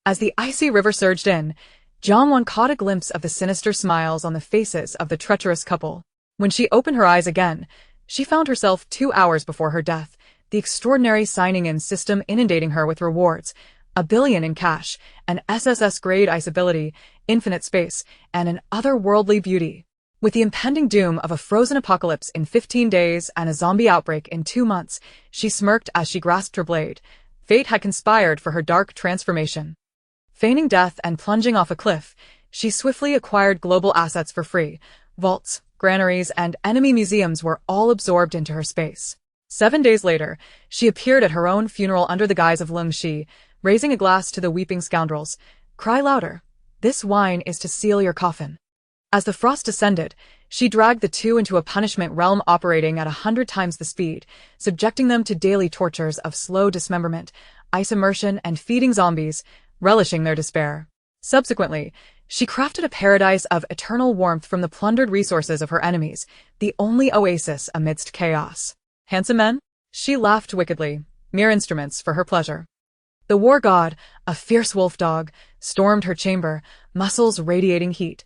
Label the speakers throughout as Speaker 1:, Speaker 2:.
Speaker 1: As the icy river surged in, Jiangwan caught a glimpse of the sinister smiles on the faces of the treacherous couple. When she opened her eyes again, she found herself 2 hours before her death, the extraordinary signing-in system inundating her with rewards, 1 billion in cash, an SSS-grade ice ability, infinite space, and an otherworldly beauty. With the impending doom of a frozen apocalypse in 15 days and a zombie outbreak in 2 months, she smirked as she grasped her blade. Fate had conspired for her dark transformation. Feigning death and plunging off a cliff, she swiftly acquired global assets for free. Vaults, granaries, and enemy museums were all absorbed into her space. 7 days later, she appeared at her own funeral under the guise of Lung Shi, raising a glass to the weeping scoundrels. Cry louder. This wine is to seal your coffin. As the frost descended, she dragged the two into a punishment realm operating at 100 times the speed, subjecting them to daily tortures of slow dismemberment, ice immersion, and feeding zombies, relishing their despair. Subsequently, she crafted a paradise of eternal warmth from the plundered resources of her enemies, the only oasis amidst chaos. Handsome men? She laughed wickedly, mere instruments for her pleasure. The war god, a fierce wolf dog, stormed her chamber, muscles radiating heat.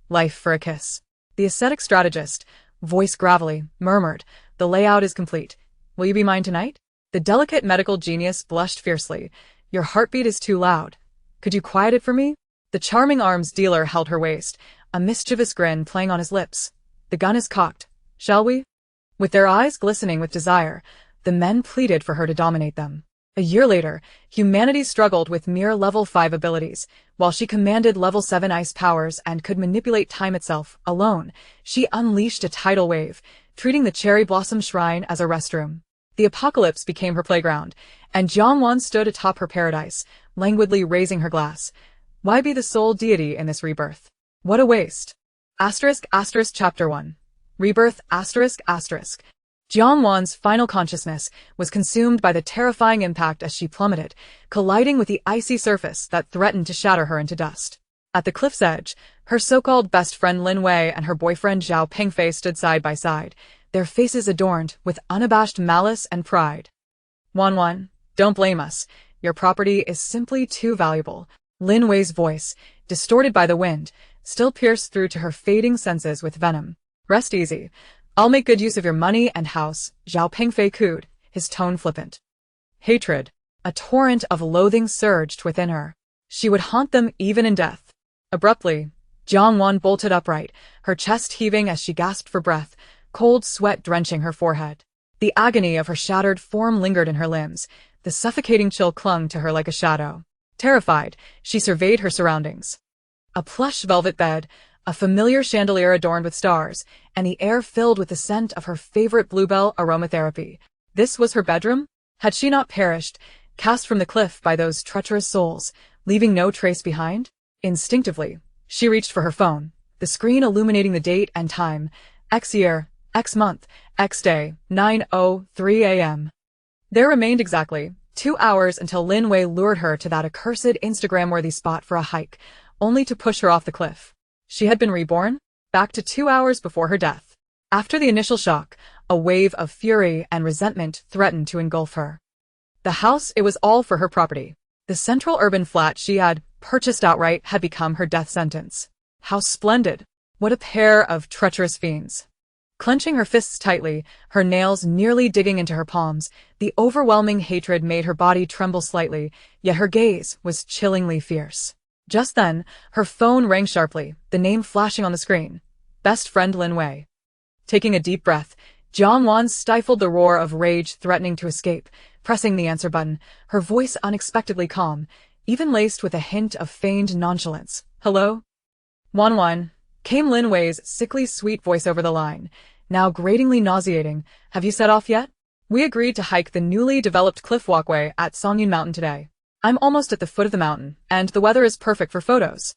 Speaker 1: Life for a kiss. The ascetic strategist, voice gravelly, murmured, "The layout is complete. Will you be mine tonight?" The delicate medical genius blushed fiercely. "Your heartbeat is too loud. Could you quiet it for me?" The charming arms-dealer held her waist, a mischievous grin playing on his lips. "The gun is cocked. Shall we?" With their eyes glistening with desire, the men pleaded for her to dominate them. A year later, humanity struggled with mere level 5 abilities. While she commanded level 7 ice powers and could manipulate time itself, alone, she unleashed a tidal wave, treating the Cherry Blossom Shrine as a restroom. The apocalypse became her playground, and Jiangwan stood atop her paradise, languidly raising her glass. Why be the sole deity in this rebirth? What a waste. Chapter 1. Rebirth ***. Jiangwan's final consciousness was consumed by the terrifying impact as she plummeted, colliding with the icy surface that threatened to shatter her into dust. At the cliff's edge, her so-called best friend Lin Wei and her boyfriend Zhao Pingfei stood side by side, their faces adorned with unabashed malice and pride. "Wanwan, don't blame us. Your property is simply too valuable." Lin Wei's voice, distorted by the wind, still pierced through to her fading senses with venom. "Rest easy. I'll make good use of your money and house," Zhao Pingfei cooed, his tone flippant. Hatred, a torrent of loathing surged within her. She would haunt them even in death. Abruptly, Jiangwan bolted upright, her chest heaving as she gasped for breath, cold sweat drenching her forehead. The agony of her shattered form lingered in her limbs, the suffocating chill clung to her like a shadow. Terrified, she surveyed her surroundings. A plush velvet bed, a familiar chandelier adorned with stars, and the air filled with the scent of her favorite bluebell aromatherapy. This was her bedroom? Had she not perished, cast from the cliff by those treacherous souls, leaving no trace behind? Instinctively, she reached for her phone, the screen illuminating the date and time, X year, X month, X day, 9:03 a.m. There remained exactly 2 hours until Lin Wei lured her to that accursed Instagram-worthy spot for a hike, only to push her off the cliff. She had been reborn, back to 2 hours before her death. After the initial shock, a wave of fury and resentment threatened to engulf her. The house, it was all for her property. The central urban flat she had purchased outright had become her death sentence. How splendid! What a pair of treacherous fiends! Clenching her fists tightly, her nails nearly digging into her palms, the overwhelming hatred made her body tremble slightly, yet her gaze was chillingly fierce. Just then, her phone rang sharply, the name flashing on the screen. Best friend Lin Wei. Taking a deep breath, Jiangwan stifled the roar of rage threatening to escape, pressing the answer button, her voice unexpectedly calm, even laced with a hint of feigned nonchalance. "Hello?" "Wanwan," came Lin Wei's sickly sweet voice over the line, now gratingly nauseating. "Have you set off yet? We agreed to hike the newly developed cliff walkway at Songyun Mountain today. I'm almost at the foot of the mountain, and the weather is perfect for photos."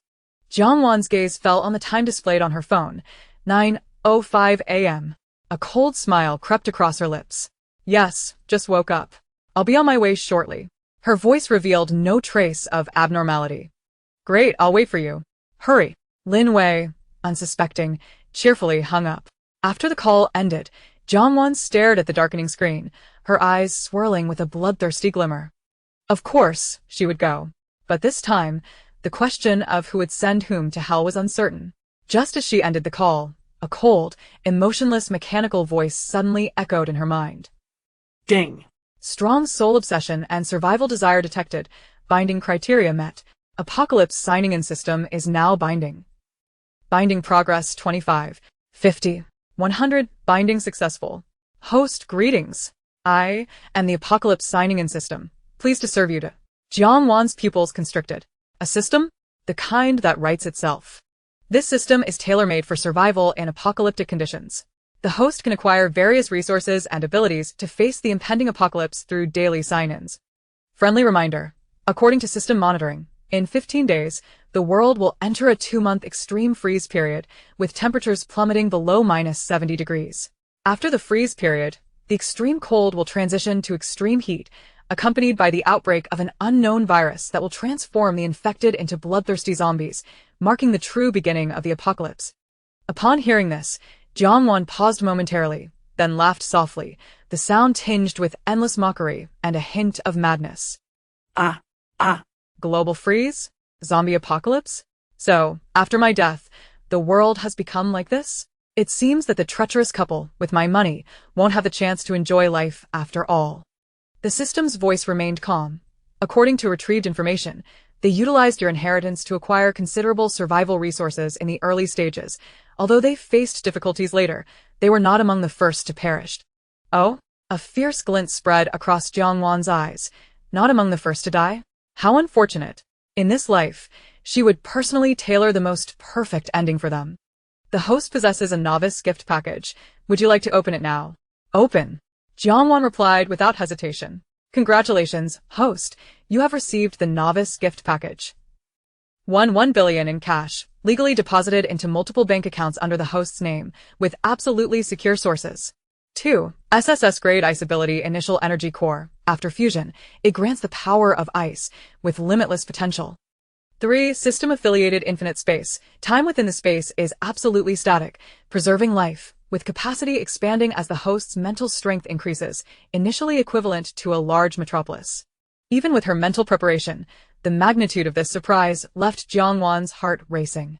Speaker 1: Jiangwan's gaze fell on the time displayed on her phone, 9:05 a.m. A cold smile crept across her lips. "Yes, just woke up. I'll be on my way shortly." Her voice revealed no trace of abnormality. "Great, I'll wait for you. Hurry." Lin Wei, unsuspecting, cheerfully hung up. After the call ended, Jiangwan stared at the darkening screen, her eyes swirling with a bloodthirsty glimmer. Of course, she would go. But this time, the question of who would send whom to hell was uncertain. Just as she ended the call, a cold, emotionless mechanical voice suddenly echoed in her mind.
Speaker 2: Ding.
Speaker 1: Strong soul obsession and survival desire detected. Binding criteria met. Apocalypse signing-in system is now binding. Binding progress 25, 50, 100. Binding successful. Host greetings. I am the Apocalypse signing-in system. Pleased to serve you to. Jiang Wan's pupils constricted. A system? The kind that writes itself. This system is tailor-made for survival in apocalyptic conditions. The host can acquire various resources and abilities to face the impending apocalypse through daily sign-ins. Friendly reminder. According to system monitoring, in 15 days, the world will enter a 2-month extreme freeze period, with temperatures plummeting below -70 degrees. After the freeze period, the extreme cold will transition to extreme heat, accompanied by the outbreak of an unknown virus that will transform the infected into bloodthirsty zombies, marking the true beginning of the apocalypse. Upon hearing this, Jiang Wan paused momentarily, then laughed softly, the sound tinged with endless mockery and a hint of madness. Global freeze? Zombie apocalypse? So, after my death, the world has become like this? It seems that the treacherous couple, with my money, won't have the chance to enjoy life after all. The system's voice remained calm. According to retrieved information, they utilized your inheritance to acquire considerable survival resources in the early stages. Although they faced difficulties later, they were not among the first to perish. Oh? A fierce glint spread across Jiang Wan's eyes. Not among the first to die? How unfortunate. In this life, she would personally tailor the most perfect ending for them. The host possesses a novice gift package. Would you like to open it now? Open. Jiang Wan replied without hesitation. Congratulations, host. You have received the novice gift package. 1 billion in cash, legally deposited into multiple bank accounts under the host's name, with absolutely secure sources. 2. SSS-grade ice ability initial energy core. After fusion, it grants the power of ice, with limitless potential. 3. System-affiliated infinite space. Time within the space is absolutely static, preserving life, with capacity expanding as the host's mental strength increases, initially equivalent to a large metropolis. Even with her mental preparation, the magnitude of this surprise left Jiang Wan's heart racing.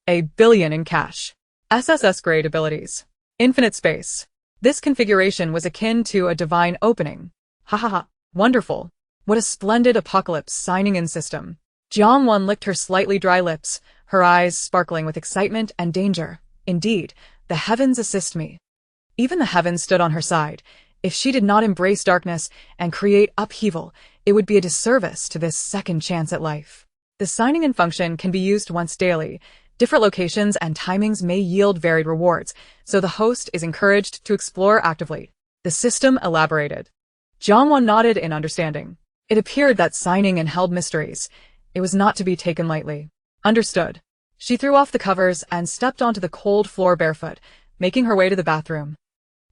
Speaker 1: 1 billion in cash. SSS-grade abilities. Infinite space. This configuration was akin to a divine opening. Ha ha ha. Wonderful. What a splendid apocalypse signing-in system. Jiang Wan licked her slightly dry lips, her eyes sparkling with excitement and danger. Indeed, the heavens assist me. Even the heavens stood on her side. If she did not embrace darkness and create upheaval, it would be a disservice to this second chance at life. The signing-in function can be used once daily. Different locations and timings may yield varied rewards, so the host is encouraged to explore actively. The system elaborated. Jiang Wan nodded in understanding. It appeared that signing-in held mysteries. It was not to be taken lightly. Understood. She threw off the covers and stepped onto the cold floor barefoot, making her way to the bathroom.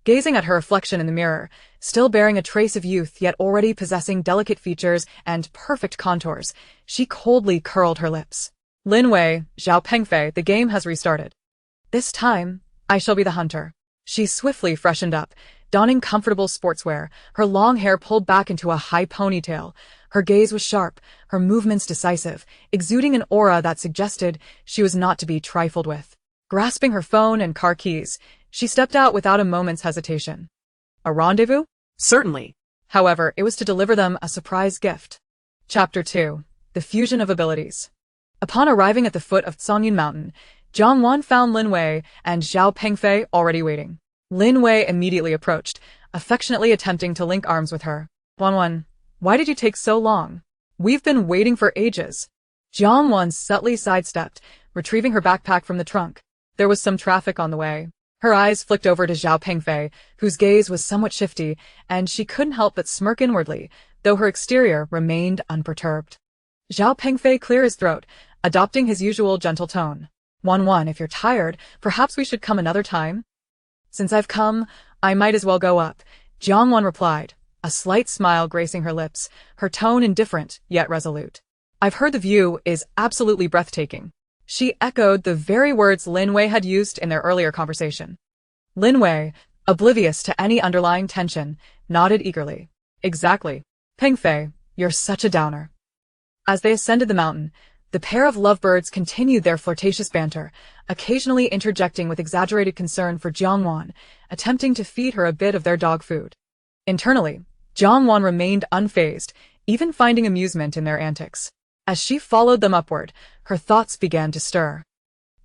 Speaker 1: Gazing at her reflection in the mirror, still bearing a trace of youth yet already possessing delicate features and perfect contours, she coldly curled her lips. Lin Wei, Zhao Pengfei, the game has restarted. This time, I shall be the hunter. She swiftly freshened up, donning comfortable sportswear, her long hair pulled back into a high ponytail. Her gaze was sharp, her movements decisive, exuding an aura that suggested she was not to be trifled with. Grasping her phone and car keys, she stepped out without a moment's hesitation. A rendezvous?
Speaker 2: Certainly.
Speaker 1: However, it was to deliver them a surprise gift. Chapter 2. The Fusion of Abilities. Upon arriving at the foot of Songyun Mountain, Jiang Wan found Lin Wei and Zhao Pengfei already waiting. Lin Wei immediately approached, affectionately attempting to link arms with her. Wan, why did you take so long? We've been waiting for ages. Jiang Wan subtly sidestepped, retrieving her backpack from the trunk. There was some traffic on the way. Her eyes flicked over to Zhao Pengfei, whose gaze was somewhat shifty, and she couldn't help but smirk inwardly, though her exterior remained unperturbed. Zhao Pengfei cleared his throat, adopting his usual gentle tone. Wan, if you're tired, perhaps we should come another time? Since I've come, I might as well go up, Jiang Wan replied, a slight smile gracing her lips, her tone indifferent yet resolute. I've heard the view is absolutely breathtaking. She echoed the very words Lin Wei had used in their earlier conversation. Lin Wei, oblivious to any underlying tension, nodded eagerly. Exactly. Pengfei, you're such a downer. As they ascended the mountain, the pair of lovebirds continued their flirtatious banter, occasionally interjecting with exaggerated concern for Jiangwan, attempting to feed her a bit of their dog food. Internally, Jiangwan remained unfazed, even finding amusement in their antics. As she followed them upward, her thoughts began to stir.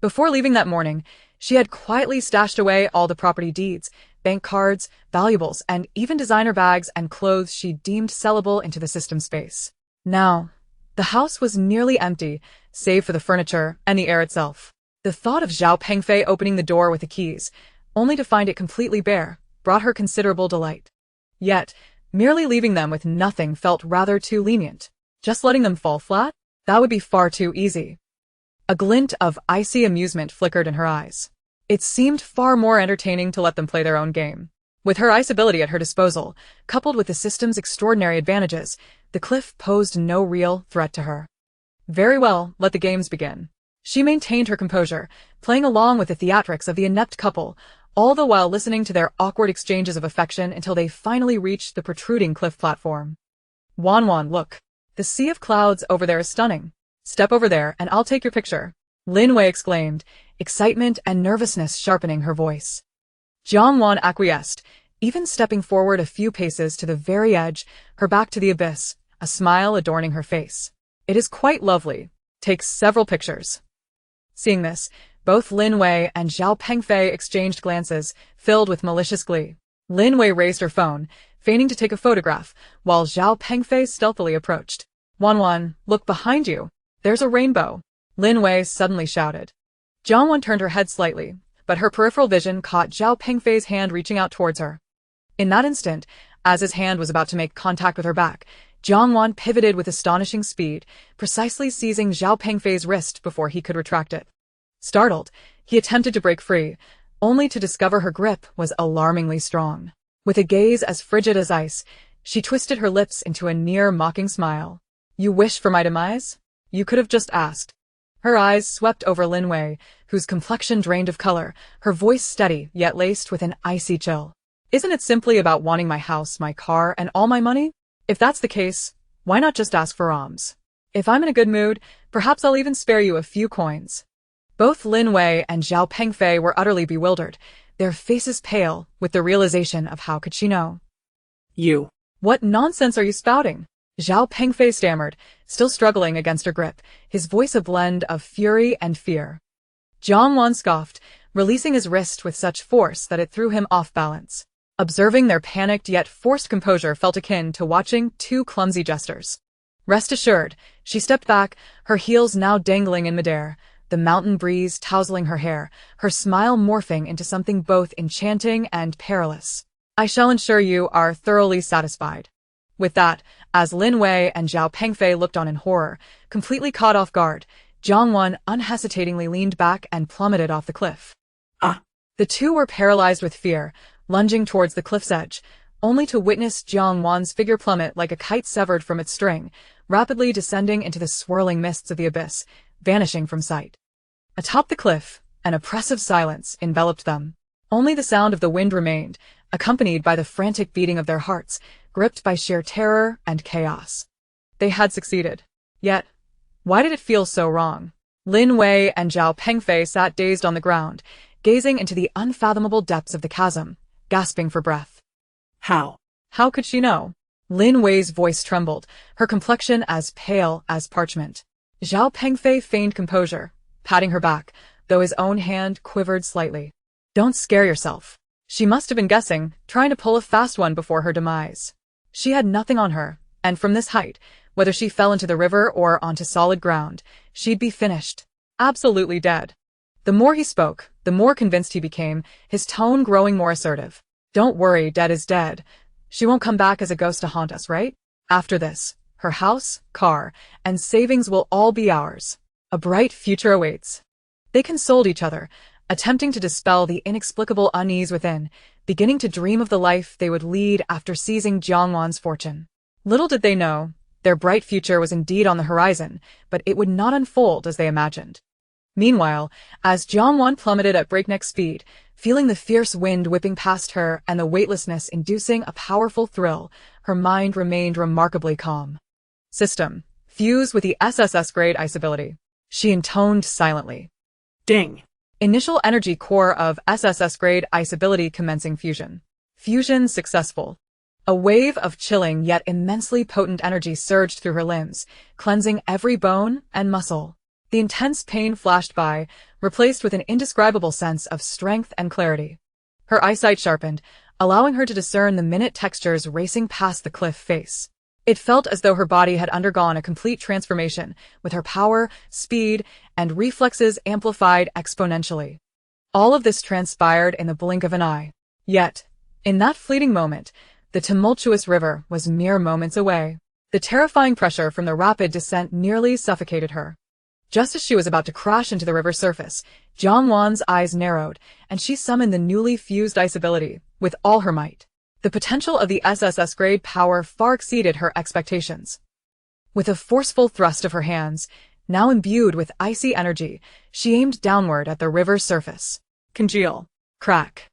Speaker 1: Before leaving that morning, she had quietly stashed away all the property deeds, bank cards, valuables, and even designer bags and clothes she deemed sellable into the system space. Now, the house was nearly empty, save for the furniture and the air itself. The thought of Zhao Pengfei opening the door with the keys, only to find it completely bare, brought her considerable delight. Yet, merely leaving them with nothing felt rather too lenient. Just letting them fall flat? That would be far too easy. A glint of icy amusement flickered in her eyes. It seemed far more entertaining to let them play their own game. With her ice ability at her disposal, coupled with the system's extraordinary advantages, the cliff posed no real threat to her. Very well, let the games begin. She maintained her composure, playing along with the theatrics of the inept couple, all the while listening to their awkward exchanges of affection until they finally reached the protruding cliff platform. Wanwan, look. The sea of clouds over there is stunning. Step over there and I'll take your picture. Lin Wei exclaimed, excitement and nervousness sharpening her voice. Jiangwan acquiesced, even stepping forward a few paces to the very edge, her back to the abyss, a smile adorning her face. It is quite lovely. Take several pictures. Seeing this, both Lin Wei and Zhao Pengfei exchanged glances, filled with malicious glee. Lin Wei raised her phone, feigning to take a photograph, while Zhao Pengfei stealthily approached. Wanwan, look behind you. There's a rainbow. Lin Wei suddenly shouted. Jiangwan turned her head slightly, but her peripheral vision caught Zhao Pengfei's hand reaching out towards her. In that instant, as his hand was about to make contact with her back, Jiangwan pivoted with astonishing speed, precisely seizing Zhao Pengfei's wrist before he could retract it. Startled, he attempted to break free, only to discover her grip was alarmingly strong. With a gaze as frigid as ice, she twisted her lips into a near-mocking smile. You wish for my demise? You could have just asked. Her eyes swept over Lin Wei, whose complexion drained of color, her voice steady yet laced with an icy chill. Isn't it simply about wanting my house, my car, and all my money? If that's the case, why not just ask for alms? If I'm in a good mood, perhaps I'll even spare you a few coins. Both Lin Wei and Zhao Pengfei were utterly bewildered, their faces pale with the realization of how could she know.
Speaker 2: You.
Speaker 1: What nonsense are you spouting? Zhao Pengfei stammered, still struggling against her grip, his voice a blend of fury and fear. Jiangwan scoffed, releasing his wrist with such force that it threw him off balance. Observing their panicked yet forced composure felt akin to watching two clumsy jesters. Rest assured, she stepped back, her heels now dangling in midair, the mountain breeze tousling her hair, her smile morphing into something both enchanting and perilous. I shall ensure you are thoroughly satisfied. With that, as Lin Wei and Zhao Pengfei looked on in horror, completely caught off guard, Jiangwan unhesitatingly leaned back and plummeted off the cliff.
Speaker 2: Ah!
Speaker 1: The two were paralyzed with fear, lunging towards the cliff's edge, only to witness Jiangwan's figure plummet like a kite severed from its string, rapidly descending into the swirling mists of the abyss, vanishing from sight. Atop the cliff, an oppressive silence enveloped them. Only the sound of the wind remained, accompanied by the frantic beating of their hearts, gripped by sheer terror and chaos. They had succeeded. Yet, why did it feel so wrong? Lin Wei and Zhao Pengfei sat dazed on the ground, gazing into the unfathomable depths of the chasm, gasping for breath.
Speaker 2: How?
Speaker 1: How could she know? Lin Wei's voice trembled, her complexion as pale as parchment. Zhao Pengfei feigned composure, patting her back, though his own hand quivered slightly. Don't scare yourself. She must have been guessing, trying to pull a fast one before her demise. She had nothing on her, and from this height, whether she fell into the river or onto solid ground, she'd be finished. Absolutely dead. The more he spoke, the more convinced he became, his tone growing more assertive. Don't worry, dead is dead. She won't come back as a ghost to haunt us, right? After this, her house, car, and savings will all be ours. A bright future awaits. They consoled each other, attempting to dispel the inexplicable unease within, beginning to dream of the life they would lead after seizing Jiangwan's fortune. Little did they know, their bright future was indeed on the horizon, but it would not unfold as they imagined. Meanwhile, as Jiangwan plummeted at breakneck speed, feeling the fierce wind whipping past her and the weightlessness inducing a powerful thrill, her mind remained remarkably calm. System. Fuse with the SSS-grade ice ability. She intoned silently.
Speaker 2: Ding.
Speaker 1: Initial energy core of SSS-grade ice ability commencing fusion. Fusion successful. A wave of chilling yet immensely potent energy surged through her limbs, cleansing every bone and muscle. The intense pain flashed by, replaced with an indescribable sense of strength and clarity. Her eyesight sharpened, allowing her to discern the minute textures racing past the cliff face. It felt as though her body had undergone a complete transformation, with her power, speed, and reflexes amplified exponentially. All of this transpired in the blink of an eye. Yet, in that fleeting moment, the tumultuous river was mere moments away. The terrifying pressure from the rapid descent nearly suffocated her. Just as she was about to crash into the river's surface, Jiangwan's eyes narrowed, and she summoned the newly fused ice ability with all her might. The potential of the SSS-grade power far exceeded her expectations. With a forceful thrust of her hands, now imbued with icy energy, she aimed downward at the river's surface. Congeal. Crack.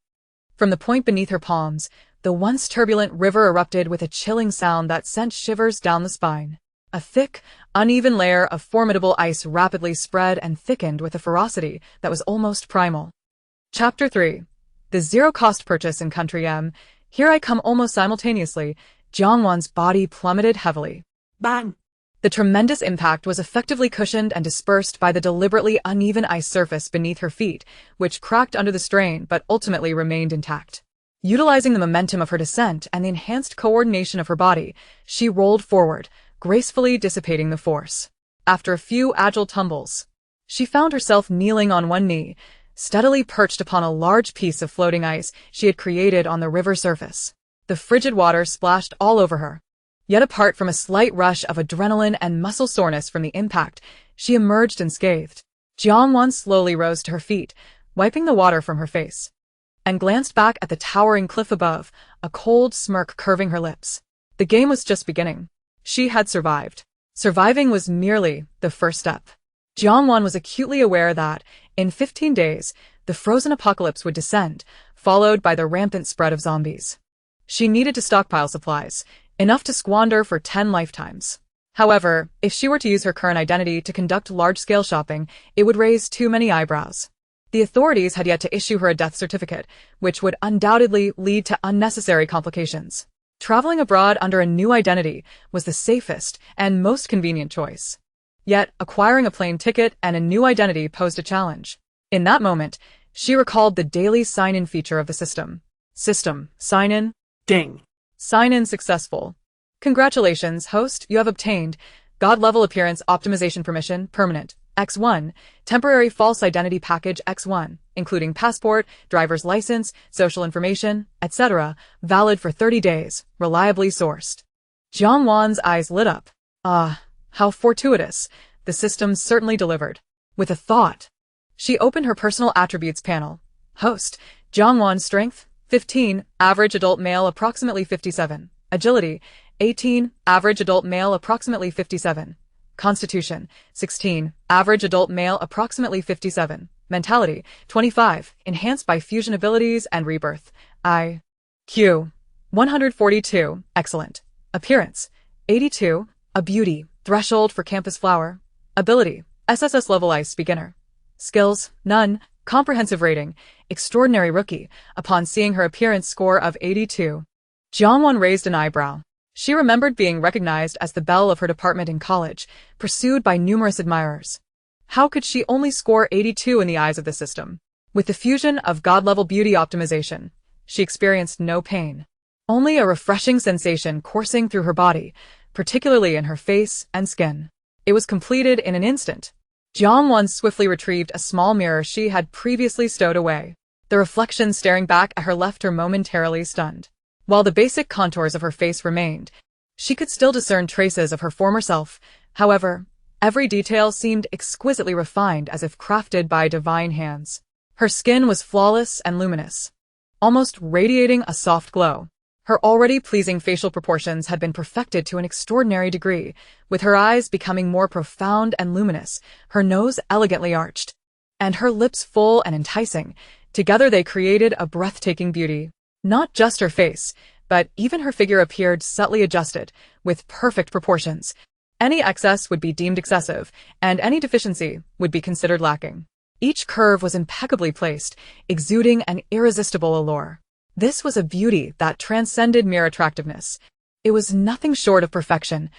Speaker 1: From the point beneath her palms, the once turbulent river erupted with a chilling sound that sent shivers down the spine. A thick, uneven layer of formidable ice rapidly spread and thickened with a ferocity that was almost primal. Chapter 3. The Zero-Cost Purchase in Country M. Here I come almost simultaneously. Jiangwan's body plummeted heavily.
Speaker 2: Bang.
Speaker 1: The tremendous impact was effectively cushioned and dispersed by the deliberately uneven ice surface beneath her feet, which cracked under the strain but ultimately remained intact. Utilizing the momentum of her descent and the enhanced coordination of her body, she rolled forward, gracefully dissipating the force. After a few agile tumbles, she found herself kneeling on one knee, steadily perched upon a large piece of floating ice she had created on the river surface. The frigid water splashed all over her. Yet apart from a slight rush of adrenaline and muscle soreness from the impact, she emerged unscathed. Jiangwan slowly rose to her feet, wiping the water from her face, and glanced back at the towering cliff above, a cold smirk curving her lips. The game was just beginning. She had survived. Surviving was merely the first step. Jiangwan was acutely aware that, in 15 days, the frozen apocalypse would descend, followed by the rampant spread of zombies. She needed to stockpile supplies, enough to squander for 10 lifetimes. However, if she were to use her current identity to conduct large-scale shopping, it would raise too many eyebrows. The authorities had yet to issue her a death certificate, which would undoubtedly lead to unnecessary complications. Traveling abroad under a new identity was the safest and most convenient choice. Yet, acquiring a plane ticket and a new identity posed a challenge. In that moment, she recalled the daily sign-in feature of the system. System, sign-in.
Speaker 2: Ding.
Speaker 1: Sign-in successful. Congratulations, host, you have obtained God-level appearance optimization permission, permanent, X1, temporary false identity package X1, including passport, driver's license, social information, etc., valid for 30 days, reliably sourced. Jiangwan's eyes lit up. Ah, how fortuitous. The system certainly delivered. With a thought, she opened her personal attributes panel. Host, Jiangwan strength, 15, average adult male approximately 57. Agility, 18, average adult male approximately 57. Constitution, 16, average adult male approximately 57. Mentality, 25, enhanced by fusion abilities and rebirth. IQ, 142, excellent. Appearance, 82, a beauty, threshold for campus flower. Ability, SSS level ice beginner. Skills, none. Comprehensive rating, extraordinary rookie, upon seeing her appearance score of 82. Jiangwan raised an eyebrow. She remembered being recognized as the belle of her department in college, pursued by numerous admirers. How could she only score 82 in the eyes of the system? With the fusion of God-level beauty optimization, she experienced no pain. Only a refreshing sensation coursing through her body, particularly in her face and skin. It was completed in an instant. Jiangwan swiftly retrieved a small mirror she had previously stowed away. The reflection staring back at her left her momentarily stunned. While the basic contours of her face remained, she could still discern traces of her former self. However, every detail seemed exquisitely refined as if crafted by divine hands. Her skin was flawless and luminous, almost radiating a soft glow. Her already pleasing facial proportions had been perfected to an extraordinary degree, with her eyes becoming more profound and luminous, her nose elegantly arched, and her lips full and enticing. Together they created a breathtaking beauty. Not just her face, but even her figure appeared subtly adjusted, with perfect proportions. Any excess would be deemed excessive, and any deficiency would be considered lacking. Each curve was impeccably placed, exuding an irresistible allure. This was a beauty that transcended mere attractiveness. It was nothing short of perfection,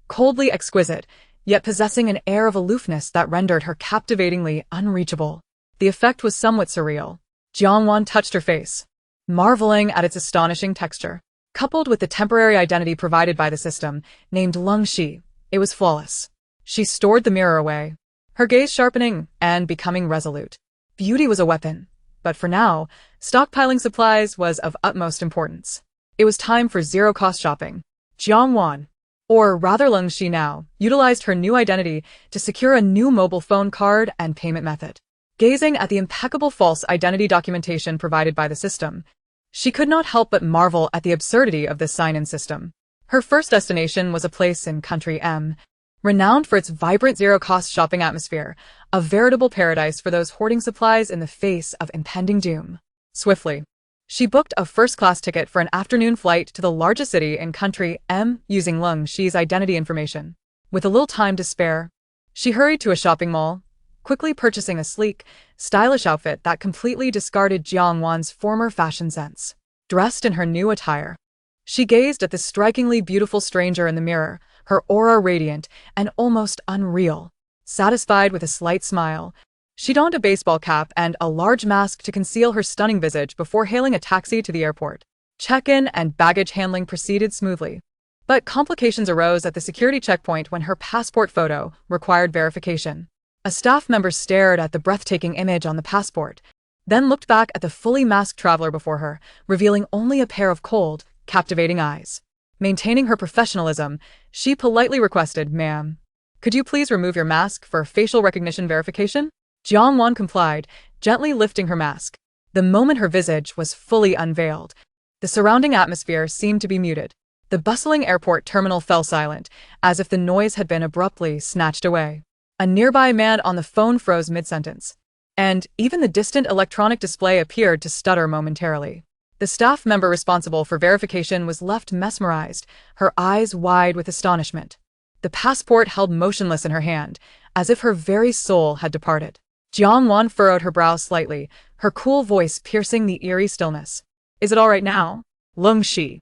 Speaker 1: coldly exquisite, yet possessing an air of aloofness that rendered her captivatingly unreachable. The effect was somewhat surreal. Jiangwan touched her face, marveling at its astonishing texture. Coupled with the temporary identity provided by the system, named Lung Shi, it was flawless. She stored the mirror away, her gaze sharpening and becoming resolute. Beauty was a weapon, but for now, stockpiling supplies was of utmost importance. It was time for zero-cost shopping. Jiangwan, or rather Lung Shi now, utilized her new identity to secure a new mobile phone card and payment method. Gazing at the impeccable false identity documentation provided by the system, she could not help but marvel at the absurdity of this sign-in system. Her first destination was a place in Country M, renowned for its vibrant zero-cost shopping atmosphere, a veritable paradise for those hoarding supplies in the face of impending doom. Swiftly, she booked a first-class ticket for an afternoon flight to the largest city in Country M using Lung Shi's identity information. With a little time to spare, she hurried to a shopping mall, quickly purchasing a sleek, stylish outfit that completely discarded Jiangwan's former fashion sense. Dressed in her new attire, she gazed at the strikingly beautiful stranger in the mirror, her aura radiant and almost unreal. Satisfied with a slight smile, she donned a baseball cap and a large mask to conceal her stunning visage before hailing a taxi to the airport. Check-in and baggage handling proceeded smoothly, but complications arose at the security checkpoint when her passport photo required verification. A staff member stared at the breathtaking image on the passport, then looked back at the fully masked traveler before her, revealing only a pair of cold, captivating eyes. Maintaining her professionalism, she politely requested, "Ma'am, could you please remove your mask for facial recognition verification?" Jiangwan complied, gently lifting her mask. The moment her visage was fully unveiled, the surrounding atmosphere seemed to be muted. The bustling airport terminal fell silent, as if the noise had been abruptly snatched away. A nearby man on the phone froze mid-sentence, and even the distant electronic display appeared to stutter momentarily. The staff member responsible for verification was left mesmerized, her eyes wide with astonishment. The passport held motionless in her hand, as if her very soul had departed. Jiangwan furrowed her brow slightly, her cool voice piercing the eerie stillness. "Is it all right now, Lung Shi?"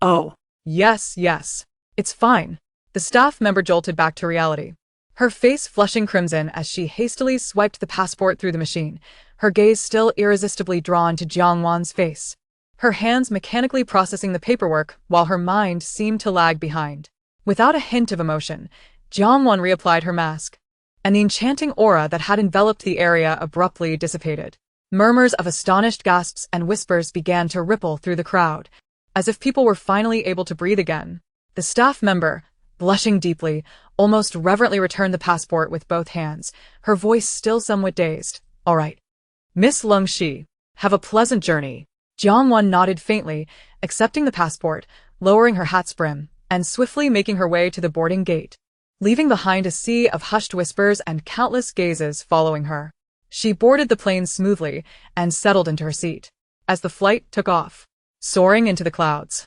Speaker 2: Oh.
Speaker 1: Yes. It's fine." The staff member jolted back to reality, her face flushing crimson as she hastily swiped the passport through the machine, her gaze still irresistibly drawn to Jiangwan's face. Her hands mechanically processing the paperwork while her mind seemed to lag behind. Without a hint of emotion, Jiangwan reapplied her mask, and the enchanting aura that had enveloped the area abruptly dissipated. Murmurs of astonished gasps and whispers began to ripple through the crowd, as if people were finally able to breathe again. The staff member, blushing deeply, almost reverently returned the passport with both hands, her voice still somewhat dazed. "All right. Miss Lung Shi, have a pleasant journey." Jiangwan nodded faintly, accepting the passport, lowering her hat's brim, and swiftly making her way to the boarding gate, leaving behind a sea of hushed whispers and countless gazes following her. She boarded the plane smoothly and settled into her seat. As the flight took off, soaring into the clouds.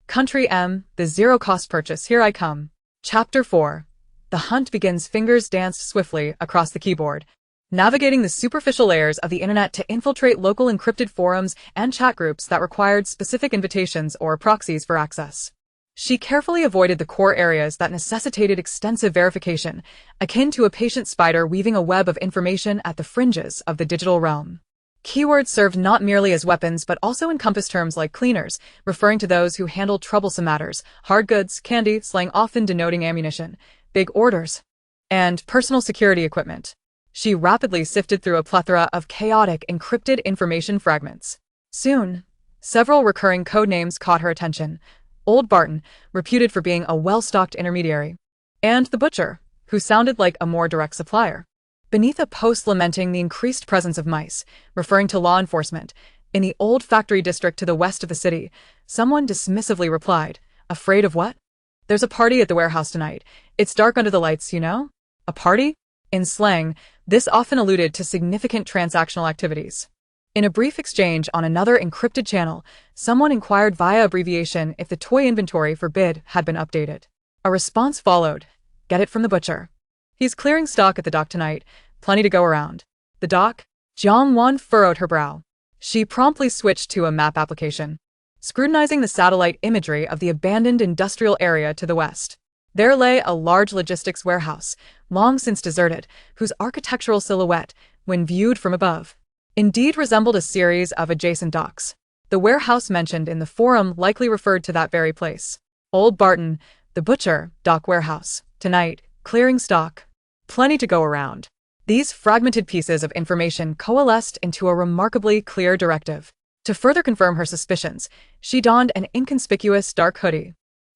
Speaker 1: Country M, the zero-cost purchase, here I come. Chapter 4. The hunt begins. Fingers danced swiftly across the keyboard, navigating the superficial layers of the internet to infiltrate local encrypted forums and chat groups that required specific invitations or proxies for access. She carefully avoided the core areas that necessitated extensive verification, akin to a patient spider weaving a web of information at the fringes of the digital realm. Keywords served not merely as weapons but also encompassed terms like cleaners, referring to those who handled troublesome matters, hard goods, candy, slang often denoting ammunition, big orders, and personal security equipment. She rapidly sifted through a plethora of chaotic encrypted information fragments. Soon, several recurring codenames caught her attention. Old Barton, reputed for being a well-stocked intermediary, and the Butcher, who sounded like a more direct supplier. Beneath a post lamenting the increased presence of mice, referring to law enforcement, in the old factory district to the west of the city, someone dismissively replied, "Afraid of what? There's a party at the warehouse tonight. It's dark under the lights, you know? A party?" In slang, this often alluded to significant transactional activities. In a brief exchange on another encrypted channel, someone inquired via abbreviation if the toy inventory for bid had been updated. A response followed. Get it from the butcher. He's clearing stock at the dock tonight. Plenty to go around. The dock? Jiang Wan furrowed her brow. She promptly switched to a map application, scrutinizing the satellite imagery of the abandoned industrial area to the west. There lay a large logistics warehouse, long since deserted, whose architectural silhouette, when viewed from above, indeed resembled a series of adjacent docks. The warehouse mentioned in the forum likely referred to that very place. Old Barton, the butcher, dock warehouse. Tonight, clearing stock. Plenty to go around. These fragmented pieces of information coalesced into a remarkably clear directive. To further confirm her suspicions, she donned an inconspicuous dark hoodie,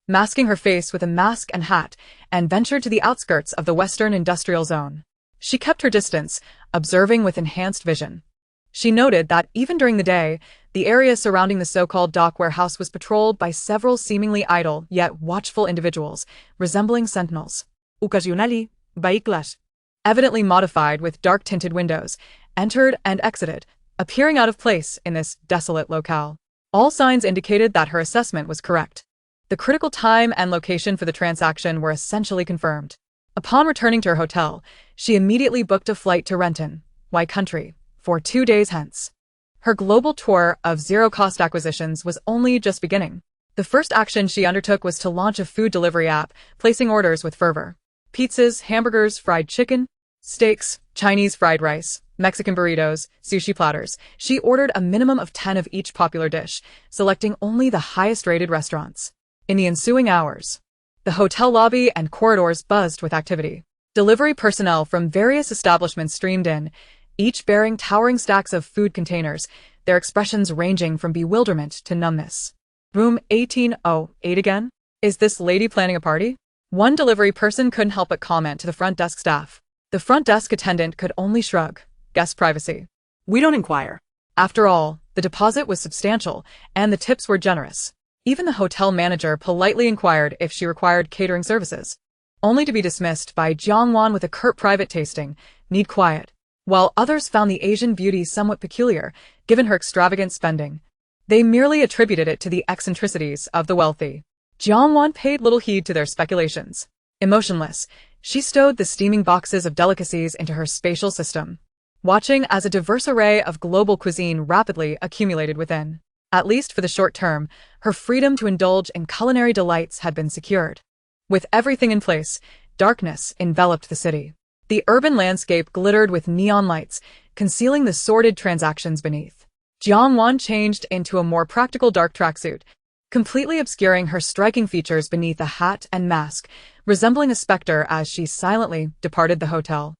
Speaker 1: masking her face with a mask and hat, and ventured to the outskirts of the Western Industrial Zone. She kept her distance, observing with enhanced vision. She noted that even during the day, the area surrounding the so-called dock warehouse was patrolled by several seemingly idle yet watchful individuals, resembling sentinels. Occasionally, vehicles, evidently modified with dark-tinted windows, entered and exited, appearing out of place in this desolate locale. All signs indicated that her assessment was correct. The critical time and location for the transaction were essentially confirmed. Upon returning to her hotel, she immediately booked a flight to Renton, Y Country, for 2 days hence. Her global tour of zero-cost acquisitions was only just beginning. The first action she undertook was to launch a food delivery app, placing orders with fervor. Pizzas, hamburgers, fried chicken, steaks, Chinese fried rice, Mexican burritos, sushi platters. She ordered a minimum of 10 of each popular dish, selecting only the highest-rated restaurants. In the ensuing hours, the hotel lobby and corridors buzzed with activity. Delivery personnel from various establishments streamed in, each bearing towering stacks of food containers, their expressions ranging from bewilderment to numbness. Room 1808 again? Is this lady planning a party? One delivery person couldn't help but comment to the front desk staff. The front desk attendant could only shrug. Guest privacy.
Speaker 2: We don't inquire.
Speaker 1: After all, the deposit was substantial, and the tips were generous. Even the hotel manager politely inquired if she required catering services, only to be dismissed by Jiang Wan with a curt private tasting, need quiet. While others found the Asian beauty somewhat peculiar, given her extravagant spending, they merely attributed it to the eccentricities of the wealthy. Jiang Wan paid little heed to their speculations. Emotionless, she stowed the steaming boxes of delicacies into her spatial system, watching as a diverse array of global cuisine rapidly accumulated within. At least for the short term, her freedom to indulge in culinary delights had been secured. With everything in place, darkness enveloped the city. The urban landscape glittered with neon lights, concealing the sordid transactions beneath. Jiang Wan changed into a more practical dark tracksuit, completely obscuring her striking features beneath a hat and mask, resembling a specter as she silently departed the hotel.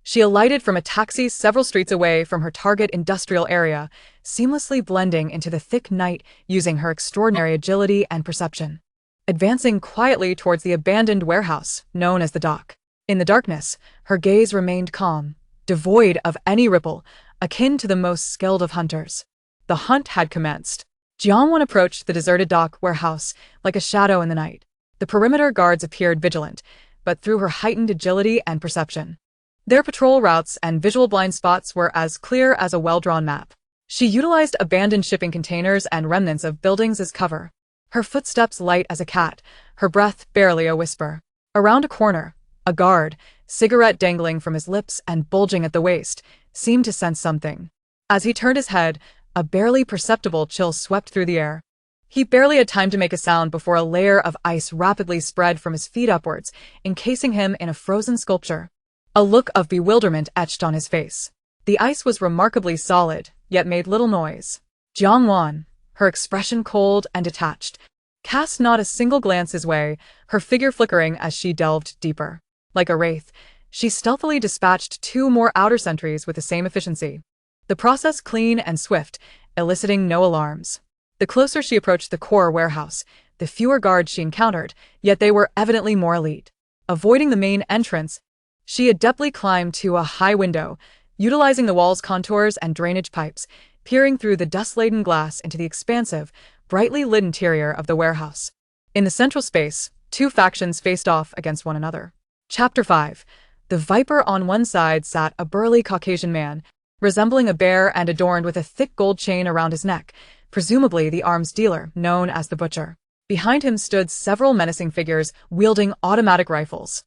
Speaker 1: She alighted from a taxi several streets away from her target industrial area, seamlessly blending into the thick night using her extraordinary agility and perception. Advancing quietly towards the abandoned warehouse, known as the dock. In the darkness, her gaze remained calm, devoid of any ripple, akin to the most skilled of hunters. The hunt had commenced. Jiang Wan approached the deserted dock warehouse like a shadow in the night. The perimeter guards appeared vigilant, but through her heightened agility and perception, their patrol routes and visual blind spots were as clear as a well-drawn map. She utilized abandoned shipping containers and remnants of buildings as cover. Her footsteps light as a cat, her breath barely a whisper. Around a corner, a guard, cigarette dangling from his lips and bulging at the waist, seemed to sense something. As he turned his head, a barely perceptible chill swept through the air. He barely had time to make a sound before a layer of ice rapidly spread from his feet upwards, encasing him in a frozen sculpture. A look of bewilderment etched on his face. The ice was remarkably solid, yet made little noise. Jiang Wan, her expression cold and detached, cast not a single glance his way, her figure flickering as she delved deeper. Like a wraith, she stealthily dispatched 2 more outer sentries with the same efficiency. The process clean and swift, eliciting no alarms. The closer she approached the core warehouse, the fewer guards she encountered, yet they were evidently more elite. Avoiding the main entrance, she adeptly climbed to a high window, utilizing the wall's contours and drainage pipes, peering through the dust-laden glass into the expansive, brightly lit interior of the warehouse. In the central space, 2 factions faced off against one another. Chapter 5. The Viper. On one side sat a burly Caucasian man, resembling a bear and adorned with a thick gold chain around his neck, presumably the arms dealer known as the Butcher. Behind him stood several menacing figures wielding automatic rifles.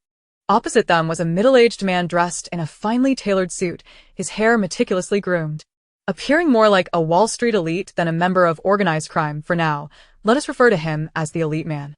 Speaker 1: Opposite them was a middle-aged man dressed in a finely tailored suit, his hair meticulously groomed. Appearing more like a Wall Street elite than a member of organized crime for now, let us refer to him as the elite man.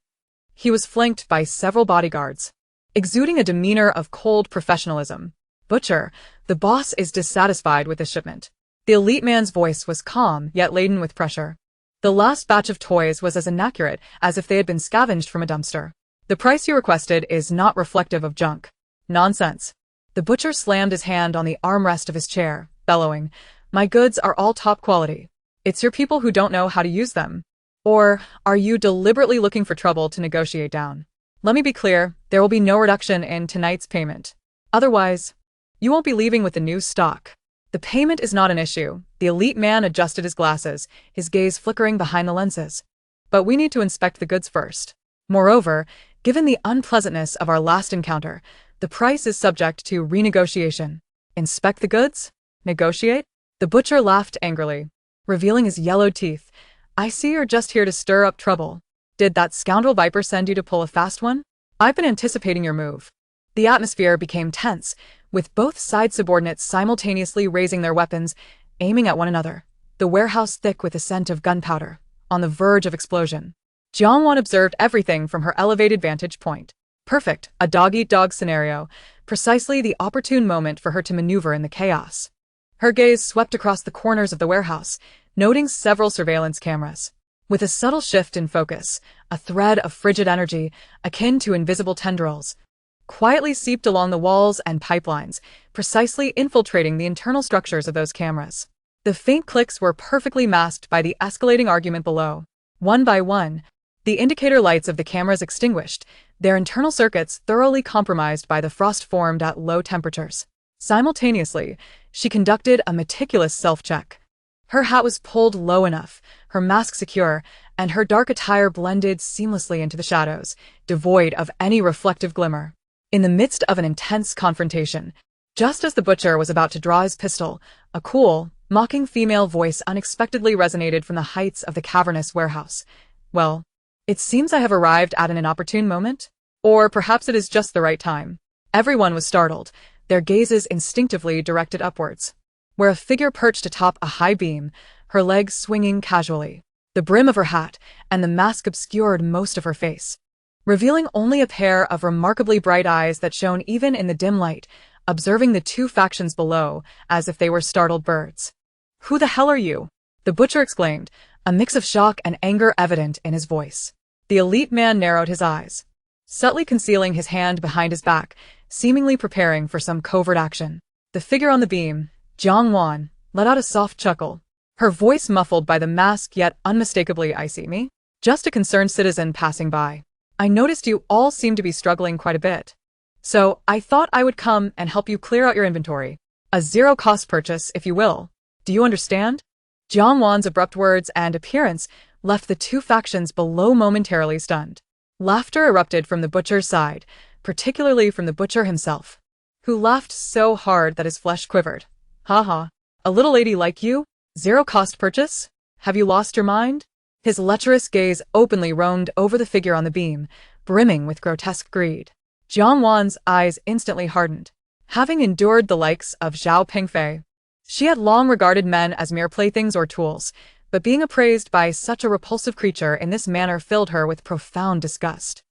Speaker 1: He was flanked by several bodyguards, exuding a demeanor of cold professionalism. "Butcher, the boss is dissatisfied with this shipment." The elite man's voice was calm yet laden with pressure. "The last batch of toys was as inaccurate as if they had been scavenged from a dumpster. The price you requested is not reflective of junk." "Nonsense." The butcher slammed his hand on the armrest of his chair, bellowing, "My goods are all top quality. It's your people who don't know how to use them. Or are you deliberately looking for trouble to negotiate down? Let me be clear, there will be no reduction in tonight's payment. Otherwise, you won't be leaving with the new stock." "The payment is not an issue." The elite man adjusted his glasses, his gaze flickering behind the lenses. "But we need to inspect the goods first. Moreover, given the unpleasantness of our last encounter, the price is subject to renegotiation." "Inspect the goods? Negotiate?" The butcher laughed angrily, revealing his yellowed teeth. "I see you're just here to stir up trouble. Did that scoundrel Viper send you to pull a fast one? I've been anticipating your move." The atmosphere became tense, with both side subordinates simultaneously raising their weapons, aiming at one another. The warehouse thick with the scent of gunpowder, on the verge of explosion. Jiangwan observed everything from her elevated vantage point. Perfect, a dog-eat-dog scenario, precisely the opportune moment for her to maneuver in the chaos. Her gaze swept across the corners of the warehouse, noting several surveillance cameras. With a subtle shift in focus, a thread of frigid energy, akin to invisible tendrils, quietly seeped along the walls and pipelines, precisely infiltrating the internal structures of those cameras. The faint clicks were perfectly masked by the escalating argument below. One by one, the indicator lights of the cameras extinguished, their internal circuits thoroughly compromised by the frost formed at low temperatures. Simultaneously, she conducted a meticulous self-check. Her hat was pulled low enough, her mask secure, and her dark attire blended seamlessly into the shadows, devoid of any reflective glimmer. In the midst of an intense confrontation, just as the butcher was about to draw his pistol, a cool, mocking female voice unexpectedly resonated from the heights of the cavernous warehouse. "Well, it seems I have arrived at an inopportune moment. Or perhaps it is just the right time." Everyone was startled, their gazes instinctively directed upwards, where a figure perched atop a high beam, her legs swinging casually. The brim of her hat and the mask obscured most of her face, revealing only a pair of remarkably bright eyes that shone even in the dim light, observing the two factions below as if they were startled birds. "Who the hell are you?" the butcher exclaimed, a mix of shock and anger evident in his voice. The elite man narrowed his eyes, subtly concealing his hand behind his back, seemingly preparing for some covert action. The figure on the beam, Jiangwan, let out a soft chuckle, her voice muffled by the mask yet unmistakably "I see me? Just a concerned citizen passing by. I noticed you all seem to be struggling quite a bit. So I thought I would come and help you clear out your inventory. A zero-cost purchase, if you will. Do you understand?" Jiangwan's abrupt words and appearance left the two factions below momentarily stunned. Laughter erupted from the butcher's side, particularly from the butcher himself, who laughed so hard that his flesh quivered. "Ha ha. A little lady like you? Zero-cost purchase? Have you lost your mind?" His lecherous gaze openly roamed over the figure on the beam, brimming with grotesque greed. Jiangwan's eyes instantly hardened. Having endured the likes of Zhao Pingfei, she had long regarded men as mere playthings or tools, but being appraised by such a repulsive creature in this manner filled her with profound disgust.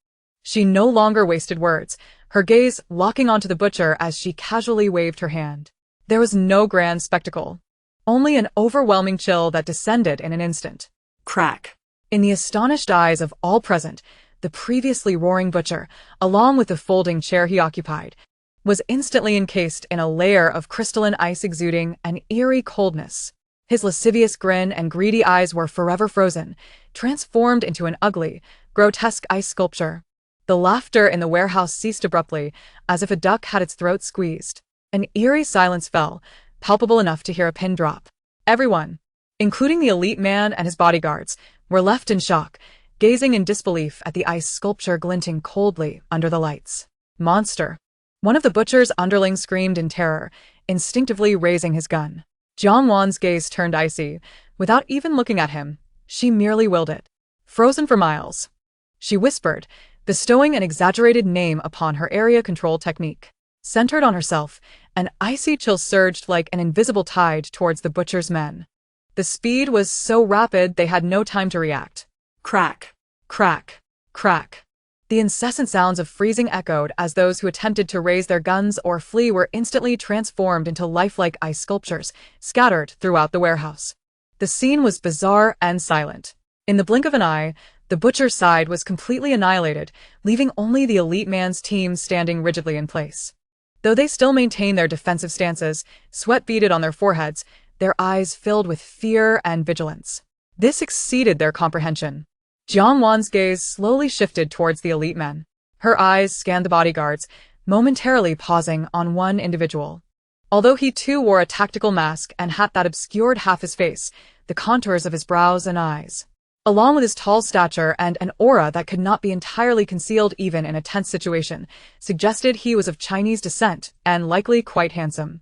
Speaker 1: She no longer wasted words, her gaze locking onto the butcher as she casually waved her hand. There was no grand spectacle, only an overwhelming chill that descended in an instant.
Speaker 2: Crack.
Speaker 1: In the astonished eyes of all present, the previously roaring butcher, along with the folding chair he occupied, was instantly encased in a layer of crystalline ice exuding an eerie coldness. His lascivious grin and greedy eyes were forever frozen, transformed into an ugly, grotesque ice sculpture. The laughter in the warehouse ceased abruptly, as if a duck had its throat squeezed. An eerie silence fell, palpable enough to hear a pin drop. Everyone, including the elite man and his bodyguards, were left in shock, gazing in disbelief at the ice sculpture glinting coldly under the lights. "Monster!" One of the butcher's underlings screamed in terror, instinctively raising his gun. Jiangwan's gaze turned icy. Without even looking at him, she merely willed it. Frozen for miles, she whispered, bestowing an exaggerated name upon her area control technique. Centered on herself, an icy chill surged like an invisible tide towards the butcher's men. The speed was so rapid they had no time to react.
Speaker 2: Crack.
Speaker 1: Crack. Crack. The incessant sounds of freezing echoed as those who attempted to raise their guns or flee were instantly transformed into lifelike ice sculptures, scattered throughout the warehouse. The scene was bizarre and silent. In the blink of an eye, the butcher's side was completely annihilated, leaving only the elite man's team standing rigidly in place. Though they still maintained their defensive stances, sweat beaded on their foreheads, their eyes filled with fear and vigilance. This exceeded their comprehension. Jiang Wan's gaze slowly shifted towards the elite men. Her eyes scanned the bodyguards, momentarily pausing on one individual. Although he too wore a tactical mask and hat that obscured half his face, the contours of his brows and eyes, along with his tall stature and an aura that could not be entirely concealed even in a tense situation, suggested he was of Chinese descent and likely quite handsome.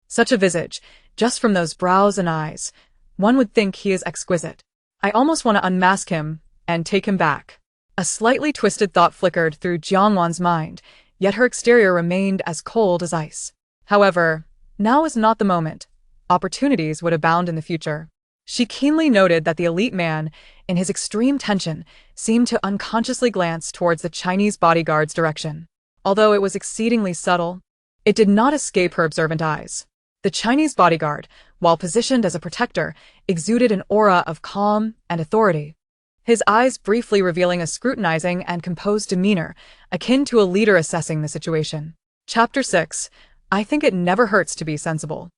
Speaker 1: Such a visage, just from those brows and eyes, one would think he is exquisite. I almost want to unmask him and take him back. A slightly twisted thought flickered through Jiang Wan's mind, yet her exterior remained as cold as ice. However, now is not the moment. Opportunities would abound in the future. She keenly noted that the elite man, in his extreme tension, seemed to unconsciously glance towards the Chinese bodyguard's direction. Although it was exceedingly subtle, it did not escape her observant eyes. The Chinese bodyguard, while positioned as a protector, exuded an aura of calm and authority. His eyes briefly revealing a scrutinizing and composed demeanor, akin to a leader assessing the situation. Chapter 6. I think it never hurts to be sensible.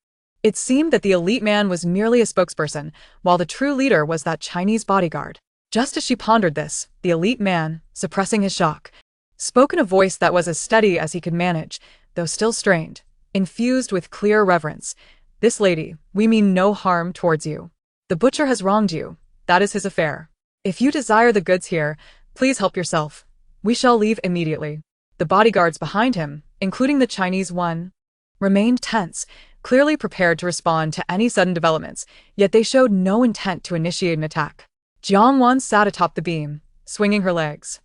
Speaker 1: It seemed that the elite man was merely a spokesperson, while the true leader was that Chinese bodyguard. Just as she pondered this, the elite man, suppressing his shock, spoke in a voice that was as steady as he could manage, though still strained, infused with clear reverence. This lady, we mean no harm towards you. The butcher has wronged you. That is his affair. If you desire the goods here, please help yourself. We shall leave immediately. The bodyguards behind him, including the Chinese one, remained tense, clearly prepared to respond to any sudden developments, yet they showed no intent to initiate an attack. Jiang Wan sat atop the beam, swinging her legs,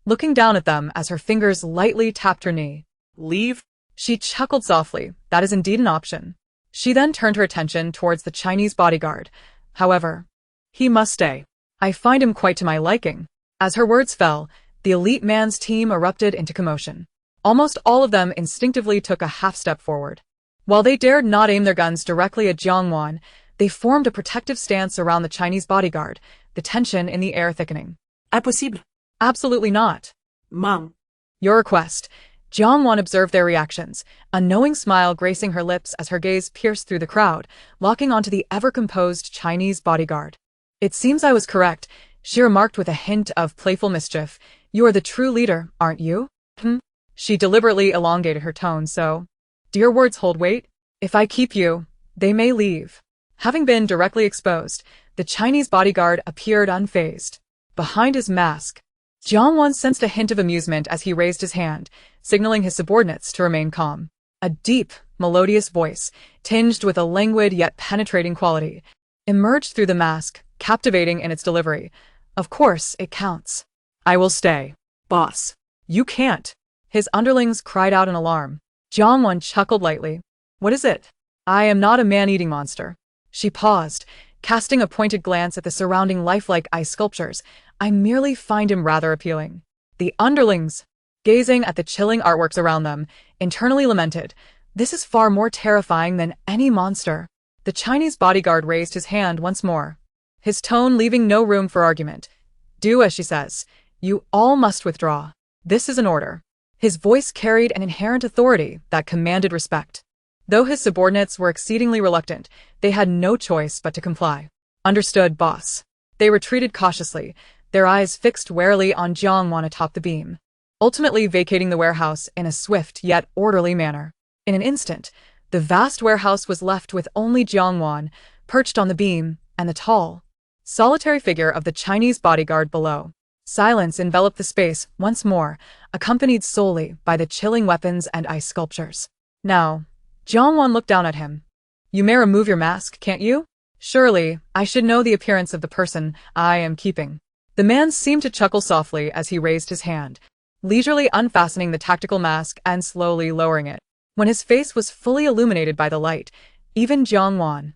Speaker 1: looking down at them as her fingers lightly tapped her knee.
Speaker 2: Leave?
Speaker 1: She chuckled softly. That is indeed an option. She then turned her attention towards the Chinese bodyguard. However, he must stay. I find him quite to my liking. As her words fell, the elite man's team erupted into commotion. Almost all of them instinctively took a half-step forward. While they dared not aim their guns directly at Jiang Wan, they formed a protective stance around the Chinese bodyguard, the tension in the air thickening.
Speaker 2: Impossible.
Speaker 1: Absolutely not.
Speaker 2: Mom.
Speaker 1: Your request. Jiang Wan observed their reactions, a knowing smile gracing her lips as her gaze pierced through the crowd, locking onto the ever-composed Chinese bodyguard. It seems I was correct, she remarked with a hint of playful mischief. You are the true leader, aren't you? She deliberately elongated her tone so. Do your words hold weight? If I keep you, they may leave. Having been directly exposed, the Chinese bodyguard appeared unfazed. Behind his mask, Jiang Wan sensed a hint of amusement as he raised his hand, signaling his subordinates to remain calm. A deep, melodious voice, tinged with a languid yet penetrating quality, emerged through the mask, captivating in its delivery. Of course, it counts. I will stay.
Speaker 2: Boss.
Speaker 1: You can't. His underlings cried out in alarm. Jiang Wan chuckled lightly. What is it? I am not a man-eating monster. She paused, casting a pointed glance at the surrounding lifelike ice sculptures. I merely find him rather appealing. The underlings, gazing at the chilling artworks around them, internally lamented. This is far more terrifying than any monster. The Chinese bodyguard raised his hand once more, his tone leaving no room for argument. Do as she says. You all must withdraw. This is an order. His voice carried an inherent authority that commanded respect. Though his subordinates were exceedingly reluctant, they had no choice but to comply. Understood, boss. They retreated cautiously, their eyes fixed warily on Jiang Wan atop the beam, ultimately vacating the warehouse in a swift yet orderly manner. In an instant, the vast warehouse was left with only Jiang Wan, perched on the beam, and the tall, solitary figure of the Chinese bodyguard below. Silence enveloped the space once more, accompanied solely by the chilling weapons and ice sculptures. Now, Jiang Wan looked down at him. You may remove your mask, can't you? Surely, I should know the appearance of the person I am keeping. The man seemed to chuckle softly as he raised his hand, leisurely unfastening the tactical mask and slowly lowering it. When his face was fully illuminated by the light, even Jiang Wan,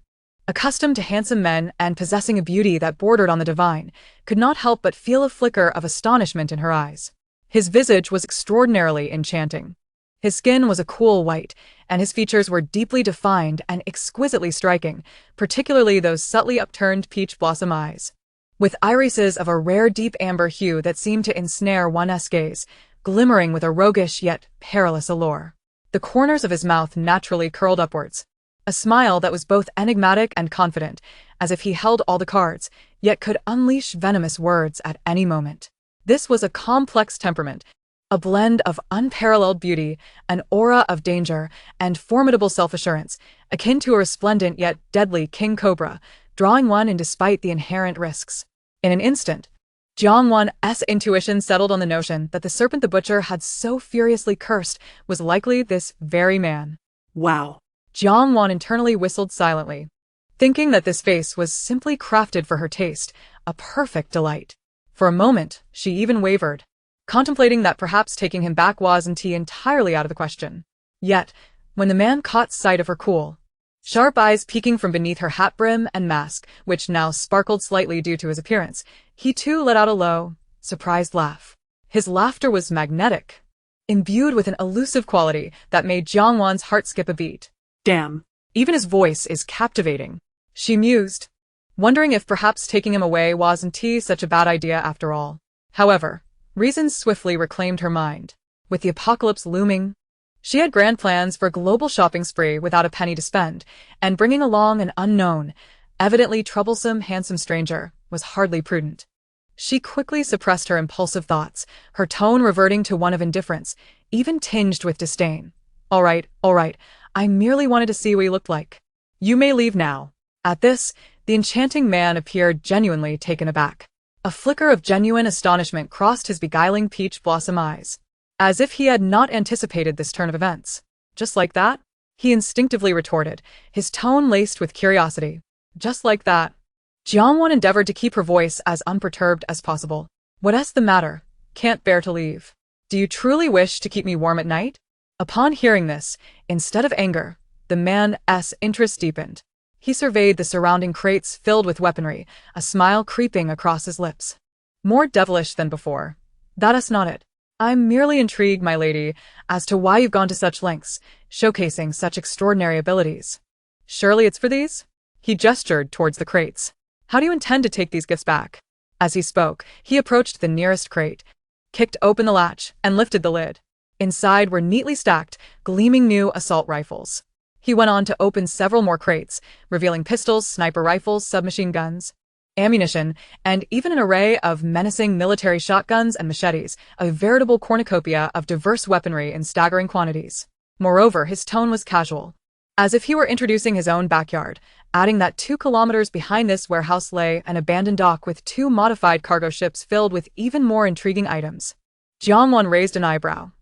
Speaker 1: accustomed to handsome men and possessing a beauty that bordered on the divine, could not help but feel a flicker of astonishment in her eyes. His visage was extraordinarily enchanting. His skin was a cool white, and his features were deeply defined and exquisitely striking, particularly those subtly upturned peach blossom eyes, with irises of a rare deep amber hue that seemed to ensnare one's gaze, glimmering with a roguish yet perilous allure. The corners of his mouth naturally curled upwards, a smile that was both enigmatic and confident, as if he held all the cards, yet could unleash venomous words at any moment. This was a complex temperament, a blend of unparalleled beauty, an aura of danger, and formidable self-assurance, akin to a resplendent yet deadly king cobra, drawing one in despite the inherent risks. In an instant, Jiang Wan's intuition settled on the notion that the serpent the butcher had so furiously cursed was likely this very man.
Speaker 2: Wow.
Speaker 1: Jiang Wan internally whistled silently, thinking that this face was simply crafted for her taste, a perfect delight. For a moment, she even wavered, contemplating that perhaps taking him back wasn't entirely out of the question. Yet, when the man caught sight of her cool, sharp eyes peeking from beneath her hat brim and mask, which now sparkled slightly due to his appearance, he too let out a low, surprised laugh. His laughter was magnetic, imbued with an elusive quality that made Jiang Wan's heart skip a beat.
Speaker 2: Damn.
Speaker 1: Even his voice is captivating, she mused, wondering if perhaps taking him away wasn't such a bad idea after all. However, reason swiftly reclaimed her mind. With the apocalypse looming, she had grand plans for a global shopping spree without a penny to spend, and bringing along an unknown, evidently troublesome, handsome stranger was hardly prudent. She quickly suppressed her impulsive thoughts, her tone reverting to one of indifference, even tinged with disdain. All right, I merely wanted to see what you looked like. You may leave now." At this, the enchanting man appeared genuinely taken aback. A flicker of genuine astonishment crossed his beguiling peach blossom eyes, as if he had not anticipated this turn of events. "Just like that?" he instinctively retorted, his tone laced with curiosity. "Just like that?" Jiang Wan endeavored to keep her voice as unperturbed as possible. "What's the matter? Can't bear to leave? Do you truly wish to keep me warm at night?" Upon hearing this, instead of anger, the man's interest deepened. He surveyed the surrounding crates filled with weaponry, a smile creeping across his lips. "More devilish than before. That's not it. I'm merely intrigued, my lady, as to why you've gone to such lengths, showcasing such extraordinary abilities. Surely it's for these?" He gestured towards the crates. "How do you intend to take these gifts back?" As he spoke, he approached the nearest crate, kicked open the latch, and lifted the lid. Inside were neatly stacked, gleaming new assault rifles. He went on to open several more crates, revealing pistols, sniper rifles, submachine guns, ammunition, and even an array of menacing military shotguns and machetes, a veritable cornucopia of diverse weaponry in staggering quantities. Moreover, his tone was casual, as if he were introducing his own backyard, adding that 2 kilometers behind this warehouse lay an abandoned dock with 2 modified cargo ships filled with even more intriguing items. Jiang Wan raised an eyebrow.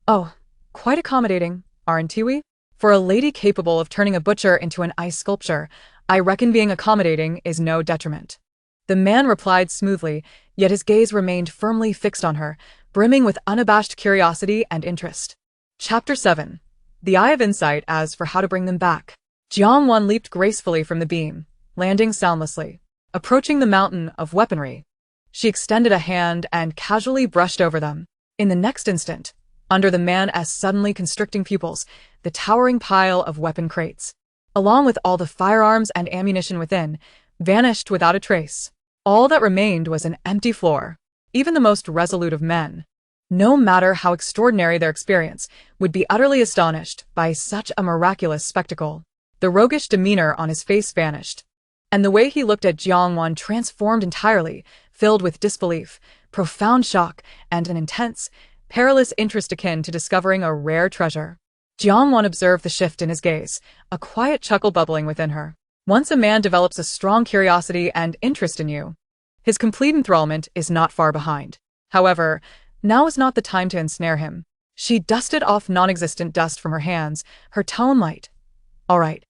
Speaker 1: "Oh, quite accommodating, aren't we? For a lady capable of turning a butcher into an ice sculpture, I reckon being accommodating is no detriment." The man replied smoothly, yet his gaze remained firmly fixed on her, brimming with unabashed curiosity and interest. Chapter 7. The Eye of Insight as for how to bring them back. Jiang Wan leaped gracefully from the beam, landing soundlessly. Approaching the mountain of weaponry, she extended a hand and casually brushed over them. In the next instant, under the man's suddenly constricting pupils, the towering pile of weapon crates, along with all the firearms and ammunition within, vanished without a trace. All that remained was an empty floor. Even the most resolute of men, no matter how extraordinary their experience, would be utterly astonished by such a miraculous spectacle. The roguish demeanor on his face vanished, and the way he looked at Jiang Wan transformed entirely, filled with disbelief, profound shock, and an intense, perilous interest akin to discovering a rare treasure. Jiang Wan observed the shift in his gaze, a quiet chuckle bubbling within her. Once a man develops a strong curiosity and interest in you, his complete enthrallment is not far behind. However, now is not the time to ensnare him. She dusted off non-existent dust from her hands, her tone light. "All right.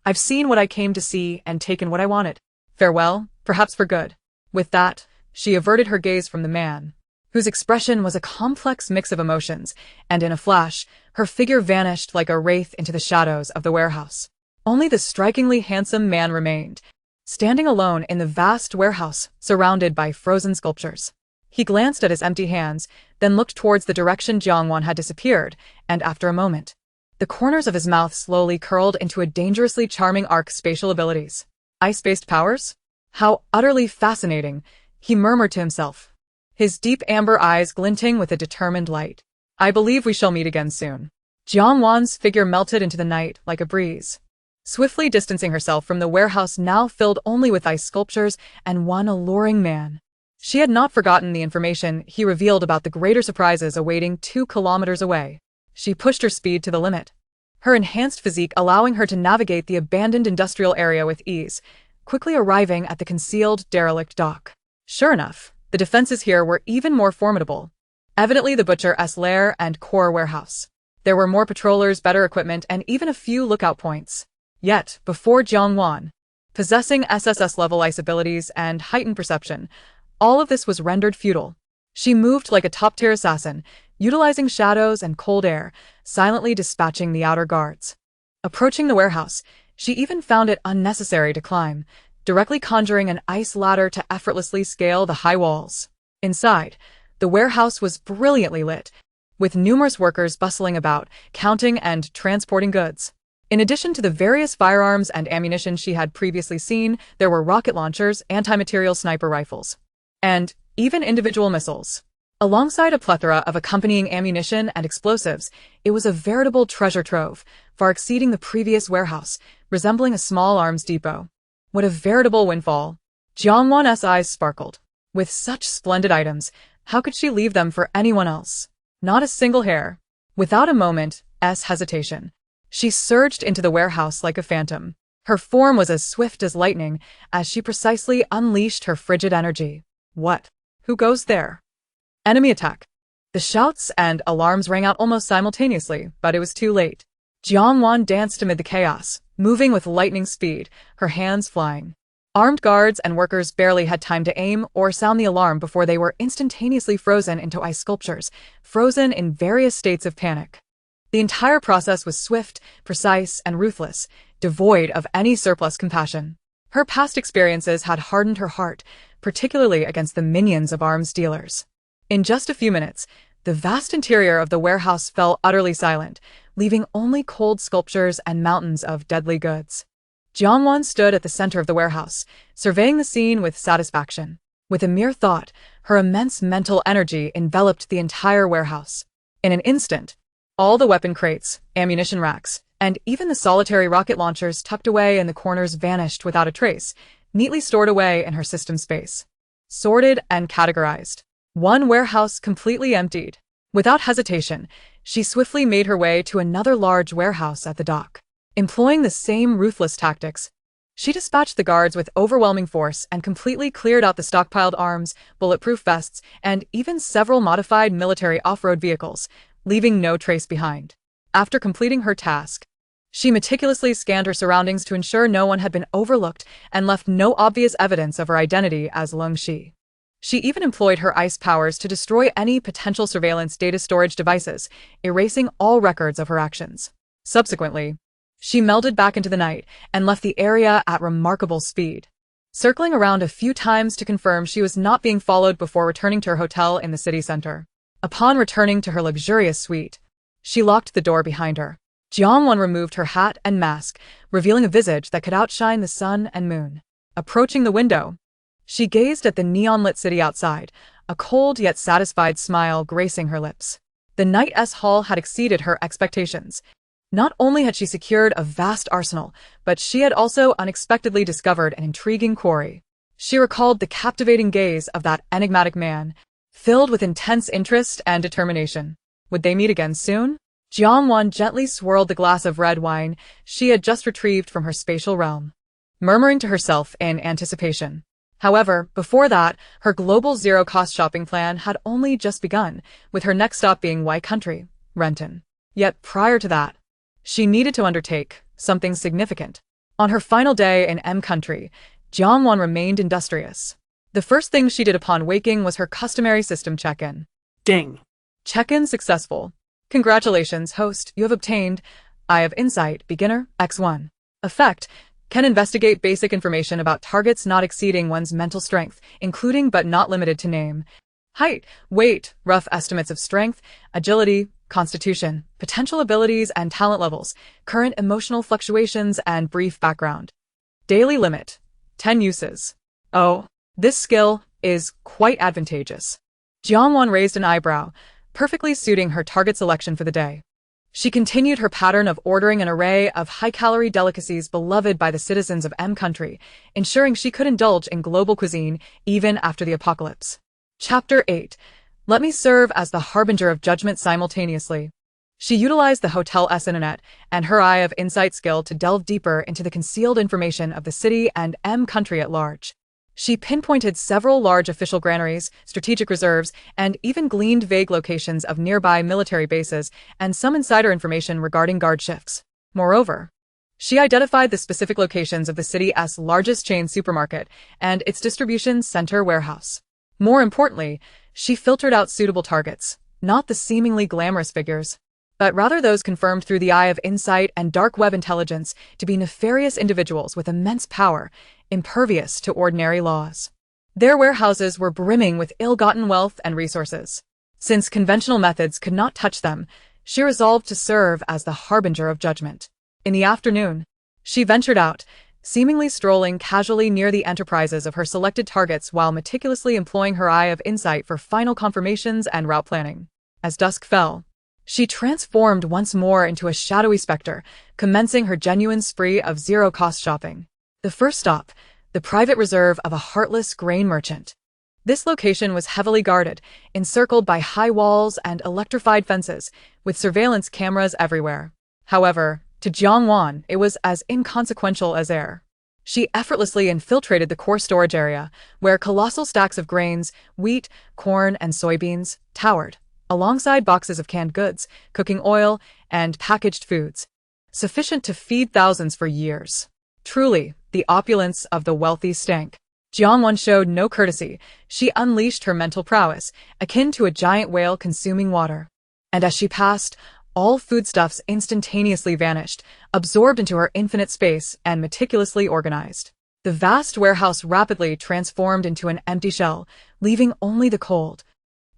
Speaker 1: I've seen what I came to see and taken what I wanted. Farewell, perhaps for good." With that, She averted her gaze from the man, whose expression was a complex mix of emotions, and in a flash, her figure vanished like a wraith into the shadows of the warehouse. Only the strikingly handsome man remained, standing alone in the vast warehouse surrounded by frozen sculptures. He glanced at his empty hands, then looked towards the direction Jiangwan had disappeared, and after a moment, the corners of his mouth slowly curled into a dangerously charming arc. Spatial abilities. Ice-based powers? How utterly fascinating, he murmured to himself, his deep amber eyes glinting with a determined light. I believe we shall meet again soon. Jiangwan's figure melted into the night like a breeze, swiftly distancing herself from the warehouse now filled only with ice sculptures and one alluring man. She had not forgotten the information he revealed about the greater surprises awaiting 2 kilometers away. She pushed her speed to the limit, her enhanced physique allowing her to navigate the abandoned industrial area with ease, quickly arriving at the concealed derelict dock. Sure enough, the defenses here were even more formidable. Evidently the butcher's lair and core warehouse. There were more patrollers, better equipment, and even a few lookout points. Yet, before Jiangwan, possessing SSS-level ice abilities and heightened perception, all of this was rendered futile. She moved like a top-tier assassin, utilizing shadows and cold air, silently dispatching the outer guards. Approaching the warehouse, she even found it unnecessary to climb, directly conjuring an ice ladder to effortlessly scale the high walls. Inside, the warehouse was brilliantly lit, with numerous workers bustling about, counting and transporting goods. In addition to the various firearms and ammunition she had previously seen, there were rocket launchers, anti-material sniper rifles, and even individual missiles. Alongside a plethora of accompanying ammunition and explosives, it was a veritable treasure trove, far exceeding the previous warehouse, resembling a small arms depot. What a veritable windfall! Jiangwan's eyes sparkled. With such splendid items, how could she leave them for anyone else? Not a single hair. Without a moment's hesitation, she surged into the warehouse like a phantom. Her form was as swift as lightning as she precisely unleashed her frigid energy. What? Who goes there? Enemy attack. The shouts and alarms rang out almost simultaneously, but it was too late. Jiangwan danced amid the chaos, moving with lightning speed, her hands flying. Armed guards and workers barely had time to aim or sound the alarm before they were instantaneously frozen into ice sculptures, frozen in various states of panic. The entire process was swift, precise, and ruthless, devoid of any surplus compassion. Her past experiences had hardened her heart, particularly against the minions of arms dealers. In just a few minutes, the vast interior of the warehouse fell utterly silent, leaving only cold sculptures and mountains of deadly goods. Jiangwan stood at the center of the warehouse, surveying the scene with satisfaction. With a mere thought, her immense mental energy enveloped the entire warehouse. In an instant, all the weapon crates, ammunition racks, and even the solitary rocket launchers tucked away in the corners vanished without a trace, neatly stored away in her system space. Sorted and categorized. One warehouse completely emptied. Without hesitation, she swiftly made her way to another large warehouse at the dock. Employing the same ruthless tactics, she dispatched the guards with overwhelming force and completely cleared out the stockpiled arms, bulletproof vests, and even several modified military off-road vehicles, leaving no trace behind. After completing her task, she meticulously scanned her surroundings to ensure no one had been overlooked and left no obvious evidence of her identity as Lung Shi. She even employed her ice powers to destroy any potential surveillance data storage devices, erasing all records of her actions. Subsequently, she melded back into the night and left the area at remarkable speed, circling around a few times to confirm she was not being followed before returning to her hotel in the city center. Upon returning to her luxurious suite, she locked the door behind her. Jiangwan removed her hat and mask, revealing a visage that could outshine the sun and moon. Approaching the window, she gazed at the neon-lit city outside, a cold yet satisfied smile gracing her lips. The night's haul had exceeded her expectations. Not only had she secured a vast arsenal, but she had also unexpectedly discovered an intriguing quarry. She recalled the captivating gaze of that enigmatic man, filled with intense interest and determination. Would they meet again soon? Jiangwan gently swirled the glass of red wine she had just retrieved from her spatial realm, murmuring to herself in anticipation. However, before that, her global zero-cost shopping plan had only just begun, with her next stop being Y Country, Renton. Yet prior to that, she needed to undertake something significant. On her final day in M Country, Jiangwan remained industrious. The first thing she did upon waking was her customary system check-in.
Speaker 2: Ding.
Speaker 1: Check-in successful. Congratulations, host, you have obtained Eye of Insight, Beginner, X1. Effect: can investigate basic information about targets not exceeding one's mental strength, including but not limited to name, height, weight, rough estimates of strength, agility, constitution, potential abilities and talent levels, current emotional fluctuations, and brief background. Daily limit: 10 uses. Oh, this skill is quite advantageous. Jiangwan raised an eyebrow, perfectly suiting her target selection for the day. She continued her pattern of ordering an array of high-calorie delicacies beloved by the citizens of M country, ensuring she could indulge in global cuisine even after the apocalypse. Chapter 8. Let me serve as the harbinger of judgment simultaneously. She utilized the hotel's internet and her Eye of Insight skill to delve deeper into the concealed information of the city and M country at large. She pinpointed several large official granaries, strategic reserves, and even gleaned vague locations of nearby military bases and some insider information regarding guard shifts. Moreover, she identified the specific locations of the city's largest chain supermarket and its distribution center warehouse. More importantly, she filtered out suitable targets, not the seemingly glamorous figures, but rather those confirmed through the Eye of Insight and dark web intelligence to be nefarious individuals with immense power, impervious to ordinary laws. Their warehouses were brimming with ill-gotten wealth and resources. Since conventional methods could not touch them, she resolved to serve as the harbinger of judgment. In the afternoon, she ventured out, seemingly strolling casually near the enterprises of her selected targets while meticulously employing her Eye of Insight for final confirmations and route planning. As dusk fell, she transformed once more into a shadowy specter, commencing her genuine spree of zero-cost shopping. The first stop, the private reserve of a heartless grain merchant. This location was heavily guarded, encircled by high walls and electrified fences, with surveillance cameras everywhere. However, to Jiangwan, it was as inconsequential as air. She effortlessly infiltrated the core storage area, where colossal stacks of grains, wheat, corn, and soybeans towered, alongside boxes of canned goods, cooking oil, and packaged foods, sufficient to feed thousands for years. Truly, the opulence of the wealthy stank. Jiangwan showed no courtesy. She unleashed her mental prowess, akin to a giant whale consuming water. And as she passed, all foodstuffs instantaneously vanished, absorbed into her infinite space and meticulously organized. The vast warehouse rapidly transformed into an empty shell, leaving only the cold,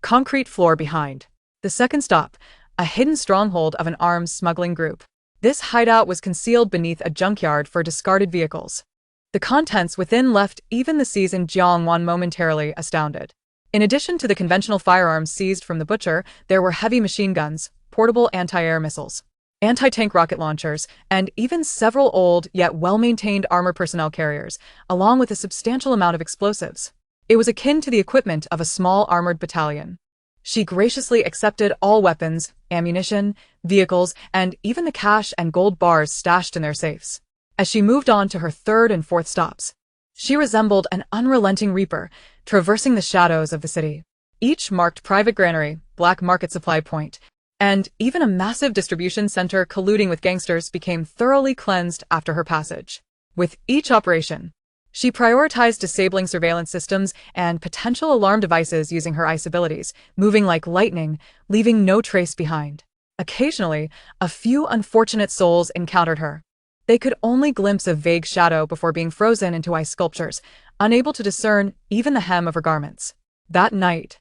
Speaker 1: concrete floor behind. The second stop, a hidden stronghold of an arms smuggling group. This hideout was concealed beneath a junkyard for discarded vehicles. The contents within left even the seasoned Jiangwan momentarily astounded. In addition to the conventional firearms seized from the butcher, there were heavy machine guns, portable anti-air missiles, anti-tank rocket launchers, and even several old yet well-maintained armor personnel carriers, along with a substantial amount of explosives. It was akin to the equipment of a small armored battalion. She graciously accepted all weapons, ammunition, vehicles, and even the cash and gold bars stashed in their safes. As she moved on to her third and fourth stops, she resembled an unrelenting reaper, traversing the shadows of the city. Each marked private granary, black market supply point, and even a massive distribution center colluding with gangsters became thoroughly cleansed after her passage. With each operation, she prioritized disabling surveillance systems and potential alarm devices using her ice abilities, moving like lightning, leaving no trace behind. Occasionally, a few unfortunate souls encountered her. They could only glimpse a vague shadow before being frozen into ice sculptures, unable to discern even the hem of her garments. That night,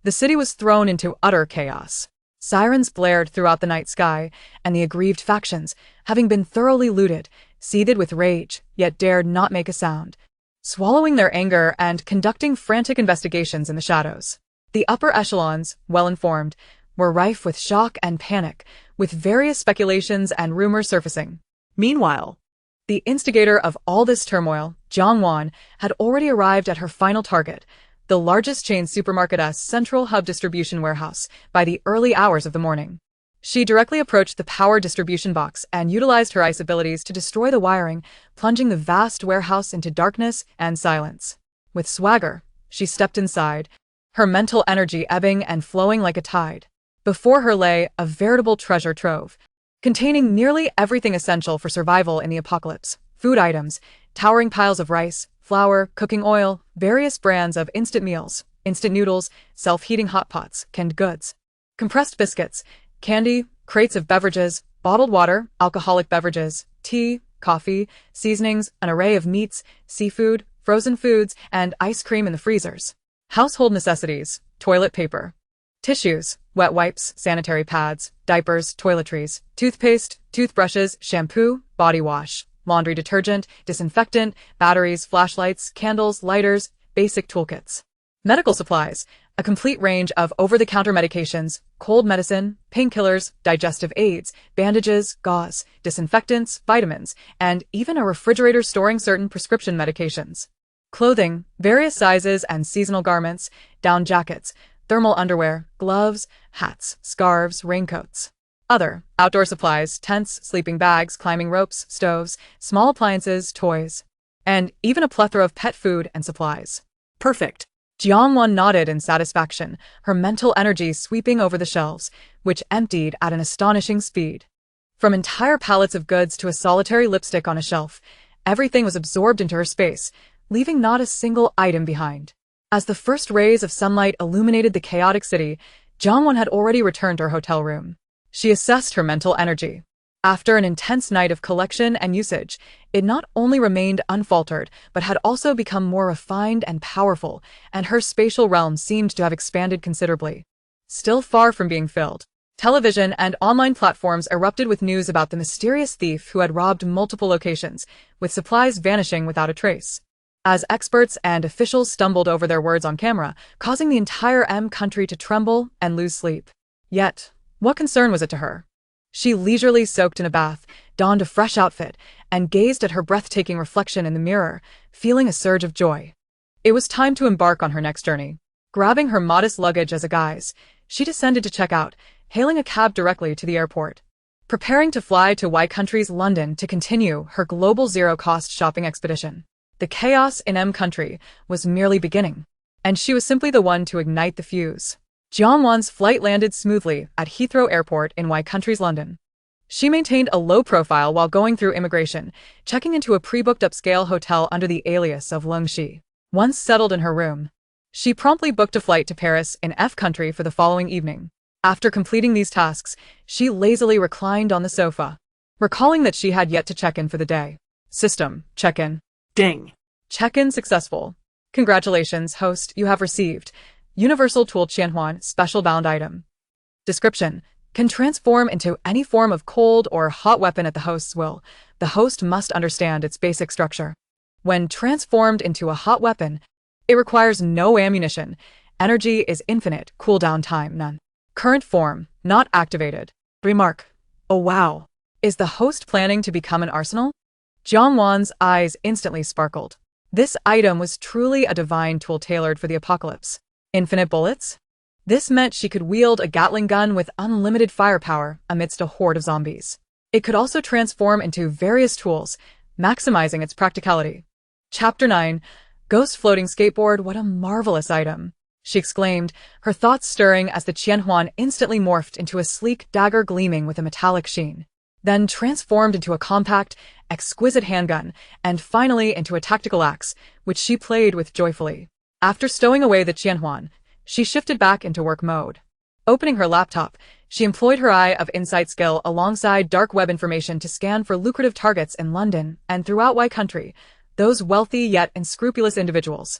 Speaker 1: the city was thrown into utter chaos. Sirens blared throughout the night sky, and the aggrieved factions, having been thoroughly looted, seethed with rage, yet dared not make a sound, swallowing their anger and conducting frantic investigations in the shadows. The upper echelons, well-informed, were rife with shock and panic, with various speculations and rumors surfacing.
Speaker 2: Meanwhile,
Speaker 1: the instigator of all this turmoil, Jiangwan, had already arrived at her final target, the largest chain supermarket's central hub distribution warehouse, by the early hours of the morning. She directly approached the power distribution box and utilized her ice abilities to destroy the wiring, plunging the vast warehouse into darkness and silence. With swagger, she stepped inside, her mental energy ebbing and flowing like a tide. Before her lay a veritable treasure trove, containing nearly everything essential for survival in the apocalypse: food items, towering piles of rice, flour, cooking oil, various brands of instant meals, instant noodles, self-heating hot pots, canned goods, compressed biscuits, candy, crates of beverages, bottled water, alcoholic beverages, tea, coffee, seasonings, an array of meats, seafood, frozen foods, and ice cream in the freezers. Household necessities, toilet paper, tissues, wet wipes, sanitary pads, diapers, toiletries, toothpaste, toothbrushes, shampoo, body wash, laundry detergent, disinfectant, batteries, flashlights, candles, lighters, basic toolkits. Medical supplies, a complete range of over-the-counter medications, cold medicine, painkillers, digestive aids, bandages, gauze, disinfectants, vitamins, and even a refrigerator storing certain prescription medications. Clothing, various sizes and seasonal garments, down jackets, thermal underwear, gloves, hats, scarves, raincoats. Other, outdoor supplies, tents, sleeping bags, climbing ropes, stoves, small appliances, toys, and even a plethora of pet food and supplies.
Speaker 2: Perfect.
Speaker 1: Jiangwan nodded in satisfaction, her mental energy sweeping over the shelves, which emptied at an astonishing speed. From entire pallets of goods to a solitary lipstick on a shelf, everything was absorbed into her space, leaving not a single item behind. As the first rays of sunlight illuminated the chaotic city, Jiangwan had already returned to her hotel room. She assessed her mental energy. After an intense night of collection and usage, it not only remained unfaltered, but had also become more refined and powerful, and her spatial realm seemed to have expanded considerably. Still far from being filled, television and online platforms erupted with news about the mysterious thief who had robbed multiple locations, with supplies vanishing without a trace. As experts and officials stumbled over their words on camera, causing the entire country to tremble and lose sleep. Yet, what concern was it to her? She leisurely soaked in a bath, donned a fresh outfit, and gazed at her breathtaking reflection in the mirror, feeling a surge of joy. It was time to embark on her next journey. Grabbing her modest luggage as a guise, she descended to check out, hailing a cab directly to the airport. Preparing to fly to Y Country's London to continue her global zero-cost shopping expedition. The chaos in Country was merely beginning, and she was simply the one to ignite the fuse. Jiangwan's flight landed smoothly at Heathrow Airport in Y Country's London. She maintained a low profile while going through immigration, checking into a pre-booked upscale hotel under the alias of Lungxi. Once settled in her room, she promptly booked a flight to Paris in Country for the following evening. After completing these tasks, she lazily reclined on the sofa, recalling that she had yet to check in for the day. System, check-in.
Speaker 2: Ding.
Speaker 1: Check-in successful. Congratulations, host, you have received Universal Tool Qianhuan Special Bound Item. Description: can transform into any form of cold or hot weapon at the host's will. The host must understand its basic structure. When transformed into a hot weapon, it requires no ammunition. Energy is infinite, cooldown time none. Current form, not activated. Remark: oh wow. Is the host planning to become an arsenal? Jiangwan's eyes instantly sparkled. This item was truly a divine tool tailored for the apocalypse. Infinite bullets? This meant she could wield a Gatling gun with unlimited firepower amidst a horde of zombies. It could also transform into various tools, maximizing its practicality. Chapter 9. Ghost Floating Skateboard. What a marvelous item, she exclaimed, her thoughts stirring as the Qianhuan instantly morphed into a sleek dagger gleaming with a metallic sheen, then transformed into a compact, exquisite handgun, and finally into a tactical axe, which she played with joyfully. After stowing away the Qianhuan, she shifted back into work mode. Opening her laptop, she employed her eye of insight skill alongside dark web information to scan for lucrative targets in London and throughout Y Country, those wealthy yet unscrupulous individuals,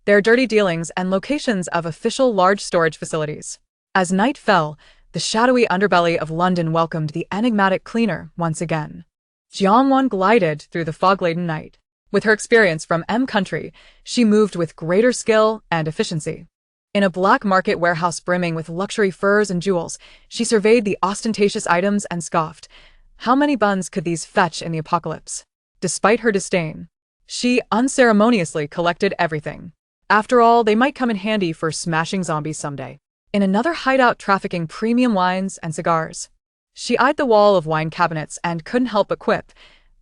Speaker 1: their dirty dealings and locations of official large storage facilities. As night fell, the shadowy underbelly of London welcomed the enigmatic cleaner once again. Jiangwan glided through the fog-laden night. With her experience from Country, she moved with greater skill and efficiency. In a black market warehouse brimming with luxury furs and jewels, she surveyed the ostentatious items and scoffed. How many buns could these fetch in the apocalypse? Despite her disdain, she unceremoniously collected everything. After all, they might come in handy for smashing zombies someday. In another hideout trafficking premium wines and cigars, she eyed the wall of wine cabinets and couldn't help but quip,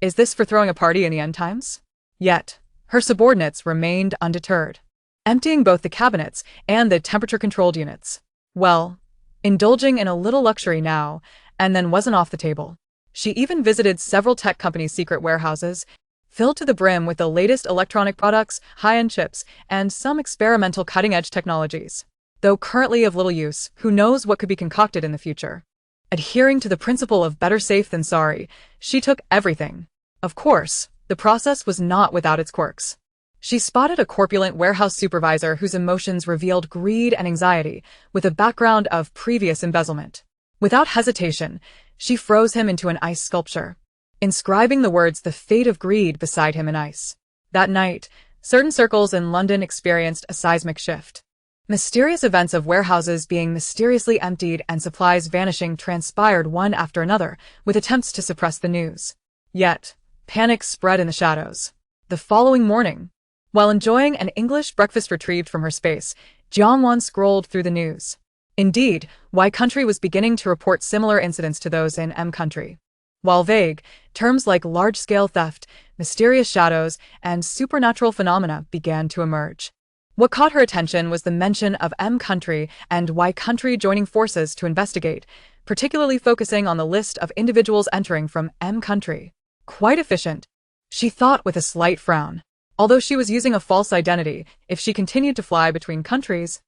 Speaker 1: is this for throwing a party in the end times? Yet, her subordinates remained undeterred, emptying both the cabinets and the temperature-controlled units. Well, indulging in a little luxury now, and then wasn't off the table. She even visited several tech companies' secret warehouses, filled to the brim with the latest electronic products, high-end chips, and some experimental cutting-edge technologies. Though currently of little use, who knows what could be concocted in the future. Adhering to the principle of better safe than sorry, she took everything. Of course, the process was not without its quirks. She spotted a corpulent warehouse supervisor whose emotions revealed greed and anxiety, with a background of previous embezzlement. Without hesitation, she froze him into an ice sculpture, inscribing the words "the fate of greed" beside him in ice. That night, certain circles in London experienced a seismic shift. Mysterious events of warehouses being mysteriously emptied and supplies vanishing transpired one after another, with attempts to suppress the news. Yet, panic spread in the shadows. The following morning, while enjoying an English breakfast retrieved from her space, Jiangwan scrolled through the news. Indeed, Y country was beginning to report similar incidents to those in M country. While vague, terms like large-scale theft, mysterious shadows, and supernatural phenomena began to emerge. What caught her attention was the mention of M country and Y country joining forces to investigate, particularly focusing on the list of individuals entering from M country. Quite efficient, she thought with a slight frown. Although she was using a false identity, if she continued to fly between countries,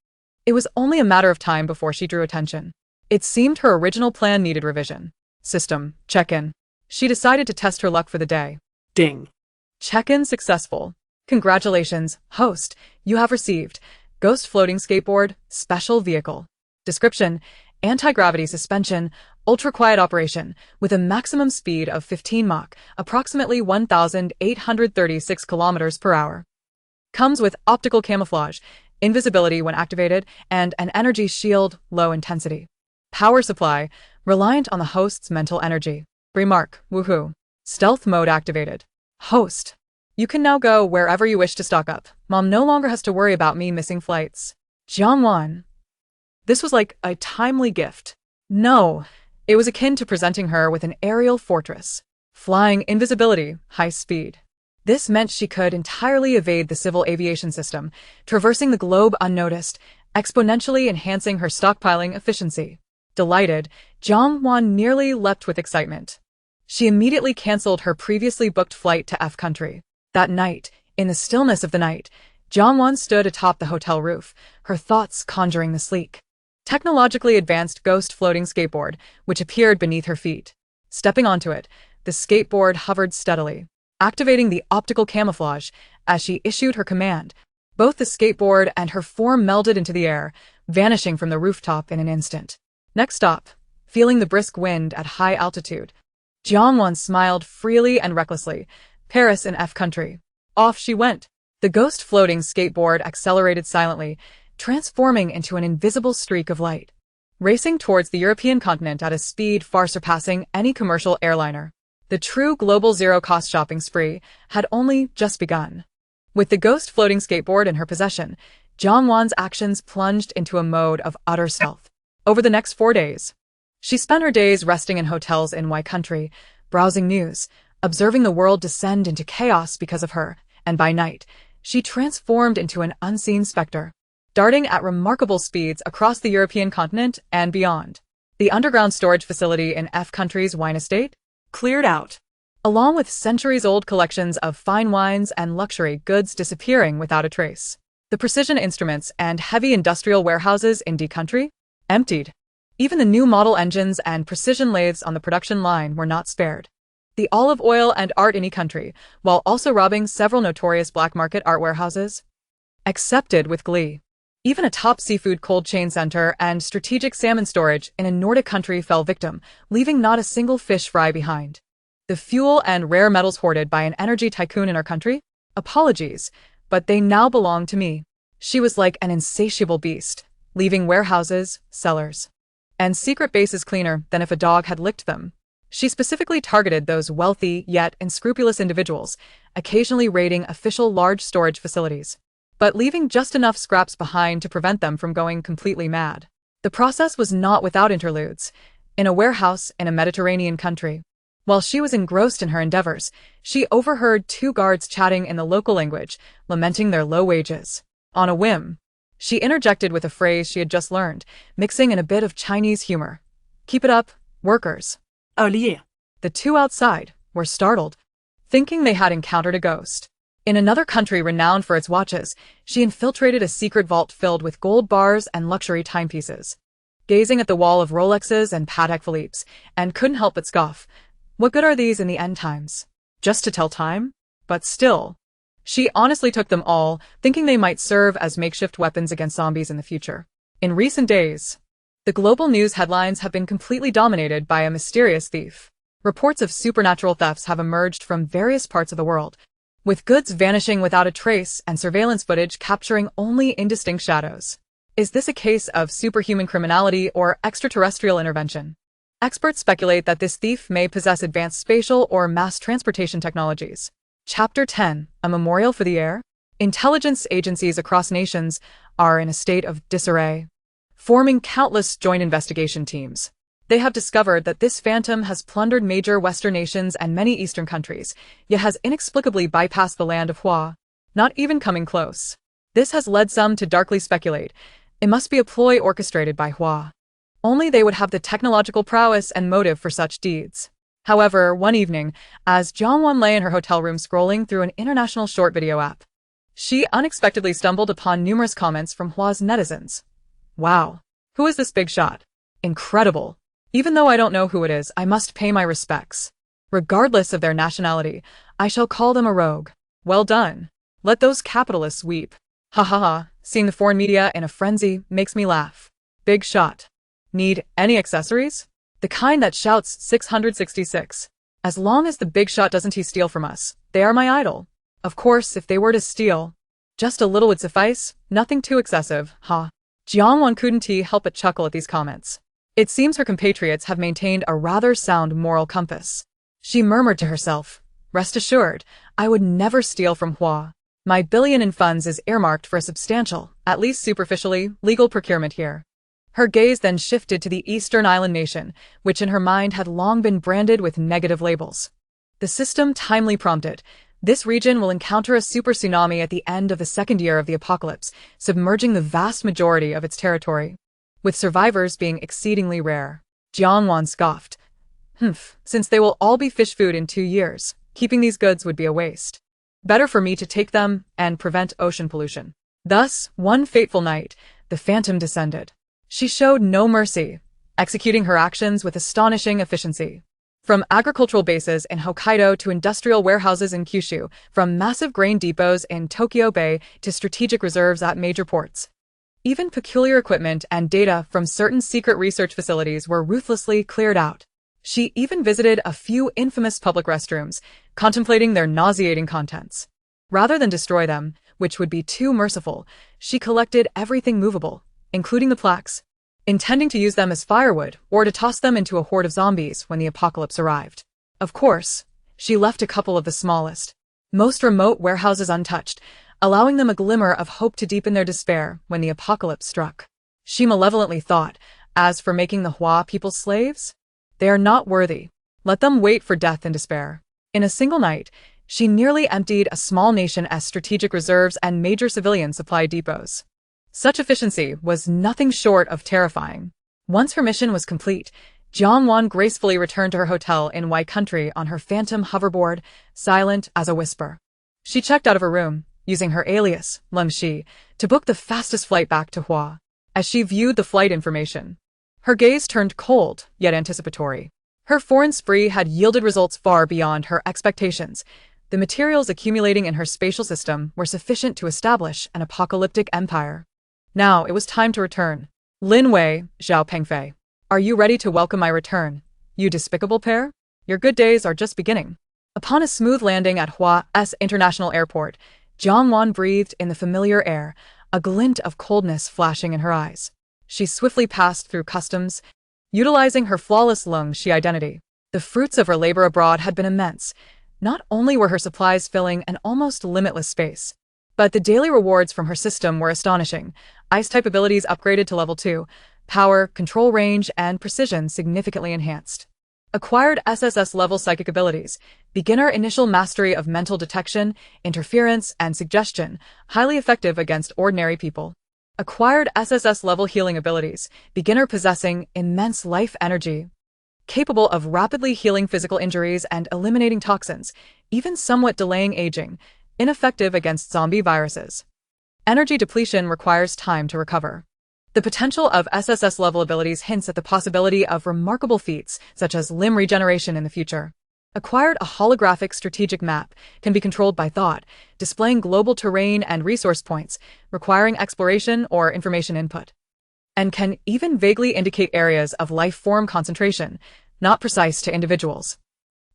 Speaker 1: it was only a matter of time before she drew attention. It seemed her original plan needed revision. System, check-in. She decided to test her luck for the day.
Speaker 2: Ding.
Speaker 1: Check-in successful. Congratulations, host. You have received Ghost Floating Skateboard, Special Vehicle. Description: anti-gravity suspension, ultra-quiet operation, with a maximum speed of 15 Mach, approximately 1,836 kilometers per hour. Comes with optical camouflage, invisibility when activated, and an energy shield, low intensity. Power supply, reliant on the host's mental energy. Remark, woohoo. Stealth mode activated. Host: you can now go wherever you wish to stock up. Mom no longer has to worry about me missing flights. Jiangwan. This was like a timely gift. No, it was akin to presenting her with an aerial fortress. Flying invisibility, high speed. This meant she could entirely evade the civil aviation system, traversing the globe unnoticed, exponentially enhancing her stockpiling efficiency. Delighted, Jiangwan nearly leapt with excitement. She immediately canceled her previously booked flight to F country. That night, in the stillness of the night, Jiangwan stood atop the hotel roof, her thoughts conjuring the sleek, technologically advanced ghost floating skateboard, which appeared beneath her feet. Stepping onto it, the skateboard hovered steadily, activating the optical camouflage as she issued her command. Both the skateboard and her form melded into the air, vanishing from the rooftop in an instant. Next stop, feeling the brisk wind at high altitude, Jiangwan smiled freely and recklessly. Paris in F country. Off she went. The ghost floating skateboard accelerated silently, transforming into an invisible streak of light, racing towards the European continent at a speed far surpassing any commercial airliner. The true global zero-cost shopping spree had only just begun. With the ghost floating skateboard in her possession, Jiangwan's actions plunged into a mode of utter stealth. Over the next 4 days, she spent her days resting in hotels in Y country, browsing news, observing the world descend into chaos because of her, and by night, she transformed into an unseen specter, darting at remarkable speeds across the European continent and beyond. The underground storage facility in F country's wine estate cleared out, along with centuries-old collections of fine wines and luxury goods disappearing without a trace. The precision instruments and heavy industrial warehouses in D country emptied. Even the new model engines and precision lathes on the production line were not spared. The olive oil and art in E country, while also robbing several notorious black market art warehouses, accepted with glee. Even a top seafood cold chain center and strategic salmon storage in a Nordic country fell victim, leaving not a single fish fry behind. The fuel and rare metals hoarded by an energy tycoon in our country? Apologies, but they now belong to me. She was like an insatiable beast, leaving warehouses, cellars, and secret bases cleaner than if a dog had licked them. She specifically targeted those wealthy yet unscrupulous individuals, occasionally raiding official large storage facilities, but leaving just enough scraps behind to prevent them from going completely mad. The process was not without interludes. In a warehouse in a Mediterranean country, while she was engrossed in her endeavors, she overheard 2 guards chatting in the local language, lamenting their low wages. On a whim, she interjected with a phrase she had just learned, mixing in a bit of Chinese humor. "Keep it up, workers."
Speaker 2: Allié.
Speaker 1: The 2 outside were startled, thinking they had encountered a ghost. In another country renowned for its watches, she infiltrated a secret vault filled with gold bars and luxury timepieces. Gazing at the wall of Rolexes and Patek Philippe's, and couldn't help but scoff. What good are these in the end times? Just to tell time? But still. She honestly took them all, thinking they might serve as makeshift weapons against zombies in the future. In recent days, the global news headlines have been completely dominated by a mysterious thief. Reports of supernatural thefts have emerged from various parts of the world, with goods vanishing without a trace and surveillance footage capturing only indistinct shadows. Is this a case of superhuman criminality or extraterrestrial intervention? Experts speculate that this thief may possess advanced spatial or mass transportation technologies. Chapter 10: A Memorial for the Air? Intelligence agencies across nations are in a state of disarray, forming countless joint investigation teams. They have discovered that this phantom has plundered major Western nations and many Eastern countries, yet has inexplicably bypassed the land of Hua, not even coming close. This has led some to darkly speculate it must be a ploy orchestrated by Hua. Only they would have the technological prowess and motive for such deeds. However, one evening, as Jiangwan lay in her hotel room scrolling through an international short video app, she unexpectedly stumbled upon numerous comments from Hua's netizens. Wow. Who is this big shot? Incredible. Even though I don't know who it is, I must pay my respects. Regardless of their nationality, I shall call them a rogue. Well done. Let those capitalists weep. Ha ha ha. Seeing the foreign media in a frenzy makes me laugh. Big shot. Need any accessories? The kind that shouts 666. As long as the big shot doesn't steal from us, they are my idol. Of course, if they were to steal, just a little would suffice, nothing too excessive, ha. Jiangwan couldn't help but chuckle at these comments. It seems her compatriots have maintained a rather sound moral compass. She murmured to herself, rest assured, I would never steal from Hua. My billion in funds is earmarked for a substantial, at least superficially, legal procurement here. Her gaze then shifted to the Eastern Island nation, which in her mind had long been branded with negative labels. The system timely prompted, this region will encounter a super tsunami at the end of the second year of the apocalypse, submerging the vast majority of its territory, with survivors being exceedingly rare. Jiangwan scoffed. Since they will all be fish food in 2 years, keeping these goods would be a waste. Better for me to take them and prevent ocean pollution. Thus, one fateful night, the phantom descended. She showed no mercy, executing her actions with astonishing efficiency. From agricultural bases in Hokkaido to industrial warehouses in Kyushu, from massive grain depots in Tokyo Bay to strategic reserves at major ports. Even peculiar equipment and data from certain secret research facilities were ruthlessly cleared out. She even visited a few infamous public restrooms, contemplating their nauseating contents. Rather than destroy them, which would be too merciful, she collected everything movable, including the plaques, intending to use them as firewood or to toss them into a horde of zombies when the apocalypse arrived. Of course, she left a couple of the smallest, most remote warehouses untouched, allowing them a glimmer of hope to deepen their despair when the apocalypse struck. She malevolently thought, as for making the Hua people slaves, they are not worthy. Let them wait for death and despair. In a single night, she nearly emptied a small nation's strategic reserves and major civilian supply depots. Such efficiency was nothing short of terrifying. Once her mission was complete, Jiangwan gracefully returned to her hotel in Wei Country on her phantom hoverboard, silent as a whisper. She checked out of her room, using her alias, Leng Shi, to book the fastest flight back to Hua. As she viewed the flight information, her gaze turned cold, yet anticipatory. Her foreign spree had yielded results far beyond her expectations. The materials accumulating in her spatial system were sufficient to establish an apocalyptic empire. Now it was time to return. Lin Wei, Zhao Pengfei. Are you ready to welcome my return, you despicable pair? Your good days are just beginning. Upon a smooth landing at Hua's International Airport, Jiangwan breathed in the familiar air, a glint of coldness flashing in her eyes. She swiftly passed through customs, utilizing her flawless Leng Shi identity. The fruits of her labor abroad had been immense. Not only were her supplies filling an almost limitless space, but the daily rewards from her system were astonishing. Ice-type abilities upgraded to level 2, power, control range, and precision significantly enhanced. Acquired SSS-level psychic abilities, beginner initial mastery of mental detection, interference, and suggestion, highly effective against ordinary people. Acquired SSS-level healing abilities, beginner possessing immense life energy. capable of rapidly healing physical injuries and eliminating toxins, even somewhat delaying aging, ineffective against zombie viruses. Energy depletion requires time to recover. The potential of SSS-level abilities hints at the possibility of remarkable feats, such as limb regeneration in the future. Acquired a holographic strategic map, can be controlled by thought, displaying global terrain and resource points, requiring exploration or information input. And can even vaguely indicate areas of life form concentration, not precise to individuals.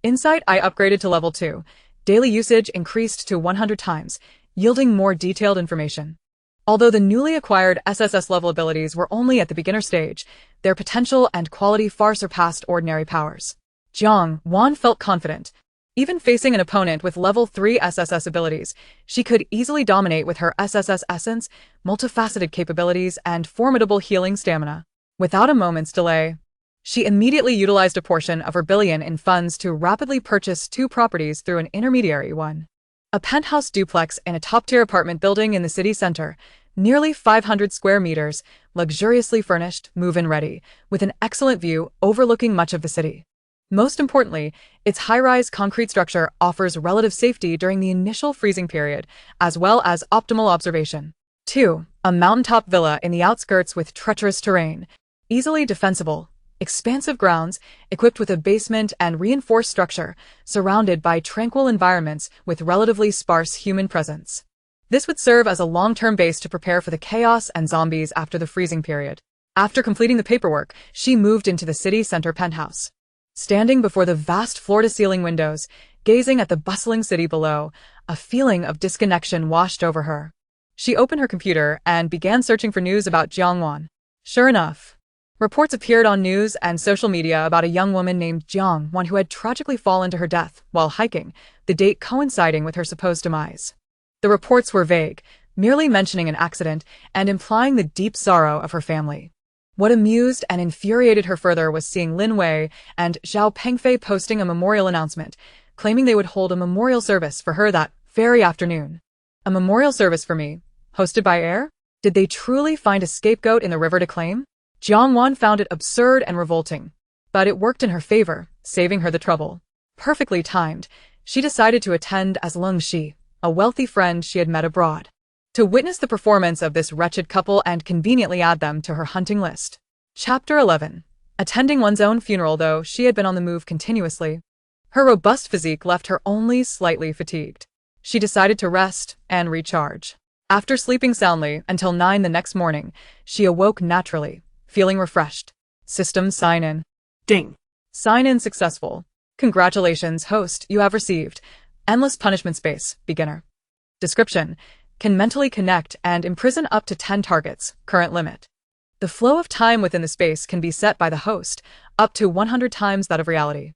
Speaker 1: Insight I upgraded to level 2. Daily usage increased to 100 times, yielding more detailed information. Although the newly acquired SSS-level abilities were only at the beginner stage, their potential and quality far surpassed ordinary powers. Jiang Wan felt confident. Even facing an opponent with level 3 SSS abilities, she could easily dominate with her SSS essence, multifaceted capabilities, and formidable healing stamina. Without a moment's delay, she immediately utilized a portion of her billion in funds to rapidly purchase 2 properties through an intermediary one. A penthouse duplex in a top-tier apartment building in the city center, nearly 500 square meters, luxuriously furnished, move-in ready, with an excellent view overlooking much of the city. Most importantly, its high-rise concrete structure offers relative safety during the initial freezing period, as well as optimal observation. 2. A mountaintop villa in the outskirts with treacherous terrain, easily defensible, expansive grounds, equipped with a basement and reinforced structure, surrounded by tranquil environments with relatively sparse human presence. This would serve as a long-term base to prepare for the chaos and zombies after the freezing period. After completing the paperwork, she moved into the city center penthouse. Standing before the vast floor-to-ceiling windows, gazing at the bustling city below, a feeling of disconnection washed over her. She opened her computer and began searching for news about Jiang Wan. Sure enough, reports appeared on news and social media about a young woman named Jiang Wan who had tragically fallen to her death while hiking, the date coinciding with her supposed demise. The reports were vague, merely mentioning an accident and implying the deep sorrow of her family. What amused and infuriated her further was seeing Lin Wei and Zhao Pengfei posting a memorial announcement, claiming they would hold a memorial service for her that very afternoon. A memorial service for me, hosted by air? Did they truly find a scapegoat in the river to claim? Jiang Wan found it absurd and revolting, but it worked in her favor, saving her the trouble. Perfectly timed, she decided to attend as Leng Shi, a wealthy friend she had met abroad, to witness the performance of this wretched couple and conveniently add them to her hunting list. Chapter 11. Attending one's own funeral, though she had been on the move continuously. Her robust physique left her only slightly fatigued. She decided to rest and recharge. After sleeping soundly until 9 the next morning, she awoke naturally, feeling refreshed. System sign-in.
Speaker 2: Ding.
Speaker 1: Sign-in successful. Congratulations, host, you have received Endless Punishment Space, Beginner. Description. Can mentally connect and imprison up to 10 targets, current limit. The flow of time within the space can be set by the host, up to 100 times that of reality.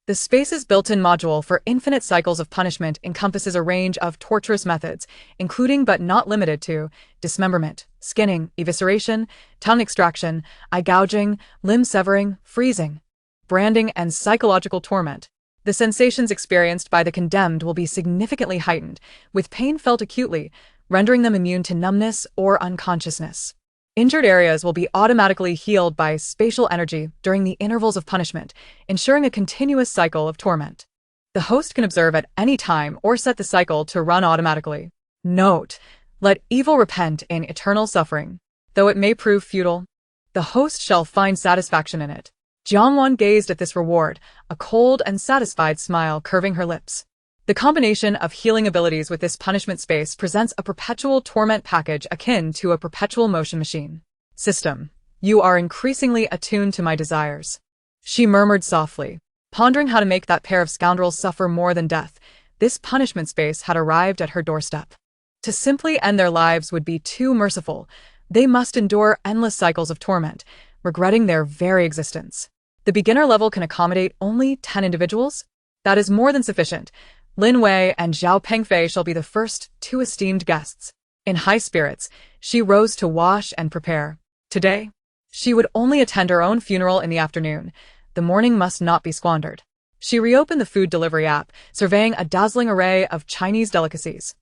Speaker 1: The space's built-in module for infinite cycles of punishment encompasses a range of torturous methods, including but not limited to dismemberment, skinning, evisceration, tongue extraction, eye gouging, limb severing, freezing, branding, and psychological torment. The sensations experienced by the condemned will be significantly heightened, with pain felt acutely, rendering them immune to numbness or unconsciousness. Injured areas will be automatically healed by spatial energy during the intervals of punishment, ensuring a continuous cycle of torment. The host can observe at any time or set the cycle to run automatically. Note: let evil repent in eternal suffering. Though it may prove futile, the host shall find satisfaction in it. Jiang Wan gazed at this reward, a cold and satisfied smile curving her lips. The combination of healing abilities with this punishment space presents a perpetual torment package akin to a perpetual motion machine. System. You are increasingly attuned to my desires. She murmured softly, pondering how to make that pair of scoundrels suffer more than death. This punishment space had arrived at her doorstep. To simply end their lives would be too merciful. They must endure endless cycles of torment, regretting their very existence. The beginner level can accommodate only 10 individuals? That is more than sufficient. Lin Wei and Zhao Pengfei shall be the first 2 esteemed guests. In high spirits, she rose to wash and prepare. Today, she would only attend her own funeral in the afternoon. The morning must not be squandered. She reopened the food delivery app, surveying a dazzling array of Chinese delicacies,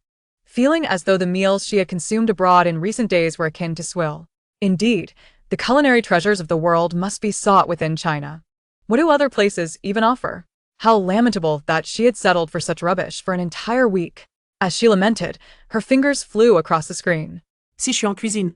Speaker 1: feeling as though the meals she had consumed abroad in recent days were akin to swill. Indeed, the culinary treasures of the world must be sought within China. What do other places even offer? How lamentable that she had settled for such rubbish for an entire week. As she lamented, her fingers flew across the screen.
Speaker 2: Si je suis en cuisine.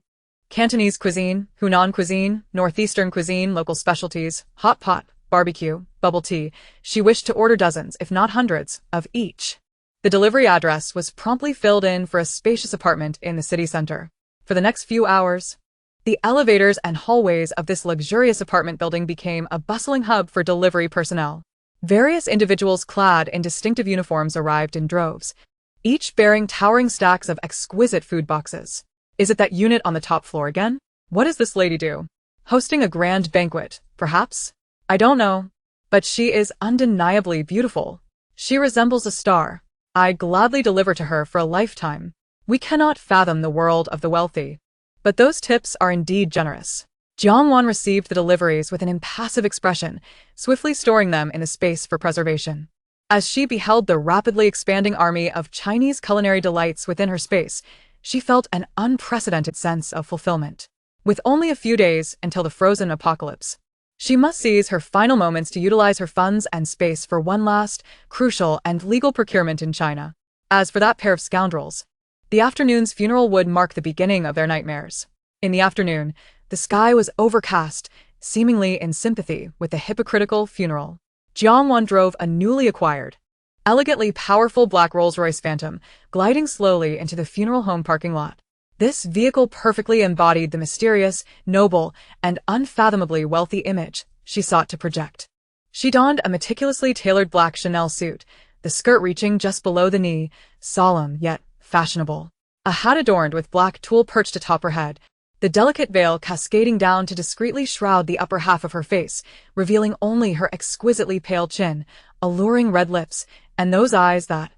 Speaker 1: Cantonese cuisine, Hunan cuisine, Northeastern cuisine, local specialties, hot pot, barbecue, bubble tea. She wished to order dozens, if not hundreds, of each. The delivery address was promptly filled in for a spacious apartment in the city center. For the next few hours, the elevators and hallways of this luxurious apartment building became a bustling hub for delivery personnel. Various individuals clad in distinctive uniforms arrived in droves, each bearing towering stacks of exquisite food boxes. Is it that unit on the top floor again? What does this lady do? Hosting a grand banquet, perhaps? I don't know. But she is undeniably beautiful. She resembles a star. I gladly deliver to her for a lifetime. We cannot fathom the world of the wealthy. But those tips are indeed generous. Jiang received the deliveries with an impassive expression, swiftly storing them in the space for preservation. As she beheld the rapidly expanding army of Chinese culinary delights within her space, she felt an unprecedented sense of fulfillment. With only a few days until the frozen apocalypse, she must seize her final moments to utilize her funds and space for one last, crucial, and legal procurement in China. As for that pair of scoundrels, the afternoon's funeral would mark the beginning of their nightmares. In the afternoon, the sky was overcast, seemingly in sympathy with the hypocritical funeral. Jiang drove a newly acquired, elegantly powerful black Rolls-Royce Phantom, gliding slowly into the funeral home parking lot. This vehicle perfectly embodied the mysterious, noble, and unfathomably wealthy image she sought to project. She donned a meticulously tailored black Chanel suit, the skirt reaching just below the knee, solemn yet fashionable. A hat adorned with black tulle perched atop her head, the delicate veil cascading down to discreetly shroud the upper half of her face, revealing only her exquisitely pale chin, alluring red lips, and those eyes that,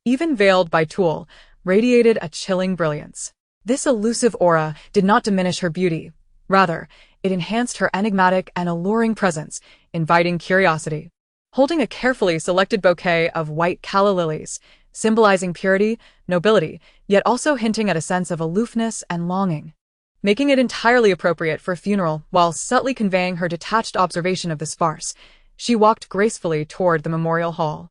Speaker 1: even veiled by tulle, radiated a chilling brilliance. This elusive aura did not diminish her beauty. Rather, it enhanced her enigmatic and alluring presence, inviting curiosity. Holding a carefully selected bouquet of white calla lilies, symbolizing purity, nobility, yet also hinting at a sense of aloofness and longing, making it entirely appropriate for a funeral while subtly conveying her detached observation of this farce, she walked gracefully toward the memorial hall.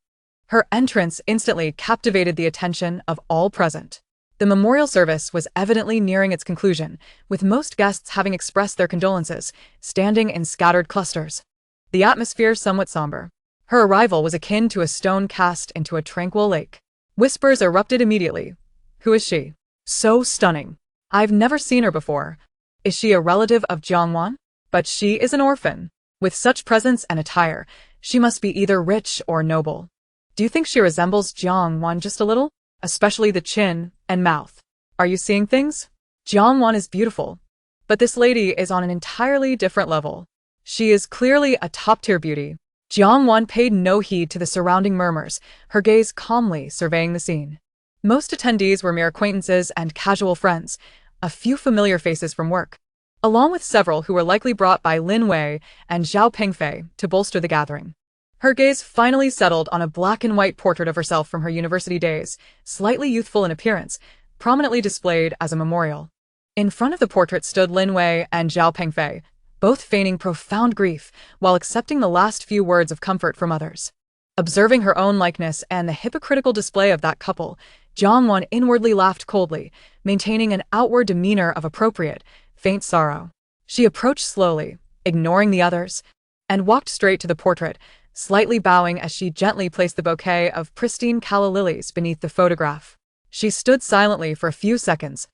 Speaker 1: Her entrance instantly captivated the attention of all present. The memorial service was evidently nearing its conclusion, with most guests having expressed their condolences, standing in scattered clusters. The atmosphere somewhat somber. Her arrival was akin to a stone cast into a tranquil lake. Whispers erupted immediately. Who is she? So stunning. I've never seen her before. Is she a relative of Jiang? But she is an orphan. With such presence and attire, she must be either rich or noble. Do you think she resembles Jiang just a little? Especially the chin and mouth. Are you seeing things? Jiang is beautiful. But this lady is on an entirely different level. She is clearly a top-tier beauty. Jiang paid no heed to the surrounding murmurs, her gaze calmly surveying the scene. Most attendees were mere acquaintances and casual friends, a few familiar faces from work, along with several who were likely brought by Lin Wei and Zhao Pengfei to bolster the gathering. Her gaze finally settled on a black and white portrait of herself from her university days, slightly youthful in appearance, prominently displayed as a memorial. In front of the portrait stood Lin Wei and Zhao Pengfei, both feigning profound grief while accepting the last few words of comfort from others. Observing her own likeness and the hypocritical display of that couple, Jiang inwardly laughed coldly, maintaining an outward demeanor of appropriate, faint sorrow. She approached slowly, ignoring the others, and walked straight to the portrait, slightly bowing as she gently placed the bouquet of pristine calla lilies beneath the photograph. She stood silently for a few seconds,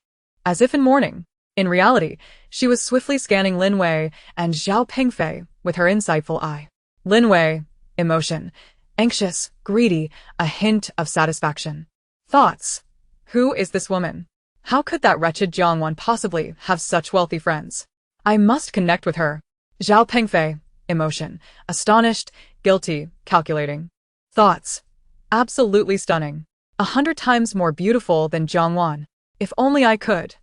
Speaker 1: as if in mourning. In reality, she was swiftly scanning Lin Wei and Zhao Pengfei with her insightful eye. Lin Wei, emotion, anxious, greedy, a hint of satisfaction. Thoughts. Who is this woman? How could that wretched Jiang possibly have such wealthy friends? I must connect with her. Zhao Pengfei, emotion, astonished, guilty, calculating. Thoughts. Absolutely stunning. 100 times more beautiful than Jiang. If only I could.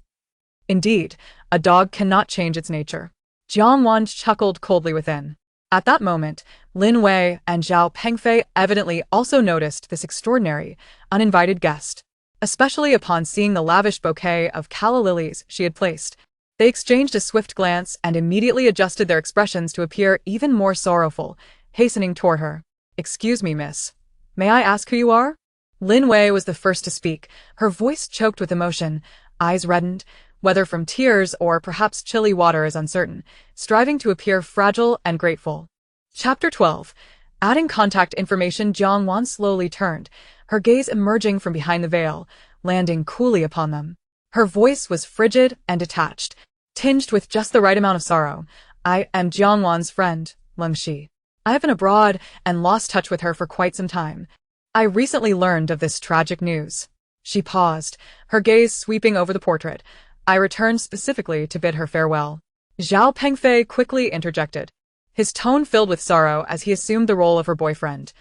Speaker 1: Indeed, a dog cannot change its nature. Jiang chuckled coldly within. At that moment, Lin Wei and Zhao Pengfei evidently also noticed this extraordinary, uninvited guest. Especially upon seeing the lavish bouquet of calla lilies she had placed, They exchanged a swift glance and immediately adjusted their expressions to appear even more sorrowful, hastening toward her. "Excuse me, miss. May I ask who you are?" Lin Wei was the first to speak, her voice choked with emotion, eyes reddened, whether from tears or perhaps chilly water is uncertain, striving to appear fragile and grateful. Chapter 12. Adding contact information. Jiang Wan slowly turned, her gaze emerging from behind the veil, landing coolly upon them. Her voice was frigid and detached, tinged with just the right amount of sorrow. "I am Jiang Wan's friend, Leng Shi. I have been abroad and lost touch with her for quite some time. I recently learned of this tragic news." She paused, her gaze sweeping over the portrait. "I returned specifically to bid her farewell." Zhao Pengfei quickly interjected, his tone filled with sorrow as he assumed the role of her boyfriend.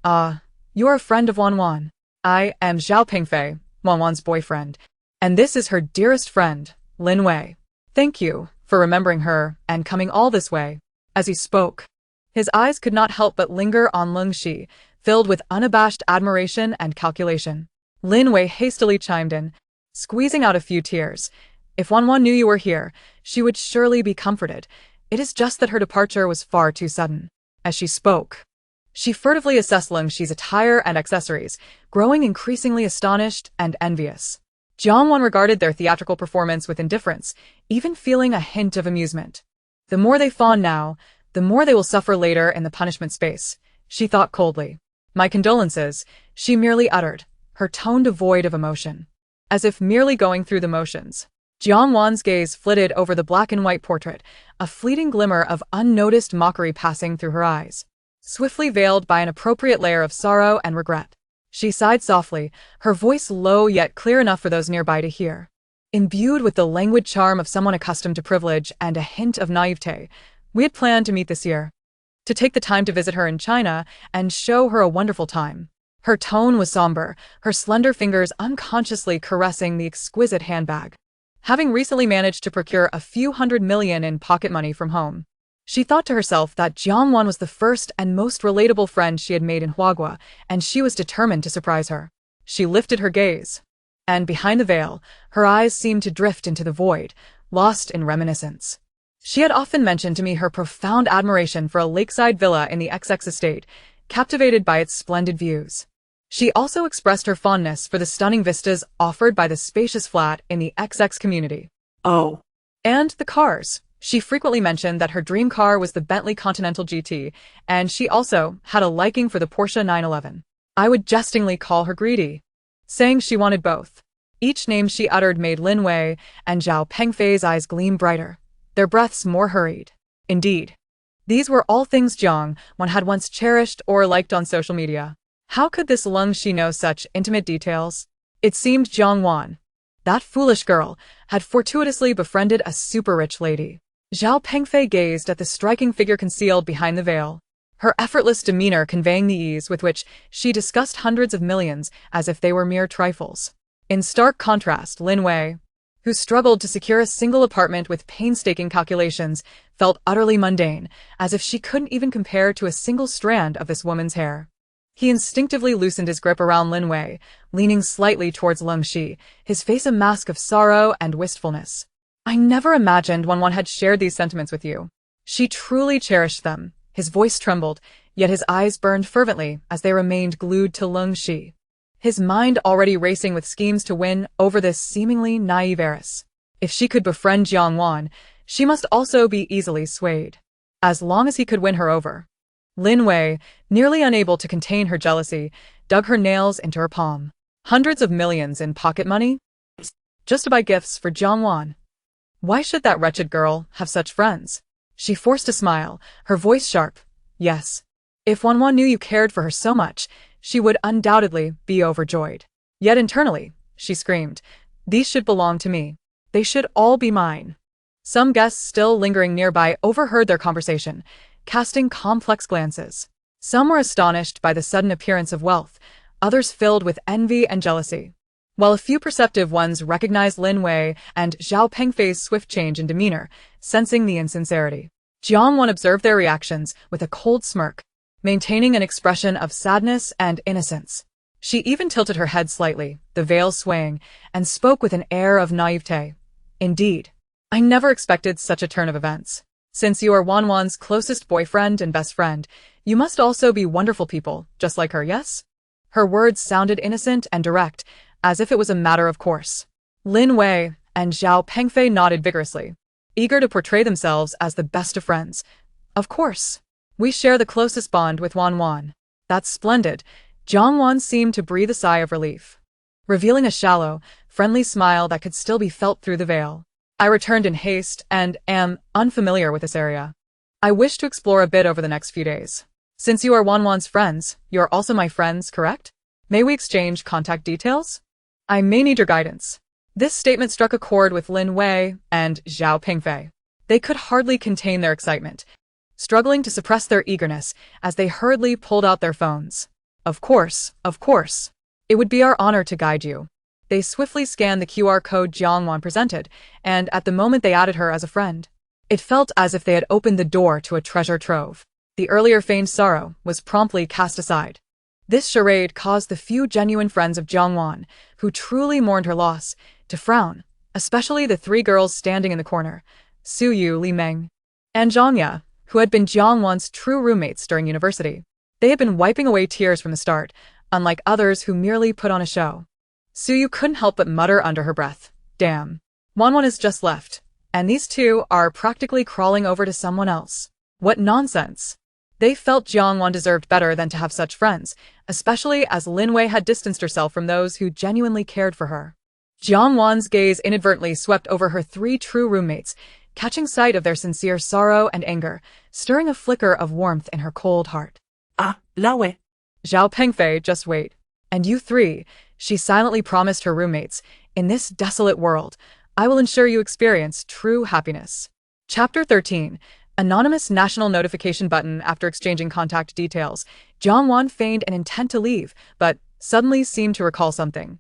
Speaker 1: You are a friend of Wan Wan." "I am Zhao Pengfei, Wan Wan's boyfriend, and this is her dearest friend, Lin Wei. Thank you for remembering her and coming all this way." As he spoke, his eyes could not help but linger on Leng Shi, filled with unabashed admiration and calculation. Lin Wei hastily chimed in, squeezing out a few tears. "If Wan Wan knew you were here, she would surely be comforted. It is just that her departure was far too sudden." As she spoke, she furtively assessed Leng Shi's attire and accessories, growing increasingly astonished and envious. Jiang Wan regarded their theatrical performance with indifference, even feeling a hint of amusement. The more they fawn now, the more they will suffer later in the punishment space, she thought coldly. "My condolences," she merely uttered, her tone devoid of emotion, as if merely going through the motions. Jiang Wan's gaze flitted over the black and white portrait, a fleeting glimmer of unnoticed mockery passing through her eyes, swiftly veiled by an appropriate layer of sorrow and regret. She sighed softly, her voice low yet clear enough for those nearby to hear. Imbued with the languid charm of someone accustomed to privilege and a hint of naivete, "We had planned to meet this year, to take the time to visit her in China and show her a wonderful time." Her tone was somber, her slender fingers unconsciously caressing the exquisite handbag. Having recently managed to procure a few $100 million in pocket money from home, she thought to herself that Jiang Wan was the first and most relatable friend she had made in Huagua, and she was determined to surprise her. She lifted her gaze, and behind the veil, her eyes seemed to drift into the void, lost in reminiscence. She had often mentioned to me her profound admiration for a lakeside villa in the XX estate, captivated by its splendid views. She also expressed her fondness for the stunning vistas offered by the spacious flat in the XX community.
Speaker 2: Oh.
Speaker 1: And the cars. She frequently mentioned that her dream car was the Bentley Continental GT, and she also had a liking for the Porsche 911. I would jestingly call her greedy, saying she wanted both. Each name she uttered made Lin Wei and Zhao Pengfei's eyes gleam brighter, their breaths more hurried. Indeed, these were all things Jiang Wan had once cherished or liked on social media. How could this Leng Shi know such intimate details? It seemed Jiang Wan, that foolish girl, had fortuitously befriended a super-rich lady. Zhao Pengfei gazed at the striking figure concealed behind the veil, her effortless demeanor conveying the ease with which she discussed hundreds of millions as if they were mere trifles. In stark contrast, Lin Wei, who struggled to secure a single apartment with painstaking calculations, felt utterly mundane, as if she couldn't even compare to a single strand of this woman's hair. He instinctively loosened his grip around Lin Wei, leaning slightly towards Leng Shi, his face a mask of sorrow and wistfulness. "I never imagined Wan had shared these sentiments with you. She truly cherished them." His voice trembled, yet his eyes burned fervently as they remained glued to Leng Shi, his mind already racing with schemes to win over this seemingly naive heiress. If she could befriend Jiang Wan, she must also be easily swayed. As long as he could win her over. Lin Wei, nearly unable to contain her jealousy, dug her nails into her palm. Hundreds of millions in pocket money? Just to buy gifts for Jiang Wan. Why should that wretched girl have such friends? She forced a smile, her voice sharp. Yes. If Wan knew you cared for her so much, she would undoubtedly be overjoyed. Yet internally, she screamed, "These should belong to me. They should all be mine." Some guests still lingering nearby overheard their conversation, casting complex glances. Some were astonished by the sudden appearance of wealth, others filled with envy and jealousy, while a few perceptive ones recognized Lin Wei and Zhao Pengfei's swift change in demeanor, sensing the insincerity. Jiang Wan observed their reactions with a cold smirk, maintaining an expression of sadness and innocence. She even tilted her head slightly, the veil swaying, and spoke with an air of naivete. "Indeed, I never expected such a turn of events. Since you are Wanwan's closest boyfriend and best friend, you must also be wonderful people, just like her, yes? Her words sounded innocent and direct, as if it was a matter of course. Lin Wei and Zhao Pengfei nodded vigorously, eager to portray themselves as the best of friends. Of course. We share the closest bond with Wanwan. That's splendid. Jiang Wan seemed to breathe a sigh of relief, revealing a shallow, friendly smile that could still be felt through the veil. I returned in haste and am unfamiliar with this area. I wish to explore a bit over the next few days. Since you are Wanwan's friends, you are also my friends, correct? May we exchange contact details? I may need your guidance. This statement struck a chord with Lin Wei and Zhao Pengfei. They could hardly contain their excitement, struggling to suppress their eagerness as they hurriedly pulled out their phones. Of course, of course. It would be our honor to guide you. They swiftly scanned the QR code Jiang Wan presented, and at the moment they added her as a friend. It felt as if they had opened the door to a treasure trove. The earlier feigned sorrow was promptly cast aside. This charade caused the few genuine friends of Jiang Wan, who truly mourned her loss, to frown, especially the three girls standing in the corner, Su Yu, Li Meng, and Zhang Ya, who had been Jiang Wan's true roommates during university. They had been wiping away tears from the start, unlike others who merely put on a show. Su Yu couldn't help but mutter under her breath, "Damn. Wanwan has just left, and these two are practically crawling over to someone else. What nonsense." They felt Jiang Wan deserved better than to have such friends, especially as Lin Wei had distanced herself from those who genuinely cared for her. Jiang Wan's gaze inadvertently swept over her three true roommates, catching sight of their sincere sorrow and anger, stirring a flicker of warmth in her cold heart.
Speaker 2: Lawe.
Speaker 1: Zhao Pengfei, just wait. And you three, she silently promised her roommates, in this desolate world, I will ensure you experience true happiness. Chapter 13. Anonymous national notification button. After exchanging contact details, Jiang Wan feigned an intent to leave, but suddenly seemed to recall something.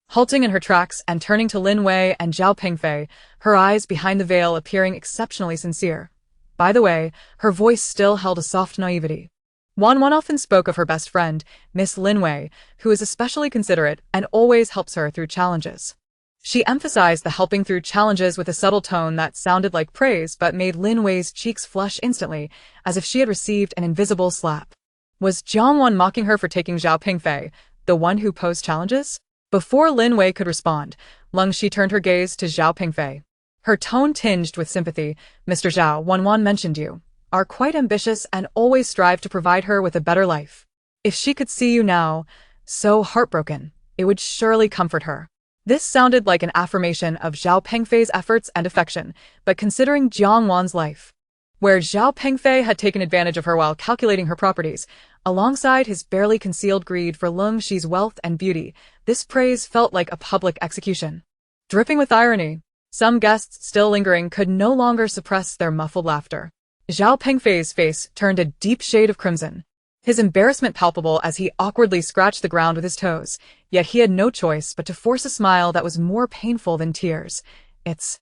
Speaker 1: Halting in her tracks and turning to Lin Wei and Zhao Pengfei, her eyes behind the veil appearing exceptionally sincere. By the way, her voice still held a soft naivety. Wanwan often spoke of her best friend, Miss Lin Wei, who is especially considerate and always helps her through challenges. She emphasized the helping through challenges with a subtle tone that sounded like praise but made Lin Wei's cheeks flush instantly, as if she had received an invisible slap. Was Jiang Wan mocking her for taking Zhao Pengfei, the one who posed challenges? Before Lin Wei could respond, Lung Shi turned her gaze to Zhao Pengfei. Her tone tinged with sympathy. Mr. Zhao, Wanwan mentioned you are quite ambitious and always strive to provide her with a better life. If she could see you now, so heartbroken, it would surely comfort her. This sounded like an affirmation of Zhao Pengfei's efforts and affection, but considering Jiang Wan's life, where Zhao Pengfei had taken advantage of her while calculating her properties, alongside his barely concealed greed for Lung Shi's wealth and beauty, this praise felt like a public execution. Dripping with irony, some guests still lingering could no longer suppress their muffled laughter. Zhao Pengfei's face turned a deep shade of crimson, his embarrassment palpable as he awkwardly scratched the ground with his toes, yet he had no choice but to force a smile that was more painful than tears. It's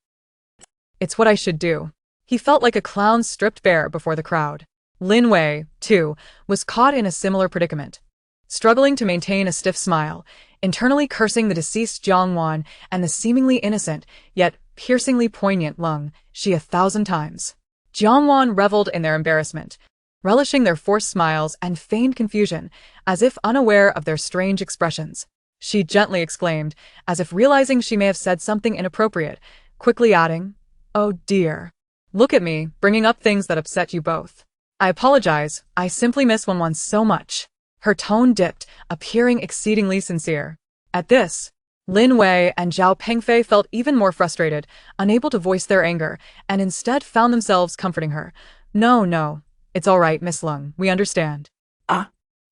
Speaker 1: what I should do. He felt like a clown stripped bare before the crowd. Lin Wei, too, was caught in a similar predicament, struggling to maintain a stiff smile, internally cursing the deceased Jiang Wan and the seemingly innocent, yet piercingly poignant Lung Shi 1,000 times. Jiang Wan reveled in their embarrassment, relishing their forced smiles and feigned confusion, as if unaware of their strange expressions. She gently exclaimed, as if realizing she may have said something inappropriate, quickly adding, "Oh dear. Look at me, bringing up things that upset you both. I apologize, I simply miss Wanwan so much." Her tone dipped, appearing exceedingly sincere. At this, Lin Wei and Zhao Pengfei felt even more frustrated, unable to voice their anger, and instead found themselves comforting her. No, it's all right, Miss Lung, we understand."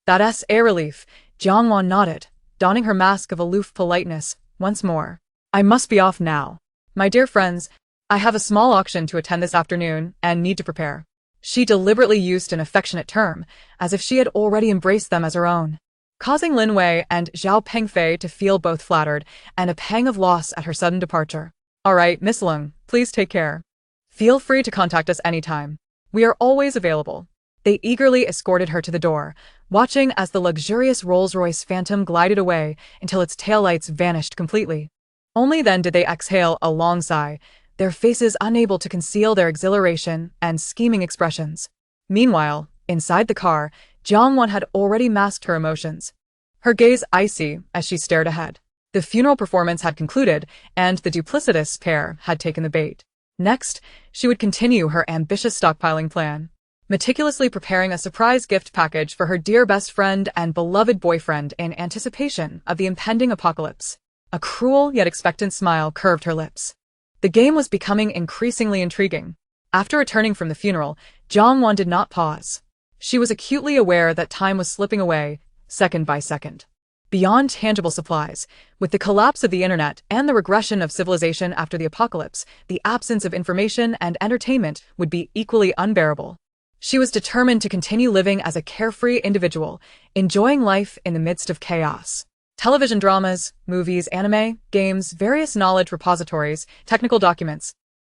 Speaker 1: That's a relief. Jiang Wan nodded, donning her mask of aloof politeness once more. "I must be off now. My dear friends, I have a small auction to attend this afternoon and need to prepare." She deliberately used an affectionate term, as if she had already embraced them as her own, causing Lin Wei and Zhao Pengfei to feel both flattered and a pang of loss at her sudden departure. "All right, Miss Lung, please take care. Feel free to contact us anytime. We are always available." They eagerly escorted her to the door, watching as the luxurious Rolls-Royce Phantom glided away until its taillights vanished completely. Only then did they exhale a long sigh, their faces unable to conceal their exhilaration and scheming expressions. Meanwhile, inside the car, Jiangwan had already masked her emotions. Her gaze icy as she stared ahead. The funeral performance had concluded, and the duplicitous pair had taken the bait. Next, she would continue her ambitious stockpiling plan, meticulously preparing a surprise gift package for her dear best friend and beloved boyfriend in anticipation of the impending apocalypse. A cruel yet expectant smile curved her lips. The game was becoming increasingly intriguing. After returning from the funeral, Jiangwan did not pause. She was acutely aware that time was slipping away, second by second. Beyond tangible supplies, with the collapse of the internet and the regression of civilization after the apocalypse, the absence of information and entertainment would be equally unbearable. She was determined to continue living as a carefree individual, enjoying life in the midst of chaos. Television dramas, movies, anime, games, various knowledge repositories, technical documents,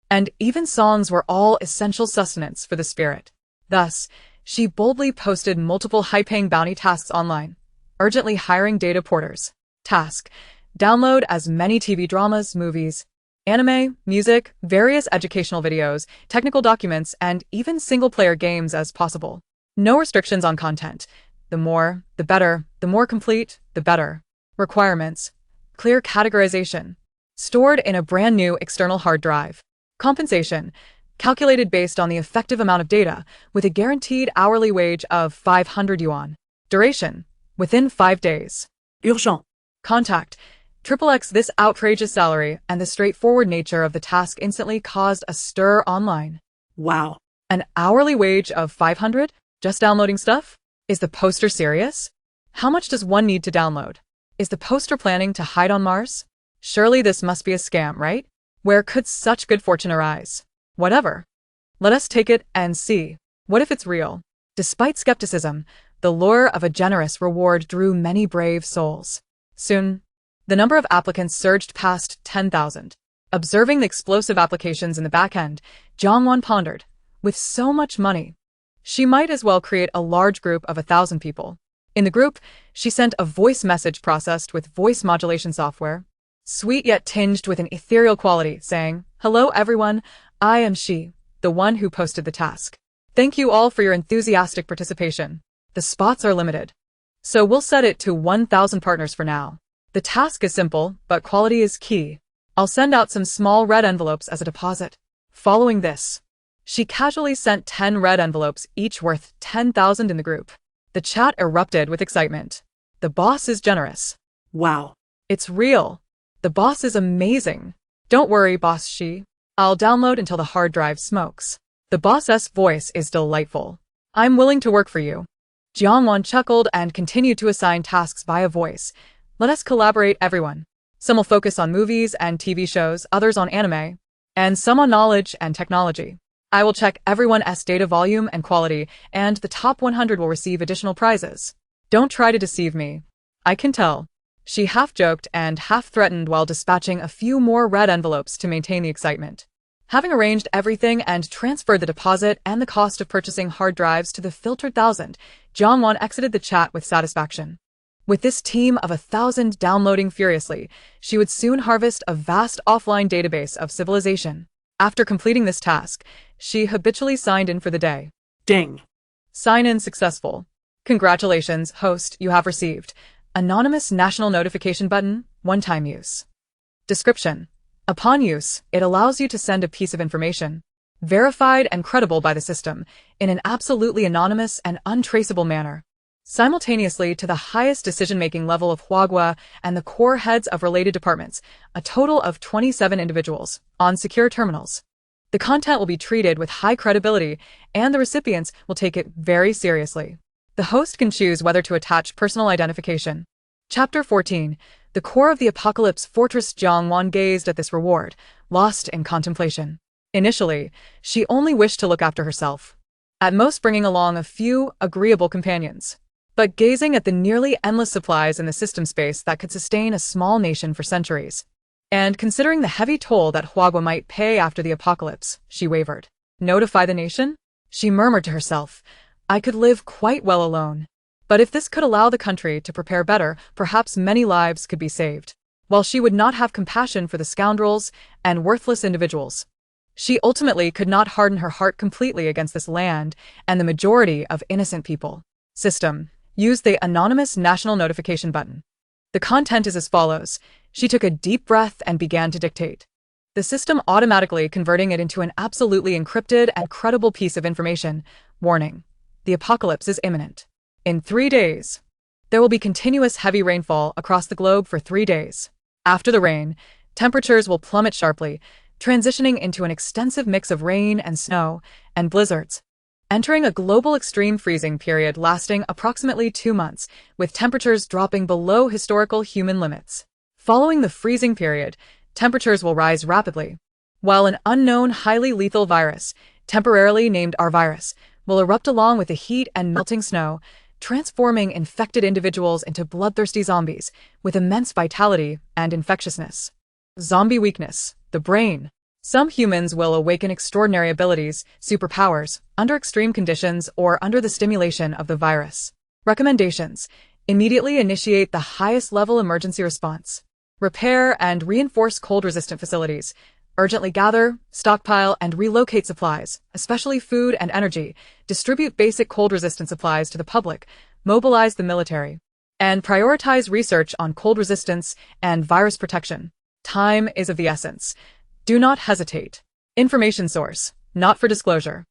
Speaker 1: and even songs were all essential sustenance for the spirit. Thus, she boldly posted multiple high-paying bounty tasks online, urgently hiring data porters. Task: download as many TV dramas, movies, anime, music, various educational videos, technical documents, and even single-player games as possible. No restrictions on content. The more, the better. The more complete, the better. Requirements: clear categorization. Stored in a brand new external hard drive. Compensation: calculated based on the effective amount of data, with a guaranteed hourly wage of 500 yuan. Duration: within 5 days.
Speaker 2: Urgent.
Speaker 1: Contact: XXX. This outrageous salary and the straightforward nature of the task instantly caused a stir online.
Speaker 2: Wow.
Speaker 1: An hourly wage of 500? Just downloading stuff? Is the poster serious? How much does one need to download? Is the poster planning to hide on Mars? Surely this must be a scam, right? Where could such good fortune arise? Whatever. Let us take it and see. What if it's real? Despite skepticism, the lure of a generous reward drew many brave souls. Soon, the number of applicants surged past 10,000. Observing the explosive applications in the back end, Jiangwan pondered. With so much money, she might as well create a large group of 1,000 people. In the group, she sent a voice message processed with voice modulation software, sweet yet tinged with an ethereal quality, saying, "Hello everyone, I am she, the one who posted the task. Thank you all for your enthusiastic participation. The spots are limited, so we'll set it to 1,000 partners for now. The task is simple, but quality is key. I'll send out some small red envelopes as a deposit." Following this, she casually sent 10 red envelopes, each worth 10,000 in the group. The chat erupted with excitement. The boss is generous.
Speaker 2: Wow.
Speaker 1: It's real. The boss is amazing. Don't worry, boss she. I'll download until the hard drive smokes. The boss's voice is delightful. I'm willing to work for you. Jiangwan chuckled and continued to assign tasks via voice. Let us collaborate, everyone. Some will focus on movies and TV shows, others on anime, and some on knowledge and technology. I will check everyone's data volume and quality, and the top 100 will receive additional prizes. Don't try to deceive me. I can tell. She half-joked and half-threatened while dispatching a few more red envelopes to maintain the excitement. Having arranged everything and transferred the deposit and the cost of purchasing hard drives to the filtered 1,000, Jiangwan exited the chat with satisfaction. With this team of 1,000 downloading furiously, she would soon harvest a vast offline database of civilization. After completing this task, she habitually signed in for the day.
Speaker 2: Ding.
Speaker 1: Sign-in successful. Congratulations, host, you have received anonymous national notification button, one-time use. Description: upon use, it allows you to send a piece of information, verified and credible by the system, in an absolutely anonymous and untraceable manner, simultaneously to the highest decision-making level of Huagua and the core heads of related departments, a total of 27 individuals, on secure terminals. The content will be treated with high credibility, and the recipients will take it very seriously. The host can choose whether to attach personal identification. Chapter 14. The core of the apocalypse fortress. Jiangwan gazed at this reward, lost in contemplation. Initially, she only wished to look after herself, at most bringing along a few agreeable companions. But gazing at the nearly endless supplies in the system space that could sustain a small nation for centuries, and considering the heavy toll that Huagua might pay after the apocalypse, she wavered. Notify the nation? She murmured to herself. I could live quite well alone. But if this could allow the country to prepare better, perhaps many lives could be saved. While she would not have compassion for the scoundrels and worthless individuals She ultimately could not harden her heart completely against this land and the majority of innocent people. System. Use the anonymous national notification button. The content is as follows. She took a deep breath and began to dictate. The system automatically converting it into an absolutely encrypted and credible piece of information. Warning. The apocalypse is imminent. In 3 days. There will be continuous heavy rainfall across the globe for 3 days. After the rain, temperatures will plummet sharply, transitioning into an extensive mix of rain and snow and blizzards, entering a global extreme freezing period lasting approximately 2 months, with temperatures dropping below historical human limits. Following the freezing period, temperatures will rise rapidly, while an unknown highly lethal virus, temporarily named R-virus, will erupt along with the heat and melting snow, transforming infected individuals into bloodthirsty zombies with immense vitality and infectiousness. Zombie weakness, the brain. Some humans will awaken extraordinary abilities, superpowers, under extreme conditions or under the stimulation of the virus. Recommendations. Immediately initiate the highest level emergency response. Repair and reinforce cold-resistant facilities. Urgently gather, stockpile, and relocate supplies, especially food and energy. Distribute basic cold-resistant supplies to the public. Mobilize the military. And prioritize research on cold resistance and virus protection. Time is of the essence. Do not hesitate. Information source, not for disclosure.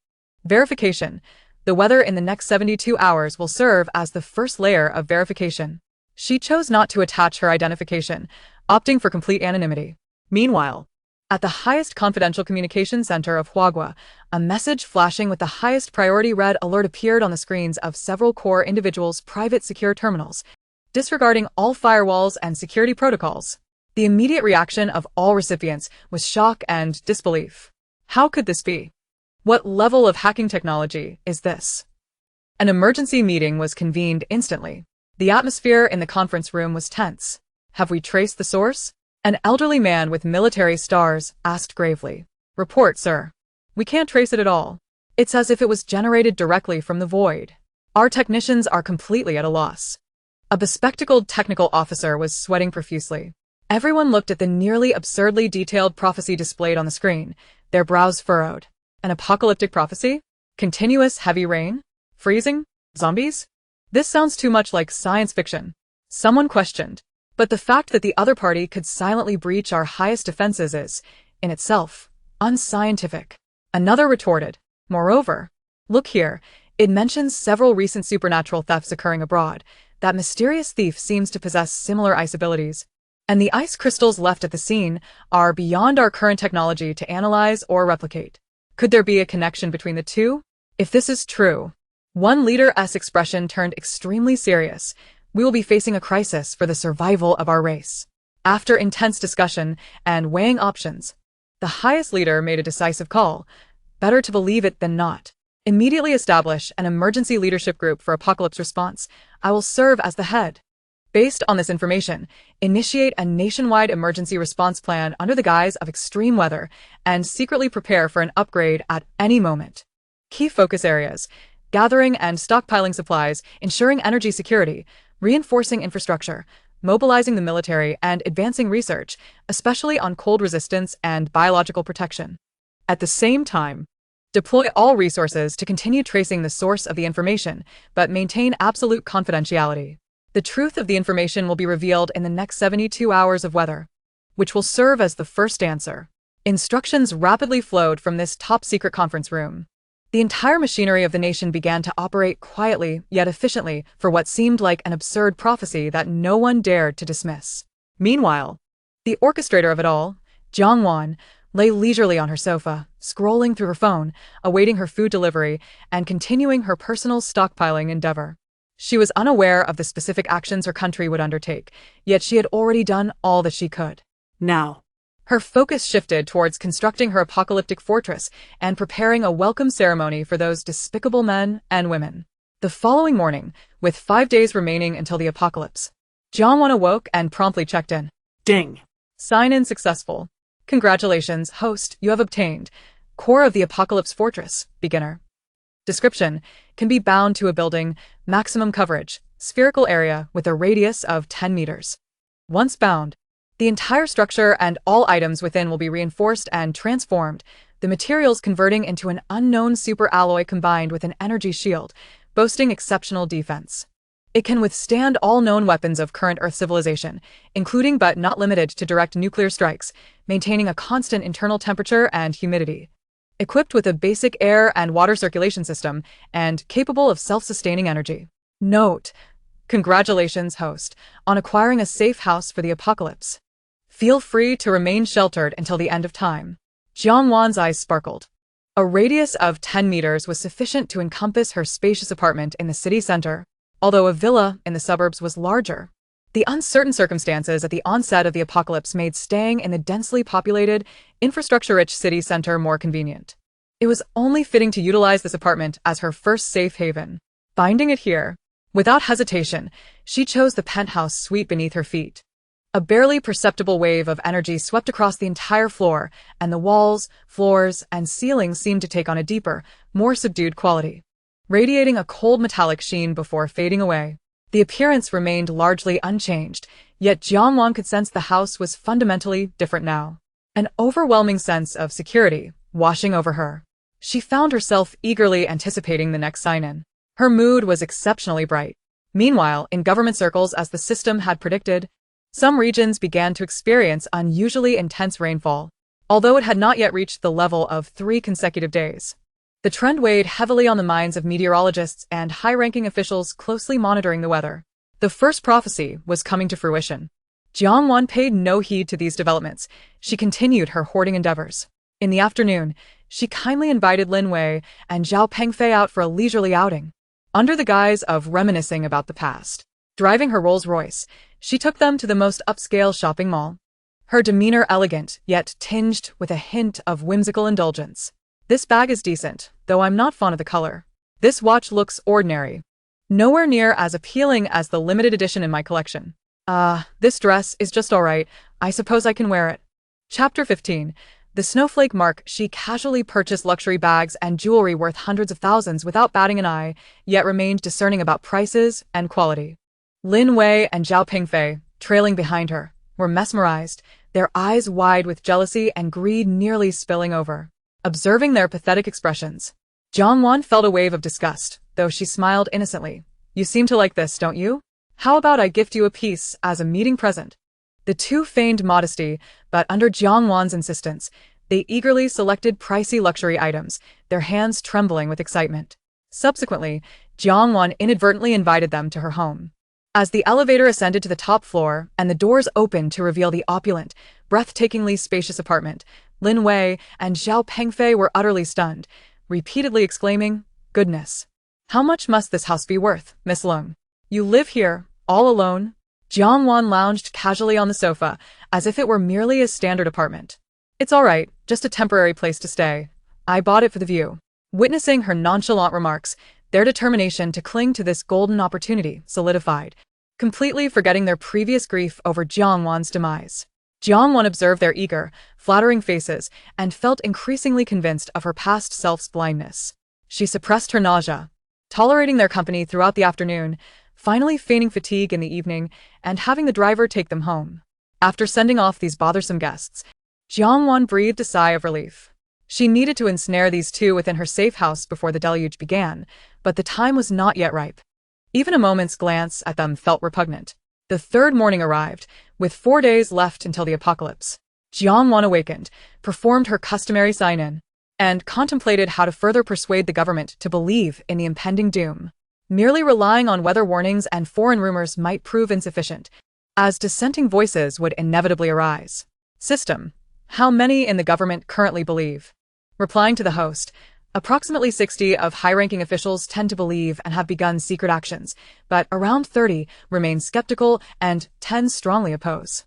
Speaker 1: Verification. The weather in the next 72 hours will serve as the first layer of verification. She chose not to attach her identification, opting for complete anonymity. Meanwhile, at the highest confidential communication center of Huagua, a message flashing with the highest priority red alert appeared on the screens of several core individuals' private secure terminals, disregarding all firewalls and security protocols. The immediate reaction of all recipients was shock and disbelief. How could this be? What level of hacking technology is this? An emergency meeting was convened instantly. The atmosphere in the conference room was tense. Have we traced the source? An elderly man with military stars asked gravely. Report, sir. We can't trace it at all. It's as if it was generated directly from the void. Our technicians are completely at a loss. A bespectacled technical officer was sweating profusely. Everyone looked at the nearly absurdly detailed prophecy displayed on the screen, their brows furrowed. An apocalyptic prophecy? Continuous heavy rain? Freezing? Zombies? This sounds too much like science fiction. Someone questioned. But the fact that the other party could silently breach our highest defenses is, in itself, unscientific. Another retorted. Moreover, look here, it mentions several recent supernatural thefts occurring abroad. That mysterious thief seems to possess similar ice abilities. And the ice crystals left at the scene are beyond our current technology to analyze or replicate. Could there be a connection between the two? If this is true, one leader's expression turned extremely serious. We will be facing a crisis for the survival of our race. After intense discussion and weighing options, the highest leader made a decisive call. Better to believe it than not. Immediately establish an emergency leadership group for apocalypse response. I will serve as the head. Based on this information, initiate a nationwide emergency response plan under the guise of extreme weather and secretly prepare for an upgrade at any moment. Key focus areas: gathering and stockpiling supplies, ensuring energy security, reinforcing infrastructure, mobilizing the military, and advancing research, especially on cold resistance and biological protection. At the same time, deploy all resources to continue tracing the source of the information, but maintain absolute confidentiality. The truth of the information will be revealed in the next 72 hours of weather, which will serve as the first answer. Instructions rapidly flowed from this top-secret conference room. The entire machinery of the nation began to operate quietly yet efficiently for what seemed like an absurd prophecy that no one dared to dismiss. Meanwhile, the orchestrator of it all, Jiang Wan, lay leisurely on her sofa, scrolling through her phone, awaiting her food delivery, and continuing her personal stockpiling endeavor. She was unaware of the specific actions her country would undertake, yet she had already done all that she could. Now, her focus shifted towards constructing her apocalyptic fortress and preparing a welcome ceremony for those despicable men and women. The following morning, with 5 days remaining until the apocalypse, Jiang Wan awoke and promptly checked in. Ding! Sign-in successful. Congratulations, host, you have obtained Core of the Apocalypse Fortress, beginner. Description: can be bound to a building, maximum coverage, spherical area with a radius of 10 meters. Once bound, the entire structure and all items within will be reinforced and transformed, the materials converting into an unknown superalloy combined with an energy shield, boasting exceptional defense. It can withstand all known weapons of current Earth civilization, including but not limited to direct nuclear strikes, maintaining a constant internal temperature and humidity. Equipped with a basic air and water circulation system, and capable of self-sustaining energy. Note: congratulations, host, on acquiring a safe house for the apocalypse. Feel free to remain sheltered until the end of time. Jiangwan's eyes sparkled. A radius of 10 meters was sufficient to encompass her spacious apartment in the city center, although a villa in the suburbs was larger. The uncertain circumstances at the onset of the apocalypse made staying in the densely populated, infrastructure-rich city center more convenient. It was only fitting to utilize this apartment as her first safe haven. Finding it here, without hesitation, she chose the penthouse suite beneath her feet. A barely perceptible wave of energy swept across the entire floor, and the walls, floors, and ceiling seemed to take on a deeper, more subdued quality, radiating a cold metallic sheen before fading away. The appearance remained largely unchanged, yet Jiangwan could sense the house was fundamentally different now. An overwhelming sense of security washing over her. She found herself eagerly anticipating the next sign-in. Her mood was exceptionally bright. Meanwhile, in government circles, as the system had predicted, some regions began to experience unusually intense rainfall, although it had not yet reached the level of 3 consecutive days. The trend weighed heavily on the minds of meteorologists and high-ranking officials closely monitoring the weather. The first prophecy was coming to fruition. Jiangwan paid no heed to these developments. She continued her hoarding endeavors. In the afternoon, she kindly invited Lin Wei and Zhao Pengfei out for a leisurely outing. Under the guise of reminiscing about the past, driving her Rolls-Royce, she took them to the most upscale shopping mall. Her demeanor elegant, yet tinged with a hint of whimsical indulgence. This bag is decent, though I'm not fond of the color. This watch looks ordinary. Nowhere near as appealing as the limited edition in my collection. This dress is just alright. I suppose I can wear it. Chapter 15. The snowflake mark. She casually purchased luxury bags and jewelry worth hundreds of thousands without batting an eye, yet remained discerning about prices and quality. Lin Wei and Zhao Pengfei, trailing behind her, were mesmerized, their eyes wide with jealousy and greed nearly spilling over. Observing their pathetic expressions, Jiangwan felt a wave of disgust, though she smiled innocently. You seem to like this, don't you? How about I gift you a piece as a meeting present? The two feigned modesty, but under Jiangwan's insistence, they eagerly selected pricey luxury items, their hands trembling with excitement. Subsequently, Jiangwan inadvertently invited them to her home. As the elevator ascended to the top floor and the doors opened to reveal the opulent, breathtakingly spacious apartment, Lin Wei and Zhao Pengfei were utterly stunned, repeatedly exclaiming, "Goodness! How much must this house be worth, Miss Lung? You live here, all alone?" Jiangwan lounged casually on the sofa, as if it were merely a standard apartment. "It's all right, just a temporary place to stay. I bought it for the view." Witnessing her nonchalant remarks, their determination to cling to this golden opportunity solidified, completely forgetting their previous grief over Jiangwan's demise. Jiangwan observed their eager, flattering faces and felt increasingly convinced of her past self's blindness. She suppressed her nausea, tolerating their company throughout the afternoon, finally feigning fatigue in the evening and having the driver take them home. After sending off these bothersome guests, Jiangwan breathed a sigh of relief. She needed to ensnare these two within her safe house before the deluge began, but the time was not yet ripe. Even a moment's glance at them felt repugnant. The third morning arrived, with 4 days left until the apocalypse. Jiangwan awakened, performed her customary sign-in, and contemplated how to further persuade the government to believe in the impending doom. Merely relying on weather warnings and foreign rumors might prove insufficient, as dissenting voices would inevitably arise. System: how many in the government currently believe? Replying to the host, approximately 60 of high-ranking officials tend to believe and have begun secret actions, but around 30 remain skeptical and 10 strongly oppose.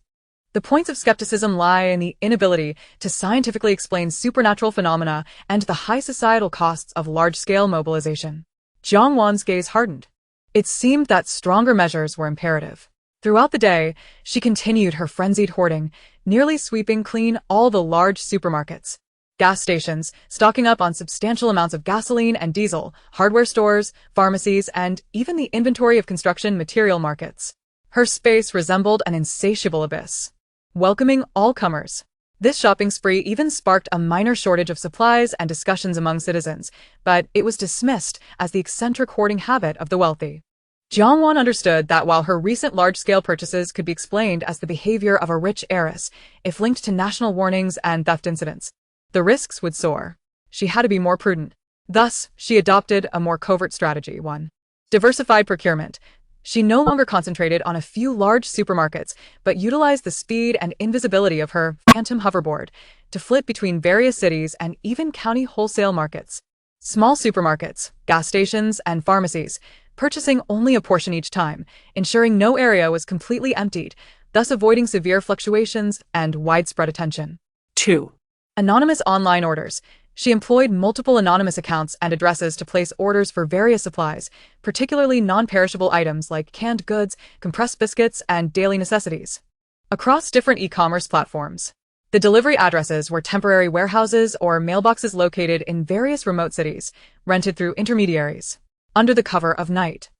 Speaker 1: The points of skepticism lie in the inability to scientifically explain supernatural phenomena and the high societal costs of large-scale mobilization. Jiangwan's gaze hardened. It seemed that stronger measures were imperative. Throughout the day, she continued her frenzied hoarding, nearly sweeping clean all the large supermarkets, gas stations, stocking up on substantial amounts of gasoline and diesel, hardware stores, pharmacies, and even the inventory of construction material markets. Her space resembled an insatiable abyss, welcoming all comers. This shopping spree even sparked a minor shortage of supplies and discussions among citizens, but it was dismissed as the eccentric hoarding habit of the wealthy. Jiangwan understood that while her recent large-scale purchases could be explained as the behavior of a rich heiress, if linked to national warnings and theft incidents, the risks would soar. She had to be more prudent. Thus, she adopted a more covert strategy. 1. Diversified procurement. She no longer concentrated on a few large supermarkets, but utilized the speed and invisibility of her phantom hoverboard to flit between various cities and even county wholesale markets. Small supermarkets, gas stations, and pharmacies, purchasing only a portion each time, ensuring no area was completely emptied, thus avoiding severe fluctuations and widespread attention.
Speaker 2: 2.
Speaker 1: Anonymous online orders. She employed multiple anonymous accounts and addresses to place orders for various supplies, particularly non-perishable items like canned goods, compressed biscuits, and daily necessities. Across different e-commerce platforms, the delivery addresses were temporary warehouses or mailboxes located in various remote cities, rented through intermediaries. Under the cover of night,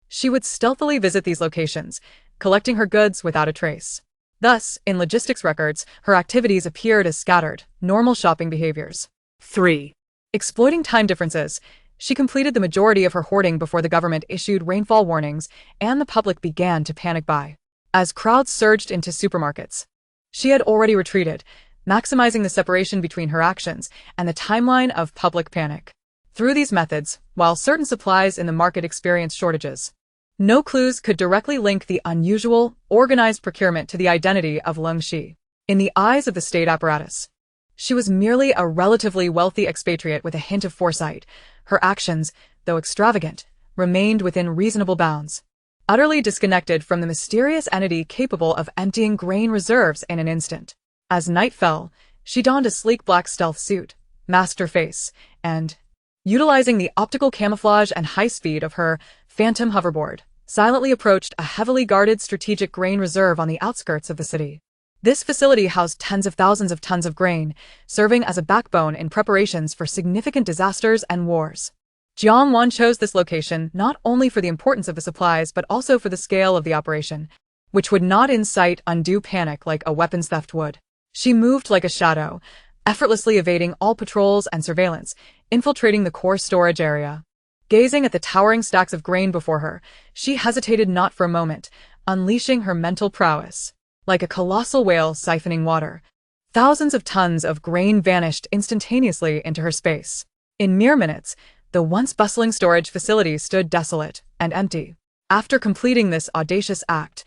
Speaker 1: she would stealthily visit these locations, collecting her goods without a trace. Thus, in logistics records, her activities appeared as scattered, normal shopping behaviors.
Speaker 2: 3.
Speaker 1: Exploiting time differences, she completed the majority of her hoarding before the government issued rainfall warnings and the public began to panic buy. As crowds surged into supermarkets, she had already retreated, maximizing the separation between her actions and the timeline of public panic. Through these methods, while certain supplies in the market experienced shortages, no clues could directly link the unusual, organized procurement to the identity of Leng Shi. In the eyes of the state apparatus, she was merely a relatively wealthy expatriate with a hint of foresight. Her actions, though extravagant, remained within reasonable bounds. Utterly disconnected from the mysterious entity capable of emptying grain reserves in an instant. As night fell, she donned a sleek black stealth suit, masked her face, and, utilizing the optical camouflage and high speed of her phantom hoverboard, silently approached a heavily guarded strategic grain reserve on the outskirts of the city. This facility housed tens of thousands of tons of grain, serving as a backbone in preparations for significant disasters and wars. Jiang Wan chose this location not only for the importance of the supplies but also for the scale of the operation, which would not incite undue panic like a weapons theft would. She moved like a shadow, effortlessly evading all patrols and surveillance, infiltrating the core storage area. Gazing at the towering stacks of grain before her, she hesitated not for a moment, unleashing her mental prowess. Like a colossal whale siphoning water, thousands of tons of grain vanished instantaneously into her space. In mere minutes, the once bustling storage facility stood desolate and empty. After completing this audacious act,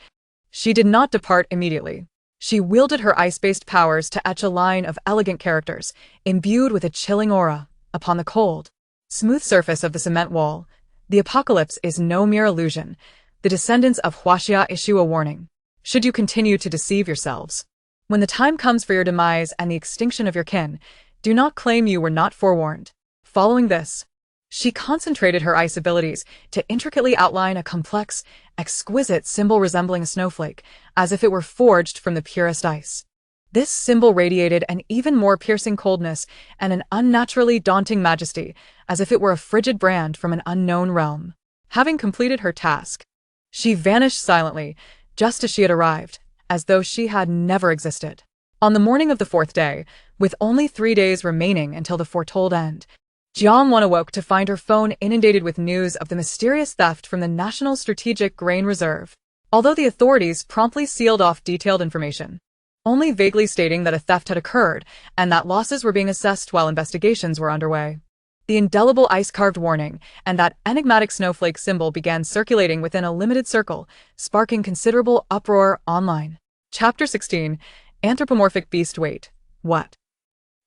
Speaker 1: she did not depart immediately. She wielded her ice-based powers to etch a line of elegant characters, imbued with a chilling aura, upon the cold, smooth surface of the cement wall. The apocalypse is no mere illusion. The descendants of Huaxia issue a warning. Should you continue to deceive yourselves, when the time comes for your demise and the extinction of your kin, do not claim you were not forewarned. Following this, she concentrated her ice abilities to intricately outline a complex, exquisite symbol resembling a snowflake, as if it were forged from the purest ice. This symbol radiated an even more piercing coldness and an unnaturally daunting majesty, as if it were a frigid brand from an unknown realm. Having completed her task, she vanished silently, just as she had arrived, as though she had never existed. On the morning of the fourth day, with only 3 days remaining until the foretold end, Jiang Wan awoke to find her phone inundated with news of the mysterious theft from the National Strategic Grain Reserve. Although the authorities promptly sealed off detailed information, only vaguely stating that a theft had occurred and that losses were being assessed while investigations were underway. The indelible ice-carved warning and that enigmatic snowflake symbol began circulating within a limited circle, sparking considerable uproar online. Chapter 16. Anthropomorphic Beast. Wait, what?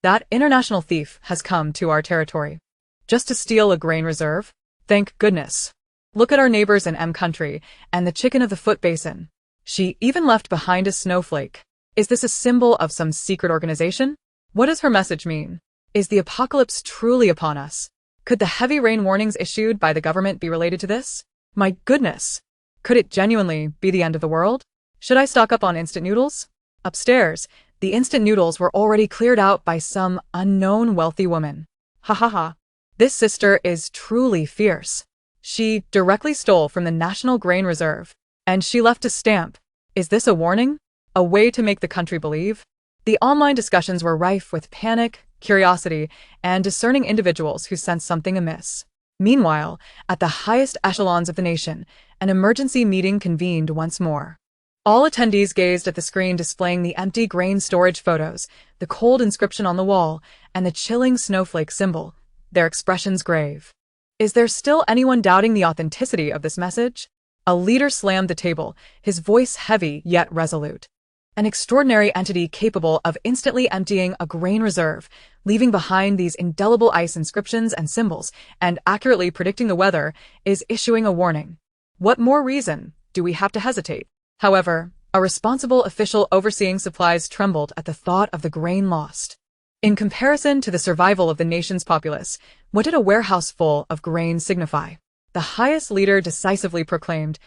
Speaker 1: That international thief has come to our territory. Just to steal a grain reserve? Thank goodness. Look at our neighbors in M country and the chicken of the foot basin. She even left behind a snowflake. Is this a symbol of some secret organization? What does her message mean? Is the apocalypse truly upon us? Could the heavy rain warnings issued by the government be related to this? My goodness! Could it genuinely be the end of the world? Should I stock up on instant noodles? Upstairs, the instant noodles were already cleared out by some unknown wealthy woman. Ha ha ha. This sister is truly fierce. She directly stole from the National Grain Reserve, and she left a stamp. Is this a warning? A way to make the country believe? The online discussions were rife with panic, curiosity, and discerning individuals who sensed something amiss. Meanwhile, at the highest echelons of the nation, an emergency meeting convened once more. All attendees gazed at the screen displaying the empty grain storage photos, the cold inscription on the wall, and the chilling snowflake symbol, their expressions grave. Is there still anyone doubting the authenticity of this message? A leader slammed the table, his voice heavy yet resolute. An extraordinary entity capable of instantly emptying a grain reserve, leaving behind these indelible ice inscriptions and symbols, and accurately predicting the weather, is issuing a warning. What more reason do we have to hesitate? However, a responsible official overseeing supplies trembled at the thought of the grain lost. In comparison to the survival of the nation's populace, what did a warehouse full of grain signify? The highest leader decisively proclaimed,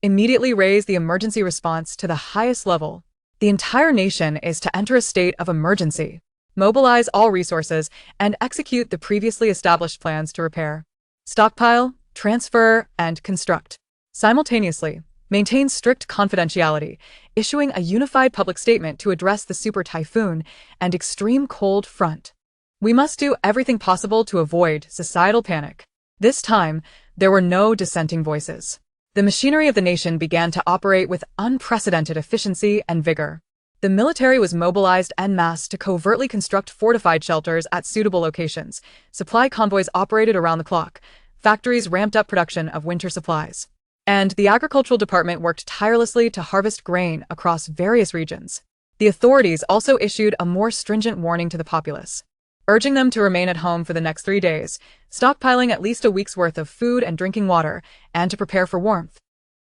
Speaker 1: "Immediately raise the emergency response to the highest level. The entire nation is to enter a state of emergency. Mobilize all resources and execute the previously established plans to repair, stockpile, transfer, and construct. Simultaneously, maintain strict confidentiality, issuing a unified public statement to address the super typhoon and extreme cold front. We must do everything possible to avoid societal panic." This time, there were no dissenting voices. The machinery of the nation began to operate with unprecedented efficiency and vigor. The military was mobilized en masse to covertly construct fortified shelters at suitable locations. Supply convoys operated around the clock. Factories ramped up production of winter supplies. And the agricultural department worked tirelessly to harvest grain across various regions. The authorities also issued a more stringent warning to the populace, urging them to remain at home for the next 3 days, stockpiling at least a week's worth of food and drinking water, and to prepare for warmth.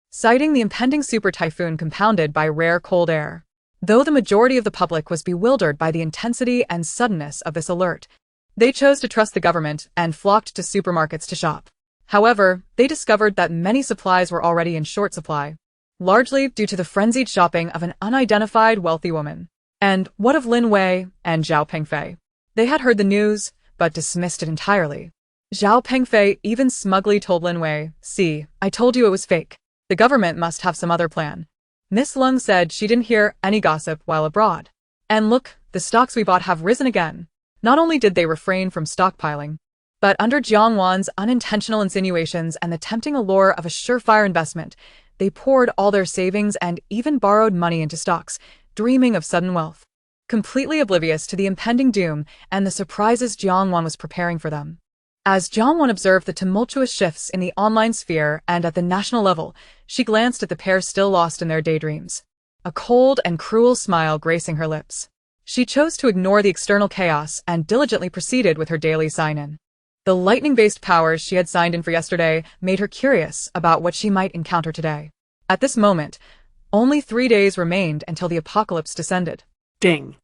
Speaker 1: Citing the impending super typhoon compounded by rare cold air. Though the majority of the public was bewildered by the intensity and suddenness of this alert, they chose to trust the government and flocked to supermarkets to shop. However, they discovered that many supplies were already in short supply, largely due to the frenzied shopping of an unidentified wealthy woman. And what of Lin Wei and Zhao Pengfei? They had heard the news, but dismissed it entirely. Zhao Pengfei even smugly told Lin Wei, "See, I told you it was fake. The government must have some other plan." Miss Lung said she didn't hear any gossip while abroad. And look, the stocks we bought have risen again. Not only did they refrain from stockpiling, but under Jiang Wan's unintentional insinuations and the tempting allure of a surefire investment, they poured all their savings and even borrowed money into stocks, dreaming of sudden wealth, completely oblivious to the impending doom and the surprises Jiang Wan was preparing for them. As Jiang Wan observed the tumultuous shifts in the online sphere and at the national level, she glanced at the pair still lost in their daydreams, a cold and cruel smile gracing her lips. She chose to ignore the external chaos and diligently proceeded with her daily sign-in. The lightning-based powers she had signed in for yesterday made her curious about what she might encounter today. At this moment, only 3 days remained until the apocalypse descended.
Speaker 2: Ding.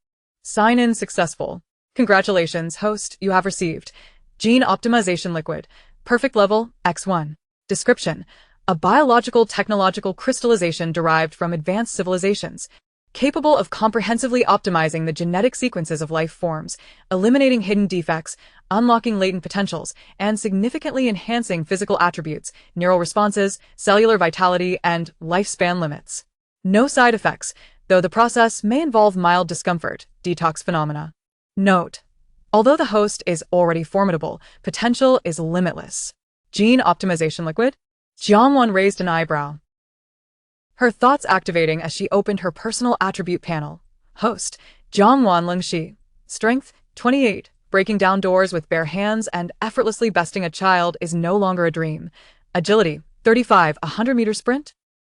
Speaker 1: Sign-in successful. Congratulations, host, you have received Gene Optimization Liquid. Perfect level, X1. Description: a biological technological crystallization derived from advanced civilizations, capable of comprehensively optimizing the genetic sequences of life forms, eliminating hidden defects, unlocking latent potentials, and significantly enhancing physical attributes, neural responses, cellular vitality, and lifespan limits. No side effects, though the process may involve mild discomfort, detox phenomena. Note: although the host is already formidable, potential is limitless. Gene Optimization Liquid? Jiang Wan raised an eyebrow, her thoughts activating as she opened her personal attribute panel. Host: Jiang Wan Lingxi. Strength: 28. Breaking down doors with bare hands and effortlessly besting a child is no longer a dream. Agility: 35. 100-meter sprint?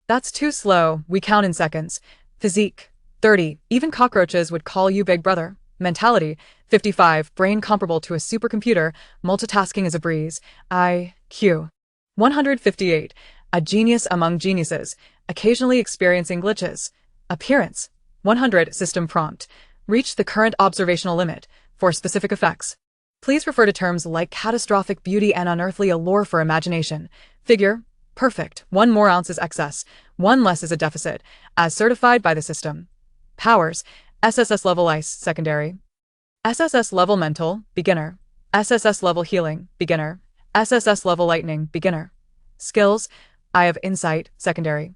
Speaker 1: That's too slow, we count in seconds. Physique: 30. Even cockroaches would call you big brother. Mentality: 55. Brain comparable to a supercomputer, multitasking is a breeze. IQ: 158. A genius among geniuses, occasionally experiencing glitches. Appearance: 100. System prompt: reach the current observational limit. For specific effects, please refer to terms like catastrophic beauty and unearthly allure for imagination. Figure: perfect. 1 more ounce is excess, 1 less is a deficit, as certified by the system. Powers: SSS level ice, secondary. SSS level mental, beginner. SSS level healing, beginner. SSS level lightning, beginner. Skills: Eye of Insight, secondary.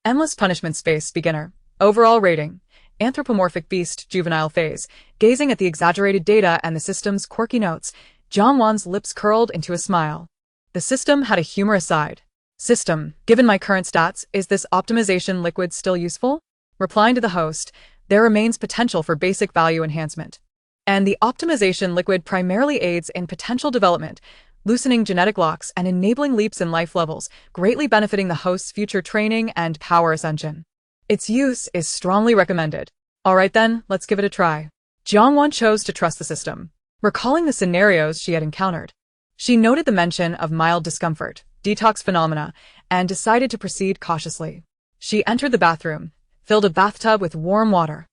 Speaker 1: Endless punishment space, beginner. Overall rating: anthropomorphic beast juvenile phase. Gazing at the exaggerated data and the system's quirky notes, Jiangwan's lips curled into a smile. The system had a humorous side. System, given my current stats, is this optimization liquid still useful? Replying to the host, there remains potential for basic value enhancement. And the optimization liquid primarily aids in potential development, loosening genetic locks and enabling leaps in life levels, greatly benefiting the host's future training and power ascension. Its use is strongly recommended. Alright then, let's give it a try. Jiangwan chose to trust the system. Recalling the scenarios she had encountered, she noted the mention of mild discomfort, detox phenomena, and decided to proceed cautiously. She entered the bathroom, filled a bathtub with warm water,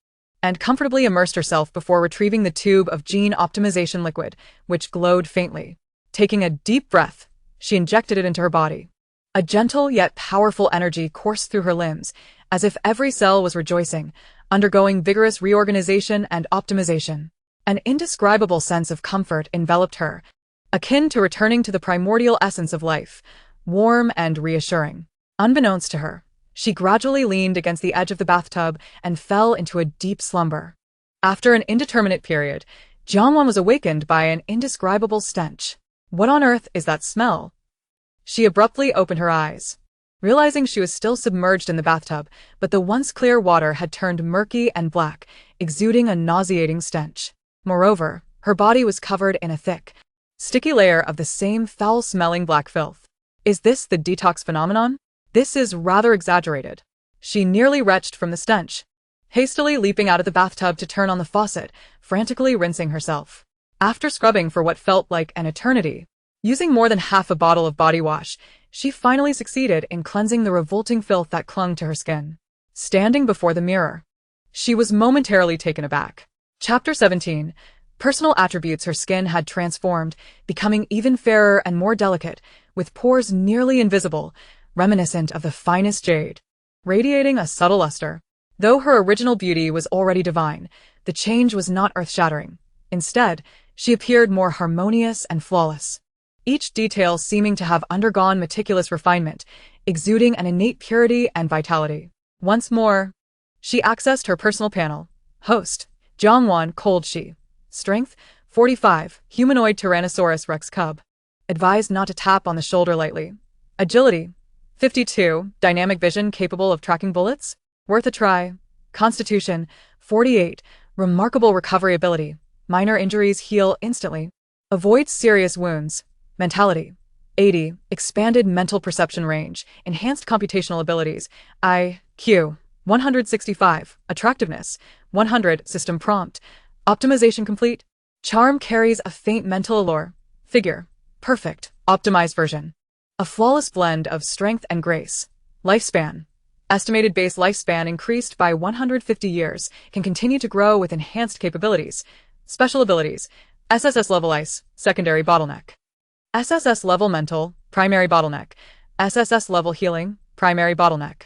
Speaker 1: and comfortably immersed herself before retrieving the tube of gene optimization liquid, which glowed faintly. Taking a deep breath, she injected it into her body. A gentle yet powerful energy coursed through her limbs, as if every cell was rejoicing, undergoing vigorous reorganization and optimization. An indescribable sense of comfort enveloped her, akin to returning to the primordial essence of life, warm and reassuring. Unbeknownst to her, she gradually leaned against the edge of the bathtub and fell into a deep slumber. After an indeterminate period, Jiangwan was awakened by an indescribable stench. What on earth is that smell? She abruptly opened her eyes, realizing she was still submerged in the bathtub, but the once clear water had turned murky and black, exuding a nauseating stench. Moreover, her body was covered in a thick, sticky layer of the same foul-smelling black filth. Is this the detox phenomenon? This is rather exaggerated. She nearly retched from the stench, hastily leaping out of the bathtub to turn on the faucet, frantically rinsing herself. After scrubbing for what felt like an eternity, using more than half a bottle of body wash, she finally succeeded in cleansing the revolting filth that clung to her skin. Standing before the mirror, she was momentarily taken aback. Chapter 17. Personal attributes. Her skin had transformed, becoming even fairer and more delicate, with pores nearly invisible, reminiscent of the finest jade, radiating a subtle luster. Though her original beauty was already divine, the change was not earth-shattering. Instead, she appeared more harmonious and flawless, each detail seeming to have undergone meticulous refinement, exuding an innate purity and vitality. Once more, she accessed her personal panel. Host, Jiangwan, cold she. Strength, 45, humanoid Tyrannosaurus Rex cub. Advised not to tap on the shoulder lightly. Agility, 52, dynamic vision capable of tracking bullets. Worth a try. Constitution, 48, remarkable recovery ability. Minor injuries heal instantly. Avoids serious wounds. Mentality, 80, expanded mental perception range, enhanced computational abilities. IQ, 165, attractiveness, 100, system prompt. Optimization complete. Charm carries a faint mental allure. Figure, perfect, optimized version. A flawless blend of strength and grace. Lifespan, estimated base lifespan increased by 150 years, can continue to grow with enhanced capabilities. Special abilities, SSS level ice, secondary bottleneck. SSS level mental, primary bottleneck. SSS level healing, primary bottleneck.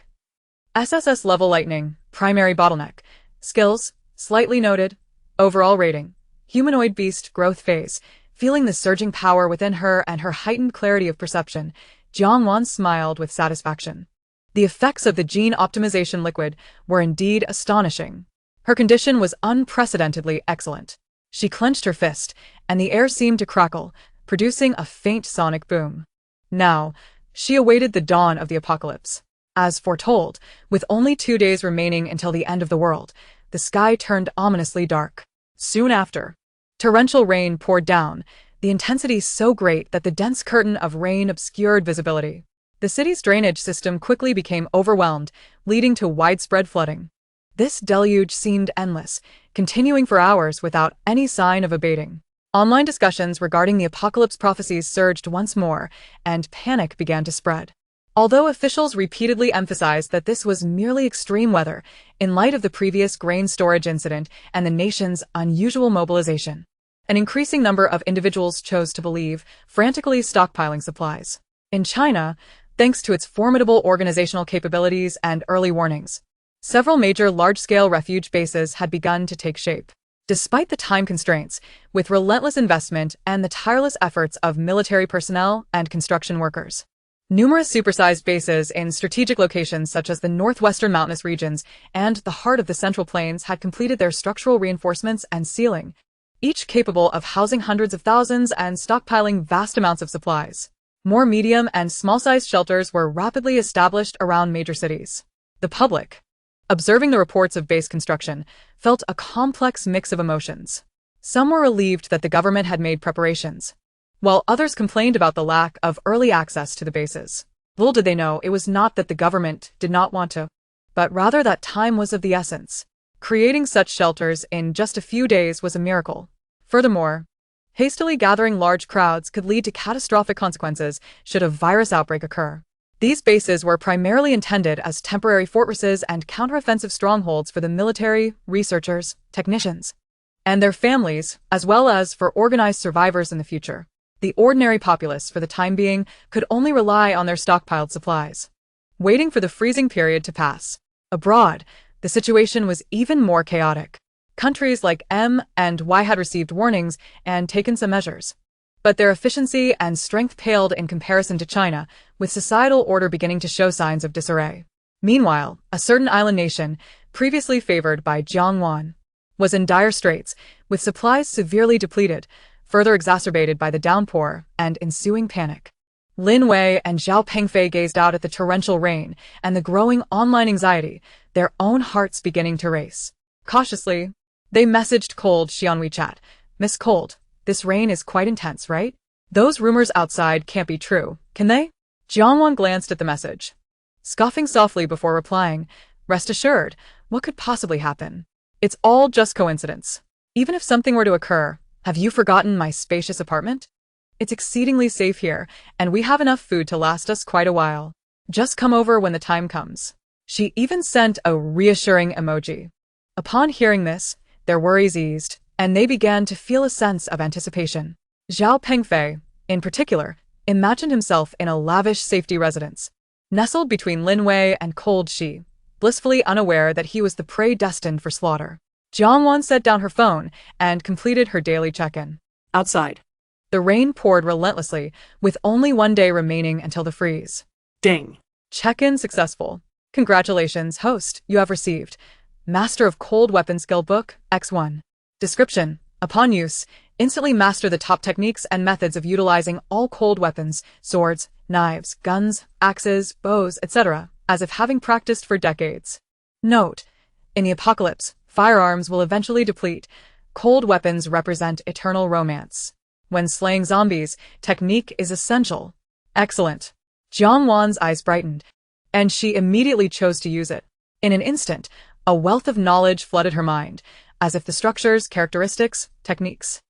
Speaker 1: SSS level lightning, primary bottleneck. Skills, slightly noted. Overall rating, humanoid beast growth phase. Feeling the surging power within her and her heightened clarity of perception, Jiangwan smiled with satisfaction. The effects of the gene optimization liquid were indeed astonishing. Her condition was unprecedentedly excellent. She clenched her fist, and the air seemed to crackle, producing a faint sonic boom. Now, she awaited the dawn of the apocalypse. As foretold, with only 2 days remaining until the end of the world, the sky turned ominously dark. Soon after, torrential rain poured down, the intensity so great that the dense curtain of rain obscured visibility. The city's drainage system quickly became overwhelmed, leading to widespread flooding. This deluge seemed endless, continuing for hours without any sign of abating. Online discussions regarding the apocalypse prophecies surged once more, and panic began to spread. Although officials repeatedly emphasized that this was merely extreme weather, in light of the previous grain storage incident and the nation's unusual mobilization, an increasing number of individuals chose to believe, frantically stockpiling supplies. In China, thanks to its formidable organizational capabilities and early warnings, several major large-scale refuge bases had begun to take shape. Despite the time constraints, with relentless investment and the tireless efforts of military personnel and construction workers, Numerous supersized bases in strategic locations such as the northwestern mountainous regions and the heart of the Central Plains had completed their structural reinforcements and sealing, each capable of housing hundreds of thousands and stockpiling vast amounts of supplies. More medium and small-sized shelters were rapidly established around major cities. The public, observing the reports of base construction, felt a complex mix of emotions. Some were relieved that the government had made preparations, while others complained about the lack of early access to the bases. Little did they know it was not that the government did not want to, but rather that time was of the essence. Creating such shelters in just a few days was a miracle. Furthermore, hastily gathering large crowds could lead to catastrophic consequences should a virus outbreak occur. These bases were primarily intended as temporary fortresses and counteroffensive strongholds for the military, researchers, technicians, and their families, as well as for organized survivors in the future. The ordinary populace, for the time being, could only rely on their stockpiled supplies, waiting for the freezing period to pass. Abroad, the situation was even more chaotic. Countries like M and Y had received warnings and taken some measures, but their efficiency and strength paled in comparison to China, with societal order beginning to show signs of disarray. Meanwhile, a certain island nation, previously favored by Jiangwan, was in dire straits, with supplies severely depleted, further exacerbated by the downpour and ensuing panic. Lin Wei and Zhao Pengfei gazed out at the torrential rain and the growing online anxiety, their own hearts beginning to race. Cautiously, they messaged Cold Shi on WeChat. "Miss Cold, this rain is quite intense, right? Those rumors outside can't be true, can they?" Jiangwan glanced at the message, scoffing softly before replying, "Rest assured, what could possibly happen? It's all just coincidence. Even if something were to occur, have you forgotten my spacious apartment? It's exceedingly safe here, and we have enough food to last us quite a while. Just come over when the time comes." She even sent a reassuring emoji. Upon hearing this, their worries eased, and they began to feel a sense of anticipation. Zhao Pengfei, in particular, imagined himself in a lavish safety residence, nestled between Lin Wei and Cold Shi, blissfully unaware that he was the prey destined for slaughter. Jiangwan set down her phone and completed her daily check-in.
Speaker 2: Outside.
Speaker 1: The rain poured relentlessly, with only one day remaining until the freeze.
Speaker 2: Ding.
Speaker 1: Check-in successful. Congratulations, host, you have received Master of Cold Weapon Skill Book, X1. Description: upon use, instantly master the top techniques and methods of utilizing all cold weapons, swords, knives, guns, axes, bows, etc., as if having practiced for decades. Note: in the apocalypse, firearms will eventually deplete. Cold weapons represent eternal romance. When slaying zombies, technique is essential. Excellent. Jiangwan's eyes brightened, and she immediately chose to use it. In an instant, a wealth of knowledge flooded her mind, as if the structures, characteristics, techniques,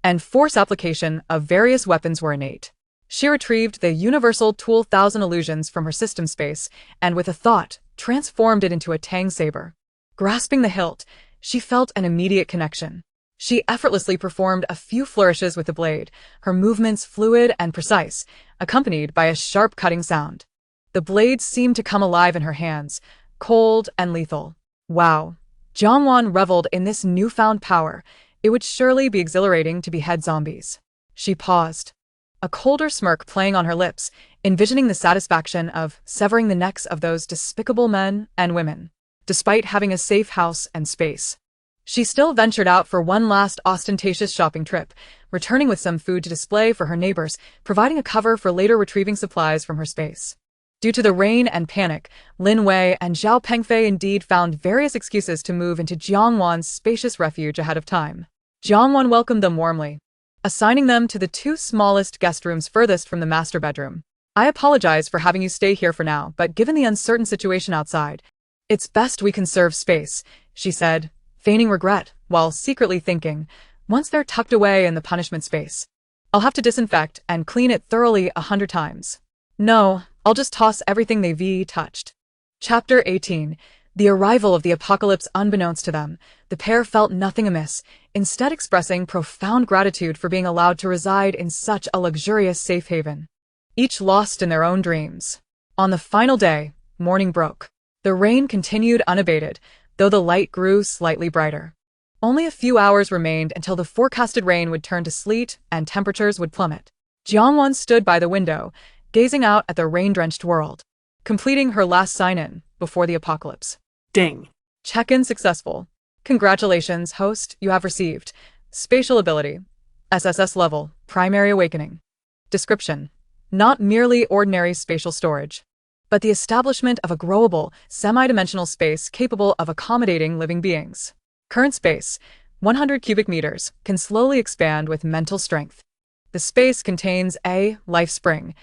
Speaker 1: and force application of various weapons were innate. She retrieved the universal tool Thousand Illusions from her system space, and with a thought, transformed it into a tang saber. Grasping the hilt, she felt an immediate connection. She effortlessly performed a few flourishes with the blade, her movements fluid and precise, accompanied by a sharp cutting sound. The blade seemed to come alive in her hands, cold and lethal. Wow. Jiangwan reveled in this newfound power. It would surely be exhilarating to behead zombies. She paused, a colder smirk playing on her lips, envisioning the satisfaction of severing the necks of those despicable men and women. Despite having a safe house and space, she still ventured out for one last ostentatious shopping trip, returning with some food to display for her neighbors, providing a cover for later retrieving supplies from her space. Due to the rain and panic, Lin Wei and Zhao Pengfei indeed found various excuses to move into Jiangwan's spacious refuge ahead of time. Jiangwan welcomed them warmly, assigning them to the two smallest guest rooms furthest from the master bedroom. "I apologize for having you stay here for now, but given the uncertain situation outside, it's best we conserve space," she said, feigning regret, while secretly thinking, once they're tucked away in the punishment space, I'll have to disinfect and clean it thoroughly 100 times. No, I'll just toss everything they've touched. Chapter 18. The arrival of the apocalypse. Unbeknownst to them, the pair felt nothing amiss, instead expressing profound gratitude for being allowed to reside in such a luxurious safe haven. Each lost in their own dreams. On the final day, morning broke. The rain continued unabated, though the light grew slightly brighter. Only a few hours remained until the forecasted rain would turn to sleet and temperatures would plummet. Jiangwan stood by the window, gazing out at the rain-drenched world, completing her last sign-in before the apocalypse.
Speaker 2: Ding.
Speaker 1: Check-in successful. Congratulations, host, you have received Spatial Ability, SSS level, Primary Awakening. Description: not merely ordinary spatial storage, but the establishment of a growable, semi-dimensional space capable of accommodating living beings. Current space, 100 cubic meters, can slowly expand with mental strength. The space contains a life spring,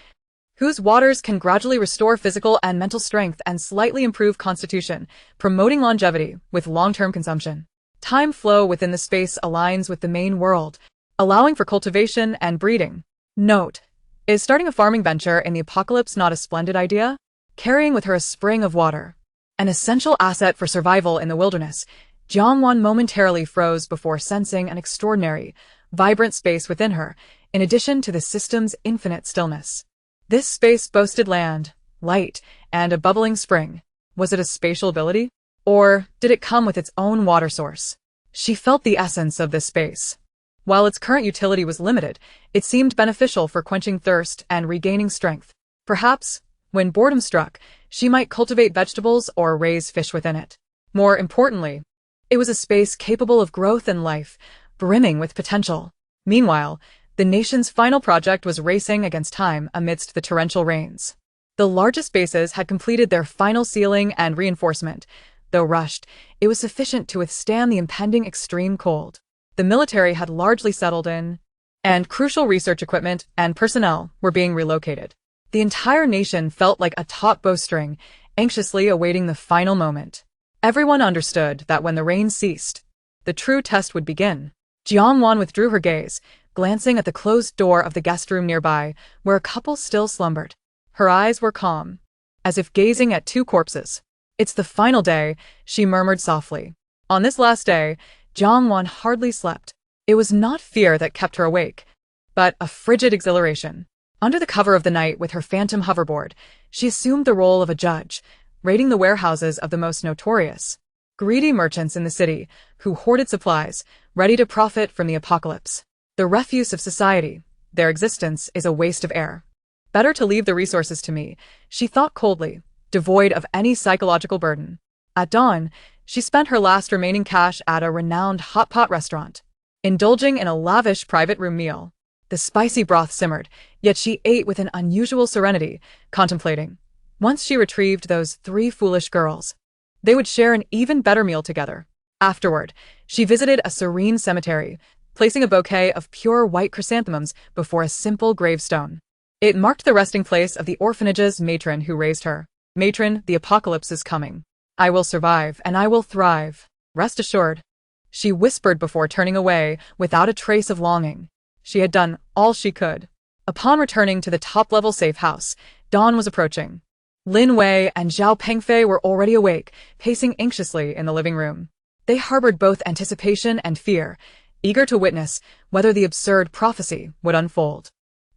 Speaker 1: whose waters can gradually restore physical and mental strength and slightly improve constitution, promoting longevity with long-term consumption. Time flow within the space aligns with the main world, allowing for cultivation and breeding. Note: is starting a farming venture in the apocalypse not a splendid idea? Carrying with her a spring of water, an essential asset for survival in the wilderness, Jiangwan momentarily froze before sensing an extraordinary, vibrant space within her, in addition to the system's infinite stillness. This space boasted land, light, and a bubbling spring. Was it a spatial ability? Or did it come with its own water source? She felt the essence of this space. While its current utility was limited, it seemed beneficial for quenching thirst and regaining strength. Perhaps, when boredom struck, she might cultivate vegetables or raise fish within it. More importantly, it was a space capable of growth and life, brimming with potential. Meanwhile, the nation's final project was racing against time amidst the torrential rains. The largest bases had completed their final sealing and reinforcement. Though rushed, it was sufficient to withstand the impending extreme cold. The military had largely settled in, and crucial research equipment and personnel were being relocated. The entire nation felt like a taut bowstring, anxiously awaiting the final moment. Everyone understood that when the rain ceased, the true test would begin. Jiangwan withdrew her gaze, glancing at the closed door of the guest room nearby, where a couple still slumbered. Her eyes were calm, as if gazing at two corpses. "It's the final day," she murmured softly. On this last day, Jiangwan hardly slept. It was not fear that kept her awake, but a frigid exhilaration. Under the cover of the night with her phantom hoverboard, she assumed the role of a judge, raiding the warehouses of the most notorious, greedy merchants in the city, who hoarded supplies, ready to profit from the apocalypse. The refuse of society, their existence is a waste of air. Better to leave the resources to me, she thought coldly, devoid of any psychological burden. At dawn, she spent her last remaining cash at a renowned hot pot restaurant, indulging in a lavish private room meal. The spicy broth simmered, yet she ate with an unusual serenity, contemplating. Once she retrieved those 3 foolish girls, they would share an even better meal together. Afterward, she visited a serene cemetery, placing a bouquet of pure white chrysanthemums before a simple gravestone. It marked the resting place of the orphanage's matron who raised her. "Matron, the apocalypse is coming. I will survive, and I will thrive. Rest assured," she whispered before turning away without a trace of longing. She had done all she could. Upon returning to the top-level safe house, dawn was approaching. Lin Wei and Zhao Pengfei were already awake, pacing anxiously in the living room. They harbored both anticipation and fear, eager to witness whether the absurd prophecy would unfold.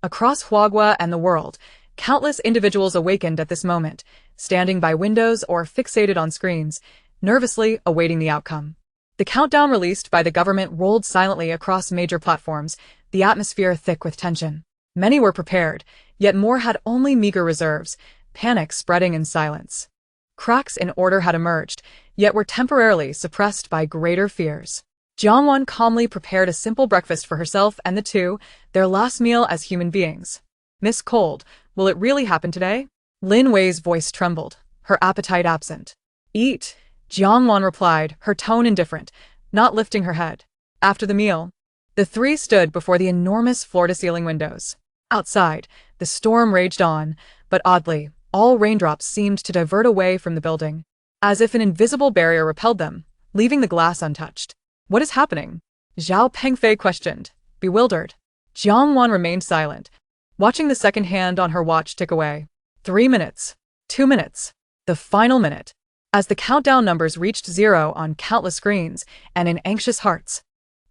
Speaker 1: Across Huagua and the world, countless individuals awakened at this moment, standing by windows or fixated on screens, nervously awaiting the outcome. The countdown released by the government rolled silently across major platforms, the atmosphere thick with tension. Many were prepared, yet more had only meager reserves, panic spreading in silence. Cracks in order had emerged, yet were temporarily suppressed by greater fears. Jiangwan calmly prepared a simple breakfast for herself and the two, their last meal as human beings. "Miss Cold, will it really happen today?" Lin Wei's voice trembled, her appetite absent. "Eat," Jiangwan replied, her tone indifferent, not lifting her head. After the meal, the 3 stood before the enormous floor-to-ceiling windows. Outside, the storm raged on, but oddly, all raindrops seemed to divert away from the building, as if an invisible barrier repelled them, leaving the glass untouched. "What is happening?" Zhao Pengfei questioned, bewildered. Jiangwan remained silent, watching the second hand on her watch tick away. 3 minutes. 2 minutes. The final minute. As the countdown numbers reached 0 on countless screens and in anxious hearts,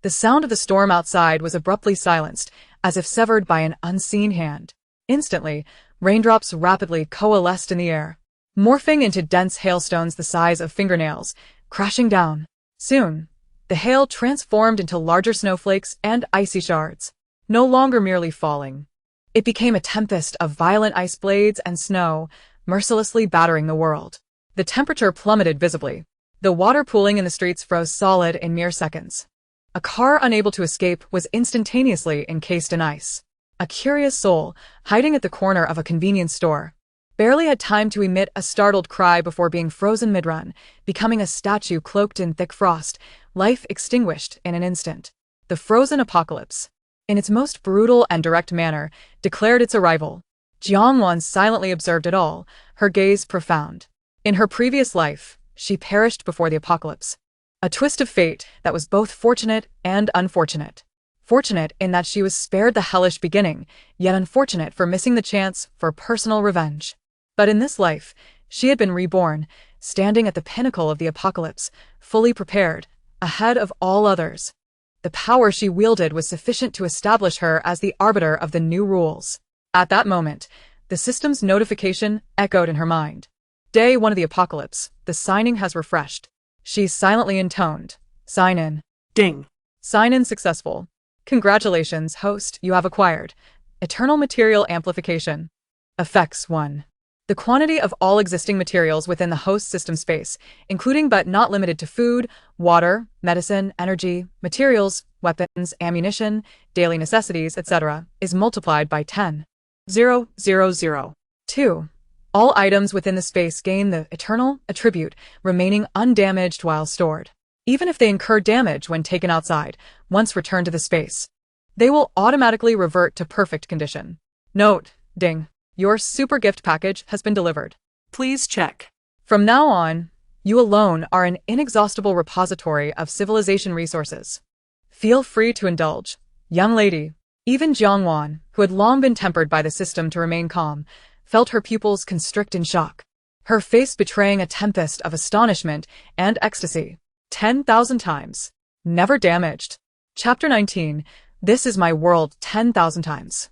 Speaker 1: the sound of the storm outside was abruptly silenced, as if severed by an unseen hand. Instantly, raindrops rapidly coalesced in the air, morphing into dense hailstones the size of fingernails, crashing down. Soon, the hail transformed into larger snowflakes and icy shards, no longer merely falling. It became a tempest of violent ice blades and snow, mercilessly battering the world. The temperature plummeted visibly. The water pooling in the streets froze solid in mere seconds. A car unable to escape was instantaneously encased in ice. A curious soul, hiding at the corner of a convenience store, barely had time to emit a startled cry before being frozen mid-run, becoming a statue cloaked in thick frost, life extinguished in an instant. The frozen apocalypse, in its most brutal and direct manner, declared its arrival. Jiangwan silently observed it all, her gaze profound. In her previous life, she perished before the apocalypse. A twist of fate that was both fortunate and unfortunate. Fortunate in that she was spared the hellish beginning, yet unfortunate for missing the chance for personal revenge. But in this life, she had been reborn, standing at the pinnacle of the apocalypse, fully prepared, ahead of all others. The power she wielded was sufficient to establish her as the arbiter of the new rules. At that moment, the system's notification echoed in her mind. Day 1 of the apocalypse, the signing has refreshed. She silently intoned, "Sign in."
Speaker 2: Ding.
Speaker 1: Sign in successful. Congratulations, host, you have acquired Eternal Material Amplification. Effects 1. The quantity of all existing materials within the host system space, including but not limited to food, water, medicine, energy, materials, weapons, ammunition, daily necessities, etc., is multiplied by 10. 0, 0, 0. 2. All items within the space gain the eternal attribute, remaining undamaged while stored. Even if they incur damage when taken outside, once returned to the space, they will automatically revert to perfect condition. Note, ding, your super gift package has been delivered.
Speaker 2: Please check.
Speaker 1: From now on, you alone are an inexhaustible repository of civilization resources. Feel free to indulge, young lady. Even Jiangwan, who had long been tempered by the system to remain calm, felt her pupils constrict in shock, her face betraying a tempest of astonishment and ecstasy. 10,000 times. Never damaged. Chapter 19. This is my world 10,000 times.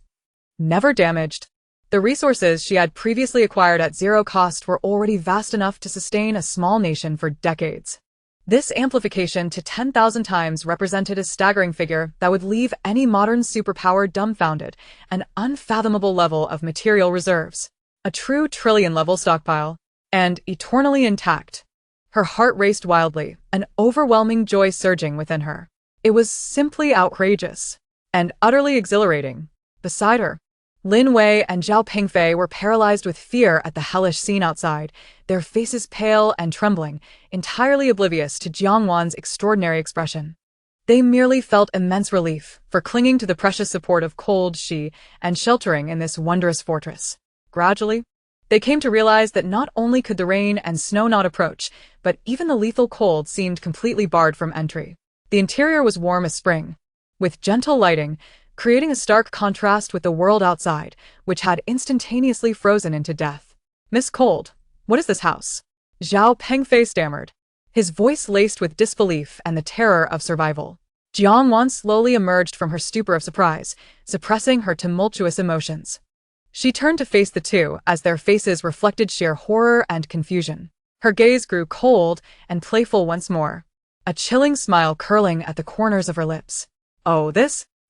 Speaker 1: Never damaged. The resources she had previously acquired at zero cost were already vast enough to sustain a small nation for decades. This amplification to 10,000 times represented a staggering figure that would leave any modern superpower dumbfounded, an unfathomable level of material reserves, a true trillion-level stockpile, and eternally intact. Her heart raced wildly, an overwhelming joy surging within her. It was simply outrageous and utterly exhilarating. Beside her, Lin Wei and Zhao Pingfei were paralyzed with fear at the hellish scene outside, their faces pale and trembling, entirely oblivious to Jiangwan's extraordinary expression. They merely felt immense relief for clinging to the precious support of cold Shi and sheltering in this wondrous fortress. Gradually, they came to realize that not only could the rain and snow not approach, but even the lethal cold seemed completely barred from entry. The interior was warm as spring, with gentle lighting, creating a stark contrast with the world outside, which had instantaneously frozen into death. "Miss Cold, what is this house?" Zhao Pengfei stammered, his voice laced with disbelief and the terror of survival. Jiangwan slowly emerged from her stupor of surprise, suppressing her tumultuous emotions. She turned to face the two as their faces reflected sheer horror and confusion. Her gaze grew cold and playful once more, a chilling smile curling at the corners of her lips. "Oh,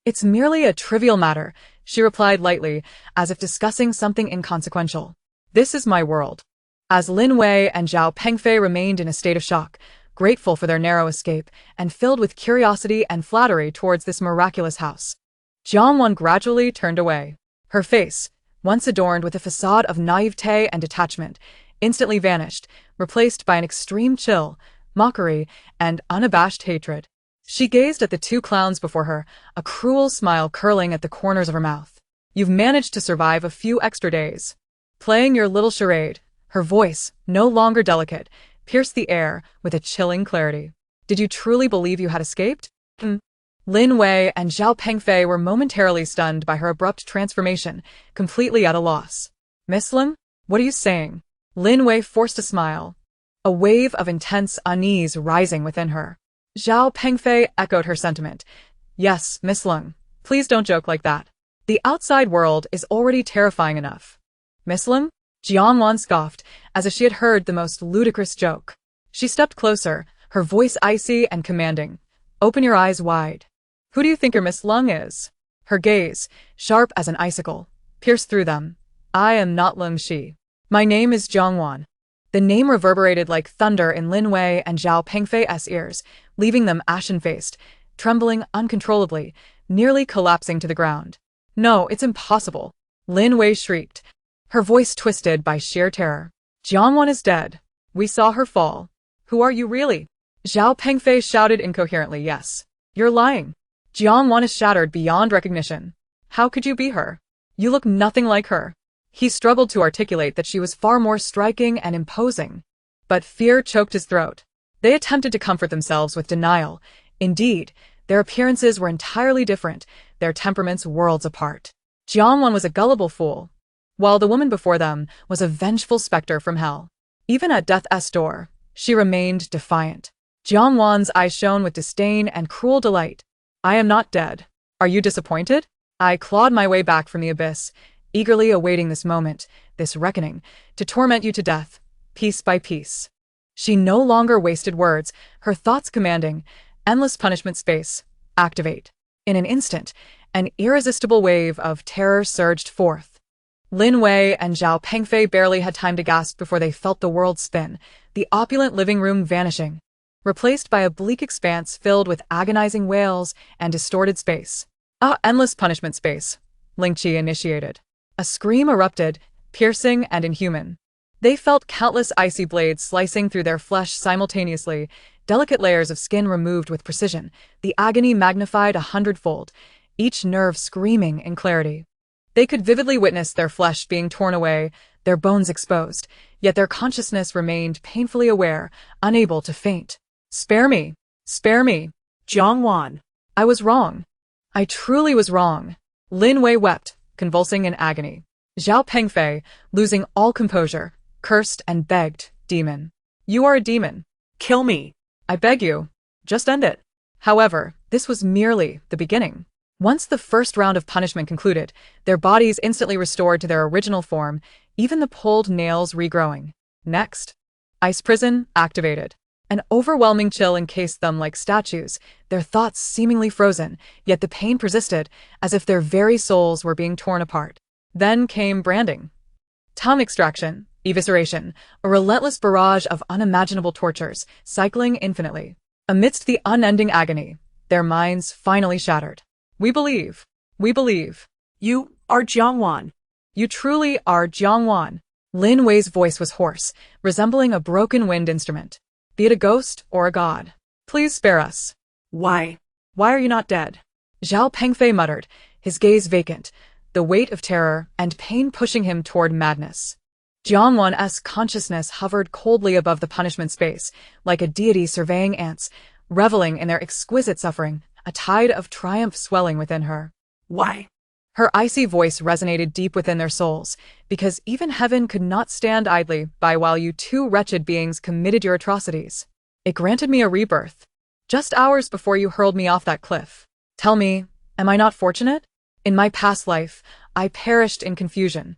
Speaker 1: it's merely a trivial matter," she replied lightly, as if discussing something inconsequential. "This is my world." As Lin Wei and Zhao Pengfei remained in a state of shock, grateful for their narrow escape, and filled with curiosity and flattery towards this miraculous house, Jiangwan gradually turned away. Her face, once adorned with a facade of naivete and detachment, instantly vanished, replaced by an extreme chill, mockery, and unabashed hatred. She gazed at the two clowns before her, a cruel smile curling at the corners of her mouth. "You've managed to survive a few extra days. Playing your little charade." Her voice, no longer delicate, pierced the air with a chilling clarity. "Did you truly believe you had escaped?" Lin Wei and Zhao Pengfei were momentarily stunned by her abrupt transformation, completely at a loss. "Miss Lin, what are you saying?" Lin Wei forced a smile, a wave of intense unease rising within her. Zhao Pengfei echoed her sentiment. "Yes, Miss Lung, please don't joke like that. The outside world is already terrifying enough." "Miss Lung?" Jiangwan scoffed, as if she had heard the most ludicrous joke. She stepped closer, her voice icy and commanding. "Open your eyes wide. Who do you think your Miss Lung is?" Her gaze, sharp as an icicle, pierced through them. I am not Lin Shi. My name is Jiangwan. The name reverberated like thunder in Lin Wei and Zhao Pengfei's ears, leaving them ashen-faced, trembling uncontrollably, nearly collapsing to the ground. No, it's impossible. Lin Wei shrieked, her voice twisted by sheer terror. Jiangwan is dead. We saw her fall. Who are you really? Zhao Pengfei shouted incoherently. Yes. You're lying. Jiangwan is shattered beyond recognition. How could you be her? You look nothing like her. He struggled to articulate that she was far more striking and imposing. But fear choked his throat. They attempted to comfort themselves with denial. Indeed, their appearances were entirely different, their temperaments worlds apart. Jiangwan was a gullible fool, while the woman before them was a vengeful specter from hell. Even at death's door, she remained defiant. Jiangwan's eyes shone with disdain and cruel delight. I am not dead. Are you disappointed? I clawed my way back from the abyss, eagerly awaiting this moment, this reckoning, to torment you to death, piece by piece. She no longer wasted words, her thoughts commanding, endless punishment space, activate. In an instant, an irresistible wave of terror surged forth. Lin Wei and Zhao Pengfei barely had time to gasp before they felt the world spin, the opulent living room vanishing, replaced by a bleak expanse filled with agonizing wails and distorted space. Endless punishment space, Ling Qi initiated. A scream erupted, piercing and inhuman. They felt countless icy blades slicing through their flesh simultaneously, delicate layers of skin removed with precision, the agony magnified 100-fold, each nerve screaming in clarity. They could vividly witness their flesh being torn away, their bones exposed, yet their consciousness remained painfully aware, unable to faint. Spare me! Spare me!
Speaker 2: Jiangwan.
Speaker 1: I was wrong. I truly was wrong. Lin Wei wept, convulsing in agony. Zhao Pengfei, losing all composure, cursed and begged, Demon. You are a demon.
Speaker 2: Kill me.
Speaker 1: I beg you. Just end it. However, this was merely the beginning. Once the first round of punishment concluded, their bodies instantly restored to their original form, even the pulled nails regrowing. Next, ice prison activated. An overwhelming chill encased them like statues, their thoughts seemingly frozen, yet the pain persisted, as if their very souls were being torn apart. Then came branding. Tongue extraction, evisceration, a relentless barrage of unimaginable tortures, cycling infinitely. Amidst the unending agony, their minds finally shattered. We believe. We believe.
Speaker 2: You are Jiangwan.
Speaker 1: You truly are Jiangwan. Lin Wei's voice was hoarse, resembling a broken wind instrument. Be it a ghost or a god. Please spare us.
Speaker 2: Why?
Speaker 1: Why are you not dead? Zhao Pengfei muttered, his gaze vacant, the weight of terror and pain pushing him toward madness. Jiangwan's consciousness hovered coldly above the punishment space, like a deity surveying ants, reveling in their exquisite suffering, a tide of triumph swelling within her.
Speaker 2: Why?
Speaker 1: Her icy voice resonated deep within their souls, because even heaven could not stand idly by while you two wretched beings committed your atrocities. It granted me a rebirth, just hours before you hurled me off that cliff. Tell me, am I not fortunate? In my past life, I perished in confusion,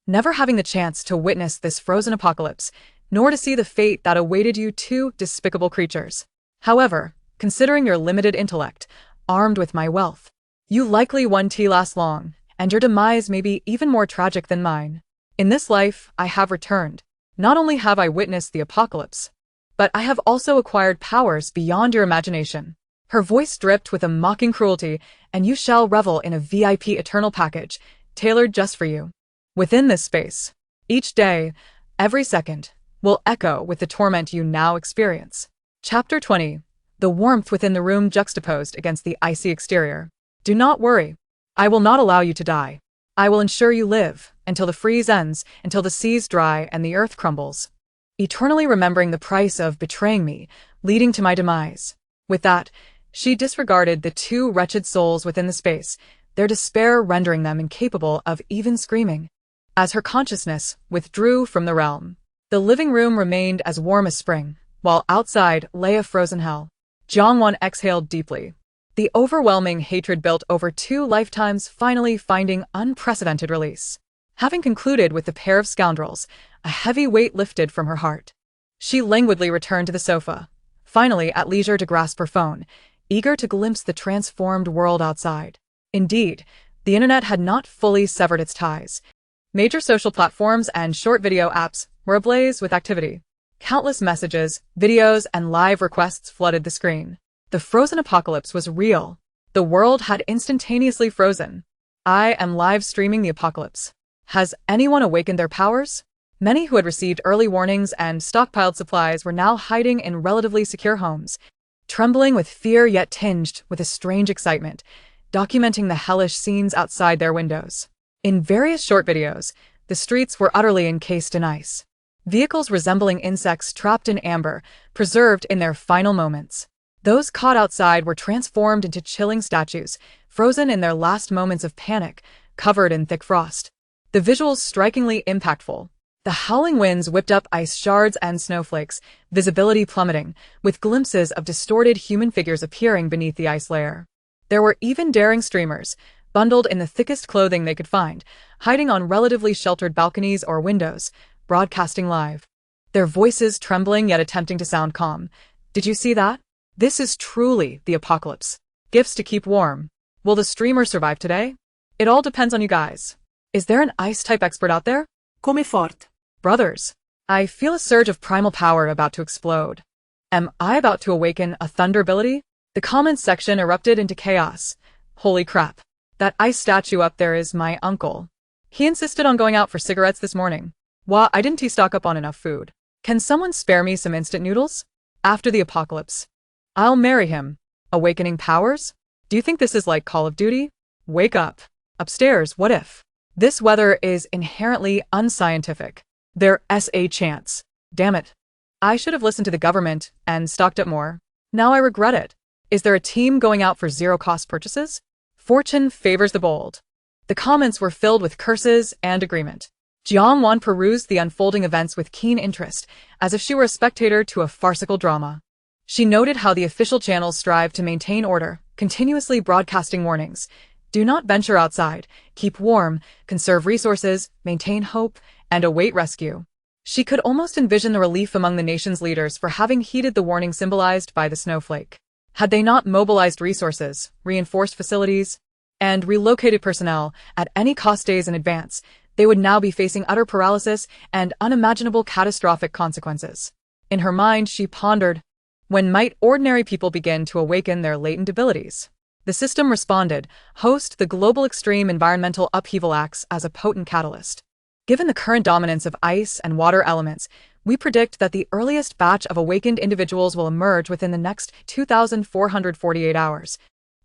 Speaker 1: never having the chance to witness this frozen apocalypse, nor to see the fate that awaited you two despicable creatures. However, considering your limited intellect, armed with my wealth, you likely won't last long, and your demise may be even more tragic than mine. In this life, I have returned. Not only have I witnessed the apocalypse, but I have also acquired powers beyond your imagination. Her voice dripped with a mocking cruelty, and you shall revel in a VIP eternal package, tailored just for you. Within this space, each day, every second, will echo with the torment you now experience. Chapter 20. The warmth within the room juxtaposed against the icy exterior. Do not worry. I will not allow you to die. I will ensure you live, until the freeze ends, until the seas dry and the earth crumbles. Eternally remembering the price of betraying me, leading to my demise. With that, she disregarded the two wretched souls within the space, their despair rendering them incapable of even screaming. As her consciousness withdrew from the realm, the living room remained as warm as spring, while outside lay a frozen hell. Jiangwan exhaled deeply. The overwhelming hatred built over 2 lifetimes finally finding unprecedented release. Having concluded with the pair of scoundrels, a heavy weight lifted from her heart. She languidly returned to the sofa, finally at leisure to grasp her phone, eager to glimpse the transformed world outside. Indeed, The internet had not fully severed its ties. Major social platforms and short video apps were ablaze with activity. Countless messages, videos, and live requests flooded the screen. The frozen apocalypse was real. The world had instantaneously frozen. I am live streaming the apocalypse. Has anyone awakened their powers? Many who had received early warnings and stockpiled supplies were now hiding in relatively secure homes, trembling with fear yet tinged with a strange excitement, documenting the hellish scenes outside their windows. In various short videos, the streets were utterly encased in ice. Vehicles resembling insects trapped in amber, preserved in their final moments. Those caught outside were transformed into chilling statues, frozen in their last moments of panic, covered in thick frost. The visuals strikingly impactful. The howling winds whipped up ice shards and snowflakes, visibility plummeting, with glimpses of distorted human figures appearing beneath the ice layer. There were even daring streamers, bundled in the thickest clothing they could find, hiding on relatively sheltered balconies or windows, broadcasting live. Their voices trembling yet attempting to sound calm. Did you see that? This is truly the apocalypse. Gifts to keep warm. Will the streamer survive today? It all depends on you guys. Is there an ice-type expert out there?
Speaker 2: Come fort.
Speaker 1: Brothers, I feel a surge of primal power about to explode. Am I about to awaken a thunder ability? The comments section erupted into chaos. Holy crap. That ice statue up there is my uncle. He insisted on going out for cigarettes this morning. Why didn't he stock up on enough food? Can someone spare me some instant noodles? After the apocalypse, I'll marry him. Awakening powers? Do you think this is like Call of Duty? Wake up. Upstairs, what if? This weather is inherently unscientific. There's a chance. Damn it. I should have listened to the government and stocked up more. Now I regret it. Is there a team going out for zero-cost purchases? Fortune favors the bold. The comments were filled with curses and agreement. Jiangwan perused the unfolding events with keen interest, as if she were a spectator to a farcical drama. She noted how the official channels strive to maintain order, continuously broadcasting warnings. Do not venture outside, keep warm, conserve resources, maintain hope, and await rescue. She could almost envision the relief among the nation's leaders for having heeded the warning symbolized by the snowflake. Had they not mobilized resources, reinforced facilities, and relocated personnel at any cost days in advance, they would now be facing utter paralysis and unimaginable catastrophic consequences. In her mind, she pondered, when might ordinary people begin to awaken their latent abilities? The system responded, host the global extreme environmental upheaval acts as a potent catalyst. Given the current dominance of ice and water elements, we predict that the earliest batch of awakened individuals will emerge within the next 2,448 hours,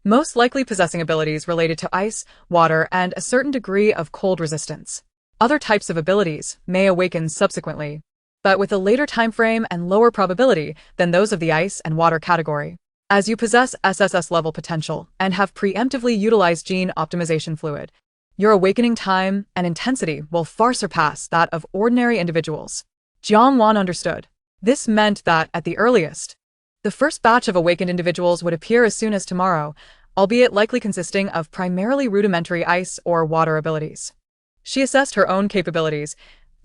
Speaker 1: most likely possessing abilities related to ice, water, and a certain degree of cold resistance. Other types of abilities may awaken subsequently, but with a later time frame and lower probability than those of the ice and water category. As you possess SSS-level potential and have preemptively utilized gene optimization fluid, your awakening time and intensity will far surpass that of ordinary individuals. Jiangwan understood. This meant that, at the earliest, the first batch of awakened individuals would appear as soon as tomorrow, albeit likely consisting of primarily rudimentary ice or water abilities. She assessed her own capabilities.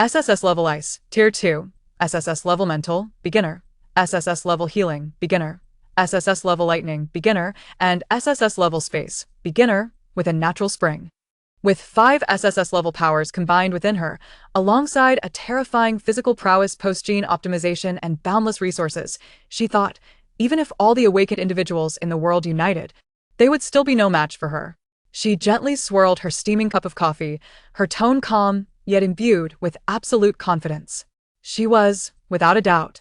Speaker 1: SSS-level ice, Tier 2, SSS-level mental, beginner, SSS-level healing, beginner, SSS-level lightning, beginner, and SSS-level space, beginner, with a natural spring. With 5 SSS-level powers combined within her, alongside a terrifying physical prowess post-gene optimization and boundless resources, she thought, even if all the awakened individuals in the world united, they would still be no match for her. She gently swirled her steaming cup of coffee, her tone calm, yet imbued with absolute confidence. She was, without a doubt,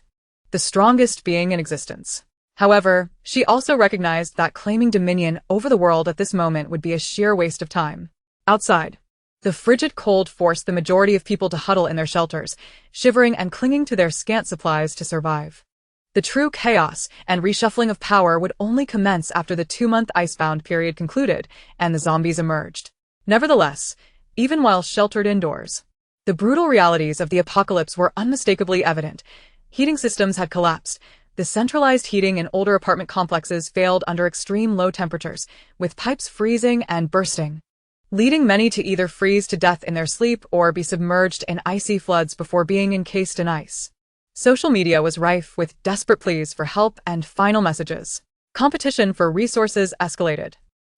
Speaker 1: the strongest being in existence. However, she also recognized that claiming dominion over the world at this moment would be a sheer waste of time. Outside, the frigid cold forced the majority of people to huddle in their shelters, shivering and clinging to their scant supplies to survive. The true chaos and reshuffling of power would only commence after the 2-month icebound period concluded and the zombies emerged. Nevertheless, even while sheltered indoors, the brutal realities of the apocalypse were unmistakably evident. Heating systems had collapsed. The centralized heating in older apartment complexes failed under extreme low temperatures, with pipes freezing and bursting, leading many to either freeze to death in their sleep or be submerged in icy floods before being encased in ice. Social media was rife with desperate pleas for help and final messages. Competition for resources escalated.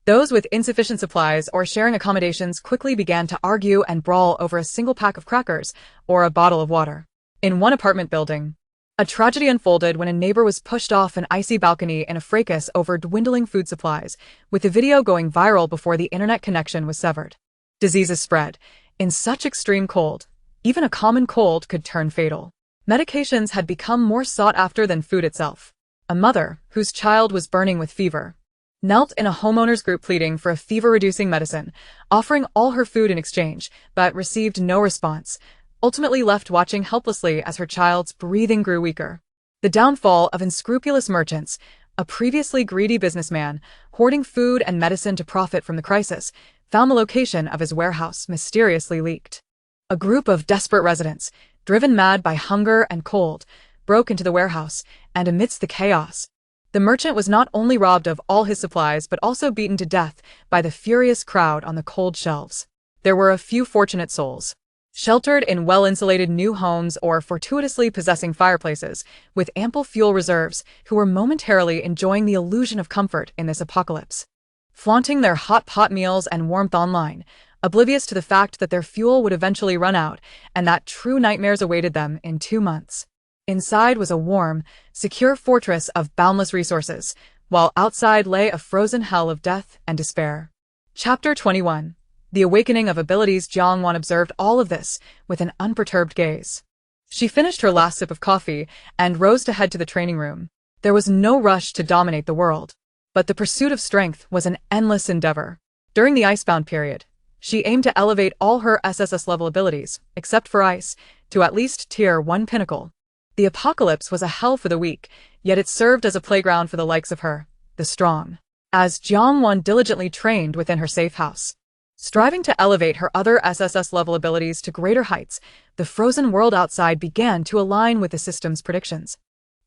Speaker 1: Those with insufficient supplies or sharing accommodations quickly began to argue and brawl over a single pack of crackers or a bottle of water. In one apartment building, a tragedy unfolded when a neighbor was pushed off an icy balcony in a fracas over dwindling food supplies, with the video going viral before the internet connection was severed. Diseases spread. In such extreme cold, even a common cold could turn fatal. Medications had become more sought after than food itself. A mother, whose child was burning with fever, knelt in a homeowners group pleading for a fever-reducing medicine, offering all her food in exchange, but received no response, ultimately left watching helplessly as her child's breathing grew weaker. The downfall of unscrupulous merchants, a previously greedy businessman, hoarding food and medicine to profit from the crisis, found the location of his warehouse mysteriously leaked. A group of desperate residents, driven mad by hunger and cold, broke into the warehouse, and amidst the chaos, the merchant was not only robbed of all his supplies but also beaten to death by the furious crowd on the cold shelves. There were a few fortunate souls, sheltered in well-insulated new homes or fortuitously possessing fireplaces, with ample fuel reserves, who were momentarily enjoying the illusion of comfort in this apocalypse. Flaunting their hot pot meals and warmth online, oblivious to the fact that their fuel would eventually run out and that true nightmares awaited them in 2 months. Inside was a warm, secure fortress of boundless resources, while outside lay a frozen hell of death and despair. Chapter 21. The Awakening of Abilities. Jiangwan observed all of this with an unperturbed gaze. She finished her last sip of coffee and rose to head to the training room. There was no rush to dominate the world, but the pursuit of strength was an endless endeavor. During the icebound period, she aimed to elevate all her SSS-level abilities, except for ice, to at least Tier 1 pinnacle. The apocalypse was a hell for the weak, yet it served as a playground for the likes of her, the strong. As Jiangwan diligently trained within her safe house, striving to elevate her other SSS-level abilities to greater heights, the frozen world outside began to align with the system's predictions.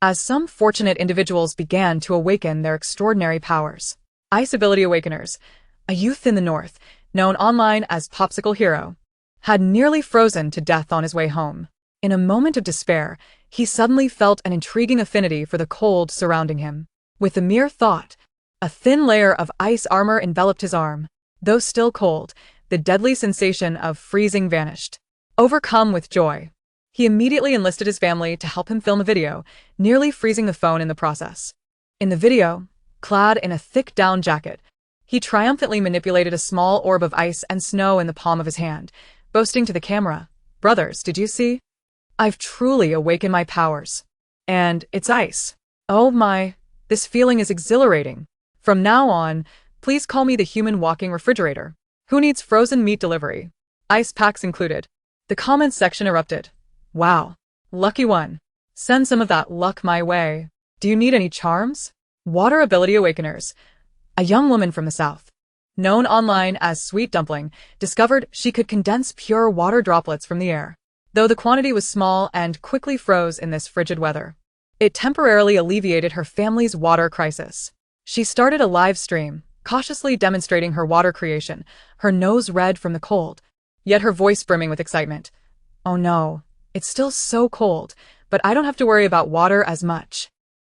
Speaker 1: As some fortunate individuals began to awaken their extraordinary powers. Ice Ability Awakeners, a youth in the north, known online as Popsicle Hero, had nearly frozen to death on his way home. In a moment of despair, he suddenly felt an intriguing affinity for the cold surrounding him. With the mere thought, a thin layer of ice armor enveloped his arm. Though still cold, the deadly sensation of freezing vanished. Overcome with joy, he immediately enlisted his family to help him film a video, nearly freezing the phone in the process. In the video, clad in a thick down jacket, he triumphantly manipulated a small orb of ice and snow in the palm of his hand, boasting to the camera, "Brothers, did you see? I've truly awakened my powers. And it's ice. Oh my, this feeling is exhilarating. From now on, please call me the human walking refrigerator. Who needs frozen meat delivery? Ice packs included." The comments section erupted. "Wow. Lucky one. Send some of that luck my way. Do you need any charms?" Water Ability Awakeners. A young woman from the south, known online as Sweet Dumpling, discovered she could condense pure water droplets from the air. Though the quantity was small and quickly froze in this frigid weather, it temporarily alleviated her family's water crisis. She started a live stream, cautiously demonstrating her water creation, her nose red from the cold, yet her voice brimming with excitement. "Oh no, it's still so cold, but I don't have to worry about water as much.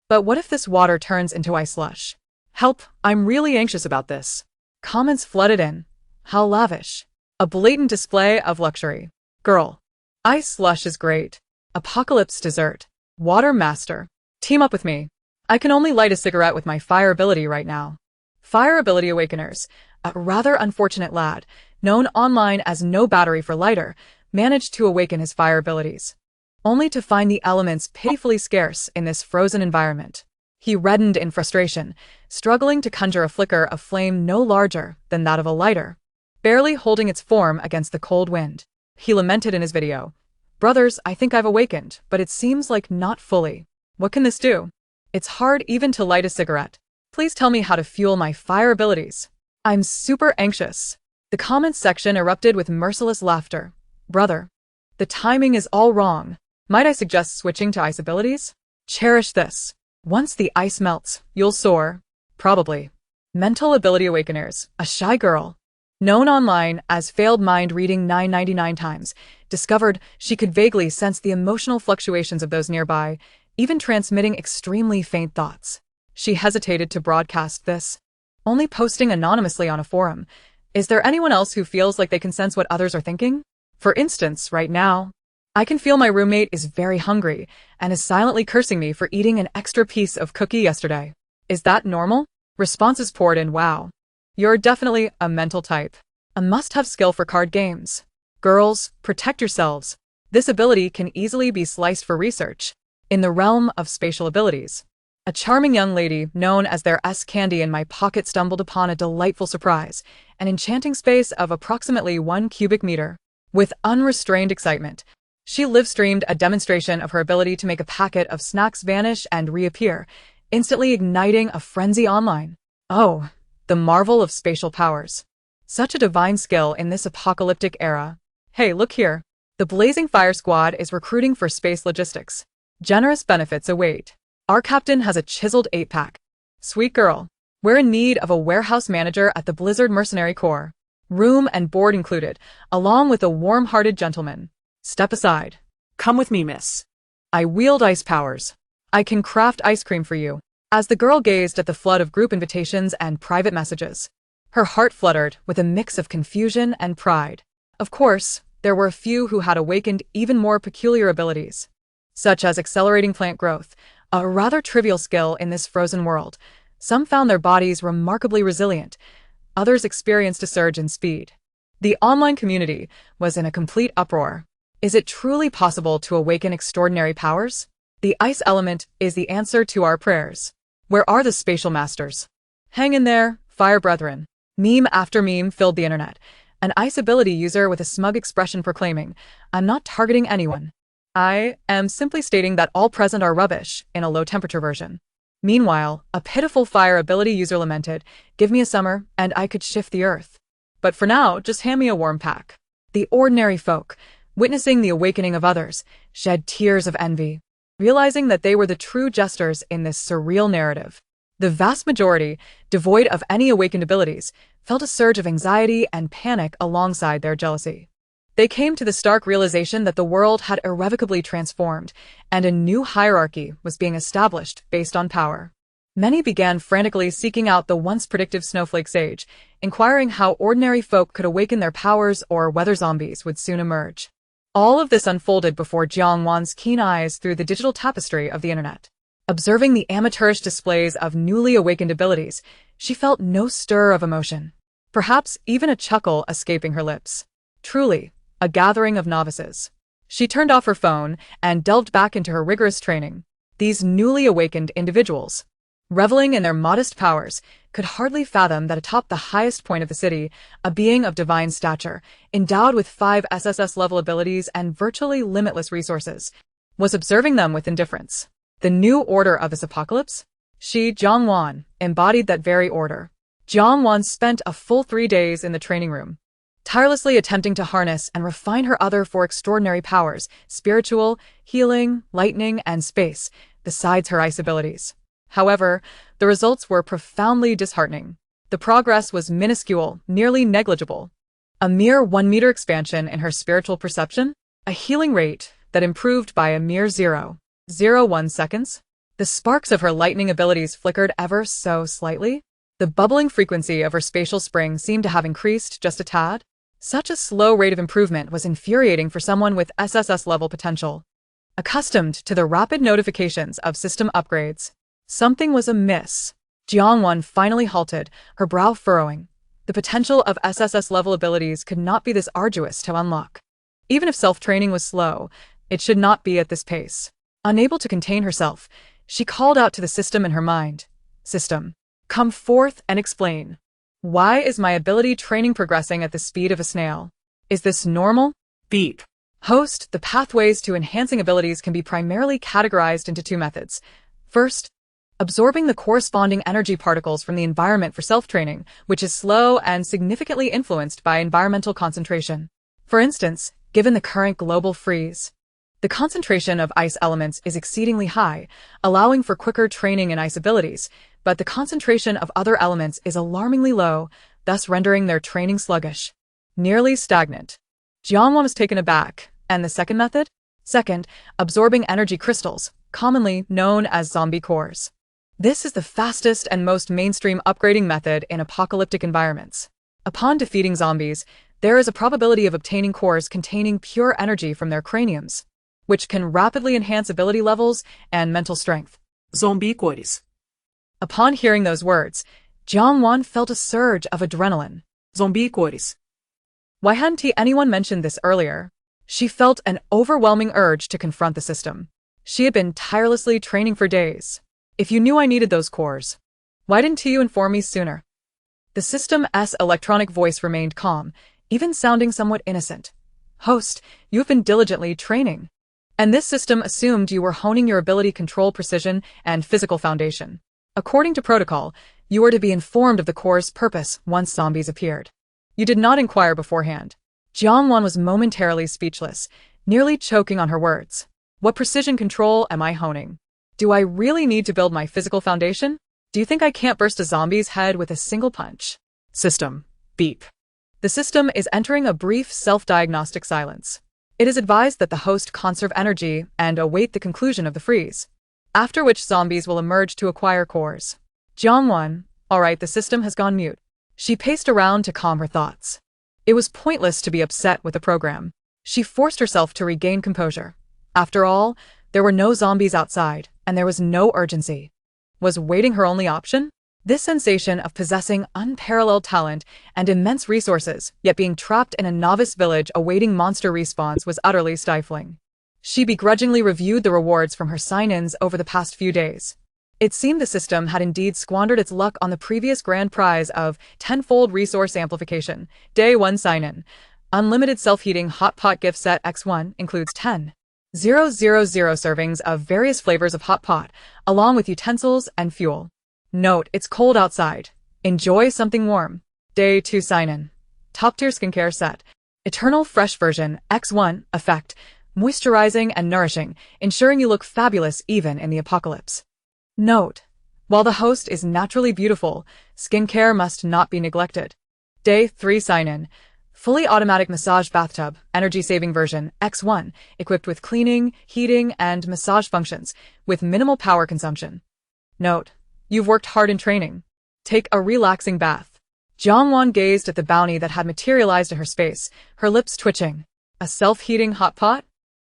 Speaker 1: But what if this water turns into ice slush? Help, I'm really anxious about this." Comments flooded in. How lavish. A blatant display of luxury. Girl. Ice slush is great. Apocalypse dessert. Water master. Team up with me. I can only light a cigarette with my fire ability right now. Fire Ability Awakeners. A rather unfortunate lad, known online as No Battery for Lighter, managed to awaken his fire abilities, only to find the elements pitifully scarce in this frozen environment. He reddened in frustration, struggling to conjure a flicker of flame no larger than that of a lighter, barely holding its form against the cold wind. He lamented in his video, "Brothers, I think I've awakened, but it seems like not fully. What can this do? It's hard even to light a cigarette. Please tell me how to fuel my fire abilities. I'm super anxious." The comments section erupted with merciless laughter. "Brother, the timing is all wrong. Might I suggest switching to ice abilities? Cherish this. Once the ice melts, you'll soar. Probably." Mental Ability Awakeners. A shy girl, known online as Failed Mind Reading 999 times, discovered she could vaguely sense the emotional fluctuations of those nearby, even transmitting extremely faint thoughts. She hesitated to broadcast this, only posting anonymously on a forum. Is there anyone else who feels like they can sense what others are thinking? For instance, right now, I can feel my roommate is very hungry and is silently cursing me for eating an extra piece of cookie yesterday. Is that normal? Responses poured in. Wow. You're definitely a mental type. A must-have skill for card games. Girls, protect yourselves. This ability can easily be sliced for research. In the realm of spatial abilities, a charming young lady known as their S-Candy in my pocket stumbled upon a delightful surprise, an enchanting space of approximately 1 cubic meter. With unrestrained excitement, she live-streamed a demonstration of her ability to make a packet of snacks vanish and reappear, instantly igniting a frenzy online. Oh, the marvel of spatial powers. Such a divine skill in this apocalyptic era. Hey, look here. The Blazing Fire Squad is recruiting for space logistics. Generous benefits await. Our captain has a chiseled 8-pack. Sweet girl. We're in need of a warehouse manager at the Blizzard Mercenary Corps. Room and board included, along with a warm-hearted gentleman. Step aside.
Speaker 2: Come with me, miss.
Speaker 1: I wield ice powers. I can craft ice cream for you. As the girl gazed at the flood of group invitations and private messages, her heart fluttered with a mix of confusion and pride. Of course, there were a few who had awakened even more peculiar abilities, such as accelerating plant growth, a rather trivial skill in this frozen world. Some found their bodies remarkably resilient. Others experienced a surge in speed. The online community was in a complete uproar. Is it truly possible to awaken extraordinary powers? The ice element is the answer to our prayers. Where are the spatial masters? Hang in there, fire brethren. Meme after meme filled the internet. An ice ability user with a smug expression proclaiming, "I'm not targeting anyone. I am simply stating that all present are rubbish," in a low-temperature version. Meanwhile, a pitiful fire ability user lamented, "Give me a summer, and I could shift the earth. But for now, just hand me a warm pack." The ordinary folk, witnessing the awakening of others, shed tears of envy, realizing that they were the true jesters in this surreal narrative. The vast majority, devoid of any awakened abilities, felt a surge of anxiety and panic alongside their jealousy. They came to the stark realization that the world had irrevocably transformed, and a new hierarchy was being established based on power. Many began frantically seeking out the once predictive snowflake sage, inquiring how ordinary folk could awaken their powers or whether zombies would soon emerge. All of this unfolded before Jiangwan's keen eyes through the digital tapestry of the internet. Observing the amateurish displays of newly awakened abilities, she felt no stir of emotion, perhaps even a chuckle escaping her lips. Truly, a gathering of novices. She turned off her phone and delved back into her rigorous training. These newly awakened individuals, reveling in their modest powers, could hardly fathom that atop the highest point of the city, a being of divine stature, endowed with 5 SSS-level abilities and virtually limitless resources, was observing them with indifference. The new order of this apocalypse? She, Jiangwan, embodied that very order. Jiangwan spent a full 3 days in the training room, tirelessly attempting to harness and refine her other 4 extraordinary powers, spiritual, healing, lightning, and space, besides her ice abilities. However, the results were profoundly disheartening. The progress was minuscule, nearly negligible. A mere 1-meter expansion in her spiritual perception, a healing rate that improved by a mere 0.01 seconds. The sparks of her lightning abilities flickered ever so slightly. The bubbling frequency of her spatial spring seemed to have increased just a tad. Such a slow rate of improvement was infuriating for someone with SSS-level potential, accustomed to the rapid notifications of system upgrades. Something was amiss. Jiangwan finally halted, her brow furrowing. The potential of SSS-level abilities could not be this arduous to unlock. Even if self-training was slow, it should not be at this pace. Unable to contain herself, she called out to the system in her mind. "System, come forth and explain. Why is my ability training progressing at the speed of a snail? Is this normal?"
Speaker 2: Beep.
Speaker 1: Host, the pathways to enhancing abilities can be primarily categorized into 2 methods. First, absorbing the corresponding energy particles from the environment for self-training, which is slow and significantly influenced by environmental concentration. For instance, given the current global freeze, the concentration of ice elements is exceedingly high, allowing for quicker training in ice abilities, but the concentration of other elements is alarmingly low, thus rendering their training sluggish, nearly stagnant. Jiangwan was taken aback. And the second method? Second, absorbing energy crystals, commonly known as zombie cores. This is the fastest and most mainstream upgrading method in apocalyptic environments. Upon defeating zombies, there is a probability of obtaining cores containing pure energy from their craniums, which can rapidly enhance ability levels and mental strength.
Speaker 2: Zombi cores.
Speaker 1: Upon hearing those words, Jiangwan felt a surge of adrenaline.
Speaker 2: Zombi cores.
Speaker 1: Why hadn't anyone mentioned this earlier? She felt an overwhelming urge to confront the system. She had been tirelessly training for days. If you knew I needed those cores, why didn't you inform me sooner? The system's electronic voice remained calm, even sounding somewhat innocent. Host, you have been diligently training. And this system assumed you were honing your ability control precision and physical foundation. According to protocol, you were to be informed of the core's purpose once zombies appeared. You did not inquire beforehand. Jiangwan was momentarily speechless, nearly choking on her words. What precision control am I honing? Do I really need to build my physical foundation? Do you think I can't burst a zombie's head with a single punch? System. Beep. The system is entering a brief self-diagnostic silence. It is advised that the host conserve energy and await the conclusion of the freeze, after which zombies will emerge to acquire cores. Jiangwan, alright, the system has gone mute. She paced around to calm her thoughts. It was pointless to be upset with the program. She forced herself to regain composure. After all, there were no zombies outside, and there was no urgency. Was waiting her only option? This sensation of possessing unparalleled talent and immense resources, yet being trapped in a novice village awaiting monster respawns, was utterly stifling. She begrudgingly reviewed the rewards from her sign-ins over the past few days. It seemed the system had indeed squandered its luck on the previous grand prize of tenfold resource amplification. Day 1 sign-in. Unlimited self-heating hot pot gift set X1 includes 10,000 servings of various flavors of hot pot, along with utensils and fuel. Note, it's cold outside. Enjoy something warm. Day 2 sign-in. Top-tier skincare set. Eternal Fresh Version X1 effect. Moisturizing and nourishing, ensuring you look fabulous even in the apocalypse. Note, while the host is naturally beautiful, skincare must not be neglected. Day 3 sign-in. Fully automatic massage bathtub, energy-saving version X1, equipped with cleaning, heating, and massage functions, with minimal power consumption. Note, you've worked hard in training. Take a relaxing bath. Jiangwan gazed at the bounty that had materialized in her space, her lips twitching. A self-heating hot pot?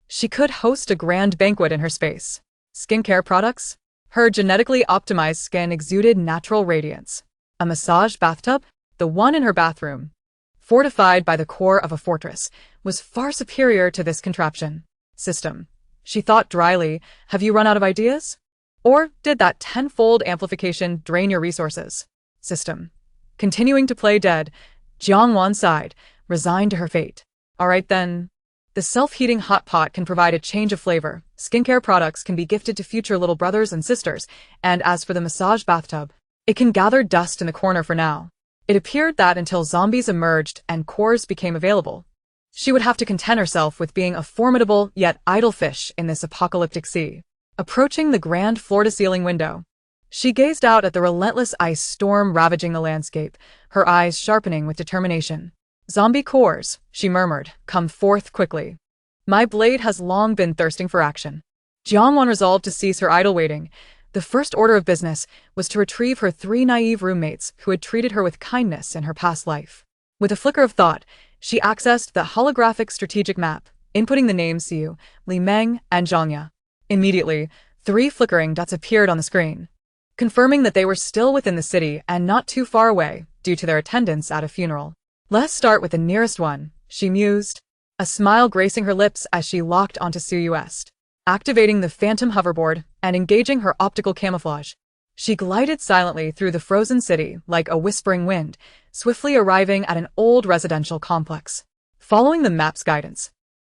Speaker 1: She could host a grand banquet in her space. Skincare products? Her genetically optimized skin exuded natural radiance. A massage bathtub? The one in her bathroom, fortified by the core of a fortress, was far superior to this contraption. System. She thought dryly, have you run out of ideas? Or did that tenfold amplification drain your resources? System. Continuing to play dead, Jiangwan sighed, resigned to her fate. Alright then. The self-heating hot pot can provide a change of flavor. Skincare products can be gifted to future little brothers and sisters, and as for the massage bathtub, it can gather dust in the corner for now. It appeared that until zombies emerged and cores became available, she would have to content herself with being a formidable yet idle fish in this apocalyptic sea. Approaching the grand floor-to-ceiling window, she gazed out at the relentless ice storm ravaging the landscape, her eyes sharpening with determination. Zombie cores, she murmured, come forth quickly. My blade has long been thirsting for action. Jiangwan resolved to cease her idle waiting. The first order of business was to retrieve her 3 naive roommates who had treated her with kindness in her past life. With a flicker of thought, she accessed the holographic strategic map, inputting the names Siu, Li Meng, and Zhangya. Immediately, 3 flickering dots appeared on the screen, confirming that they were still within the city and not too far away due to their attendance at a funeral. Let's start with the nearest one, she mused, a smile gracing her lips as she locked onto Siu West. Activating the phantom hoverboard and engaging her optical camouflage, she glided silently through the frozen city like a whispering wind, swiftly arriving at an old residential complex. Following the map's guidance,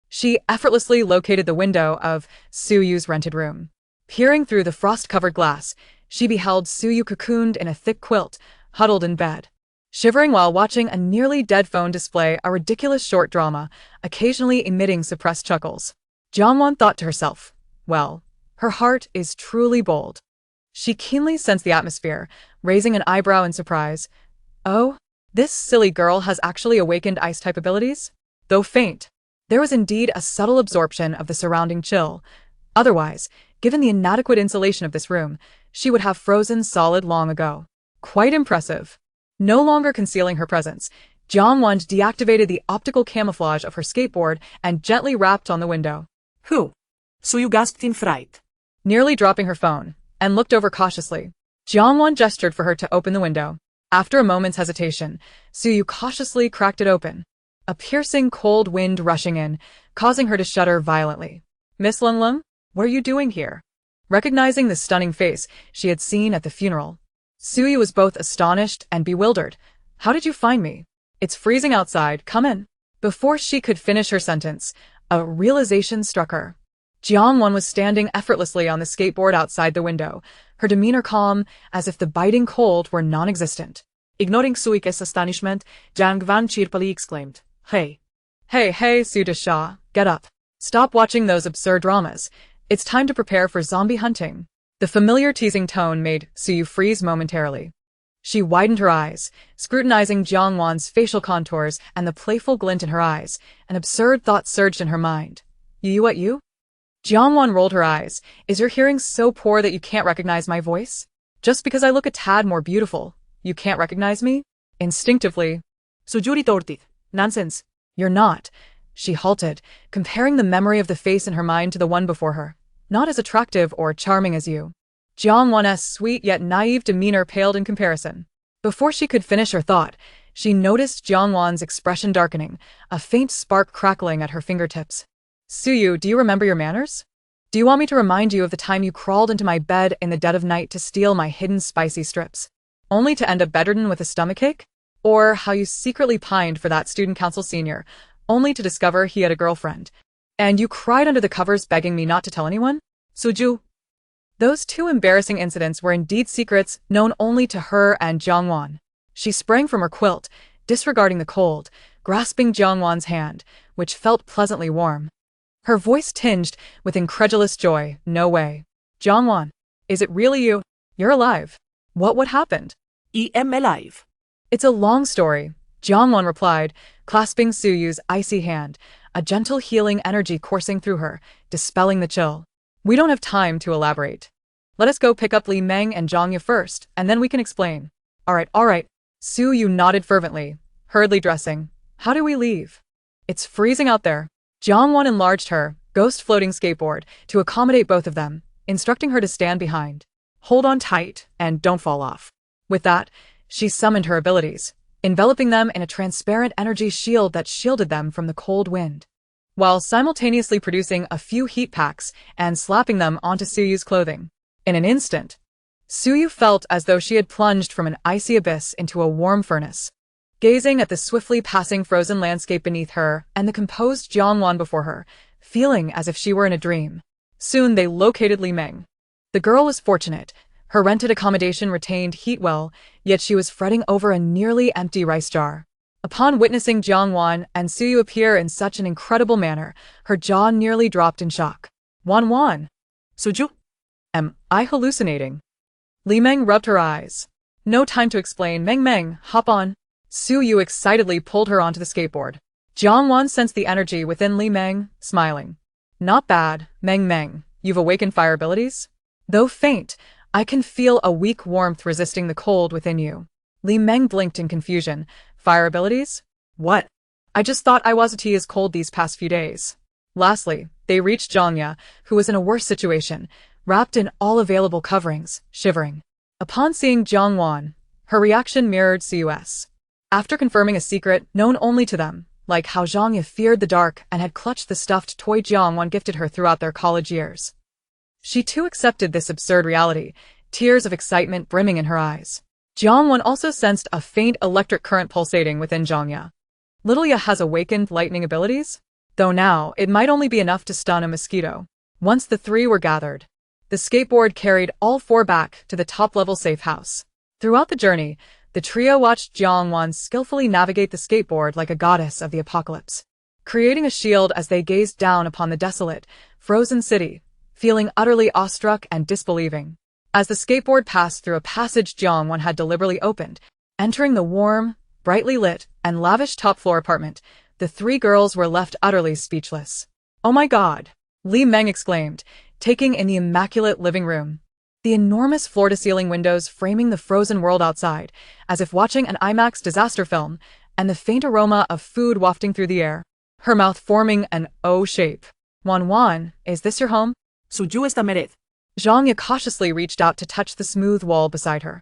Speaker 1: she effortlessly located the window of Suyu's rented room. Peering through the frost-covered glass, she beheld Suyu cocooned in a thick quilt, huddled in bed, shivering while watching a nearly dead phone display a ridiculous short drama, occasionally emitting suppressed chuckles. Jiangwan thought to herself, well, her heart is truly bold. She keenly sensed the atmosphere, raising an eyebrow in surprise. Oh, this silly girl has actually awakened ice-type abilities? Though faint, there was indeed a subtle absorption of the surrounding chill. Otherwise, Given the inadequate insulation of this room, she would have frozen solid long ago. Quite impressive. No longer concealing her presence, Jiangwan deactivated the optical camouflage of her skateboard and gently rapped on the window.
Speaker 2: Who? So you gasped in fright.
Speaker 1: Nearly dropping her phone, and looked over cautiously. Jiangwan gestured for her to open the window. After a moment's hesitation, Suyu cautiously cracked it open. A piercing cold wind rushing in, causing her to shudder violently. Miss Lung Lung, what are you doing here? Recognizing the stunning face she had seen at the funeral, Suyu was both astonished and bewildered. How did you find me? It's freezing outside, come in. Before she could finish her sentence, a realization struck her. Jiangwan was standing effortlessly on the skateboard outside the window, her demeanor calm, as if the biting cold were non-existent.
Speaker 2: Ignoring Suike's astonishment, Jiang Van cheerfully exclaimed, Hey!
Speaker 1: Hey, Suda Shah, get up. Stop watching those absurd dramas. It's time to prepare for zombie hunting. The familiar teasing tone made Suyu freeze momentarily. She widened her eyes, scrutinizing Jiangwan's facial contours and the playful glint in her eyes. An absurd thought surged in her mind. You? Jiangwan rolled her eyes. Is your hearing so poor that you can't recognize my voice? Just because I look a tad more beautiful, you can't recognize me? Instinctively.
Speaker 2: Sujuri torti. Nonsense.
Speaker 1: You're not. She halted, comparing the memory of the face in her mind to the one before her. Not as attractive or charming as you. Jiangwan's sweet yet naive demeanor paled in comparison. Before she could finish her thought, she noticed Jiangwan's expression darkening, a faint spark crackling at her fingertips. Suyu, do you remember your manners? Do you want me to remind you of the time you crawled into my bed in the dead of night to steal my hidden spicy strips, only to end up bedridden with a stomachache? Or how you secretly pined for that student council senior, only to discover he had a girlfriend, and you cried under the covers begging me not to tell anyone? Suju. Those two embarrassing incidents were indeed secrets known only to her and Jiangwan. She sprang from her quilt, disregarding the cold, grasping Jiangwan's hand, which felt pleasantly warm. Her voice tinged with incredulous joy. No way. Jiangwan, is it really you? You're alive. What happened?
Speaker 2: I am alive.
Speaker 1: It's a long story, Jiangwan replied, clasping Suyu's icy hand, a gentle healing energy coursing through her, dispelling the chill. We don't have time to elaborate. Let us go pick up Li Meng and Zhang Ye first, and then we can explain. All right. Suyu nodded fervently, hurriedly dressing. How do we leave? It's freezing out there. Jiangwan enlarged her ghost-floating skateboard to accommodate both of them, instructing her to stand behind. Hold on tight and don't fall off. With that, she summoned her abilities, enveloping them in a transparent energy shield that shielded them from the cold wind, while simultaneously producing a few heat packs and slapping them onto Suyu's clothing. In an instant, Suyu felt as though she had plunged from an icy abyss into a warm furnace. Gazing at the swiftly passing frozen landscape beneath her and the composed Jiangwan before her, feeling as if she were in a dream. Soon they located Li Meng. The girl was fortunate. Her rented accommodation retained heat well, yet she was fretting over a nearly empty rice jar. Upon witnessing Jiangwan and Suyu appear in such an incredible manner, her jaw nearly dropped in shock. Wan.
Speaker 2: Suju?
Speaker 1: Am I hallucinating? Li Meng rubbed her eyes. No time to explain. Meng, hop on. Suyu excitedly pulled her onto the skateboard. Jiangwan sensed the energy within Li Meng, smiling. Not bad, Meng. You've awakened fire abilities? Though faint, I can feel a weak warmth resisting the cold within you. Li Meng blinked in confusion. Fire abilities? What? I just thought I wasn't as cold these past few days. Lastly, they reached Zhang Ye, who was in a worse situation, wrapped in all available coverings, shivering. Upon seeing Jiangwan, her reaction mirrored Suyu's. After confirming a secret known only to them, like how Zhang Ye feared the dark and had clutched the stuffed toy Jiangwan gifted her throughout their college years, she too accepted this absurd reality, tears of excitement brimming in her eyes. Jiangwan also sensed a faint electric current pulsating within Zhang Ye. Little Ye has awakened lightning abilities? Though now, it might only be enough to stun a mosquito. Once the three were gathered, the skateboard carried all four back to the top-level safe house. Throughout the journey, the trio watched Jiangwan skillfully navigate the skateboard like a goddess of the apocalypse, creating a shield as they gazed down upon the desolate, frozen city, feeling utterly awestruck and disbelieving. As the skateboard passed through a passage Jiangwan had deliberately opened, entering the warm, brightly lit, and lavish top-floor apartment, the three girls were left utterly speechless. Oh my God! Li Meng exclaimed, taking in the immaculate living room. The enormous floor-to-ceiling windows framing the frozen world outside, as if watching an IMAX disaster film, and the faint aroma of food wafting through the air. Her mouth forming an O shape. Wan, is this your home?
Speaker 2: Suju esta mered.
Speaker 1: Zhang cautiously reached out to touch the smooth wall beside her.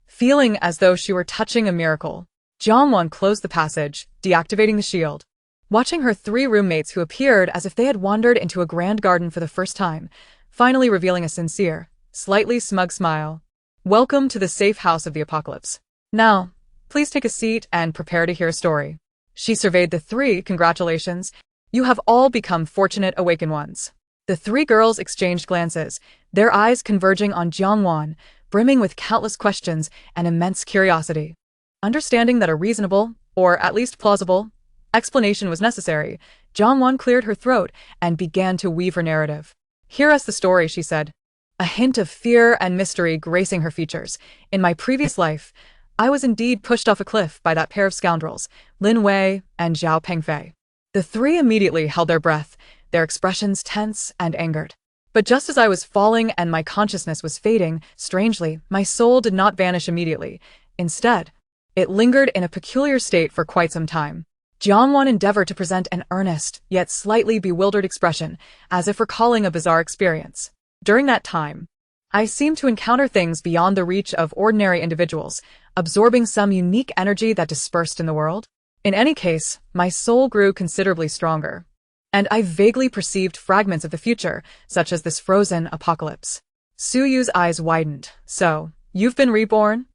Speaker 1: Feeling as though she were touching a miracle, Jiangwan closed the passage, deactivating the shield. Watching her 3 roommates who appeared as if they had wandered into a grand garden for the first time, finally revealing a sincere, slightly smug smile. Welcome to the safe house of the apocalypse. Now, please take a seat and prepare to hear a story. She surveyed the 3. Congratulations. You have all become fortunate awakened ones. The 3 girls exchanged glances, their eyes converging on Jiangwan, brimming with countless questions and immense curiosity. Understanding that a reasonable, or at least plausible, explanation was necessary, Jiangwan cleared her throat and began to weave her narrative. Hear us the story, she said. A hint of fear and mystery gracing her features. In my previous life, I was indeed pushed off a cliff by that pair of scoundrels, Lin Wei and Zhao Pengfei. The 3 immediately held their breath, their expressions tense and angered. But just as I was falling and my consciousness was fading, strangely, my soul did not vanish immediately. Instead, it lingered in a peculiar state for quite some time. Jiangwan endeavored to present an earnest, yet slightly bewildered expression, as if recalling a bizarre experience. During that time, I seemed to encounter things beyond the reach of ordinary individuals, absorbing some unique energy that dispersed in the world. In any case, my soul grew considerably stronger, and I vaguely perceived fragments of the future, such as this frozen apocalypse. Su Yu's eyes widened. So, you've been reborn?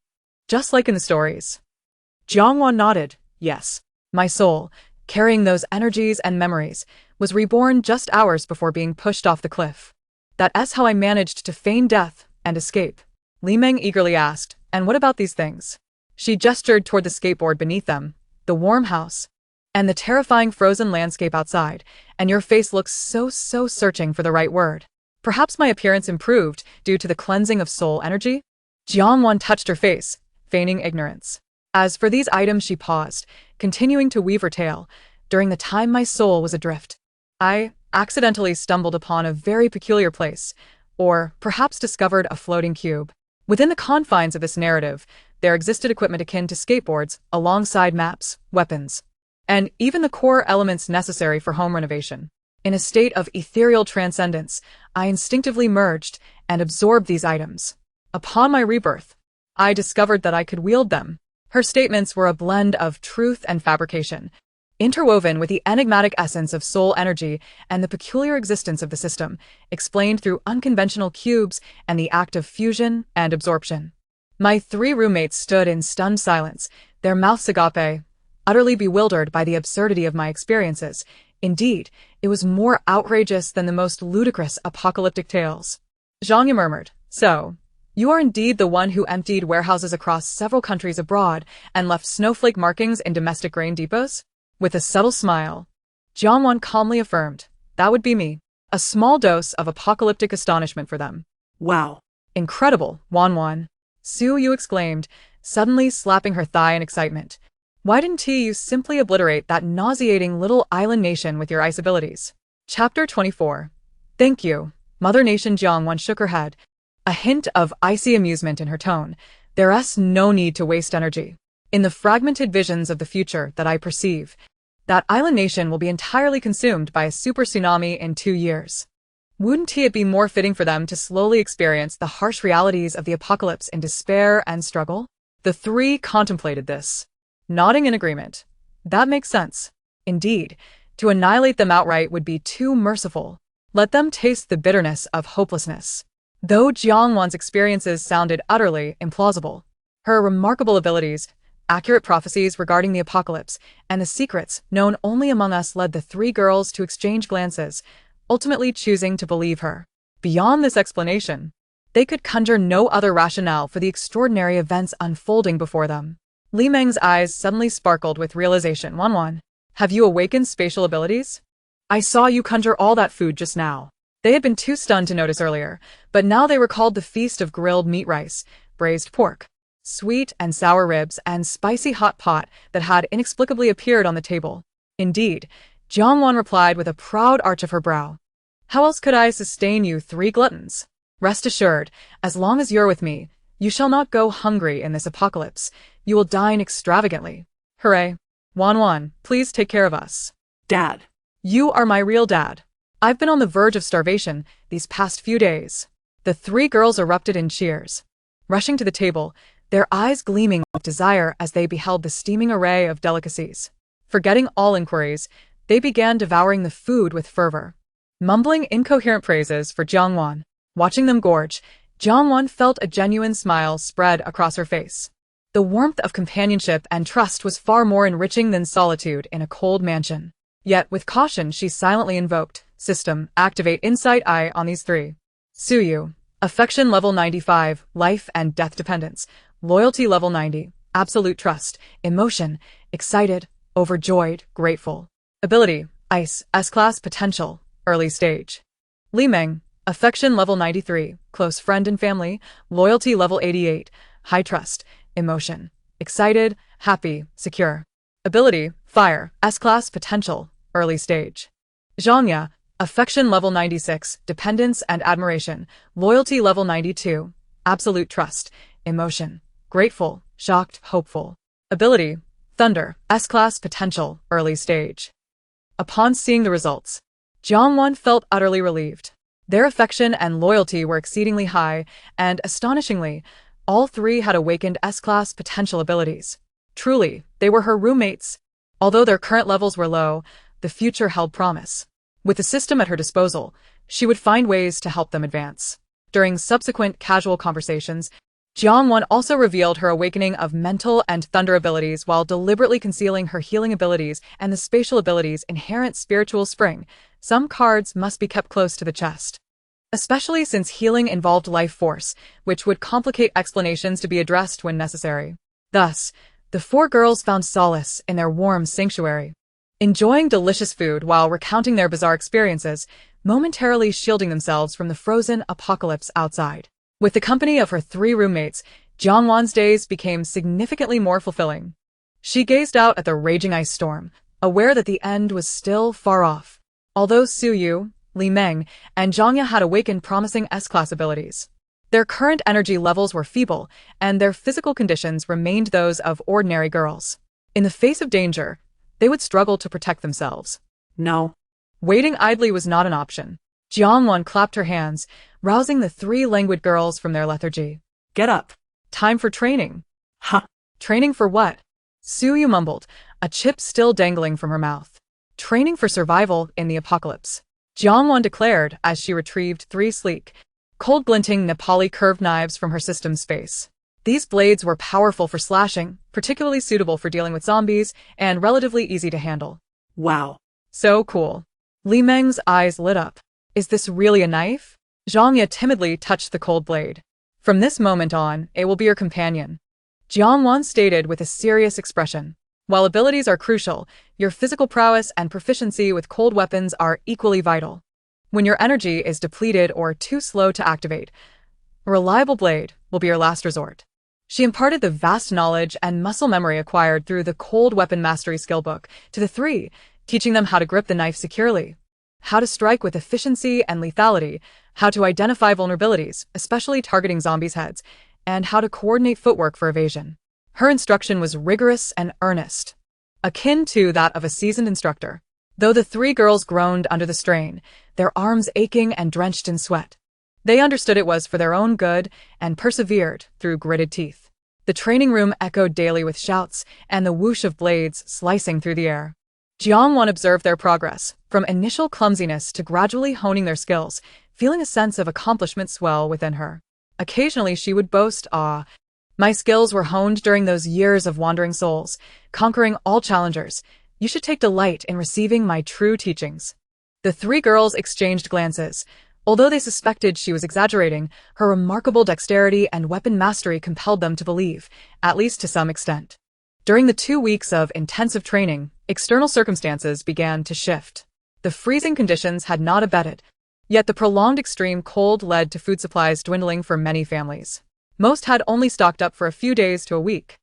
Speaker 1: Just like in the stories.
Speaker 2: Jiangwan nodded. Yes.
Speaker 1: My soul, carrying those energies and memories, was reborn just hours before being pushed off the cliff. That's how I managed to feign death and escape. Li Meng eagerly asked, and what about these things? She gestured toward the skateboard beneath them, the warm house, and the terrifying frozen landscape outside, and your face looks so searching for the right word. Perhaps my appearance improved due to the cleansing of soul energy? Jiangwan touched her face, feigning ignorance. As for these items, she paused, continuing to weave her tale. During the time my soul was adrift, I accidentally stumbled upon a very peculiar place, or perhaps discovered a floating cube. Within the confines of this narrative, there existed equipment akin to skateboards, alongside maps, weapons, and even the core elements necessary for home renovation. In a state of ethereal transcendence, I instinctively merged and absorbed these items. Upon my rebirth, I discovered that I could wield them. Her statements were a blend of truth and fabrication, interwoven with the enigmatic essence of soul energy and the peculiar existence of the system, explained through unconventional cubes and the act of fusion and absorption. My 3 roommates stood in stunned silence, their mouths agape, utterly bewildered by the absurdity of my experiences. Indeed, it was more outrageous than the most ludicrous apocalyptic tales. Zhang murmured, so, you are indeed the one who emptied warehouses across several countries abroad and left snowflake markings in domestic grain depots? With a subtle smile, Jiangwan calmly affirmed, that would be me. A small dose of apocalyptic astonishment for them.
Speaker 2: Wow.
Speaker 1: Incredible, Wan. Su Yu exclaimed, suddenly slapping her thigh in excitement. Why didn't you simply obliterate that nauseating little island nation with your ice abilities? Chapter 24. Thank you, Mother Nation. Jiangwan shook her head, a hint of icy amusement in her tone. There's no need to waste energy. In the fragmented visions of the future that I perceive, that island nation will be entirely consumed by a super tsunami in 2 years. Wouldn't it be more fitting for them to slowly experience the harsh realities of the apocalypse in despair and struggle? The 3 contemplated this, nodding in agreement. That makes sense. Indeed, to annihilate them outright would be too merciful. Let them taste the bitterness of hopelessness. Though Jiangwan's experiences sounded utterly implausible, her remarkable abilities, accurate prophecies regarding the apocalypse, and the secrets known only among us led the 3 girls to exchange glances, ultimately choosing to believe her. Beyond this explanation, they could conjure no other rationale for the extraordinary events unfolding before them. Li Meng's eyes suddenly sparkled with realization. Wan, have you awakened spatial abilities? I saw you conjure all that food just now. They had been too stunned to notice earlier, but now they recalled the feast of grilled meat rice, braised pork, sweet and sour ribs, and spicy hot pot that had inexplicably appeared on the table. Indeed, Jiangwan replied with a proud arch of her brow. How else could I sustain you 3 gluttons? Rest assured, as long as you're with me, you shall not go hungry in this apocalypse. You will dine extravagantly. Hooray. Wan, please take care of us.
Speaker 2: Dad.
Speaker 1: You are my real dad. I've been on the verge of starvation these past few days. The 3 girls erupted in cheers. Rushing to the table, their eyes gleaming with desire as they beheld the steaming array of delicacies. Forgetting all inquiries, they began devouring the food with fervor. Mumbling incoherent praises for Jiangwan. Watching them gorge, Jiangwan felt a genuine smile spread across her face. The warmth of companionship and trust was far more enriching than solitude in a cold mansion. Yet, with caution, she silently invoked, System, activate Insight Eye on these 3. Suyu, affection level 95, life and death dependence. Loyalty level 90, absolute trust, emotion, excited, overjoyed, grateful. Ability, Ice, S-class potential, early stage. Li Meng, affection level 93, close friend and family. Loyalty level 88, high trust, emotion, excited, happy, secure. Ability, Fire, S-class potential, early stage. Zhangya, affection level 96, dependence and admiration. Loyalty level 92, absolute trust, emotion, grateful, shocked, hopeful. Ability, Thunder, S-class potential, early stage. Upon seeing the results, Jiangwan felt utterly relieved. Their affection and loyalty were exceedingly high, and astonishingly, all 3 had awakened S-class potential abilities. Truly, they were her roommates. Although their current levels were low, the future held promise. With the system at her disposal, she would find ways to help them advance. During subsequent casual conversations, Jiangwan also revealed her awakening of mental and thunder abilities while deliberately concealing her healing abilities and the spatial abilities inherent spiritual spring. Some cards must be kept close to the chest, especially since healing involved life force, which would complicate explanations to be addressed when necessary. Thus, the 4 girls found solace in their warm sanctuary, enjoying delicious food while recounting their bizarre experiences, momentarily shielding themselves from the frozen apocalypse outside. With the company of her 3 roommates, Jiangwan's days became significantly more fulfilling. She gazed out at the raging ice storm, aware that the end was still far off. Although Suyu, Li Meng, and Zhangya had awakened promising S-class abilities, their current energy levels were feeble, and their physical conditions remained those of ordinary girls. In the face of danger, they would struggle to protect themselves.
Speaker 2: No.
Speaker 1: Waiting idly was not an option. Jiangwan clapped her hands, rousing the 3 languid girls from their lethargy.
Speaker 2: Get up.
Speaker 1: Time for training.
Speaker 2: Huh.
Speaker 1: Training for what? Suyu mumbled, a chip still dangling from her mouth. Training for survival in the apocalypse, Jiangwan declared as she retrieved 3 sleek, cold-glinting Nepali curved knives from her system's space. These blades were powerful for slashing, particularly suitable for dealing with zombies, and relatively easy to handle.
Speaker 2: Wow.
Speaker 1: So cool. Li Meng's eyes lit up. Is this really a knife? Zhangya timidly touched the cold blade. From this moment on, it will be your companion, Jiangwan stated with a serious expression. While abilities are crucial, your physical prowess and proficiency with cold weapons are equally vital. When your energy is depleted or too slow to activate, a reliable blade will be your last resort. She imparted the vast knowledge and muscle memory acquired through the Cold Weapon Mastery skill book to the 3, teaching them how to grip the knife securely, how to strike with efficiency and lethality, how to identify vulnerabilities, especially targeting zombies' heads, and how to coordinate footwork for evasion. Her instruction was rigorous and earnest, akin to that of a seasoned instructor. Though the 3 girls groaned under the strain, their arms aching and drenched in sweat, they understood it was for their own good and persevered through gritted teeth. The training room echoed daily with shouts and the whoosh of blades slicing through the air. Jiangwan observed their progress, from initial clumsiness to gradually honing their skills, feeling a sense of accomplishment swell within her. Occasionally she would boast, my skills were honed during those years of wandering souls, conquering all challengers. You should take delight in receiving my true teachings. The 3 girls exchanged glances. Although they suspected she was exaggerating, her remarkable dexterity and weapon mastery compelled them to believe, at least to some extent. During the 2 weeks of intensive training, external circumstances began to shift. The freezing conditions had not abated, yet the prolonged extreme cold led to food supplies dwindling for many families. Most had only stocked up for a few days to a week,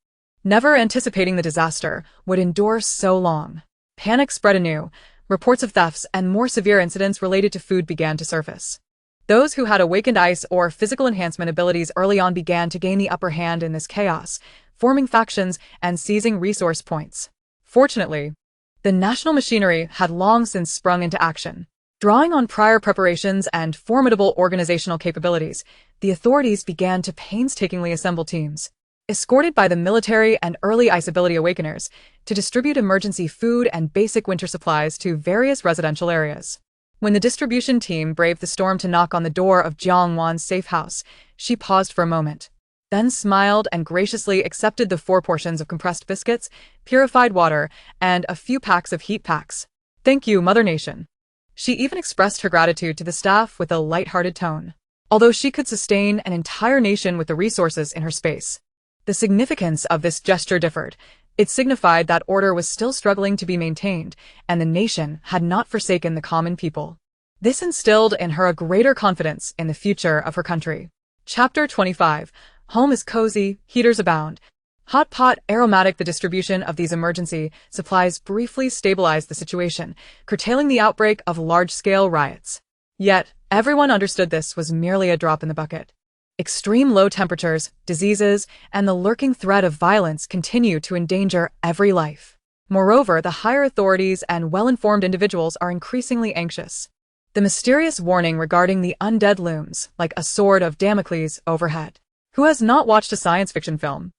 Speaker 1: never anticipating the disaster would endure so long. Panic spread anew, reports of thefts and more severe incidents related to food began to surface. Those who had awakened ice or physical enhancement abilities early on began to gain the upper hand in this chaos, forming factions and seizing resource points. Fortunately, the national machinery had long since sprung into action. Drawing on prior preparations and formidable organizational capabilities, the authorities began to painstakingly assemble teams, escorted by the military and early ice ability awakeners, to distribute emergency food and basic winter supplies to various residential areas. When the distribution team braved the storm to knock on the door of Jiang Wan's safe house, she paused for a moment, then smiled and graciously accepted the 4 portions of compressed biscuits, purified water, and a few packs of heat packs. "Thank you, Mother Nation." She even expressed her gratitude to the staff with a light-hearted tone. Although she could sustain an entire nation with the resources in her space, the significance of this gesture differed. It signified that order was still struggling to be maintained, and the nation had not forsaken the common people. This instilled in her a greater confidence in the future of her country. Chapter 25. Home is cozy, heaters abound. Hot pot aromatic. The distribution of these emergency supplies briefly stabilized the situation, curtailing the outbreak of large-scale riots. Yet, everyone understood this was merely a drop in the bucket. Extreme low temperatures, diseases, and the lurking threat of violence continue to endanger every life. Moreover, the higher authorities and well-informed individuals are increasingly anxious. The mysterious warning regarding the undead looms like a sword of Damocles overhead. Who has not watched a science fiction film?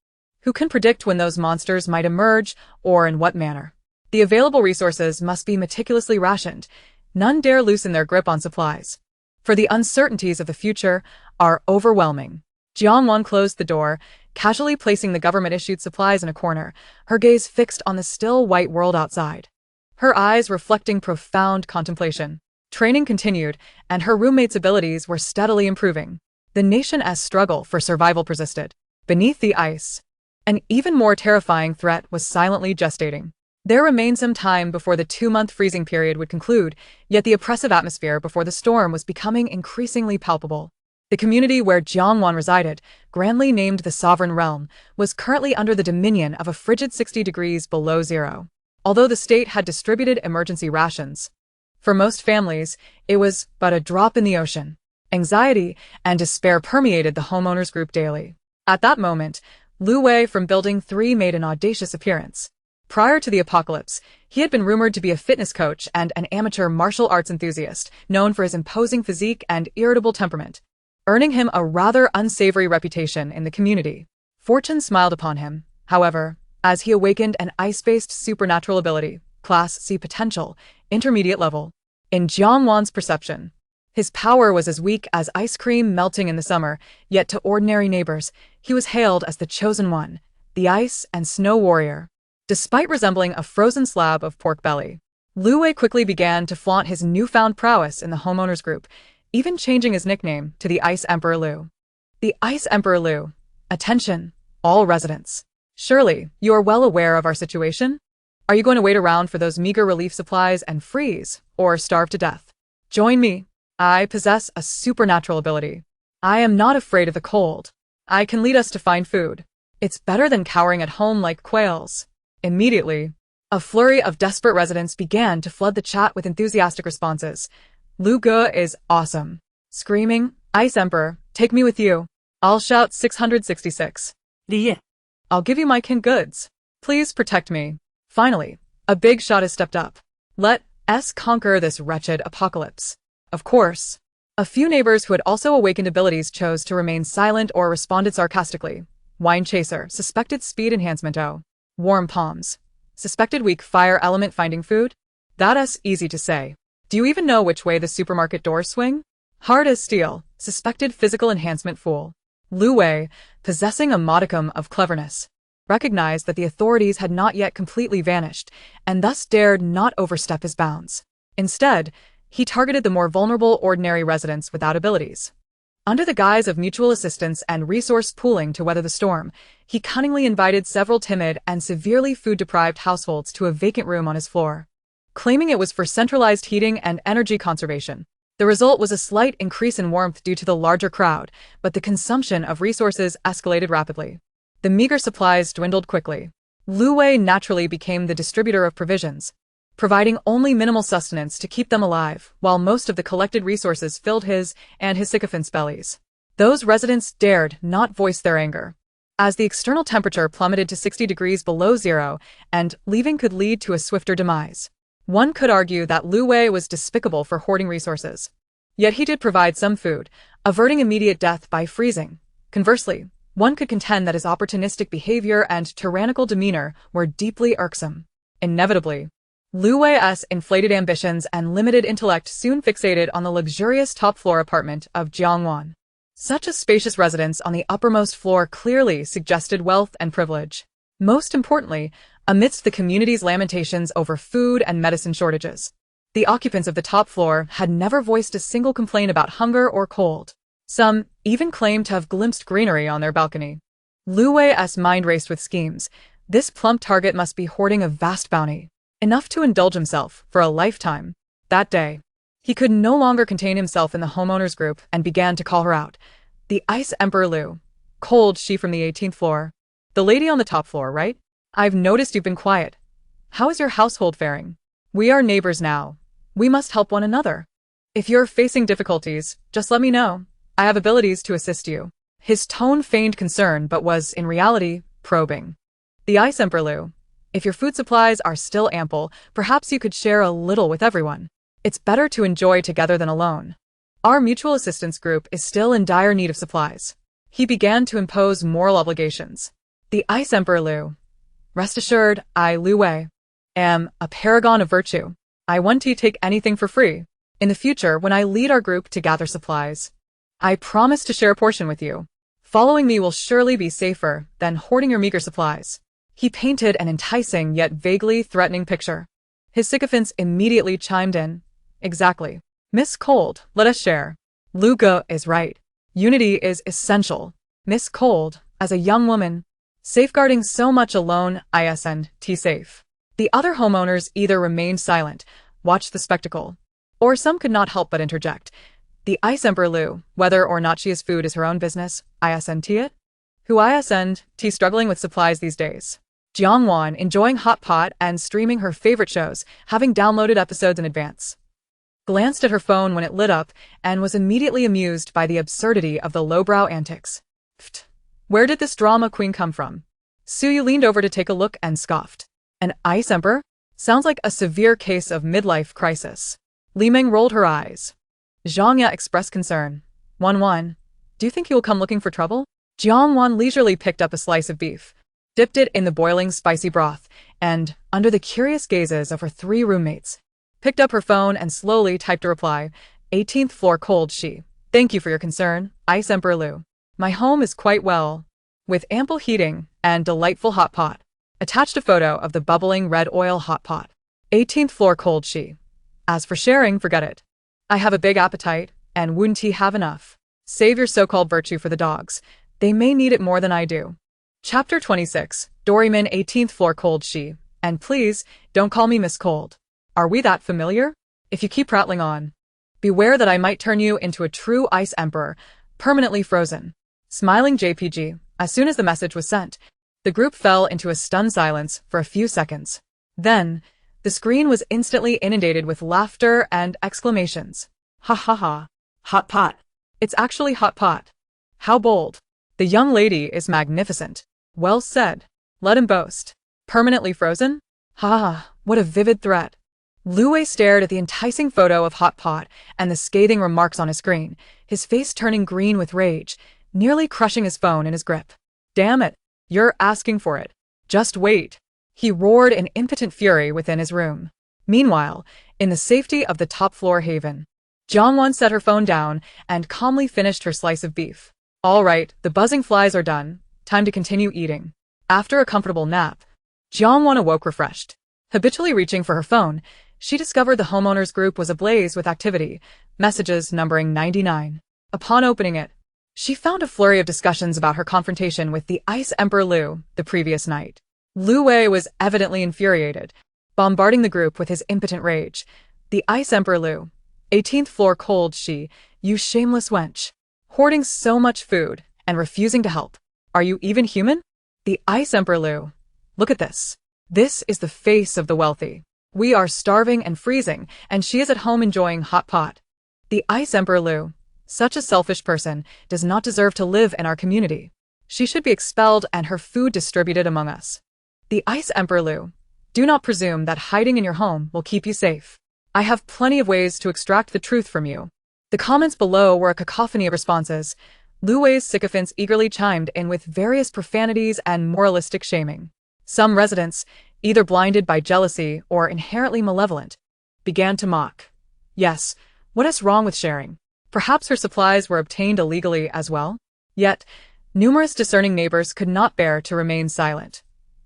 Speaker 1: Who can predict when those monsters might emerge, or in what manner? The available resources must be meticulously rationed. None dare loosen their grip on supplies, for the uncertainties of the future are overwhelming. Jiang Wan closed the door, casually placing the government-issued supplies in a corner, her gaze fixed on the still white world outside. Her eyes reflecting profound contemplation. Training continued, and her roommate's abilities were steadily improving. The nation's struggle for survival persisted. Beneath the ice, an even more terrifying threat was silently gestating. There remained some time before the 2-month freezing period would conclude, yet the oppressive atmosphere before the storm was becoming increasingly palpable. The community where Jiang Wan resided, grandly named the Sovereign Realm, was currently under the dominion of a frigid 60 degrees below zero. Although the state had distributed emergency rations, for most families, it was but a drop in the ocean. Anxiety and despair permeated the homeowners group daily. At that moment, Lu Wei from Building 3 made an audacious appearance. Prior to the apocalypse, he had been rumored to be a fitness coach and an amateur martial arts enthusiast, known for his imposing physique and irritable temperament, earning him a rather unsavory reputation in the community. Fortune smiled upon him, however, as he awakened an ice-based supernatural ability, Class C potential, intermediate level. In Jiang Wan's perception, his power was as weak as ice cream melting in the summer, yet to ordinary neighbors, he was hailed as the chosen one, the ice and snow warrior. Despite resembling a frozen slab of pork belly, Lu Wei quickly began to flaunt his newfound prowess in the homeowners group, even changing his nickname to the Ice Emperor Lu. The Ice Emperor Lu. Attention, all residents. Surely, you are well aware of our situation? Are you going to wait around for those meager relief supplies and freeze, or starve to death? Join me. I possess a supernatural ability. I am not afraid of the cold. I can lead us to find food. It's better than cowering at home like quails. Immediately, a flurry of desperate residents began to flood the chat with enthusiastic responses. Lu Ge is awesome. Screaming, Ice Emperor, take me with you. I'll shout 666.
Speaker 2: Yeah.
Speaker 1: I'll give you my kin goods. Please protect me. Finally, a big shot has stepped up. Let us conquer this wretched apocalypse. Of course, a few neighbors who had also awakened abilities chose to remain silent or responded sarcastically. Wine Chaser, suspected speed enhancement. Oh. Warm palms. Suspected weak fire element finding food? That's easy to say. Do you even know which way the supermarket doors swing? Hard as steel. Suspected physical enhancement fool. Lu Wei, possessing a modicum of cleverness, recognized that the authorities had not yet completely vanished, and thus dared not overstep his bounds. Instead, he targeted the more vulnerable ordinary residents without abilities. Under the guise of mutual assistance and resource pooling to weather the storm, he cunningly invited several timid and severely food-deprived households to a vacant room on his floor, claiming it was for centralized heating and energy conservation. The result was a slight increase in warmth due to the larger crowd, but the consumption of resources escalated rapidly. The meager supplies dwindled quickly. Lu Wei naturally became the distributor of provisions, providing only minimal sustenance to keep them alive, while most of the collected resources filled his and his sycophants' bellies. Those residents dared not voice their anger. As the external temperature plummeted to 60 degrees below zero, and leaving could lead to a swifter demise. One could argue that Lu Wei was despicable for hoarding resources. Yet he did provide some food, averting immediate death by freezing. Conversely, one could contend that his opportunistic behavior and tyrannical demeanor were deeply irksome. Inevitably, Lu Wei's inflated ambitions and limited intellect soon fixated on the luxurious top-floor apartment of Jiangwan. Such a spacious residence on the uppermost floor clearly suggested wealth and privilege. Most importantly, amidst the community's lamentations over food and medicine shortages, the occupants of the top floor had never voiced a single complaint about hunger or cold. Some even claimed to have glimpsed greenery on their balcony. Lu Wei's mind raced with schemes. This plump target must be hoarding a vast bounty, enough to indulge himself for a lifetime. That day, he could no longer contain himself in the homeowners group and began to call her out. The Ice Emperor Lu. Cold, she from the 18th floor. The lady on the top floor, right? I've noticed you've been quiet. How is your household faring? We are neighbors now. We must help one another. If you're facing difficulties, just let me know. I have abilities to assist you. His tone feigned concern but was, in reality, probing. The Ice Emperor Lu. If your food supplies are still ample, perhaps you could share a little with everyone. It's better to enjoy together than alone. Our mutual assistance group is still in dire need of supplies. He began to impose moral obligations. The Ice Emperor Lu. Rest assured, I, Lu Wei, am a paragon of virtue. I want to take anything for free. In the future, when I lead our group to gather supplies, I promise to share a portion with you. Following me will surely be safer than hoarding your meager supplies. He painted an enticing yet vaguely threatening picture. His sycophants immediately chimed in. Exactly. Miss Cold, let us share. Lu Ge is right. Unity is essential. Miss Cold, as a young woman, safeguarding so much alone, isn't safe. The other homeowners either remained silent, watched the spectacle, or some could not help but interject. The Ice Emperor Lu, whether or not she has food is her own business, isn't it? Who isn't struggling with supplies these days? Jiangwan enjoying hot pot and streaming her favorite shows, having downloaded episodes in advance. Glanced at her phone when it lit up and was immediately amused by the absurdity of the lowbrow antics. Pfft. Where did this drama queen come from? Suyu leaned over to take a look and scoffed. An Ice Emperor? Sounds like a severe case of midlife crisis. Li Meng rolled her eyes. Zhang Ya expressed concern. Wan, do you think he will come looking for trouble? Jiang Wan leisurely picked up a slice of beef, dipped it in the boiling spicy broth, and, under the curious gazes of her 3 roommates, picked up her phone and slowly typed a reply. 18th floor cold, she. Thank you for your concern, Ice Emperor Lu. My home is quite well, with ample heating and delightful hot pot. Attached a photo of the bubbling red oil hot pot. 18th floor cold, she. As for sharing, forget it. I have a big appetite, and wouldn't he have enough? Save your so-called virtue for the dogs. They may need it more than I do. Chapter 26. Doryman 18th floor cold, she. And please, don't call me Miss Cold. Are we that familiar? If you keep prattling on, beware that I might turn you into a true Ice Emperor, permanently frozen. Smiling JPG. As soon as the message was sent, the group fell into a stunned silence for a few seconds. Then, the screen was instantly inundated with laughter and exclamations. Ha ha ha. Hot pot. It's actually hot pot. How bold. The young lady is magnificent. Well said. Let him boast. Permanently frozen? Ha ha, what a vivid threat. Lu Wei stared at the enticing photo of hot pot and the scathing remarks on his screen, his face turning green with rage, nearly crushing his phone in his grip. Damn it. You're asking for it. Just wait. He roared in impotent fury within his room. Meanwhile, in the safety of the top-floor haven, Jiangwan set her phone down and calmly finished her slice of beef. All right, the buzzing flies are done. Time to continue eating. After a comfortable nap, Jiangwan awoke refreshed. Habitually reaching for her phone, she discovered the homeowners group was ablaze with activity, messages numbering 99. Upon opening it, she found a flurry of discussions about her confrontation with the Ice Emperor Lu the previous night. Lu Wei was evidently infuriated, bombarding the group with his impotent rage. The Ice Emperor Lu. 18th floor cold, she. You shameless wench. Hoarding so much food and refusing to help. Are you even human? The Ice Emperor Lu. Look at this. This is the face of the wealthy. We are starving and freezing, and she is at home enjoying hot pot. The Ice Emperor Lu, such a selfish person, does not deserve to live in our community. She should be expelled and her food distributed among us. The Ice Emperor Lu, do not presume that hiding in your home will keep you safe. I have plenty of ways to extract the truth from you. The comments below were a cacophony of responses. Lu Wei's sycophants eagerly chimed in with various profanities and moralistic shaming. Some residents, either blinded by jealousy or inherently malevolent, began to mock. Yes, what is wrong with sharing? Perhaps her supplies were obtained illegally as well? Yet, numerous discerning neighbors could not bear to remain silent.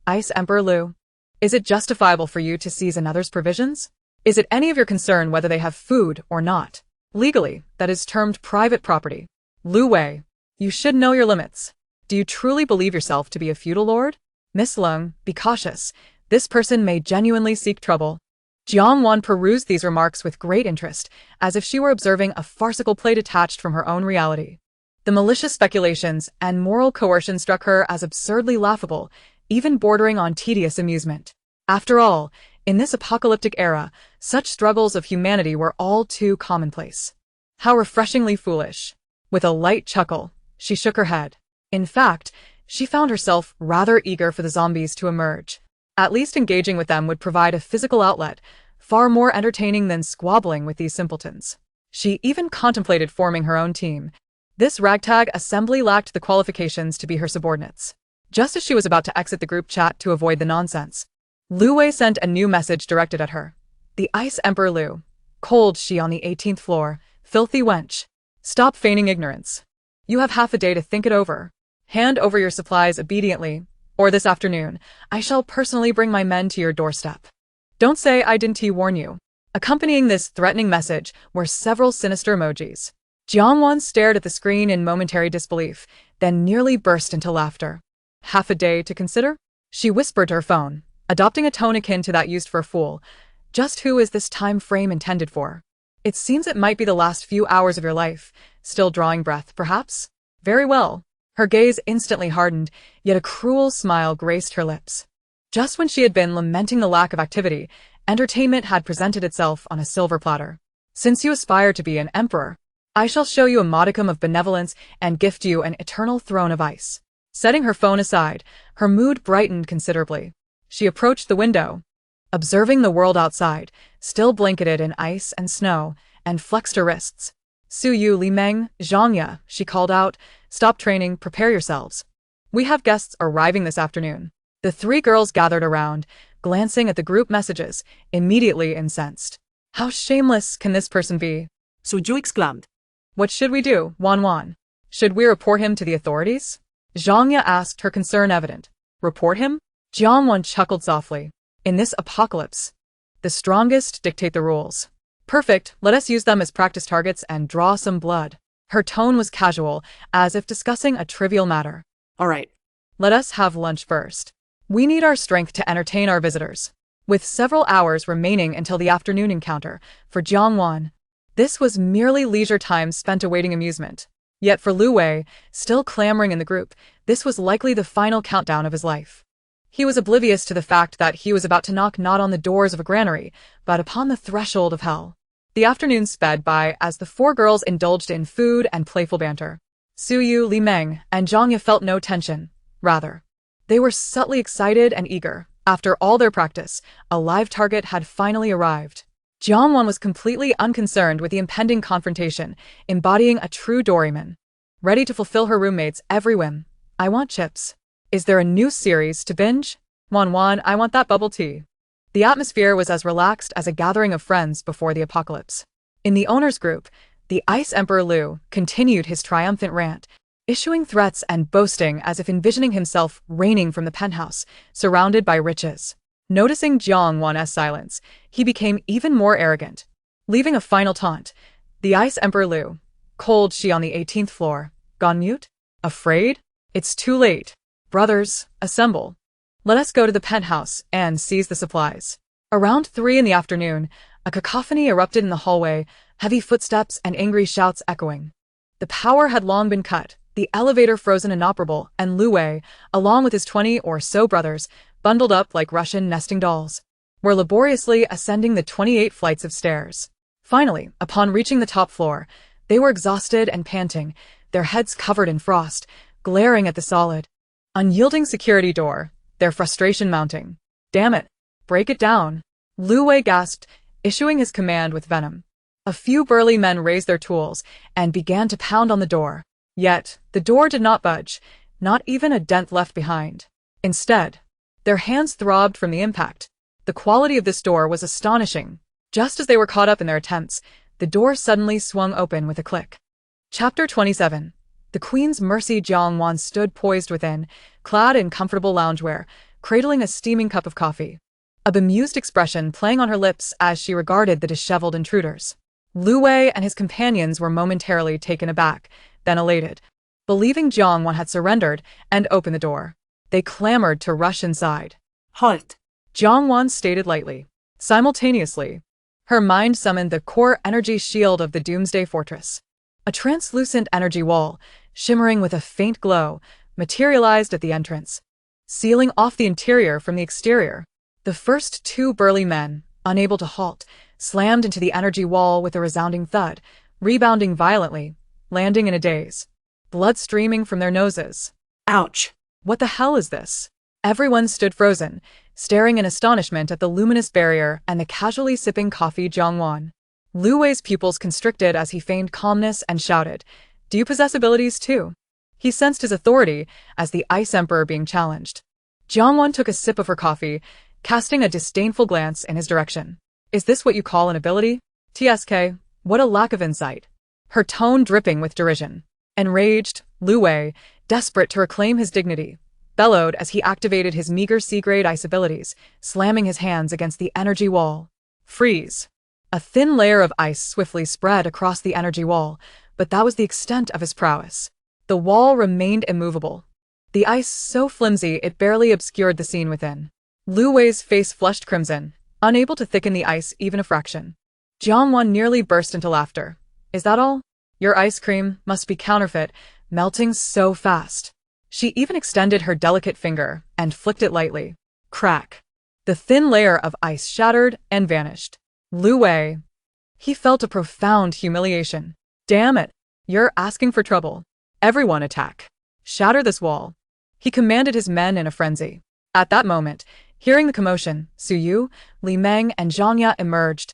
Speaker 1: Ice Emperor Lu, is it justifiable for you to seize another's provisions? Is it any of your concern whether they have food or not? Legally, that is termed private property. Lu Wei, you should know your limits. Do you truly believe yourself to be a feudal lord? Miss Lung, be cautious. This person may genuinely seek trouble. Jiang Wan perused these remarks with great interest, as if she were observing a farcical play detached from her own reality. The malicious speculations and moral coercion struck her as absurdly laughable, even bordering on tedious amusement. After all, in this apocalyptic era, such struggles of humanity were all too commonplace. How refreshingly foolish. With a light chuckle, she shook her head. In fact, she found herself rather eager for the zombies to emerge. At least engaging with them would provide a physical outlet, far more entertaining than squabbling with these simpletons. She even contemplated forming her own team. This ragtag assembly lacked the qualifications to be her subordinates. Just as she was about to exit the group chat to avoid the nonsense, Lu Wei sent a new message directed at her. The Ice Emperor Lu. Cold she on the 18th floor. Filthy wench. Stop feigning ignorance. You have half a day to think it over. Hand over your supplies obediently, or this afternoon, I shall personally bring my men to your doorstep. Don't say I didn't warn you. Accompanying this threatening message were several sinister emojis. Jiang Wan stared at the screen in momentary disbelief, then nearly burst into laughter. Half a day to consider? She whispered to her phone, adopting a tone akin to that used for a fool. Just who is this time frame intended for? It seems it might be the last few hours of your life. Still drawing breath, perhaps? Very well. Her gaze instantly hardened, yet a cruel smile graced her lips. Just when she had been lamenting the lack of activity, entertainment had presented itself on a silver platter. Since you aspire to be an emperor, I shall show you a modicum of benevolence and gift you an eternal throne of ice. Setting her phone aside, her mood brightened considerably. She approached the window, observing the world outside, still blanketed in ice and snow, and flexed her wrists. Su Yu, Li Meng, Zhangya, she called out, stop training, prepare yourselves. We have guests arriving this afternoon. The three girls gathered around, glancing at the group messages, immediately incensed. How shameless can this person be?
Speaker 2: Su Ju exclaimed.
Speaker 1: What should we do, Wan Wan? Should we report him to the authorities? Zhangya asked, her concern evident. Report him? Jiang Wan chuckled softly. In this apocalypse, the strongest dictate the rules. Perfect, let us use them as practice targets and draw some blood. Her tone was casual, as if discussing a trivial matter.
Speaker 2: All right.
Speaker 1: Let us have lunch first. We need our strength to entertain our visitors. With several hours remaining until the afternoon encounter, for Jiang Wan, this was merely leisure time spent awaiting amusement. Yet for Lu Wei, still clamoring in the group, this was likely the final countdown of his life. He was oblivious to the fact that he was about to knock not on the doors of a granary, but upon the threshold of hell. The afternoon sped by as the four girls indulged in food and playful banter. Su Yu, Li Meng, and Zhangya felt no tension. Rather, they were subtly excited and eager. After all their practice, a live target had finally arrived. Jiang Wan was completely unconcerned with the impending confrontation, embodying a true doryman. Ready to fulfill her roommate's every whim. I want chips. Is there a new series to binge? Wan Wan, I want that bubble tea. The atmosphere was as relaxed as a gathering of friends before the apocalypse. In the owner's group, the Ice Emperor Lu continued his triumphant rant, issuing threats and boasting as if envisioning himself reigning from the penthouse, surrounded by riches. Noticing Jiang Wan's silence, he became even more arrogant. Leaving a final taunt, the Ice Emperor Lu, cold she on the 18th floor, gone mute? Afraid? It's too late. Brothers, assemble. Let us go to the penthouse and seize the supplies. Around 3 in the afternoon, a cacophony erupted in the hallway, heavy footsteps and angry shouts echoing. The power had long been cut, the elevator frozen inoperable, and Lu Wei, along with his 20 or so brothers, bundled up like Russian nesting dolls. were laboriously ascending the 28 flights of stairs. Finally, upon reaching the top floor, they were exhausted and panting, their heads covered in frost, glaring at the solid, unyielding security door, their frustration mounting. "Damn it! Break it down!" Lu Wei gasped, issuing his command with venom. A few burly men raised their tools and began to pound on the door. Yet, the door did not budge, not even a dent left behind. Instead, their hands throbbed from the impact. The quality of this door was astonishing. Just as they were caught up in their attempts, the door suddenly swung open with a click. Chapter 27. The Queen's Mercy. Jiang Wan stood poised within, clad in comfortable loungewear, cradling a steaming cup of coffee, a bemused expression playing on her lips as she regarded the disheveled intruders. Lu Wei and his companions were momentarily taken aback, then elated. Believing Jiang Wan had surrendered and opened the door, they clamored to rush inside.
Speaker 2: Halt!
Speaker 1: Jiang Wan stated lightly. Simultaneously, her mind summoned the core energy shield of the Doomsday Fortress. A translucent energy wall, shimmering with a faint glow, materialized at the entrance, sealing off the interior from the exterior. The first two burly men, unable to halt, slammed into the energy wall with a resounding thud, rebounding violently, landing in a daze, blood streaming from their noses.
Speaker 2: Ouch!
Speaker 1: What the hell is this? Everyone stood frozen, staring in astonishment at the luminous barrier and the casually sipping coffee Jiang Wan. Lu Wei's pupils constricted as he feigned calmness and shouted, "Do you possess abilities too?" He sensed his authority as the Ice Emperor being challenged. Jiang Wan took a sip of her coffee, casting a disdainful glance in his direction. "Is this what you call an ability? TSK, what a lack of insight." Her tone dripping with derision. Enraged, Lu Wei, desperate to reclaim his dignity, bellowed as he activated his meager C-grade ice abilities, slamming his hands against the energy wall. Freeze! A thin layer of ice swiftly spread across the energy wall, but that was the extent of his prowess. The wall remained immovable, the ice so flimsy it barely obscured the scene within. Lu Wei's face flushed crimson, unable to thicken the ice even a fraction. Jiang Wan nearly burst into laughter. "Is that all? Your ice cream must be counterfeit, melting so fast." She even extended her delicate finger and flicked it lightly. Crack! The thin layer of ice shattered and vanished. Lu Wei. He felt a profound humiliation. "Damn it! You're asking for trouble. Everyone attack. Shatter this wall." He commanded his men in a frenzy. At that moment, hearing the commotion, Su Yu, Li Meng, and Zhang Ya emerged.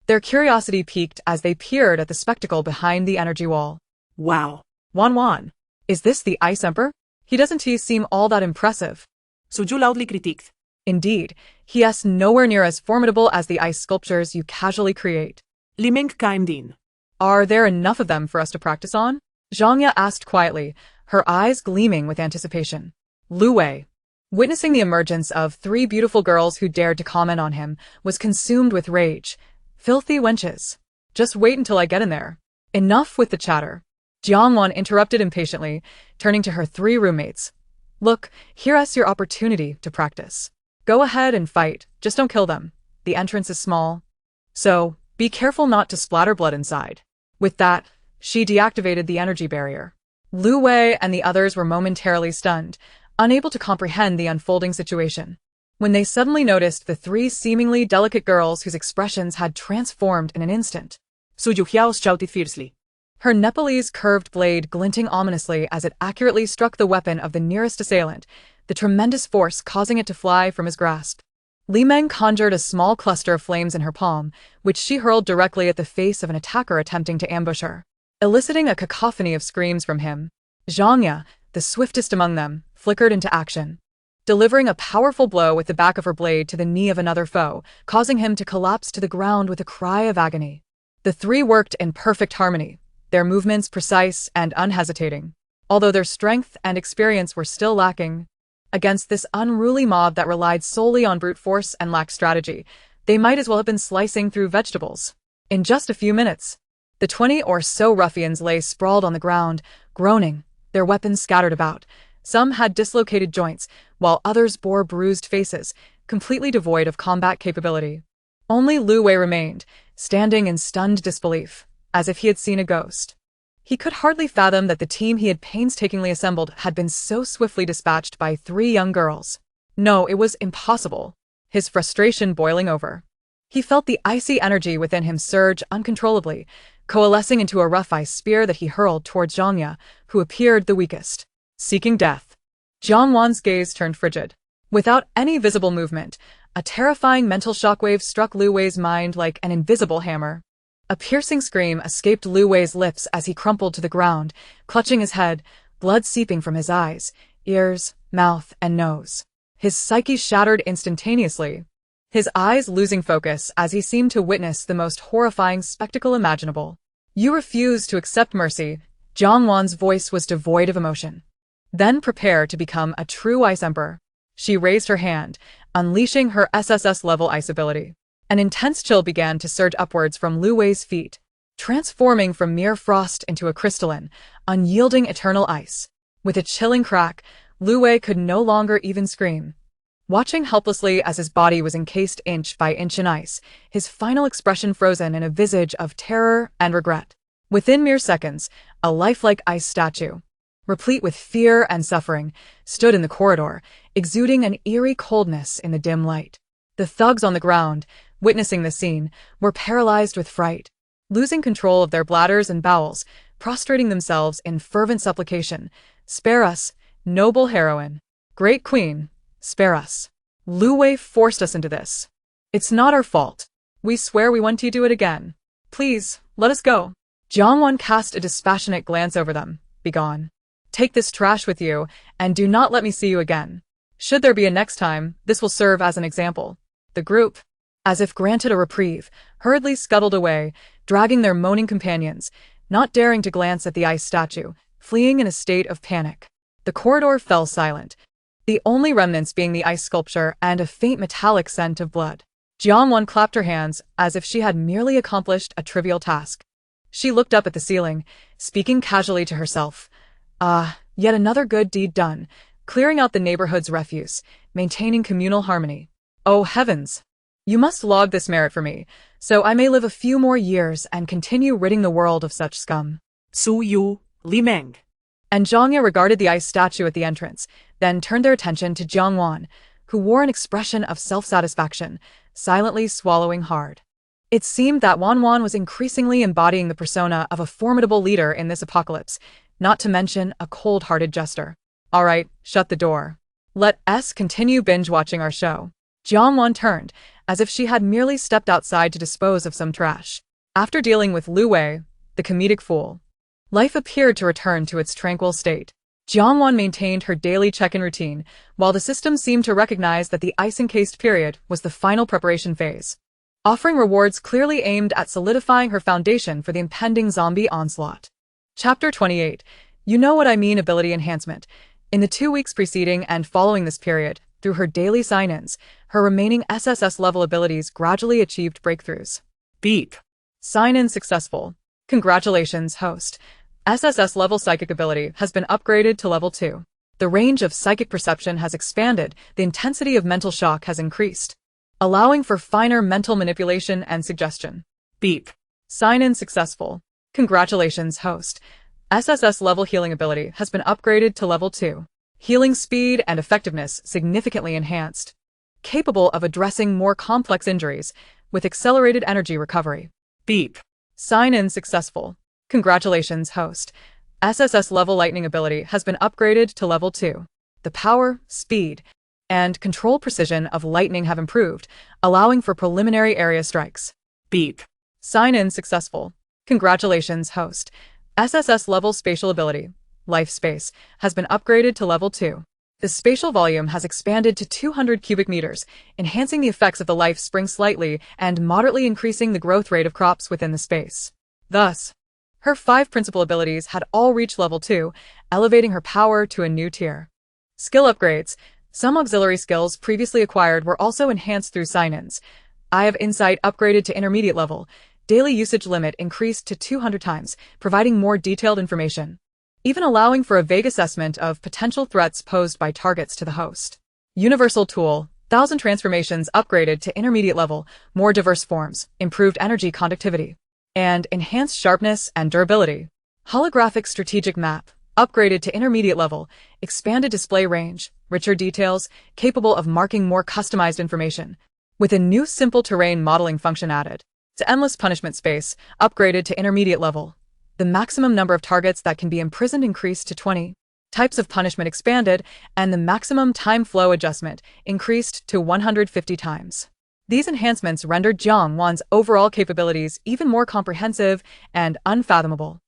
Speaker 1: Their curiosity piqued as they peered at the spectacle behind the energy wall.
Speaker 2: Wow!
Speaker 1: Wan, is this the Ice Emperor? He doesn't seem all that impressive.
Speaker 2: Su Yu loudly critiqued.
Speaker 1: Indeed, he is nowhere near as formidable as the ice sculptures you casually create.
Speaker 2: Li Meng chimed in.
Speaker 1: Are there enough of them for us to practice on? Zhang Ya asked quietly, her eyes gleaming with anticipation. Lu Wei, witnessing the emergence of three beautiful girls who dared to comment on him, was consumed with rage. Filthy wenches. Just wait until I get in there. Enough with the chatter. Jiang Wan interrupted impatiently, turning to her three roommates. Look, here's your opportunity to practice. Go ahead and fight, just don't kill them. The entrance is small. So, be careful not to splatter blood inside. With that, she deactivated the energy barrier. Lu Wei and the others were momentarily stunned, unable to comprehend the unfolding situation, when they suddenly noticed the three seemingly delicate girls whose expressions had transformed in an instant.
Speaker 2: Su Yu shouted fiercely.
Speaker 1: Her Nepalese curved blade glinting ominously as it accurately struck the weapon of the nearest assailant, the tremendous force causing it to fly from his grasp. Li Meng conjured a small cluster of flames in her palm, which she hurled directly at the face of an attacker attempting to ambush her, eliciting a cacophony of screams from him. Zhang Ya, the swiftest among them, flickered into action, delivering a powerful blow with the back of her blade to the knee of another foe, causing him to collapse to the ground with a cry of agony. The three worked in perfect harmony, their movements precise and unhesitating, although their strength and experience were still lacking. Against this unruly mob that relied solely on brute force and lacked strategy, they might as well have been slicing through vegetables. In just a few minutes, the 20 or so ruffians lay sprawled on the ground, groaning, their weapons scattered about. Some had dislocated joints, while others bore bruised faces, completely devoid of combat capability. Only Lu Wei remained, standing in stunned disbelief, as if he had seen a ghost. He could hardly fathom that the team he had painstakingly assembled had been so swiftly dispatched by three young girls. No, it was impossible. his frustration boiling over. He felt the icy energy within him surge uncontrollably, coalescing into a rough ice spear that he hurled towards Zhang Ye, who appeared the weakest. Seeking death. Jiang Wan's gaze turned frigid. Without any visible movement, a terrifying mental shockwave struck Lu Wei's mind like an invisible hammer. A piercing scream escaped Lu Wei's lips as he crumpled to the ground, clutching his head, blood seeping from his eyes, ears, mouth, and nose. His psyche shattered instantaneously, his eyes losing focus as he seemed to witness the most horrifying spectacle imaginable. You refuse to accept mercy. Jiang Wan's voice was devoid of emotion. Then prepare to become a true ice emperor. She raised her hand, unleashing her SSS-level ice ability. An intense chill began to surge upwards from Lu Wei's feet, transforming from mere frost into a crystalline, unyielding eternal ice. With a chilling crack, Lu Wei could no longer even scream. Watching helplessly as his body was encased inch by inch in ice, his final expression frozen in a visage of terror and regret. Within mere seconds, a lifelike ice statue, replete with fear and suffering, stood in the corridor, exuding an eerie coldness in the dim light. The thugs on the ground, witnessing the scene, were paralyzed with fright, losing control of their bladders and bowels, prostrating themselves in fervent supplication. Spare us, noble heroine. Great queen, spare us. Lu Wei forced us into this. It's not our fault. We swear we won't do it again. Please, let us go. Jiang Wan cast a dispassionate glance over them. Begone. Take this trash with you, and do not let me see you again. Should there be a next time, this will serve as an example. The group, as if granted a reprieve, hurriedly scuttled away, dragging their moaning companions, not daring to glance at the ice statue, fleeing in a state of panic. The corridor fell silent, the only remnants being the ice sculpture and a faint metallic scent of blood. Jiang Wan clapped her hands as if she had merely accomplished a trivial task. She looked up at the ceiling, speaking casually to herself. Yet another good deed done, clearing out the neighborhood's refuse, maintaining communal harmony. Oh heavens! You must log this merit for me, so I may live a few more years and continue ridding the world of such scum.
Speaker 2: Su Yu, Li Meng.
Speaker 1: And Zhang Ye regarded the ice statue at the entrance, then turned their attention to Jiang Wan, who wore an expression of self-satisfaction, silently swallowing hard. It seemed that Wan was increasingly embodying the persona of a formidable leader in this apocalypse, not to mention a cold-hearted jester. All right, shut the door. Let us continue binge-watching our show. Jiang Wan turned, as if she had merely stepped outside to dispose of some trash. After dealing with Lu Wei, the comedic fool, life appeared to return to its tranquil state. Jiang Wan maintained her daily check-in routine, while the system seemed to recognize that the ice-encased period was the final preparation phase, offering rewards clearly aimed at solidifying her foundation for the impending zombie onslaught. Chapter 28. You know what I mean. Ability enhancement. In the 2 weeks preceding and following this period, through her daily sign-ins, her remaining SSS-level abilities gradually achieved breakthroughs.
Speaker 2: Beep.
Speaker 1: Sign-in successful. Congratulations, host. SSS-level psychic ability has been upgraded to level 2. The range of psychic perception has expanded, the intensity of mental shock has increased, allowing for finer mental manipulation and suggestion.
Speaker 2: Beep.
Speaker 1: Sign-in successful. Congratulations, host. SSS-level healing ability has been upgraded to level 2. Healing speed and effectiveness significantly enhanced, capable of addressing more complex injuries with accelerated energy recovery.
Speaker 2: Beep.
Speaker 1: Sign-in successful. Congratulations, host. SSS-level lightning ability has been upgraded to level 2. The power, speed, and control precision of lightning have improved, allowing for preliminary area strikes.
Speaker 2: Beep.
Speaker 1: Sign-in successful. Congratulations, host. SSS-level spatial ability, life space, has been upgraded to level 2. The spatial volume has expanded to 200 cubic meters, enhancing the effects of the life spring slightly and moderately increasing the growth rate of crops within the space. Thus, her 5 principal abilities had all reached level 2, elevating her power to a new tier. Skill upgrades. Some auxiliary skills previously acquired were also enhanced through sign-ins. Eye of Insight upgraded to intermediate level. Daily usage limit increased to 200 times, providing more detailed information, even allowing for a vague assessment of potential threats posed by targets to the host. Universal Tool. 1,000 transformations upgraded to intermediate level, more diverse forms, improved energy conductivity, and enhanced sharpness and durability. Holographic Strategic Map. Upgraded to intermediate level, expanded display range, richer details, capable of marking more customized information, with a new simple terrain modeling function added. To endless punishment space, upgraded to intermediate level. The maximum number of targets that can be imprisoned increased to 20. Types of punishment expanded, and the maximum time flow adjustment increased to 150 times. These enhancements rendered Jiang Wan's overall capabilities even more comprehensive and unfathomable.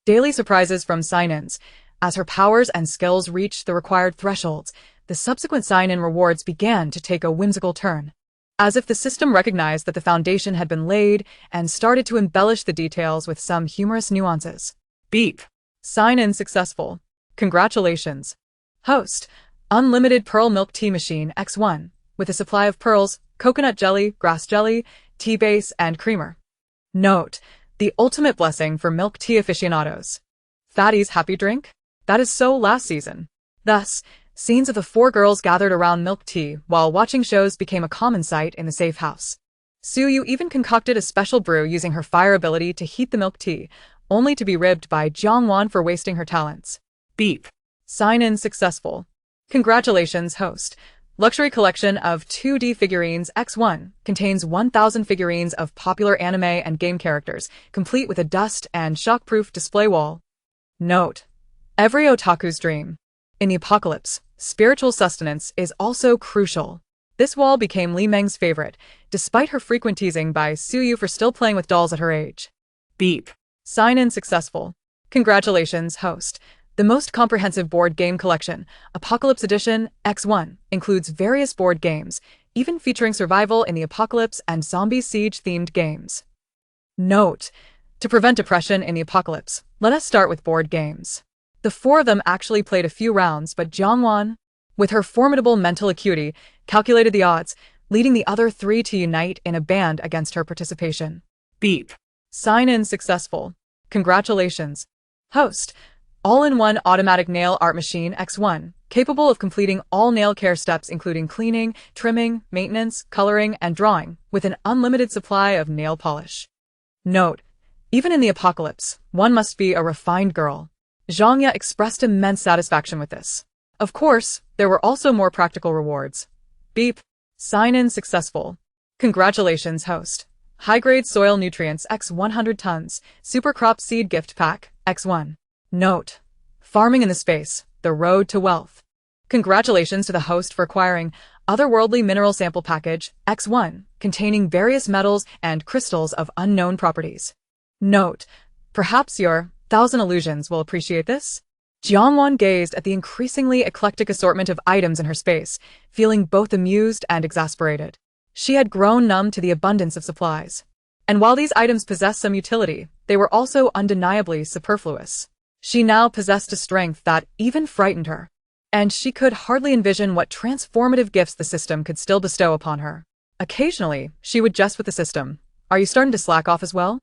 Speaker 1: Daily surprises from sign-ins. As her powers and skills reached the required thresholds, the subsequent sign-in rewards began to take a whimsical turn. As if the system recognized that the foundation had been laid and started to embellish the details with some humorous nuances. Beep. Sign-in successful. Congratulations. Host. Unlimited Pearl Milk Tea Machine X1, with a supply of pearls, coconut jelly, grass jelly, tea base, and creamer. Note. The ultimate blessing for milk tea aficionados. Fatty's happy drink? That is so last season. Thus, scenes of the four girls gathered around milk tea while watching shows became a common sight in the safe house. Suyu even concocted a special brew using her fire ability to heat the milk tea, only to be ribbed by Jiang Wan for wasting her talents. Beep. Sign-in successful. Congratulations, host. Luxury collection of 2D figurines X1 contains 1,000 figurines of popular anime and game characters, complete with a dust and shockproof display wall. Note. Every otaku's dream. In the apocalypse, spiritual sustenance is also crucial. This wall became Li Meng's favorite, despite her frequent teasing by Suyu for still playing with dolls at her age. Beep. Sign-in successful. Congratulations, host. The most comprehensive board game collection, Apocalypse Edition X1, includes various board games, even featuring survival in the apocalypse and zombie siege-themed games. Note. To prevent depression in the apocalypse, let us start with board games. The four of them actually played a few rounds, but Jiang Wan, with her formidable mental acuity, calculated the odds, leading the other three to unite in a band against her participation. Beep. Sign-in successful. Congratulations. Host. All-in-one automatic nail art machine X1, capable of completing all nail care steps including cleaning, trimming, maintenance, coloring, and drawing, with an unlimited supply of nail polish. Note. Even in the apocalypse, one must be a refined girl. Zhang Ye expressed immense satisfaction with this. Of course, there were also more practical rewards. Beep. Sign-in successful. Congratulations, host. High-grade soil nutrients X 100 tons, super crop seed gift pack X1. Note. Farming in the space, the road to wealth. Congratulations to the host for acquiring Otherworldly Mineral Sample Package X1, containing various metals and crystals of unknown properties. Note. Perhaps your 1,000 illusions will appreciate this? Jiang Wan gazed at the increasingly eclectic assortment of items in her space, feeling both amused and exasperated. She had grown numb to the abundance of supplies. And while these items possessed some utility, they were also undeniably superfluous. She now possessed a strength that even frightened her, and she could hardly envision what transformative gifts the system could still bestow upon her. Occasionally, she would jest with the system. Are you starting to slack off as well?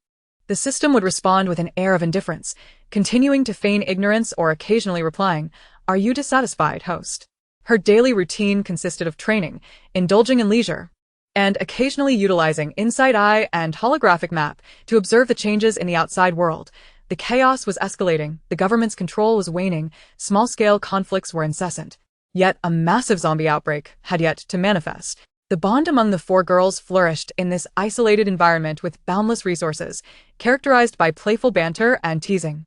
Speaker 1: The system would respond with an air of indifference, continuing to feign ignorance or occasionally replying, Are you dissatisfied, host? Her daily routine consisted of training, indulging in leisure, and occasionally utilizing Insight Eye and Holographic Map to observe the changes in the outside world. The chaos was escalating, the government's control was waning, small-scale conflicts were incessant. Yet a massive zombie outbreak had yet to manifest. The bond among the four girls flourished in this isolated environment with boundless resources, characterized by playful banter and teasing.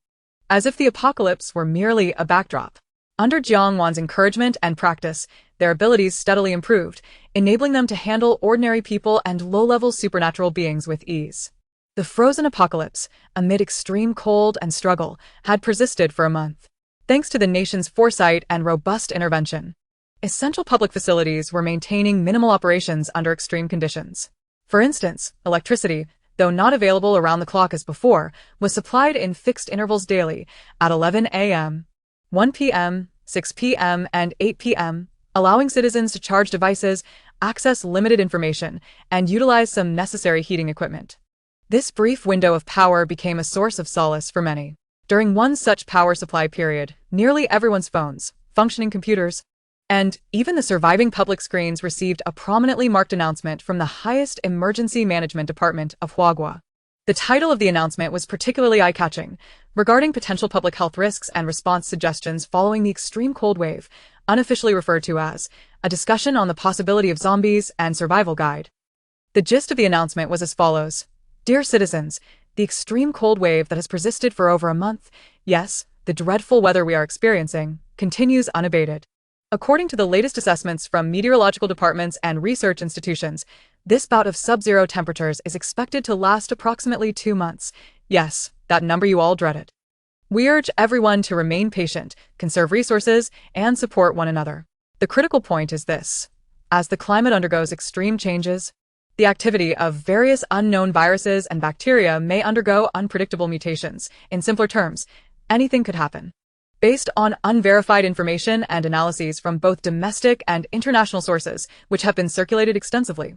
Speaker 1: As if the apocalypse were merely a backdrop. Under Jiang Wan's encouragement and practice, their abilities steadily improved, enabling them to handle ordinary people and low-level supernatural beings with ease. The frozen apocalypse, amid extreme cold and struggle, had persisted for a month. Thanks to the nation's foresight and robust intervention, essential public facilities were maintaining minimal operations under extreme conditions. For instance, electricity, though not available around the clock as before, was supplied in fixed intervals daily at 11 a.m., 1 p.m., 6 p.m., and 8 p.m., allowing citizens to charge devices, access limited information, and utilize some necessary heating equipment. This brief window of power became a source of solace for many. During one such power supply period, nearly everyone's phones, functioning computers, and even the surviving public screens received a prominently marked announcement from the highest emergency management department of Huagua. The title of the announcement was particularly eye-catching, regarding potential public health risks and response suggestions following the extreme cold wave, unofficially referred to as a discussion on the possibility of zombies and survival guide. The gist of the announcement was as follows. Dear citizens, the extreme cold wave that has persisted for over a month, yes, the dreadful weather we are experiencing, continues unabated. According to the latest assessments from meteorological departments and research institutions, this bout of sub-zero temperatures is expected to last approximately 2 months. Yes, that number you all dreaded. We urge everyone to remain patient, conserve resources, and support one another. The critical point is this. As the climate undergoes extreme changes, the activity of various unknown viruses and bacteria may undergo unpredictable mutations. In simpler terms, anything could happen. Based on unverified information and analyses from both domestic and international sources, which have been circulated extensively,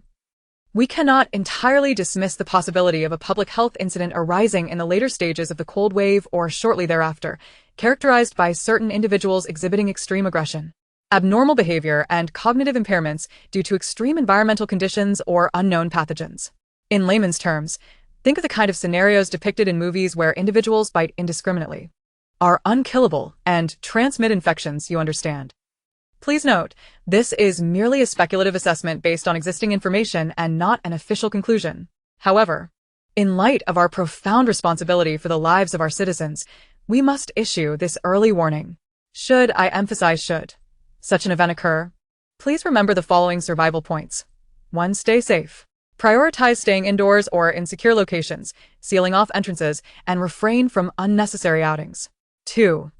Speaker 1: we cannot entirely dismiss the possibility of a public health incident arising in the later stages of the cold wave or shortly thereafter, characterized by certain individuals exhibiting extreme aggression, abnormal behavior, and cognitive impairments due to extreme environmental conditions or unknown pathogens. In layman's terms, think of the kind of scenarios depicted in movies where individuals bite indiscriminately, are unkillable, and transmit infections, you understand. Please note, this is merely a speculative assessment based on existing information and not an official conclusion. However, in light of our profound responsibility for the lives of our citizens, we must issue this early warning. Should, I emphasize should, such an event occur, please remember the following survival points. 1. Stay safe. Prioritize staying indoors or in secure locations, sealing off entrances, and refrain from unnecessary outings. 2.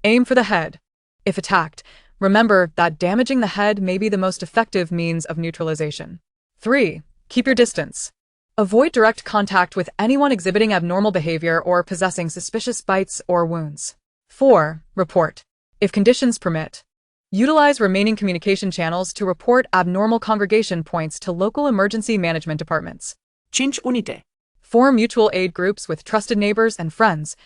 Speaker 1: Aim for the head. If attacked, remember that damaging the head may be the most effective means of neutralization. 3. Keep your distance. Avoid direct contact with anyone exhibiting abnormal behavior or possessing suspicious bites or wounds. 4. Report. If conditions permit, utilize remaining communication channels to report abnormal congregation points to local emergency management departments.
Speaker 2: 5 unite.
Speaker 1: Form mutual aid groups with trusted neighbors and friends,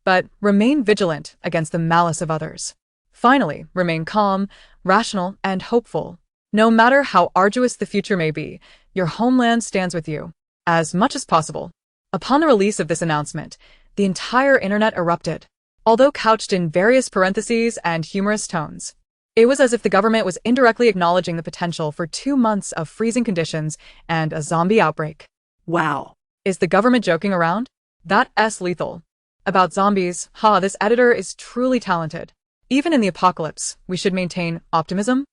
Speaker 1: but remain vigilant against the malice of others. Finally, remain calm, rational, and hopeful. No matter how arduous the future may be, your homeland stands with you, as much as possible. Upon the release of this announcement, the entire internet erupted, although couched in various parentheses and humorous tones. It was as if the government was indirectly acknowledging the potential for 2 months of freezing conditions and a zombie outbreak.
Speaker 2: Wow.
Speaker 1: Is the government joking around? That's lethal. About zombies, this editor is truly talented. Even in the apocalypse, we should maintain optimism.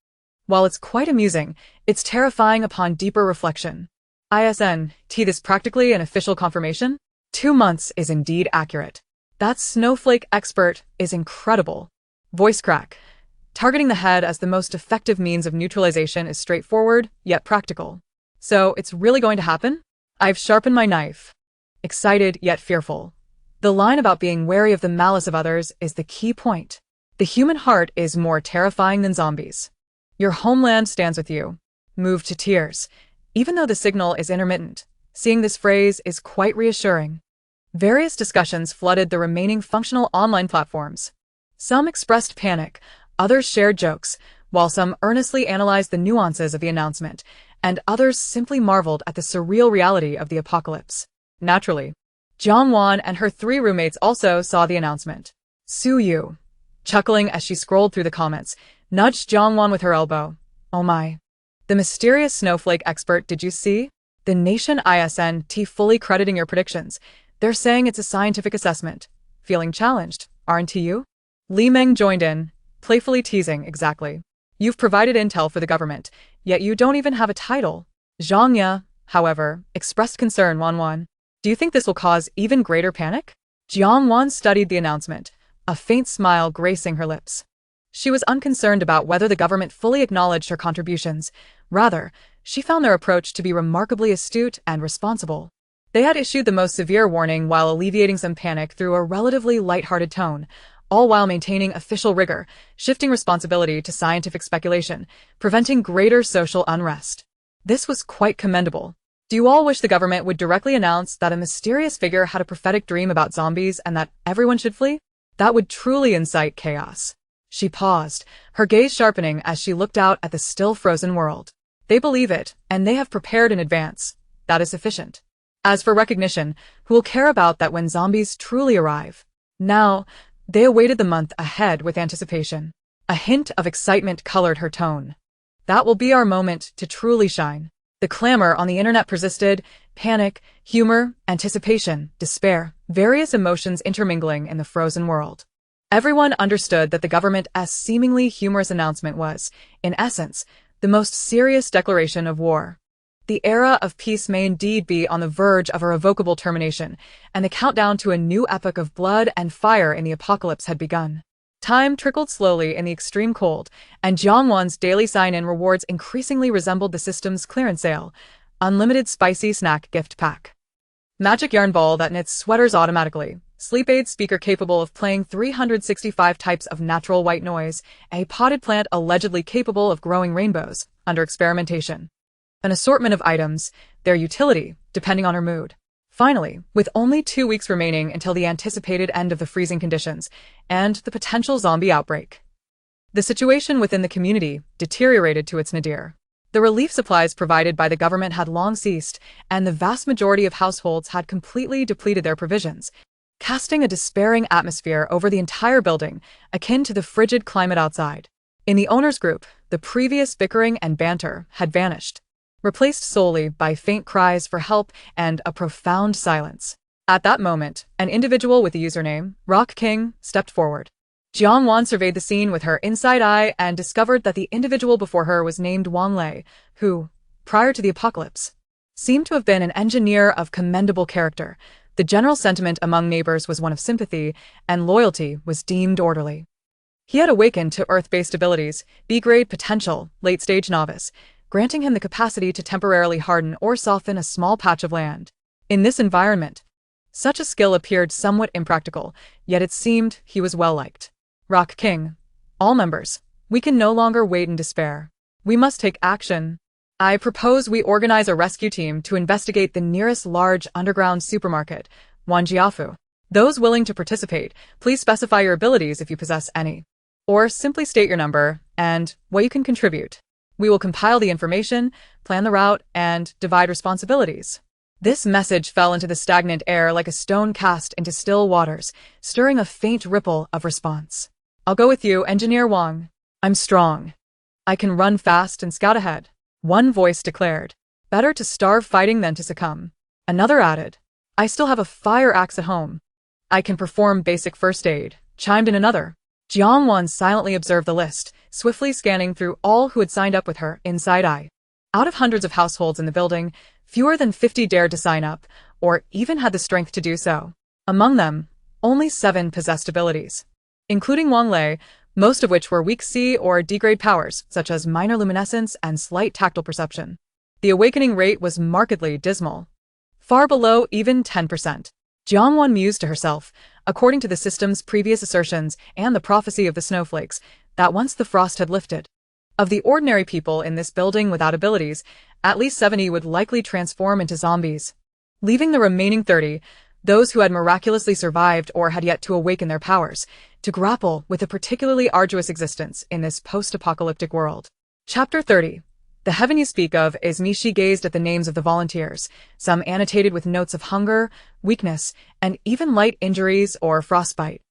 Speaker 1: While it's quite amusing, it's terrifying upon deeper reflection. This practically an official confirmation? 2 months is indeed accurate. That snowflake expert is incredible. Voice crack. Targeting the head as the most effective means of neutralization is straightforward, yet practical. So it's really going to happen? I've sharpened my knife. Excited, yet fearful. The line about being wary of the malice of others is the key point. The human heart is more terrifying than zombies. Your homeland stands with you. Moved to tears. Even though the signal is intermittent, seeing this phrase is quite reassuring. Various discussions flooded the remaining functional online platforms. Some expressed panic, others shared jokes, while some earnestly analyzed the nuances of the announcement, and others simply marveled at the surreal reality of the apocalypse. Naturally, Jongwon and her 3 roommates also saw the announcement. Suyu, chuckling as she scrolled through the comments, nudged Jongwon with her elbow. Oh my. The mysterious snowflake expert, did you see? The nation ISNT fully crediting your predictions. They're saying it's a scientific assessment. Feeling challenged, aren't you? Li Meng joined in, playfully teasing, exactly. You've provided intel for the government, yet you don't even have a title. Zhang Ye, however, expressed concern. Wanwan. Do you think this will cause even greater panic? Jiang Wan studied the announcement, a faint smile gracing her lips. She was unconcerned about whether the government fully acknowledged her contributions. Rather, she found their approach to be remarkably astute and responsible. They had issued the most severe warning while alleviating some panic through a relatively lighthearted tone, all while maintaining official rigor, shifting responsibility to scientific speculation, preventing greater social unrest. This was quite commendable. Do you all wish the government would directly announce that a mysterious figure had a prophetic dream about zombies and that everyone should flee? That would truly incite chaos. She paused, her gaze sharpening as she looked out at the still frozen world. They believe it, and they have prepared in advance. That is sufficient. As for recognition, who will care about that when zombies truly arrive? Now, they awaited the month ahead with anticipation. A hint of excitement colored her tone. That will be our moment to truly shine. The clamor on the internet persisted, panic, humor, anticipation, despair, various emotions intermingling in the frozen world. Everyone understood that the government's seemingly humorous announcement was, in essence, the most serious declaration of war. The era of peace may indeed be on the verge of a irrevocable termination, and the countdown to a new epoch of blood and fire in the apocalypse had begun. Time trickled slowly in the extreme cold, and Jiangwan's daily sign-in rewards increasingly resembled the system's clearance sale, unlimited spicy snack gift pack. Magic yarn ball that knits sweaters automatically, sleep aid speaker capable of playing 365 types of natural white noise, a potted plant allegedly capable of growing rainbows, under experimentation. An assortment of items, their utility, depending on her mood. Finally, with only 2 weeks remaining until the anticipated end of the freezing conditions and the potential zombie outbreak, the situation within the community deteriorated to its nadir. The relief supplies provided by the government had long ceased, and the vast majority of households had completely depleted their provisions, casting a despairing atmosphere over the entire building, akin to the frigid climate outside. In the owners' group, the previous bickering and banter had vanished, replaced solely by faint cries for help and a profound silence. At that moment, an individual with the username, Rock King, stepped forward. Jiangwan surveyed the scene with her inside eye and discovered that the individual before her was named Wang Lei, who, prior to the apocalypse, seemed to have been an engineer of commendable character. The general sentiment among neighbors was one of sympathy, and loyalty was deemed orderly. He had awakened to Earth-based abilities, B-grade potential, late-stage novice, granting him the capacity to temporarily harden or soften a small patch of land. In this environment, such a skill appeared somewhat impractical, yet it seemed he was well-liked. Rock King, all members, we can no longer wait in despair. We must take action. I propose we organize a rescue team to investigate the nearest large underground supermarket, Wanjiafu. Those willing to participate, please specify your abilities if you possess any. Or simply state your number and what you can contribute. We will compile the information, plan the route, and divide responsibilities. This message fell into the stagnant air like a stone cast into still waters, stirring a faint ripple of response. I'll go with you, Engineer Wang. I'm strong. I can run fast and scout ahead. One voice declared. Better to starve fighting than to succumb. Another added. I still have a fire axe at home. I can perform basic first aid, chimed in another. Jiangwan silently observed the list, swiftly scanning through all who had signed up with her inside eye. Out of hundreds of households in the building, fewer than 50 dared to sign up, or even had the strength to do so. Among them, only 7 possessed abilities, including Wang Lei, most of which were weak C or D-grade powers, such as minor luminescence and slight tactile perception. The awakening rate was markedly dismal, far below even 10%. Jiangwan mused to herself, according to the system's previous assertions and the prophecy of the snowflakes, that once the frost had lifted, of the ordinary people in this building without abilities, at least 70 would likely transform into zombies, leaving the remaining 30, those who had miraculously survived or had yet to awaken their powers, to grapple with a particularly arduous existence in this post-apocalyptic world. Chapter 30. The heaven you speak of is me. She gazed at the names of the volunteers, some annotated with notes of hunger, weakness, and even light injuries or frostbite.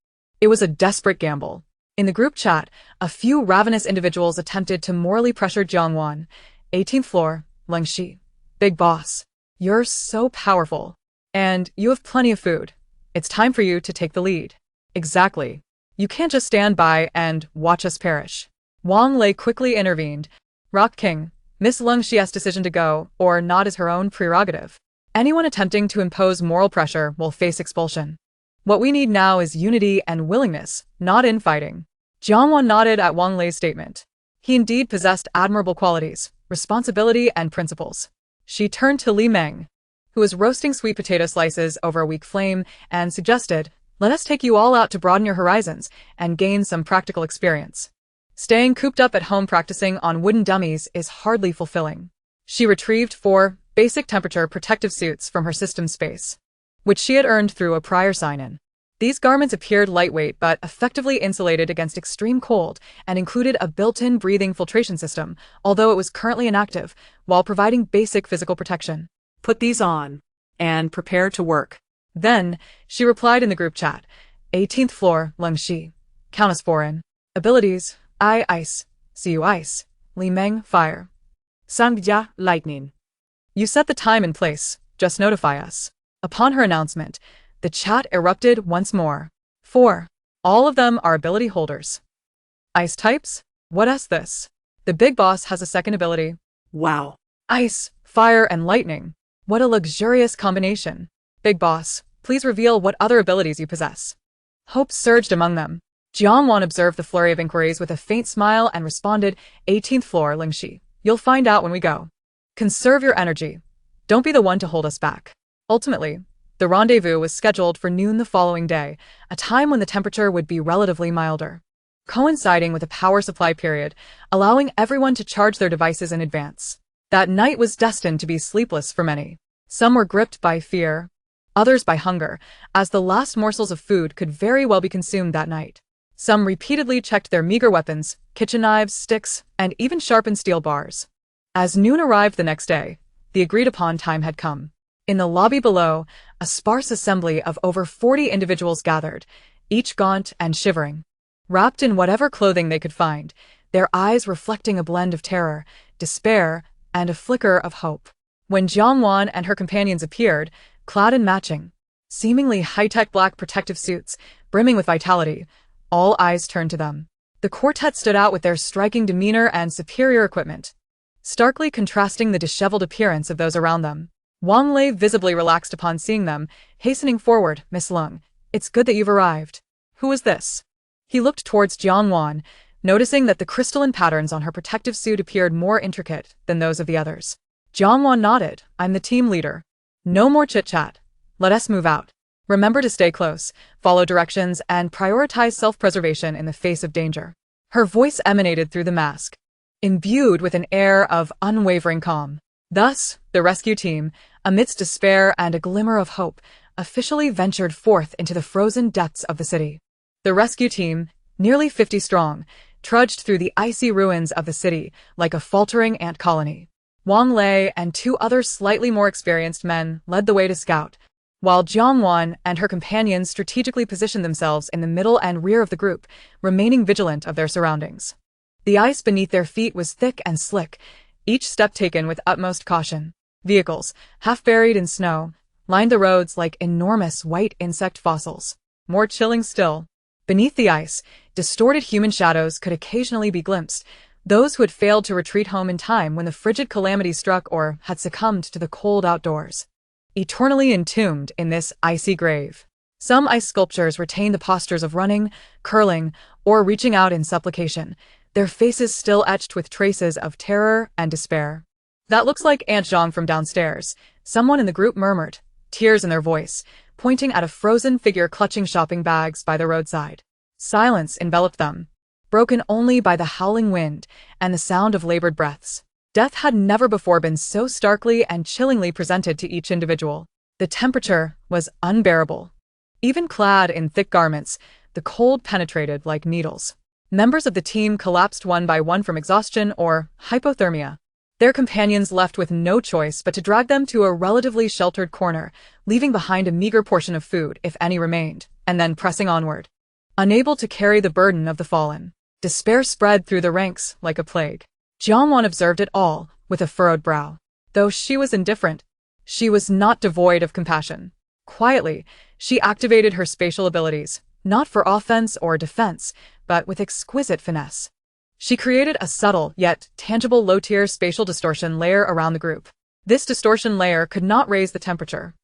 Speaker 1: It was a desperate gamble. In the group chat, a few ravenous individuals attempted to morally pressure Jiangwan. 18th floor, Lengxi. Big boss. You're so powerful. And you have plenty of food. It's time for you to take the lead. Exactly. You can't just stand by and watch us perish. Wang Lei quickly intervened. Rock King, Miss Lengxi's decision to go or not is her own prerogative. Anyone attempting to impose moral pressure will face expulsion. What we need now is unity and willingness, not infighting. Jiangwan nodded at Wang Lei's statement. He indeed possessed admirable qualities, responsibility, and principles. She turned to Li Meng, who was roasting sweet potato slices over a weak flame, and suggested, let us take you all out to broaden your horizons and gain some practical experience. Staying cooped up at home practicing on wooden dummies is hardly fulfilling. She retrieved 4 basic temperature protective suits from her system space, which she had earned through a prior sign-in. These garments appeared lightweight but effectively insulated against extreme cold and included a built-in breathing filtration system, although it was currently inactive, while providing basic physical protection.
Speaker 2: Put these on. and prepare to work.
Speaker 1: Then, she replied in the group chat. 18th floor, Leng Shi. Countess foreign. Abilities, I ice. Siu ice. Li Meng fire.
Speaker 2: Sangjia lightning.
Speaker 1: You set the time and place, just notify us. Upon her announcement, the chat erupted once more. 4. All of them are ability holders. Ice types? What's this? The big boss has a second ability.
Speaker 2: Wow.
Speaker 1: Ice, fire, and lightning. What a luxurious combination. Big boss, please reveal what other abilities you possess. Hope surged among them. Jiangwan observed the flurry of inquiries with a faint smile and responded, 18th floor, Lingxi. You'll find out when we go. Conserve your energy. Don't be the one to hold us back. Ultimately, the rendezvous was scheduled for noon the following day, a time when the temperature would be relatively milder, coinciding with a power supply period, allowing everyone to charge their devices in advance. That night was destined to be sleepless for many. Some were gripped by fear, others by hunger, as the last morsels of food could very well be consumed that night. Some repeatedly checked their meager weapons, kitchen knives, sticks, and even sharpened steel bars. As noon arrived the next day, the agreed-upon time had come. In the lobby below, a sparse assembly of over 40 individuals gathered, each gaunt and shivering. Wrapped in whatever clothing they could find, their eyes reflecting a blend of terror, despair, and a flicker of hope. When Jiangwan and her companions appeared, clad in matching, seemingly high-tech black protective suits, brimming with vitality, all eyes turned to them. The quartet stood out with their striking demeanor and superior equipment, starkly contrasting the disheveled appearance of those around them. Wang Lei visibly relaxed upon seeing them, hastening forward. Miss Lung, it's good that you've arrived. Who is this? He looked towards Jiangwan, noticing that the crystalline patterns on her protective suit appeared more intricate than those of the others. Jiangwan nodded. I'm the team leader. No more chit-chat. Let us move out. Remember to stay close, follow directions, and prioritize self-preservation in the face of danger. Her voice emanated through the mask, imbued with an air of unwavering calm. Thus, the rescue team, amidst despair and a glimmer of hope, officially ventured forth into the frozen depths of the city. The rescue team, nearly 50 strong, trudged through the icy ruins of the city like a faltering ant colony. Wang Lei and 2 other slightly more experienced men led the way to scout, while Jiangwan and her companions strategically positioned themselves in the middle and rear of the group, remaining vigilant of their surroundings. The ice beneath their feet was thick and slick, each step taken with utmost caution. Vehicles, half buried in snow, lined the roads like enormous white insect fossils. More chilling still, beneath the ice, distorted human shadows could occasionally be glimpsed, those who had failed to retreat home in time when the frigid calamity struck or had succumbed to the cold outdoors. Eternally entombed in this icy grave. Some ice sculptures retain the postures of running, curling, or reaching out in supplication, their faces still etched with traces of terror and despair. That looks like Aunt Zhang from downstairs, someone in the group murmured, tears in their voice, pointing at a frozen figure clutching shopping bags by the roadside. Silence enveloped them, broken only by the howling wind and the sound of labored breaths. Death had never before been so starkly and chillingly presented to each individual. The temperature was unbearable. Even clad in thick garments, the cold penetrated like needles. Members of the team collapsed one by one from exhaustion or hypothermia. Their companions left with no choice but to drag them to a relatively sheltered corner, leaving behind a meager portion of food, if any remained, and then pressing onward. Unable to carry the burden of the fallen, despair spread through the ranks like a plague. Jiangwan observed it all, with a furrowed brow. Though she was indifferent, she was not devoid of compassion. Quietly, she activated her spatial abilities, not for offense or defense, but with exquisite finesse. She created a subtle, yet tangible low-tier spatial distortion layer around the group. This distortion layer could not raise the temperature,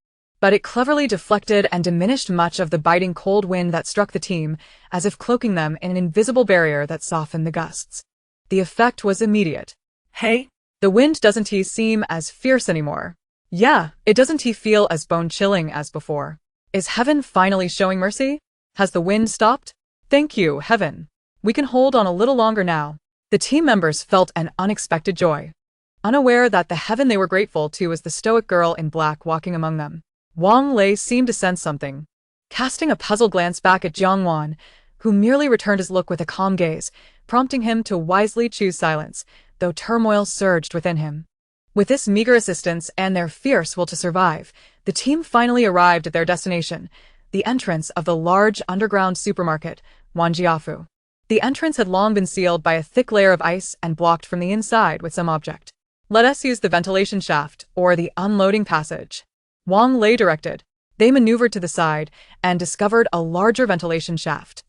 Speaker 1: but it cleverly deflected and diminished much of the biting cold wind that struck the team, as if cloaking them in an invisible barrier that softened the gusts. The effect was immediate. Hey, the wind doesn't seem as fierce anymore. Yeah, it doesn't feel as bone-chilling as before. Is heaven finally showing mercy? Has the wind stopped? Thank you, heaven. We can hold on a little longer now. The team members felt an unexpected joy, unaware that the heaven they were grateful to was the stoic girl in black walking among them. Wang Lei seemed to sense something, casting a puzzled glance back at Jiangwan, who merely returned his look with a calm gaze, prompting him to wisely choose silence, though turmoil surged within him. With this meager assistance and their fierce will to survive, The team finally arrived at their destination, the entrance of the large underground supermarket, Wanjiafu. The entrance had long been sealed by a thick layer of ice and blocked from the inside with some object. "Let us use the ventilation shaft, or the unloading passage," Wang Lei directed. They maneuvered to the side and discovered a larger ventilation shaft,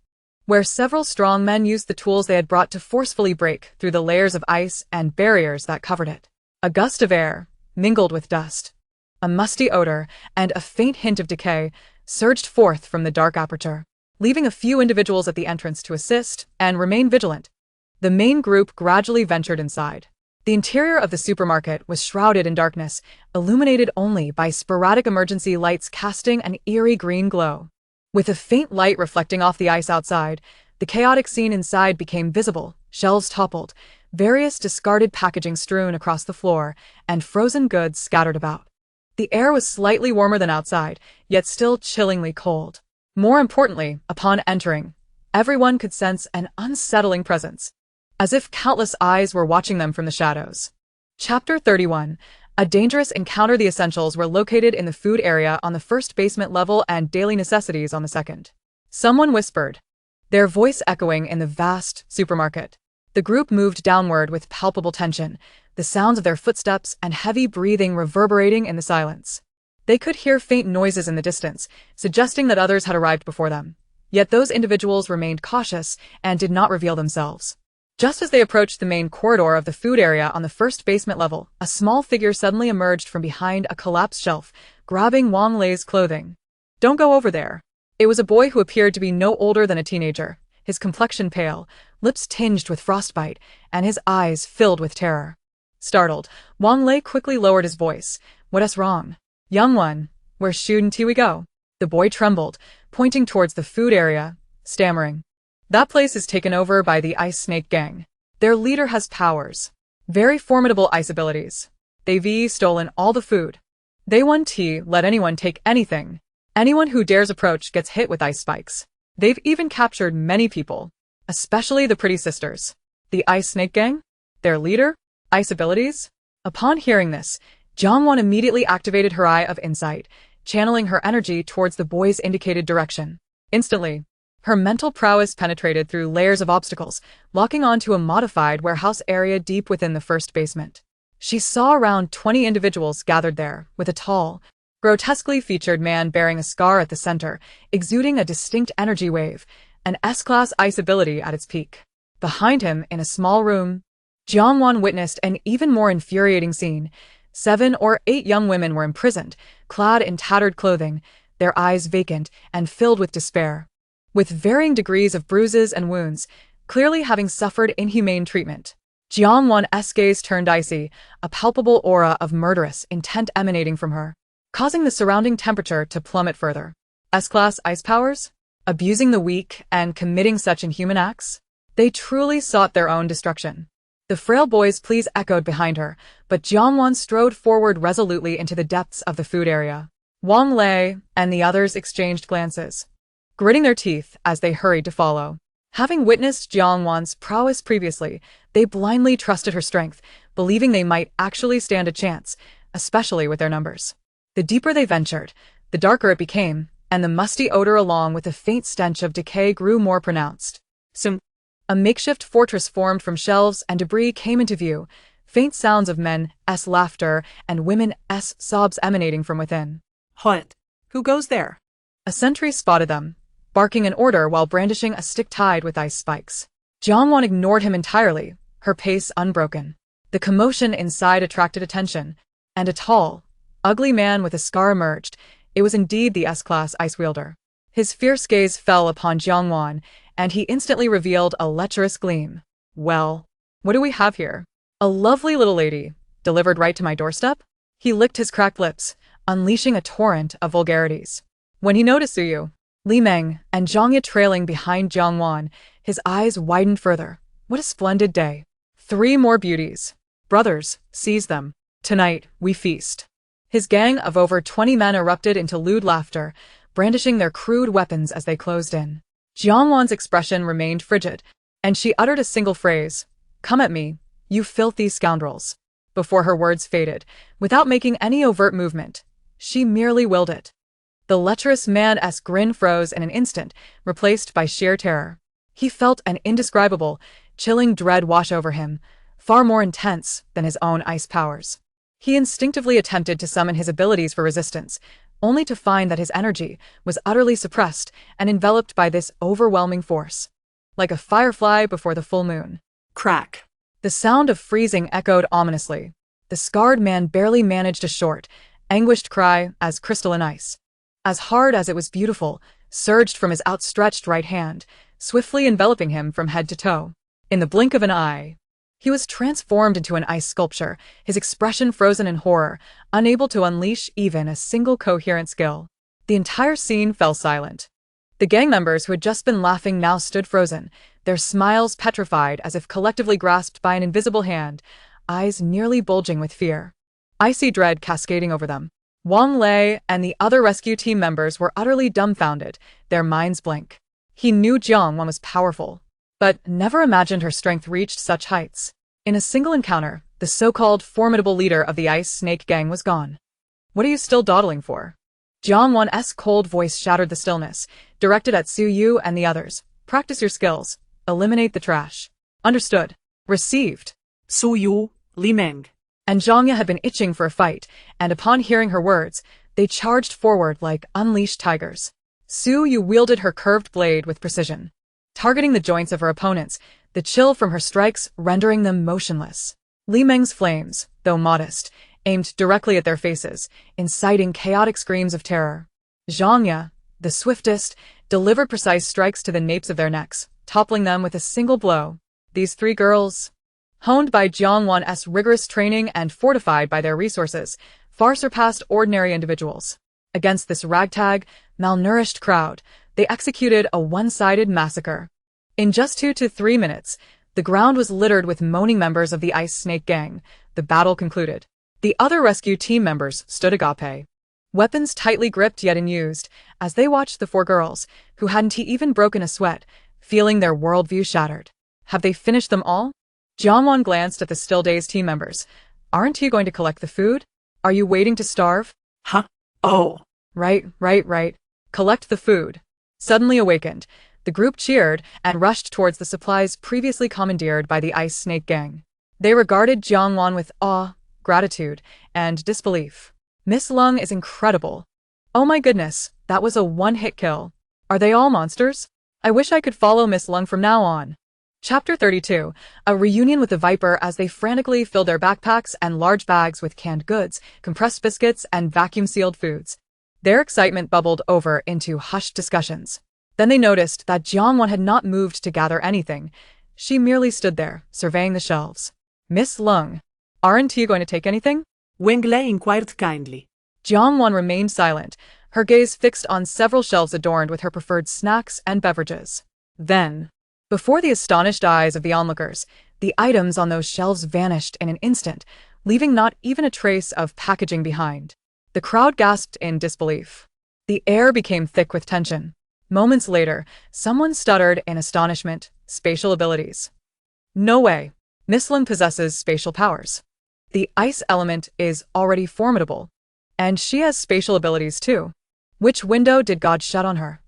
Speaker 1: where several strong men used the tools they had brought to forcefully break through the layers of ice and barriers that covered it. A gust of air, mingled with dust, a musty odor, and a faint hint of decay surged forth from the dark aperture, leaving a few individuals at the entrance to assist and remain vigilant. The main group gradually ventured inside. The interior of the supermarket was shrouded in darkness, illuminated only by sporadic emergency lights casting an eerie green glow. With a faint light reflecting off the ice outside, the chaotic scene inside became visible. Shelves toppled, various discarded packaging strewn across the floor, and frozen goods scattered about. The air was slightly warmer than outside, yet still chillingly cold. More importantly, upon entering, everyone could sense an unsettling presence, as if countless eyes were watching them from the shadows. Chapter 31. A dangerous encounter. The essentials were located in the food area on the first basement level and daily necessities on the second. Someone whispered, their voice echoing in the vast supermarket. The group moved downward with palpable tension, the sounds of their footsteps and heavy breathing reverberating in the silence. They could hear faint noises in the distance, suggesting that others had arrived before them. Yet those individuals remained cautious and did not reveal themselves. Just as they approached the main corridor of the food area on the first basement level, a small figure suddenly emerged from behind a collapsed shelf, grabbing Wang Lei's clothing. "Don't go over there." It was a boy who appeared to be no older than a teenager, his complexion pale, lips tinged with frostbite, and his eyes filled with terror. Startled, Wang Lei quickly lowered his voice. "What's wrong? Young one, where shouldn't we go?" The boy trembled, pointing towards the food area, stammering. "That place is taken over by the Ice Snake Gang. Their leader has powers. Very formidable ice abilities. They've stolen all the food. They won't let anyone take anything. Anyone who dares approach gets hit with ice spikes. They've even captured many people, especially the pretty sisters. The Ice Snake Gang? Their leader? Ice abilities?" Upon hearing this, Jiangwan immediately activated her Eye of Insight, channeling her energy towards the boy's indicated direction. Instantly, her mental prowess penetrated through layers of obstacles, locking onto a modified warehouse area deep within the first basement. She saw around 20 individuals gathered there, with a tall, grotesquely featured man bearing a scar at the center, exuding a distinct energy wave, an S-class ice ability at its peak. Behind him, in a small room, Jiangwan witnessed an even more infuriating scene. 7 or 8 young women were imprisoned, clad in tattered clothing, their eyes vacant and filled with despair, with varying degrees of bruises and wounds, clearly having suffered inhumane treatment. Jiangwan's gaze turned icy, a palpable aura of murderous intent emanating from her, causing the surrounding temperature to plummet further. S-class ice powers? Abusing the weak and committing such inhuman acts? They truly sought their own destruction. The frail boy's pleas echoed behind her, but Jiangwan strode forward resolutely into the depths of the food area. Wang Lei and the others exchanged glances, gritting their teeth as they hurried to follow. Having witnessed Jiangwan's prowess previously, they blindly trusted her strength, believing they might actually stand a chance, especially with their numbers. The deeper they ventured, the darker it became, and the musty odor along with the faint stench of decay grew more pronounced. Soon, a makeshift fortress formed from shelves and debris came into view, faint sounds of men's laughter and women's sobs emanating from within.
Speaker 2: "What? Who goes there?"
Speaker 1: A sentry spotted them, barking an order while brandishing a stick tied with ice spikes. Jiangwan ignored him entirely, her pace unbroken. The commotion inside attracted attention, and a tall, ugly man with a scar emerged. It was indeed the S-class ice wielder. His fierce gaze fell upon Jiangwan, and he instantly revealed a lecherous gleam. "Well, what do we have here? A lovely little lady, delivered right to my doorstep?" He licked his cracked lips, unleashing a torrent of vulgarities. When he noticed Suyu, Li Meng, and Zhangye trailing behind Jiangwan, his eyes widened further. What a splendid day. 3 more beauties. Brothers, seize them. Tonight, we feast. His gang of over 20 men erupted into lewd laughter, brandishing their crude weapons as they closed in. Jiangwan's expression remained frigid, and she uttered a single phrase, "Come at me, you filthy scoundrels." Before her words faded, without making any overt movement, She merely willed it. The lecherous man's grin froze in an instant, replaced by sheer terror. He felt an indescribable, chilling dread wash over him, far more intense than his own ice powers. He instinctively attempted to summon his abilities for resistance, only to find that his energy was utterly suppressed and enveloped by this overwhelming force. Like a firefly before the full moon.
Speaker 2: Crack.
Speaker 1: The sound of freezing echoed ominously. The scarred man barely managed a short, anguished cry as crystalline ice, as hard as it was beautiful, surged from his outstretched right hand, swiftly enveloping him from head to toe. In the blink of an eye, he was transformed into an ice sculpture, his expression frozen in horror, unable to unleash even a single coherent skill. The entire scene fell silent. The gang members who had just been laughing now stood frozen, their smiles petrified as if collectively grasped by an invisible hand, eyes nearly bulging with fear. Icy dread cascading over them. Wang Lei and the other rescue team members were utterly dumbfounded, their minds blank. He knew Jiangwan was powerful, but never imagined her strength reached such heights. In a single encounter, the so-called formidable leader of the Ice Snake Gang was gone. What are you still dawdling for? Jiangwan's cold voice shattered the stillness, directed at Su Yu and the others. Practice your skills. Eliminate the trash. Understood. Received.
Speaker 2: Su Yu, Li Meng.
Speaker 1: And Zhangya had been itching for a fight, and upon hearing her words, they charged forward like unleashed tigers. Su Yu wielded her curved blade with precision, targeting the joints of her opponents, the chill from her strikes rendering them motionless. Li Meng's flames, though modest, aimed directly at their faces, inciting chaotic screams of terror. Zhangya, the swiftest, delivered precise strikes to the napes of their necks, toppling them with a single blow. These three girls, honed by Jiangwan's rigorous training and fortified by their resources, far surpassed ordinary individuals. Against this ragtag, malnourished crowd, they executed a one-sided massacre. In just 2 to 3 minutes, the ground was littered with moaning members of the Ice Snake Gang. The battle concluded. The other rescue team members stood agape, weapons tightly gripped yet unused, as they watched the 4 girls, who hadn't even broken a sweat, feeling their worldview shattered. Have they finished them all? Jiangwan glanced at the still-dazed team members. Aren't you going to collect the food? Are you waiting to starve?
Speaker 2: Huh? Oh.
Speaker 1: Right. Collect the food. Suddenly awakened, the group cheered and rushed towards the supplies previously commandeered by the Ice Snake Gang. They regarded Jiangwan with awe, gratitude, and disbelief. Miss Lung is incredible. Oh my goodness, that was a one-hit kill. Are they all monsters? I wish I could follow Miss Lung from now on. Chapter 32, a reunion with the Viper as they frantically filled their backpacks and large bags with canned goods, compressed biscuits, and vacuum-sealed foods. Their excitement bubbled over into hushed discussions. Then they noticed that Jiangwan had not moved to gather anything. She merely stood there, surveying the shelves. Miss Lung, aren't you going to take anything?
Speaker 2: Wang Lei inquired kindly.
Speaker 1: Jiangwan remained silent, her gaze fixed on several shelves adorned with her preferred snacks and beverages. Then, before the astonished eyes of the onlookers, the items on those shelves vanished in an instant, leaving not even a trace of packaging behind. The crowd gasped in disbelief. The air became thick with tension. Moments later, someone stuttered in astonishment. Spatial abilities. No way. Miss Lung possesses spatial powers. The ice element is already formidable. And she has spatial abilities too. Which window did God shut on her?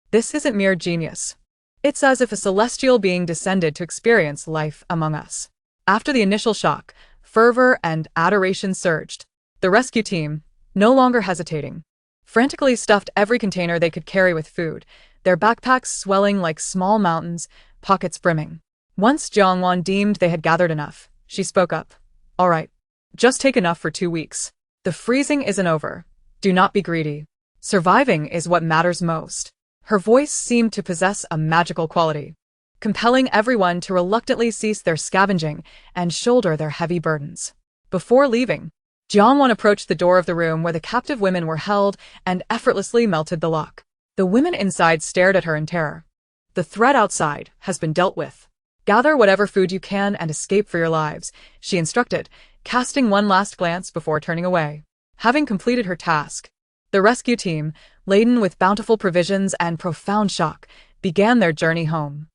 Speaker 1: This isn't mere genius. It's as if a celestial being descended to experience life among us. After the initial shock, fervor and adoration surged. The rescue team, no longer hesitating, frantically stuffed every container they could carry with food, their backpacks swelling like small mountains, pockets brimming. Once Jiangwan deemed they had gathered enough, she spoke up. All right, just take enough for 2 weeks. The freezing isn't over. Do not be greedy. Surviving is what matters most. Her voice seemed to possess a magical quality, compelling everyone to reluctantly cease their scavenging and shoulder their heavy burdens. Before leaving, Jiangwan approached the door of the room where the captive women were held and effortlessly melted the lock. The women inside stared at her in terror. The threat outside has been dealt with. Gather whatever food you can and escape for your lives, she instructed, casting one last glance before turning away. Having completed her task, the rescue team, laden with bountiful provisions and profound shock, began their journey home.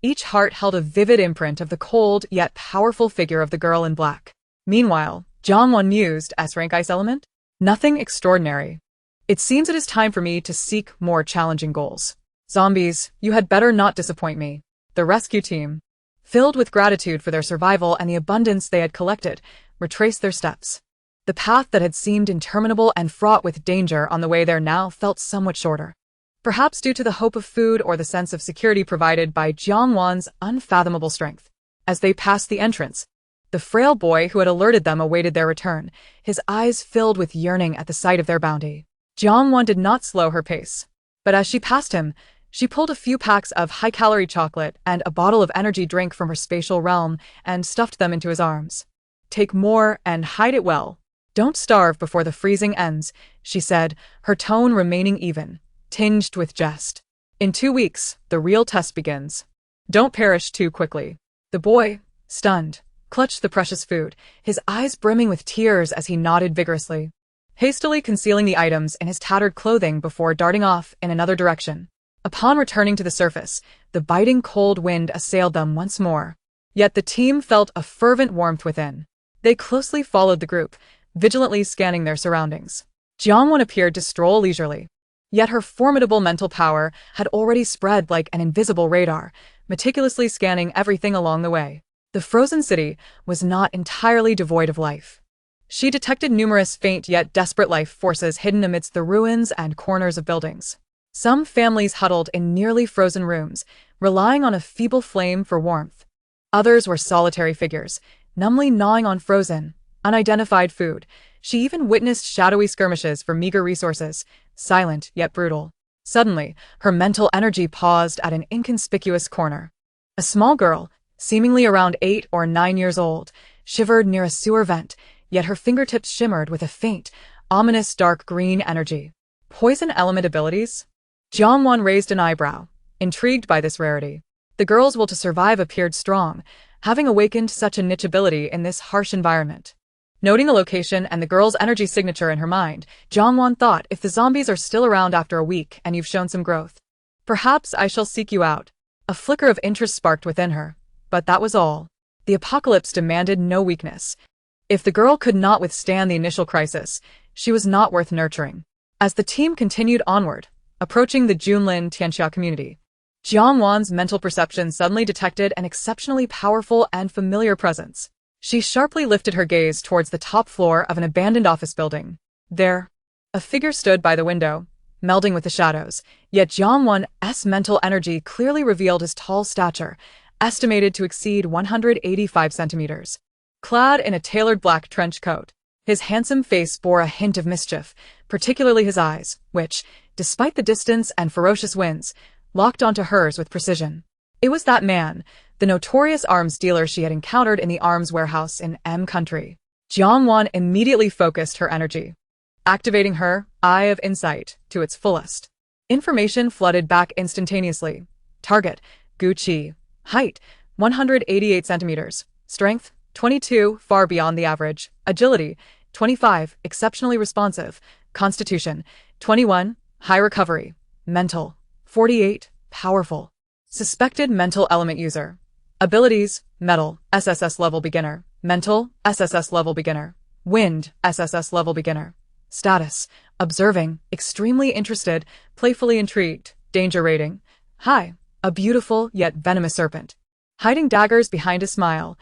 Speaker 1: Each heart held a vivid imprint of the cold yet powerful figure of the girl in black. Meanwhile, Jiangwan mused, S-rank ice element? Nothing extraordinary. It seems it is time for me to seek more challenging goals. Zombies, you had better not disappoint me. The rescue team, filled with gratitude for their survival and the abundance they had collected, retraced their steps. The path that had seemed interminable and fraught with danger on the way there now felt somewhat shorter. Perhaps due to the hope of food or the sense of security provided by Jiangwan's unfathomable strength. As they passed the entrance, the frail boy who had alerted them awaited their return, his eyes filled with yearning at the sight of their bounty. Jiangwan did not slow her pace, but as she passed him, she pulled a few packs of high-calorie chocolate and a bottle of energy drink from her spatial realm and stuffed them into his arms. Take more and hide it well. Don't starve before the freezing ends, she said, her tone remaining even, tinged with jest. In 2 weeks, the real test begins. Don't perish too quickly. The boy, stunned, clutched the precious food, his eyes brimming with tears as he nodded vigorously, hastily concealing the items in his tattered clothing before darting off in another direction. Upon returning to the surface, the biting cold wind assailed them once more. Yet the team felt a fervent warmth within. They closely followed the group, vigilantly scanning their surroundings. Jiangwan appeared to stroll leisurely. Yet her formidable mental power had already spread like an invisible radar, meticulously scanning everything along the way. The frozen city was not entirely devoid of life. She detected numerous faint yet desperate life forces hidden amidst the ruins and corners of buildings. Some families huddled in nearly frozen rooms, relying on a feeble flame for warmth. Others were solitary figures, numbly gnawing on frozen, unidentified food. She even witnessed shadowy skirmishes for meager resources, silent yet brutal. Suddenly, her mental energy paused at an inconspicuous corner. A small girl, seemingly around 8 or 9 years old, shivered near a sewer vent, yet her fingertips shimmered with a faint, ominous dark green energy. Poison element abilities? Jiangwan raised an eyebrow, intrigued by this rarity. The girl's will to survive appeared strong, having awakened such a niche ability in this harsh environment. Noting the location and the girl's energy signature in her mind, Jiangwan thought, if the zombies are still around after a week and you've shown some growth, perhaps I shall seek you out. A flicker of interest sparked within her, but that was all. The apocalypse demanded no weakness. If the girl could not withstand the initial crisis, she was not worth nurturing. As the team continued onward, approaching the Junlin Tianxia community, Jiangwan's mental perception suddenly detected an exceptionally powerful and familiar presence. She sharply lifted her gaze towards the top floor of an abandoned office building. There, a figure stood by the window, melding with the shadows, yet Jiangwan's mental energy clearly revealed his tall stature, estimated to exceed 185 centimeters. Clad in a tailored black trench coat, his handsome face bore a hint of mischief, particularly his eyes, which, despite the distance and ferocious winds, locked onto hers with precision. It was that man, the notorious arms dealer she had encountered in the arms warehouse in M country. Jiangwan immediately focused her energy, activating her Eye of Insight to its fullest. Information flooded back instantaneously. Target, Guqi. Height, 188 centimeters. Strength, 22, far beyond the average. Agility, 25, exceptionally responsive. Constitution, 21, high recovery. Mental, 48, powerful. Suspected mental element user. Abilities, Metal, SSS level beginner. Mental, SSS level beginner. Wind, SSS level beginner. Status, observing, extremely interested, playfully intrigued. Danger rating, high, a beautiful yet venomous serpent. Hiding daggers behind a smile.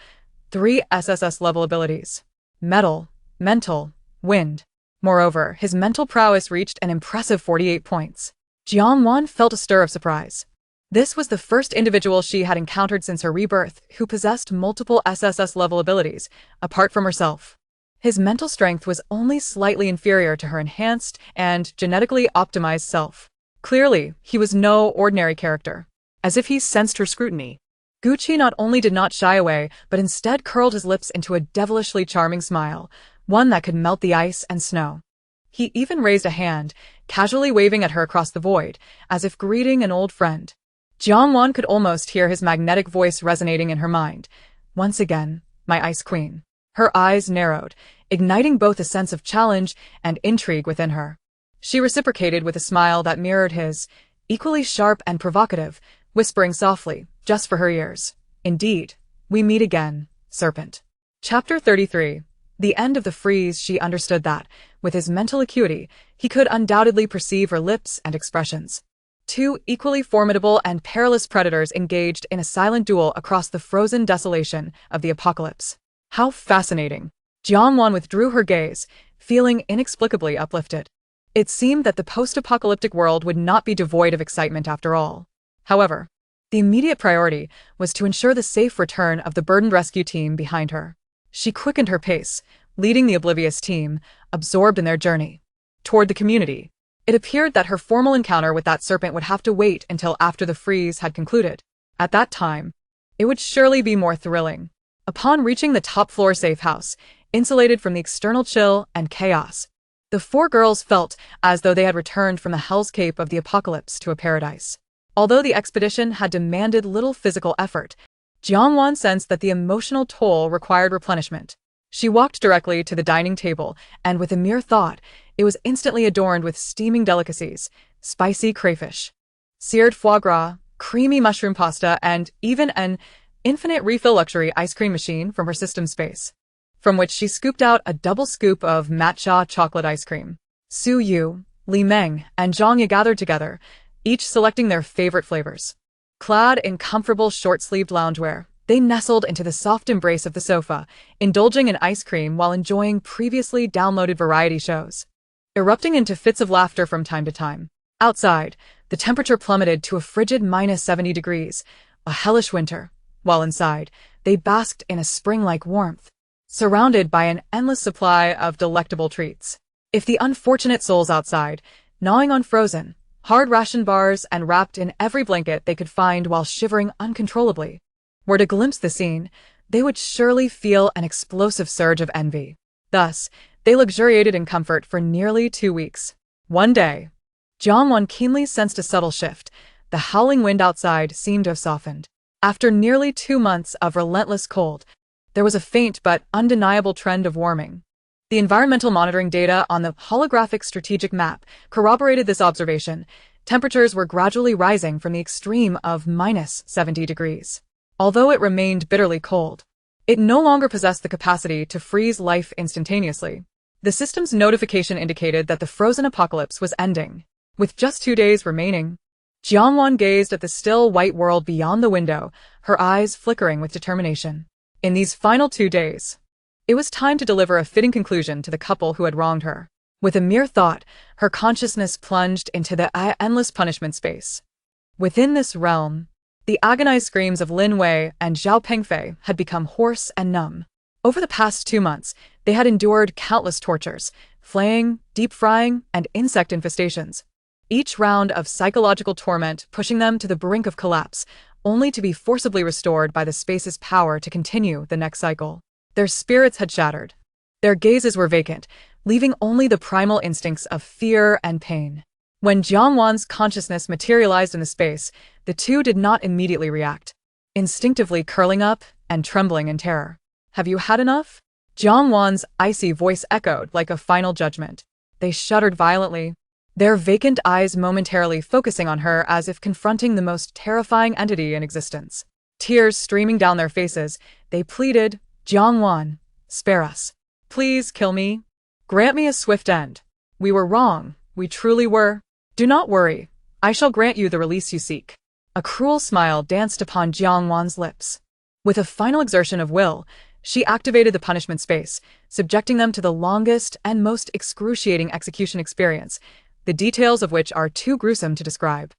Speaker 1: 3 SSS level abilities. Metal, Mental, Wind. Moreover, his mental prowess reached an impressive 48 points. Jiangwan felt a stir of surprise. This was the first individual she had encountered since her rebirth who possessed multiple SSS-level abilities, apart from herself. His mental strength was only slightly inferior to her enhanced and genetically optimized self. Clearly, he was no ordinary character. As if he sensed her scrutiny, Guqi not only did not shy away, but instead curled his lips into a devilishly charming smile, one that could melt the ice and snow. He even raised a hand, casually waving at her across the void, as if greeting an old friend. Jiangwan could almost hear his magnetic voice resonating in her mind. Once again, my Ice Queen. Her eyes narrowed, igniting both a sense of challenge and intrigue within her. She reciprocated with a smile that mirrored his, equally sharp and provocative, whispering softly, just for her ears. Indeed, we meet again, serpent. Chapter 33. The end of the freeze. She understood that, With his mental acuity, he could undoubtedly perceive her lips and expressions. Two equally formidable and perilous predators engaged in a silent duel across the frozen desolation of the apocalypse. How fascinating! Jiangwan withdrew her gaze, feeling inexplicably uplifted. It seemed that the post-apocalyptic world would not be devoid of excitement after all. However, the immediate priority was to ensure the safe return of the burdened rescue team behind her. She quickened her pace, leading the oblivious team, absorbed in their journey toward the community. It appeared that her formal encounter with that serpent would have to wait until after the freeze had concluded. At that time, it would surely be more thrilling. Upon reaching the top-floor safe house, insulated from the external chill and chaos, the four girls felt as though they had returned from the hellscape of the apocalypse to a paradise. Although the expedition had demanded little physical effort, Jiangwan sensed that the emotional toll required replenishment. She walked directly to the dining table, and with a mere thought, it was instantly adorned with steaming delicacies, spicy crayfish, seared foie gras, creamy mushroom pasta, and even an infinite refill luxury ice cream machine from her system space, from which she scooped out a double scoop of matcha chocolate ice cream. Su Yu, Li Meng, and Zhang Ye gathered together, each selecting their favorite flavors. Clad in comfortable short-sleeved loungewear, they nestled into the soft embrace of the sofa, indulging in ice cream while enjoying previously downloaded variety shows, erupting into fits of laughter from time to time. Outside, the temperature plummeted to a frigid -70 degrees, a hellish winter, while inside, they basked in a spring-like warmth, surrounded by an endless supply of delectable treats. If the unfortunate souls outside, gnawing on frozen, hard ration bars and wrapped in every blanket they could find while shivering uncontrollably, were to glimpse the scene, they would surely feel an explosive surge of envy. Thus, they luxuriated in comfort for nearly 2 weeks. One day, Jiangwan keenly sensed a subtle shift. The howling wind outside seemed to have softened. After nearly 2 months of relentless cold, there was a faint but undeniable trend of warming. The environmental monitoring data on the holographic strategic map corroborated this observation. Temperatures were gradually rising from the extreme of -70 degrees. Although it remained bitterly cold, it no longer possessed the capacity to freeze life instantaneously. The system's notification indicated that the frozen apocalypse was ending. With just 2 days remaining, Jiangwan gazed at the still white world beyond the window, her eyes flickering with determination. In these final 2 days, it was time to deliver a fitting conclusion to the couple who had wronged her. With a mere thought, her consciousness plunged into the endless punishment space. Within this realm, the agonized screams of Lin Wei and Zhao Pengfei had become hoarse and numb. Over the past 2 months, they had endured countless tortures, flaying, deep frying, and insect infestations. Each round of psychological torment pushing them to the brink of collapse, only to be forcibly restored by the space's power to continue the next cycle. Their spirits had shattered. Their gazes were vacant, leaving only the primal instincts of fear and pain. When Jiangwan's consciousness materialized in the space, the two did not immediately react, instinctively curling up and trembling in terror. "Have you had enough?" Jiangwan's icy voice echoed like a final judgment. They shuddered violently, their vacant eyes momentarily focusing on her as if confronting the most terrifying entity in existence. Tears streaming down their faces, they pleaded, "Jiangwan, spare us. Please kill me. Grant me a swift end. We were wrong, we truly were. Do not worry, I shall grant you the release you seek." A cruel smile danced upon Jiangwan's lips. With a final exertion of will, she activated the punishment space, subjecting them to the longest and most excruciating execution experience, the details of which are too gruesome to describe,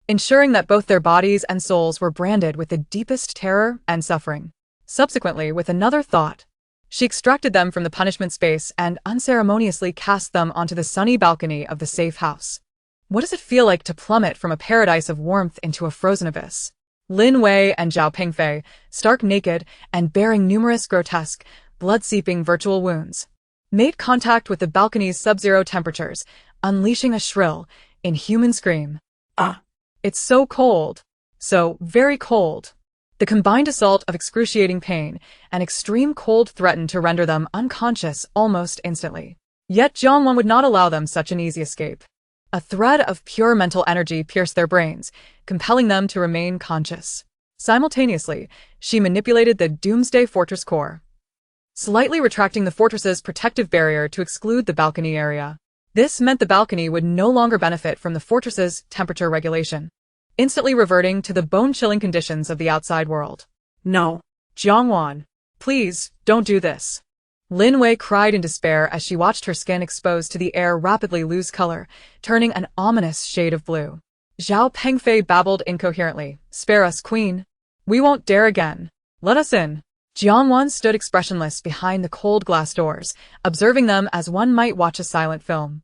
Speaker 1: ensuring that both their bodies and souls were branded with the deepest terror and suffering. Subsequently, with another thought, she extracted them from the punishment space and unceremoniously cast them onto the sunny balcony of the safe house. What does it feel like to plummet from a paradise of warmth into a frozen abyss? Lin Wei and Zhao Pengfei, stark naked and bearing numerous grotesque, blood-seeping virtual wounds, made contact with the balcony's sub-zero temperatures, unleashing a shrill, inhuman scream. "Ah! It's so cold! So very cold!" The combined assault of excruciating pain and extreme cold threatened to render them unconscious almost instantly. Yet Jiangwan would not allow them such an easy escape. A thread of pure mental energy pierced their brains, compelling them to remain conscious. Simultaneously, she manipulated the Doomsday Fortress core, slightly retracting the fortress's protective barrier to exclude the balcony area. This meant the balcony would no longer benefit from the fortress's temperature regulation, instantly reverting to the bone-chilling conditions of the outside world.
Speaker 2: No. Jiangwan, please, don't do this.
Speaker 1: Lin Wei cried in despair as she watched her skin exposed to the air rapidly lose color, turning an ominous shade of blue. Zhao Pengfei babbled incoherently. Spare us, Queen. We won't dare again. Let us in. Jiangwan stood expressionless behind the cold glass doors, observing them as one might watch a silent film.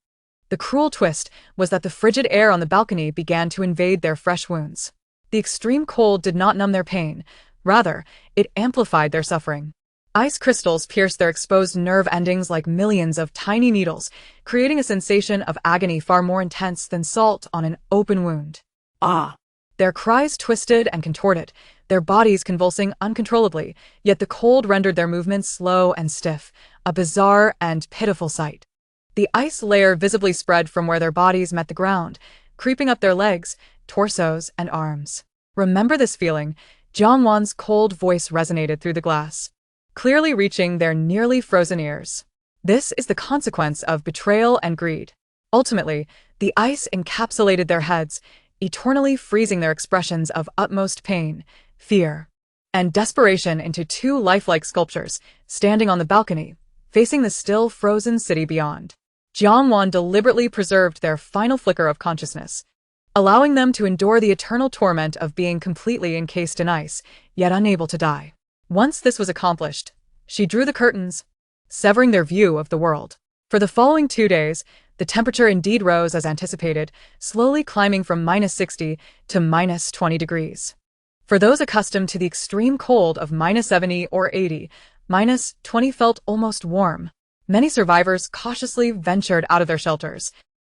Speaker 1: The cruel twist was that the frigid air on the balcony began to invade their fresh wounds. The extreme cold did not numb their pain. Rather, it amplified their suffering. Ice crystals pierced their exposed nerve endings like millions of tiny needles, creating a sensation of agony far more intense than salt on an open wound.
Speaker 2: Ah!
Speaker 1: Their cries twisted and contorted, their bodies convulsing uncontrollably, yet the cold rendered their movements slow and stiff, a bizarre and pitiful sight. The ice layer visibly spread from where their bodies met the ground, creeping up their legs, torsos, and arms. Remember this feeling? Jiangwan's cold voice resonated through the glass, clearly reaching their nearly frozen ears. This is the consequence of betrayal and greed. Ultimately, the ice encapsulated their heads, eternally freezing their expressions of utmost pain, fear, and desperation into two lifelike sculptures, standing on the balcony, facing the still frozen city beyond. Jiangwan deliberately preserved their final flicker of consciousness, allowing them to endure the eternal torment of being completely encased in ice, yet unable to die. Once this was accomplished, she drew the curtains, severing their view of the world. For the following 2 days, the temperature indeed rose as anticipated, slowly climbing from -60 to -20 degrees. For those accustomed to the extreme cold of -70 or 80, -20 felt almost warm. Many survivors cautiously ventured out of their shelters,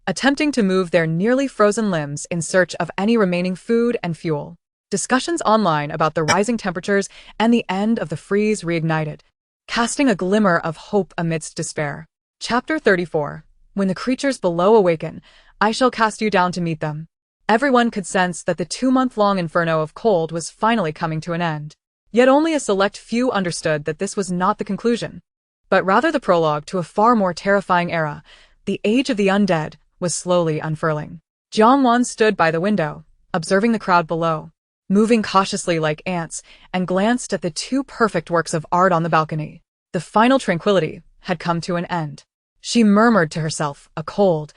Speaker 1: attempting to move their nearly frozen limbs in search of any remaining food and fuel. Discussions online about the rising temperatures and the end of the freeze reignited, casting a glimmer of hope amidst despair. Chapter 34. When the creatures below awaken, I shall cast you down to meet them. Everyone could sense that the 2-month-long inferno of cold was finally coming to an end. Yet only a select few understood that this was not the conclusion, but rather the prologue to a far more terrifying era. The age of the undead was slowly unfurling. Jiangwan stood by the window, observing the crowd below, moving cautiously like ants, and glanced at the 2 perfect works of art on the balcony. The final tranquility had come to an end. She murmured to herself, a cold,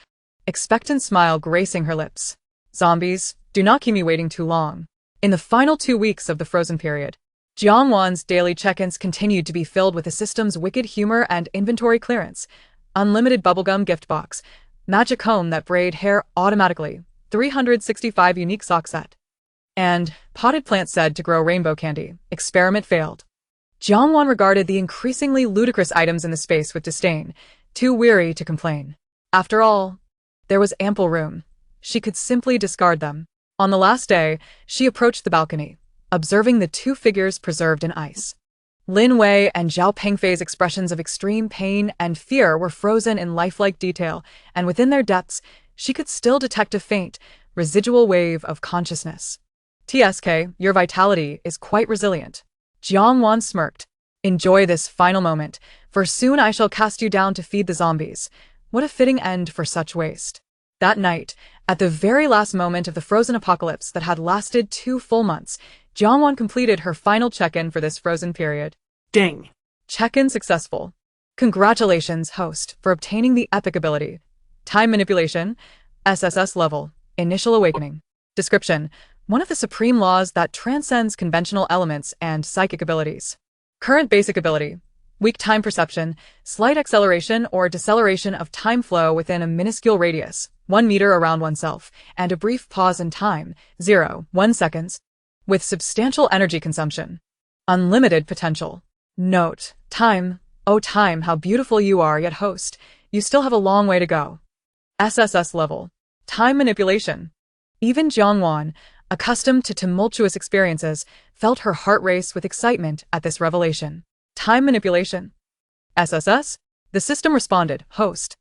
Speaker 1: expectant smile gracing her lips. Zombies, do not keep me waiting too long. In the final 2 weeks of the frozen period, Jiangwan's daily check-ins continued to be filled with the system's wicked humor and inventory clearance, unlimited bubblegum gift box, magic comb that braid hair automatically, 365 unique sock set, and potted plant said to grow rainbow candy. Experiment failed. Jiangwan regarded the increasingly ludicrous items in the space with disdain, too weary to complain. After all, there was ample room. She could simply discard them. On the last day, she approached the balcony, observing the 2 figures preserved in ice. Lin Wei and Zhao Pengfei's expressions of extreme pain and fear were frozen in lifelike detail, and within their depths, she could still detect a faint, residual wave of consciousness. TSK, your vitality is quite resilient. Jiangwan smirked. Enjoy this final moment, for soon I shall cast you down to feed the zombies. What a fitting end for such waste. That night, at the very last moment of the frozen apocalypse that had lasted 2 full months, Jiangwan completed her final check-in for this frozen period.
Speaker 2: Ding!
Speaker 1: Check-in successful. Congratulations, host, for obtaining the epic ability. Time manipulation, SSS level, initial awakening. Description: one of the supreme laws that transcends conventional elements and psychic abilities. Current basic ability: weak time perception, slight acceleration or deceleration of time flow within a minuscule radius, 1 meter around oneself, and a brief pause in time, 0.1 seconds, with substantial energy consumption. Unlimited potential. Note: time. Oh time, how beautiful you are, yet host, you still have a long way to go. SSS level. Time manipulation. Even Jiangwan, accustomed to tumultuous experiences, felt her heart race with excitement at this revelation. Time manipulation. SSS? The system responded, host.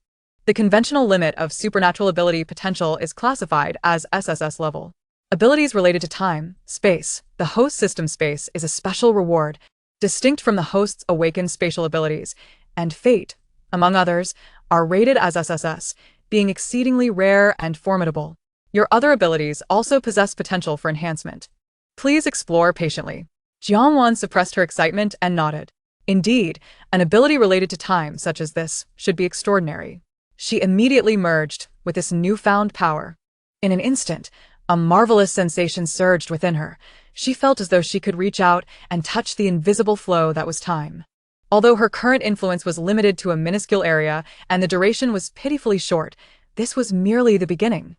Speaker 1: The conventional limit of supernatural ability potential is classified as SSS level. Abilities related to time, space. The host system space is a special reward. distinct from the host's awakened spatial abilities, and fate, among others, are rated as SSS, being exceedingly rare and formidable. Your other abilities also possess potential for enhancement. Please explore patiently. Jiangwan suppressed her excitement and nodded. Indeed, an ability related to time such as this should be extraordinary. She immediately merged with this newfound power. In an instant, a marvelous sensation surged within her. She felt as though she could reach out and touch the invisible flow that was time. Although her current influence was limited to a minuscule area and the duration was pitifully short, this was merely the beginning.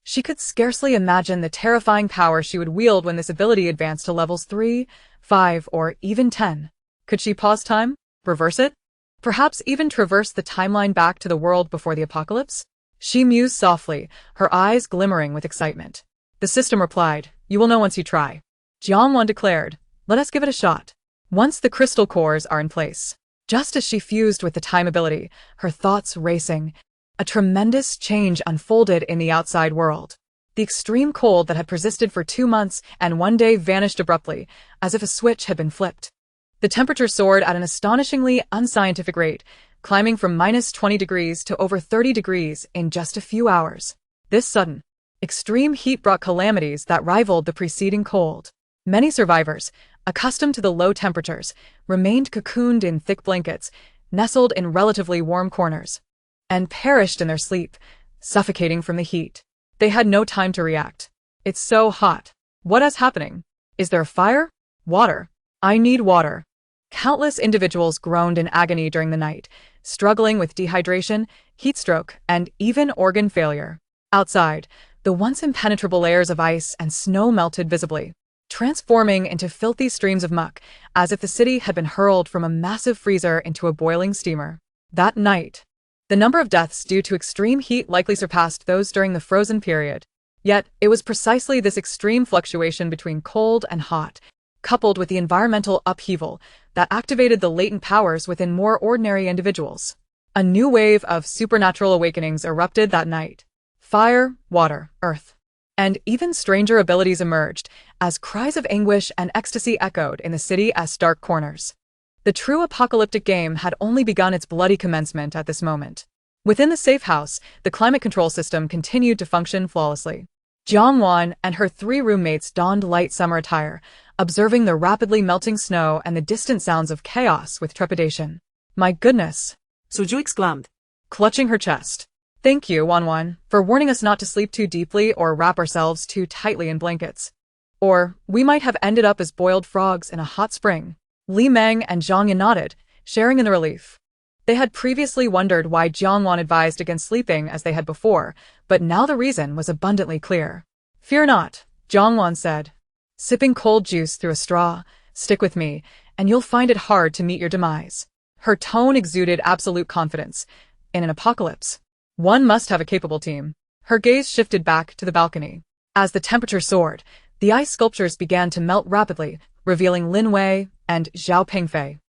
Speaker 1: She could scarcely imagine the terrifying power she would wield when this ability advanced to levels 3, 5, or even 10. Could she pause time? Reverse it? Perhaps even traverse the timeline back to the world before the apocalypse? She mused softly, her eyes glimmering with excitement. The system replied, "You will know once you try." Jiangwan declared, "Let us give it a shot." Once the crystal cores are in place. Just as she fused with the time ability, her thoughts racing, a tremendous change unfolded in the outside world. The extreme cold that had persisted for 2 months and one day vanished abruptly, as if a switch had been flipped. The temperature soared at an astonishingly unscientific rate, climbing from -20 degrees to over 30 degrees in just a few hours. This sudden, extreme heat brought calamities that rivaled the preceding cold. Many survivors, accustomed to the low temperatures, remained cocooned in thick blankets, nestled in relatively warm corners, and perished in their sleep, suffocating from the heat. They had no time to react. "It's so hot. What is happening? Is there a fire? Water. I need water." Countless individuals groaned in agony during the night, struggling with dehydration, heatstroke, and even organ failure. Outside, the once impenetrable layers of ice and snow melted visibly, transforming into filthy streams of muck, as if the city had been hurled from a massive freezer into a boiling steamer. That night, the number of deaths due to extreme heat likely surpassed those during the frozen period. Yet, it was precisely this extreme fluctuation between cold and hot, coupled with the environmental upheaval, that activated the latent powers within more ordinary individuals. A new wave of supernatural awakenings erupted that night. Fire, water, earth, and even stranger abilities emerged, as cries of anguish and ecstasy echoed in the city as dark corners. The true apocalyptic game had only begun its bloody commencement at this moment. Within the safe house, the climate control system continued to function flawlessly. Jiangwan and her 3 roommates donned light summer attire, observing the rapidly melting snow and the distant sounds of chaos with trepidation. "My goodness,"
Speaker 2: Suju exclaimed.
Speaker 1: clutching her chest. "Thank you, Wanwan, for warning us not to sleep too deeply or wrap ourselves too tightly in blankets. Or, we might have ended up as boiled frogs in a hot spring." Li Meng and Zhang Yan nodded, sharing in the relief. They had previously wondered why Jiangwan advised against sleeping as they had before, but now the reason was abundantly clear. "Fear not," Jiangwan said, sipping cold juice through a straw. "Stick with me, and you'll find it hard to meet your demise." Her tone exuded absolute confidence. In an apocalypse, one must have a capable team. Her gaze shifted back to the balcony. As the temperature soared, the ice sculptures began to melt rapidly, revealing Lin Wei and Zhao Pengfei,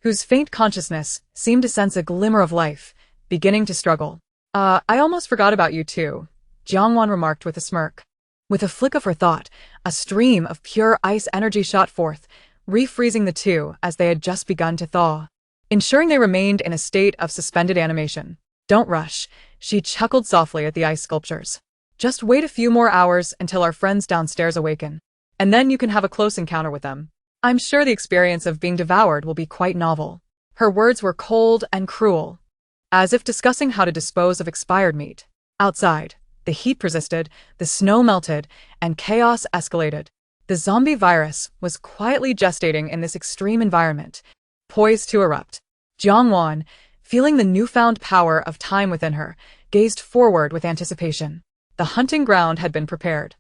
Speaker 1: whose faint consciousness seemed to sense a glimmer of life, beginning to struggle. I almost forgot about you too," Jiangwan remarked with a smirk. With a flick of her thought, a stream of pure ice energy shot forth, refreezing the two as they had just begun to thaw, ensuring they remained in a state of suspended animation. "Don't rush," she chuckled softly at the ice sculptures. "Just wait a few more hours until our friends downstairs awaken, and then you can have a close encounter with them. I'm sure the experience of being devoured will be quite novel." Her words were cold and cruel, as if discussing how to dispose of expired meat. Outside, the heat persisted, the snow melted, and chaos escalated. The zombie virus was quietly gestating in this extreme environment, poised to erupt. Jiangwan, feeling the newfound power of time within her, gazed forward with anticipation. The hunting ground had been prepared.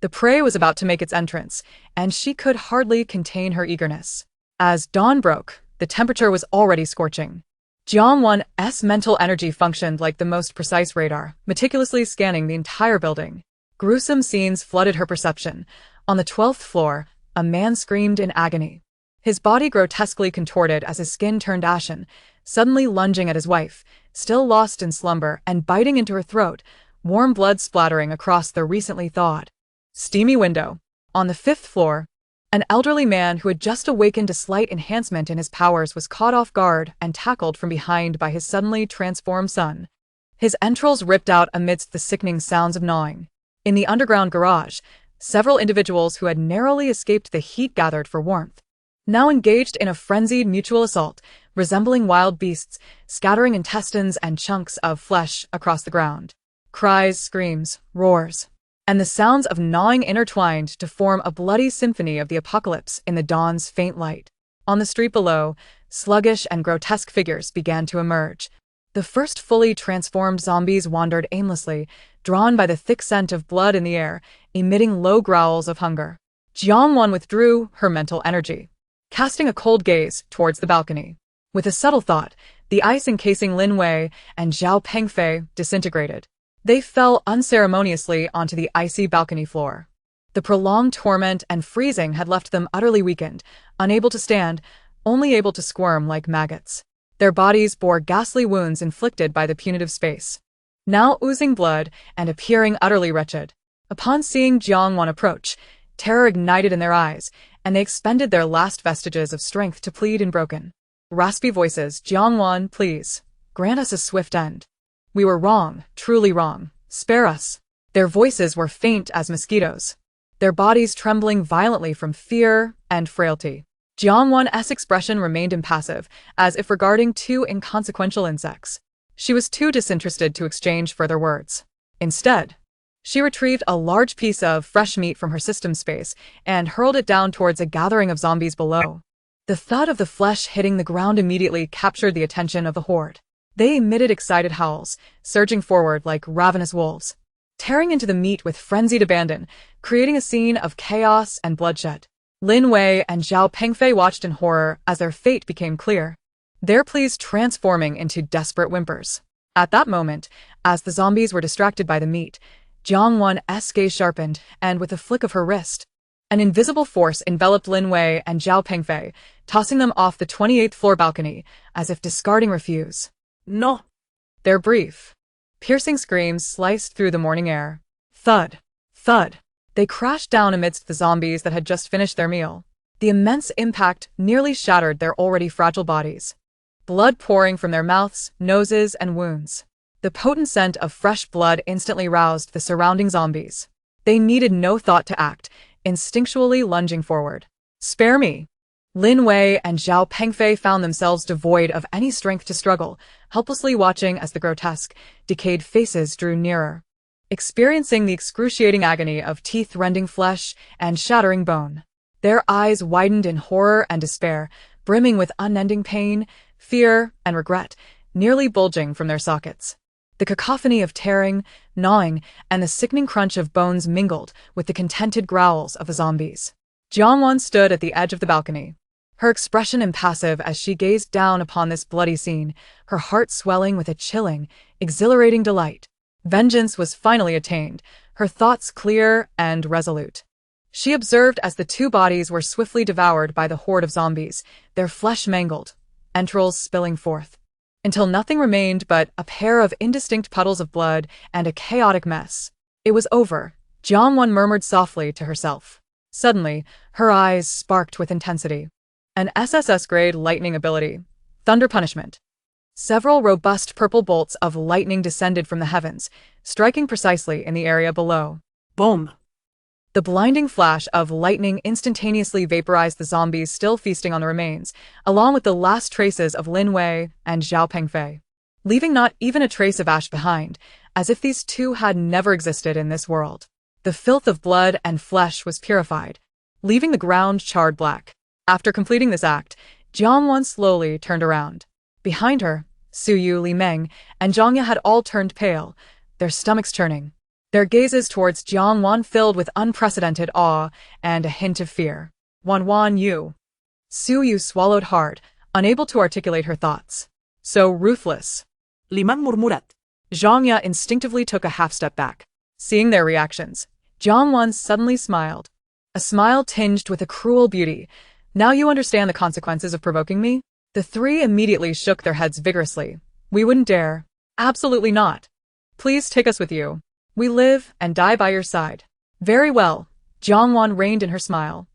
Speaker 1: The prey was about to make its entrance, and she could hardly contain her eagerness. As dawn broke, the temperature was already scorching. Jiangwan's mental energy functioned like the most precise radar, meticulously scanning the entire building. Gruesome scenes flooded her perception. On the 12th floor, a man screamed in agony, his body grotesquely contorted as his skin turned ashen, suddenly lunging at his wife, still lost in slumber, and biting into her throat, warm blood splattering across the recently thawed, steamy window. On the 5th floor, An elderly man who had just awakened a slight enhancement in his powers was caught off guard and tackled from behind by his suddenly transformed son. His entrails ripped out amidst the sickening sounds of gnawing. In the underground garage, several individuals who had narrowly escaped the heat gathered for warmth. Now engaged in a frenzied mutual assault, resembling wild beasts, scattering intestines and chunks of flesh across the ground. Cries, screams, roars, and the sounds of gnawing intertwined to form a bloody symphony of the apocalypse in the dawn's faint light. On the street below, sluggish and grotesque figures began to emerge. The first fully transformed zombies wandered aimlessly, drawn by the thick scent of blood in the air, emitting low growls of hunger. Jiangwan withdrew her mental energy, casting a cold gaze towards the balcony. With a subtle thought, the ice encasing Lin Wei and Zhao Pengfei disintegrated. They fell unceremoniously onto the icy balcony floor. The prolonged torment and freezing had left them utterly weakened, unable to stand, only able to squirm like maggots. Their bodies bore ghastly wounds inflicted by the punitive space, now oozing blood and appearing utterly wretched. Upon seeing Jiangwan approach, terror ignited in their eyes, and they expended their last vestiges of strength to plead in broken, raspy voices. Jiangwan, please, grant us a swift end. We were wrong, truly wrong. Spare us. Their voices were faint as mosquitoes, their bodies trembling violently from fear and frailty. Jiangwan's expression remained impassive, as if regarding two inconsequential insects. She was too disinterested to exchange further words. Instead, she retrieved a large piece of fresh meat from her system space and hurled it down towards a gathering of zombies below. The thud of the flesh hitting the ground immediately captured the attention of the horde. They emitted excited howls, surging forward like ravenous wolves, tearing into the meat with frenzied abandon, creating a scene of chaos and bloodshed. Lin Wei and Zhao Pengfei watched in horror as their fate became clear, their pleas transforming into desperate whimpers. At that moment, as the zombies were distracted by the meat, Jiangwan's gaze sharpened, and with a flick of her wrist, an invisible force enveloped Lin Wei and Zhao Pengfei, tossing them off the 28th floor balcony, as if discarding refuse.
Speaker 2: No!
Speaker 1: Their brief, piercing screams sliced through the morning air. Thud! Thud! They crashed down amidst the zombies that had just finished their meal. The immense impact nearly shattered their already fragile bodies, blood pouring from their mouths, noses, and wounds. The potent scent of fresh blood instantly roused the surrounding zombies. They needed no thought to act, instinctually lunging forward. Spare me! Lin Wei and Zhao Pengfei found themselves devoid of any strength to struggle, helplessly watching as the grotesque, decayed faces drew nearer, experiencing the excruciating agony of teeth-rending flesh and shattering bone. Their eyes widened in horror and despair, brimming with unending pain, fear, and regret, nearly bulging from their sockets. The cacophony of tearing, gnawing, and the sickening crunch of bones mingled with the contented growls of the zombies. Jiangwan stood at the edge of the balcony, her expression impassive as she gazed down upon this bloody scene, her heart swelling with a chilling, exhilarating delight. Vengeance was finally attained, her thoughts clear and resolute. She observed as the two bodies were swiftly devoured by the horde of zombies, their flesh mangled, entrails spilling forth, until nothing remained but a pair of indistinct puddles of blood and a chaotic mess. It was over, Jiangwan murmured softly to herself. Suddenly, her eyes sparked with intensity. An SSS-grade lightning ability, Thunder Punishment. Several robust purple bolts of lightning descended from the heavens, striking precisely in the area below.
Speaker 2: Boom!
Speaker 1: The blinding flash of lightning instantaneously vaporized the zombies still feasting on the remains, along with the last traces of Lin Wei and Zhao Pengfei, leaving not even a trace of ash behind, as if these two had never existed in this world. The filth of blood and flesh was purified, leaving the ground charred black. After completing this act, Jiangwan slowly turned around. Behind her, Suyu, Li Meng, and Zhangya had all turned pale, their stomachs churning, their gazes towards Jiangwan filled with unprecedented awe and a hint of fear. Wan Yu. Suyu swallowed hard, unable to articulate her thoughts. So ruthless.
Speaker 2: Li Meng murmurat.
Speaker 1: Zhangya instinctively took a half-step back. Seeing their reactions, Jiangwan suddenly smiled. A smile tinged with a cruel beauty. Now you understand the consequences of provoking me? The three immediately shook their heads vigorously. We wouldn't dare. Absolutely not. Please take us with you. We live and die by your side. Very well. Jiangwan reined in her smile.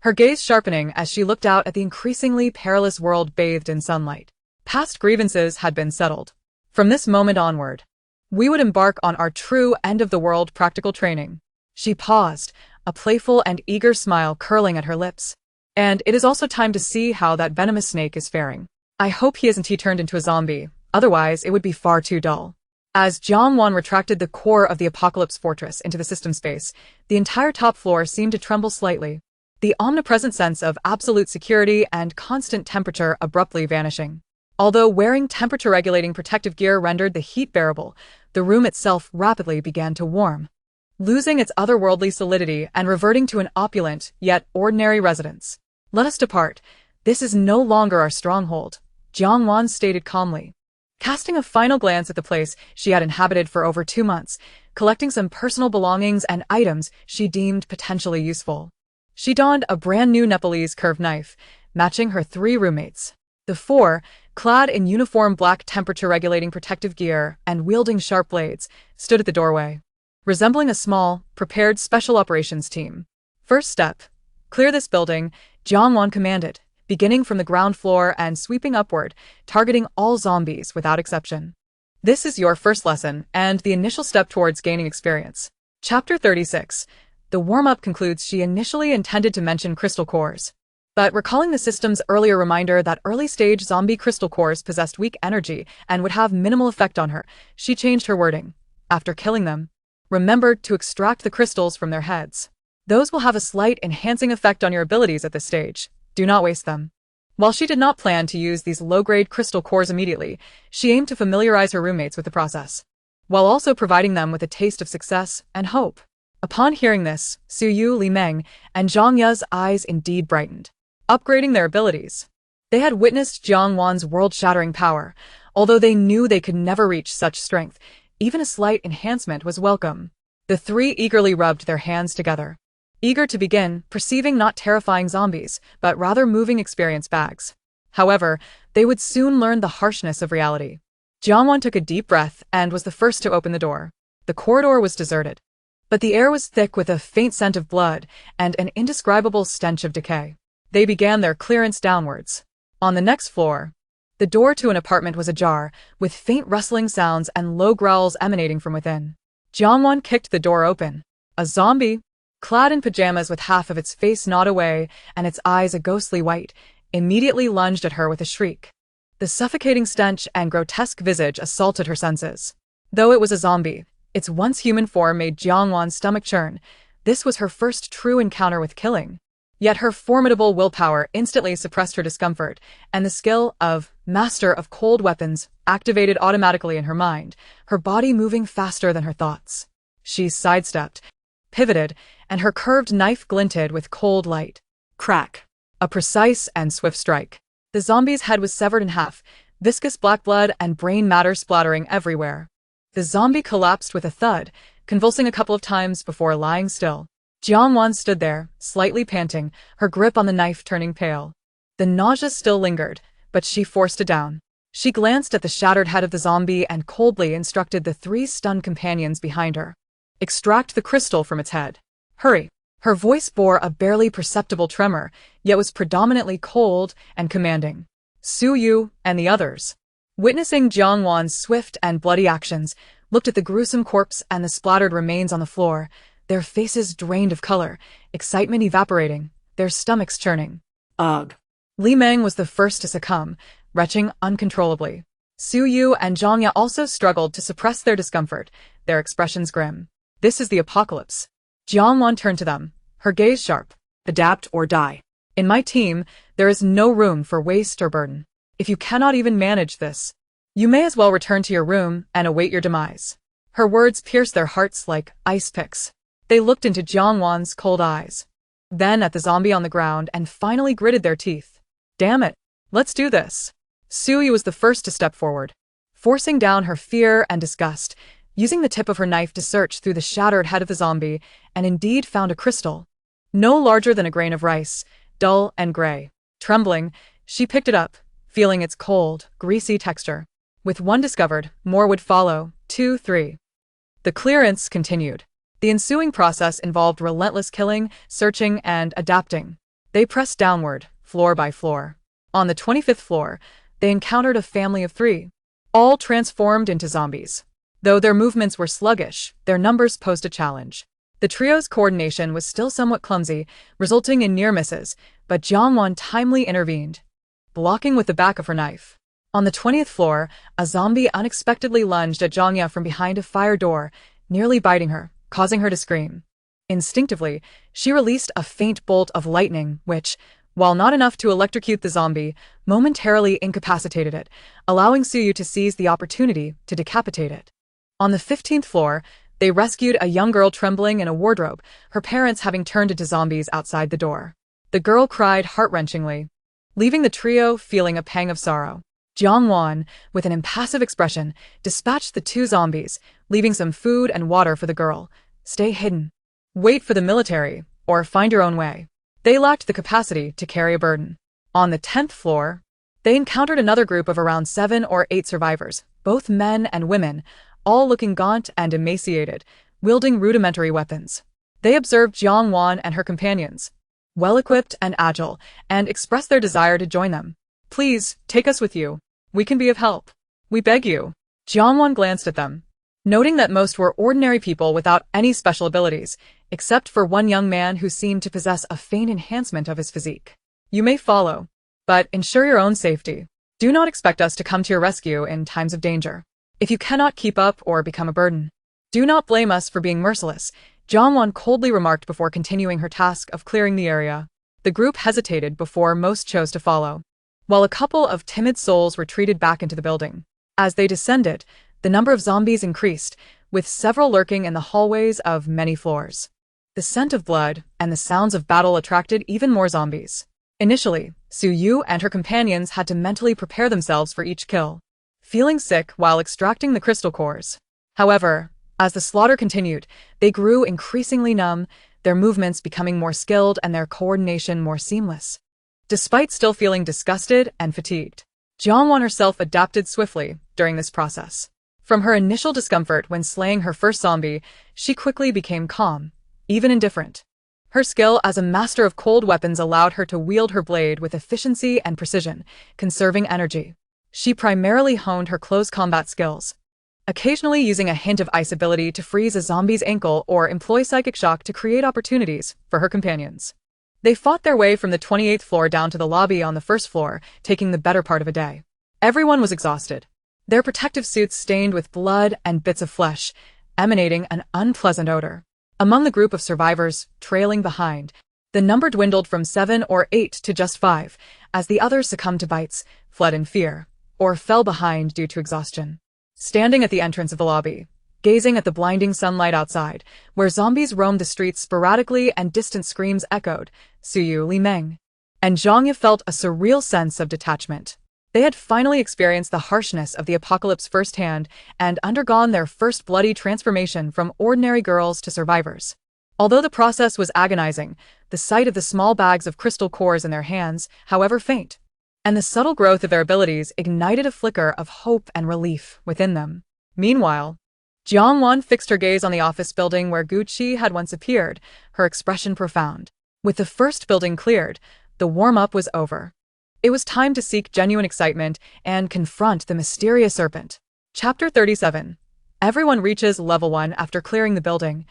Speaker 1: her gaze sharpening as she looked out at the increasingly perilous world bathed in sunlight. Past grievances had been settled. From this moment onward, we would embark on our true end-of-the-world practical training. She paused, a playful and eager smile curling at her lips. And it is also time to see how that venomous snake is faring. I hope he isn't turned into a zombie, otherwise it would be far too dull. As Jiang retracted the core of the Apocalypse Fortress into the system space, the entire top floor seemed to tremble slightly, the omnipresent sense of absolute security and constant temperature abruptly vanishing. Although wearing temperature-regulating protective gear rendered the heat bearable, the room itself rapidly began to warm, losing its otherworldly solidity and reverting to an opulent, yet ordinary residence. Let us depart. This is no longer our stronghold, Jiang stated calmly. Casting a final glance at the place she had inhabited for over 2 months, collecting some personal belongings and items she deemed potentially useful, she donned a brand new Nepalese curved knife, matching her 3 roommates. The 4, clad in uniform black temperature-regulating protective gear and wielding sharp blades, stood at the doorway, resembling a small, prepared special operations team. First step, clear this building, Jiang commanded, beginning from the ground floor and sweeping upward, targeting all zombies without exception. This is your first lesson and the initial step towards gaining experience. Chapter 36. The warm-up concludes. She initially intended to mention crystal cores, but recalling the system's earlier reminder that early-stage zombie crystal cores possessed weak energy and would have minimal effect on her, she changed her wording. After killing them, remember to extract the crystals from their heads. Those will have a slight enhancing effect on your abilities at this stage. Do not waste them. While she did not plan to use these low-grade crystal cores immediately, she aimed to familiarize her roommates with the process, while also providing them with a taste of success and hope. Upon hearing this, Su Yu, Li Meng, and Zhang Ye's eyes indeed brightened, upgrading their abilities. They had witnessed Jiang world-shattering power. Although they knew they could never reach such strength, even a slight enhancement was welcome. The 3 eagerly rubbed their hands together, eager to begin, perceiving not terrifying zombies, but rather moving experience bags. However, they would soon learn the harshness of reality. Jiang took a deep breath and was the first to open the door. The corridor was deserted, but the air was thick with a faint scent of blood and an indescribable stench of decay. They began their clearance downwards. On the next floor, the door to an apartment was ajar, with faint rustling sounds and low growls emanating from within. Jiang kicked the door open. A zombie, clad in pajamas with half of its face gnawed away and its eyes a ghostly white, immediately lunged at her with a shriek. The suffocating stench and grotesque visage assaulted her senses. Though it was a zombie, its once human form made Jiang stomach churn. This was her first true encounter with killing. Yet her formidable willpower instantly suppressed her discomfort, and the skill of Master of Cold Weapons activated automatically in her mind, her body moving faster than her thoughts. She sidestepped, pivoted, and her curved knife glinted with cold light. Crack. A precise and swift strike. The zombie's head was severed in half, viscous black blood and brain matter splattering everywhere. The zombie collapsed with a thud, convulsing a couple of times before lying still. Jiang stood there, slightly panting, her grip on the knife turning pale. The nausea still lingered, but she forced it down. She glanced at the shattered head of the zombie and coldly instructed the 3 stunned companions behind her. Extract the crystal from its head. Hurry. Her voice bore a barely perceptible tremor, yet was predominantly cold and commanding. Su Yu and the others, witnessing Jiang swift and bloody actions, looked at the gruesome corpse and the splattered remains on the floor, their faces drained of color, excitement evaporating, their stomachs churning.
Speaker 2: Ugh.
Speaker 1: Li Meng was the first to succumb, retching uncontrollably. Su Yu and Zhang Ye also struggled to suppress their discomfort, their expressions grim. This is the apocalypse. Jiang turned to them, her gaze sharp.
Speaker 2: Adapt or die.
Speaker 1: In my team, there is no room for waste or burden. If you cannot even manage this, you may as well return to your room and await your demise. Her words pierced their hearts like ice picks. They looked into Jiang cold eyes, then at the zombie on the ground and finally gritted their teeth. Damn it, let's do this. Su Yu was the first to step forward, forcing down her fear and disgust, using the tip of her knife to search through the shattered head of the zombie, and indeed found a crystal. No larger than a grain of rice, dull and gray. Trembling, she picked it up, feeling its cold, greasy texture. With one discovered, more would follow, 2, 3. The clearance continued. The ensuing process involved relentless killing, searching, and adapting. They pressed downward, floor by floor. On the 25th floor, they encountered a family of 3, all transformed into zombies. Though their movements were sluggish, their numbers posed a challenge. The trio's coordination was still somewhat clumsy, resulting in near misses, but Jiangwan timely intervened, blocking with the back of her knife. On the 20th floor, a zombie unexpectedly lunged at Zhangya from behind a fire door, nearly biting her, causing her to scream. Instinctively, she released a faint bolt of lightning, which, while not enough to electrocute the zombie, momentarily incapacitated it, allowing Suyu to seize the opportunity to decapitate it. On the 15th floor, they rescued a young girl trembling in a wardrobe, her parents having turned into zombies outside the door. The girl cried heart-wrenchingly, leaving the trio feeling a pang of sorrow. Jiang Wan, with an impassive expression, dispatched the 2 zombies, leaving some food and water for the girl. Stay hidden. Wait for the military, or find your own way. They lacked the capacity to carry a burden. On the 10th floor, they encountered another group of around 7 or 8 survivors, both men and women, all looking gaunt and emaciated, wielding rudimentary weapons. They observed Jiang Wan and her companions, well-equipped and agile, and expressed their desire to join them. Please, take us with you. We can be of help. We beg you. Jiang Wan glanced at them, noting that most were ordinary people without any special abilities, except for one young man who seemed to possess a faint enhancement of his physique. You may follow, but ensure your own safety. Do not expect us to come to your rescue in times of danger. If you cannot keep up or become a burden, do not blame us for being merciless, Jiang Wan coldly remarked before continuing her task of clearing the area. The group hesitated before most chose to follow, while a couple of timid souls retreated back into the building. As they descended, the number of zombies increased, with several lurking in the hallways of many floors. The scent of blood and the sounds of battle attracted even more zombies. Initially, Su Yu and her companions had to mentally prepare themselves for each kill, feeling sick while extracting the crystal cores. However, as the slaughter continued, they grew increasingly numb, their movements becoming more skilled and their coordination more seamless. Despite still feeling disgusted and fatigued, Jiangwan herself adapted swiftly during this process. From her initial discomfort when slaying her first zombie, she quickly became calm, even indifferent. Her skill as a master of cold weapons allowed her to wield her blade with efficiency and precision, conserving energy. She primarily honed her close combat skills, occasionally using a hint of ice ability to freeze a zombie's ankle or employ psychic shock to create opportunities for her companions. They fought their way from the 28th floor down to the lobby on the first floor, taking the better part of a day. Everyone was exhausted, their protective suits stained with blood and bits of flesh, emanating an unpleasant odor. Among the group of survivors trailing behind, the number dwindled from 7 or 8 to just 5, as the others succumbed to bites, fled in fear, or fell behind due to exhaustion. Standing at the entrance of the lobby, gazing at the blinding sunlight outside, where zombies roamed the streets sporadically and distant screams echoed, Suyu, Li Meng, and Zhangya felt a surreal sense of detachment. They had finally experienced the harshness of the apocalypse firsthand and undergone their first bloody transformation from ordinary girls to survivors. Although the process was agonizing, the sight of the small bags of crystal cores in their hands, however faint, and the subtle growth of their abilities ignited a flicker of hope and relief within them. Meanwhile, Jiang Wan fixed her gaze on the office building where Gucci had once appeared, her expression profound. With the first building cleared, the warm-up was over. It was time to seek genuine excitement and confront the mysterious serpent. Chapter 37. Everyone reaches level 1 after clearing the building.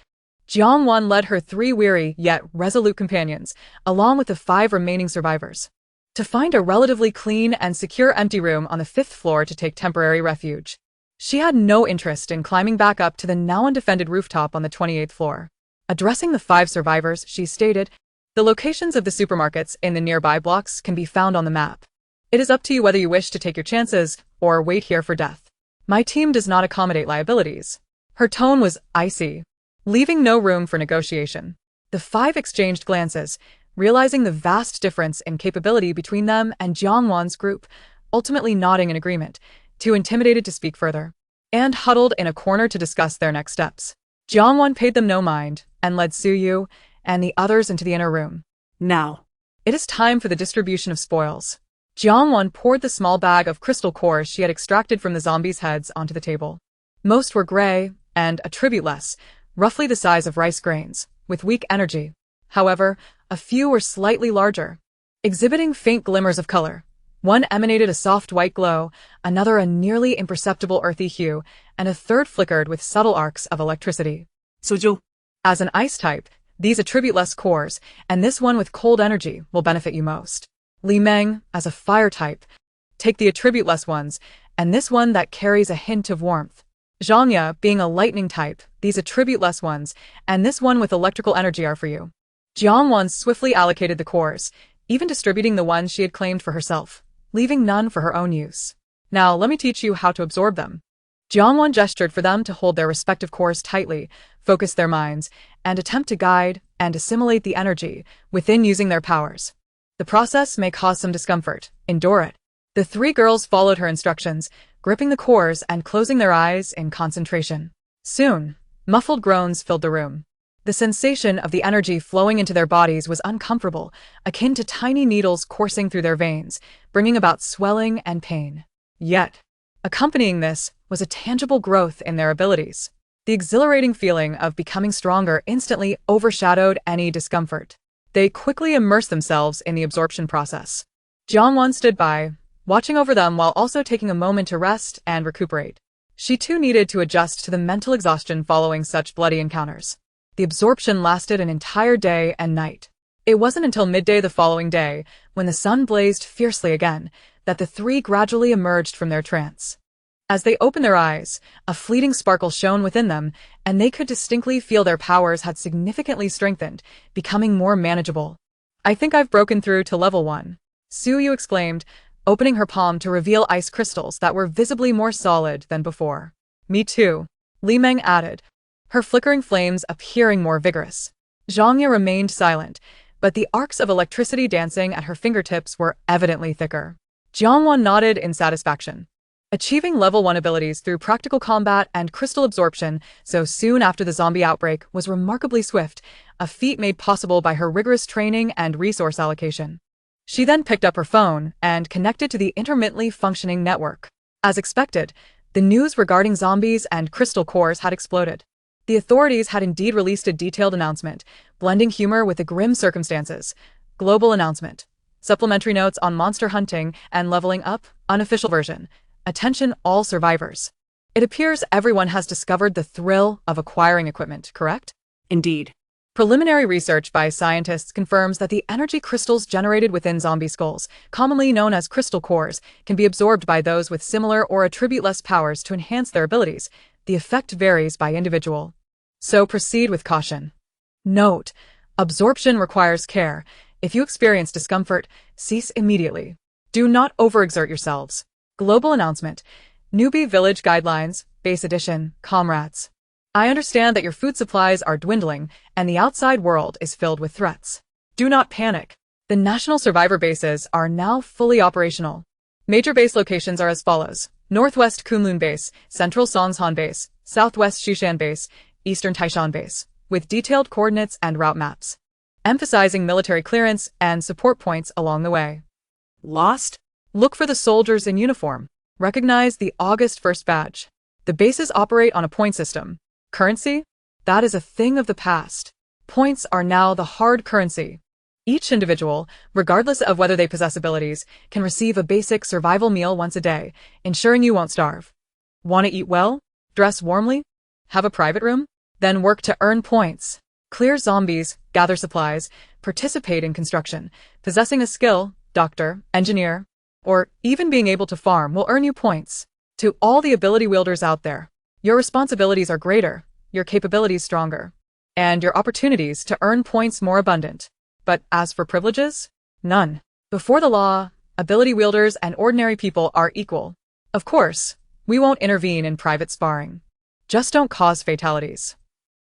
Speaker 1: Jiang Wan led her 3 weary yet resolute companions, along with the 5 remaining survivors, to find a relatively clean and secure empty room on the 5th floor to take temporary refuge. She had no interest in climbing back up to the now undefended rooftop on the 28th floor. Addressing the 5 survivors, she stated, "The locations of the supermarkets in the nearby blocks can be found on the map. It is up to you whether you wish to take your chances or wait here for death. My team does not accommodate liabilities." Her tone was icy, leaving no room for negotiation. The 5 exchanged glances, realizing the vast difference in capability between them and Jiang Wan's group, ultimately nodding in agreement, too intimidated to speak further, and huddled in a corner to discuss their next steps. Jiang Wan paid them no mind and led Su Yu and the others into the inner room. "Now, it is time for the distribution of spoils." Jiang Wan poured the small bag of crystal cores she had extracted from the zombies' heads onto the table. Most were gray and attributeless, roughly the size of rice grains, with weak energy. However, a few were slightly larger, exhibiting faint glimmers of color. One emanated a soft white glow, another a nearly imperceptible earthy hue, and a third flickered with subtle arcs of electricity.
Speaker 2: Suju.
Speaker 1: As an ice type, these attribute less cores, and this one with cold energy will benefit you most. Li Meng, as a fire type, take the attribute less ones, and this one that carries a hint of warmth. Zhangya, being a lightning type, these attribute less ones, and this one with electrical energy are for you. Jiangwan swiftly allocated the cores, even distributing the ones she had claimed for herself, leaving none for her own use. Now let me teach you how to absorb them. Jiangwan gestured for them to hold their respective cores tightly, focus their minds, and attempt to guide and assimilate the energy within using their powers. The process may cause some discomfort. Endure it. The three girls followed her instructions, gripping the cores and closing their eyes in concentration. Soon, muffled groans filled the room. The sensation of the energy flowing into their bodies was uncomfortable, akin to tiny needles coursing through their veins, bringing about swelling and pain. Yet, accompanying this was a tangible growth in their abilities. The exhilarating feeling of becoming stronger instantly overshadowed any discomfort. They quickly immersed themselves in the absorption process. Jiangwan stood by, watching over them while also taking a moment to rest and recuperate. She too needed to adjust to the mental exhaustion following such bloody encounters. The absorption lasted an entire day and night. It wasn't until midday the following day, when the sun blazed fiercely again, that the three gradually emerged from their trance. As they opened their eyes, a fleeting sparkle shone within them, and they could distinctly feel their powers had significantly strengthened, becoming more manageable. "I think I've broken through to level 1. Su Yu exclaimed, opening her palm to reveal ice crystals that were visibly more solid than before. "Me too," Li Meng added, her flickering flames appearing more vigorous. Zhangya remained silent, but the arcs of electricity dancing at her fingertips were evidently thicker. Jiangwan nodded in satisfaction. Achieving level 1 abilities through practical combat and crystal absorption so soon after the zombie outbreak was remarkably swift, a feat made possible by her rigorous training and resource allocation. She then picked up her phone and connected to the intermittently functioning network. As expected, the news regarding zombies and crystal cores had exploded. The authorities had indeed released a detailed announcement, blending humor with the grim circumstances. Global announcement. Supplementary notes on monster hunting and leveling up, unofficial version. Attention all survivors. It appears everyone has discovered the thrill of acquiring equipment, correct?
Speaker 2: Indeed.
Speaker 1: Preliminary research by scientists confirms that the energy crystals generated within zombie skulls, commonly known as crystal cores, can be absorbed by those with similar or attribute-less powers to enhance their abilities. The effect varies by individual. So proceed with caution. Note: absorption requires care. If you experience discomfort, cease immediately. Do not overexert yourselves. Global announcement. Newbie Village Guidelines, Base Edition, Comrades. I understand that your food supplies are dwindling and the outside world is filled with threats. Do not panic. The national survivor bases are now fully operational. Major base locations are as follows: Northwest Kunlun Base, Central Songshan Base, Southwest Shushan Base, Eastern Taishan Base, with detailed coordinates and route maps, emphasizing military clearance and support points along the way.
Speaker 2: Lost?
Speaker 1: Look for the soldiers in uniform. Recognize the August 1st badge. The bases operate on a point system. Currency? That is a thing of the past. Points are now the hard currency. Each individual, regardless of whether they possess abilities, can receive a basic survival meal once a day, ensuring you won't starve. Want to eat well? Dress warmly? Have a private room? Then work to earn points. Clear zombies, gather supplies, participate in construction. Possessing a skill, doctor, engineer, or even being able to farm will earn you points. To all the ability wielders out there, your responsibilities are greater, your capabilities stronger, and your opportunities to earn points more abundant. But as for privileges, none. Before the law, ability wielders and ordinary people are equal. Of course, we won't intervene in private sparring. Just don't cause fatalities.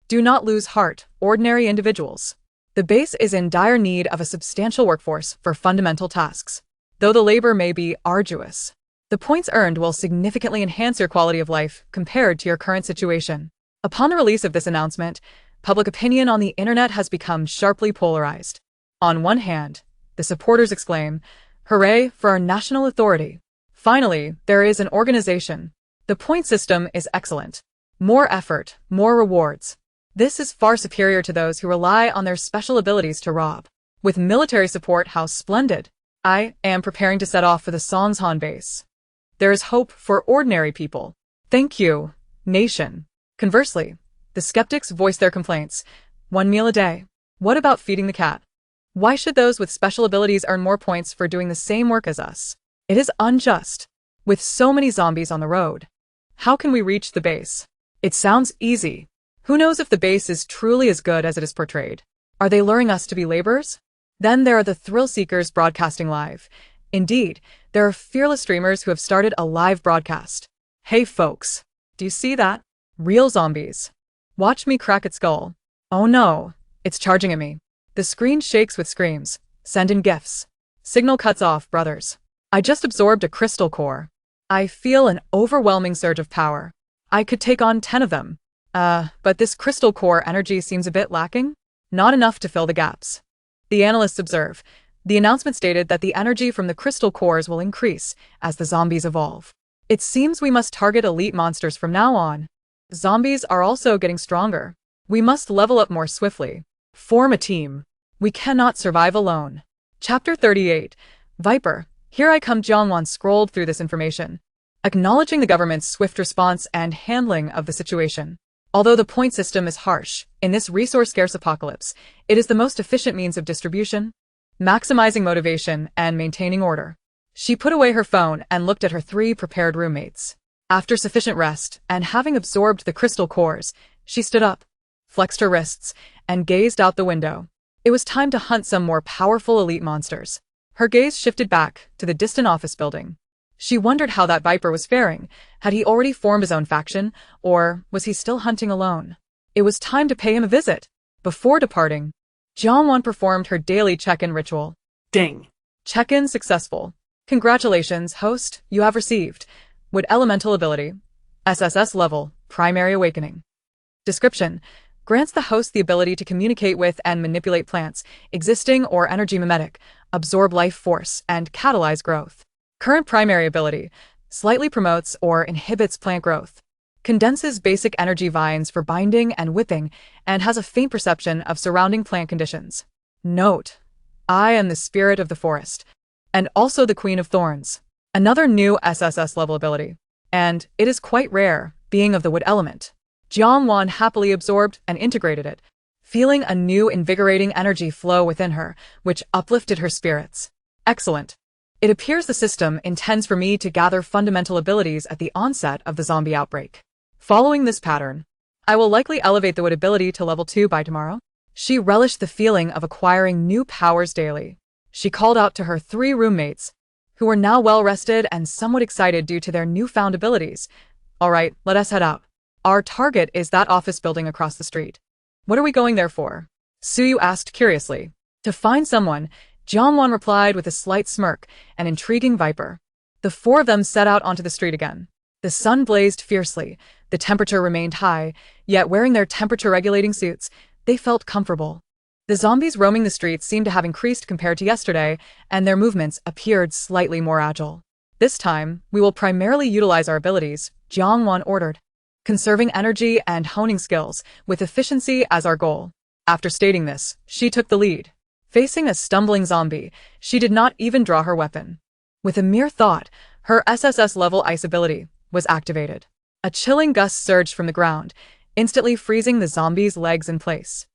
Speaker 1: Do not lose heart, ordinary individuals. The base is in dire need of a substantial workforce for fundamental tasks. Though the labor may be arduous, the points earned will significantly enhance your quality of life compared to your current situation. Upon the release of this announcement, public opinion on the internet has become sharply polarized. On one hand, the supporters exclaim, "Hooray for our national authority! Finally, there is an organization. The point system is excellent. More effort, more rewards." This is far superior to those who rely on their special abilities to rob. With military support, how splendid. I am preparing to set off for the Songshan base. There is hope for ordinary people. Thank you, nation. Conversely, the skeptics voice their complaints. 1 meal a day. What about feeding the cat? Why should those with special abilities earn more points for doing the same work as us? It is unjust. With so many zombies on the road, how can we reach the base? It sounds easy. Who knows if the base is truly as good as it is portrayed? Are they luring us to be laborers? Then there are the thrill seekers broadcasting live. Indeed, there are fearless streamers who have started a live broadcast. Hey folks, do you see that? Real zombies. Watch me crack its skull. Oh no, it's charging at me. The screen shakes with screams. Send in gifts. Signal cuts off, brothers. I just absorbed a crystal core. I feel an overwhelming surge of power. I could take on 10 of them. But this crystal core energy seems a bit lacking. Not enough to fill the gaps. The analysts observe. The announcement stated that the energy from the crystal cores will increase as the zombies evolve. It seems we must target elite monsters from now on. Zombies are also getting stronger. We must level up more swiftly. Form a team. We cannot survive alone. Chapter 38. Viper. Here I come. Jiangwan scrolled through this information, acknowledging the government's swift response and handling of the situation. Although the point system is harsh, in this resource-scarce apocalypse, it is the most efficient means of distribution, maximizing motivation and maintaining order. She put away her phone and looked at her 3 prepared roommates. After sufficient rest and having absorbed the crystal cores, she stood up, flexed her wrists, and gazed out the window. It was time to hunt some more powerful elite monsters. Her gaze shifted back to the distant office building. She wondered how that Viper was faring. Had he already formed his own faction, or was he still hunting alone? It was time to pay him a visit. Before departing, Jiangwan performed her daily check-in ritual.
Speaker 2: Ding.
Speaker 1: Check-in successful. Congratulations, host, you have received Wood Elemental Ability, SSS level, Primary Awakening. Description: grants the host the ability to communicate with and manipulate plants, existing or energy mimetic, absorb life force, and catalyze growth. Current primary ability: slightly promotes or inhibits plant growth, condenses basic energy vines for binding and whipping, and has a faint perception of surrounding plant conditions. Note: I am the spirit of the forest, and also the Queen of Thorns. Another new SSS level ability, and it is quite rare, being of the wood element. Jiangwan happily absorbed and integrated it, feeling a new invigorating energy flow within her, which uplifted her spirits. Excellent. It appears the system intends for me to gather fundamental abilities at the onset of the zombie outbreak. Following this pattern, I will likely elevate the wood ability to level 2 by tomorrow. She relished the feeling of acquiring new powers daily. She called out to her 3 roommates, who were now well-rested and somewhat excited due to their newfound abilities. All right, let us head out. Our target is that office building across the street. What are we going there for? Suyu asked curiously. To find someone, Jiangwan replied with a slight smirk, an intriguing Viper. The 4 of them set out onto the street again. The sun blazed fiercely, the temperature remained high, yet wearing their temperature-regulating suits, they felt comfortable. The zombies roaming the streets seemed to have increased compared to yesterday, and their movements appeared slightly more agile. This time, we will primarily utilize our abilities, Jiangwan ordered, conserving energy and honing skills, with efficiency as our goal. After stating this, she took the lead. Facing a stumbling zombie, she did not even draw her weapon. With a mere thought, her SSS-level ice ability was activated. A chilling gust surged from the ground, instantly freezing the zombie's legs in place.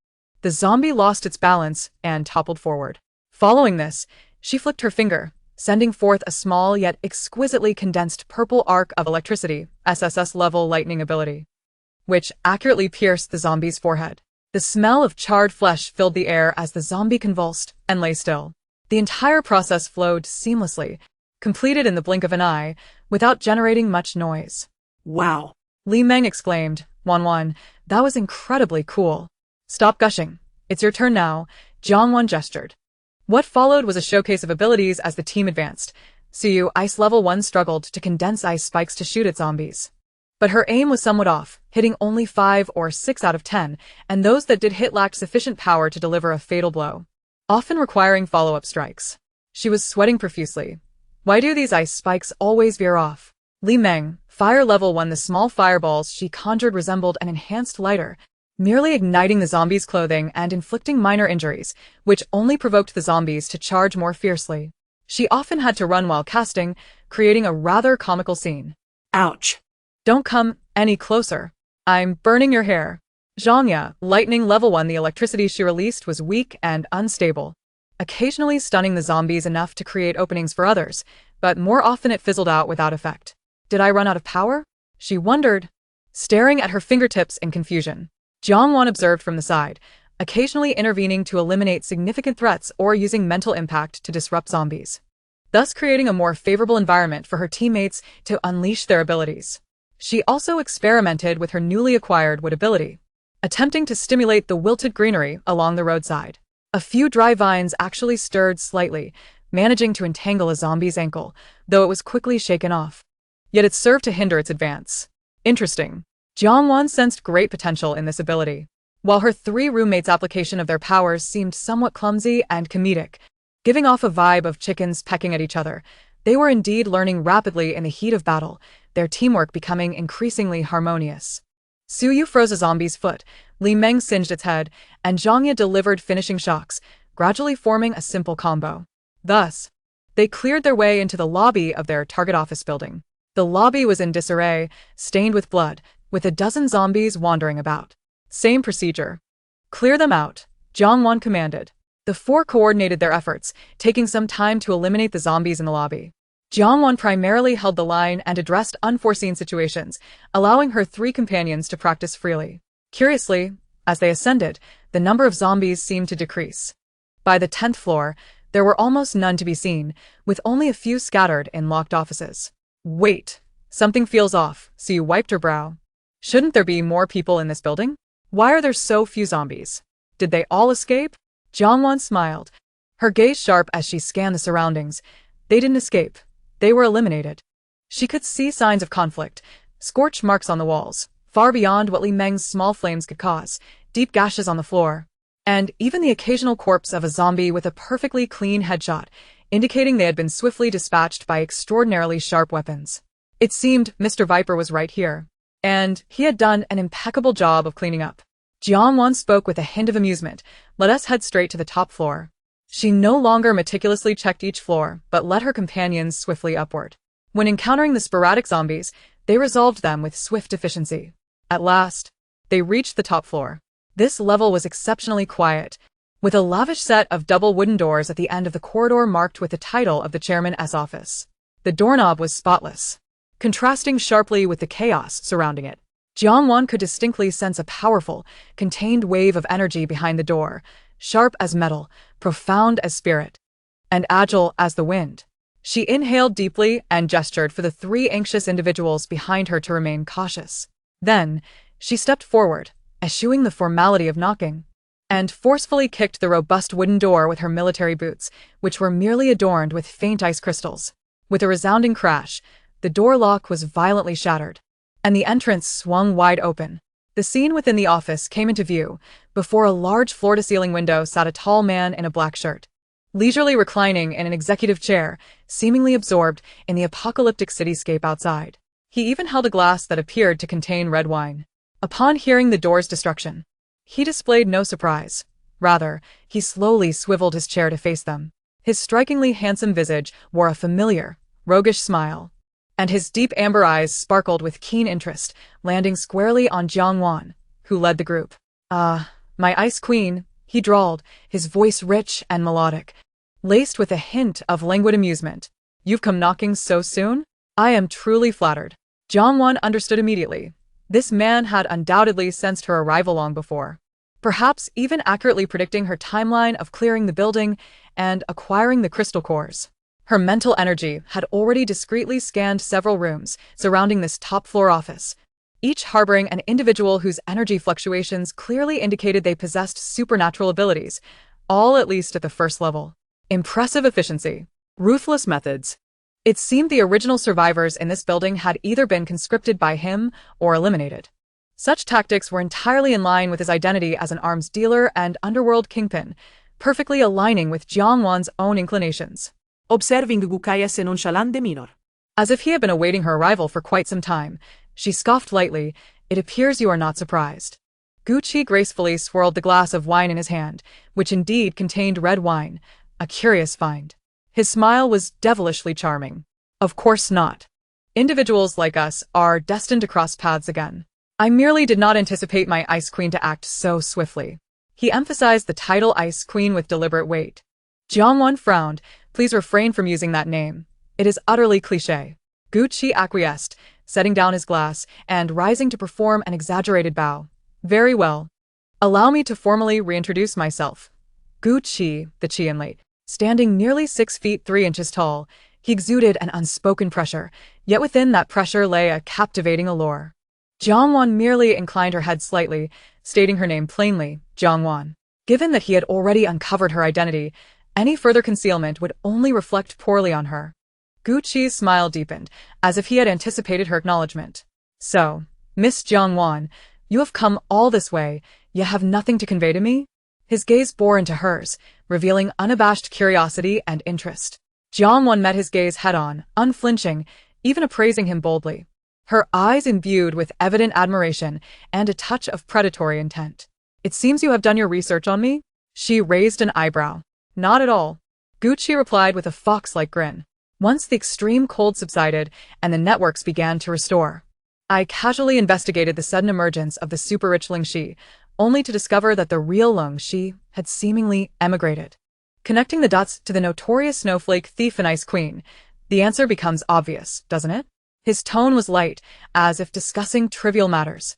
Speaker 1: The zombie lost its balance and toppled forward. Following this, she flicked her finger, sending forth a small yet exquisitely condensed purple arc of electricity, SSS-level lightning ability, which accurately pierced the zombie's forehead. The smell of charred flesh filled the air as the zombie convulsed and lay still. The entire process flowed seamlessly, completed in the blink of an eye, without generating much noise.
Speaker 2: Wow.
Speaker 1: Li Meng exclaimed, Wan, that was incredibly cool. Stop gushing. It's your turn now, Jiangwan gestured. What followed was a showcase of abilities as the team advanced. Suyu, Ice Level 1, struggled to condense ice spikes to shoot at zombies. But her aim was somewhat off, hitting only 5 or 6 out of 10, and those that did hit lacked sufficient power to deliver a fatal blow, often requiring follow-up strikes. She was sweating profusely. Why do these ice spikes always veer off? Li Meng, Fire Level 1. The small fireballs she conjured resembled an enhanced lighter, merely igniting the zombies' clothing and inflicting minor injuries, which only provoked the zombies to charge more fiercely. She often had to run while casting, creating a rather comical scene.
Speaker 2: Ouch.
Speaker 1: Don't come any closer. I'm burning your hair. Zhangya, lightning level 1. The electricity she released was weak and unstable, occasionally stunning the zombies enough to create openings for others, but more often it fizzled out without effect. Did I run out of power? She wondered, staring at her fingertips in confusion. Jiangwan observed from the side, occasionally intervening to eliminate significant threats or using mental impact to disrupt zombies, thus creating a more favorable environment for her teammates to unleash their abilities. She also experimented with her newly acquired wood ability, attempting to stimulate the wilted greenery along the roadside. A few dry vines actually stirred slightly, managing to entangle a zombie's ankle, though it was quickly shaken off. Yet it served to hinder its advance. Interesting. Jiangwan sensed great potential in this ability. While her 3 roommates' application of their powers seemed somewhat clumsy and comedic, giving off a vibe of chickens pecking at each other, they were indeed learning rapidly in the heat of battle, their teamwork becoming increasingly harmonious. Su Yu froze a zombie's foot, Li Meng singed its head, and Zhangya delivered finishing shocks, gradually forming a simple combo. Thus, they cleared their way into the lobby of their target office building. The lobby was in disarray, stained with blood, with a dozen zombies wandering about. Same procedure. Clear them out, Jiangwan commanded. The 4 coordinated their efforts, taking some time to eliminate the zombies in the lobby. Jiangwan primarily held the line and addressed unforeseen situations, allowing her 3 companions to practice freely. Curiously, as they ascended, the number of zombies seemed to decrease. By the 10th floor, there were almost none to be seen, with only a few scattered in locked offices. Wait, something feels off, Su wiped her brow. Shouldn't there be more people in this building? Why are there so few zombies? Did they all escape? Jiangwan smiled, her gaze sharp as she scanned the surroundings. They didn't escape. They were eliminated. She could see signs of conflict, scorch marks on the walls, far beyond what Li Meng's small flames could cause, deep gashes on the floor, and even the occasional corpse of a zombie with a perfectly clean headshot, indicating they had been swiftly dispatched by extraordinarily sharp weapons. It seemed Mr. Viper was right here, and he had done an impeccable job of cleaning up. Jiangwan spoke with a hint of amusement. Let us head straight to the top floor. She no longer meticulously checked each floor, but led her companions swiftly upward. When encountering the sporadic zombies, they resolved them with swift efficiency. At last, they reached the top floor. This level was exceptionally quiet, with a lavish set of double wooden doors at the end of the corridor marked with the title of the chairman's office. The doorknob was spotless, contrasting sharply with the chaos surrounding it. Jiangwan could distinctly sense a powerful, contained wave of energy behind the door, sharp as metal, profound as spirit, and agile as the wind. She inhaled deeply and gestured for the 3 anxious individuals behind her to remain cautious. Then, she stepped forward, eschewing the formality of knocking, and forcefully kicked the robust wooden door with her military boots, which were merely adorned with faint ice crystals. With a resounding crash, the door lock was violently shattered, and the entrance swung wide open. The scene within the office came into view. Before a large floor-to-ceiling window sat a tall man in a black shirt, leisurely reclining in an executive chair, seemingly absorbed in the apocalyptic cityscape outside. He even held a glass that appeared to contain red wine. Upon hearing the door's destruction, he displayed no surprise. Rather, he slowly swiveled his chair to face them. His strikingly handsome visage wore a familiar, roguish smile, and his deep amber eyes sparkled with keen interest, landing squarely on Jiangwan, who led the group. My ice queen, he drawled, his voice rich and melodic, laced with a hint of languid amusement. You've come knocking so soon? I am truly flattered. Jiangwan understood immediately. This man had undoubtedly sensed her arrival long before, perhaps even accurately predicting her timeline of clearing the building and acquiring the crystal cores. Her mental energy had already discreetly scanned several rooms surrounding this top-floor office, each harboring an individual whose energy fluctuations clearly indicated they possessed supernatural abilities, all at least at the first level. Impressive efficiency. Ruthless methods. It seemed the original survivors in this building had either been conscripted by him or eliminated. Such tactics were entirely in line with his identity as an arms dealer and underworld kingpin, perfectly aligning with Jiangwan's own inclinations.
Speaker 2: Observing Gukaya se nonchalante minor.
Speaker 1: As if he had been awaiting her arrival for quite some time, she scoffed lightly. It appears you are not surprised. Gucci gracefully swirled the glass of wine in his hand, which indeed contained red wine, a curious find. His smile was devilishly charming. Of course not. Individuals like us are destined to cross paths again. I merely did not anticipate my Ice Queen to act so swiftly. He emphasized the title Ice Queen with deliberate weight. Jiangwan frowned. Please refrain from using that name. It is utterly cliché. Gucci acquiesced, setting down his glass and rising to perform an exaggerated bow. Very well. Allow me to formally reintroduce myself. Gucci, the Qianlei, standing nearly 6 feet 3 inches tall, he exuded an unspoken pressure, yet within that pressure lay a captivating allure. Jiangwan merely inclined her head slightly, stating her name plainly, Jiangwan. Given that he had already uncovered her identity, any further concealment would only reflect poorly on her. Gucci's smile deepened, as if he had anticipated her acknowledgement. So, Miss Jiangwan, you have come all this way, yet have nothing to convey to me? His gaze bore into hers, revealing unabashed curiosity and interest. Jiangwan met his gaze head-on, unflinching, even appraising him boldly. Her eyes imbued with evident admiration and a touch of predatory intent. It seems you have done your research on me? She raised an eyebrow. Not at all. Gucci replied with a fox-like grin. Once the extreme cold subsided and the networks began to restore, I casually investigated the sudden emergence of the super-rich Ling Shi, only to discover that the real Ling Shi had seemingly emigrated. Connecting the dots to the notorious snowflake thief and Ice Queen, the answer becomes obvious, doesn't it? His tone was light, as if discussing trivial matters.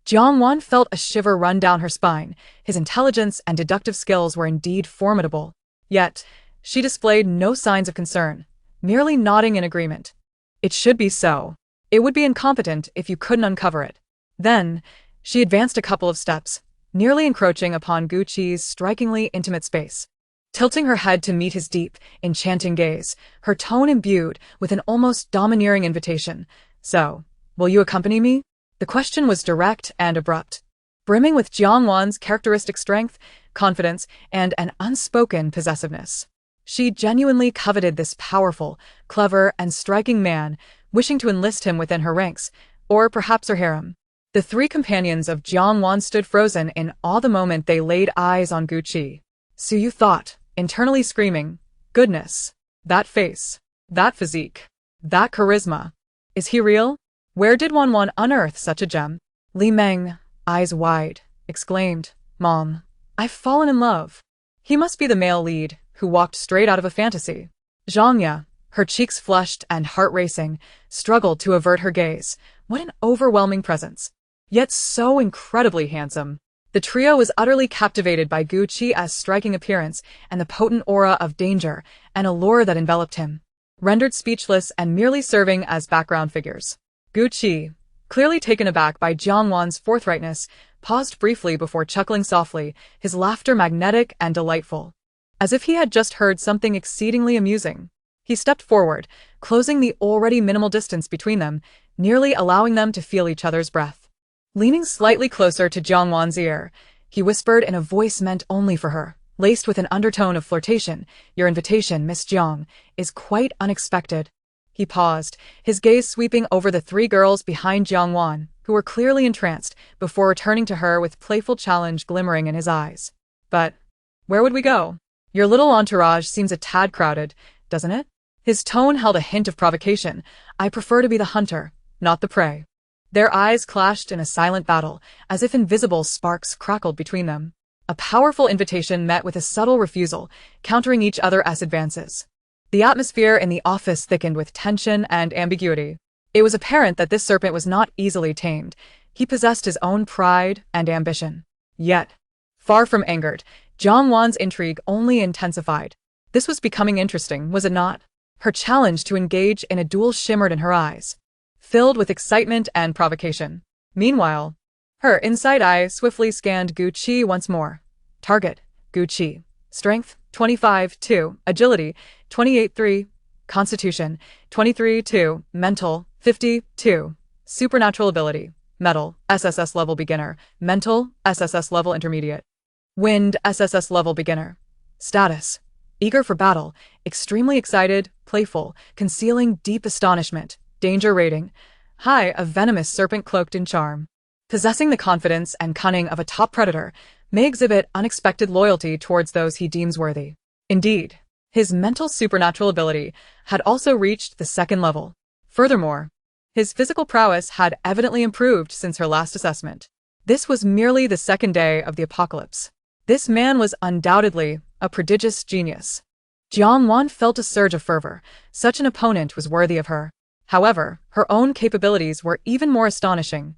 Speaker 1: Jiangwan felt a shiver run down her spine. His intelligence and deductive skills were indeed formidable. Yet, she displayed no signs of concern, merely nodding in agreement. It should be so. It would be incompetent if you couldn't uncover it. Then, she advanced a couple of steps, nearly encroaching upon Gucci's strikingly intimate space. Tilting her head to meet his deep, enchanting gaze, her tone imbued with an almost domineering invitation. So, will you accompany me? The question was direct and abrupt, brimming with Jiangwan's characteristic strength, confidence, and an unspoken possessiveness. She genuinely coveted this powerful, clever, and striking man, wishing to enlist him within her ranks, or perhaps her harem. The three companions of Jiangwan stood frozen in awe the moment they laid eyes on Gucci. So you thought, internally screaming, goodness, that face, that physique, that charisma. Is he real? Where did Wanwan unearth such a gem? Li Meng, eyes wide, exclaimed, Mom, I've fallen in love. He must be the male lead, who walked straight out of a fantasy. Zhangya, her cheeks flushed and heart racing, struggled to avert her gaze. What an overwhelming presence. Yet so incredibly handsome. The trio was utterly captivated by Gucci's striking appearance and the potent aura of danger and allure that enveloped him, rendered speechless and merely serving as background figures. Gucci, clearly taken aback by Jiangwan's forthrightness, paused briefly before chuckling softly, his laughter magnetic and delightful. As if he had just heard something exceedingly amusing. He stepped forward, closing the already minimal distance between them, nearly allowing them to feel each other's breath. Leaning slightly closer to Jiangwan's ear, he whispered in a voice meant only for her, laced with an undertone of flirtation, Your invitation, Miss Jiang, is quite unexpected. He paused, his gaze sweeping over the three girls behind Jiangwan, who were clearly entranced, before returning to her with playful challenge glimmering in his eyes. But, where would we go? Your little entourage seems a tad crowded, doesn't it? His tone held a hint of provocation. I prefer to be the hunter, not the prey. Their eyes clashed in a silent battle, as if invisible sparks crackled between them. A powerful invitation met with a subtle refusal, countering each other as advances. The atmosphere in the office thickened with tension and ambiguity. It was apparent that this serpent was not easily tamed. He possessed his own pride and ambition. Yet, far from angered, Jiangwan's intrigue only intensified. This was becoming interesting, was it not? Her challenge to engage in a duel shimmered in her eyes, filled with excitement and provocation. Meanwhile, her inside eye swiftly scanned Gucci once more. Target, Gucci. Strength, 25-2. Agility, 28-3. Constitution, 23-2. Mental, 50-2. Supernatural ability, Metal, SSS level beginner. Mental, SSS level intermediate. Wind, SSS level beginner. Status, eager for battle, extremely excited, playful, concealing deep astonishment. Danger rating, high, a venomous serpent cloaked in charm. Possessing the confidence and cunning of a top predator may exhibit unexpected loyalty towards those he deems worthy. Indeed, his mental supernatural ability had also reached the second level. Furthermore, his physical prowess had evidently improved since her last assessment. This was merely the second day of the apocalypse. This man was undoubtedly a prodigious genius. Jiang Wan felt a surge of fervor. Such an opponent was worthy of her. However, her own capabilities were even more astonishing.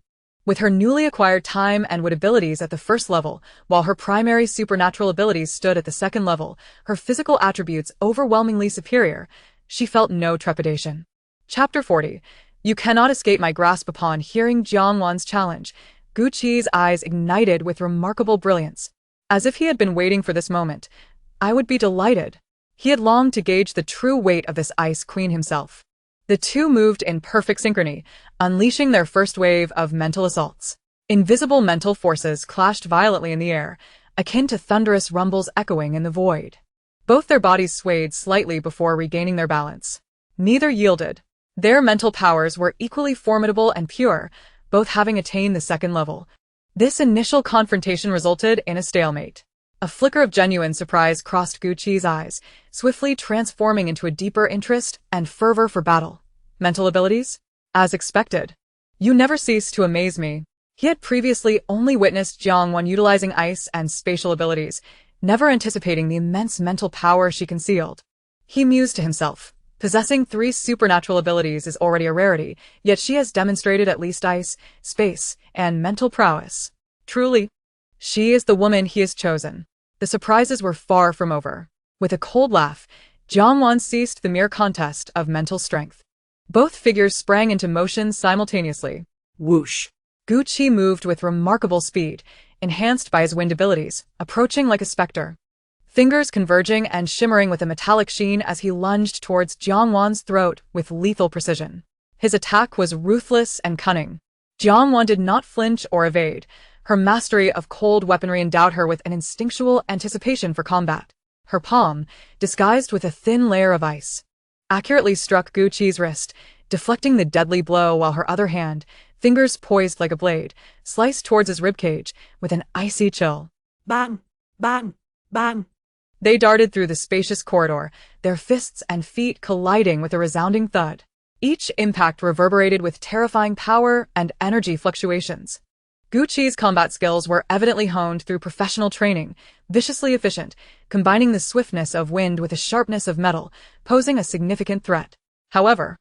Speaker 1: With her newly acquired time and wit abilities at the first level, while her primary supernatural abilities stood at the second level, her physical attributes overwhelmingly superior, she felt no trepidation. Chapter 40. You cannot escape my grasp. Upon hearing Jiang Wan's challenge, Gu Qi's eyes ignited with remarkable brilliance. As if he had been waiting for this moment. I would be delighted. He had longed to gauge the true weight of this ice queen himself. The two moved in perfect synchrony, unleashing their first wave of mental assaults. Invisible mental forces clashed violently in the air, akin to thunderous rumbles echoing in the void. Both their bodies swayed slightly before regaining their balance. Neither yielded. Their mental powers were equally formidable and pure, both having attained the second level. This initial confrontation resulted in a stalemate. A flicker of genuine surprise crossed Gu Qi's eyes, swiftly transforming into a deeper interest and fervor for battle. Mental abilities? As expected. You never cease to amaze me. He had previously only witnessed Jiang Wan utilizing ice and spatial abilities, never anticipating the immense mental power she concealed. He mused to himself. Possessing 3 supernatural abilities is already a rarity, yet she has demonstrated at least ice, space, and mental prowess. Truly, she is the woman he has chosen. The surprises were far from over. With a cold laugh, Jiang Wan ceased the mere contest of mental strength. Both figures sprang into motion simultaneously.
Speaker 2: Whoosh.
Speaker 1: Gu Qi moved with remarkable speed, enhanced by his wind abilities, approaching like a specter. Fingers converging and shimmering with a metallic sheen as he lunged towards Jiang Wan's throat with lethal precision. His attack was ruthless and cunning. Jiang Wan did not flinch or evade. Her mastery of cold weaponry endowed her with an instinctual anticipation for combat. Her palm, disguised with a thin layer of ice, accurately struck Gu Qi's wrist, deflecting the deadly blow, while her other hand, fingers poised like a blade, sliced towards his ribcage with an icy chill.
Speaker 2: Bang! Bang! Bang!
Speaker 1: They darted through the spacious corridor, their fists and feet colliding with a resounding thud. Each impact reverberated with terrifying power and energy fluctuations. Gu Qi's combat skills were evidently honed through professional training, viciously efficient, combining the swiftness of wind with the sharpness of metal, posing a significant threat. However,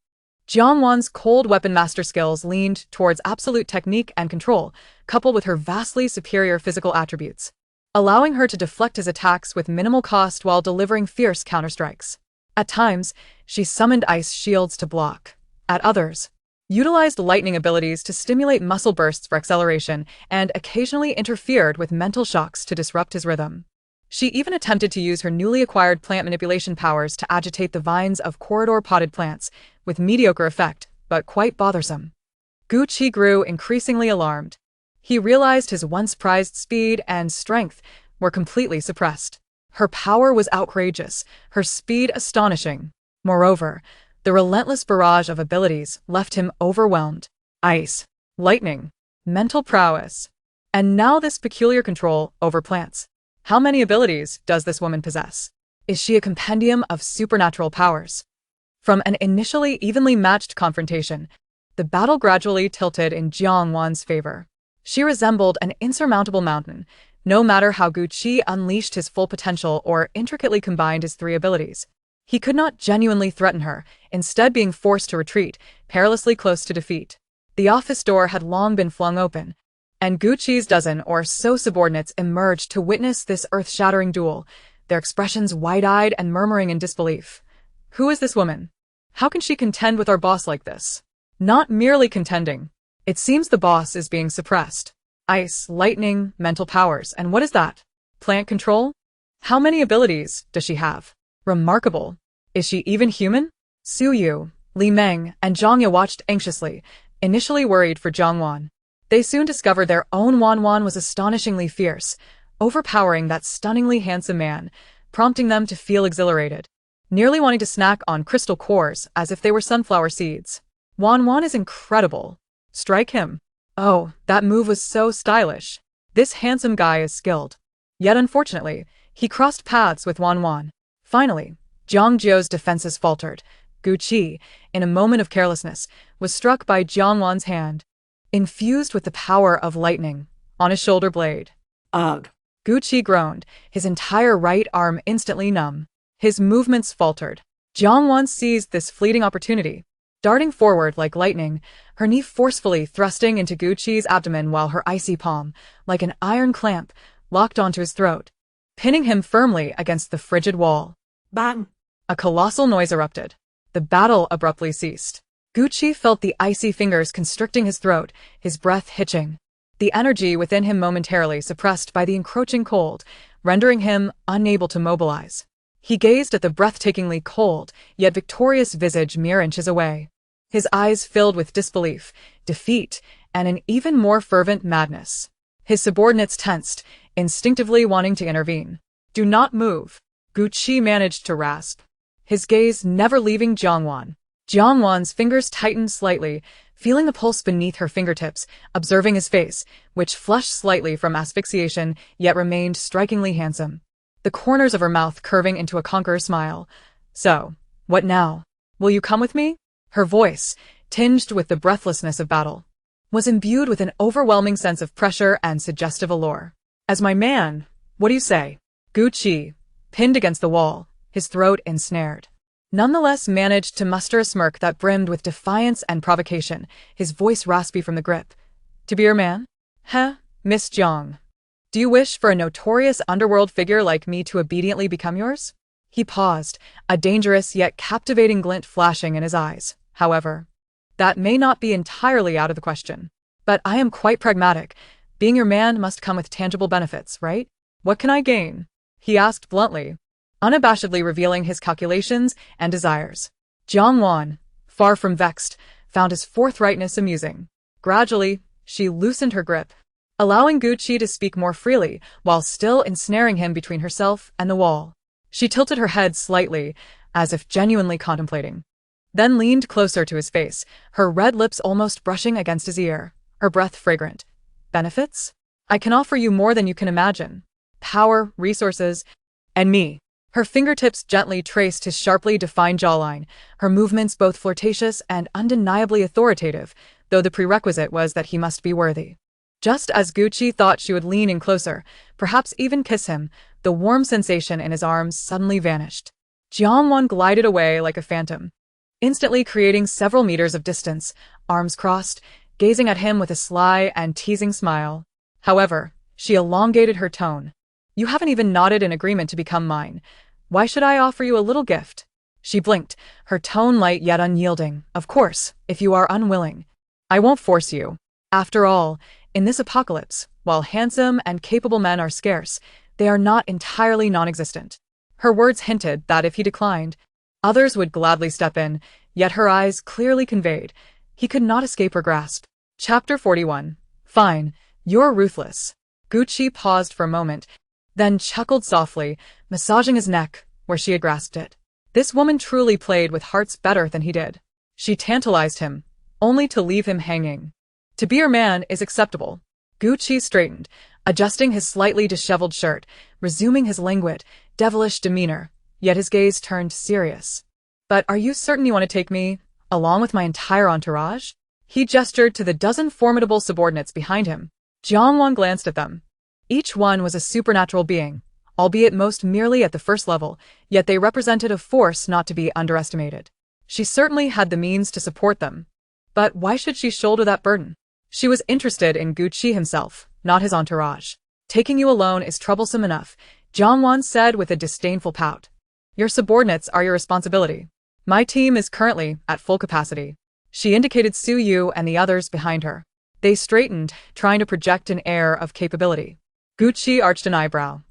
Speaker 1: Jiang Wan's cold weapon master skills leaned towards absolute technique and control, coupled with her vastly superior physical attributes, allowing her to deflect his attacks with minimal cost while delivering fierce counterstrikes. At times, she summoned ice shields to block. At others, utilized lightning abilities to stimulate muscle bursts for acceleration, and occasionally interfered with mental shocks to disrupt his rhythm. She even attempted to use her newly acquired plant manipulation powers to agitate the vines of corridor-potted plants, with mediocre effect, but quite bothersome. Gu Qi grew increasingly alarmed. He realized his once prized speed and strength were completely suppressed. Her power was outrageous, her speed astonishing. Moreover, the relentless barrage of abilities left him overwhelmed. Ice, lightning, mental prowess, and now this peculiar control over plants. How many abilities does this woman possess? Is she a compendium of supernatural powers? From an initially evenly matched confrontation, the battle gradually tilted in Jiang Wan's favor. She resembled an insurmountable mountain, no matter how Gu Qi unleashed his full potential or intricately combined his 3 abilities. He could not genuinely threaten her, instead being forced to retreat, perilously close to defeat. The office door had long been flung open, and Gu Qi's dozen or so subordinates emerged to witness this earth-shattering duel, their expressions wide-eyed and murmuring in disbelief. Who is this woman? How can she contend with our boss like this? Not merely contending. It seems the boss is being suppressed. Ice, lightning, mental powers, and what is that? Plant control? How many abilities does she have? Remarkable. Is she even human? Su Yu, Li Meng, and Zhang Ye watched anxiously, initially worried for Jiang Wan. They soon discovered their own Wan was astonishingly fierce, overpowering that stunningly handsome man, prompting them to feel exhilarated, nearly wanting to snack on crystal cores as if they were sunflower seeds. Wan is incredible. Strike him. Oh, that move was so stylish. This handsome guy is skilled. Yet unfortunately, he crossed paths with Wan Wan. Finally, Jiang Jiu's defenses faltered. Gu Qi, in a moment of carelessness, was struck by Jiang Wan's hand, infused with the power of lightning, on his shoulder blade.
Speaker 2: Ugh.
Speaker 1: Gu Qi groaned, his entire right arm instantly numb. His movements faltered. Jiang Wan seized this fleeting opportunity, darting forward like lightning, her knee forcefully thrusting into Gu Qi's abdomen while her icy palm, like an iron clamp, locked onto his throat, pinning him firmly against the frigid wall.
Speaker 2: Bang!
Speaker 1: A colossal noise erupted. The battle abruptly ceased. Gu Qi felt the icy fingers constricting his throat, his breath hitching. The energy within him momentarily suppressed by the encroaching cold, rendering him unable to mobilize. He gazed at the breathtakingly cold, yet victorious visage mere inches away. His eyes filled with disbelief, defeat, and an even more fervent madness. His subordinates tensed, instinctively wanting to intervene. "Do not move," Gu Qi managed to rasp, his gaze never leaving Jiang Wan. Jiang Wan's fingers tightened slightly, feeling the pulse beneath her fingertips, observing his face, which flushed slightly from asphyxiation yet remained strikingly handsome, the corners of her mouth curving into a conqueror's smile. "So, what now? Will you come with me?" Her voice, tinged with the breathlessness of battle, was imbued with an overwhelming sense of pressure and suggestive allure. "As my man, what do you say?" Gu Qi, pinned against the wall, his throat ensnared, nonetheless managed to muster a smirk that brimmed with defiance and provocation, his voice raspy from the grip. "To be your man? Heh, Miss Jiang. Do you wish for a notorious underworld figure like me to obediently become yours?" He paused, a dangerous yet captivating glint flashing in his eyes. "However, that may not be entirely out of the question. But I am quite pragmatic. Being your man must come with tangible benefits, right? What can I gain?" he asked bluntly, unabashedly revealing his calculations and desires. Jiang Wan, far from vexed, found his forthrightness amusing. Gradually, she loosened her grip, allowing Gu Qi to speak more freely while still ensnaring him between herself and the wall. She tilted her head slightly, as if genuinely contemplating, then leaned closer to his face, her red lips almost brushing against his ear, her breath fragrant. "Benefits? I can offer you more than you can imagine. Power, resources, and me." Her fingertips gently traced his sharply defined jawline, her movements both flirtatious and undeniably authoritative, though the prerequisite was that he must be worthy. Just as Gu Qi thought she would lean in closer, perhaps even kiss him, the warm sensation in his arms suddenly vanished. Jiang Wan glided away like a phantom, instantly creating several meters of distance, arms crossed, gazing at him with a sly and teasing smile. However, she elongated her tone. "You haven't even nodded in agreement to become mine. Why should I offer you a little gift?" She blinked, her tone light yet unyielding. "Of course, if you are unwilling. I won't force you. After all, in this apocalypse, while handsome and capable men are scarce, they are not entirely non-existent." Her words hinted that if he declined, others would gladly step in, yet her eyes clearly conveyed he could not escape her grasp. Chapter 41. "Fine, you're ruthless." Gu Qi paused for a moment, then chuckled softly, massaging his neck, where she had grasped it. This woman truly played with hearts better than he did. She tantalized him, only to leave him hanging. "To be your man is acceptable." Gu Qi straightened, adjusting his slightly disheveled shirt, resuming his languid, devilish demeanor, yet his gaze turned serious. "But are you certain you want to take me, along with my entire entourage?" He gestured to the dozen formidable subordinates behind him. Jiang Wan glanced at them. Each one was a supernatural being, albeit most merely at the first level, yet they represented a force not to be underestimated. She certainly had the means to support them. But why should she shoulder that burden? She was interested in Gu Qi himself, not his entourage. "Taking you alone is troublesome enough," Jiang Wan said with a disdainful pout. "Your subordinates are your responsibility. My team is currently at full capacity." She indicated Su Yu and the others behind her. They straightened, trying to project an air of capability. Gu Qi arched an eyebrow.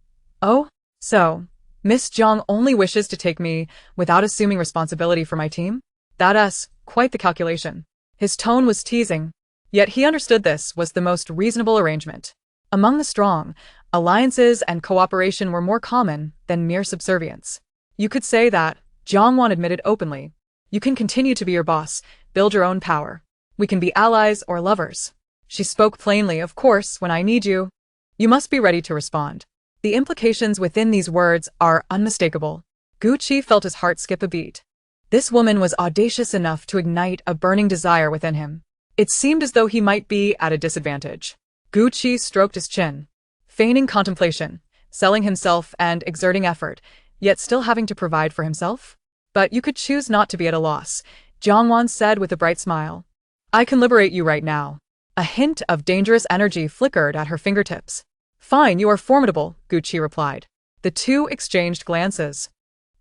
Speaker 1: "Oh, so, Miss Jiang only wishes to take me without assuming responsibility for my team? That's quite the calculation." His tone was teasing, yet he understood this was the most reasonable arrangement. Among the strong, alliances and cooperation were more common than mere subservience. "You could say that," Jiang Wan admitted openly. "You can continue to be your boss, build your own power. We can be allies or lovers." She spoke plainly, of course, when I need you. You must be ready to respond. The implications within these words are unmistakable. Gucci felt his heart skip a beat. This woman was audacious enough to ignite a burning desire within him. It seemed as though he might be at a disadvantage. Gucci stroked his chin, feigning contemplation, selling himself and exerting effort, yet still having to provide for himself. But you could choose not to be at a loss, Jiangwan said with a bright smile. I can liberate you right now. A hint of dangerous energy flickered at her fingertips. Fine, you are formidable, Gucci replied. The two exchanged glances,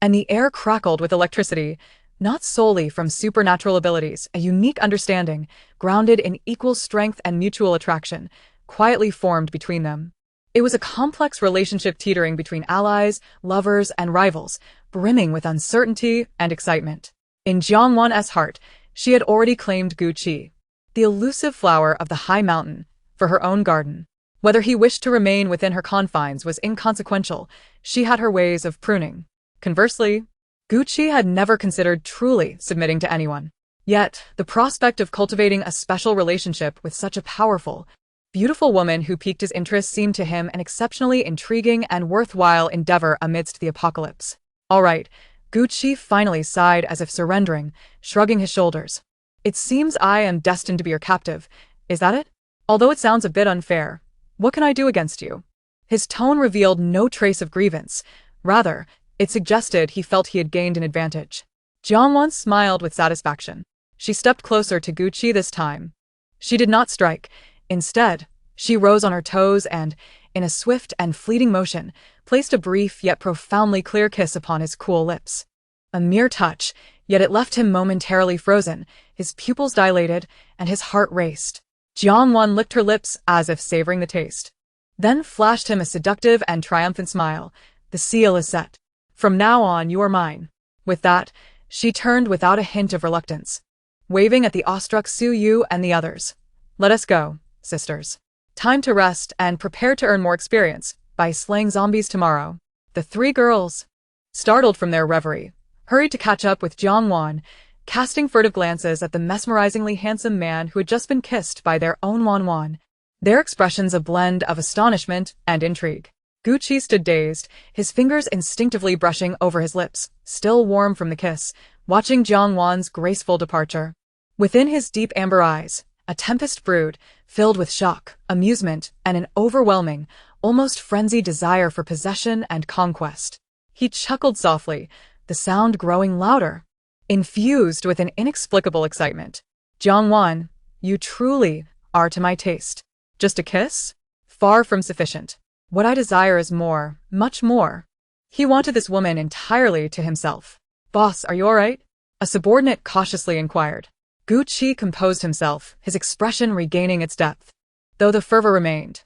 Speaker 1: and the air crackled with electricity, not solely from supernatural abilities. A unique understanding, grounded in equal strength and mutual attraction, quietly formed between them. It was a complex relationship teetering between allies, lovers, and rivals, brimming with uncertainty and excitement. In Jiangwan's heart, she had already claimed Gucci, the elusive flower of the high mountain, for her own garden. Whether he wished to remain within her confines was inconsequential. She had her ways of pruning. Conversely, Gucci had never considered truly submitting to anyone. Yet, the prospect of cultivating a special relationship with such a powerful, beautiful woman who piqued his interest seemed to him an exceptionally intriguing and worthwhile endeavor amidst the apocalypse. All right, Gucci finally sighed as if surrendering, shrugging his shoulders. It seems I am destined to be your captive. Is that it? Although it sounds a bit unfair, what can I do against you? His tone revealed no trace of grievance. Rather, it suggested he felt he had gained an advantage. Jiangwan smiled with satisfaction. She stepped closer to Gucci this time. She did not strike. Instead, she rose on her toes and, in a swift and fleeting motion, placed a brief yet profoundly clear kiss upon his cool lips. A mere touch, yet it left him momentarily frozen, his pupils dilated, and his heart raced. Jiangwan licked her lips as if savoring the taste, then flashed him a seductive and triumphant smile. The seal is set. From now on, you are mine. With that, she turned without a hint of reluctance, waving at the awestruck Su Yu and the others. Let us go, sisters. Time to rest and prepare to earn more experience by slaying zombies tomorrow. The three girls, startled from their reverie, hurried to catch up with Jiangwan, casting furtive glances at the mesmerizingly handsome man who had just been kissed by their own Wanwan, their expressions a blend of astonishment and intrigue. Gucci stood dazed, his fingers instinctively brushing over his lips, still warm from the kiss, watching Jiangwan's graceful departure. Within his deep amber eyes, a tempest brewed, filled with shock, amusement, and an overwhelming, almost frenzied desire for possession and conquest. He chuckled softly, the sound growing louder, infused with an inexplicable excitement. Jiangwan, you truly are to my taste. Just a kiss? Far from sufficient. What I desire is more, much more. He wanted this woman entirely to himself. Boss, are you all right? A subordinate cautiously inquired. Gucci composed himself, his expression regaining its depth, though the fervor remained.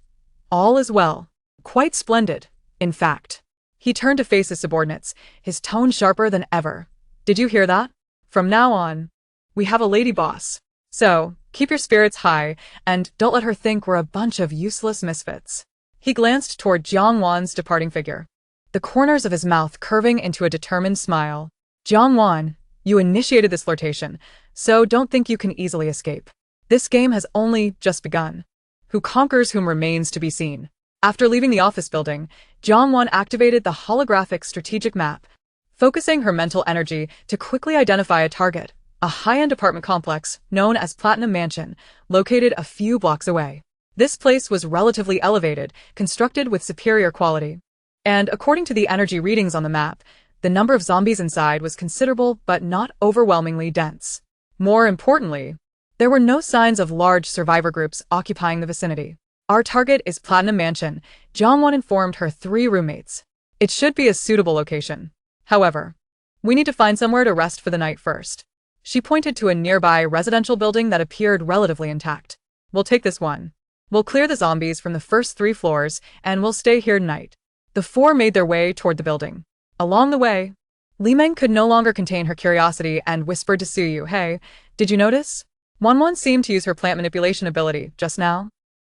Speaker 1: All is well. Quite splendid, in fact. He turned to face his subordinates, his tone sharper than ever. Did you hear that? From now on, we have a lady boss. So, keep your spirits high, and don't let her think we're a bunch of useless misfits. He glanced toward Jiangwan's departing figure, the corners of his mouth curving into a determined smile. Jiangwan, you initiated this flirtation, so don't think you can easily escape. This game has only just begun. Who conquers whom remains to be seen. After leaving the office building, Jiangwan activated the holographic strategic map, focusing her mental energy to quickly identify a target, a high-end apartment complex known as Platinum Mansion, located a few blocks away. This place was relatively elevated, constructed with superior quality. And according to the energy readings on the map, the number of zombies inside was considerable but not overwhelmingly dense. More importantly, there were no signs of large survivor groups occupying the vicinity. Our target is Platinum Mansion, Jiangwan informed her three roommates. It should be a suitable location. However, we need to find somewhere to rest for the night first. She pointed to a nearby residential building that appeared relatively intact. We'll take this one. We'll clear the zombies from the first 3 floors, and we'll stay here tonight. The four made their way toward the building. Along the way, Li Meng could no longer contain her curiosity and whispered to Su Yu, "Hey, did you notice? Wanwan seemed to use her plant manipulation ability just now.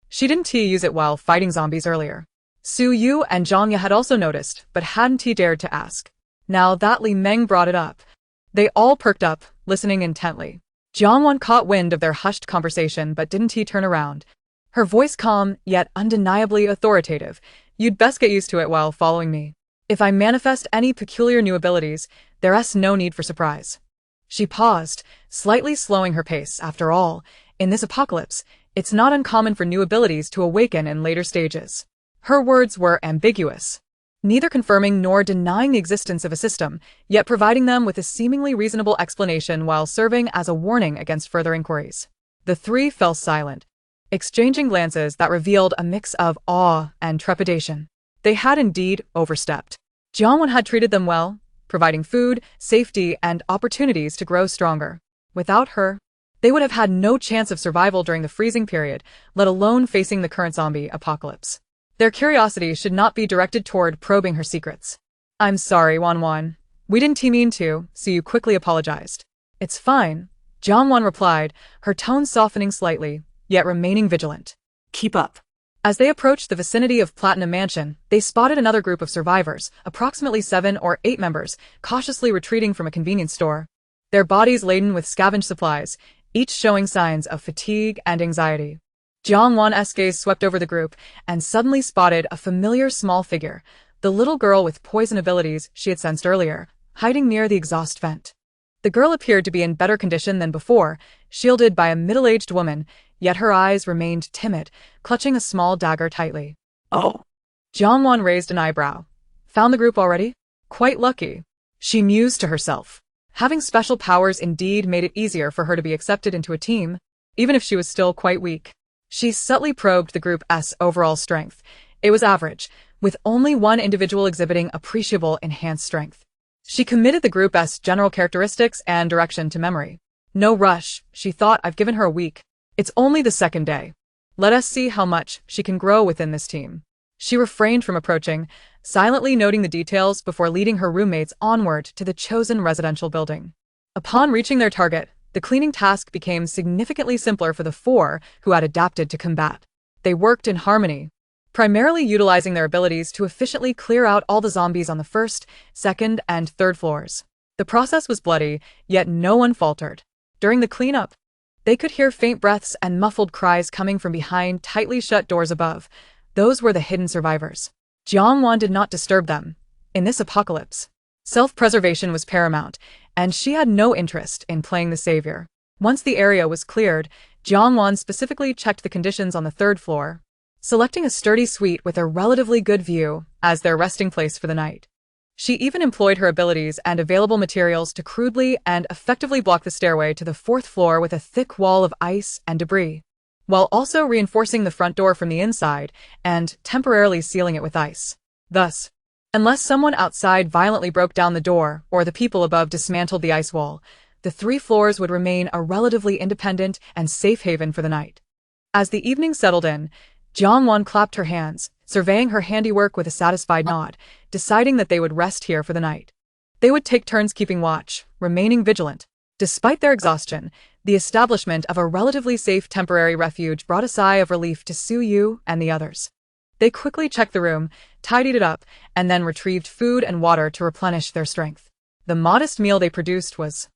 Speaker 1: She didn't use it while fighting zombies earlier." Su Yu and Zhangya had also noticed, but hadn't dared to ask. Now that Li Meng brought it up, they all perked up, listening intently. Jiangwan caught wind of their hushed conversation but didn't turn around. Her voice calm, yet undeniably authoritative. You'd best get used to it while following me. If I manifest any peculiar new abilities, there's no need for surprise. She paused, slightly slowing her pace. After all, in this apocalypse, it's not uncommon for new abilities to awaken in later stages. Her words were ambiguous, neither confirming nor denying the existence of a system, yet providing them with a seemingly reasonable explanation while serving as a warning against further inquiries. The three fell silent, exchanging glances that revealed a mix of awe and trepidation. They had indeed overstepped. Jiangwan had treated them well, providing food, safety, and opportunities to grow stronger. Without her, they would have had no chance of survival during the freezing period, let alone facing the current zombie apocalypse. Their curiosity should not be directed toward probing her secrets. I'm sorry, Wanwan. We didn't mean to, Suyu quickly apologized. It's fine, Jiangwan replied, her tone softening slightly, yet remaining vigilant.
Speaker 2: Keep up.
Speaker 1: As they approached the vicinity of Platinum Mansion, they spotted another group of survivors, approximately 7 or 8 members, cautiously retreating from a convenience store. Their bodies laden with scavenged supplies, each showing signs of fatigue and anxiety. Jiangwan's gaze swept over the group and suddenly spotted a familiar small figure, the little girl with poison abilities she had sensed earlier, hiding near the exhaust vent. The girl appeared to be in better condition than before, shielded by a middle-aged woman, yet her eyes remained timid, clutching a small dagger tightly.
Speaker 2: Oh.
Speaker 1: Jiangwan raised an eyebrow. Found the group already? Quite lucky, she mused to herself. Having special powers indeed made it easier for her to be accepted into a team, even if she was still quite weak. She subtly probed the group's overall strength. It was average, with only one individual exhibiting appreciable enhanced strength. She committed the group's general characteristics and direction to memory. No rush, she thought. I've given her a week. It's only the second day. Let us see how much she can grow within this team. She refrained from approaching, silently noting the details before leading her roommates onward to the chosen residential building. Upon reaching their target, the cleaning task became significantly simpler for the 4 who had adapted to combat. They worked in harmony, primarily utilizing their abilities to efficiently clear out all the zombies on the 1st, 2nd, and 3rd floors. The process was bloody, yet no one faltered. During the cleanup, they could hear faint breaths and muffled cries coming from behind tightly shut doors above. Those were the hidden survivors. Jiangwan did not disturb them. In this apocalypse, self-preservation was paramount, and she had no interest in playing the savior. Once the area was cleared, Jiangwan specifically checked the conditions on the 3rd floor, selecting a sturdy suite with a relatively good view as their resting place for the night. She even employed her abilities and available materials to crudely and effectively block the stairway to the 4th floor with a thick wall of ice and debris, while also reinforcing the front door from the inside and temporarily sealing it with ice. Thus, unless someone outside violently broke down the door or the people above dismantled the ice wall, the 3 floors would remain a relatively independent and safe haven for the night. As the evening settled in, Jiangwan clapped her hands, surveying her handiwork with a satisfied nod, deciding that they would rest here for the night. They would take turns keeping watch, remaining vigilant. Despite their exhaustion, the establishment of a relatively safe temporary refuge brought a sigh of relief to Suyu and the others. They quickly checked the room, tidied it up, and then retrieved food and water to replenish their strength. The modest meal they produced was,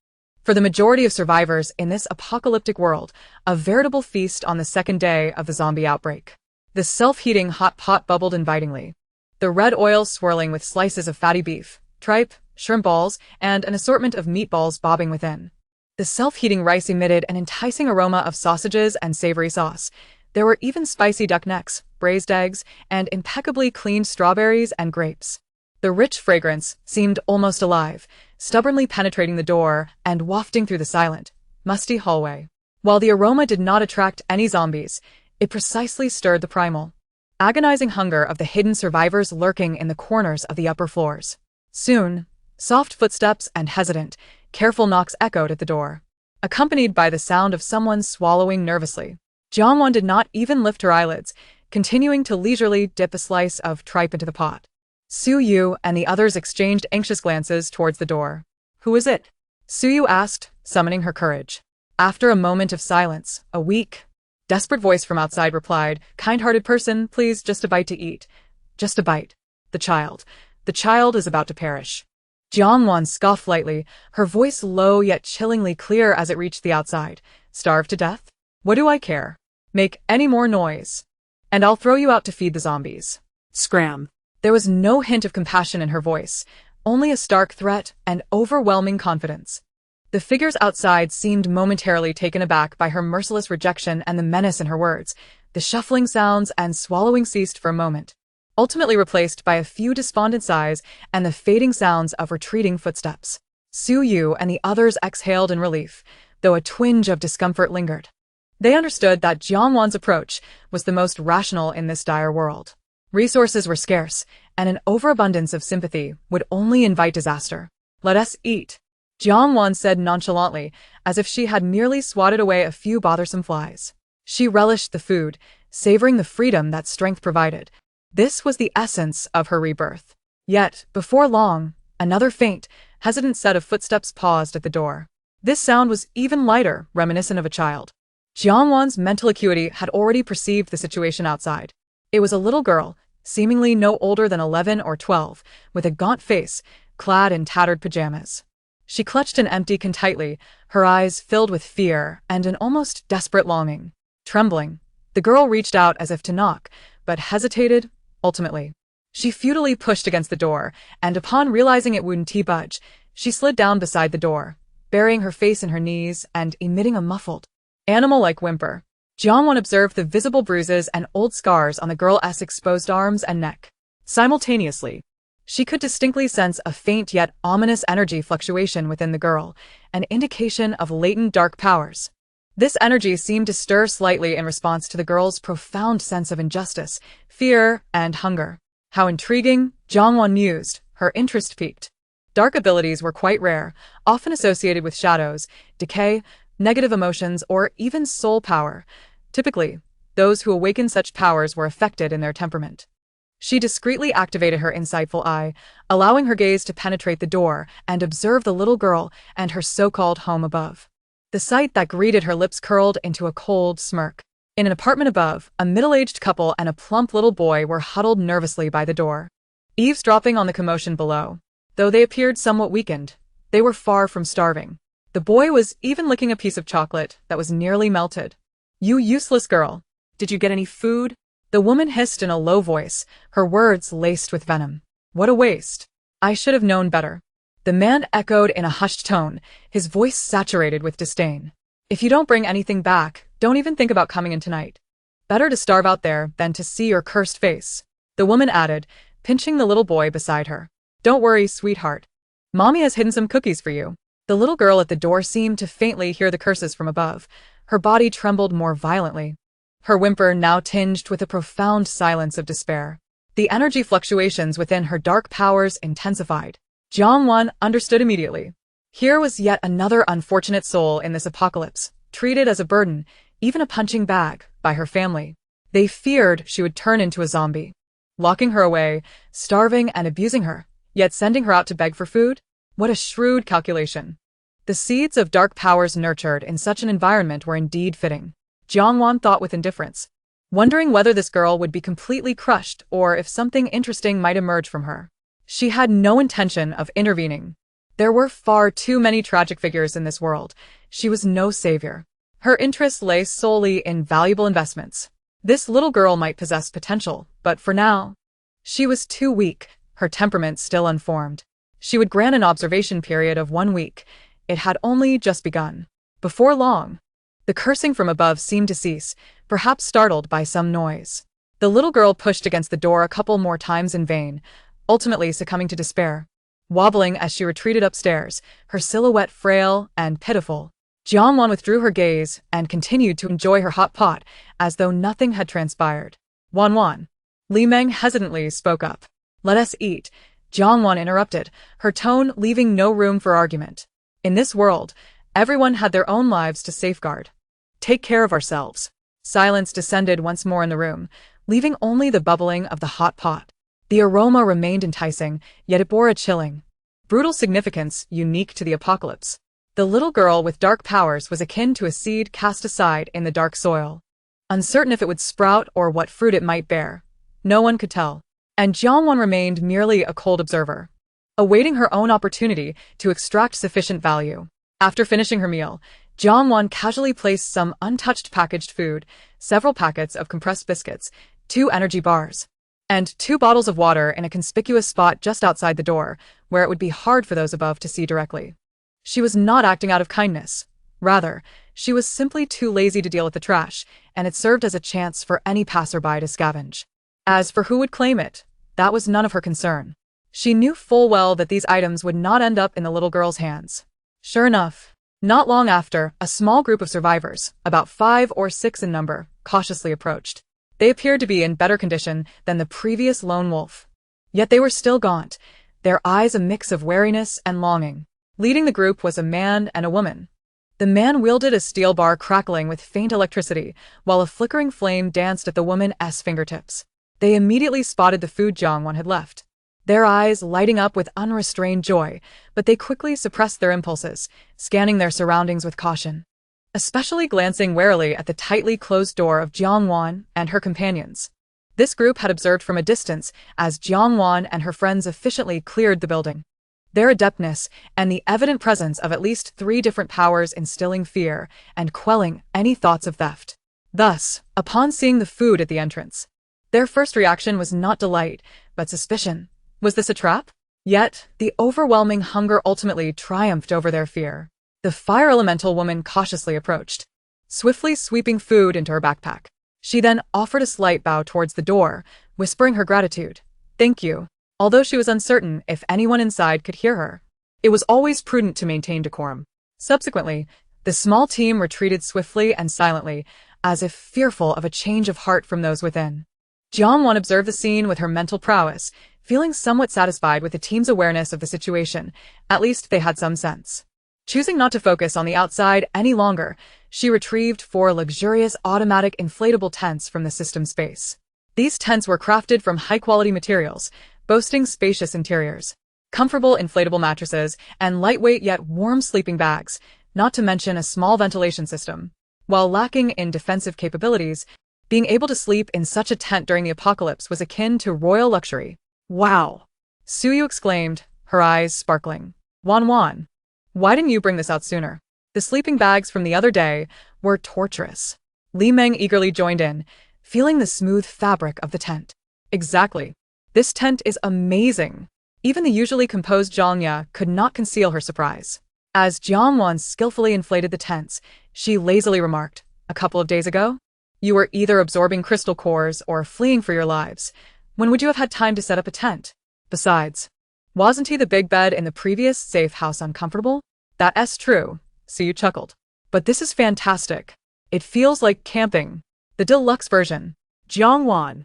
Speaker 1: for the majority of survivors in this apocalyptic world, a veritable feast on the 2nd day of the zombie outbreak. The self-heating hot pot bubbled invitingly, the red oil swirling with slices of fatty beef, tripe, shrimp balls, and an assortment of meatballs bobbing within. The self-heating rice emitted an enticing aroma of sausages and savory sauce. There were even spicy duck necks, braised eggs, and impeccably cleaned strawberries and grapes. The rich fragrance seemed almost alive, stubbornly penetrating the door and wafting through the silent, musty hallway. While the aroma did not attract any zombies, it precisely stirred the primal, agonizing hunger of the hidden survivors lurking in the corners of the upper floors. Soon, soft footsteps and hesitant, careful knocks echoed at the door, accompanied by the sound of someone swallowing nervously. Jiangwan did not even lift her eyelids, continuing to leisurely dip a slice of tripe into the pot. Suyu and the others exchanged anxious glances towards the door. Who is it? Suyu asked, summoning her courage. After a moment of silence, a weak, desperate voice from outside replied, "Kind-hearted person, please, just a bite to eat. Just a bite. The child. The child is about to perish." Jiangwan scoffed lightly, her voice low yet chillingly clear as it reached the outside. "Starved to death? What do I care? Make any more noise, and I'll throw you out to feed the zombies.
Speaker 2: Scram.
Speaker 1: There was no hint of compassion in her voice, only a stark threat and overwhelming confidence. The figures outside seemed momentarily taken aback by her merciless rejection and the menace in her words. The shuffling sounds and swallowing ceased for a moment, ultimately replaced by a few despondent sighs and the fading sounds of retreating footsteps. Su Yu and the others exhaled in relief, though a twinge of discomfort lingered. They understood that Jiangwan's approach was the most rational in this dire world. Resources were scarce, and an overabundance of sympathy would only invite disaster. Let us eat, Jiangwan said nonchalantly, as if she had merely swatted away a few bothersome flies. She relished the food, savoring the freedom that strength provided. This was the essence of her rebirth. Yet, before long, another faint, hesitant set of footsteps paused at the door. This sound was even lighter, reminiscent of a child. Jiangwan's mental acuity had already perceived the situation outside. It was a little girl, seemingly no older than 11 or 12, with a gaunt face, clad in tattered pajamas. She clutched an empty can tightly, her eyes filled with fear and an almost desperate longing. Trembling, the girl reached out as if to knock, but hesitated, ultimately. She futilely pushed against the door, and upon realizing it wouldn't budge, she slid down beside the door, burying her face in her knees and emitting a muffled, animal-like whimper. Jiangwan observed the visible bruises and old scars on the girl's exposed arms and neck. Simultaneously, she could distinctly sense a faint yet ominous energy fluctuation within the girl, an indication of latent dark powers. This energy seemed to stir slightly in response to the girl's profound sense of injustice, fear, and hunger. How intriguing, Jiangwan mused, her interest piqued. Dark abilities were quite rare, often associated with shadows, decay, negative emotions, or even soul power. Typically, those who awakened such powers were affected in their temperament. She discreetly activated her insightful eye, allowing her gaze to penetrate the door and observe the little girl and her so-called home above. The sight that greeted her lips curled into a cold smirk. In an apartment above, a middle-aged couple and a plump little boy were huddled nervously by the door, eavesdropping on the commotion below. Though they appeared somewhat weakened, they were far from starving. The boy was even licking a piece of chocolate that was nearly melted. "You useless girl! Did you get any food?" The woman hissed in a low voice, her words laced with venom. "What a waste! I should have known better." The man echoed in a hushed tone, his voice saturated with disdain. "If you don't bring anything back, don't even think about coming in tonight. Better to starve out there than to see your cursed face," the woman added, pinching the little boy beside her. "Don't worry, sweetheart. Mommy has hidden some cookies for you." The little girl at the door seemed to faintly hear the curses from above. Her body trembled more violently, her whimper now tinged with a profound silence of despair. The energy fluctuations within her dark powers intensified. Jiangwan understood immediately. Here was yet another unfortunate soul in this apocalypse, treated as a burden, even a punching bag, by her family. They feared she would turn into a zombie, locking her away, starving and abusing her, yet sending her out to beg for food? What a shrewd calculation. The seeds of dark powers nurtured in such an environment were indeed fitting. Jiangwan thought with indifference, wondering whether this girl would be completely crushed or if something interesting might emerge from her. She had no intention of intervening. There were far too many tragic figures in this world. She was no savior. Her interests lay solely in valuable investments. This little girl might possess potential, but for now, she was too weak, her temperament still unformed. She would grant an observation period of 1 week. It had only just begun. Before long, the cursing from above seemed to cease, perhaps startled by some noise. The little girl pushed against the door a couple more times in vain, ultimately succumbing to despair. Wobbling as she retreated upstairs, her silhouette frail and pitiful, Jiangwan withdrew her gaze and continued to enjoy her hot pot as though nothing had transpired. "Wan," Li Meng hesitantly spoke up. "Let us eat," Jiangwan interrupted, her tone leaving no room for argument. In this world, everyone had their own lives to safeguard. "Take care of ourselves." Silence descended once more in the room, leaving only the bubbling of the hot pot. The aroma remained enticing, yet it bore a chilling, brutal significance unique to the apocalypse. The little girl with dark powers was akin to a seed cast aside in the dark soil, uncertain if it would sprout or what fruit it might bear. No one could tell, and Jiangwan remained merely a cold observer, awaiting her own opportunity to extract sufficient value. After finishing her meal, Jiangwan casually placed some untouched packaged food, several packets of compressed biscuits, 2 energy bars, and 2 bottles of water in a conspicuous spot just outside the door, where it would be hard for those above to see directly. She was not acting out of kindness. Rather, she was simply too lazy to deal with the trash, and it served as a chance for any passerby to scavenge. As for who would claim it, that was none of her concern. She knew full well that these items would not end up in the little girl's hands. Sure enough, not long after, a small group of survivors, about 5 or 6 in number, cautiously approached. They appeared to be in better condition than the previous lone wolf. Yet they were still gaunt, their eyes a mix of wariness and longing. Leading the group was a man and a woman. The man wielded a steel bar crackling with faint electricity, while a flickering flame danced at the woman's fingertips. They immediately spotted the food Jiangwan had left, their eyes lighting up with unrestrained joy, but they quickly suppressed their impulses, scanning their surroundings with caution, especially glancing warily at the tightly closed door of Jiangwan and her companions. This group had observed from a distance as Jiangwan and her friends efficiently cleared the building. Their adeptness and the evident presence of at least 3 different powers instilling fear and quelling any thoughts of theft. Thus, upon seeing the food at the entrance, their first reaction was not delight, but suspicion. Was this a trap? Yet, the overwhelming hunger ultimately triumphed over their fear. The fire elemental woman cautiously approached, swiftly sweeping food into her backpack. She then offered a slight bow towards the door, whispering her gratitude. Thank you. Although she was uncertain if anyone inside could hear her, it was always prudent to maintain decorum. Subsequently, the small team retreated swiftly and silently, as if fearful of a change of heart from those within. Jiangwan observed the scene with her mental prowess, feeling somewhat satisfied with the team's awareness of the situation. At least they had some sense. Choosing not to focus on the outside any longer, she retrieved 4 luxurious automatic inflatable tents from the system space. These tents were crafted from high-quality materials, boasting spacious interiors, comfortable inflatable mattresses, and lightweight yet warm sleeping bags, not to mention a small ventilation system. While lacking in defensive capabilities, being able to sleep in such a tent during the apocalypse was akin to royal luxury. Wow! Suyu exclaimed, her eyes sparkling. Wan, why didn't you bring this out sooner? The sleeping bags from the other day were torturous. Li Meng eagerly joined in, feeling the smooth fabric of the tent. Exactly. This tent is amazing. Even the usually composed Zhangya could not conceal her surprise. As Jiangwan skillfully inflated the tents, she lazily remarked, a couple of days ago, you were either absorbing crystal cores or fleeing for your lives. When would you have had time to set up a tent? Besides, wasn't he the big bed in the previous safe house uncomfortable? That's true, Suyu chuckled. But this is fantastic. It feels like camping. The deluxe version.
Speaker 2: Jiangwan,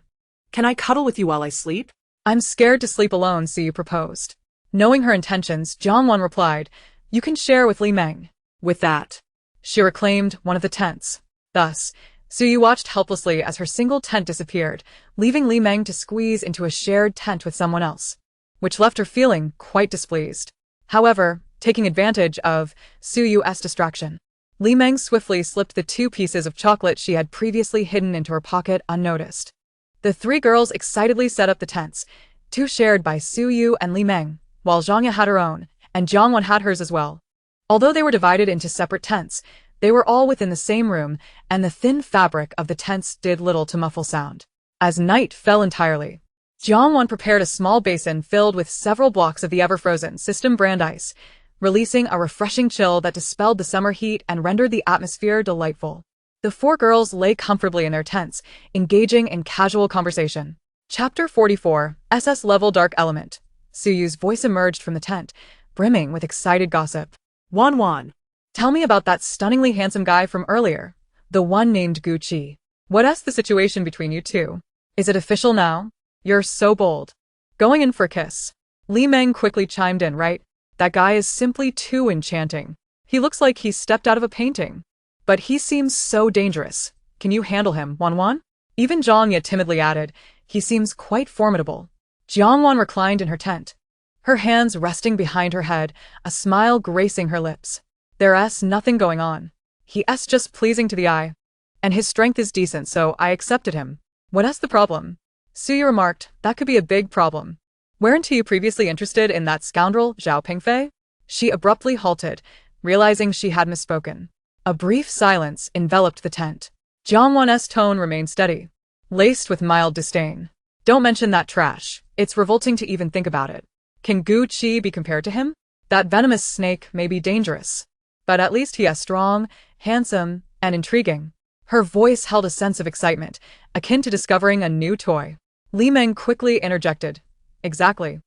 Speaker 2: can I cuddle with you while I sleep?
Speaker 1: I'm scared to sleep alone, Suyu proposed. Knowing her intentions, Jiangwan replied, you can share with Li Meng. With that, she reclaimed one of the tents. Thus, Suyu watched helplessly as her single tent disappeared, leaving Li Meng to squeeze into a shared tent with someone else, which left her feeling quite displeased. However, taking advantage of Suyu's distraction, Li Meng swiftly slipped the 2 pieces of chocolate she had previously hidden into her pocket unnoticed. The 3 girls excitedly set up the tents, 2 shared by Suyu and Li Meng, while Zhangya had her own, and Jiangwan had hers as well. Although they were divided into separate tents, they were all within the same room, and the thin fabric of the tents did little to muffle sound. As night fell entirely, Jiangwan prepared a small basin filled with several blocks of the ever-frozen system brand ice, releasing a refreshing chill that dispelled the summer heat and rendered the atmosphere delightful. The 4 girls lay comfortably in their tents, engaging in casual conversation. Chapter 44, SS-level Dark Element. Suyu's voice emerged from the tent, brimming with excited gossip.
Speaker 2: Wan,
Speaker 1: tell me about that stunningly handsome guy from earlier, the one named Gucci. What's the situation between you two? Is it official now? You're so bold. Going in for a kiss. Li Meng quickly chimed in, right? That guy is simply too enchanting. He looks like he stepped out of a painting. But he seems so dangerous. Can you handle him, Wan? Even Zhangya timidly added, he seems quite formidable. Jiangwan reclined in her tent, her hands resting behind her head, a smile gracing her lips. There's nothing going on. He's just pleasing to the eye. And his strength is decent, so I accepted him. What's the problem? Suyu remarked, that could be a big problem. Weren't you previously interested in that scoundrel, Zhao Pingfei? She abruptly halted, realizing she had misspoken. A brief silence enveloped the tent. Jiang Wan's tone remained steady, laced with mild disdain. Don't mention that trash. It's revolting to even think about it. Can Gu Qi be compared to him? That venomous snake may be dangerous, but at least he is strong, handsome, and intriguing. Her voice held a sense of excitement, akin to discovering a new toy. Li Meng quickly interjected. Exactly.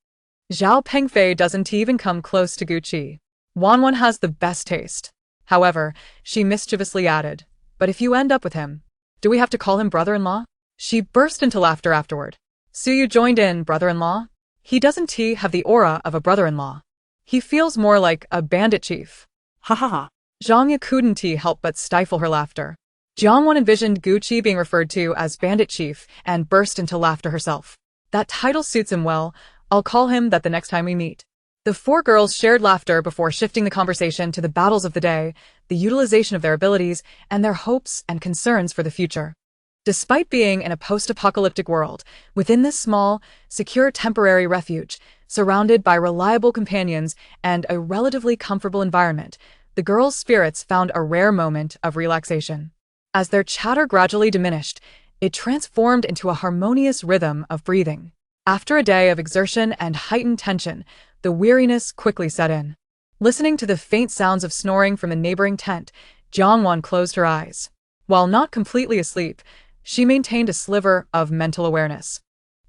Speaker 1: Zhao Pengfei doesn't even come close to Gu Qi. Wan has the best taste. However, she mischievously added, but if you end up with him, do we have to call him brother-in-law? She burst into laughter afterward. Suyu joined in, brother-in-law? He doesn't have the aura of a brother-in-law. He feels more like a bandit chief.
Speaker 2: Ha ha ha.
Speaker 1: Zhangya couldn't help but stifle her laughter. Jiangwan envisioned Gu Qi being referred to as bandit chief and burst into laughter herself. That title suits him well. I'll call him that the next time we meet. The four girls shared laughter before shifting the conversation to the battles of the day, the utilization of their abilities, and their hopes and concerns for the future. Despite being in a post-apocalyptic world, within this small, secure temporary refuge, surrounded by reliable companions and a relatively comfortable environment, the girls' spirits found a rare moment of relaxation. As their chatter gradually diminished, it transformed into a harmonious rhythm of breathing. After a day of exertion and heightened tension, the weariness quickly set in. Listening to the faint sounds of snoring from the neighboring tent, Jiangwan closed her eyes. While not completely asleep, she maintained a sliver of mental awareness,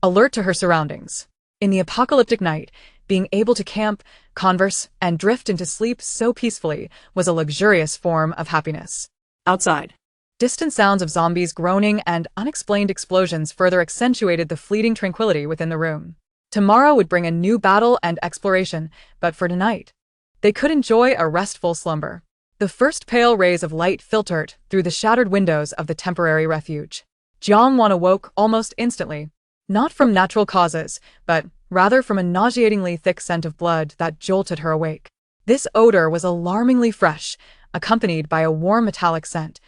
Speaker 1: alert to her surroundings. In the apocalyptic night, being able to camp, converse, and drift into sleep so peacefully was a luxurious form of happiness.
Speaker 2: Outside.
Speaker 1: Distant sounds of zombies groaning and unexplained explosions further accentuated the fleeting tranquility within the room. Tomorrow would bring a new battle and exploration, but for tonight, they could enjoy a restful slumber. The first pale rays of light filtered through the shattered windows of the temporary refuge. Jiangwan awoke almost instantly, not from natural causes, but rather from a nauseatingly thick scent of blood that jolted her awake. This odor was alarmingly fresh, accompanied by a warm metallic scent.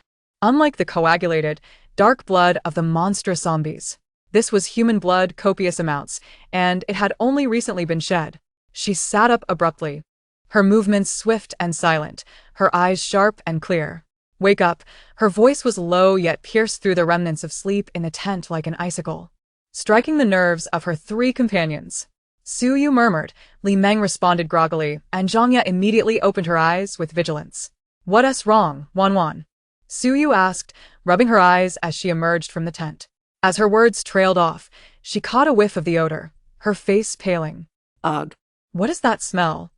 Speaker 1: Unlike the coagulated, dark blood of the monstrous zombies, this was human blood, copious amounts, and it had only recently been shed. She sat up abruptly, her movements swift and silent, her eyes sharp and clear. Wake up, her voice was low yet pierced through the remnants of sleep in the tent like an icicle, striking the nerves of her three companions. Suyu murmured, Li Meng responded groggily, and Zhangya immediately opened her eyes with vigilance. What's wrong, Wan? Suyu asked, rubbing her eyes as she emerged from the tent. As her words trailed off, she caught a whiff of the odor, her face paling.
Speaker 2: Ugh.
Speaker 1: What is that smell?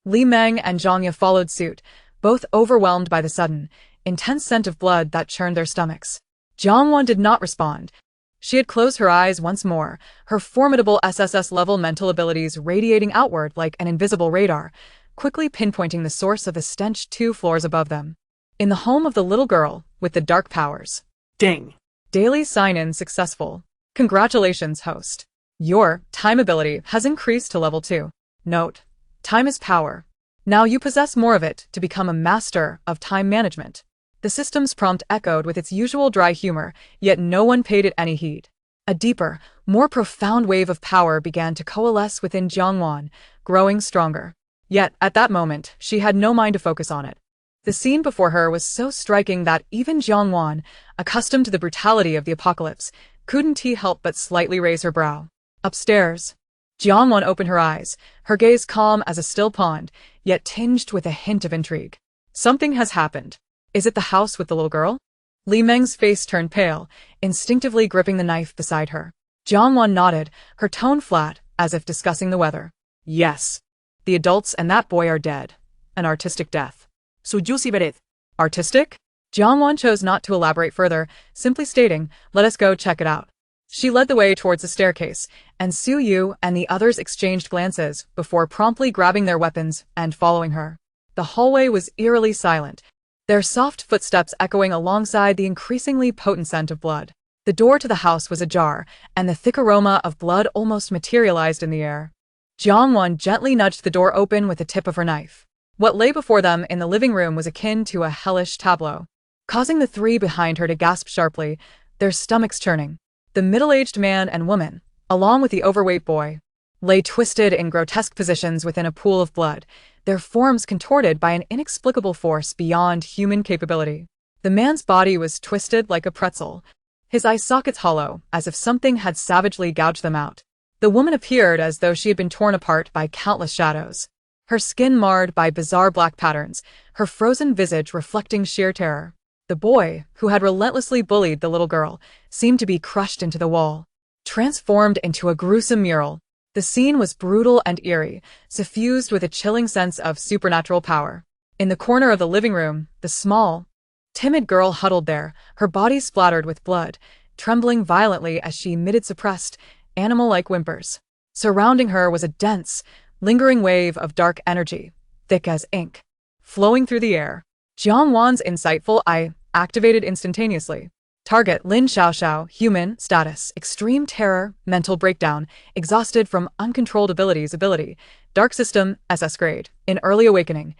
Speaker 1: Li Meng and Zhangya followed suit, both overwhelmed by the sudden, intense scent of blood that churned their stomachs. Jiangwan did not respond. She had closed her eyes once more, her formidable SSS-level mental abilities radiating outward like an invisible radar, quickly pinpointing the source of the stench 2 floors above them. In the home of the little girl with the dark powers.
Speaker 2: Ding.
Speaker 1: Daily sign-in successful. Congratulations, host. Your time ability has increased to level 2. Note: time is power. Now you possess more of it to become a master of time management. The system's prompt echoed with its usual dry humor, yet no one paid it any heed. A deeper, more profound wave of power began to coalesce within Jiangwan, growing stronger. Yet, at that moment, she had no mind to focus on it. The scene before her was so striking that even Jiangwan, accustomed to the brutality of the apocalypse, couldn't help but slightly raise her brow. Upstairs, Jiangwan opened her eyes, her gaze calm as a still pond, yet tinged with a hint of intrigue. Something has happened. Is it the house with the little girl? Li Meng's face turned pale, instinctively gripping the knife beside her. Jiangwan nodded, her tone flat, as if discussing the weather. Yes. The adults and that boy are dead. An artistic death.
Speaker 2: Sujusi vered.
Speaker 1: Artistic? Jiangwan chose not to elaborate further, simply stating, let us go check it out. She led the way towards the staircase, and Suyu and the others exchanged glances before promptly grabbing their weapons and following her. The hallway was eerily silent, their soft footsteps echoing alongside the increasingly potent scent of blood. The door to the house was ajar, and the thick aroma of blood almost materialized in the air. Jiangwan gently nudged the door open with the tip of her knife. What lay before them in the living room was akin to a hellish tableau, causing the three behind her to gasp sharply, their stomachs churning. The middle-aged man and woman, along with the overweight boy, lay twisted in grotesque positions within a pool of blood, their forms contorted by an inexplicable force beyond human capability. The man's body was twisted like a pretzel, his eye sockets hollow, as if something had savagely gouged them out. The woman appeared as though she had been torn apart by countless shadows, her skin marred by bizarre black patterns, her frozen visage reflecting sheer terror. The boy, who had relentlessly bullied the little girl, seemed to be crushed into the wall, transformed into a gruesome mural. The scene was brutal and eerie, suffused with a chilling sense of supernatural power. In the corner of the living room, the small, timid girl huddled there, her body splattered with blood, trembling violently as she emitted suppressed, animal-like whimpers. Surrounding her was a dense, lingering wave of dark energy, thick as ink, flowing through the air. Jiang Wan's insightful eye activated instantaneously. Target: Lin Xiaoxiao, human, status, extreme terror, mental breakdown, exhausted from uncontrolled ability, dark system, SSS-grade, in early awakening.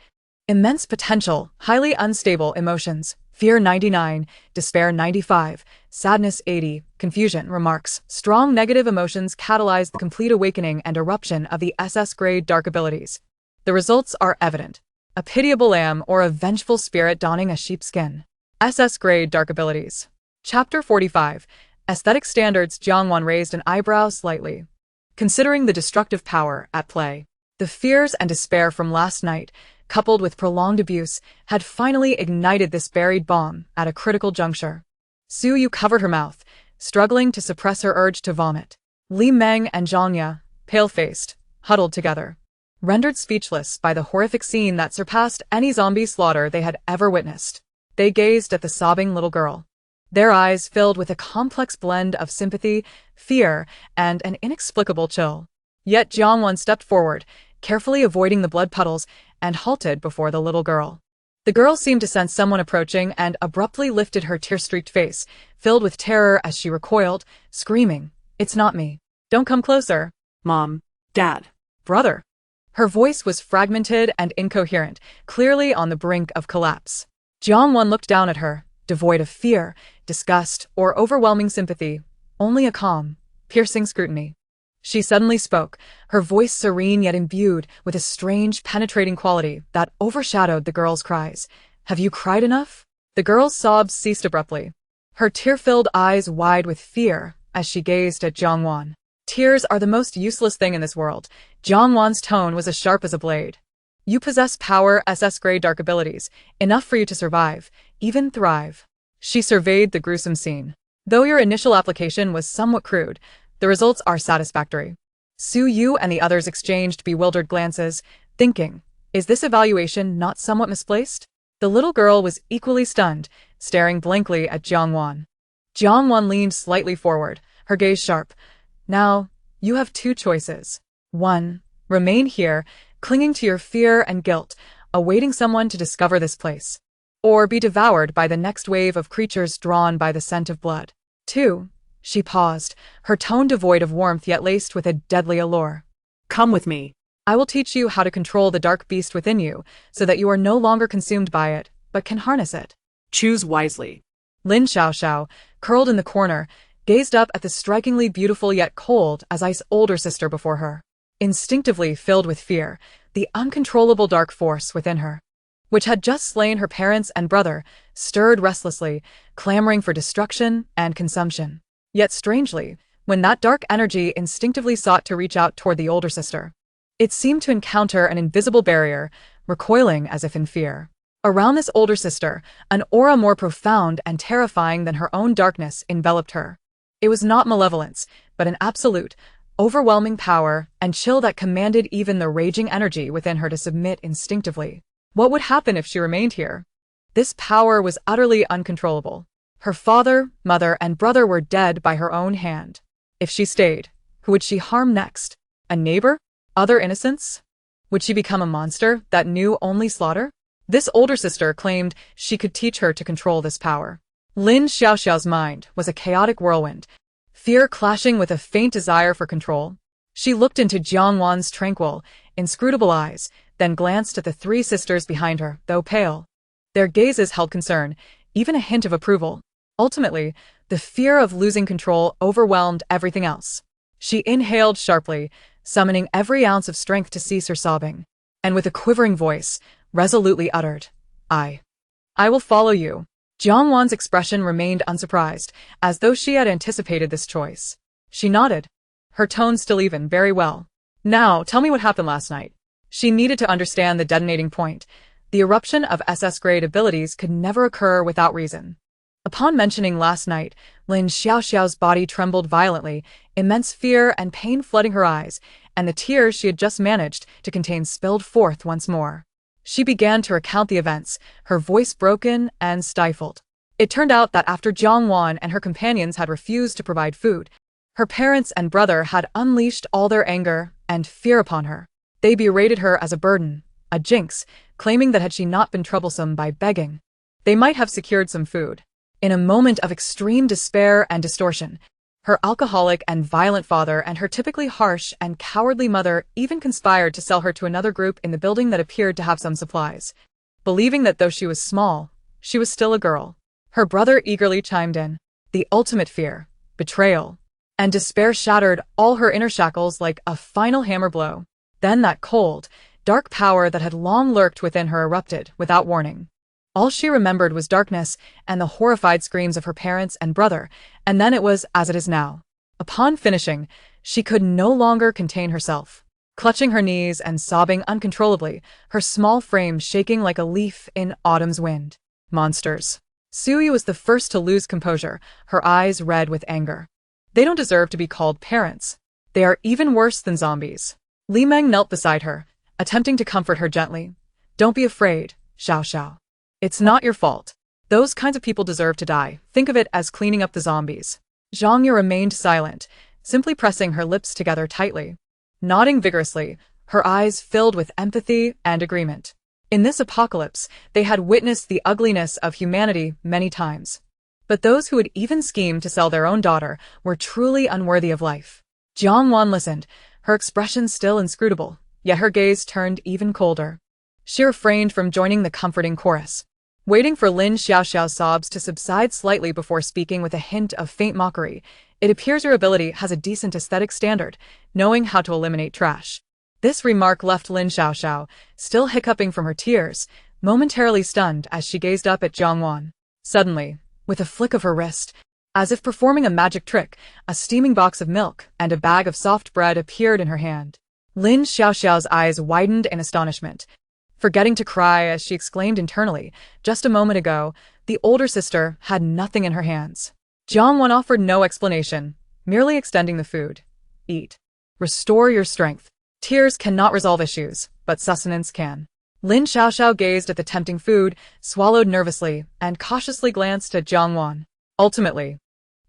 Speaker 1: Immense potential, highly unstable emotions, fear 99, despair 95, sadness 80, confusion, remarks. Strong negative emotions catalyze the complete awakening and eruption of the SS-grade dark abilities. The results are evident. A pitiable lamb or a vengeful spirit donning a sheepskin. SS-grade dark abilities. Chapter 45. Aesthetic Standards. Jiang Wan raised an eyebrow slightly, considering the destructive power at play. The fears and despair from last night, coupled with prolonged abuse, had finally ignited this buried bomb at a critical juncture. Su Yu covered her mouth, struggling to suppress her urge to vomit. Li Meng and Zhang Ya, pale-faced, huddled together, rendered speechless by the horrific scene that surpassed any zombie slaughter they had ever witnessed. They gazed at the sobbing little girl, their eyes filled with a complex blend of sympathy, fear, and an inexplicable chill. Yet Jiang Wan stepped forward, carefully avoiding the blood puddles, and halted before the little girl. The girl seemed to sense someone approaching and abruptly lifted her tear-streaked face, filled with terror as she recoiled, screaming, "It's not me. Don't come closer."
Speaker 2: Mom, Dad,
Speaker 1: Brother. Her voice was fragmented and incoherent, clearly on the brink of collapse. Jiang Wan looked down at her, devoid of fear, disgust, or overwhelming sympathy, only a calm, piercing scrutiny. She suddenly spoke, her voice serene yet imbued with a strange, penetrating quality that overshadowed the girl's cries. "Have you cried enough?" The girl's sobs ceased abruptly, her tear-filled eyes wide with fear as she gazed at Jiang Wan. "Tears are the most useless thing in this world." Jiang Wan's tone was as sharp as a blade. "You possess power, SS-grade dark abilities, enough for you to survive, even thrive." She surveyed the gruesome scene. "Though your initial application was somewhat crude, the results are satisfactory." Su Yu and the others exchanged bewildered glances, thinking, is this evaluation not somewhat misplaced? The little girl was equally stunned, staring blankly at Jiang Wan. Jiang Wan leaned slightly forward, her gaze sharp. "Now, you have two choices. 1. Remain here, clinging to your fear and guilt, awaiting someone to discover this place. Or be devoured by the next wave of creatures drawn by the scent of blood. 2. She paused, her tone devoid of warmth yet laced with a deadly allure.
Speaker 2: Come with me.
Speaker 1: I will teach you how to control the dark beast within you, so that you are no longer consumed by it, but can harness it.
Speaker 2: Choose wisely."
Speaker 1: Lin Xiaoxiao, curled in the corner, gazed up at the strikingly beautiful yet cold as ice older sister before her, instinctively filled with fear, the uncontrollable dark force within her, which had just slain her parents and brother, stirred restlessly, clamoring for destruction and consumption. Yet strangely, when that dark energy instinctively sought to reach out toward the older sister, it seemed to encounter an invisible barrier, recoiling as if in fear. Around this older sister, an aura more profound and terrifying than her own darkness enveloped her. It was not malevolence, but an absolute, overwhelming power and chill that commanded even the raging energy within her to submit instinctively. What would happen if she remained here? This power was utterly uncontrollable. Her father, mother, and brother were dead by her own hand. If she stayed, who would she harm next? A neighbor? Other innocents? Would she become a monster that knew only slaughter? This older sister claimed she could teach her to control this power. Lin Xiaoxiao's mind was a chaotic whirlwind, fear clashing with a faint desire for control. She looked into Jiang Wan's tranquil, inscrutable eyes, then glanced at the three sisters behind her, though pale. Their gazes held concern, even a hint of approval. Ultimately, the fear of losing control overwhelmed everything else. She inhaled sharply, summoning every ounce of strength to cease her sobbing. and with a quivering voice, resolutely uttered, I will follow you. Jiang Wan's expression remained unsurprised, as though she had anticipated this choice. She nodded, her tone still even. Very well. Now, tell me what happened last night. She needed to understand the detonating point. The eruption of SS-grade abilities could never occur without reason. Upon mentioning last night, Lin Xiaoxiao's body trembled violently, immense fear and pain flooding her eyes, and the tears she had just managed to contain spilled forth once more. She began to recount the events, her voice broken and stifled. It turned out that after Jiang Wan and her companions had refused to provide food, her parents and brother had unleashed all their anger and fear upon her. They berated her as a burden, a jinx, claiming that had she not been troublesome by begging, they might have secured some food. In a moment of extreme despair and distortion, her alcoholic and violent father and her typically harsh and cowardly mother even conspired to sell her to another group in the building that appeared to have some supplies, believing that though she was small, she was still a girl. Her brother eagerly chimed in. The ultimate fear, betrayal, and despair shattered all her inner shackles like a final hammer blow. Then that cold, dark power that had long lurked within her erupted without warning. All she remembered was darkness and the horrified screams of her parents and brother, and then it was as it is now. Upon finishing, she could no longer contain herself. Clutching her knees and sobbing uncontrollably, her small frame shaking like a leaf in autumn's wind. Monsters. Suyu was the first to lose composure, her eyes red with anger. They don't deserve to be called parents. They are even worse than zombies. Li Meng knelt beside her, attempting to comfort her gently. Don't be afraid, Xiao Xiao. It's not your fault. Those kinds of people deserve to die. Think of it as cleaning up the zombies. Zhang Yu remained silent, simply pressing her lips together tightly. Nodding vigorously, her eyes filled with empathy and agreement. In this apocalypse, they had witnessed the ugliness of humanity many times. But those who would even scheme to sell their own daughter were truly unworthy of life. Jiang Wan listened, her expression still inscrutable, yet her gaze turned even colder. She refrained from joining the comforting chorus, waiting for Lin Xiaoxiao's sobs to subside slightly before speaking with a hint of faint mockery. It appears your ability has a decent aesthetic standard, knowing how to eliminate trash. This remark left Lin Xiaoxiao, still hiccuping from her tears, momentarily stunned as she gazed up at Jiang Wan. Suddenly, with a flick of her wrist, as if performing a magic trick, a steaming box of milk and a bag of soft bread appeared in her hand. Lin Xiaoxiao's eyes widened in astonishment, forgetting to cry as she exclaimed internally, just a moment ago, the older sister had nothing in her hands. Jiang Wan offered no explanation, merely extending the food. Eat. Restore your strength. Tears cannot resolve issues, but sustenance can. Lin Xiaoxiao gazed at the tempting food, swallowed nervously, and cautiously glanced at Jiang Wan. Ultimately,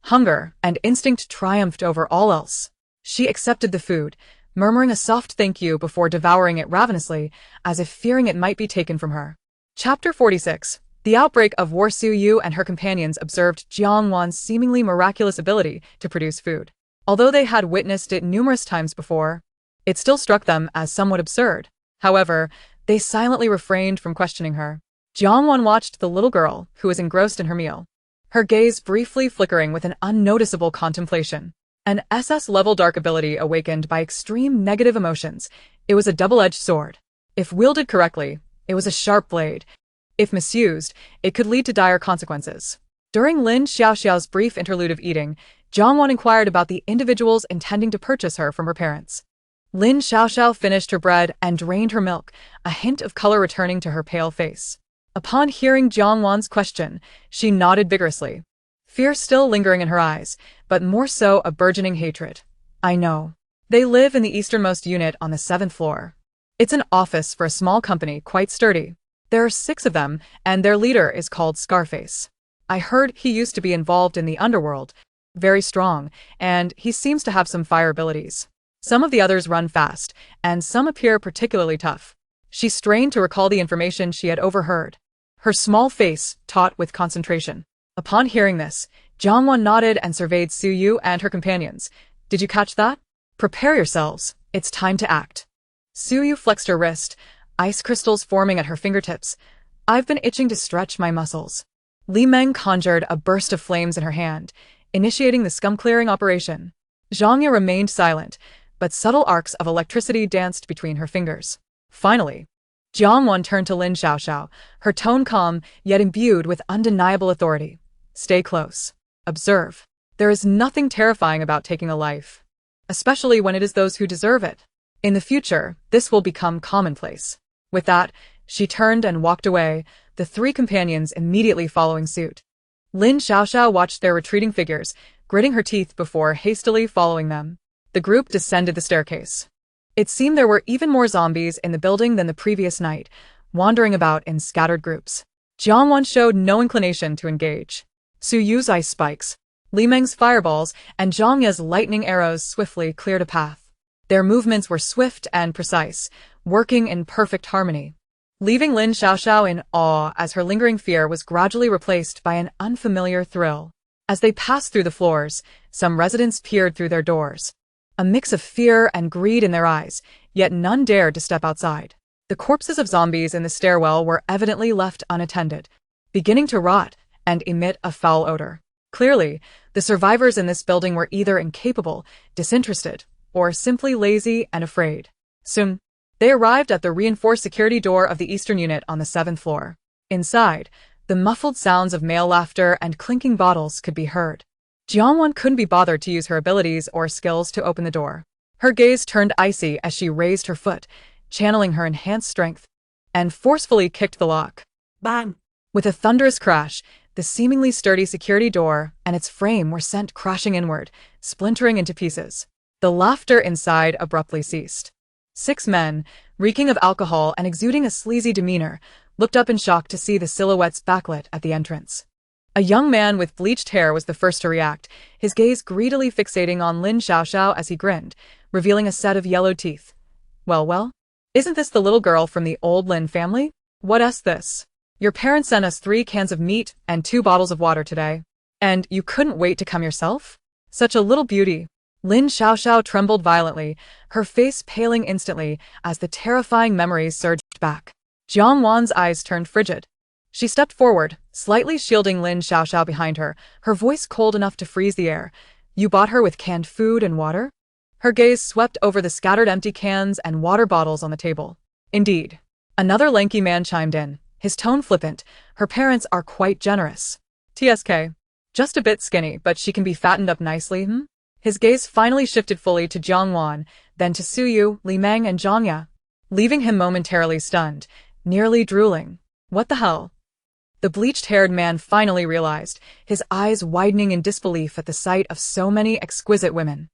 Speaker 1: hunger and instinct triumphed over all else. She accepted the food, murmuring a soft thank you before devouring it ravenously, as if fearing it might be taken from her. Chapter 46. The outbreak of war. Suyu and her companions observed Jiang Wan's seemingly miraculous ability to produce food. Although they had witnessed it numerous times before, it still struck them as somewhat absurd. However, they silently refrained from questioning her. Jiang Wan watched the little girl, who was engrossed in her meal, her gaze briefly flickering with an unnoticeable contemplation. An SS-level dark ability awakened by extreme negative emotions. It was a double-edged sword. If wielded correctly, it was a sharp blade. If misused, it could lead to dire consequences. During Lin Xiaoxiao's brief interlude of eating, Jiang Wan inquired about the individuals intending to purchase her from her parents. Lin Xiaoxiao finished her bread and drained her milk, a hint of color returning to her pale face. Upon hearing Jiang Wan's question, she nodded vigorously, fear still lingering in her eyes, but more so a burgeoning hatred. I know. They live in the easternmost unit on the 7th floor. It's an office for a small company, quite sturdy. There are 6 of them, and their leader is called Scarface. I heard he used to be involved in the underworld, very strong, and he seems to have some fire abilities. Some of the others run fast, and some appear particularly tough. She strained to recall the information she had overheard, her small face taut with concentration. Upon hearing this, Jiang Wan nodded and surveyed Suyu and her companions. Did you catch that? Prepare yourselves. It's time to act. Suyu flexed her wrist, ice crystals forming at her fingertips. I've been itching to stretch my muscles. Li Meng conjured a burst of flames in her hand, initiating the scum-clearing operation. Zhang Yu remained silent, but subtle arcs of electricity danced between her fingers. Finally, Jiangwan turned to Lin Xiaoxiao, her tone calm, yet imbued with undeniable authority. Stay close. Observe. There is nothing terrifying about taking a life, especially when it is those who deserve it. In the future, this will become commonplace. With that, she turned and walked away, the three companions immediately following suit. Lin Xiaoxiao watched their retreating figures, gritting her teeth before hastily following them. The group descended the staircase. It seemed there were even more zombies in the building than the previous night, wandering about in scattered groups. Jiangwan showed no inclination to engage. Su Yu's ice spikes, Li Meng's fireballs, and Zhang Ye's lightning arrows swiftly cleared a path. Their movements were swift and precise, working in perfect harmony, leaving Lin Xiaoxiao in awe as her lingering fear was gradually replaced by an unfamiliar thrill. As they passed through the floors, some residents peered through their doors, a mix of fear and greed in their eyes, yet none dared to step outside. The corpses of zombies in the stairwell were evidently left unattended, beginning to rot and emit a foul odor. Clearly, the survivors in this building were either incapable, disinterested, or simply lazy and afraid. Soon, they arrived at the reinforced security door of the eastern unit on the 7th floor. Inside, the muffled sounds of male laughter and clinking bottles could be heard. Jiangwan couldn't be bothered to use her abilities or skills to open the door. Her gaze turned icy as she raised her foot, channeling her enhanced strength, and forcefully kicked the lock.
Speaker 2: Bang!
Speaker 1: With a thunderous crash, the seemingly sturdy security door and its frame were sent crashing inward, splintering into pieces. The laughter inside abruptly ceased. 6 men, reeking of alcohol and exuding a sleazy demeanor, looked up in shock to see the silhouettes backlit at the entrance. A young man with bleached hair was the first to react, his gaze greedily fixating on Lin Xiaoxiao as he grinned, revealing a set of yellow teeth. Well, isn't this the little girl from the old Lin family? What's this? Your parents sent us 3 cans of meat and 2 bottles of water today. And you couldn't wait to come yourself? Such a little beauty. Lin Xiaoxiao trembled violently, her face paling instantly as the terrifying memories surged back. Jiangwan's eyes turned frigid. She stepped forward, slightly shielding Lin Xiaoxiao behind her, her voice cold enough to freeze the air. You bought her with canned food and water? Her gaze swept over the scattered empty cans and water bottles on the table. Indeed. Another lanky man chimed in, his tone flippant. Her parents are quite generous. TSK. Just a bit skinny, but she can be fattened up nicely, His gaze finally shifted fully to Jiangwan, then to Su Yu, Li Meng, and Zhang Ye, leaving him momentarily stunned, nearly drooling. What the hell? The bleached-haired man finally realized, his eyes widening in disbelief at the sight of so many exquisite women.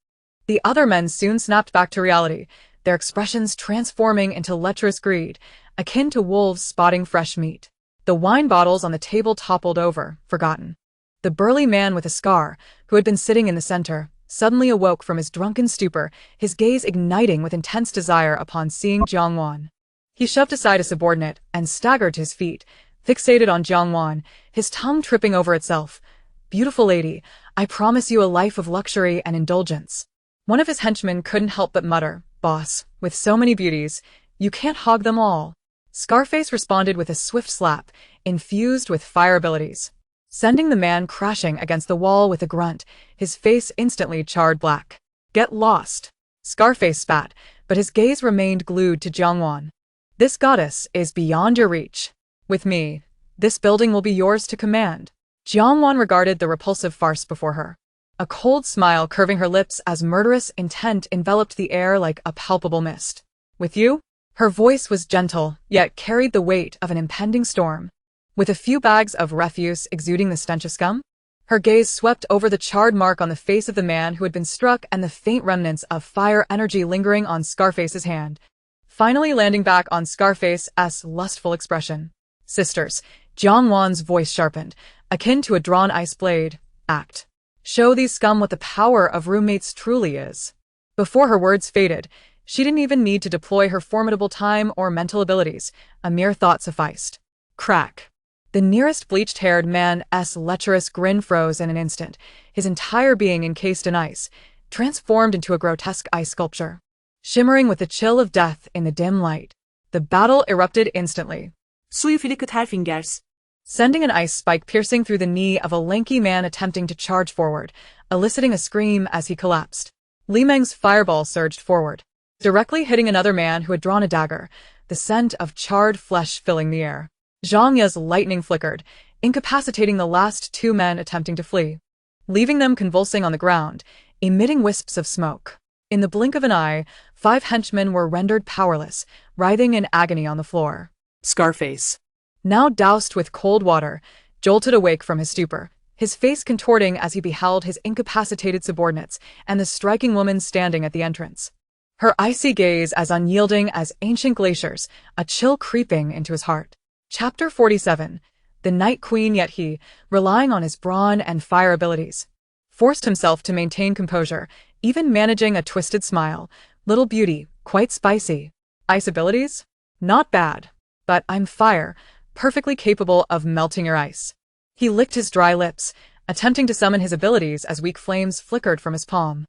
Speaker 1: The other men soon snapped back to reality, their expressions transforming into lecherous greed, akin to wolves spotting fresh meat. The wine bottles on the table toppled over, forgotten. The burly man with a scar, who had been sitting in the center, suddenly awoke from his drunken stupor, his gaze igniting with intense desire upon seeing Jiangwan. He shoved aside a subordinate and staggered to his feet, fixated on Jiangwan, his tongue tripping over itself. Beautiful lady, I promise you a life of luxury and indulgence. One of his henchmen couldn't help but mutter, Boss, with so many beauties, you can't hog them all. Scarface responded with a swift slap, infused with fire abilities, sending the man crashing against the wall with a grunt, his face instantly charred black. Get lost. Scarface spat, but his gaze remained glued to Jiangwan. This goddess is beyond your reach. With me, this building will be yours to command. Jiangwan regarded the repulsive farce before her, a cold smile curving her lips as murderous intent enveloped the air like a palpable mist. With you? Her voice was gentle, yet carried the weight of an impending storm. With a few bags of refuse exuding the stench of scum? Her gaze swept over the charred mark on the face of the man who had been struck and the faint remnants of fire energy lingering on Scarface's hand, finally landing back on Scarface's lustful expression. Sisters, Jiangwan's voice sharpened, akin to a drawn ice blade. Act. Show these scum what the power of roommates truly is. Before her words faded, she didn't even need to deploy her formidable time or mental abilities. A mere thought sufficed. Crack. The nearest bleached-haired man's lecherous grin froze in an instant, his entire being encased in ice, transformed into a grotesque ice sculpture. Shimmering with the chill of death in the dim light, the battle erupted instantly.
Speaker 2: Suyu flicked her fingers,
Speaker 1: sending an ice spike piercing through the knee of a lanky man attempting to charge forward, eliciting a scream as he collapsed. Li Meng's fireball surged forward, directly hitting another man who had drawn a dagger, the scent of charred flesh filling the air. Zhang Ye's lightning flickered, incapacitating the last two men attempting to flee, leaving them convulsing on the ground, emitting wisps of smoke. In the blink of an eye, 5 henchmen were rendered powerless, writhing in agony on the floor.
Speaker 2: Scarface.
Speaker 1: Now doused with cold water, jolted awake from his stupor, his face contorting as he beheld his incapacitated subordinates and the striking woman standing at the entrance. Her icy gaze as unyielding as ancient glaciers, a chill creeping into his heart. Chapter 47. The Night Queen. Yet he, relying on his brawn and fire abilities, forced himself to maintain composure, even managing a twisted smile. Little beauty, quite spicy. Ice abilities? Not bad. But I'm fire, perfectly capable of melting your ice. He licked his dry lips, attempting to summon his abilities as weak flames flickered from his palm.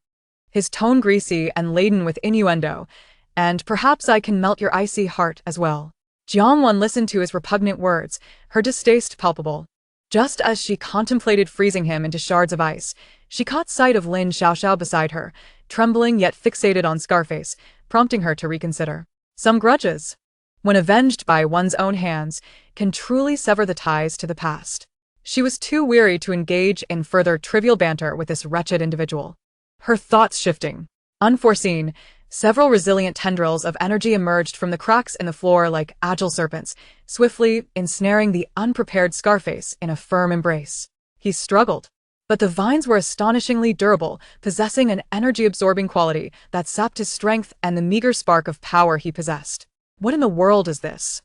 Speaker 1: His tone greasy and laden with innuendo, and perhaps I can melt your icy heart as well. Jiangwan listened to his repugnant words, her distaste palpable. Just as she contemplated freezing him into shards of ice, she caught sight of Lin Xiaoxiao beside her, trembling yet fixated on Scarface, prompting her to reconsider. Some grudges, when avenged by one's own hands, can truly sever the ties to the past. She was too weary to engage in further trivial banter with this wretched individual. Her thoughts shifting. Unforeseen, several resilient tendrils of energy emerged from the cracks in the floor like agile serpents, swiftly ensnaring the unprepared Scarface in a firm embrace. He struggled, but the vines were astonishingly durable, possessing an energy-absorbing quality that sapped his strength and the meager spark of power he possessed. What in the world is this?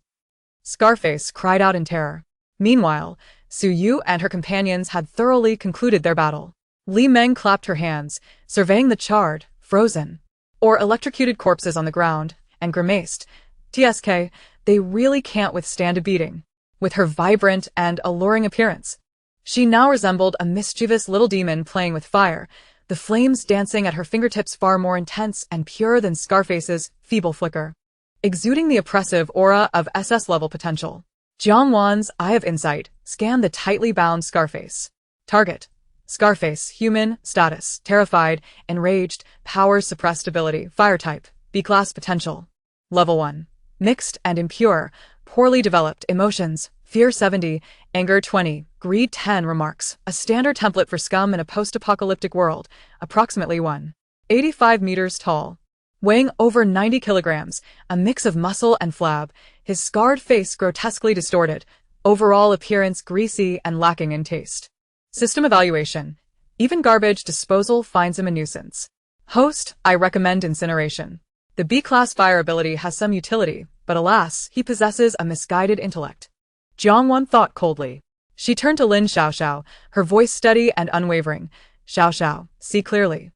Speaker 1: Scarface cried out in terror. Meanwhile, Su Yu and her companions had thoroughly concluded their battle. Li Meng clapped her hands, surveying the charred, frozen, or electrocuted corpses on the ground, and grimaced. TSK, they really can't withstand a beating. With her vibrant and alluring appearance, she now resembled a mischievous little demon playing with fire, the flames dancing at her fingertips far more intense and pure than Scarface's feeble flicker, exuding the oppressive aura of SS-level potential. Jiangwan's eye of insight scanned the tightly bound Scarface. Target: Scarface, human, status, terrified, enraged, powers suppressed ability, fire type, B-class potential. Level 1. Mixed and impure, poorly developed, emotions, fear 70, anger 20, greed 10. Remarks: a standard template for scum in a post-apocalyptic world, approximately 1.85 meters tall. Weighing over 90 kilograms, a mix of muscle and flab, his scarred face grotesquely distorted, overall appearance greasy and lacking in taste. System evaluation: even garbage disposal finds him a nuisance. Host: I recommend incineration. The B-class fire ability has some utility, but alas, he possesses a misguided intellect. Jiangwan thought coldly. She turned to Lin Xiaoxiao, her voice steady and unwavering. Xiaoxiao, see clearly.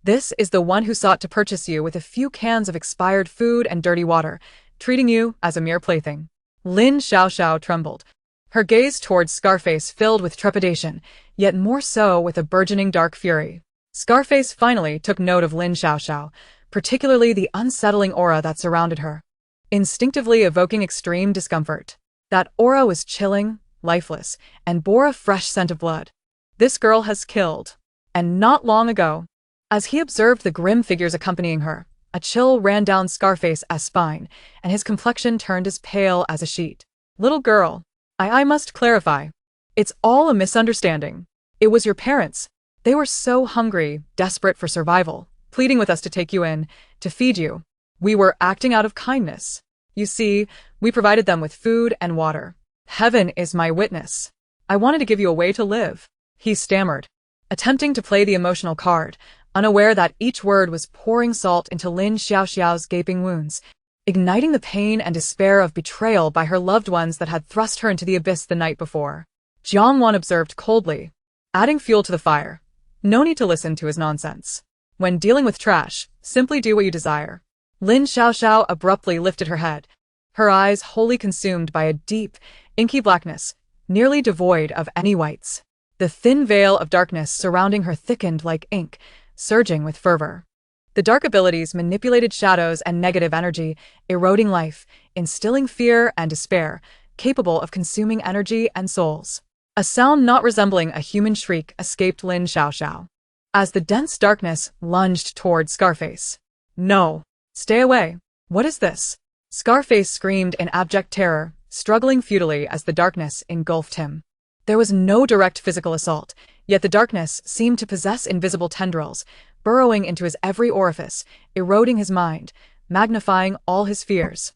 Speaker 1: This is the one who sought to purchase you with a few cans of expired food and dirty water, treating you as a mere plaything. Lin Xiaoxiao trembled, her gaze towards Scarface filled with trepidation, yet more so with a burgeoning dark fury. Scarface finally took note of Lin Xiaoxiao, particularly the unsettling aura that surrounded her, instinctively evoking extreme discomfort. That aura was chilling, lifeless, and bore a fresh scent of blood. This girl has killed. And not long ago. As he observed the grim figures accompanying her, a chill ran down Scarface's spine, and his complexion turned as pale as a sheet. Little girl, I must clarify. It's all a misunderstanding. It was your parents. They were so hungry, desperate for survival, pleading with us to take you in, to feed you. We were acting out of kindness. You see, we provided them with food and water. Heaven is my witness. I wanted to give you a way to live. He stammered, attempting to play the emotional card, unaware that each word was pouring salt into Lin Xiaoxiao's gaping wounds, igniting the pain and despair of betrayal by her loved ones that had thrust her into the abyss the night before. Jiangwan observed coldly, adding fuel to the fire. No need to listen to his nonsense. When dealing with trash, simply do what you desire. Lin Xiaoxiao abruptly lifted her head, her eyes wholly consumed by a deep, inky blackness, nearly devoid of any whites. The thin veil of darkness surrounding her thickened like ink, surging with fervor. The dark abilities manipulated shadows and negative energy, eroding life, instilling fear and despair, capable of consuming energy and souls. A sound not resembling a human shriek escaped Lin Xiaoxiao, as the dense darkness lunged toward Scarface. No! Stay away! What is this? Scarface screamed in abject terror, struggling futilely as the darkness engulfed him. There was no direct physical assault, yet the darkness seemed to possess invisible tendrils, burrowing into his every orifice, eroding his mind, magnifying all his fears.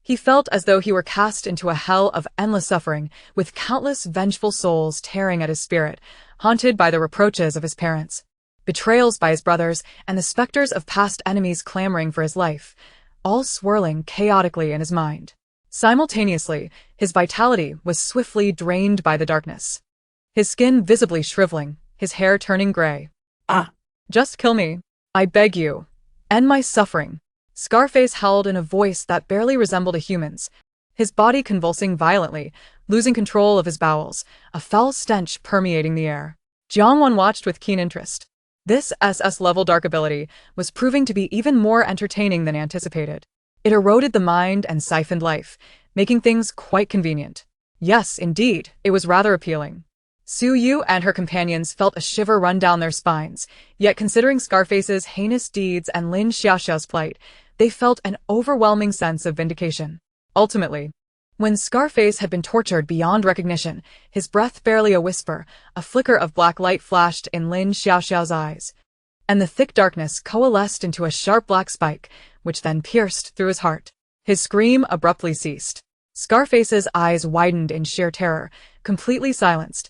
Speaker 1: He felt as though he were cast into a hell of endless suffering, with countless vengeful souls tearing at his spirit, haunted by the reproaches of his parents, betrayals by his brothers, and the specters of past enemies clamoring for his life, all swirling chaotically in his mind. Simultaneously, his vitality was swiftly drained by the darkness. His skin visibly shriveling, his hair turning gray.
Speaker 2: Ah!
Speaker 1: Just kill me. I beg you. End my suffering. Scarface howled in a voice that barely resembled a human's, his body convulsing violently, losing control of his bowels, a foul stench permeating the air. Jiangwan watched with keen interest. This SS-level dark ability was proving to be even more entertaining than anticipated. It eroded the mind and siphoned life, making things quite convenient. Yes, indeed, it was rather appealing. Su Yu and her companions felt a shiver run down their spines, yet considering Scarface's heinous deeds and Lin Xiaoxiao's plight, they felt an overwhelming sense of vindication. Ultimately, when Scarface had been tortured beyond recognition, his breath barely a whisper, a flicker of black light flashed in Lin Xiaoxiao's eyes, and the thick darkness coalesced into a sharp black spike, which then pierced through his heart. His scream abruptly ceased. Scarface's eyes widened in sheer terror, completely silenced,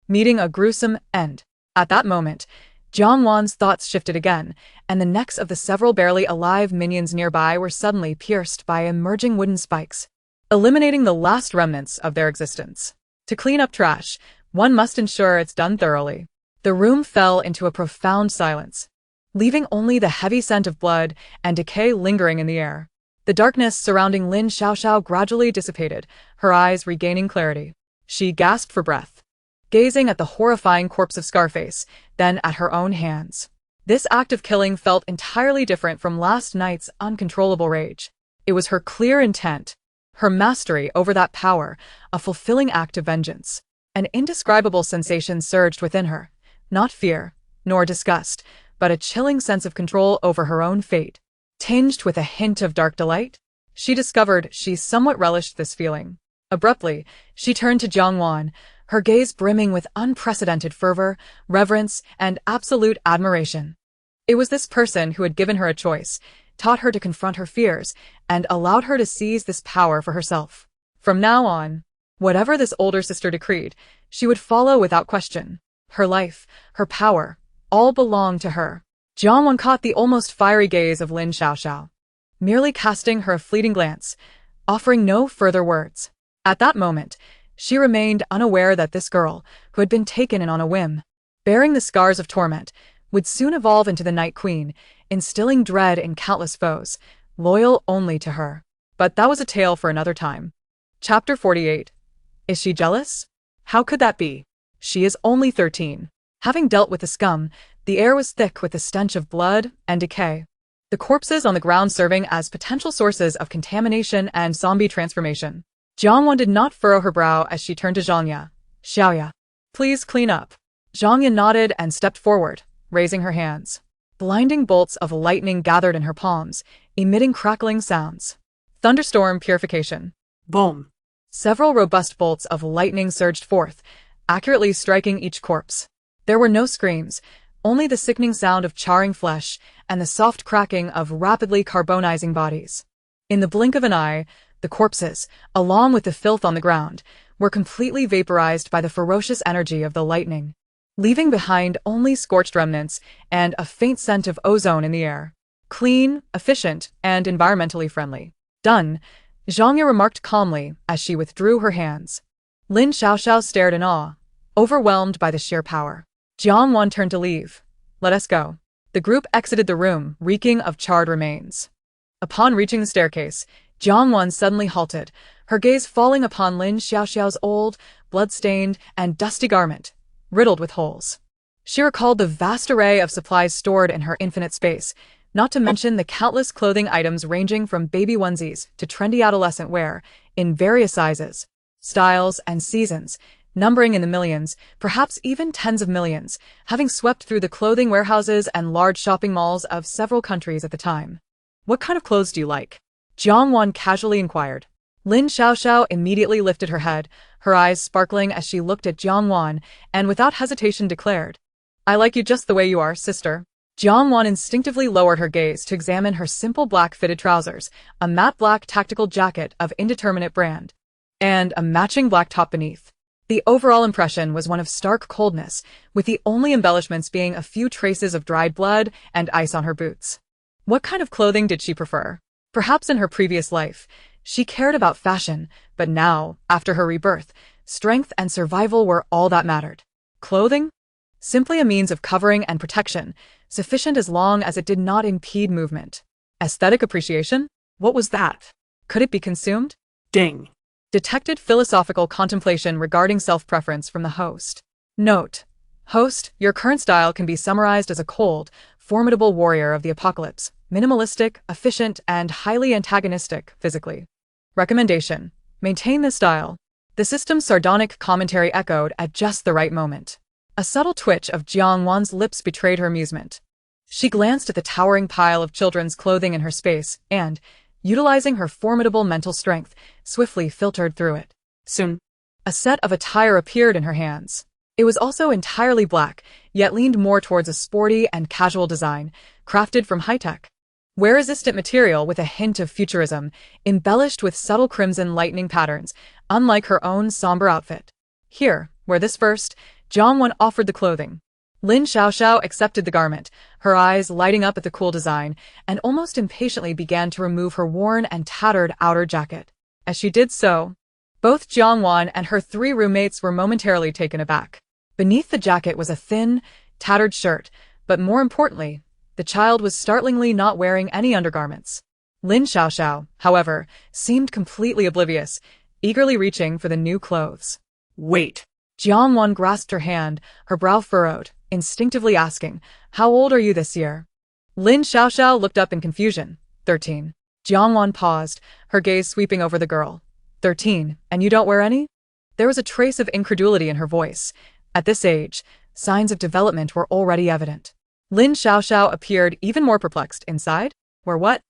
Speaker 1: meeting a gruesome end. At that moment, Jiangwan's thoughts shifted again, and the necks of the several barely alive minions nearby were suddenly pierced by emerging wooden spikes, eliminating the last remnants of their existence. To clean up trash, one must ensure it's done thoroughly. The room fell into a profound silence, leaving only the heavy scent of blood and decay lingering in the air. The darkness surrounding Lin Xiaoxiao gradually dissipated, her eyes regaining clarity. She gasped for breath, gazing at the horrifying corpse of Scarface, then at her own hands. This act of killing felt entirely different from last night's uncontrollable rage. It was her clear intent, her mastery over that power, a fulfilling act of vengeance. An indescribable sensation surged within her, not fear, nor disgust, but a chilling sense of control over her own fate. Tinged with a hint of dark delight, she discovered she somewhat relished this feeling. Abruptly, she turned to Jiangwan, her gaze brimming with unprecedented fervor, reverence, and absolute admiration. It was this person who had given her a choice, taught her to confront her fears, and allowed her to seize this power for herself. From now on, whatever this older sister decreed, she would follow without question. Her life, her power, all belonged to her. Jiangwan caught the almost fiery gaze of Lin Xiaoxiao, merely casting her a fleeting glance, offering no further words. At that moment, she remained unaware that this girl, who had been taken in on a whim, bearing the scars of torment, would soon evolve into the Night Queen, instilling dread in countless foes, loyal only to her. But that was a tale for another time. Chapter 48. Is she jealous? How could that be? She is only 13. Having dealt with the scum, the air was thick with the stench of blood and decay. The corpses on the ground serving as potential sources of contamination and zombie transformation. Jiangwan did not furrow her brow as she turned to Zhangya. Xiaoya, please clean up. Zhangya nodded and stepped forward, raising her hands. Blinding bolts of lightning gathered in her palms, emitting crackling sounds. Thunderstorm purification.
Speaker 2: Boom!
Speaker 1: Several robust bolts of lightning surged forth, accurately striking each corpse. There were no screams, only the sickening sound of charring flesh and the soft cracking of rapidly carbonizing bodies. In the blink of an eye, the corpses, along with the filth on the ground, were completely vaporized by the ferocious energy of the lightning, leaving behind only scorched remnants and a faint scent of ozone in the air. Clean, efficient, and environmentally friendly. Done, Zhangya remarked calmly as she withdrew her hands. Lin Xiaoxiao stared in awe, overwhelmed by the sheer power. Jiangwan turned to leave. Let us go. The group exited the room, reeking of charred remains. Upon reaching the staircase, Jiangwan suddenly halted, her gaze falling upon Lin Xiaoxiao's old, blood-stained, and dusty garment, riddled with holes. She recalled the vast array of supplies stored in her infinite space, not to mention the countless clothing items ranging from baby onesies to trendy adolescent wear, in various sizes, styles, and seasons, numbering in the millions, perhaps even tens of millions, having swept through the clothing warehouses and large shopping malls of several countries at the time. What kind of clothes do you like? Jiangwan casually inquired. Lin Xiaoxiao immediately lifted her head, her eyes sparkling as she looked at Jiangwan, and without hesitation declared, "I like you just the way you are, sister." Jiangwan instinctively lowered her gaze to examine her simple black fitted trousers, a matte black tactical jacket of indeterminate brand, and a matching black top beneath. The overall impression was one of stark coldness, with the only embellishments being a few traces of dried blood and ice on her boots. What kind of clothing did she prefer? Perhaps in her previous life, she cared about fashion, but now, after her rebirth, strength and survival were all that mattered. Clothing? Simply a means of covering and protection, sufficient as long as it did not impede movement. Aesthetic appreciation? What was that? Could it be consumed?
Speaker 2: Ding.
Speaker 1: Detected philosophical contemplation regarding self-preference from the host. Note: Host, your current style can be summarized as a cold, formidable warrior of the apocalypse, minimalistic, efficient, and highly antagonistic physically. Recommendation: maintain this style. The system's sardonic commentary echoed at just the right moment. A subtle twitch of Jiangwan's lips betrayed her amusement. She glanced at the towering pile of children's clothing in her space and, utilizing her formidable mental strength, swiftly filtered through it. Soon, a set of attire appeared in her hands. It was also entirely black, yet leaned more towards a sporty and casual design, crafted from high-tech, wear-resistant material with a hint of futurism, embellished with subtle crimson lightning patterns, unlike her own somber outfit. Here, wear this first. Jiangwan offered the clothing. Lin Xiaoxiao accepted the garment, her eyes lighting up at the cool design, and almost impatiently began to remove her worn and tattered outer jacket. As she did so, both Jiangwan and her three roommates were momentarily taken aback. Beneath the jacket was a thin, tattered shirt, but more importantly, the child was startlingly not wearing any undergarments. Lin Xiaoxiao, however, seemed completely oblivious, eagerly reaching for the new clothes.
Speaker 2: Wait.
Speaker 1: Jiangwan grasped her hand, her brow furrowed, instinctively asking, "How old are you this year?" Lin Xiaoxiao looked up in confusion. 13. Jiangwan paused, her gaze sweeping over the girl. 13, and you don't wear any? There was a trace of incredulity in her voice. At this age, signs of development were already evident. Lin Xiaoxiao appeared even more perplexed. Inside? Wear what?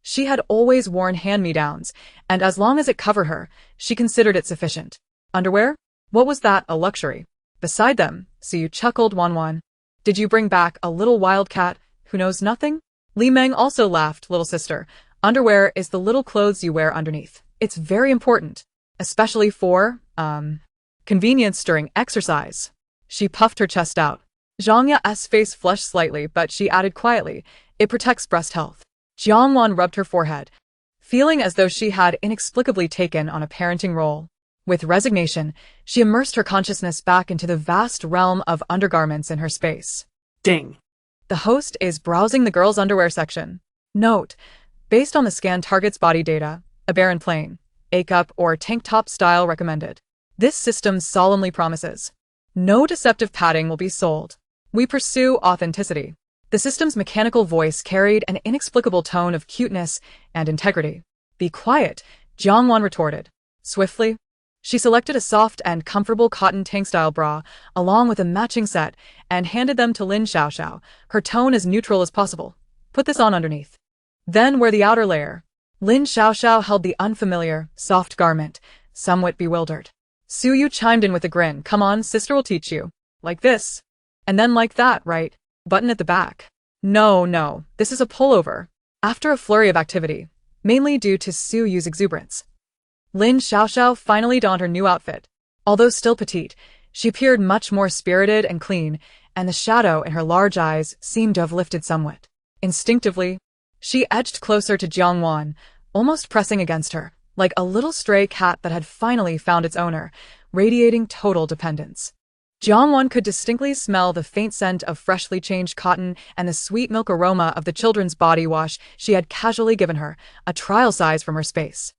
Speaker 1: She had always worn hand-me-downs, and as long as it covered her, she considered it sufficient. Underwear? What was that, a luxury? Beside them, Siyu chuckled. Wanwan. Did you bring back a little wildcat who knows nothing? Li Meng also laughed. Little sister, underwear is the little clothes you wear underneath. It's very important, especially for, convenience during exercise. She puffed her chest out. Zhang Ya's face flushed slightly, but she added quietly, it protects breast health. Jiangwan rubbed her forehead, feeling as though she had inexplicably taken on a parenting role. With resignation, she immersed her consciousness back into the vast realm of undergarments in her space.
Speaker 2: Ding.
Speaker 1: The host is browsing the girls' underwear section. Note: based on the scan target's body data, a barren plain, A-cup or tank top style recommended. This system solemnly promises no deceptive padding will be sold. We pursue authenticity. The system's mechanical voice carried an inexplicable tone of cuteness and integrity. Be quiet, Jiangwan retorted. Swiftly, she selected a soft and comfortable cotton tank-style bra, along with a matching set, and handed them to Lin Xiaoxiao, her tone as neutral as possible. Put this on underneath. Then wear the outer layer. Lin Xiaoxiao held the unfamiliar, soft garment, somewhat bewildered. Suyu chimed in with a grin. Come on, sister will teach you. Like this. And then like that, right? Button at the back. No, this is a pullover. After a flurry of activity, mainly due to Suyu's exuberance, Lin Xiaoxiao finally donned her new outfit. Although still petite, she appeared much more spirited and clean, and the shadow in her large eyes seemed to have lifted somewhat. Instinctively, she edged closer to Jiangwan, almost pressing against her, like a little stray cat that had finally found its owner, radiating total dependence. Jiangwan could distinctly smell the faint scent of freshly changed cotton and the sweet milk aroma of the children's body wash she had casually given her, a trial size from her space.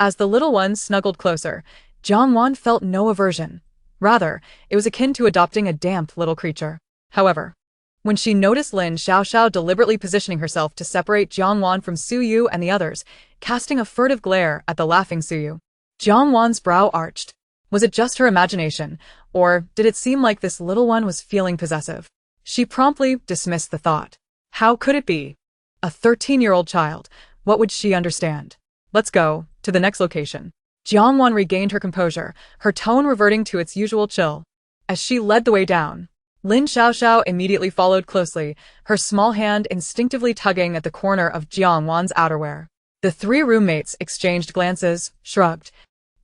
Speaker 1: As the little one snuggled closer, Jiangwan felt no aversion. Rather, it was akin to adopting a damp little creature. However, when she noticed Lin Xiaoxiao deliberately positioning herself to separate Jiangwan from Suyu and the others, casting a furtive glare at the laughing Suyu, Jiangwan's brow arched. Was it just her imagination, or did it seem like this little one was feeling possessive? She promptly dismissed the thought. How could it be? A 13-year-old child, what would she understand? Let's go to the next location. Jiangwan regained her composure, her tone reverting to its usual chill. As she led the way down, Lin Xiaoxiao immediately followed closely, her small hand instinctively tugging at the corner of Jiangwan's outerwear. The three roommates exchanged glances, shrugged,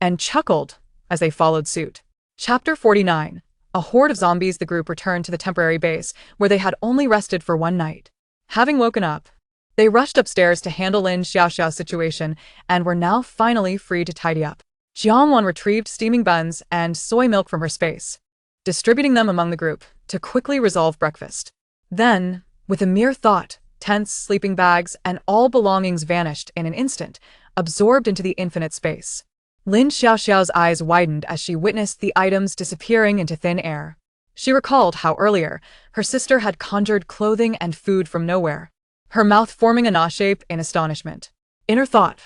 Speaker 1: and chuckled as they followed suit. Chapter 49. A horde of zombies. The group returned to the temporary base, where they had only rested for one night. Having woken up, they rushed upstairs to handle Lin Xiaoxiao's situation and were now finally free to tidy up. Jiangwan retrieved steaming buns and soy milk from her space, distributing them among the group to quickly resolve breakfast. Then, with a mere thought, tents, sleeping bags, and all belongings vanished in an instant, absorbed into the infinite space. Lin Xiaoxiao's eyes widened as she witnessed the items disappearing into thin air. She recalled how earlier, her sister had conjured clothing and food from nowhere, her mouth forming a na shape in astonishment. Inner thought,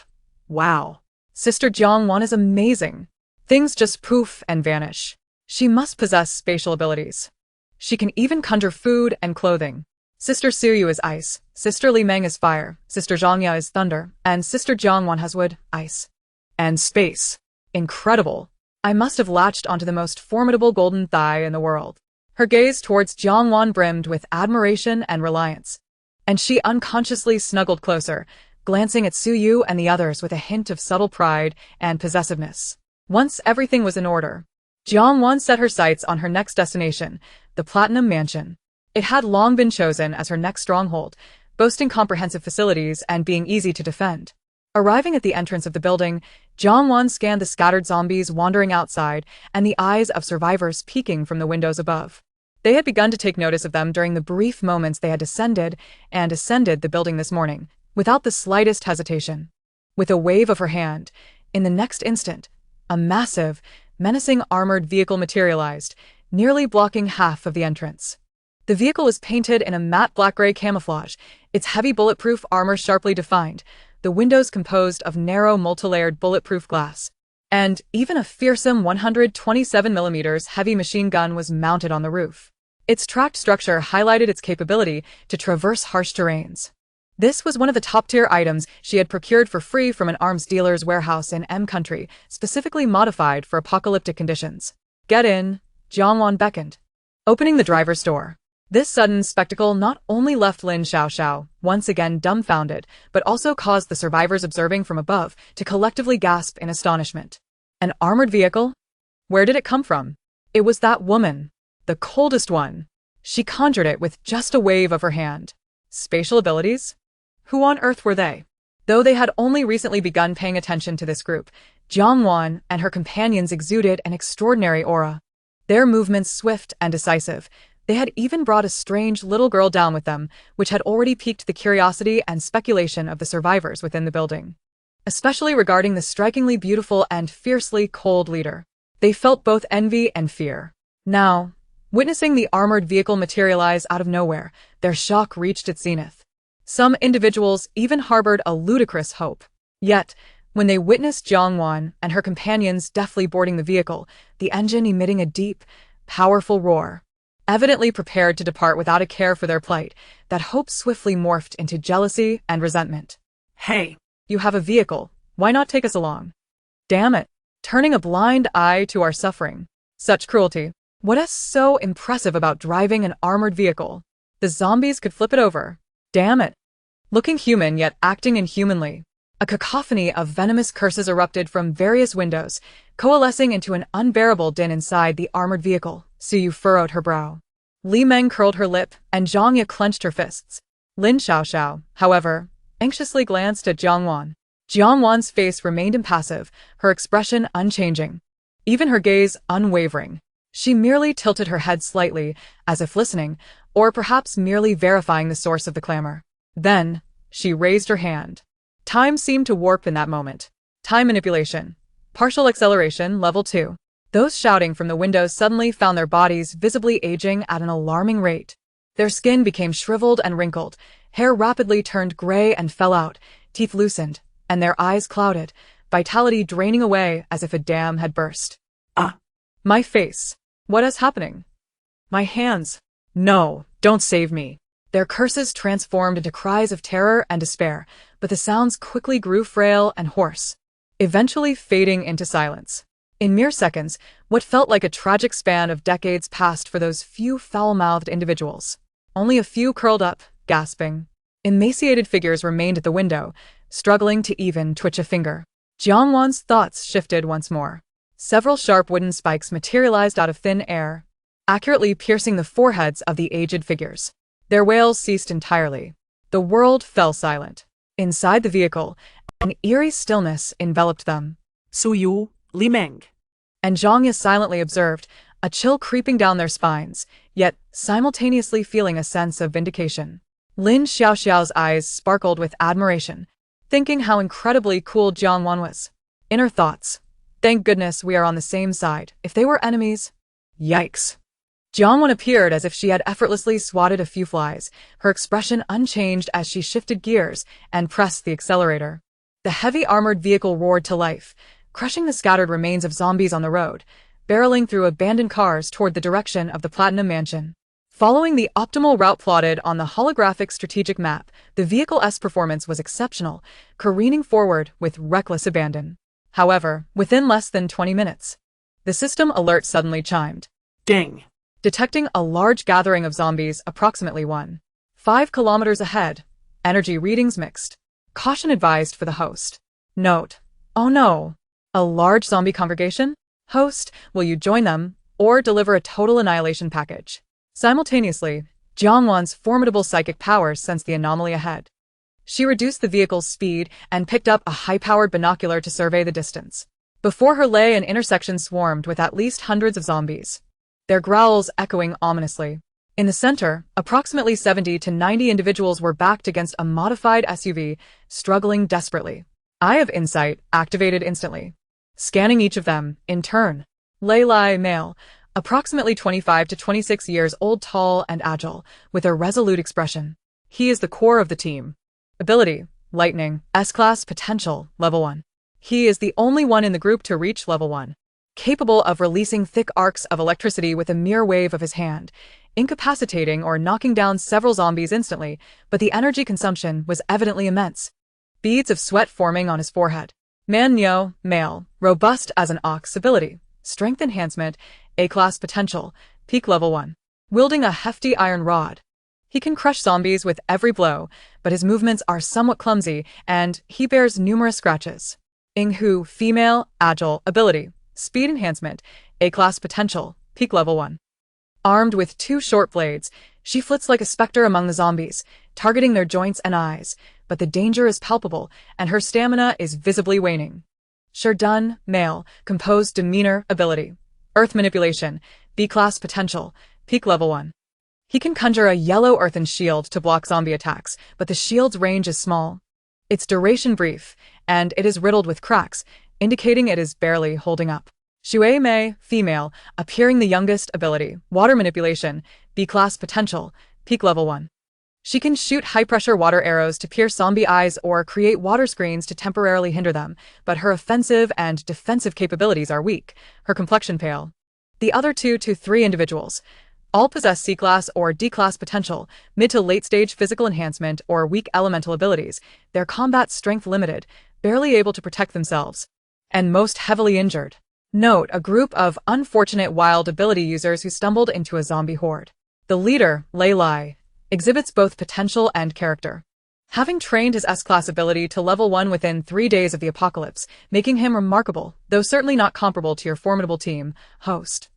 Speaker 1: wow, Sister Jiangwan is amazing. Things just poof and vanish. She must possess spatial abilities. She can even conjure food and clothing. Sister Suyu is ice, Sister Li Meng is fire, Sister Zhangya is thunder, and Sister Jiangwan has wood, ice, and space. Incredible. I must have latched onto the most formidable golden thigh in the world. Her gaze towards Jiangwan brimmed with admiration and reliance, and she unconsciously snuggled closer, glancing at Suyu and the others with a hint of subtle pride and possessiveness. Once everything was in order, Jiangwan set her sights on her next destination, the Platinum Mansion. It had long been chosen as her next stronghold, boasting comprehensive facilities and being easy to defend. Arriving at the entrance of the building, Jiangwan scanned the scattered zombies wandering outside and the eyes of survivors peeking from the windows above. They had begun to take notice of them during the brief moments they had descended and ascended the building this morning, without the slightest hesitation. With a wave of her hand, in the next instant, a massive, menacing armored vehicle materialized, nearly blocking half of the entrance. The vehicle was painted in a matte black-gray camouflage, its heavy bulletproof armor sharply defined, the windows composed of narrow multi-layered bulletproof glass, and even a fearsome 127mm heavy machine gun was mounted on the roof. Its tracked structure highlighted its capability to traverse harsh terrains. This was one of the top-tier items she had procured for free from an arms dealer's warehouse in M Country, specifically modified for apocalyptic conditions. Get in, Jiangwan beckoned, opening the driver's door. This sudden spectacle not only left Lin Xiaoxiao once again dumbfounded, but also caused the survivors observing from above to collectively gasp in astonishment. An armored vehicle? Where did it come from? It was that woman, the coldest one. She conjured it with just a wave of her hand. Spatial abilities? Who on earth were they? Though they had only recently begun paying attention to this group, Jiangwan and her companions exuded an extraordinary aura. Their movements swift and decisive. They had even brought a strange little girl down with them, which had already piqued the curiosity and speculation of the survivors within the building. Especially regarding the strikingly beautiful and fiercely cold leader. They felt both envy and fear. Now, witnessing the armored vehicle materialize out of nowhere, their shock reached its zenith. Some individuals even harbored a ludicrous hope. Yet, when they witnessed Jiangwan and her companions deftly boarding the vehicle, the engine emitting a deep, powerful roar, evidently prepared to depart without a care for their plight, that hope swiftly morphed into jealousy and resentment. Hey, you have a vehicle, why not take us along? Damn it, turning a blind eye to our suffering. Such cruelty. What is so impressive about driving an armored vehicle? The zombies could flip it over. Damn it. Looking human yet acting inhumanly. A cacophony of venomous curses erupted from various windows, coalescing into an unbearable din inside the armored vehicle. Suyu furrowed her brow. Li Meng curled her lip, and Zhangya clenched her fists. Lin Xiaoxiao, however, anxiously glanced at Jiangwan. Jiangwan's face remained impassive, her expression unchanging. Even her gaze unwavering. She merely tilted her head slightly, as if listening, or perhaps merely verifying the source of the clamor. Then, she raised her hand. Time seemed to warp in that moment. Time manipulation. Partial acceleration, level 2. Those shouting from the windows suddenly found their bodies visibly aging at an alarming rate. Their skin became shriveled and wrinkled, hair rapidly turned gray and fell out, teeth loosened, and their eyes clouded, vitality draining away as if a dam had burst. Ah! My face. What is happening? My hands. No, don't save me. Their curses transformed into cries of terror and despair, but the sounds quickly grew frail and hoarse, eventually fading into silence. In mere seconds, what felt like a tragic span of decades passed for those few foul-mouthed individuals. Only a few curled up, gasping. Emaciated figures remained at the window, struggling to even twitch a finger. Jiang Wan's thoughts shifted once more. Several sharp wooden spikes materialized out of thin air, accurately piercing the foreheads of the aged figures. Their wails ceased entirely. The world fell silent. Inside the vehicle, an eerie stillness enveloped them.
Speaker 2: Suyu, Li Meng.
Speaker 1: And Zhang Yi silently observed, a chill creeping down their spines, yet simultaneously feeling a sense of vindication. Lin Xiaoxiao's eyes sparkled with admiration, thinking how incredibly cool Jiang Wan was. Inner thoughts. Thank goodness we are on the same side. If they were enemies... Yikes. Jiang Wan appeared as if she had effortlessly swatted a few flies, her expression unchanged as she shifted gears and pressed the accelerator. The heavy armored vehicle roared to life, crushing the scattered remains of zombies on the road, barreling through abandoned cars toward the direction of the Platinum Mansion. Following the optimal route plotted on the holographic strategic map, the vehicle's performance was exceptional, careening forward with reckless abandon. However, within less than 20 minutes, the system alert suddenly chimed.
Speaker 2: Ding.
Speaker 1: Detecting a large gathering of zombies approximately 1.5 kilometers ahead. Energy readings mixed. Caution advised for the host. Note. Oh no. A large zombie congregation? Host, will you join them, or deliver a total annihilation package? Simultaneously, Jiang Wan's formidable psychic powers sensed the anomaly ahead. She reduced the vehicle's speed and picked up a high-powered binocular to survey the distance. Before her lay an intersection swarmed with at least hundreds of zombies, their growls echoing ominously. In the center, approximately 70 to 90 individuals were backed against a modified SUV, struggling desperately. Eye of Insight activated instantly. Scanning each of them, in turn. Lei Lai, male, approximately 25 to 26 years old, tall and agile, with a resolute expression. He is the core of the team. Ability, Lightning, S-Class Potential, Level 1. He is the only one in the group to reach Level 1. Capable of releasing thick arcs of electricity with a mere wave of his hand, incapacitating or knocking down several zombies instantly, but the energy consumption was evidently immense. Beads of sweat forming on his forehead. Man Nyo, male, robust as an ox. Ability, Strength Enhancement, A-Class Potential, Peak Level 1. Wielding a hefty iron rod. He can crush zombies with every blow, but his movements are somewhat clumsy, and he bears numerous scratches. Ing Hu, female, agile. Ability, Speed Enhancement, A-Class Potential, Peak Level 1. Armed with 2 short blades, she flits like a specter among the zombies, targeting their joints and eyes, but the danger is palpable, and her stamina is visibly waning. Sherdun, male, Composed Demeanor. Ability, Earth Manipulation, B-Class Potential, Peak Level 1. He can conjure a yellow earthen shield to block zombie attacks, but the shield's range is small. Its duration brief, and it is riddled with cracks, indicating it is barely holding up. Xue Mei, female, appearing the youngest. Ability, Water Manipulation, B-Class Potential, Peak Level 1. She can shoot high-pressure water arrows to pierce zombie eyes or create water screens to temporarily hinder them, but her offensive and defensive capabilities are weak, her complexion pale. The other 2 to 3 individuals all possess C-Class or D-Class potential, mid to late-stage physical enhancement or weak elemental abilities, their combat strength limited, barely able to protect themselves, and most heavily injured. Note a group of unfortunate wild ability users who stumbled into a zombie horde. The leader, Lei Lai, exhibits both potential and character, having trained his S-Class ability to Level 1 within 3 days of the apocalypse, making him remarkable, though certainly not comparable to your formidable team, host.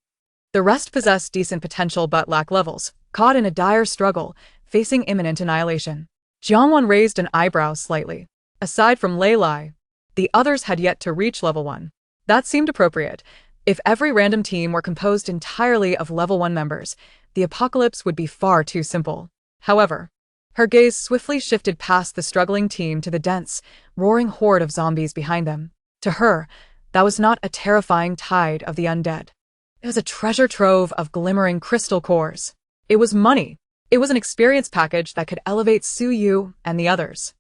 Speaker 1: The rest possess decent potential but lack levels, caught in a dire struggle, facing imminent annihilation. Jiang Wan raised an eyebrow slightly. Aside from Lei Lai, the others had yet to reach Level 1. That seemed appropriate. If every random team were composed entirely of Level 1 members, the apocalypse would be far too simple. However, her gaze swiftly shifted past the struggling team to the dense, roaring horde of zombies behind them. To her, that was not a terrifying tide of the undead. It was a treasure trove of glimmering crystal cores. It was money. It was an experience package that could elevate Su Yu and the others.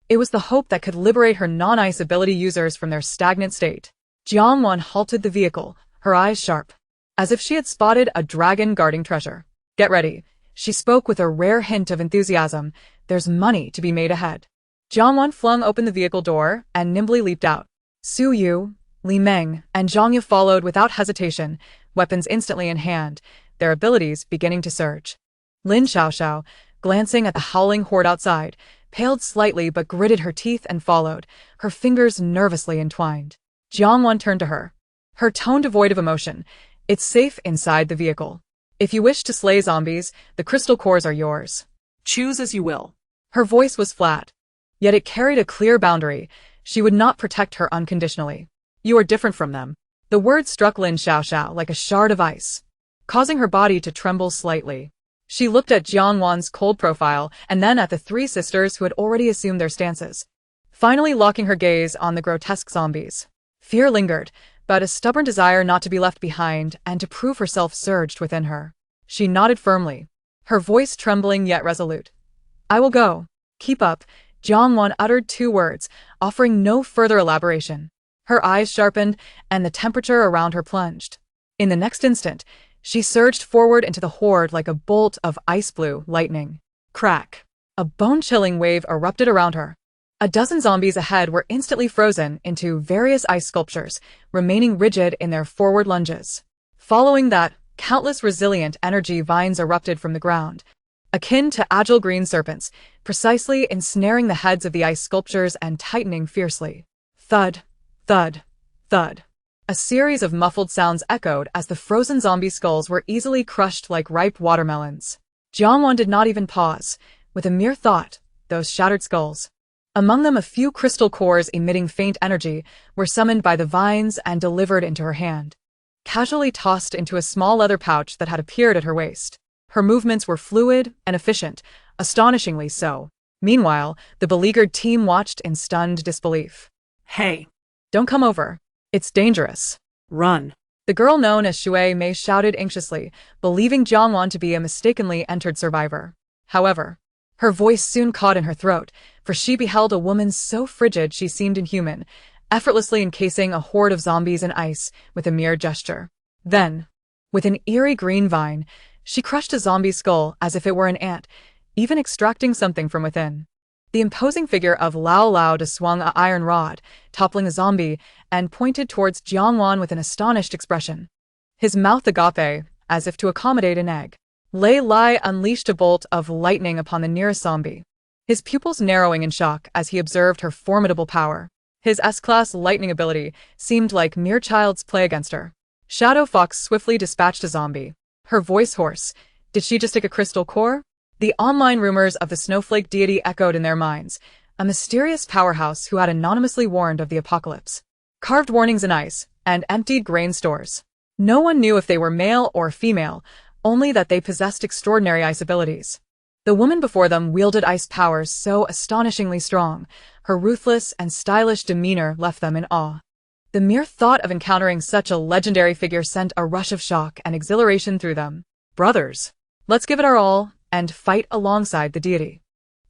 Speaker 1: It was the hope that could liberate her non-ice ability users from their stagnant state. Jiang Wan halted the vehicle, her eyes sharp, as if she had spotted a dragon guarding treasure. Get ready. She spoke with a rare hint of enthusiasm. There's money to be made ahead. Jiangwan flung open the vehicle door and nimbly leaped out. Su Yu, Li Meng, and Zhang Ye followed without hesitation, weapons instantly in hand, their abilities beginning to surge. Lin Xiaoxiao, glancing at the howling horde outside, paled slightly but gritted her teeth and followed, her fingers nervously entwined. Jiangwan turned to her, her tone devoid of emotion. It's safe inside the vehicle. If you wish to slay zombies, the crystal cores are yours.
Speaker 2: Choose as you will.
Speaker 1: Her voice was flat, yet it carried a clear boundary. She would not protect her unconditionally.
Speaker 2: You are different from them.
Speaker 1: The word struck Lin Xiaoxiao like a shard of ice, causing her body to tremble slightly. She looked at Jiangwan's cold profile and then at the three sisters who had already assumed their stances, finally locking her gaze on the grotesque zombies. Fear lingered, but a stubborn desire not to be left behind and to prove herself surged within her. She nodded firmly, her voice trembling yet resolute. I will go. Keep up. Jiangwan uttered 2 words, offering no further elaboration. Her eyes sharpened, and the temperature around her plunged. In the next instant, she surged forward into the horde like a bolt of ice-blue lightning. Crack! A bone-chilling wave erupted around her. A dozen zombies ahead were instantly frozen into various ice sculptures, remaining rigid in their forward lunges. Following that, countless resilient energy vines erupted from the ground, akin to agile green serpents, precisely ensnaring the heads of the ice sculptures and tightening fiercely. Thud, thud, thud. A series of muffled sounds echoed as the frozen zombie skulls were easily crushed like ripe watermelons. Jiangwan did not even pause. With a mere thought, those shattered skulls, among them a few crystal cores emitting faint energy, were summoned by the vines and delivered into her hand, casually tossed into a small leather pouch that had appeared at her waist. Her movements were fluid and efficient, astonishingly so. Meanwhile, the beleaguered team watched in stunned disbelief.
Speaker 2: Hey!
Speaker 1: Don't come over. It's dangerous.
Speaker 2: Run!
Speaker 1: The girl known as Shui Mei shouted anxiously, believing Jiangwan to be a mistakenly entered survivor. However, her voice soon caught in her throat, for she beheld a woman so frigid she seemed inhuman, effortlessly encasing a horde of zombies in ice with a mere gesture. Then, with an eerie green vine, she crushed a zombie skull as if it were an ant, even extracting something from within. The imposing figure of Lao Lao swung an iron rod, toppling a zombie, and pointed towards Jiangwan with an astonished expression. His mouth agape, as if to accommodate an egg. Lei Lai unleashed a bolt of lightning upon the nearest zombie, his pupils narrowing in shock as he observed her formidable power. His S-class lightning ability seemed like mere child's play against her. Shadow Fox swiftly dispatched a zombie, her voice hoarse. Did she just take a crystal core? The online rumors of the snowflake deity echoed in their minds, a mysterious powerhouse who had anonymously warned of the apocalypse, carved warnings in ice, and emptied grain stores. No one knew if they were male or female, only that they possessed extraordinary ice abilities. The woman before them wielded ice powers so astonishingly strong, her ruthless and stylish demeanor left them in awe. The mere thought of encountering such a legendary figure sent a rush of shock and exhilaration through them. Brothers, let's give it our all and fight alongside the deity.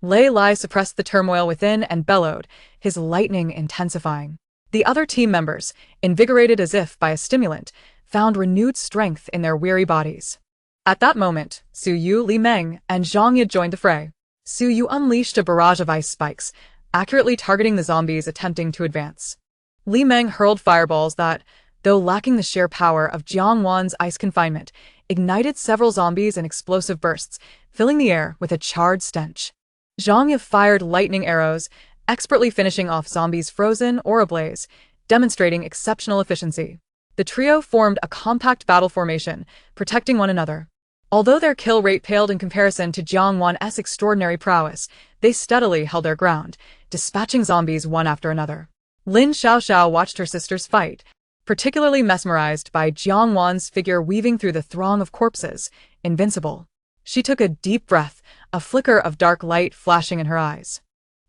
Speaker 1: Lei Lai suppressed the turmoil within and bellowed, his lightning intensifying. The other team members, invigorated as if by a stimulant, found renewed strength in their weary bodies. At that moment, Su Yu, Li Meng, and Zhang Ye joined the fray. Su Yu unleashed a barrage of ice spikes, accurately targeting the zombies attempting to advance. Li Meng hurled fireballs that, though lacking the sheer power of Jiangwan's ice confinement, ignited several zombies in explosive bursts, filling the air with a charred stench. Zhang Ye fired lightning arrows, expertly finishing off zombies frozen or ablaze, demonstrating exceptional efficiency. The trio formed a compact battle formation, protecting one another. Although their kill rate paled in comparison to Jiangwan's extraordinary prowess, they steadily held their ground, dispatching zombies one after another. Lin Xiaoxiao watched her sisters fight, particularly mesmerized by Jiangwan's figure weaving through the throng of corpses, invincible. She took a deep breath, a flicker of dark light flashing in her eyes.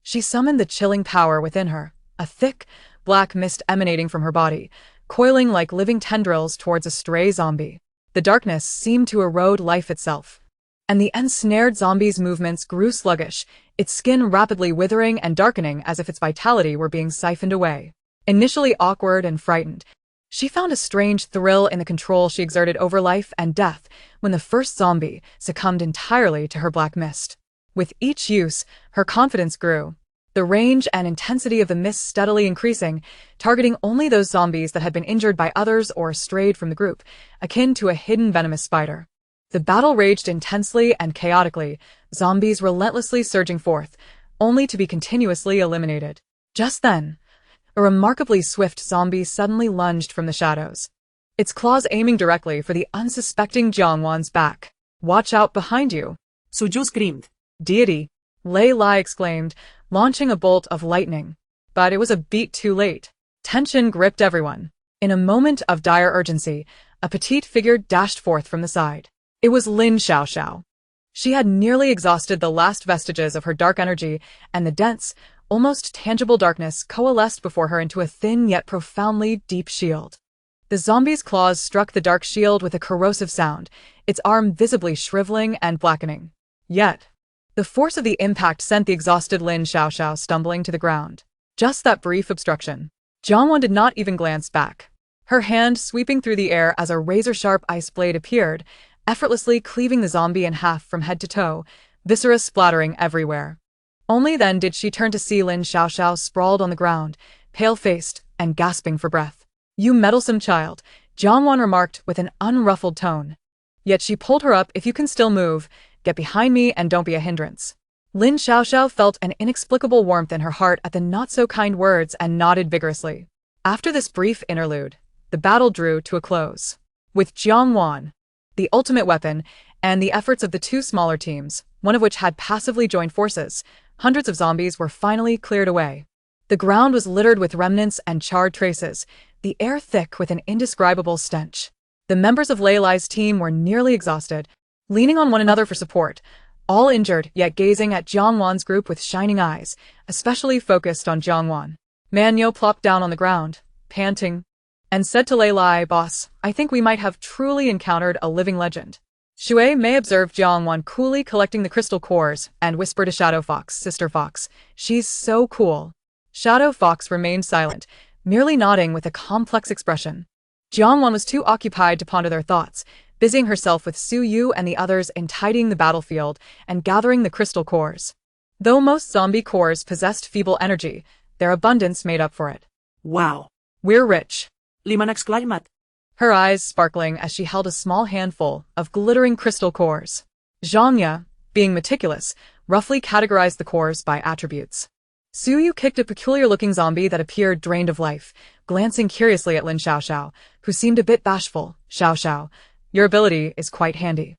Speaker 1: She summoned the chilling power within her, a thick, black mist emanating from her body, coiling like living tendrils towards a stray zombie. The darkness seemed to erode life itself, and the ensnared zombie's movements grew sluggish, its skin rapidly withering and darkening as if its vitality were being siphoned away. Initially awkward and frightened, she found a strange thrill in the control she exerted over life and death when the first zombie succumbed entirely to her black mist. With each use, her confidence grew. the range and intensity of the mist steadily increasing, targeting only those zombies that had been injured by others or strayed from the group, akin to a hidden venomous spider. The battle raged intensely and chaotically, zombies relentlessly surging forth, only to be continuously eliminated. Just then, a remarkably swift zombie suddenly lunged from the shadows, its claws aiming directly for the unsuspecting Jiangwan's back. "Watch out behind you!"
Speaker 2: Suju screamed.
Speaker 1: "Deity!" Lei Lai exclaimed, launching a bolt of lightning. But it was a beat too late. Tension gripped everyone. In a moment of dire urgency, a petite figure dashed forth from the side. It was Lin Xiaoxiao. She had nearly exhausted the last vestiges of her dark energy, and the dense, almost tangible darkness coalesced before her into a thin yet profoundly deep shield. The zombie's claws struck the dark shield with a corrosive sound, its arm visibly shriveling and blackening. Yet, the force of the impact sent the exhausted Lin Xiaoxiao stumbling to the ground. Just that brief obstruction. Jiangwan did not even glance back, her hand sweeping through the air as a razor-sharp ice blade appeared, effortlessly cleaving the zombie in half from head to toe, viscera splattering everywhere. Only then did she turn to see Lin Xiaoxiao sprawled on the ground, pale-faced and gasping for breath. "You meddlesome child," Jiangwan remarked with an unruffled tone. "Yet she pulled her up. If you can still move, get behind me and don't be a hindrance." Lin Xiaoxiao felt an inexplicable warmth in her heart at the not-so-kind words and nodded vigorously. After this brief interlude, the battle drew to a close. With Jiangwan, the ultimate weapon, and the efforts of the two smaller teams, one of which had passively joined forces, hundreds of zombies were finally cleared away. The ground was littered with remnants and charred traces, the air thick with an indescribable stench. The members of Lei Lai's team were nearly exhausted, leaning on one another for support, all injured yet gazing at Jiangwan's group with shining eyes, especially focused on Jiangwan. Manyo plopped down on the ground, panting, and said to Lei Lai, "Boss, I think we might have truly encountered a living legend." Shui Mei observed Jiangwan coolly collecting the crystal cores and whispered to Shadow Fox, "Sister Fox, she's so cool." Shadow Fox remained silent, merely nodding with a complex expression. Jiangwan was too occupied to ponder their thoughts, busying herself with Su Yu and the others in tidying the battlefield and gathering the crystal cores. Though most zombie cores possessed feeble energy, their abundance made up for it.
Speaker 2: "Wow.
Speaker 1: "We're rich,"
Speaker 2: Liman exclaimed,
Speaker 1: her eyes sparkling as she held a small handful of glittering crystal cores. Zhangya, being meticulous, roughly categorized the cores by attributes. Su Yu kicked a peculiar-looking zombie that appeared drained of life, glancing curiously at Lin Xiaoxiao, who seemed a bit bashful. "Xiaoxiao, your ability is quite handy.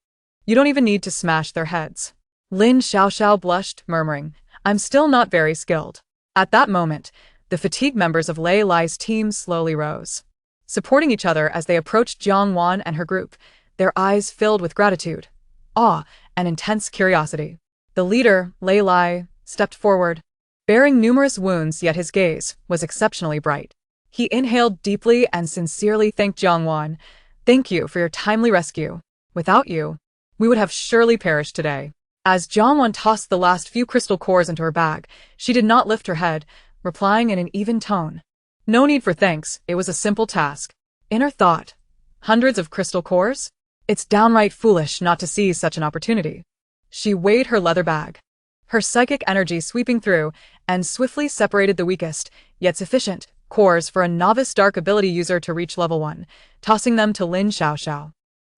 Speaker 1: You don't even need to smash their heads." Lin Xiaoxiao blushed, murmuring, "I'm still not very skilled." At that moment, the fatigued members of Lei Lai's team slowly rose, supporting each other as they approached Jiangwan and her group, their eyes filled with gratitude, awe, and intense curiosity. The leader, Lei Lai, stepped forward, bearing numerous wounds, yet his gaze was exceptionally bright. He inhaled deeply and sincerely thanked Jiangwan. "Thank you for your timely rescue. Without you, we would have surely perished today." As Jiangwan tossed the last few crystal cores into her bag, she did not lift her head, replying in an even tone, "No need for thanks, it was a simple task." Inner thought, hundreds of crystal cores? It's downright foolish not to seize such an opportunity. She weighed her leather bag, her psychic energy sweeping through, and swiftly separated the weakest, yet sufficient, cores for a novice dark ability user to reach level 1, tossing them to Lin Xiaoxiao,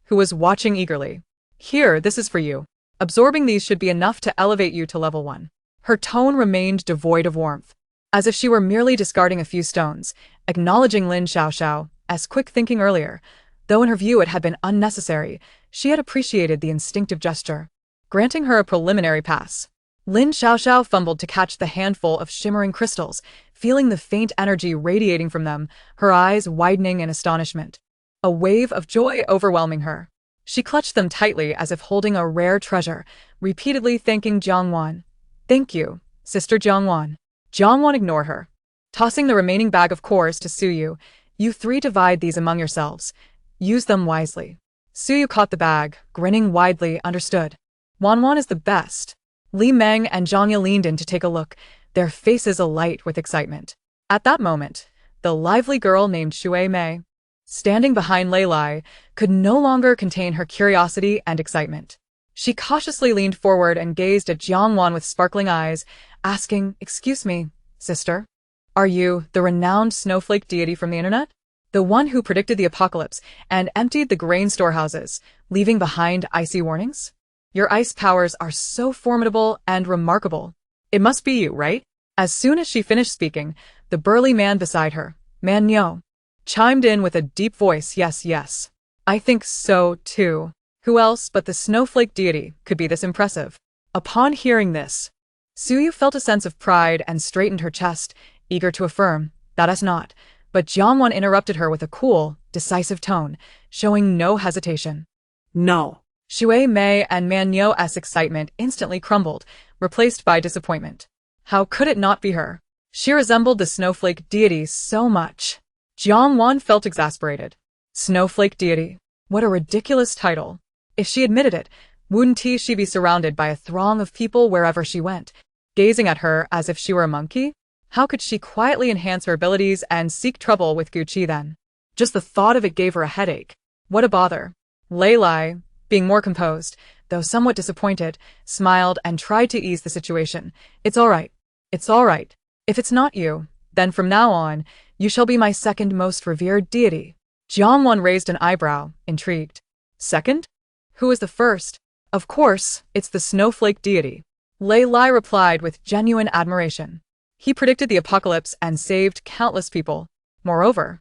Speaker 1: who was watching eagerly. "Here, this is for you. Absorbing these should be enough to elevate you to level 1. Her tone remained devoid of warmth, as if she were merely discarding a few stones, acknowledging Lin Xiaoxiao's quick thinking earlier. Though in her view it had been unnecessary, she had appreciated the instinctive gesture, granting her a preliminary pass. Lin Xiaoxiao fumbled to catch the handful of shimmering crystals, feeling the faint energy radiating from them, her eyes widening in astonishment, a wave of joy overwhelming her. She clutched them tightly as if holding a rare treasure, repeatedly thanking Jiangwan. "Thank you, Sister Jiangwan." Jiangwan ignored her, tossing the remaining bag of cores to Su Yu. "You three divide these among yourselves. Use them wisely." Su Yu caught the bag, grinning widely, understood. "Wanwan is the best." Li Meng and Zhangya leaned in to take a look, their faces alight with excitement. At that moment, the lively girl named Shui Mei, standing behind Lei Lai, could no longer contain her curiosity and excitement. She cautiously leaned forward and gazed at Jiangwan with sparkling eyes, asking, "Excuse me, sister? Are you the renowned snowflake deity from the internet? The one who predicted the apocalypse and emptied the grain storehouses, leaving behind icy warnings? Your ice powers are so formidable and remarkable. It must be you, right?" As soon as she finished speaking, the burly man beside her, Man Nyo, chimed in with a deep voice, "Yes, yes. I think so, too. Who else but the snowflake deity could be this impressive?" Upon hearing this, Suyu felt a sense of pride and straightened her chest, eager to affirm, "That is not." But Jiangwan interrupted her with a cool, decisive tone, showing no hesitation.
Speaker 2: No.
Speaker 1: Shui Mei and Man Nyo's excitement instantly crumbled, replaced by disappointment. How could it not be her? She resembled the snowflake deity so much. Jiangwan felt exasperated. Snowflake deity? What a ridiculous title. If she admitted it, wouldn't she be surrounded by a throng of people wherever she went, gazing at her as if she were a monkey? How could she quietly enhance her abilities and seek trouble with Gucci then? Just the thought of it gave her a headache. What a bother. Lei Lai, being more composed, though somewhat disappointed, smiled and tried to ease the situation. "It's all right. It's all right. If it's not you, then from now on, you shall be my second most revered deity." Jiangwan raised an eyebrow, intrigued. "Second? Who is the first?" "Of course, it's the snowflake deity." Lei Lai replied with genuine admiration. "He predicted the apocalypse and saved countless people. Moreover,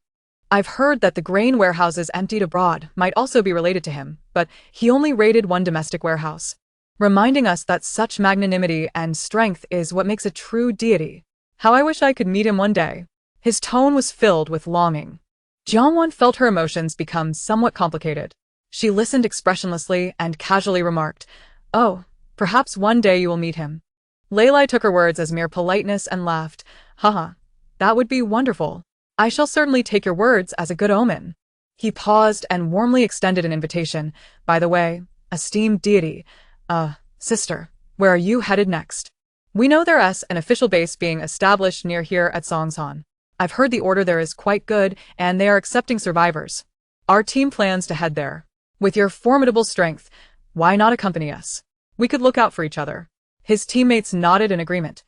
Speaker 1: I've heard that the grain warehouses emptied abroad might also be related to him, but he only raided one domestic warehouse, reminding us that such magnanimity and strength is what makes a true deity. How I wish I could meet him one day." His tone was filled with longing. Jiangwan felt her emotions become somewhat complicated. She listened expressionlessly and casually remarked, "Oh, perhaps one day you will meet him." Lei Lai took her words as mere politeness and laughed. "Haha, that would be wonderful. I shall certainly take your words as a good omen." He paused and warmly extended an invitation. "By the way, esteemed deity, sister, where are you headed next? We know there's an official base being established near here at Songsan. I've heard the order there is quite good and they are accepting survivors. Our team plans to head there. With your formidable strength, why not accompany us? We could look out for each other." His teammates nodded in agreement,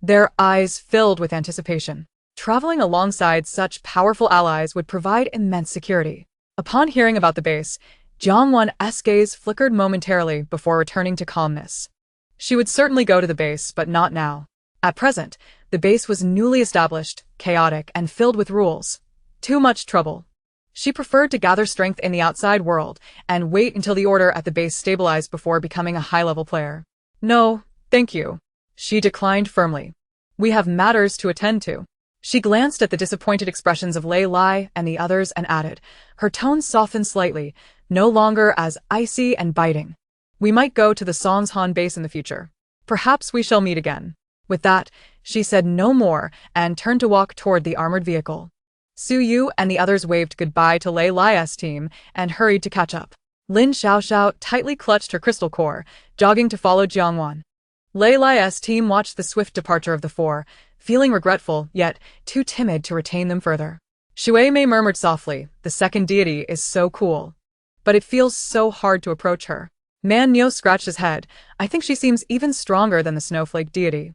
Speaker 1: their eyes filled with anticipation. Traveling alongside such powerful allies would provide immense security. Upon hearing about the base, Jiangwan's gaze flickered momentarily before returning to calmness. She would certainly go to the base, but not now. At present, the base was newly established, chaotic, and filled with rules. Too much trouble. She preferred to gather strength in the outside world and wait until the order at the base stabilized before becoming a high-level player. "No, thank you," she declined firmly. "We have matters to attend to." She glanced at the disappointed expressions of Lei Lai and the others and added, her tone softened slightly, no longer as icy and biting. "We might go to the Songsan base in the future. Perhaps we shall meet again." With that, she said no more and turned to walk toward the armored vehicle. Su Yu and the others waved goodbye to Lei Lai's team and hurried to catch up. Lin Xiaoxiao tightly clutched her crystal core, jogging to follow Jiangwan. Lei Lai's team watched the swift departure of the four, feeling regretful, yet too timid to retain them further. Shui Mei murmured softly, "The second deity is so cool. But it feels so hard to approach her." Man Nyo scratched his head. "I think she seems even stronger than the snowflake deity."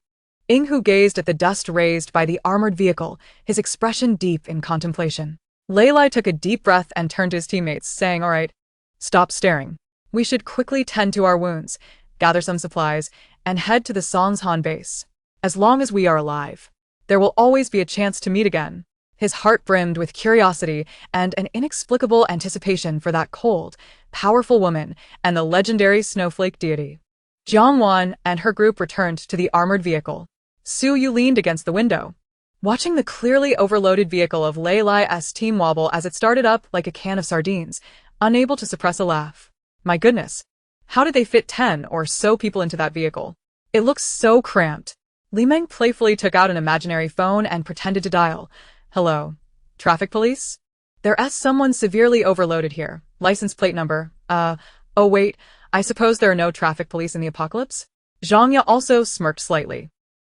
Speaker 1: Inghu gazed at the dust raised by the armored vehicle, his expression deep in contemplation. Lei Lai took a deep breath and turned to his teammates, saying, "All right, stop staring. We should quickly tend to our wounds, gather some supplies, and head to the Songsan base. As long as we are alive, there will always be a chance to meet again." His heart brimmed with curiosity and an inexplicable anticipation for that cold, powerful woman and the legendary snowflake deity. Jiangwan and her group returned to the armored vehicle. Su Yu leaned against the window, watching the clearly overloaded vehicle of Lei Lai's team wobble as it started up like a can of sardines, unable to suppress a laugh. My goodness, how did they fit 10 or so people into that vehicle? It looks so cramped. Li Meng playfully took out an imaginary phone and pretended to dial. "Hello, traffic police? There's someone severely overloaded here. License plate number, oh wait, I suppose there are no traffic police in the apocalypse?" Zhangya also smirked slightly.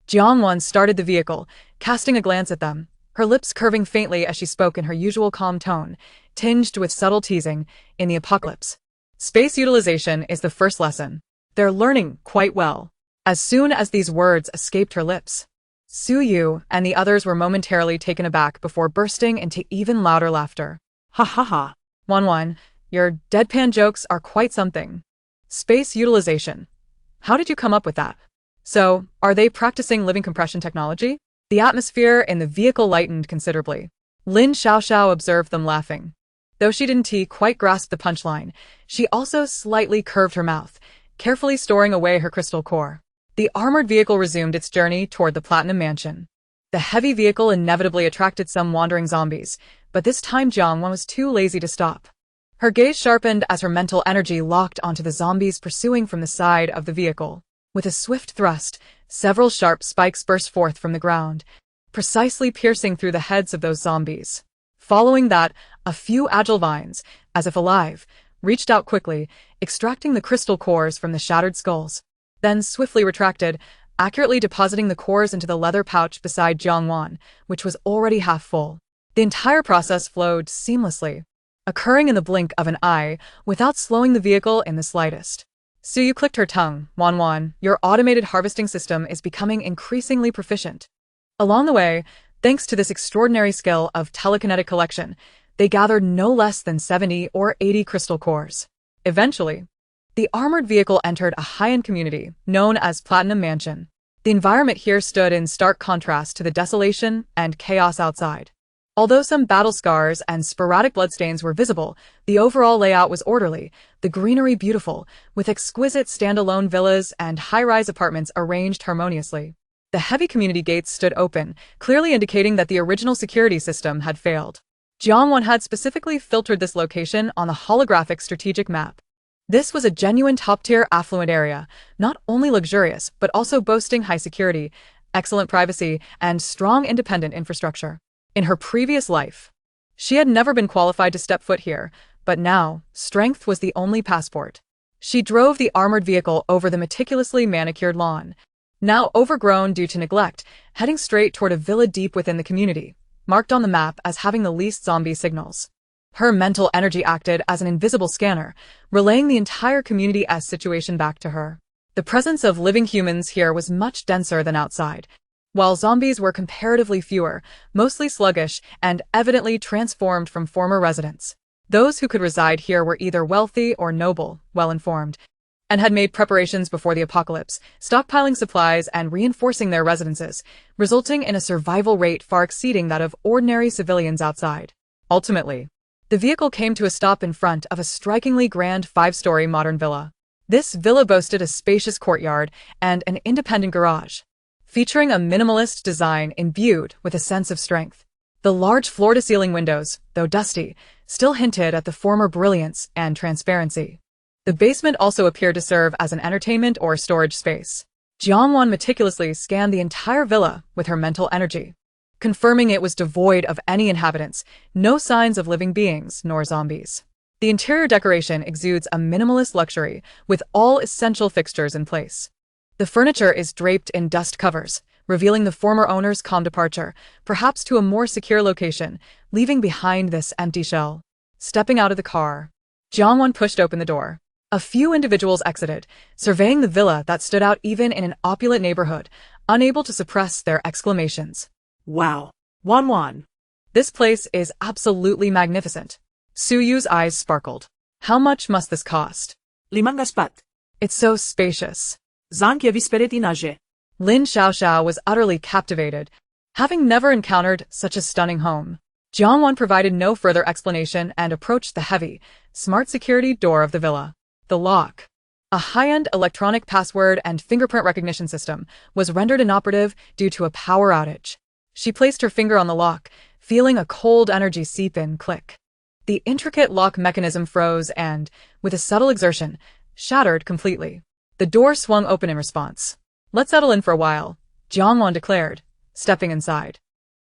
Speaker 1: Jiangwan started the vehicle, casting a glance at them, her lips curving faintly as she spoke in her usual calm tone, tinged with subtle teasing. "In the apocalypse, Space utilization is the first lesson.
Speaker 2: They're learning quite well.
Speaker 1: As soon as these words escaped her lips, Su Yu and the others were momentarily taken aback before bursting into even louder laughter.
Speaker 2: Ha ha ha.
Speaker 1: Wan, your deadpan jokes are quite something. Space utilization. How did you come up with that? So, are they practicing living compression technology? The atmosphere in the vehicle lightened considerably. Lin Xiaoxiao observed them laughing. Though she didn't quite grasp the punchline, she also slightly curved her mouth, carefully storing away her crystal core. The armored vehicle resumed its journey toward the Platinum Mansion. The heavy vehicle inevitably attracted some wandering zombies, but this time Jiang Wan was too lazy to stop. Her gaze sharpened as her mental energy locked onto the zombies pursuing from the side of the vehicle. With a swift thrust, several sharp spikes burst forth from the ground, precisely piercing through the heads of those zombies. Following that, a few agile vines, as if alive, reached out quickly, extracting the crystal cores from the shattered skulls, then swiftly retracted, accurately depositing the cores into the leather pouch beside Jiang Wan, which was already half full. The entire process flowed seamlessly, occurring in the blink of an eye, without slowing the vehicle in the slightest. Su Yu clicked her tongue. Wan, your automated harvesting system is becoming increasingly proficient. Along the way, thanks to this extraordinary skill of telekinetic collection, they gathered no less than 70 or 80 crystal cores. Eventually, the armored vehicle entered a high-end community known as Platinum Mansion. The environment here stood in stark contrast to the desolation and chaos outside. Although some battle scars and sporadic bloodstains were visible, the overall layout was orderly, the greenery beautiful, with exquisite standalone villas and high-rise apartments arranged harmoniously. The heavy community gates stood open, clearly indicating that the original security system had failed. Jiang Wan had specifically filtered this location on the holographic strategic map. This was a genuine top-tier affluent area, not only luxurious, but also boasting high security, excellent privacy, and strong independent infrastructure. In her previous life, she had never been qualified to step foot here, but now, strength was the only passport. She drove the armored vehicle over the meticulously manicured lawn, now overgrown due to neglect, heading straight toward a villa deep within the community, marked on the map as having the least zombie signals. Her mental energy acted as an invisible scanner, relaying the entire community's situation back to her. The presence of living humans here was much denser than outside, while zombies were comparatively fewer, mostly sluggish, and evidently transformed from former residents. Those who could reside here were either wealthy or noble, well-informed, and had made preparations before the apocalypse, stockpiling supplies and reinforcing their residences, resulting in a survival rate far exceeding that of ordinary civilians outside. Ultimately, the vehicle came to a stop in front of a strikingly grand 5-story modern villa. This villa boasted a spacious courtyard and an independent garage, featuring a minimalist design imbued with a sense of strength. The large floor-to-ceiling windows, though dusty, still hinted at the former brilliance and transparency. The basement also appeared to serve as an entertainment or storage space. Jiang Wan meticulously scanned the entire villa with her mental energy, confirming it was devoid of any inhabitants, no signs of living beings nor zombies. The interior decoration exudes a minimalist luxury, with all essential fixtures in place. The furniture is draped in dust covers, revealing the former owner's calm departure, perhaps to a more secure location, leaving behind this empty shell. Stepping out of the car, Jiang Wan pushed open the door. A few individuals exited, surveying the villa that stood out even in an opulent neighborhood, unable to suppress their exclamations.
Speaker 2: Wow. Wan.
Speaker 1: This place is absolutely magnificent. Su Yu's eyes sparkled. How much must this cost?
Speaker 2: 5 gaspat.
Speaker 1: It's so spacious.
Speaker 2: Zankia visperetinaje.
Speaker 1: Lin Xiaoxiao was utterly captivated, having never encountered such a stunning home. Jiang Wan provided no further explanation and approached the heavy, smart security door of the villa. The lock, a high-end electronic password and fingerprint recognition system, was rendered inoperative due to a power outage. She placed her finger on the lock, feeling a cold energy seep in. Click. The intricate lock mechanism froze and, with a subtle exertion, shattered completely. The door swung open in response. Let's settle in for a while, Jiang Wan declared, stepping inside.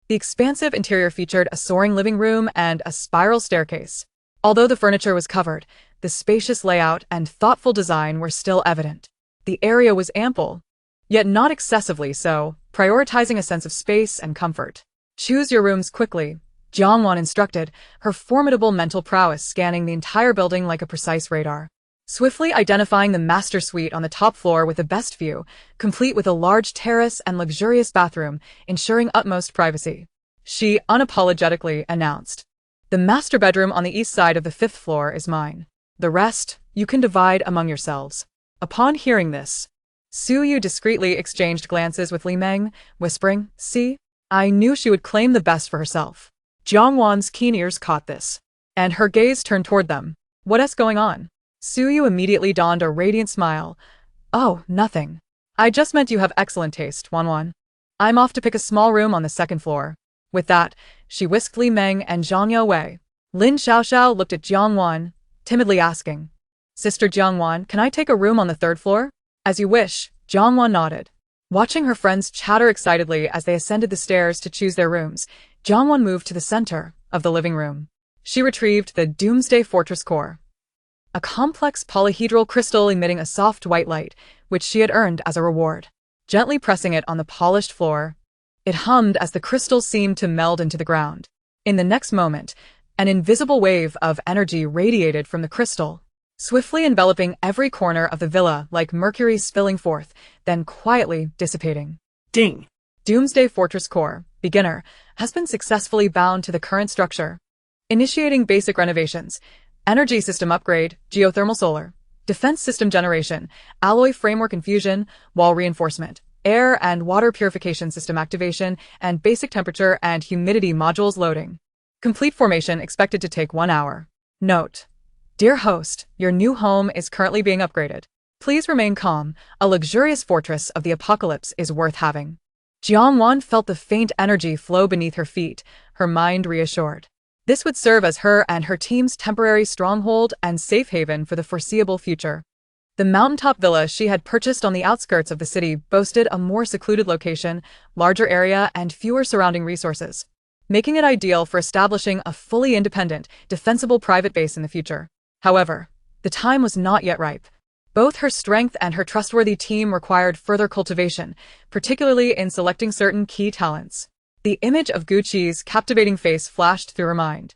Speaker 1: The expansive interior featured a soaring living room and a spiral staircase. Although the furniture was covered, the spacious layout and thoughtful design were still evident. The area was ample, yet not excessively so, prioritizing a sense of space and comfort. Choose your rooms quickly, Jiang Wan instructed, her formidable mental prowess scanning the entire building like a precise radar. swiftly identifying the master suite on the top floor with the best view, complete with a large terrace and luxurious bathroom, ensuring utmost privacy. She unapologetically announced, "The master bedroom on the east side of the 5th floor is mine. The rest, you can divide among yourselves." Upon hearing this, Su Yu discreetly exchanged glances with Li Meng, whispering, "See? I knew she would claim the best for herself." Jiang Wan's keen ears caught this, and her gaze turned toward them. "What's going on?" Su Yu immediately donned a radiant smile. "Oh, nothing. I just meant you have excellent taste, Wan. I'm off to pick a small room on the 2nd floor." With that, she whisked Li Meng and Zhang Yao away. Lin Xiaoxiao looked at Jiang Wan, timidly asking, "Sister Jiang Wan, can I take a room on the 3rd floor?" "As you wish," Jiang Wan nodded. Watching her friends chatter excitedly as they ascended the stairs to choose their rooms, Jiang Wan moved to the center of the living room. She retrieved the Doomsday Fortress core, a complex polyhedral crystal emitting a soft white light, which she had earned as a reward. Gently pressing it on the polished floor, it hummed as the crystal seemed to meld into the ground. In the next moment, an invisible wave of energy radiated from the crystal, swiftly enveloping every corner of the villa like mercury spilling forth, then quietly dissipating.
Speaker 2: Ding!
Speaker 1: Doomsday Fortress Core, Beginner, has been successfully bound to the current structure. Initiating basic renovations. Energy system upgrade, geothermal solar, defense system generation, alloy framework infusion, wall reinforcement, air and water purification system activation, and basic temperature and humidity modules loading. Complete formation expected to take 1 hour. Note: Dear host, your new home is currently being upgraded. Please remain calm. A luxurious fortress of the apocalypse is worth having. Jiang Wan felt the faint energy flow beneath her feet, her mind reassured. This would serve as her and her team's temporary stronghold and safe haven for the foreseeable future. The mountaintop villa she had purchased on the outskirts of the city boasted a more secluded location, larger area, and fewer surrounding resources, making it ideal for establishing a fully independent, defensible private base in the future. However, the time was not yet ripe. Both her strength and her trustworthy team required further cultivation, particularly in selecting certain key talents. The image of Guqi's captivating face flashed through her mind.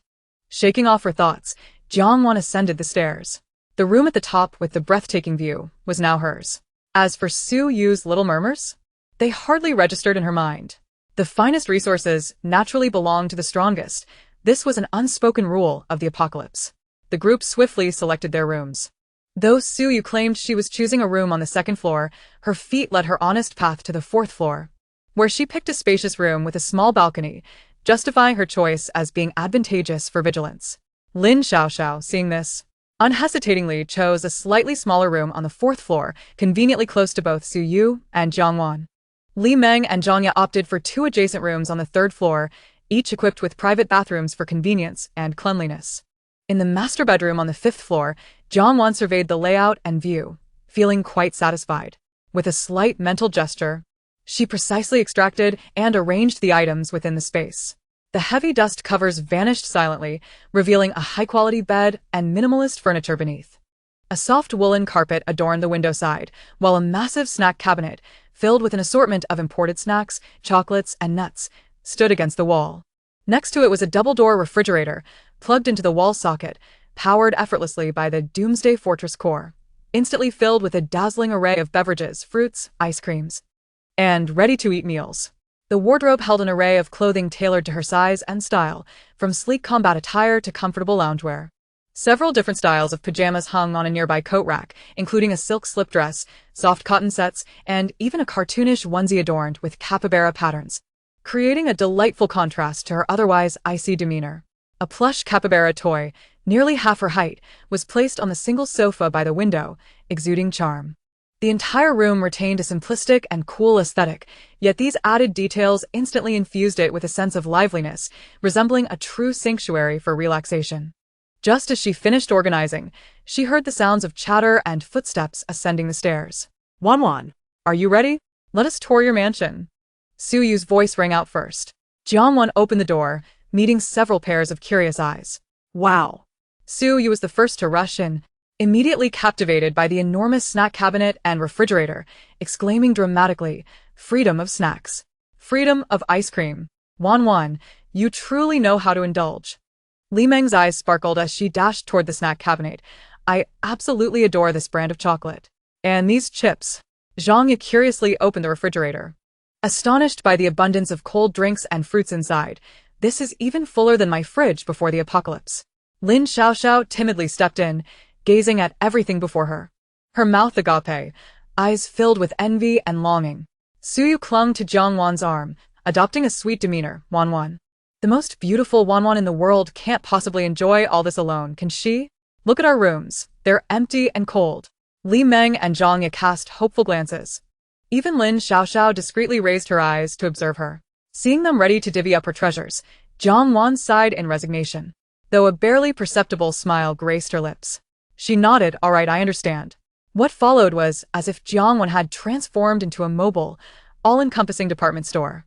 Speaker 1: Shaking off her thoughts, Jiang Wan ascended the stairs. The room at the top with the breathtaking view was now hers. As for Su Yu's little murmurs, they hardly registered in her mind. The finest resources naturally belong to the strongest. This was an unspoken rule of the apocalypse. The group swiftly selected their rooms. Though Su Yu claimed she was choosing a room on the 2nd floor, her feet led her honest path to the 4th floor, where she picked a spacious room with a small balcony, justifying her choice as being advantageous for vigilance. Lin Xiaoxiao, seeing this, unhesitatingly chose a slightly smaller room on the 4th floor, conveniently close to both Su Yu and Jiang Wan. Li Meng and Zhang Ya opted for 2 adjacent rooms on the 3rd floor, each equipped with private bathrooms for convenience and cleanliness. In the master bedroom on the 5th floor, Jiang Wan surveyed the layout and view, feeling quite satisfied. With a slight mental gesture, she precisely extracted and arranged the items within the space. The heavy dust covers vanished silently, revealing a high-quality bed and minimalist furniture beneath. A soft woolen carpet adorned the window side, while a massive snack cabinet, filled with an assortment of imported snacks, chocolates, and nuts, stood against the wall. Next to it was a double-door refrigerator, plugged into the wall socket, powered effortlessly by the Doomsday Fortress core, instantly filled with a dazzling array of beverages, fruits, ice creams, and ready-to-eat meals. The wardrobe held an array of clothing tailored to her size and style, from sleek combat attire to comfortable loungewear. Several different styles of pajamas hung on a nearby coat rack, including a silk slip dress, soft cotton sets, and even a cartoonish onesie adorned with capybara patterns, creating a delightful contrast to her otherwise icy demeanor. A plush capybara toy, nearly half her height, was placed on the single sofa by the window, exuding charm. The entire room retained a simplistic and cool aesthetic, yet these added details instantly infused it with a sense of liveliness, resembling a true sanctuary for relaxation. Just as she finished organizing, she heard the sounds of chatter and footsteps ascending the stairs.
Speaker 2: Wan,
Speaker 1: Are you ready? Let us tour your mansion." Su Yu's voice rang out first. Jiang Wan opened the door, meeting several pairs of curious eyes.
Speaker 2: wow.
Speaker 1: Su Yu was the first to rush in, immediately captivated by the enormous snack cabinet and refrigerator, exclaiming dramatically, "Freedom of snacks. Freedom of ice cream. Wan, you truly know how to indulge." Li Meng's eyes sparkled as she dashed toward the snack cabinet, I absolutely adore this brand of chocolate. And these chips. Zhang Yi curiously opened the refrigerator. Astonished by the abundance of cold drinks and fruits inside, this is even fuller than my fridge before the apocalypse. Lin Xiaoxiao timidly stepped in, gazing at everything before her. Her mouth agape, eyes filled with envy and longing. Suyu clung to Jiang Wan's arm, adopting a sweet demeanor. Wan. The most beautiful Wan in the world can't possibly enjoy all this alone, can she? Look at our rooms. They're empty and cold. Li Meng and Zhang Yi cast hopeful glances. Even Lin Xiaoxiao discreetly raised her eyes to observe her. Seeing them ready to divvy up her treasures, Jiang Wan sighed in resignation, though a barely perceptible smile graced her lips. She nodded, all right, I understand. What followed was as if Jiang Wan had transformed into a mobile, all-encompassing department store.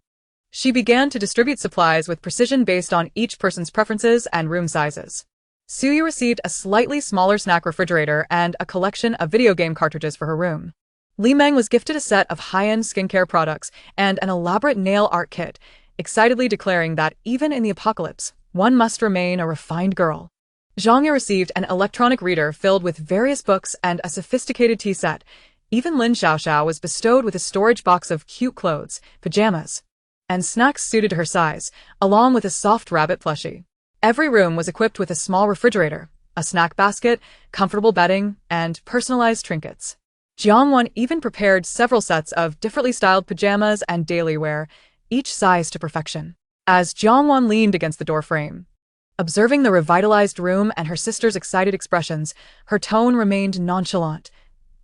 Speaker 1: She began to distribute supplies with precision based on each person's preferences and room sizes. Suyu received a slightly smaller snack refrigerator and a collection of video game cartridges for her room. Li Meng was gifted a set of high-end skincare products and an elaborate nail art kit, excitedly declaring that even in the apocalypse, one must remain a refined girl. Zhang Yi received an electronic reader filled with various books and a sophisticated tea set. Even Lin Xiaoxiao was bestowed with a storage box of cute clothes, pajamas, and snacks suited to her size, along with a soft rabbit plushie. Every room was equipped with a small refrigerator, a snack basket, comfortable bedding, and personalized trinkets. Jiang Wan even prepared several sets of differently styled pajamas and daily wear, each sized to perfection. As Jiang Wan leaned against the door frame, observing the revitalized room and her sister's excited expressions, her tone remained nonchalant.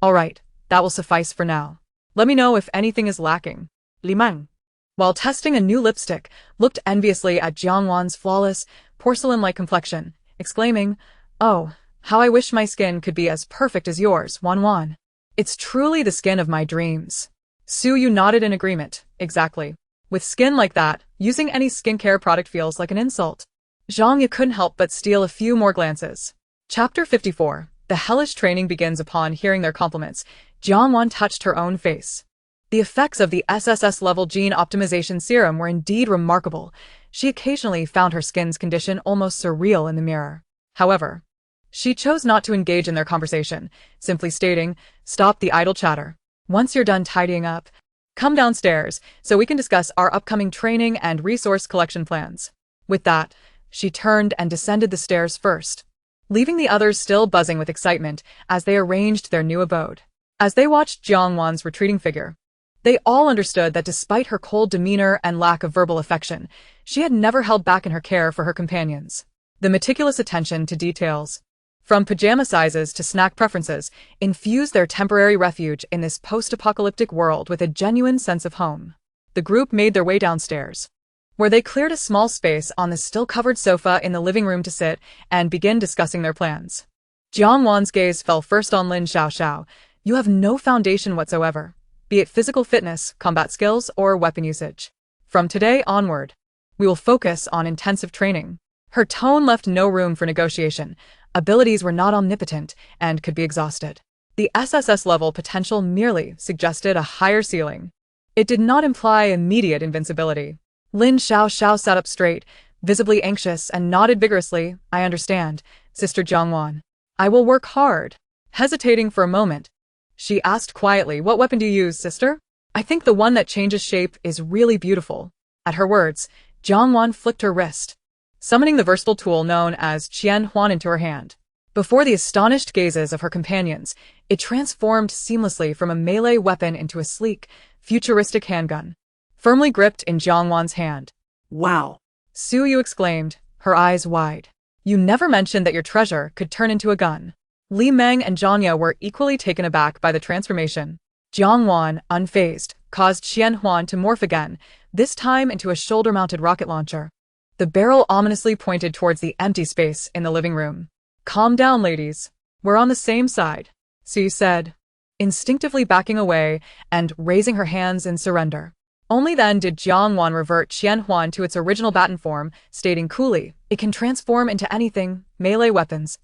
Speaker 1: All right, that will suffice for now. Let me know if anything is lacking.
Speaker 2: Li Meng,
Speaker 1: While testing a new lipstick, looked enviously at Jiang Wan's flawless, porcelain-like complexion, exclaiming, "Oh, how I wish my skin could be as perfect as yours, Wan. It's truly the skin of my dreams." Suyu nodded in agreement. Exactly. With skin like that, using any skincare product feels like an insult. Zhang Yi couldn't help but steal a few more glances. Chapter 54. The hellish training begins. Upon hearing their compliments, Jiang Wan touched her own face. The effects of the SSS-level gene optimization serum were indeed remarkable. She occasionally found her skin's condition almost surreal in the mirror. However, she chose not to engage in their conversation, simply stating, "Stop the idle chatter. Once you're done tidying up, come downstairs so we can discuss our upcoming training and resource collection plans." With that, she turned and descended the stairs first, leaving the others still buzzing with excitement as they arranged their new abode. As they watched Jiang Wan's retreating figure, they all understood that despite her cold demeanor and lack of verbal affection, she had never held back in her care for her companions. The meticulous attention to details, from pajama sizes to snack preferences, infused their temporary refuge in this post-apocalyptic world with a genuine sense of home. The group made their way downstairs, where they cleared a small space on the still-covered sofa in the living room to sit and begin discussing their plans. Jiang Wan's gaze fell first on Lin Xiaoxiao. "You have no foundation whatsoever, be it physical fitness, combat skills, or weapon usage. From today onward, we will focus on intensive training." Her tone left no room for negotiation. Abilities were not omnipotent and could be exhausted. The SSS level potential merely suggested a higher ceiling. It did not imply immediate invincibility. Lin Xiaoxiao sat up straight, visibly anxious, and nodded vigorously. "I understand, Sister Jiang Wan. I will work hard." Hesitating for a moment, she asked quietly, "What weapon do you use, sister?" "I think the one that changes shape is really beautiful." At her words, Jiang Wan flicked her wrist, summoning the versatile tool known as Qian Huan into her hand. Before the astonished gazes of her companions, it transformed seamlessly from a melee weapon into a sleek, futuristic handgun, firmly gripped in Jiang Wan's hand.
Speaker 2: Wow!
Speaker 1: Suyu exclaimed, her eyes wide. "You never mentioned that your treasure could turn into a gun." Li Meng and Zhang Yi were equally taken aback by the transformation. Jiang Wan, unfazed, caused Qian Huan to morph again, this time into a shoulder-mounted rocket launcher. The barrel ominously pointed towards the empty space in the living room. "Calm down, ladies. We're on the same side," Suyu said, instinctively backing away and raising her hands in surrender. Only then did Jiang Wan revert Qian Huan to its original baton form, stating coolly, "It can transform into anything, melee weapons,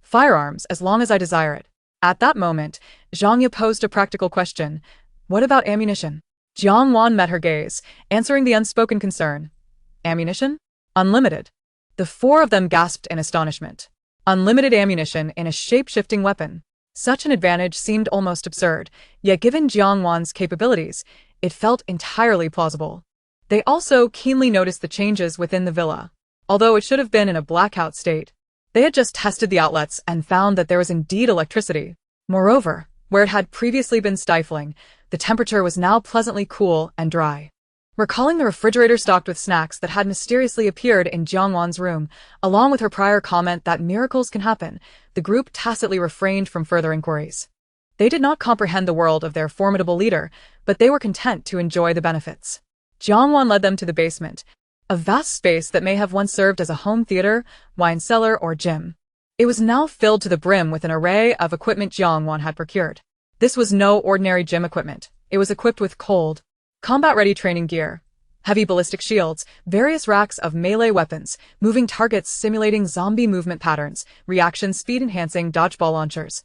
Speaker 1: firearms, as long as I desire it." At that moment, Zhang Yi posed a practical question. "What about ammunition?" Jiang Wan met her gaze, answering the unspoken concern. "Ammunition? Unlimited." The four of them gasped in astonishment. unlimited ammunition in a shape-shifting weapon. Such an advantage seemed almost absurd, yet given Jiangwan's capabilities, it felt entirely plausible. They also keenly noticed the changes within the villa. Although it should have been in a blackout state, they had just tested the outlets and found that there was indeed electricity. Moreover, where it had previously been stifling, the temperature was now pleasantly cool and dry. Recalling the refrigerator stocked with snacks that had mysteriously appeared in Jiangwan's room, along with her prior comment that miracles can happen, the group tacitly refrained from further inquiries. They did not comprehend the world of their formidable leader, but they were content to enjoy the benefits. Jiangwan led them to the basement, a vast space that may have once served as a home theater, wine cellar, or gym. It was now filled to the brim with an array of equipment Jiangwan had procured. This was no ordinary gym equipment. It was equipped with cold, combat-ready training gear, heavy ballistic shields, various racks of melee weapons, moving targets simulating zombie movement patterns, reaction speed-enhancing dodgeball launchers,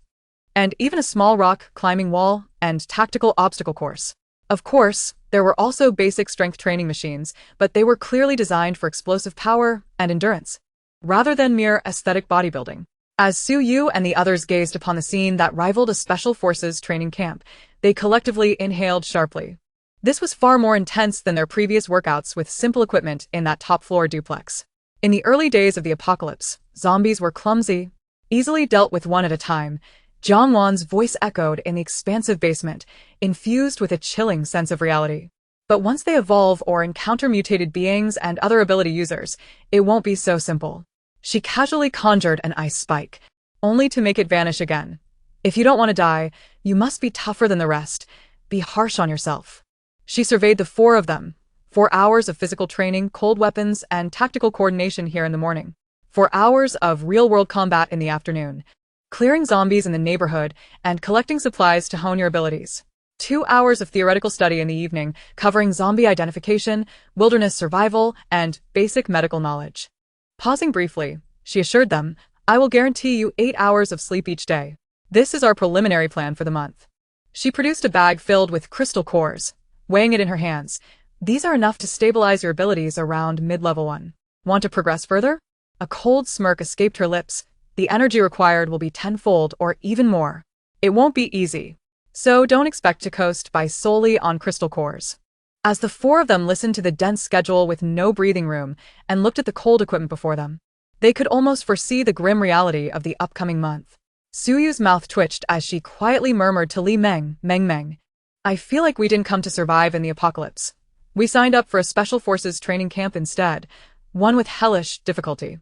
Speaker 1: and even a small rock climbing wall and tactical obstacle course. Of course, there were also basic strength training machines, but they were clearly designed for explosive power and endurance, rather than mere aesthetic bodybuilding. As Su Yu and the others gazed upon the scene that rivaled a special forces training camp, they collectively inhaled sharply. This was far more intense than their previous workouts with simple equipment in that top-floor duplex. In the early days of the apocalypse, zombies were clumsy, easily dealt with one at a time. Jiangwan's voice echoed in the expansive basement, infused with a chilling sense of reality. But once they evolve or encounter mutated beings and other ability users, it won't be so simple. She casually conjured an ice spike, only to make it vanish again. If you don't want to die, you must be tougher than the rest. Be harsh on yourself. She surveyed the four of them. 4 hours of physical training, cold weapons, and tactical coordination here in the morning. 4 hours of real-world combat in the afternoon. Clearing zombies in the neighborhood and collecting supplies to hone your abilities. 2 hours of theoretical study in the evening, covering zombie identification, wilderness survival, and basic medical knowledge. Pausing briefly, she assured them, I will guarantee you 8 hours of sleep each day. This is our preliminary plan for the month. She produced a bag filled with crystal cores, weighing it in her hands. These are enough to stabilize your abilities around mid-level 1. Want to progress further? A cold smirk escaped her lips. The energy required will be tenfold or even more. It won't be easy. So don't expect to coast by solely on crystal cores. As the four of them listened to the dense schedule with no breathing room and looked at the cold equipment before them, they could almost foresee the grim reality of the upcoming month. Su Yu's mouth twitched as she quietly murmured to Li Meng, Meng, I feel like we didn't come to survive in the apocalypse. We signed up for a special forces training camp instead, one with hellish difficulty.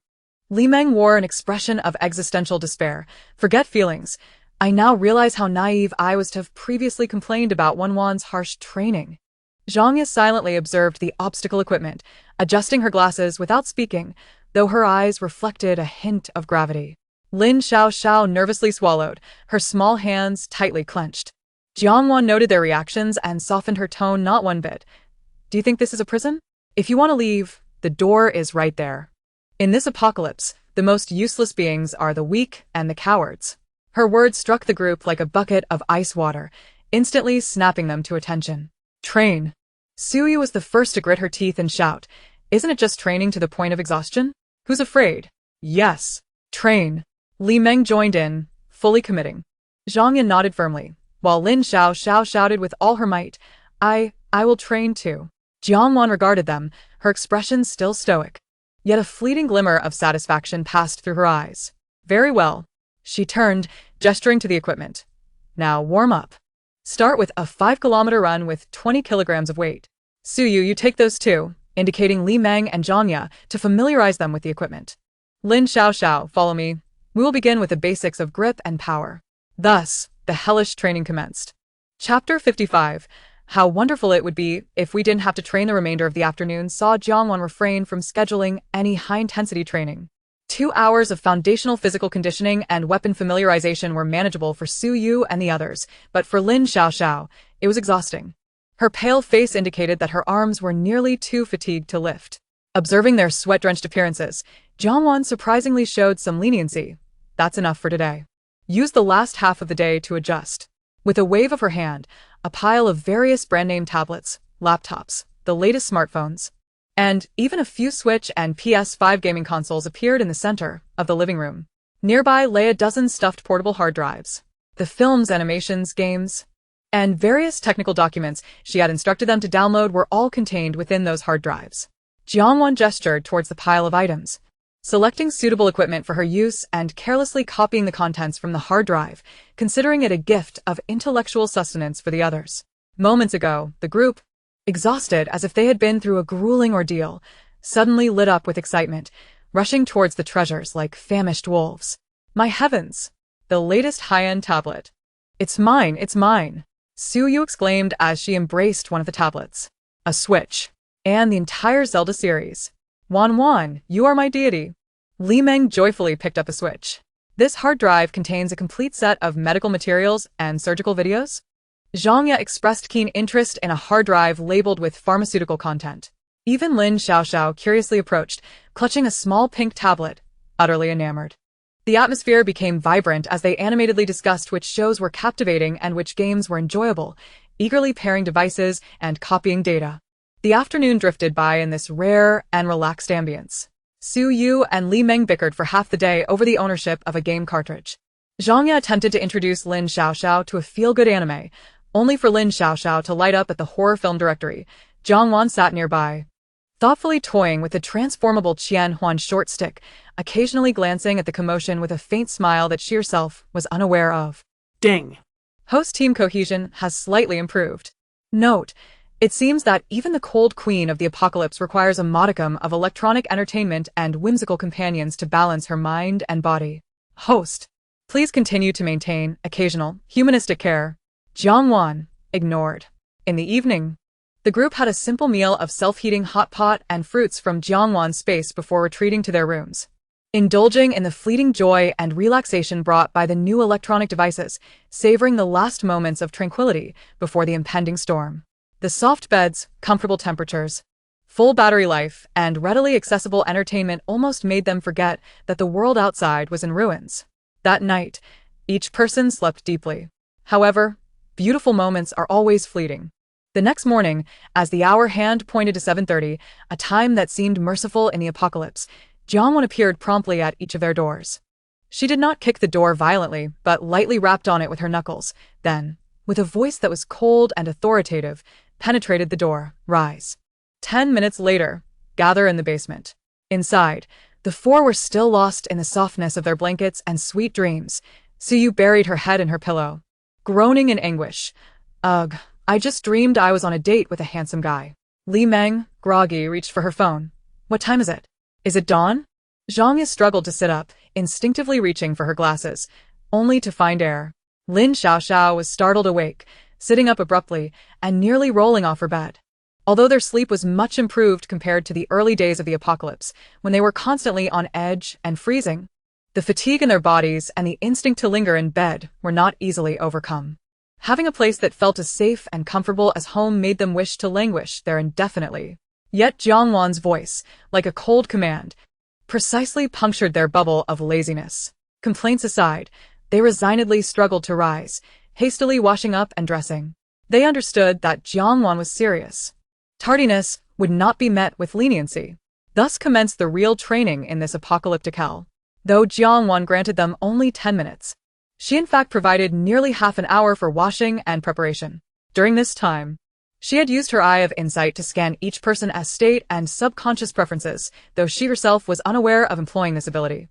Speaker 1: Li Meng wore an expression of existential despair. Forget feelings. I now realize how naive I was to have previously complained about Wanwan's harsh training. Zhang Yi silently observed the obstacle equipment, adjusting her glasses without speaking, though her eyes reflected a hint of gravity. Lin Xiao nervously swallowed, her small hands tightly clenched. Jiangwan noted their reactions and softened her tone not one bit. Do you think this is a prison? If you want to leave, the door is right there. In this apocalypse, the most useless beings are the weak and the cowards. Her words struck the group like a bucket of ice water, instantly snapping them to attention. Train. Su Yu was the first to grit her teeth and shout, Isn't it just training to the point of exhaustion? Who's afraid? Yes. Train. Li Meng joined in, fully committing. Zhang Yi nodded firmly, while Lin Xiao shouted with all her might, I will train too. Jiangwan regarded them, her expression still stoic. Yet a fleeting glimmer of satisfaction passed through her eyes. Very well. She turned, gesturing to the equipment. Now warm up. Start with a 5-kilometer run with 20 kilograms of weight. Su Yu, you take those too, indicating Li Meng and Zhang Yi to familiarize them with the equipment. Lin Xiao, follow me. We will begin with the basics of grip and power. Thus, the hellish training commenced. Chapter 55. How wonderful it would be if we didn't have to train the remainder of the afternoon saw Jiangwan refrain from scheduling any high-intensity training. 2 hours of foundational physical conditioning and weapon familiarization were manageable for Su Yu and the others, but for Lin Xiao, it was exhausting. Her pale face indicated that her arms were nearly too fatigued to lift. Observing their sweat-drenched appearances, Jiangwan surprisingly showed some leniency. That's enough for today. Use the last half of the day to adjust. With a wave of her hand, a pile of various brand-name tablets, laptops, the latest smartphones, and even a few Switch and PS5 gaming consoles appeared in the center of the living room. Nearby lay a dozen stuffed portable hard drives. The films, animations, games, and various technical documents she had instructed them to download were all contained within those hard drives. Jiangwan gestured towards the pile of items, selecting suitable equipment for her use and carelessly copying the contents from the hard drive, considering it a gift of intellectual sustenance for the others. Moments ago, the group, exhausted as if they had been through a grueling ordeal, suddenly lit up with excitement, rushing towards the treasures like famished wolves. My heavens! The latest high-end tablet. It's mine, it's mine! Su Yu exclaimed as she embraced one of the tablets. A Switch. And the entire Zelda series. Wan Wan, you are my deity. Li Meng joyfully picked up a Switch. This hard drive contains a complete set of medical materials and surgical videos. Zhang Ye expressed keen interest in a hard drive labeled with pharmaceutical content. Even Lin Xiaoxiao curiously approached, clutching a small pink tablet, utterly enamored. The atmosphere became vibrant as they animatedly discussed which shows were captivating and which games were enjoyable, eagerly pairing devices and copying data. The afternoon drifted by in this rare and relaxed ambience. Su Yu and Li Meng bickered for half the day over the ownership of a game cartridge. Zhang Ye attempted to introduce Lin Xiaoxiao to a feel-good anime, only for Lin Xiaoxiao to light up at the horror film directory. Jiang Wan sat nearby, thoughtfully toying with the transformable Qian Huan short stick, occasionally glancing at the commotion with a faint smile that she herself was unaware of.
Speaker 2: Ding.
Speaker 1: Host team cohesion has slightly improved. Note, it seems that even the cold queen of the apocalypse requires a modicum of electronic entertainment and whimsical companions to balance her mind and body. Host, please continue to maintain occasional humanistic care. Jiang Wan ignored. In the evening, the group had a simple meal of self-heating hot pot and fruits from Jiangwan's space before retreating to their rooms, indulging in the fleeting joy and relaxation brought by the new electronic devices, savoring the last moments of tranquility before the impending storm. The soft beds, comfortable temperatures, full battery life, and readily accessible entertainment almost made them forget that the world outside was in ruins. That night, each person slept deeply. However, beautiful moments are always fleeting. The next morning, as the hour hand pointed to 7:30, a time that seemed merciful in the apocalypse, Jiangwan appeared promptly at each of their doors. She did not kick the door violently, but lightly rapped on it with her knuckles, then, with a voice that was cold and authoritative, penetrated the door. Rise. 10 minutes later, gather in the basement. Inside, the four were still lost in the softness of their blankets and sweet dreams. Su Yu buried her head in her pillow, groaning in anguish. Ugh. I just dreamed I was on a date with a handsome guy. Li Meng, groggy, reached for her phone. What time is it? Is it dawn? Zhang Ye struggled to sit up, instinctively reaching for her glasses, only to find air. Lin Xiaoxiao was startled awake, sitting up abruptly, and nearly rolling off her bed. Although their sleep was much improved compared to the early days of the apocalypse, when they were constantly on edge and freezing, the fatigue in their bodies and the instinct to linger in bed were not easily overcome. Having a place that felt as safe and comfortable as home made them wish to languish there indefinitely. Yet Jiangwan's voice, like a cold command, precisely punctured their bubble of laziness. Complaints aside, they resignedly struggled to rise, hastily washing up and dressing. They understood that Jiangwan was serious. Tardiness would not be met with leniency. Thus commenced the real training in this apocalyptic hell. Though Jiangwan granted them only 10 minutes, she in fact provided nearly half an hour for washing and preparation. During this time, she had used her eye of insight to scan each person's state and subconscious preferences, though she herself was unaware of employing this ability.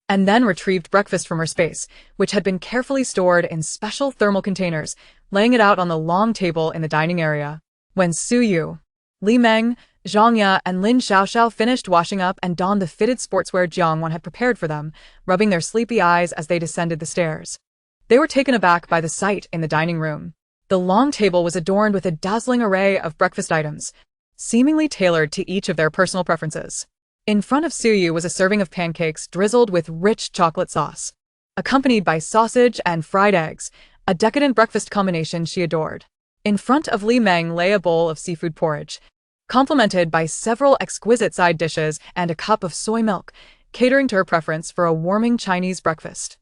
Speaker 1: And then retrieved breakfast from her space, which had been carefully stored in special thermal containers, laying it out on the long table in the dining area. When Su Yu, Li Meng, Zhang Ye, and Lin Xiaoxiao finished washing up and donned the fitted sportswear Jiangwan had prepared for them, rubbing their sleepy eyes as they descended the stairs. They were taken aback by the sight in the dining room. The long table was adorned with a dazzling array of breakfast items, seemingly tailored to each of their personal preferences. In front of Su Yu was a serving of pancakes drizzled with rich chocolate sauce, accompanied by sausage and fried eggs, a decadent breakfast combination she adored. In front of Li Meng lay a bowl of seafood porridge, complemented by several exquisite side dishes and a cup of soy milk, catering to her preference for a warming Chinese breakfast.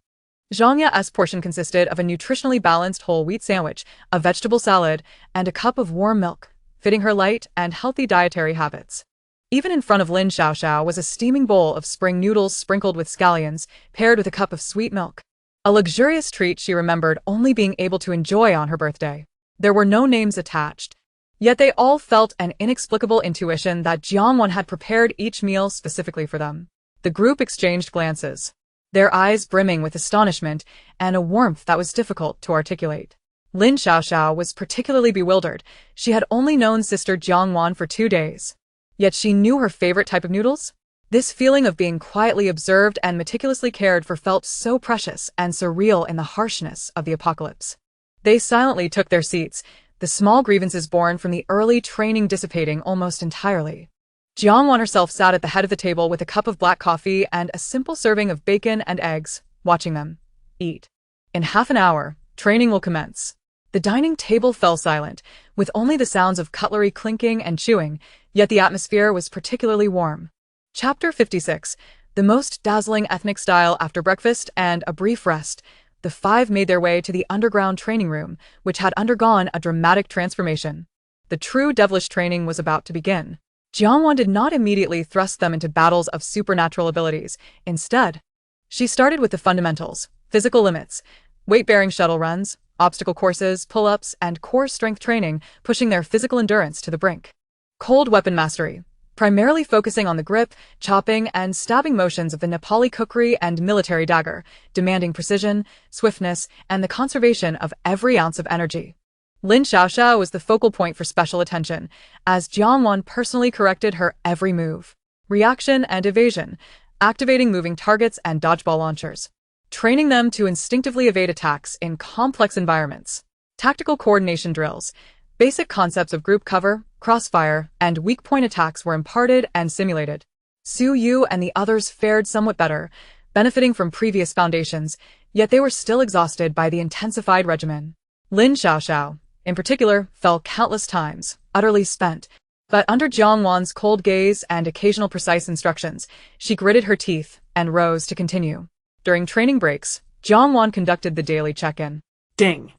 Speaker 1: Zhang Ye's portion consisted of a nutritionally balanced whole wheat sandwich, a vegetable salad, and a cup of warm milk, fitting her light and healthy dietary habits. Even in front of Lin Xiaoxiao was a steaming bowl of spring noodles sprinkled with scallions, paired with a cup of sweet milk. A luxurious treat she remembered only being able to enjoy on her birthday. There were no names attached. Yet they all felt an inexplicable intuition that Jiangwan had prepared each meal specifically for them. The group exchanged glances, their eyes brimming with astonishment and a warmth that was difficult to articulate. Lin Xiaoxiao was particularly bewildered. She had only known Sister Jiangwan for 2 days. Yet she knew her favorite type of noodles? This feeling of being quietly observed and meticulously cared for felt so precious and surreal in the harshness of the apocalypse. They silently took their seats, the small grievances born from the early training dissipating almost entirely. Jiangwan herself sat at the head of the table with a cup of black coffee and a simple serving of bacon and eggs, watching them eat. In half an hour, training will commence. The dining table fell silent, with only the sounds of cutlery clinking and chewing, yet the atmosphere was particularly warm. Chapter 56. The most dazzling ethnic style after breakfast and a brief rest. The 5 made their way to the underground training room, which had undergone a dramatic transformation. The true devilish training was about to begin. Jiangwan did not immediately thrust them into battles of supernatural abilities. Instead, she started with the fundamentals, physical limits, weight-bearing shuttle runs, obstacle courses, pull-ups, and core strength training, pushing their physical endurance to the brink. Cold weapon mastery, primarily focusing on the grip, chopping, and stabbing motions of the Nepali kukri and military dagger, demanding precision, swiftness, and the conservation of every ounce of energy. Lin Xiaoxiao was the focal point for special attention, as Jiangwan personally corrected her every move. Reaction and evasion, activating moving targets and dodgeball launchers, training them to instinctively evade attacks in complex environments. Tactical coordination drills, basic concepts of group cover, crossfire, and weak point attacks were imparted and simulated. Su Yu and the others fared somewhat better, benefiting from previous foundations, yet they were still exhausted by the intensified regimen. Lin Xiaoxiao, in particular, fell countless times, utterly spent, but under Jiangwan's cold gaze and occasional precise instructions, she gritted her teeth and rose to continue. During training breaks, Jiangwan conducted the daily check-in.
Speaker 2: Ding.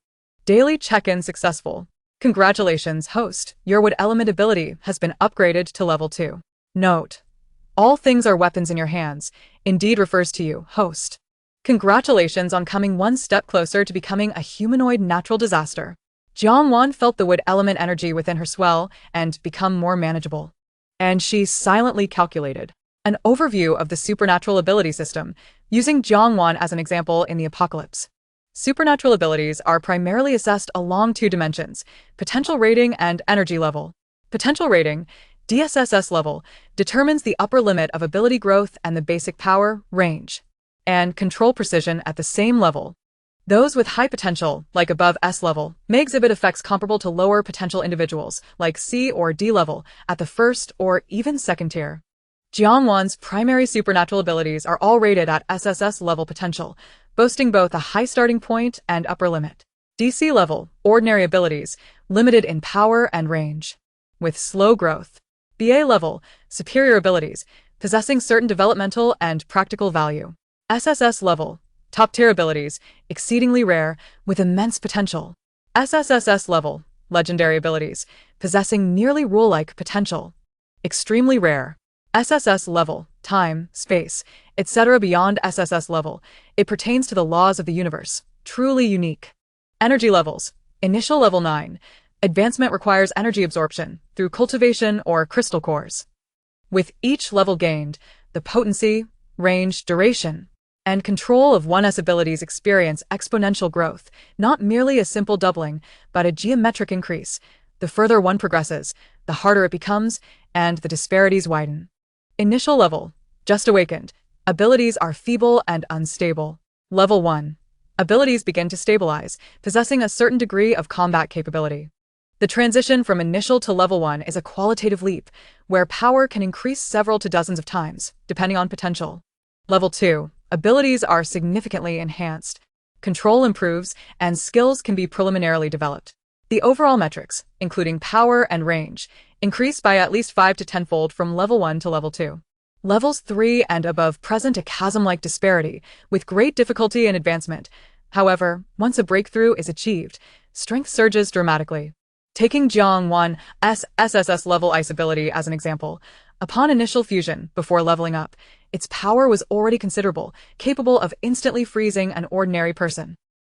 Speaker 1: Daily check-in successful. Congratulations, host. Your wood element ability has been upgraded to level 2. Note: all things are weapons in your hands. Indeed refers to you, host. Congratulations on coming one step closer to becoming a humanoid natural disaster. Jiangwan felt the wood element energy within her swell and become more manageable. And she silently calculated an overview of the supernatural ability system, using Jiangwan as an example in the apocalypse. Supernatural abilities are primarily assessed along 2 dimensions, potential rating and energy level. Potential rating, DSSS level, determines the upper limit of ability growth and the basic power, range, and control precision at the same level. Those with high potential, like above S level, may exhibit effects comparable to lower potential individuals, like C or D level, at the first or even second tier. Jiangwan's primary supernatural abilities are all rated at SSS level potential, boasting both a high starting point and upper limit. DC level, ordinary abilities, limited in power and range, with slow growth. BA level, superior abilities, possessing certain developmental and practical value. SSS level, top-tier abilities, exceedingly rare, with immense potential. SSSS level, legendary abilities, possessing nearly rule-like potential. Extremely rare. SSS level, time, space, etc. Beyond SSS level, it pertains to the laws of the universe, truly unique. Energy levels, initial level 9. Advancement requires energy absorption through cultivation or crystal cores. With each level gained, the potency, range, duration, and control of one's abilities experience exponential growth, not merely a simple doubling, but a geometric increase. The further one progresses, the harder it becomes, and the disparities widen. Initial level, just awakened. Abilities are feeble and unstable. Level 1. Abilities begin to stabilize, possessing a certain degree of combat capability. The transition from initial to level 1 is a qualitative leap, where power can increase several to dozens of times, depending on potential. Level 2. Abilities are significantly enhanced. Control improves, and skills can be preliminarily developed. The overall metrics, including power and range, increase by at least 5 to 10-fold from level 1 to level 2. Levels 3 and above present a chasm-like disparity, with great difficulty in advancement. However, once a breakthrough is achieved, strength surges dramatically. Taking Jiangwan's SSS level ice ability as an example, Upon initial fusion, before leveling up, its power was already considerable, capable of instantly freezing an ordinary person.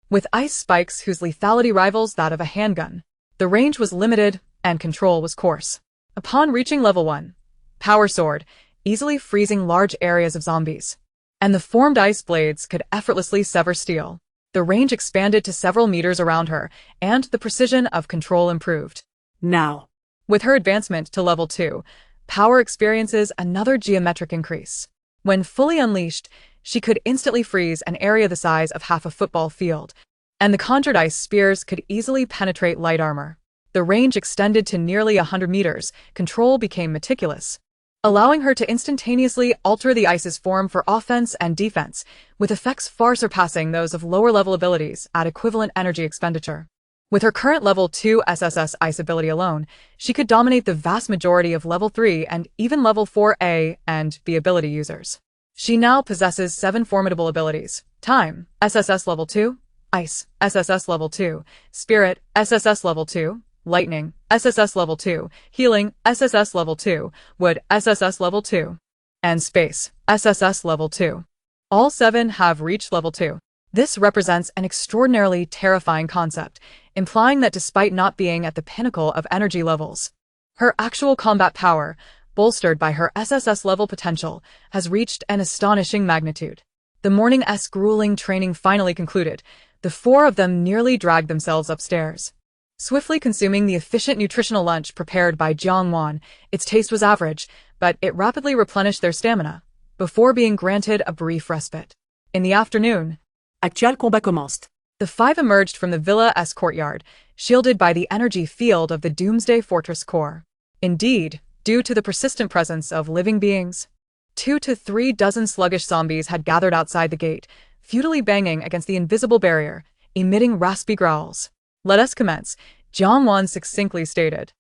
Speaker 1: With ice spikes whose lethality rivals that of a handgun, the range was limited and control was coarse. Upon reaching level 1, Power Sword, easily freezing large areas of zombies, and the formed ice blades could effortlessly sever steel. The range expanded to several meters around her, and the precision of control improved.
Speaker 2: Now,
Speaker 1: With her advancement to level 2, Power experiences another geometric increase. When fully unleashed, she could instantly freeze an area the size of half a football field, and the conjured ice spears could easily penetrate light armor. The range extended to nearly 100 meters, control became meticulous, allowing her to instantaneously alter the ice's form for offense and defense, with effects far surpassing those of lower-level abilities at equivalent energy expenditure. With her current level 2 SSS ice ability alone, she could dominate the vast majority of level 3 and even level 4A and B ability users. She now possesses 7 formidable abilities: Time, SSS level 2, Ice, SSS level 2, Spirit, SSS level 2, Lightning, SSS level 2, Healing, SSS level 2, Wood, SSS level 2, and Space, SSS level 2. All 7 have reached level 2. This represents an extraordinarily terrifying concept, implying that despite not being at the pinnacle of energy levels, her actual combat power, bolstered by her SSS level potential, has reached an astonishing magnitude. The morning's grueling training finally concluded. The 4 of them nearly dragged themselves upstairs, swiftly consuming the efficient nutritional lunch prepared by Jiang Wan. Its taste was average, but it rapidly replenished their stamina, before being granted a brief respite. In the afternoon,
Speaker 2: actuel combat commenced.
Speaker 1: the 5 emerged from the villa's courtyard, shielded by the energy field of the Doomsday Fortress core. Indeed, due to the persistent presence of living beings, 2 to 3 dozen sluggish zombies had gathered outside the gate, futilely banging against the invisible barrier, emitting raspy growls. "Let us commence," Jiang Wan succinctly stated.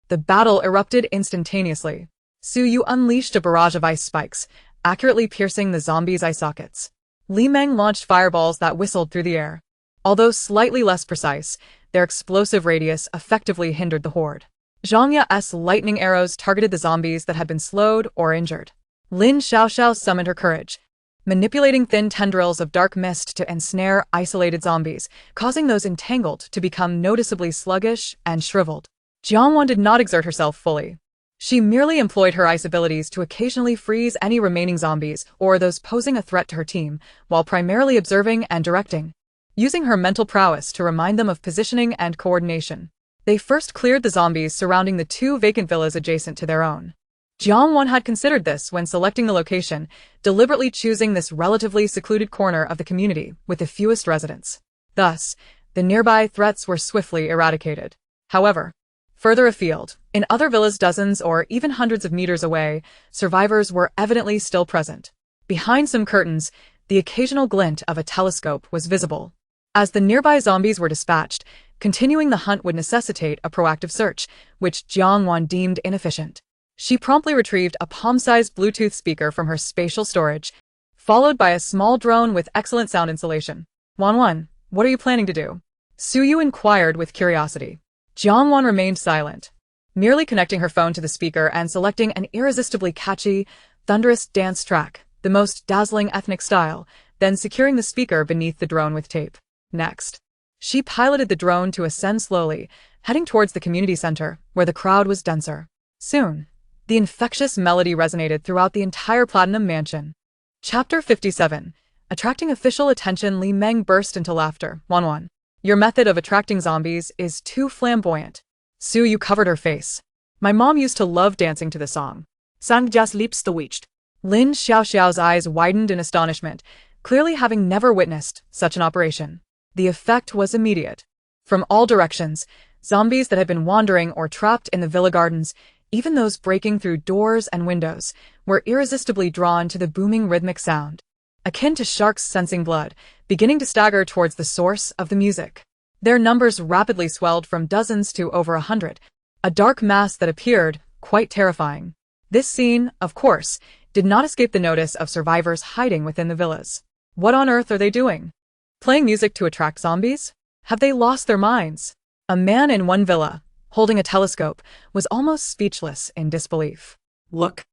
Speaker 1: The battle erupted instantaneously. Su Yu unleashed a barrage of ice spikes, accurately piercing the zombies' eye sockets. Li Meng launched fireballs that whistled through the air. Although slightly less precise, their explosive radius effectively hindered the horde. Zhang Ya's lightning arrows targeted the zombies that had been slowed or injured. Lin Xiaoxiao summoned her courage, manipulating thin tendrils of dark mist to ensnare isolated zombies, causing those entangled to become noticeably sluggish and shriveled. Jiang Wan did not exert herself fully. She merely employed her ice abilities to occasionally freeze any remaining zombies or those posing a threat to her team, while primarily observing and directing, using her mental prowess to remind them of positioning and coordination. They first cleared the zombies surrounding the 2 vacant villas adjacent to their own. Jiang Wan had considered this when selecting the location, deliberately choosing this relatively secluded corner of the community with the fewest residents. Thus, the nearby threats were swiftly eradicated. However, further afield, in other villas dozens or even hundreds of meters away, survivors were evidently still present. Behind some curtains, the occasional glint of a telescope was visible. As the nearby zombies were dispatched, continuing the hunt would necessitate a proactive search, which Jiang Wan deemed inefficient. She promptly retrieved a palm-sized Bluetooth speaker from her spatial storage, followed by a small drone with excellent sound insulation. "Wan, what are you planning to do?" Su Yu inquired with curiosity. Jiang Wan remained silent, merely connecting her phone to the speaker and selecting an irresistibly catchy, thunderous dance track, the most dazzling ethnic style, then securing the speaker beneath the drone with tape. Next, she piloted the drone to ascend slowly, heading towards the community center, where the crowd was denser. Soon, the infectious melody resonated throughout the entire Platinum Mansion. Chapter 57. Attracting official attention. Li Meng burst into laughter. "Wan, your method of attracting zombies is too flamboyant." Su Yu covered her face. "My mom used to love dancing to the song."
Speaker 2: Sang Jia's lips twitched.
Speaker 1: Lin Xiaoxiao's eyes widened in astonishment, clearly having never witnessed such an operation. The effect was immediate. From all directions, zombies that had been wandering or trapped in the villa gardens, even those breaking through doors and windows, were irresistibly drawn to the booming rhythmic sound, akin to sharks sensing blood, beginning to stagger towards the source of the music. Their numbers rapidly swelled from dozens to over 100, a dark mass that appeared quite terrifying. This scene, of course, did not escape the notice of survivors hiding within the villas. What on earth are they doing? Playing music to attract zombies? Have they lost their minds? A man in one villa, holding a telescope, was almost speechless in disbelief.
Speaker 2: "Look,"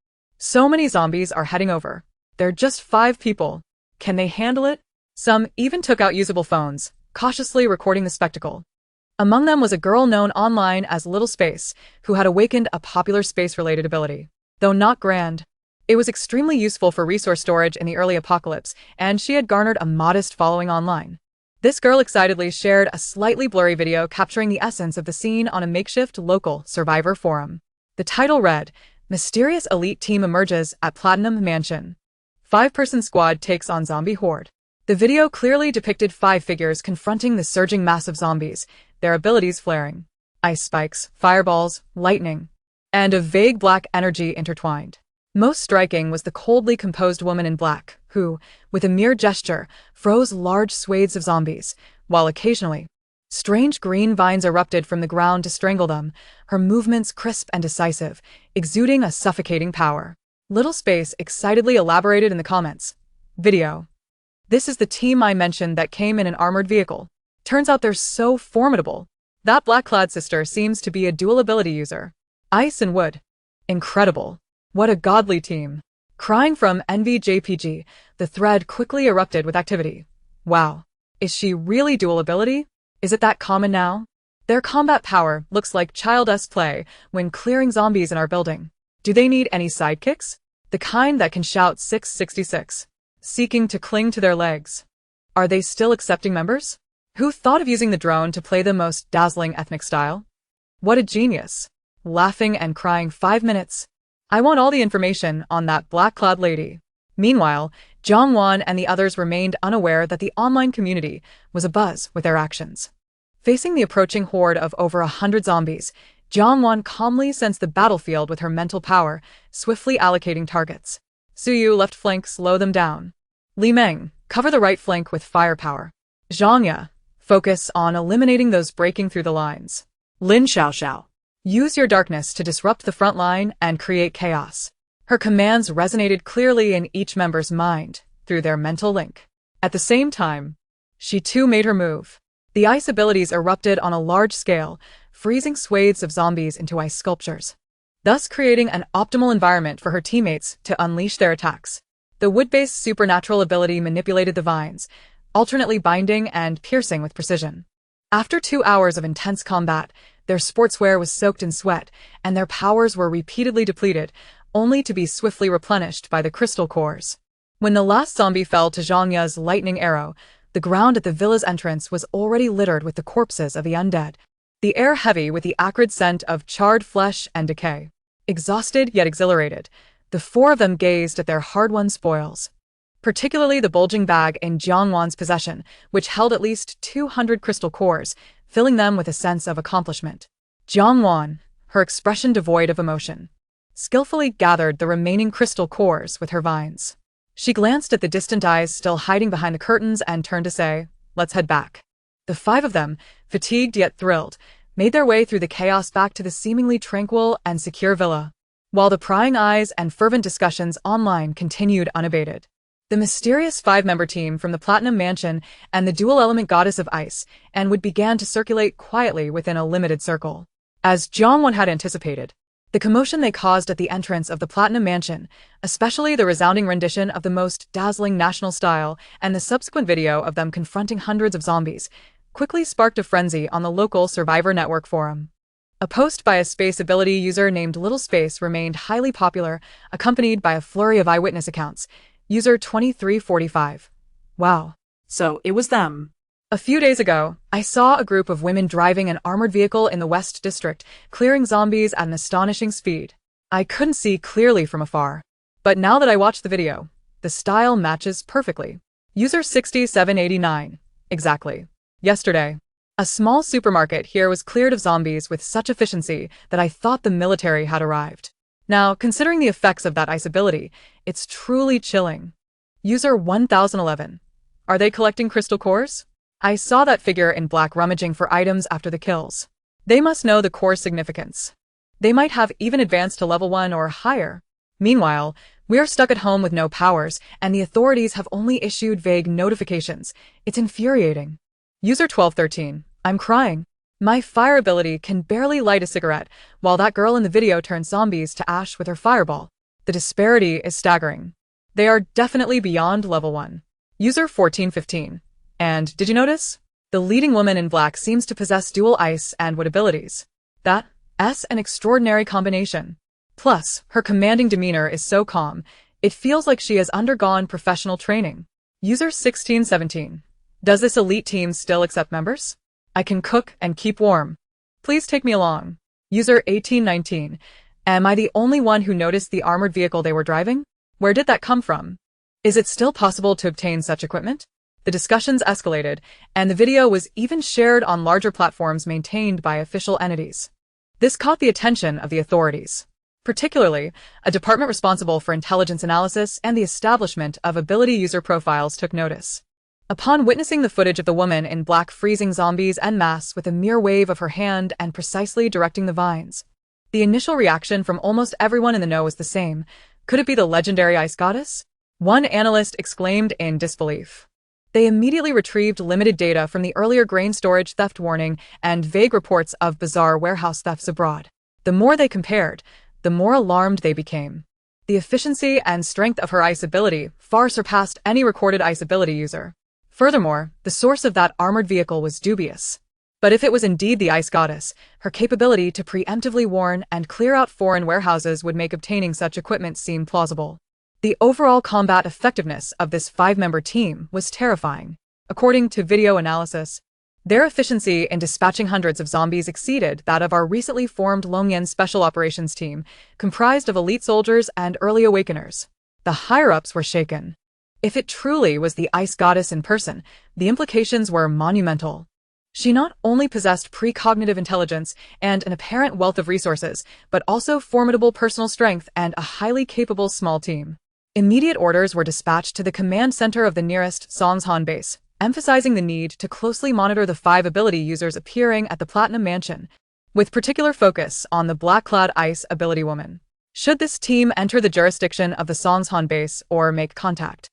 Speaker 1: So many zombies are heading over. They're just 5 people. Can they handle it? Some even took out usable phones, cautiously recording the spectacle. Among them was a girl known online as Little Space, who had awakened a popular space-related ability. Though not grand, it was extremely useful for resource storage in the early apocalypse, and she had garnered a modest following online. This girl excitedly shared a slightly blurry video capturing the essence of the scene on a makeshift local survivor forum. The title read, "Mysterious Elite Team Emerges at Platinum Mansion. 5-person squad takes on zombie horde." The video clearly depicted 5 figures confronting the surging mass of zombies, their abilities flaring. Ice spikes, fireballs, lightning, and a vague black energy intertwined. Most striking was the coldly composed woman in black, who, with a mere gesture, froze large swathes of zombies, while occasionally, strange green vines erupted from the ground to strangle them, her movements crisp and decisive, exuding a suffocating power. Little Space excitedly elaborated in the comments. Video. "This is the team I mentioned that came in an armored vehicle. Turns out they're so formidable. That black-clad sister seems to be a dual ability user. Ice and wood. Incredible. What a godly team." Crying from NVJPG, the thread quickly erupted with activity. Wow. Is she really dual ability? Is it that common now? Their combat power looks like child-s play when clearing zombies in our building. Do they need any sidekicks? The kind that can shout 666, seeking to cling to their legs. Are they still accepting members? Who thought of using the drone to play the most dazzling ethnic style? What a genius. Laughing and crying 5 minutes. I want all the information on that black-clad lady. Meanwhile, Zhang and the others remained unaware that the online community was abuzz with their actions. Facing the approaching horde of over 100 zombies, Zhang calmly sensed the battlefield with her mental power, swiftly allocating targets. Suyu left flank, slow them down. Li Meng, cover the right flank with firepower. Zhangya, focus on eliminating those breaking through the lines.
Speaker 2: Lin Xiaoxiao,
Speaker 1: use your darkness to disrupt the front line and create chaos. Her commands resonated clearly in each member's mind through their mental link. At the same time, she too made her move. The ice abilities erupted on a large scale, freezing swathes of zombies into ice sculptures, thus creating an optimal environment for her teammates to unleash their attacks. The wood-based supernatural ability manipulated the vines, alternately binding and piercing with precision. After 2 hours of intense combat, their sportswear was soaked in sweat, and their powers were repeatedly depleted, only to be swiftly replenished by the crystal cores. When the last zombie fell to Zhangya's lightning arrow, the ground at the villa's entrance was already littered with the corpses of the undead, the air heavy with the acrid scent of charred flesh and decay. Exhausted yet exhilarated, the 4 of them gazed at their hard-won spoils, particularly the bulging bag in Jiangwan's possession, which held at least 200 crystal cores, filling them with a sense of accomplishment. Jiangwan, her expression devoid of emotion, skillfully gathered the remaining crystal cores with her vines. She glanced at the distant eyes still hiding behind the curtains and turned to say, "Let's head back." The 5 of them, fatigued yet thrilled, made their way through the chaos back to the seemingly tranquil and secure villa, while the prying eyes and fervent discussions online continued unabated. The mysterious 5-member team from the Platinum Mansion and the dual-element goddess of ice and wood began to circulate quietly within a limited circle. As Zhangwan had anticipated, the commotion they caused at the entrance of the Platinum Mansion, especially the resounding rendition of the most dazzling national style and the subsequent video of them confronting hundreds of zombies, quickly sparked a frenzy on the local Survivor Network forum. A post by a space ability user named Little Space remained highly popular, accompanied by a flurry of eyewitness accounts. User 2345. Wow.
Speaker 2: So it was them.
Speaker 1: A few days ago, I saw a group of women driving an armored vehicle in the West District, clearing zombies at an astonishing speed. I couldn't see clearly from afar. But now that I watched the video, the style matches perfectly. User 6789. Exactly. Yesterday, a small supermarket here was cleared of zombies with such efficiency that I thought the military had arrived. Now, considering the effects of that ice ability, it's truly chilling. User 1011. Are they collecting crystal cores? I saw that figure in black rummaging for items after the kills. They must know the core significance. They might have even advanced to level 1 or higher. Meanwhile, we're stuck at home with no powers, and the authorities have only issued vague notifications. It's infuriating. User 1213. I'm crying. My fire ability can barely light a cigarette, while that girl in the video turns zombies to ash with her fireball. The disparity is staggering. They are definitely beyond level 1. User 1415. And did you notice? The leading woman in black seems to possess dual ice and wood abilities. That's an extraordinary combination. Plus, her commanding demeanor is so calm, it feels like she has undergone professional training. User 1617. Does this elite team still accept members? I can cook and keep warm. Please take me along. User 1819. Am I the only one who noticed the armored vehicle they were driving? Where did that come from? Is it still possible to obtain such equipment? The discussions escalated, and the video was even shared on larger platforms maintained by official entities. This caught the attention of the authorities. Particularly, a department responsible for intelligence analysis and the establishment of ability user profiles took notice. Upon witnessing the footage of the woman in black freezing zombies en masse with a mere wave of her hand and precisely directing the vines, the initial reaction from almost everyone in the know was the same. Could it be the legendary ice goddess? One analyst exclaimed in disbelief. They immediately retrieved limited data from the earlier grain storage theft warning and vague reports of bizarre warehouse thefts abroad. The more they compared, the more alarmed they became. The efficiency and strength of her ice ability far surpassed any recorded ice ability user. Furthermore, the source of that armored vehicle was dubious. But if it was indeed the ice goddess, her capability to preemptively warn and clear out foreign warehouses would make obtaining such equipment seem plausible. The overall combat effectiveness of this 5-member team was terrifying. According to video analysis, their efficiency in dispatching hundreds of zombies exceeded that of our recently formed Longyan Special Operations Team, comprised of elite soldiers and early awakeners. The higher-ups were shaken. If it truly was the ice goddess in person, the implications were monumental. She not only possessed precognitive intelligence and an apparent wealth of resources, but also formidable personal strength and a highly capable small team. Immediate orders were dispatched to the command center of the nearest Songshan base, emphasizing the need to closely monitor the 5 ability users appearing at the Platinum Mansion, with particular focus on the black-clad ice ability woman. Should this team enter the jurisdiction of the Songshan base or make contact,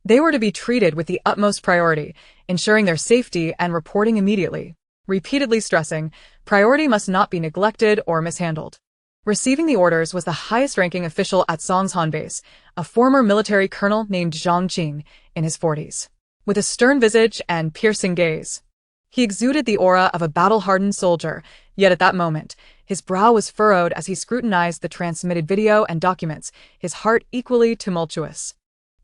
Speaker 1: they were to be treated with the utmost priority, ensuring their safety and reporting immediately. Repeatedly stressing, priority must not be neglected or mishandled. Receiving the orders was the highest-ranking official at Songshan base, a former military colonel named Zhang Qing, in his 40s. With a stern visage and piercing gaze, he exuded the aura of a battle-hardened soldier, yet at that moment, his brow was furrowed as he scrutinized the transmitted video and documents, his heart equally tumultuous.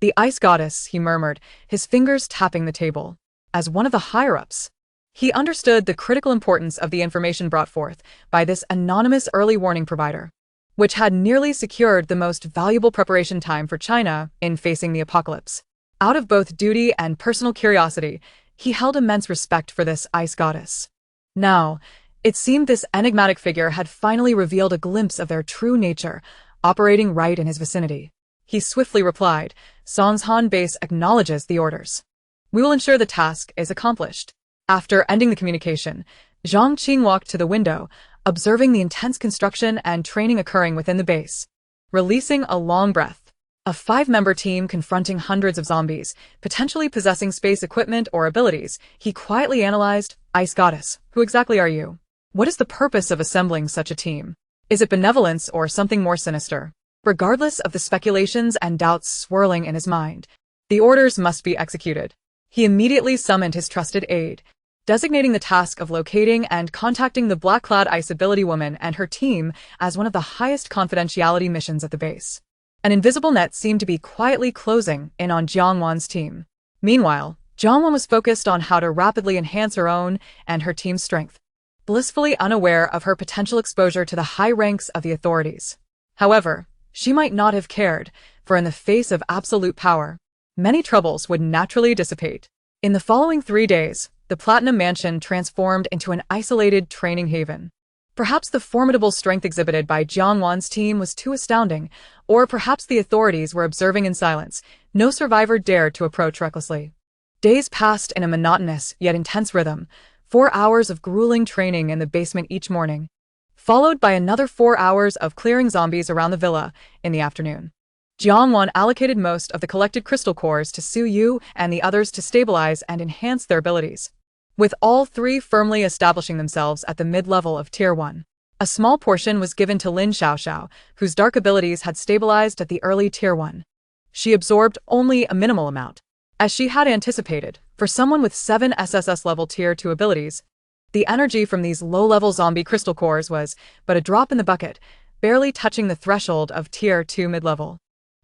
Speaker 1: The ice goddess, he murmured, his fingers tapping the table. As one of the higher-ups, he understood the critical importance of the information brought forth by this anonymous early warning provider, which had nearly secured the most valuable preparation time for China in facing the apocalypse. Out of both duty and personal curiosity, he held immense respect for this ice goddess. Now, it seemed this enigmatic figure had finally revealed a glimpse of their true nature, operating right in his vicinity. He swiftly replied, "Songshan base acknowledges the orders. We will ensure the task is accomplished." After ending the communication, Zhang Qing walked to the window, observing the intense construction and training occurring within the base. Releasing a long breath, a 5-member team confronting hundreds of zombies, potentially possessing space equipment or abilities, he quietly analyzed, "Ice Goddess, who exactly are you? What is the purpose of assembling such a team? Is it benevolence or something more sinister?" Regardless of the speculations and doubts swirling in his mind, the orders must be executed. He immediately summoned his trusted aide, designating the task of locating and contacting the black-clad ice ability woman and her team as one of the highest confidentiality missions at the base. An invisible net seemed to be quietly closing in on Jiangwan's team. Meanwhile, Jiangwan was focused on how to rapidly enhance her own and her team's strength, blissfully unaware of her potential exposure to the high ranks of the authorities. However, she might not have cared, for in the face of absolute power, many troubles would naturally dissipate. In the following 3 days, the Platinum Mansion transformed into an isolated training haven. Perhaps the formidable strength exhibited by Jiangwan's team was too astounding, or perhaps the authorities were observing in silence. No survivor dared to approach recklessly. Days passed in a monotonous yet intense rhythm, 4 hours of grueling training in the basement each morning, followed by another 4 hours of clearing zombies around the villa in the afternoon. Jiangwan allocated most of the collected crystal cores to Su Yu and the others to stabilize and enhance their abilities, with all 3 firmly establishing themselves at the mid-level of Tier 1. A small portion was given to Lin Xiaoxiao, whose dark abilities had stabilized at the early Tier 1. She absorbed only a minimal amount. As she had anticipated, for someone with 7 SSS level Tier 2 abilities, the energy from these low-level zombie crystal cores was but a drop in the bucket, barely touching the threshold of Tier 2 mid-level.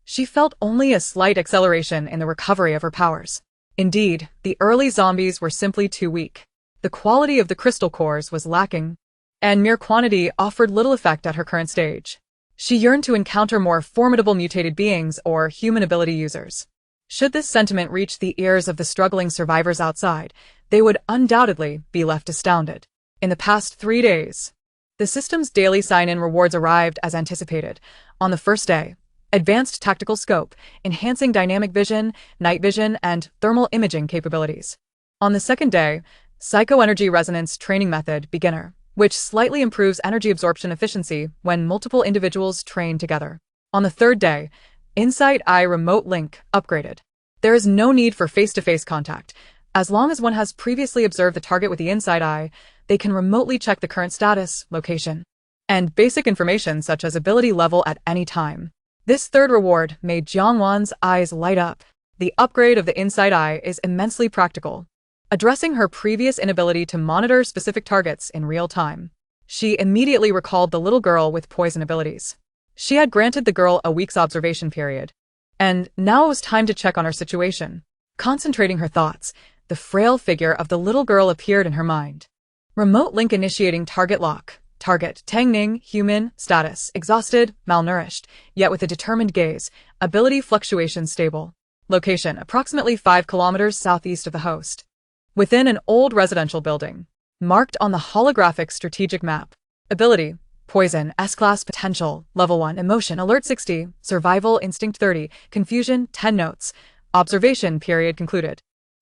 Speaker 1: She felt only a slight acceleration in the recovery of her powers. Indeed, the early zombies were simply too weak. The quality of the crystal cores was lacking, and mere quantity offered little effect at her current stage. She yearned to encounter more formidable mutated beings or human ability users. Should this sentiment reach the ears of the struggling survivors outside, they would undoubtedly be left astounded. In the past 3 days, the system's daily sign-in rewards arrived as anticipated. On the first day, advanced tactical scope, enhancing dynamic vision, night vision, and thermal imaging capabilities. On the second day, psycho-energy resonance training method, beginner, which slightly improves energy absorption efficiency when multiple individuals train together. On the third day, Insight Eye remote link, upgraded. There is no need for face-to-face contact. As long as one has previously observed the target with the Insight Eye, they can remotely check the current status, location, and basic information such as ability level at any time. This third reward made Jiangwan's eyes light up. The upgrade of the Insight Eye is immensely practical, addressing her previous inability to monitor specific targets in real time. She immediately recalled the little girl with poison abilities. She had granted the girl a week's observation period, and now it was time to check on her situation. Concentrating her thoughts, the frail figure of the little girl appeared in her mind. Remote link initiating target lock. Target, Tang Ning, human, status, exhausted, malnourished, yet with a determined gaze, ability fluctuation stable. Location, approximately 5 kilometers southeast of the host. Within an old residential building. Marked on the holographic strategic map. Ability, poison, S-class potential, level 1, emotion, alert 60, survival instinct 30, confusion 10 notes. Observation period concluded.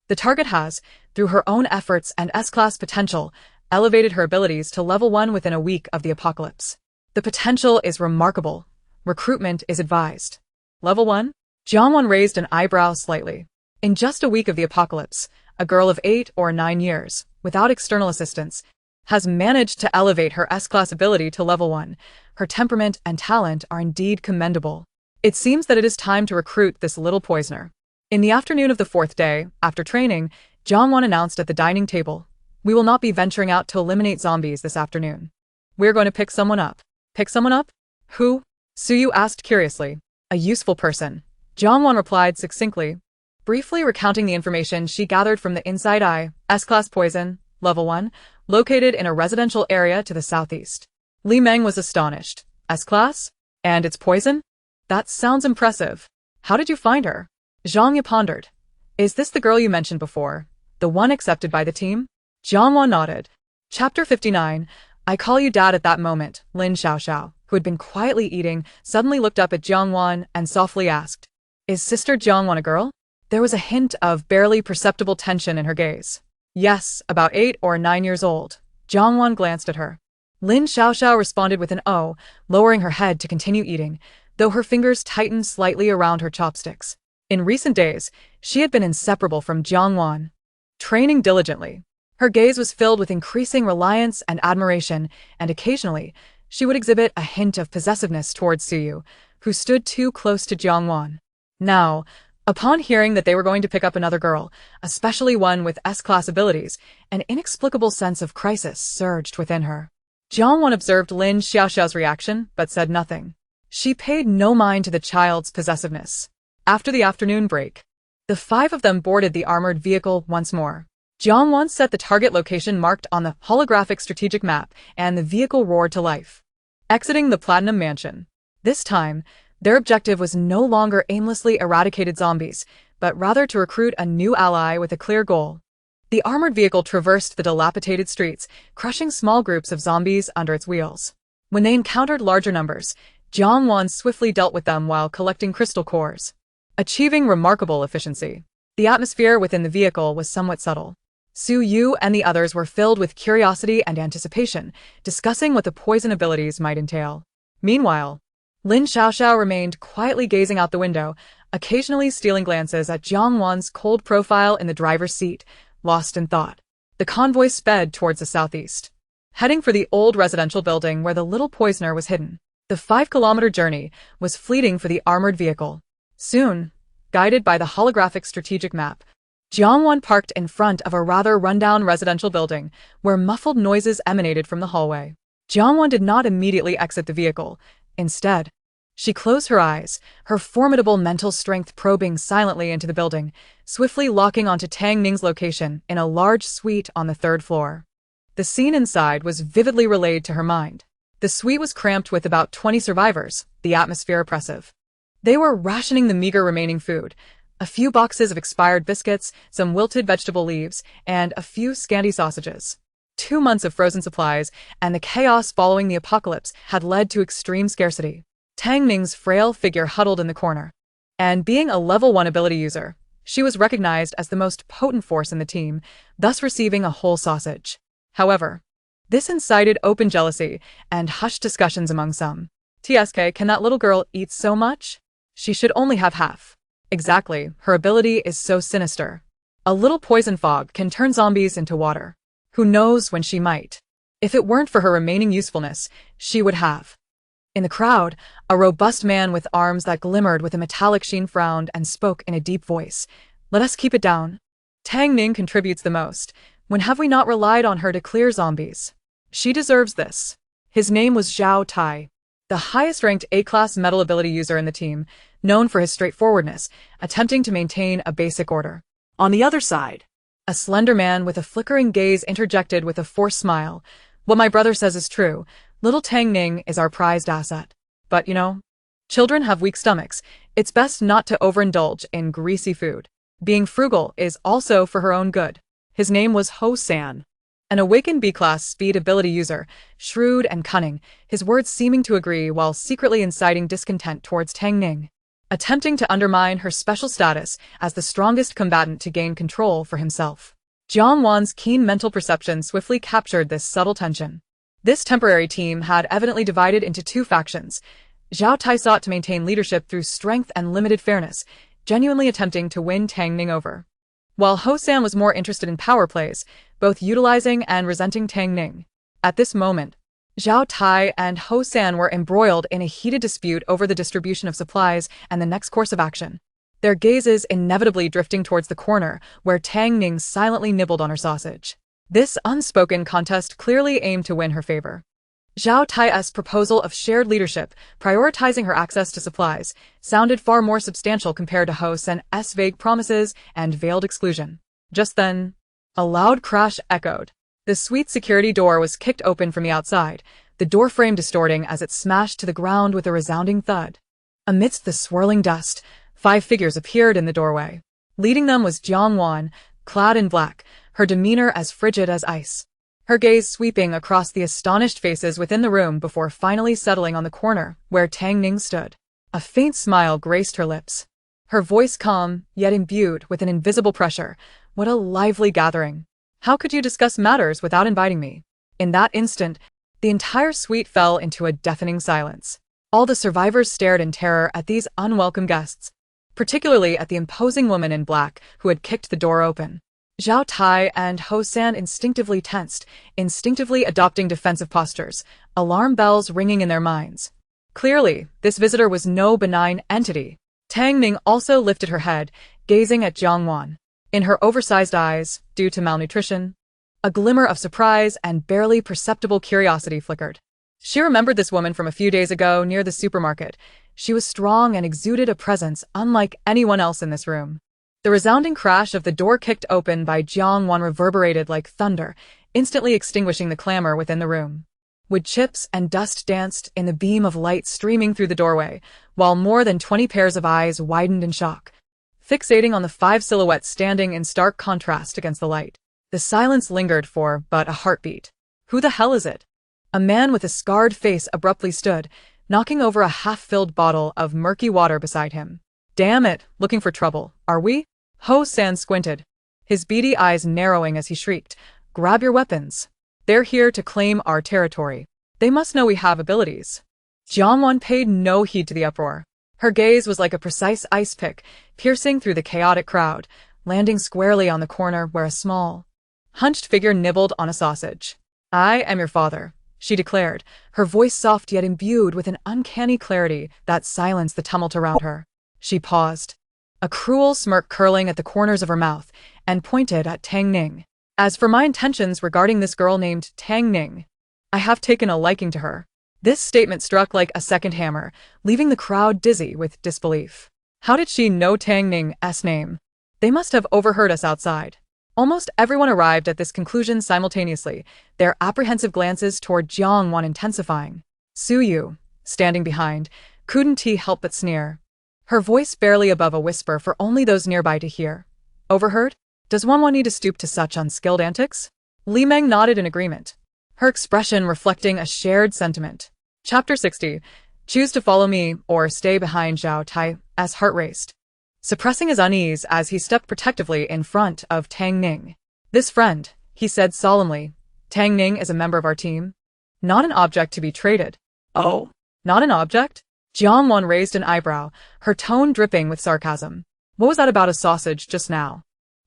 Speaker 1: The target has, through her own efforts and S-class potential, elevated her abilities to level 1 within a week of the apocalypse. The potential is remarkable. Recruitment is advised. Level 1? Jiangwan raised an eyebrow slightly. In just a week of the apocalypse, a girl of 8 or 9 years, without external assistance, has managed to elevate her S-class ability to level 1. Her temperament and talent are indeed commendable. It seems that it is time to recruit this little poisoner. In the afternoon of the 4th day, after training, Jiangwan announced at the dining table, "We will not be venturing out to eliminate zombies this afternoon. We're going to pick someone up." Pick someone up? Who? Suyu asked curiously. A useful person. Jiangwan replied succinctly, briefly recounting the information she gathered from the Inside Eye, S-class poison, level 1, located in a residential area to the southeast. Li Meng was astonished. S-class? And it's poison? That sounds impressive. How did you find her? Zhang Yi pondered. Is this the girl you mentioned before? The one accepted by the team? Jiangwan nodded. Chapter 59. I call you Dad. At that moment, Lin Xiaoxiao, who had been quietly eating, suddenly looked up at Jiangwan and softly asked, "Is Sister Jiangwan a girl?" There was a hint of barely perceptible tension in her gaze. Yes, about 8 or 9 years old. Jiangwan glanced at her. Lin Xiaoxiao responded with an "oh," lowering her head to continue eating, though her fingers tightened slightly around her chopsticks. In recent days, she had been inseparable from Jiangwan, training diligently. Her gaze was filled with increasing reliance and admiration, and occasionally, she would exhibit a hint of possessiveness towards Suyu, who stood too close to Jiangwan. Now, upon hearing that they were going to pick up another girl, especially one with S-class abilities, an inexplicable sense of crisis surged within her. Jiangwan observed Lin Xiaoxiao's reaction, but said nothing. She paid no mind to the child's possessiveness. After the afternoon break, the 5 of them boarded the armored vehicle once more. Jiangwan set the target location marked on the holographic strategic map, and the vehicle roared to life. Exiting the Platinum Mansion. This time, their objective was no longer aimlessly eradicated zombies, but rather to recruit a new ally with a clear goal. The armored vehicle traversed the dilapidated streets, crushing small groups of zombies under its wheels. When they encountered larger numbers, Jiangwan swiftly dealt with them while collecting crystal cores, achieving remarkable efficiency. The atmosphere within the vehicle was somewhat subtle. Su Yu and the others were filled with curiosity and anticipation, discussing what the poison abilities might entail. Meanwhile, Lin Xiaoxiao remained quietly gazing out the window, occasionally stealing glances at Jiangwan's cold profile in the driver's seat, lost in thought. The convoy sped towards the southeast. heading for the old residential building where the little poisoner was hidden. The 5-kilometer journey was fleeting for the armored vehicle. Soon, guided by the holographic strategic map, Jiangwan parked in front of a rather rundown residential building where muffled noises emanated from the hallway. Jiangwan did not immediately exit the vehicle. Instead, she closed her eyes, her formidable mental strength probing silently into the building, swiftly locking onto Tang Ning's location in a large suite on the 3rd floor. The scene inside was vividly relayed to her mind. The suite was cramped with about 20 survivors, the atmosphere oppressive. They were rationing the meager remaining food, a few boxes of expired biscuits, some wilted vegetable leaves, and a few scanty sausages. 2 months of frozen supplies, and the chaos following the apocalypse had led to extreme scarcity. Tang Ning's frail figure huddled in the corner. And being a level 1 ability user, she was recognized as the most potent force in the team, thus receiving a whole sausage. However, this incited open jealousy and hushed discussions among some. TSK, can that little girl eat so much? She should only have half. Exactly, her ability is so sinister. A little poison fog can turn zombies into water. Who knows when she might? If it weren't for her remaining usefulness, she would have. In the crowd, a robust man with arms that glimmered with a metallic sheen frowned and spoke in a deep voice. Let us keep it down. Tang Ning contributes the most. When have we not relied on her to clear zombies? She deserves this. His name was Zhao Tai, the highest-ranked A-class metal ability user in the team, known for his straightforwardness, attempting to maintain a basic order.
Speaker 2: On the other side,
Speaker 1: a slender man with a flickering gaze interjected with a forced smile. What my brother says is true. Little Tang Ning is our prized asset. But, children have weak stomachs. It's best not to overindulge in greasy food. Being frugal is also for her own good.
Speaker 2: his name was Ho-san.
Speaker 1: An awakened B-class speed ability user, shrewd and cunning, his words seeming to agree while secretly inciting discontent towards Tang Ning, attempting to undermine her special status as the strongest combatant to gain control for himself. Jiang Wan's keen mental perception swiftly captured this subtle tension. This temporary team had evidently divided into two factions. Zhao Tai sought to maintain leadership through strength and limited fairness, genuinely attempting to win Tang Ning over, while Ho-san was more interested in power plays, both utilizing and resenting Tang Ning. At this moment, Zhao Tai and Ho-san were embroiled in a heated dispute over the distribution of supplies and the next course of action, their gazes inevitably drifting towards the corner where Tang Ning silently nibbled on her sausage. This unspoken contest clearly aimed to win her favor. Zhao Tai's proposal of shared leadership, prioritizing her access to supplies, sounded far more substantial compared to Ho-san's vague promises and veiled exclusion. Just then, a loud crash echoed. The suite security door was kicked open from the outside, the door frame distorting as it smashed to the ground with a resounding thud. Amidst the swirling dust, 5 figures appeared in the doorway. Leading them was Jiang Wan, clad in black, her demeanor as frigid as ice, her gaze sweeping across the astonished faces within the room before finally settling on the corner where Tang Ning stood. A faint smile graced her lips, her voice calm, yet imbued with an invisible pressure. What a lively gathering. How could you discuss matters without inviting me? In that instant, the entire suite fell into a deafening silence. All the survivors stared in terror at these unwelcome guests, particularly at the imposing woman in black who had kicked the door open. Zhao Tai and Ho-san instinctively tensed, instinctively adopting defensive postures, alarm bells ringing in their minds. Clearly, this visitor was no benign entity. Tang Ning also lifted her head, gazing at Jiang Wan. In her oversized eyes, due to malnutrition, a glimmer of surprise and barely perceptible curiosity flickered. She remembered this woman from a few days ago near the supermarket. She was strong and exuded a presence unlike anyone else in this room. The resounding crash of the door kicked open by Jiang Wan reverberated like thunder, instantly extinguishing the clamor within the room. Wood chips and dust danced in the beam of light streaming through the doorway, while more than 20 pairs of eyes widened in shock, fixating on the 5 silhouettes standing in stark contrast against the light. The silence lingered for but a heartbeat. Who the hell is it? A man with a scarred face abruptly stood, knocking over a half-filled bottle of murky water beside him. Damn it, looking for trouble, are we? Ho-san squinted, his beady eyes narrowing as he shrieked, "Grab your weapons. They're here to claim our territory. They must know we have abilities." Jiang Wan paid no heed to the uproar. Her gaze was like a precise ice pick, piercing through the chaotic crowd, landing squarely on the corner where a small, hunched figure nibbled on a sausage. I am your father, she declared, her voice soft yet imbued with an uncanny clarity that silenced the tumult around her. She paused, a cruel smirk curling at the corners of her mouth, and pointed at Tang Ning. As for my intentions regarding this girl named Tang Ning, I have taken a liking to her. This statement struck like a second hammer, leaving the crowd dizzy with disbelief. How did she know Tang Ning's name? They must have overheard us outside. Almost everyone arrived at this conclusion simultaneously, their apprehensive glances toward Jiang Wan intensifying. Su Yu, standing behind, couldn't help but sneer. Her voice barely above a whisper for only those nearby to hear. Overheard? Does one need to stoop to such unskilled antics? Li Meng nodded in agreement, her expression reflecting a shared sentiment. Chapter 60. Choose to follow me or stay behind. Zhao Tai's heart raced, suppressing his unease as he stepped protectively in front of Tang Ning. This friend, he said solemnly. Tang Ning is a member of our team. Not an object to be traded. Oh, not an object? Jiang Wan raised an eyebrow, her tone dripping with sarcasm. What was that about a sausage just now?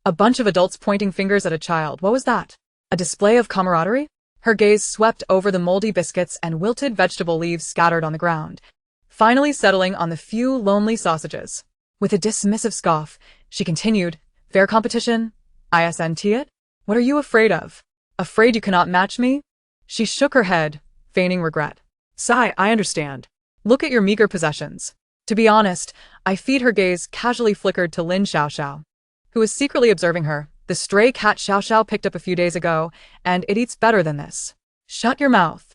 Speaker 1: A bunch of adults pointing fingers at a child. What was that? A display of camaraderie? Her gaze swept over the moldy biscuits and wilted vegetable leaves scattered on the ground, finally settling on the few lonely sausages. With a dismissive scoff, she continued, fair competition? Isn't it? What are you afraid of? Afraid you cannot match me? She shook her head, feigning regret. Sigh, I understand. Look at your meager possessions. To be honest, I feed. Her gaze casually flickered to Lin Xiaoxiao, who was secretly observing her. The stray cat Xiaoxiao picked up a few days ago, and it eats better than this. Shut your mouth.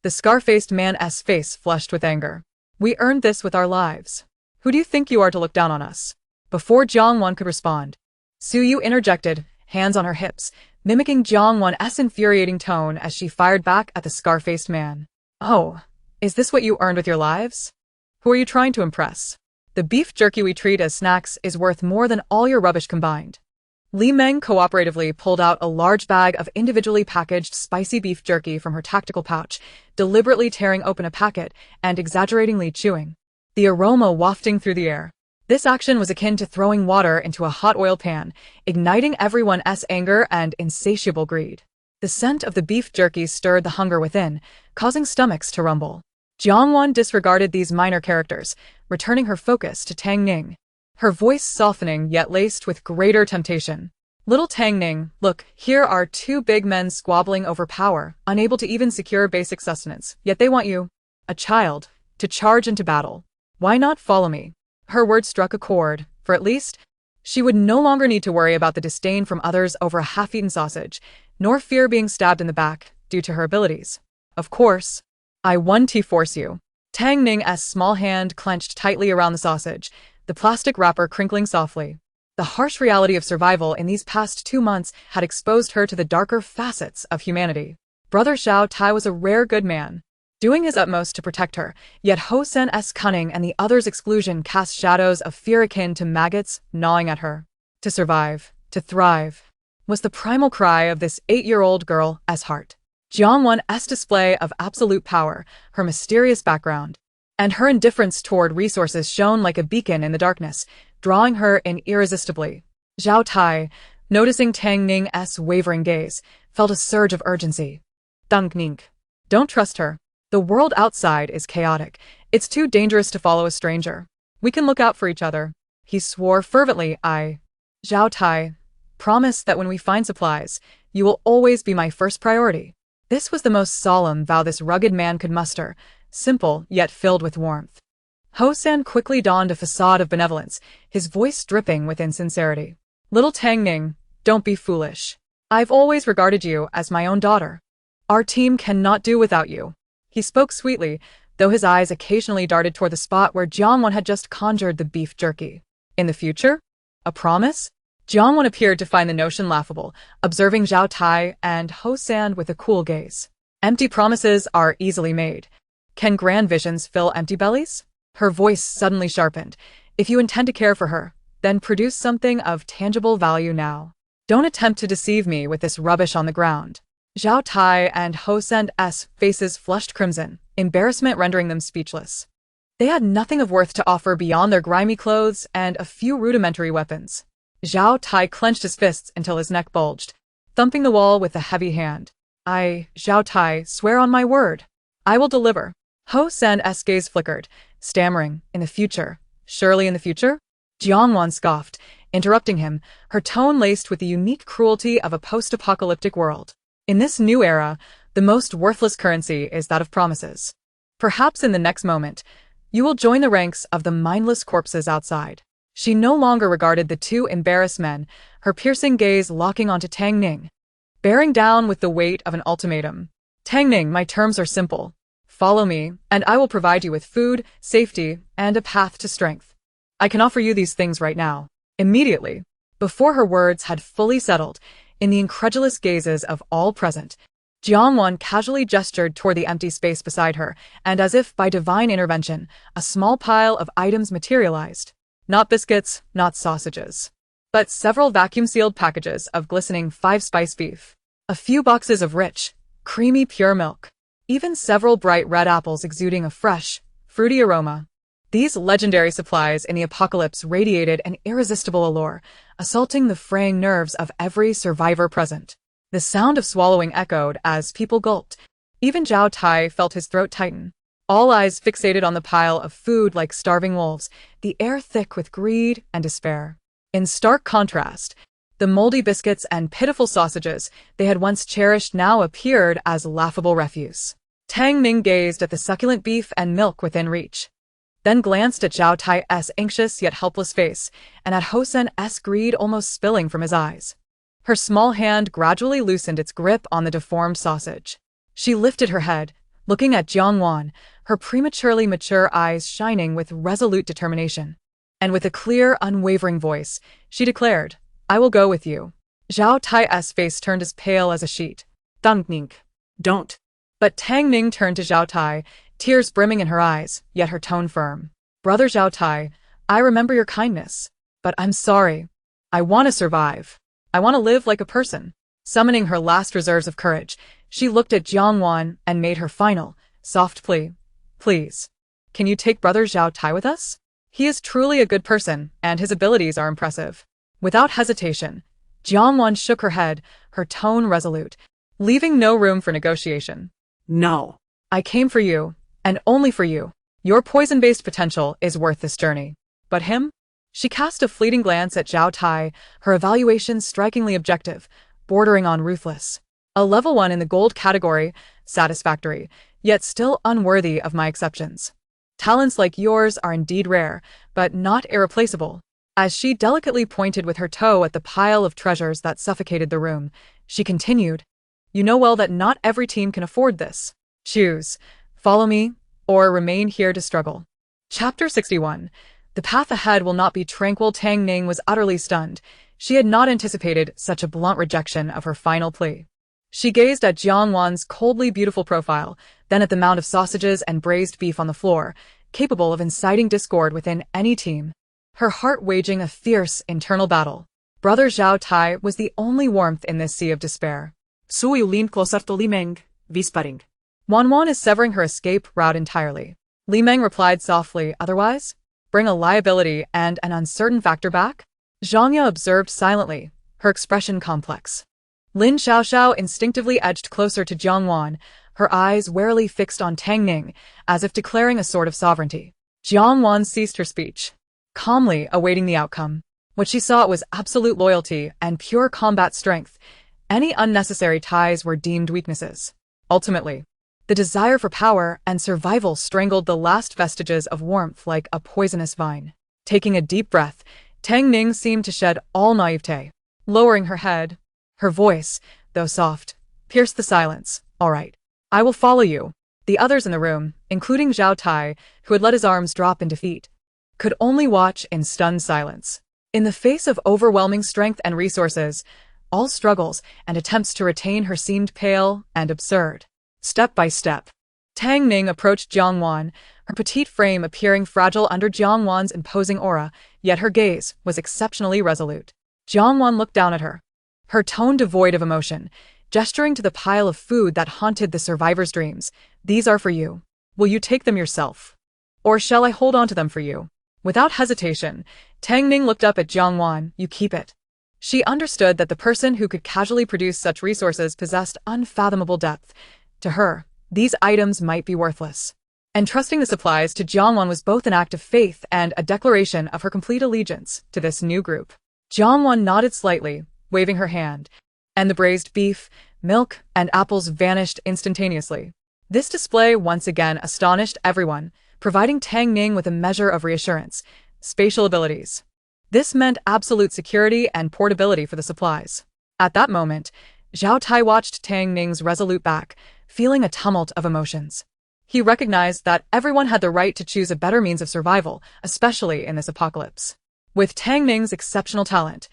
Speaker 1: The scar-faced man's face flushed with anger. We earned this with our lives. Who do you think you are to look down on us? Before Jiang Wan could respond, Su Yu interjected, hands on her hips, mimicking Jiang Wan's infuriating tone as she fired back at the scar-faced man. Oh, is this what you earned with your lives? Who are you trying to impress? The beef jerky we treat as snacks is worth more than all your rubbish combined. Li Meng cooperatively pulled out a large bag of individually packaged spicy beef jerky from her tactical pouch, deliberately tearing open a packet and exaggeratingly chewing, the aroma wafting through the air. This action was akin to throwing water into a hot oil pan, igniting everyone's anger and insatiable greed. The scent of the beef jerky stirred the hunger within, causing stomachs to rumble. Jiang Wan disregarded these minor characters, returning her focus to Tang Ning, her voice softening yet laced with greater temptation. Little Tang Ning, look, here are two big men squabbling over power, unable to even secure basic sustenance, yet they want you, a child, to charge into battle. Why not follow me? Her words struck a chord, for at least, she would no longer need to worry about the disdain from others over a half-eaten sausage, nor fear being stabbed in the back, due to her abilities. Of course, I want to force you. Tang Ning's small hand clenched tightly around the sausage, the plastic wrapper crinkling softly. The harsh reality of survival in these past 2 months had exposed her to the darker facets of humanity. Brother Xiao Tai was a rare good man, doing his utmost to protect her, yet Ho Sen's cunning and the others' exclusion cast shadows of fear akin to maggots gnawing at her. To survive, to thrive, was the primal cry of this 8-year-old girl's heart. Jiang Wan's display of absolute power, her mysterious background, and her indifference toward resources shone like a beacon in the darkness, drawing her in irresistibly. Zhao Tai, noticing Tang Ning's wavering gaze, felt a surge of urgency. Deng Ning, don't trust her. The world outside is chaotic. It's too dangerous to follow a stranger. We can look out for each other. He swore fervently. Zhao Tai, promise that when we find supplies, you will always be my first priority. This was the most solemn vow this rugged man could muster, simple yet filled with warmth. Ho San quickly donned a facade of benevolence, his voice dripping with insincerity. Little Tang Ning, don't be foolish. I've always regarded you as my own daughter. Our team cannot do without you. He spoke sweetly, though his eyes occasionally darted toward the spot where Jiang Wan had just conjured the beef jerky. In the future? A promise? Jiang Wan appeared to find the notion laughable, observing Zhao Tai and Ho San with a cool gaze. Empty promises are easily made. Can grand visions fill empty bellies? Her voice suddenly sharpened. If you intend to care for her, then produce something of tangible value now. Don't attempt to deceive me with this rubbish on the ground. Zhao Tai and Ho Sen's faces flushed crimson, embarrassment rendering them speechless. They had nothing of worth to offer beyond their grimy clothes and a few rudimentary weapons. Zhao Tai clenched his fists until his neck bulged, thumping the wall with a heavy hand. I, Zhao Tai, swear on my word. I will deliver. Ho San's gaze flickered, stammering, in the future. Surely in the future? Jiangwan scoffed, interrupting him, her tone laced with the unique cruelty of a post-apocalyptic world. In this new era, the most worthless currency is that of promises. Perhaps in the next moment, you will join the ranks of the mindless corpses outside. She no longer regarded the two embarrassed men, her piercing gaze locking onto Tang Ning, bearing down with the weight of an ultimatum. Tang Ning, my terms are simple. Follow me, and I will provide you with food, safety, and a path to strength. I can offer you these things right now. Immediately. Before her words had fully settled, in the incredulous gazes of all present, Jiangwan casually gestured toward the empty space beside her, and as if by divine intervention, a small pile of items materialized. Not biscuits, not sausages, but several vacuum-sealed packages of glistening 5-spice beef, a few boxes of rich, creamy pure milk, even several bright red apples exuding a fresh, fruity aroma. These legendary supplies in the apocalypse radiated an irresistible allure, assaulting the fraying nerves of every survivor present. The sound of swallowing echoed as people gulped. Even Zhao Tai felt his throat tighten. All eyes fixated on the pile of food like starving wolves, the air thick with greed and despair. In stark contrast, the moldy biscuits and pitiful sausages they had once cherished now appeared as laughable refuse. Tang Ning gazed at the succulent beef and milk within reach, then glanced at Zhao Tai's anxious yet helpless face, and at Ho San's greed almost spilling from his eyes. Her small hand gradually loosened its grip on the deformed sausage. She lifted her head, looking at Jiangwan, her prematurely mature eyes shining with resolute determination. And with a clear, unwavering voice, she declared, I will go with you. Zhao Tai's face turned as pale as a sheet.
Speaker 2: Tang Ning. Don't.
Speaker 1: But Tang Ning turned to Zhao Tai, tears brimming in her eyes, yet her tone firm. Brother Zhao Tai, I remember your kindness, but I'm sorry. I want to survive. I want to live like a person. Summoning her last reserves of courage, she looked at Jiangwan and made her final, soft plea. Please, can you take Brother Zhao Tai with us? He is truly a good person, and his abilities are impressive. Without hesitation, Jiangwan shook her head, her tone resolute, leaving no room for negotiation.
Speaker 2: No.
Speaker 1: I came for you, and only for you. Your poison-based potential is worth this journey. But him? She cast a fleeting glance at Zhao Tai, her evaluation strikingly objective, bordering on ruthless. A level 1 in the gold category, satisfactory, yet still unworthy of my exceptions. Talents like yours are indeed rare, but not irreplaceable. As she delicately pointed with her toe at the pile of treasures that suffocated the room, she continued, You know well that not every team can afford this. Choose, follow me, or remain here to struggle. Chapter 61. The path ahead will not be tranquil. Tang Ning was utterly stunned. She had not anticipated such a blunt rejection of her final plea. She gazed at Jiangwan's coldly beautiful profile, then at the mound of sausages and braised beef on the floor, capable of inciting discord within any team. Her heart waging a fierce internal battle. Brother Zhao Tai was the only warmth in this sea of despair.
Speaker 2: Sui leaned closer to Li Meng, whispering.
Speaker 1: Wanwan is severing her escape route entirely. Li Meng replied softly, otherwise? Bring a liability and an uncertain factor back? Zhangya observed silently, her expression complex. Lin Xiaoxiao instinctively edged closer to Jiangwan, her eyes warily fixed on Tang Ning, as if declaring a sort of sovereignty. Jiangwan ceased her speech, calmly awaiting the outcome. What she saw was absolute loyalty and pure combat strength. Any unnecessary ties were deemed weaknesses. Ultimately, the desire for power and survival strangled the last vestiges of warmth like a poisonous vine. Taking a deep breath, Tang Ning seemed to shed all naivete. Lowering her head, her voice, though soft, pierced the silence. All right. I will follow you. The others in the room, including Zhao Tai, who had let his arms drop in defeat, could only watch in stunned silence. In the face of overwhelming strength and resources, all struggles and attempts to retain her seemed pale and absurd. Step by step, Tang Ning approached Jiangwan, her petite frame appearing fragile under Jiangwan's imposing aura, yet her gaze was exceptionally resolute. Jiangwan looked down at her, her tone devoid of emotion, gesturing to the pile of food that haunted the survivor's dreams. These are for you. Will you take them yourself? Or shall I hold on to them for you? Without hesitation, Tang Ning looked up at Jiangwan. You keep it. She understood that the person who could casually produce such resources possessed unfathomable depth. To her, these items might be worthless. Entrusting the supplies to Jiangwan was both an act of faith and a declaration of her complete allegiance to this new group. Jiangwan nodded slightly, waving her hand, and the braised beef, milk, and apples vanished instantaneously. This display once again astonished everyone, providing Tang Ning with a measure of reassurance. Spatial abilities. This meant absolute security and portability for the supplies. At that moment, Zhao Tai watched Tang Ning's resolute back, feeling a tumult of emotions. He recognized that everyone had the right to choose a better means of survival, especially in this apocalypse. With Tang Ning's exceptional talent,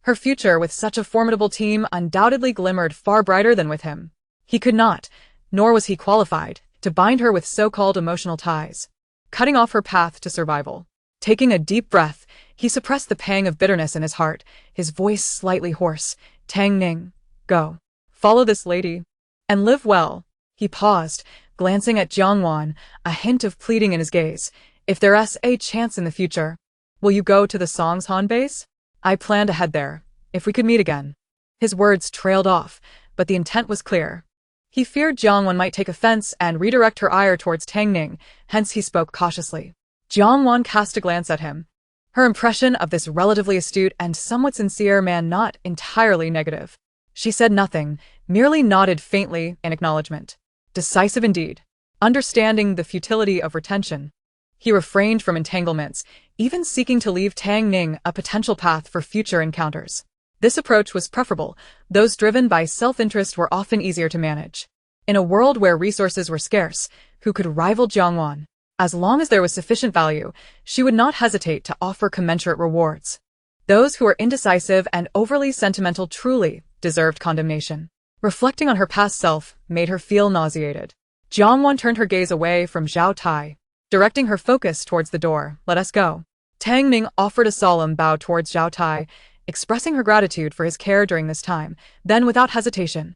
Speaker 1: her future with such a formidable team undoubtedly glimmered far brighter than with him. He could not, nor was he qualified, to bind her with so-called emotional ties, cutting off her path to survival. Taking a deep breath, he suppressed the pang of bitterness in his heart, his voice slightly hoarse. Tang Ning, go. Follow this lady. And live well. He paused, glancing at Jiangwan, a hint of pleading in his gaze. If there's a chance in the future, will you go to the Songshan base? I plan to head there, if we could meet again. His words trailed off, but the intent was clear. He feared Jiangwan might take offense and redirect her ire towards Tang Ning, hence he spoke cautiously. Jiangwan cast a glance at him. Her impression of this relatively astute and somewhat sincere man not entirely negative. She said nothing, merely nodded faintly in acknowledgement. Decisive indeed. Understanding the futility of retention, he refrained from entanglements, even seeking to leave Tang Ning a potential path for future encounters. This approach was preferable. Those driven by self-interest were often easier to manage. In a world where resources were scarce, who could rival Jiangwan? As long as there was sufficient value, she would not hesitate to offer commensurate rewards. Those who were indecisive and overly sentimental truly deserved condemnation. Reflecting on her past self made her feel nauseated. Jiangwan turned her gaze away from Zhao Tai, directing her focus towards the door. Let us go. Tang Ning offered a solemn bow towards Zhao Tai, expressing her gratitude for his care during this time. Then, without hesitation,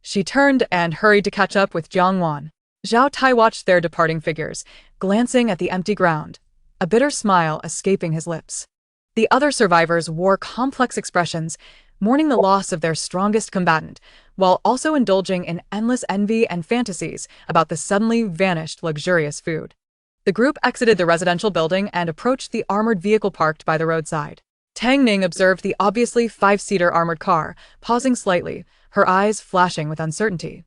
Speaker 1: she turned and hurried to catch up with Jiangwan. Zhao Tai watched their departing figures, glancing at the empty ground, a bitter smile escaping his lips. The other survivors wore complex expressions, mourning the loss of their strongest combatant, while also indulging in endless envy and fantasies about the suddenly vanished luxurious food. The group exited the residential building and approached the armored vehicle parked by the roadside. Tang Ning observed the obviously 5-seater armored car, pausing slightly, her eyes flashing with uncertainty.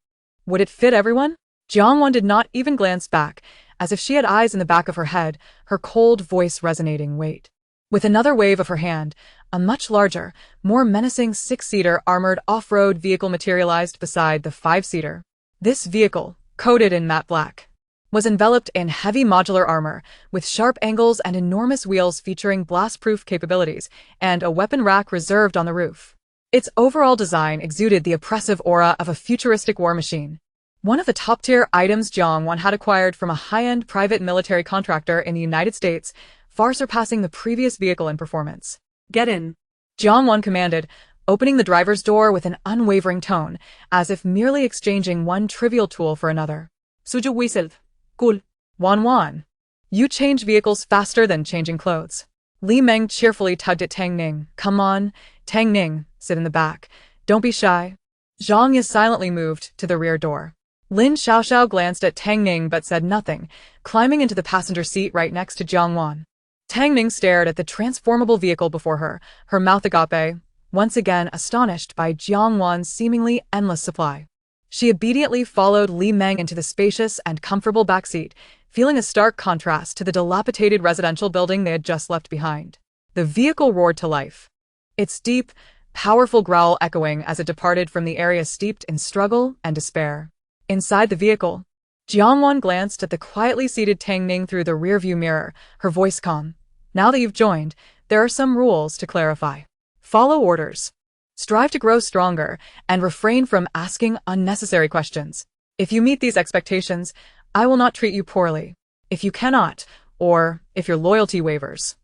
Speaker 1: Would it fit everyone? Jiangwan did not even glance back, as if she had eyes in the back of her head, her cold voice resonating. Wait. With another wave of her hand, a much larger, more menacing 6-seater armored off-road vehicle materialized beside the 5-seater. This vehicle, coated in matte black, was enveloped in heavy modular armor, with sharp angles and enormous wheels featuring blast-proof capabilities, and a weapon rack reserved on the roof. Its overall design exuded the oppressive aura of a futuristic war machine. One of the top-tier items Jiangwan had acquired from a high-end private military contractor in the United States, far surpassing the previous vehicle in performance. Get in, Jiangwan commanded, opening the driver's door with an unwavering tone, as if merely exchanging one trivial tool for another. Suju whistled. Cool. Wan. You change vehicles faster than changing clothes. Li Meng cheerfully tugged at Tang Ning. Come on, Tang Ning, sit in the back. Don't be shy. Zhang Yi silently moved to the rear door. Lin Xiaoxiao glanced at Tang Ning but said nothing, climbing into the passenger seat right next to Jiangwan. Tang Ning stared at the transformable vehicle before her, her mouth agape, once again astonished by Jiangwan's seemingly endless supply. She obediently followed Li Meng into the spacious and comfortable backseat, feeling a stark contrast to the dilapidated residential building they had just left behind. The vehicle roared to life, its deep, powerful growl echoing as it departed from the area steeped in struggle and despair. Inside the vehicle, Jiangwan glanced at the quietly seated Tang Ning through the rearview mirror, her voice calm. Now that you've joined, there are some rules to clarify. Follow orders. Strive to grow stronger, and refrain from asking unnecessary questions. If you meet these expectations, I will not treat you poorly. If you cannot, or if your loyalty wavers.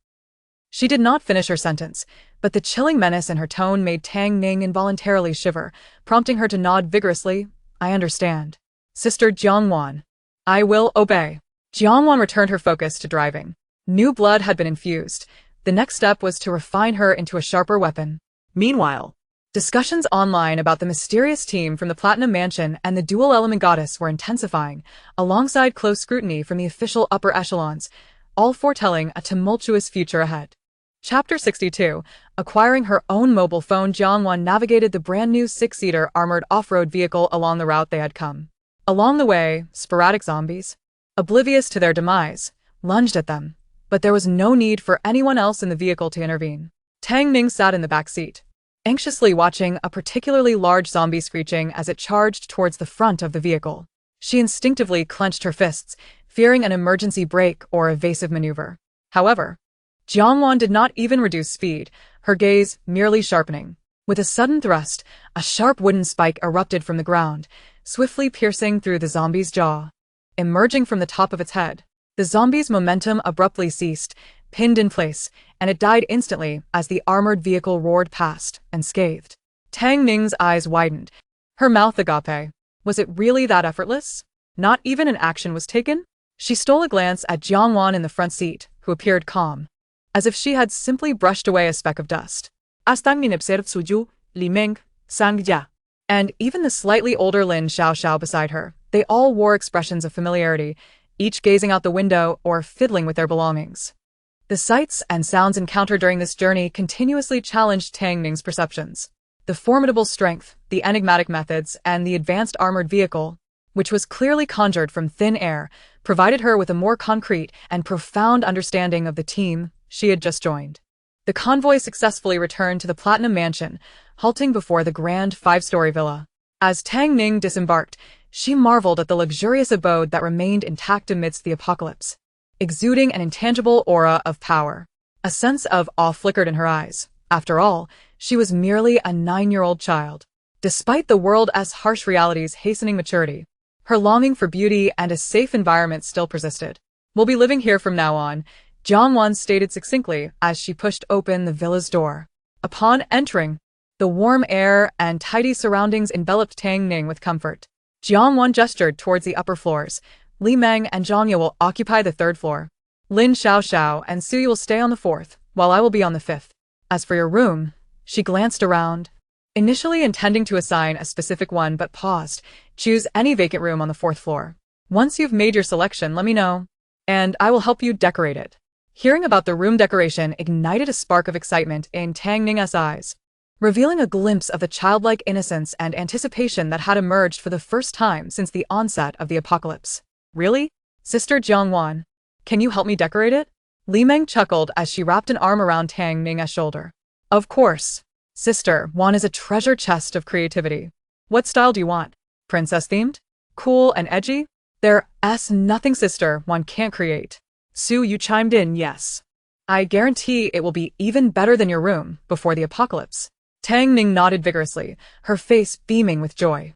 Speaker 1: She did not finish her sentence, but the chilling menace in her tone made Tang Ning involuntarily shiver, prompting her to nod vigorously. I understand. Sister Jiangwan. I will obey. Jiangwan returned her focus to driving. New blood had been infused. The next step was to refine her into a sharper weapon.
Speaker 2: Meanwhile,
Speaker 1: Discussions online about the mysterious team from the Platinum Mansion and the dual-element goddess were intensifying, alongside close scrutiny from the official upper echelons, all foretelling a tumultuous future ahead. Chapter 62. Acquiring her own mobile phone, Jiangwan navigated the brand-new six-seater armored off-road vehicle along the route they had come. Along the way, sporadic zombies, oblivious to their demise, lunged at them, but there was no need for anyone else in the vehicle to intervene. Tang Ning sat in the back seat, anxiously watching a particularly large zombie screeching as it charged towards the front of the vehicle. She instinctively clenched her fists, fearing an emergency brake or evasive maneuver. However, Jiangwan did not even reduce speed, her gaze merely sharpening. With a sudden thrust, a sharp wooden spike erupted from the ground, swiftly piercing through the zombie's jaw. Emerging from the top of its head, the zombie's momentum abruptly ceased, pinned in place, and it died instantly as the armored vehicle roared past, unscathed. Tang Ning's eyes widened, her mouth agape. Was it really that effortless? Not even an action was taken? She stole a glance at Jiangwan in the front seat, who appeared calm, as if she had simply brushed away a speck of dust.
Speaker 2: Suju, Li Meng, Sangjia.
Speaker 1: And even the slightly older Lin Xiaoxiao beside her, they all wore expressions of familiarity, each gazing out the window or fiddling with their belongings. The sights and sounds encountered during this journey continuously challenged Tang Ning's perceptions. The formidable strength, the enigmatic methods, and the advanced armored vehicle, which was clearly conjured from thin air, provided her with a more concrete and profound understanding of the team she had just joined. The convoy successfully returned to the Platinum Mansion, halting before the grand five-story villa. As Tang Ning disembarked, she marveled at the luxurious abode that remained intact amidst the apocalypse, exuding an intangible aura of power. A sense of awe flickered in her eyes. After all, she was merely a 9-year-old child. Despite the world's harsh realities hastening maturity, her longing for beauty and a safe environment still persisted. "We'll be living here from now on," Jiangwan stated succinctly as she pushed open the villa's door. Upon entering, the warm air and tidy surroundings enveloped Tang Ning with comfort. Jiangwan gestured towards the upper floors. "Li Meng and Zhangye will occupy the 3rd floor. Lin Xiaoxiao and Suyu will stay on the 4th, while I will be on the 5th. As for your room," she glanced around, initially intending to assign a specific one but paused. "Choose any vacant room on the 4th floor. Once you've made your selection, let me know, and I will help you decorate it." Hearing about the room decoration ignited a spark of excitement in Tang Ning's eyes, revealing a glimpse of the childlike innocence and anticipation that had emerged for the first time since the onset of the apocalypse. "Really? Sister Jiangwan, can you help me decorate it?" Li Meng chuckled as she wrapped an arm around Tang Ning's shoulder. "Of course. Sister Wan is a treasure chest of creativity. What style do you want? Princess-themed? Cool and edgy? There's nothing Sister Wan can't create."
Speaker 2: Su Yu chimed in, "Yes.
Speaker 1: "I guarantee it will be even better than your room before the apocalypse." Tang Ning nodded vigorously, her face beaming with joy.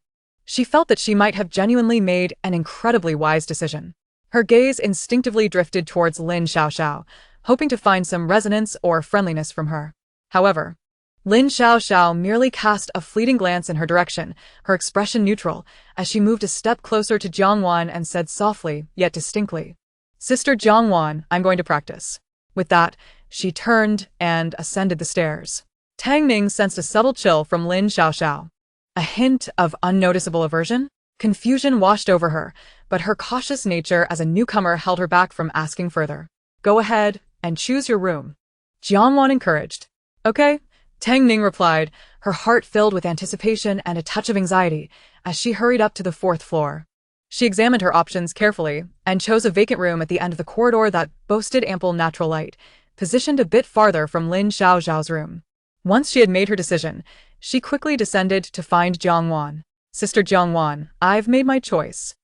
Speaker 1: She felt that she might have genuinely made an incredibly wise decision. Her gaze instinctively drifted towards Lin Xiaoxiao, hoping to find some resonance or friendliness from her. However, Lin Xiaoxiao merely cast a fleeting glance in her direction, her expression neutral, as she moved a step closer to Jiangwan and said softly, yet distinctly, "Sister Jiangwan, I'm going to practice." With that, she turned and ascended the stairs. Tang Ning sensed a subtle chill from Lin Xiaoxiao. A hint of unnoticeable aversion? Confusion washed over her, but her cautious nature as a newcomer held her back from asking further. "Go ahead and choose your room," Jiangwan encouraged. "Okay," Tang Ning replied, her heart filled with anticipation and a touch of anxiety, as she hurried up to the 4th floor. She examined her options carefully and chose a vacant room at the end of the corridor that boasted ample natural light, positioned a bit farther from Lin Xiaoxiao's room. Once she had made her decision, she quickly descended to find Jiangwan. "Sister Jiangwan, I've made my choice.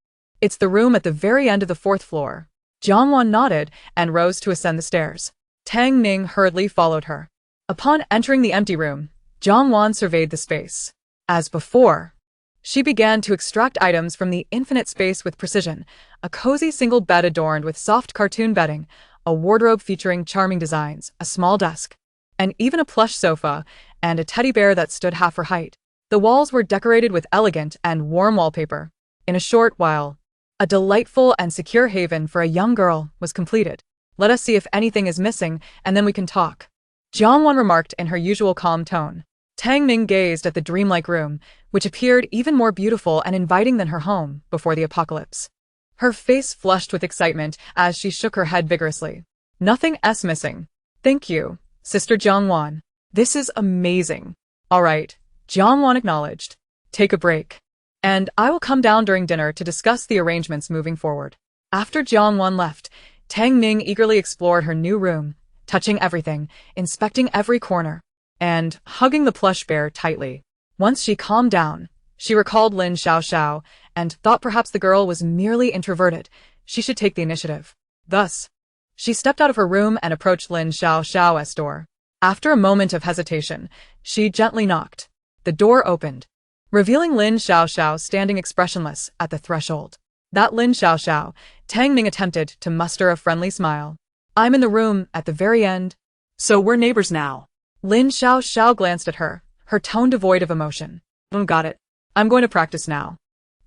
Speaker 1: It's the room at the very end of the 4th floor." Jiangwan nodded and rose to ascend the stairs. Tang Ning hurriedly followed her. Upon entering the empty room, Jiangwan surveyed the space. As before, she began to extract items from the infinite space with precision: a cozy single bed adorned with soft cartoon bedding, a wardrobe featuring charming designs, a small desk, and even a plush sofa, and a teddy bear that stood half her height. The walls were decorated with elegant and warm wallpaper. In a short while, a delightful and secure haven for a young girl was completed. "Let us see if anything is missing, and then we can talk," Jiangwan remarked in her usual calm tone. Tang Ning gazed at the dreamlike room, which appeared even more beautiful and inviting than her home before the apocalypse. Her face flushed with excitement as she shook her head vigorously. Nothing else missing. Thank you, Sister Jiangwan. This is amazing. All right, Jiangwan acknowledged. Take a break. And I will come down during dinner to discuss the arrangements moving forward. After Jiangwan left, Tang Ning eagerly explored her new room, touching everything, inspecting every corner, and hugging the plush bear tightly. Once she calmed down, she recalled Lin Xiaoxiao and thought perhaps the girl was merely introverted. She should take the initiative. Thus, she stepped out of her room and approached Lin Xiaoxiao's door. After a moment of hesitation, she gently knocked. The door opened, revealing Lin Xiaoxiao standing expressionless at the threshold. That Lin Xiaoxiao, Tang Ning attempted to muster a friendly smile. I'm in the room at the very end.
Speaker 2: So we're neighbors now.
Speaker 1: Lin Xiaoxiao glanced at her tone devoid of emotion. Got it. I'm going to practice now.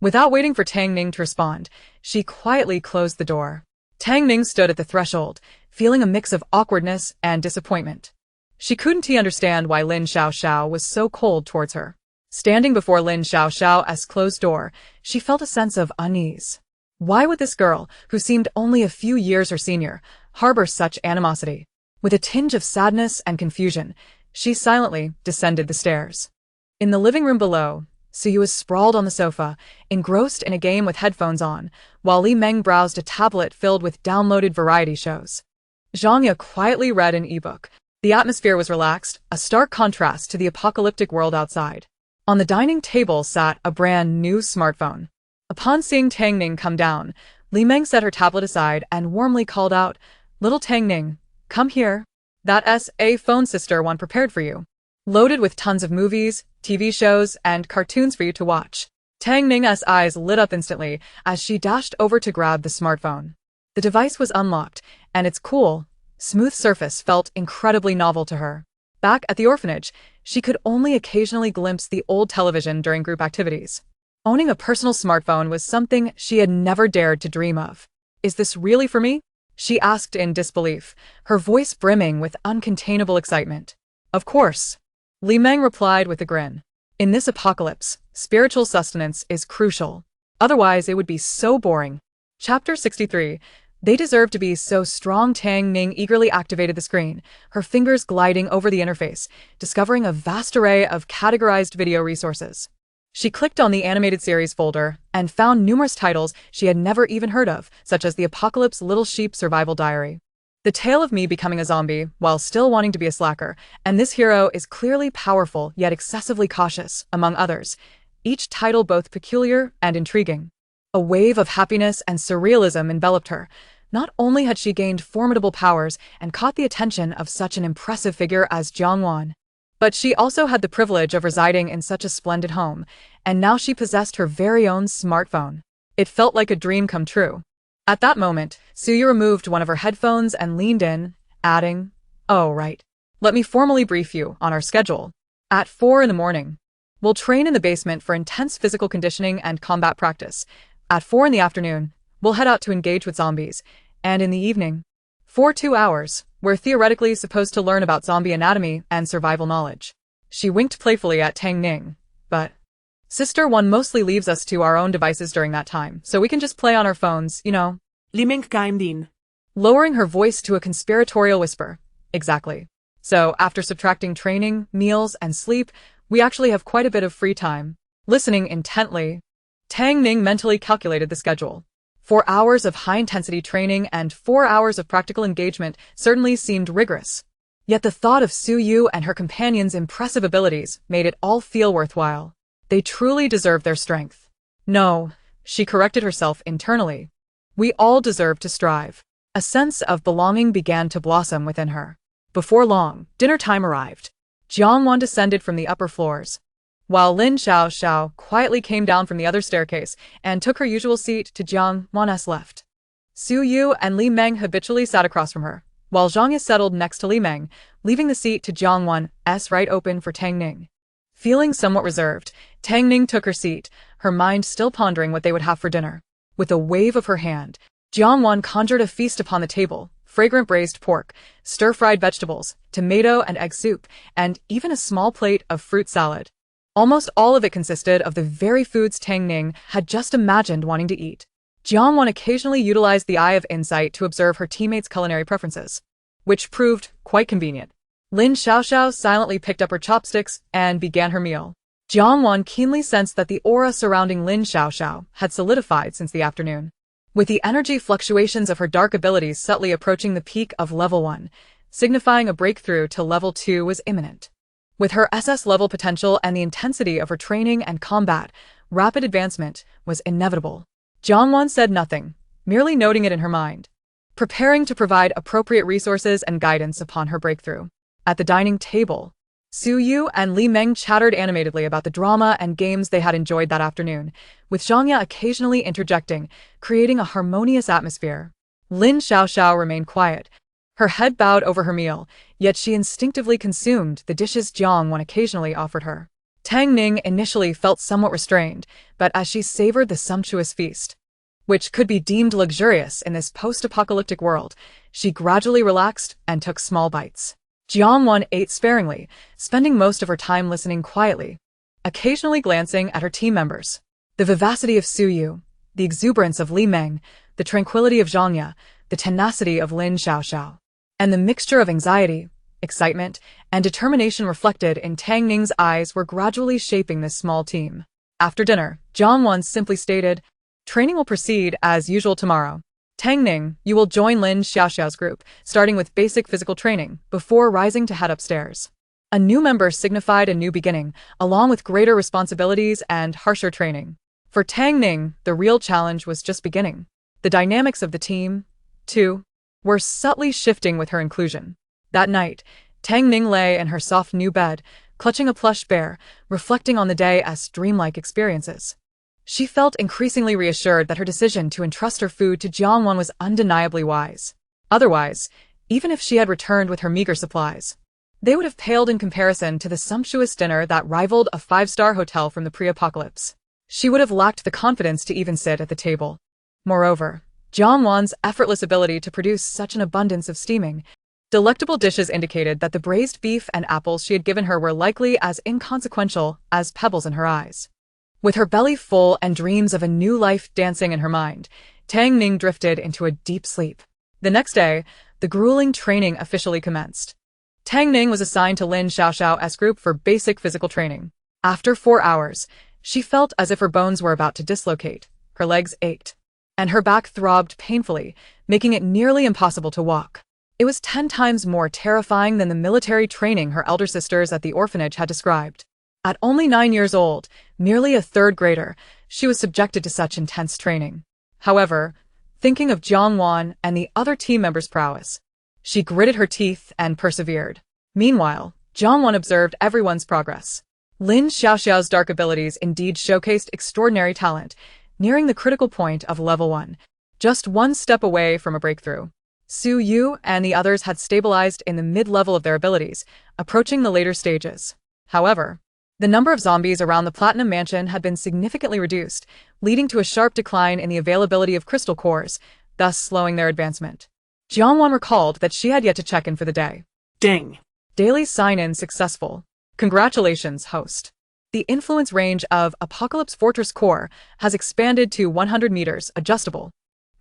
Speaker 1: Without waiting for Tang Ning to respond, she quietly closed the door. Tang Ning stood at the threshold, feeling a mix of awkwardness and disappointment. She couldn't understand why Lin Xiaoxiao was so cold towards her. Standing before Lin Xiaoxiao's closed door, she felt a sense of unease. Why would this girl, who seemed only a few years her senior, harbor such animosity? With a tinge of sadness and confusion, she silently descended the stairs. In the living room below, Suyu was sprawled on the sofa, engrossed in a game with headphones on, while Li Meng browsed a tablet filled with downloaded variety shows. Zhang Ye quietly read an ebook. The atmosphere was relaxed, a stark contrast to the apocalyptic world outside. On the dining table sat a brand new smartphone. Upon seeing Tang Ning come down, Li Meng set her tablet aside and warmly called out, "Little Tang Ning, come here. That's a phone Sister One prepared for you. Loaded with tons of movies, TV shows, and cartoons for you to watch." Tang Ning's eyes lit up instantly as she dashed over to grab the smartphone. The device was unlocked, and its cool, smooth surface felt incredibly novel to her. Back at the orphanage, she could only occasionally glimpse the old television during group activities. Owning a personal smartphone was something she had never dared to dream of. Is this really for me? She asked in disbelief, her voice brimming with uncontainable excitement. Of course. Li Meng replied with a grin. In this apocalypse, spiritual sustenance is crucial. Otherwise, it would be so boring. Chapter 63. They deserve to be so strong. Tang Ning eagerly activated the screen, her fingers gliding over the interface, discovering a vast array of categorized video resources. She clicked on the animated series folder and found numerous titles she had never even heard of, such as The Apocalypse Little Sheep Survival Diary. The tale of me becoming a zombie while still wanting to be a slacker, and this hero is clearly powerful yet excessively cautious, among others. Each title both peculiar and intriguing. A wave of happiness and surrealism enveloped her. Not only had she gained formidable powers and caught the attention of such an impressive figure as Jiangwan, but she also had the privilege of residing in such a splendid home, and now she possessed her very own smartphone. It felt like a dream come true. At that moment, Suyu removed one of her headphones and leaned in, adding, "Oh, right. Let me formally brief you on our schedule. At 4 in the morning, we'll train in the basement for intense physical conditioning and combat practice. At 4 in the afternoon, we'll head out to engage with zombies, and in the evening, for 2 hours, we're theoretically supposed to learn about zombie anatomy and survival knowledge." She winked playfully at Tang Ning, but Sister One mostly leaves us to our own devices during that time, so we can just play on our phones, you know.
Speaker 2: Li Meng kaim din.
Speaker 1: Lowering her voice to a conspiratorial whisper. Exactly. So, after subtracting training, meals, and sleep, we actually have quite a bit of free time. Listening intently, Tang Ning mentally calculated the schedule. 4 hours of high-intensity training and 4 hours of practical engagement certainly seemed rigorous. Yet the thought of Suyu and her companions' impressive abilities made it all feel worthwhile. They truly deserve their strength. No, she corrected herself internally. We all deserve to strive. A sense of belonging began to blossom within her. Before long, dinner time arrived. Jiangwan descended from the upper floors, while Lin Xiaoxiao quietly came down from the other staircase and took her usual seat to Jiangwan's left. Suyu and Li Meng habitually sat across from her, while Zhang Ye settled next to Li Meng, leaving the seat to Jiangwan's right open for Tang Ning. Feeling somewhat reserved, Tang Ning took her seat, her mind still pondering what they would have for dinner. With a wave of her hand, Jiangwan conjured a feast upon the table, fragrant braised pork, stir-fried vegetables, tomato and egg soup, and even a small plate of fruit salad. Almost all of it consisted of the very foods Tang Ning had just imagined wanting to eat. Jiang Wan occasionally utilized the eye of insight to observe her teammates' culinary preferences, which proved quite convenient. Lin Xiaoxiao silently picked up her chopsticks and began her meal. Jiang Wan keenly sensed that the aura surrounding Lin Xiaoxiao had solidified since the afternoon, with the energy fluctuations of her dark abilities subtly approaching the peak of level 1, signifying a breakthrough to level 2 was imminent. With her SS level potential and the intensity of her training and combat, rapid advancement was inevitable. Jiang Wan said nothing, merely noting it in her mind, preparing to provide appropriate resources and guidance upon her breakthrough. At the dining table, Su Yu and Li Meng chattered animatedly about the drama and games they had enjoyed that afternoon, with Zhang Ya occasionally interjecting, creating a harmonious atmosphere. Lin Xiaoxiao remained quiet, her head bowed over her meal, yet she instinctively consumed the dishes Jiang Wan occasionally offered her. Tang Ning initially felt somewhat restrained, but as she savored the sumptuous feast, which could be deemed luxurious in this post-apocalyptic world, she gradually relaxed and took small bites. Jiang Wan ate sparingly, spending most of her time listening quietly, occasionally glancing at her team members. The vivacity of Su Yu, the exuberance of Li Meng, the tranquility of Zhang Ya, the tenacity of Lin Xiaoxiao, and the mixture of anxiety, excitement, and determination reflected in Tang Ning's eyes were gradually shaping this small team. After dinner, Jiang Wan simply stated, "Training will proceed as usual tomorrow. Tang Ning, you will join Lin Xiaoxiao's group, starting with basic physical training, before rising to head upstairs." A new member signified a new beginning, along with greater responsibilities and harsher training. For Tang Ning, the real challenge was just beginning. The dynamics of the team, too, were subtly shifting with her inclusion. That night, Tang Ning lay in her soft new bed, clutching a plush bear, reflecting on the day as dreamlike experiences. She felt increasingly reassured that her decision to entrust her food to Jiang Wan was undeniably wise. Otherwise, even if she had returned with her meager supplies, they would have paled in comparison to the sumptuous dinner that rivaled a five-star hotel from the pre-apocalypse. She would have lacked the confidence to even sit at the table. Moreover, Jiang Wan's effortless ability to produce such an abundance of steaming, delectable dishes indicated that the braised beef and apples she had given her were likely as inconsequential as pebbles in her eyes. With her belly full and dreams of a new life dancing in her mind, Tang Ning drifted into a deep sleep. The next day, the grueling training officially commenced. Tang Ning was assigned to Lin Xiaoxiao's group for basic physical training. After 4 hours, she felt as if her bones were about to dislocate, her legs ached, and her back throbbed painfully, making it nearly impossible to walk. It was 10 times more terrifying than the military training her elder sisters at the orphanage had described. At only 9 years old, merely a third grader, she was subjected to such intense training. However, thinking of Jiang Wan and the other team members' prowess, she gritted her teeth and persevered. Meanwhile, Jiang Wan observed everyone's progress. Lin Xiaoxiao's dark abilities indeed showcased extraordinary talent, nearing the critical point of level 1, just one step away from a breakthrough. Su Yu and the others had stabilized in the mid-level of their abilities, approaching the later stages. However, the number of zombies around the Platinum Mansion had been significantly reduced, leading to a sharp decline in the availability of crystal cores, thus slowing their advancement. Jiang Wan recalled that she had yet to check in for the day.
Speaker 2: Ding.
Speaker 1: Daily sign-in successful. Congratulations, host. The influence range of Apocalypse Fortress Core has expanded to 100 meters, adjustable.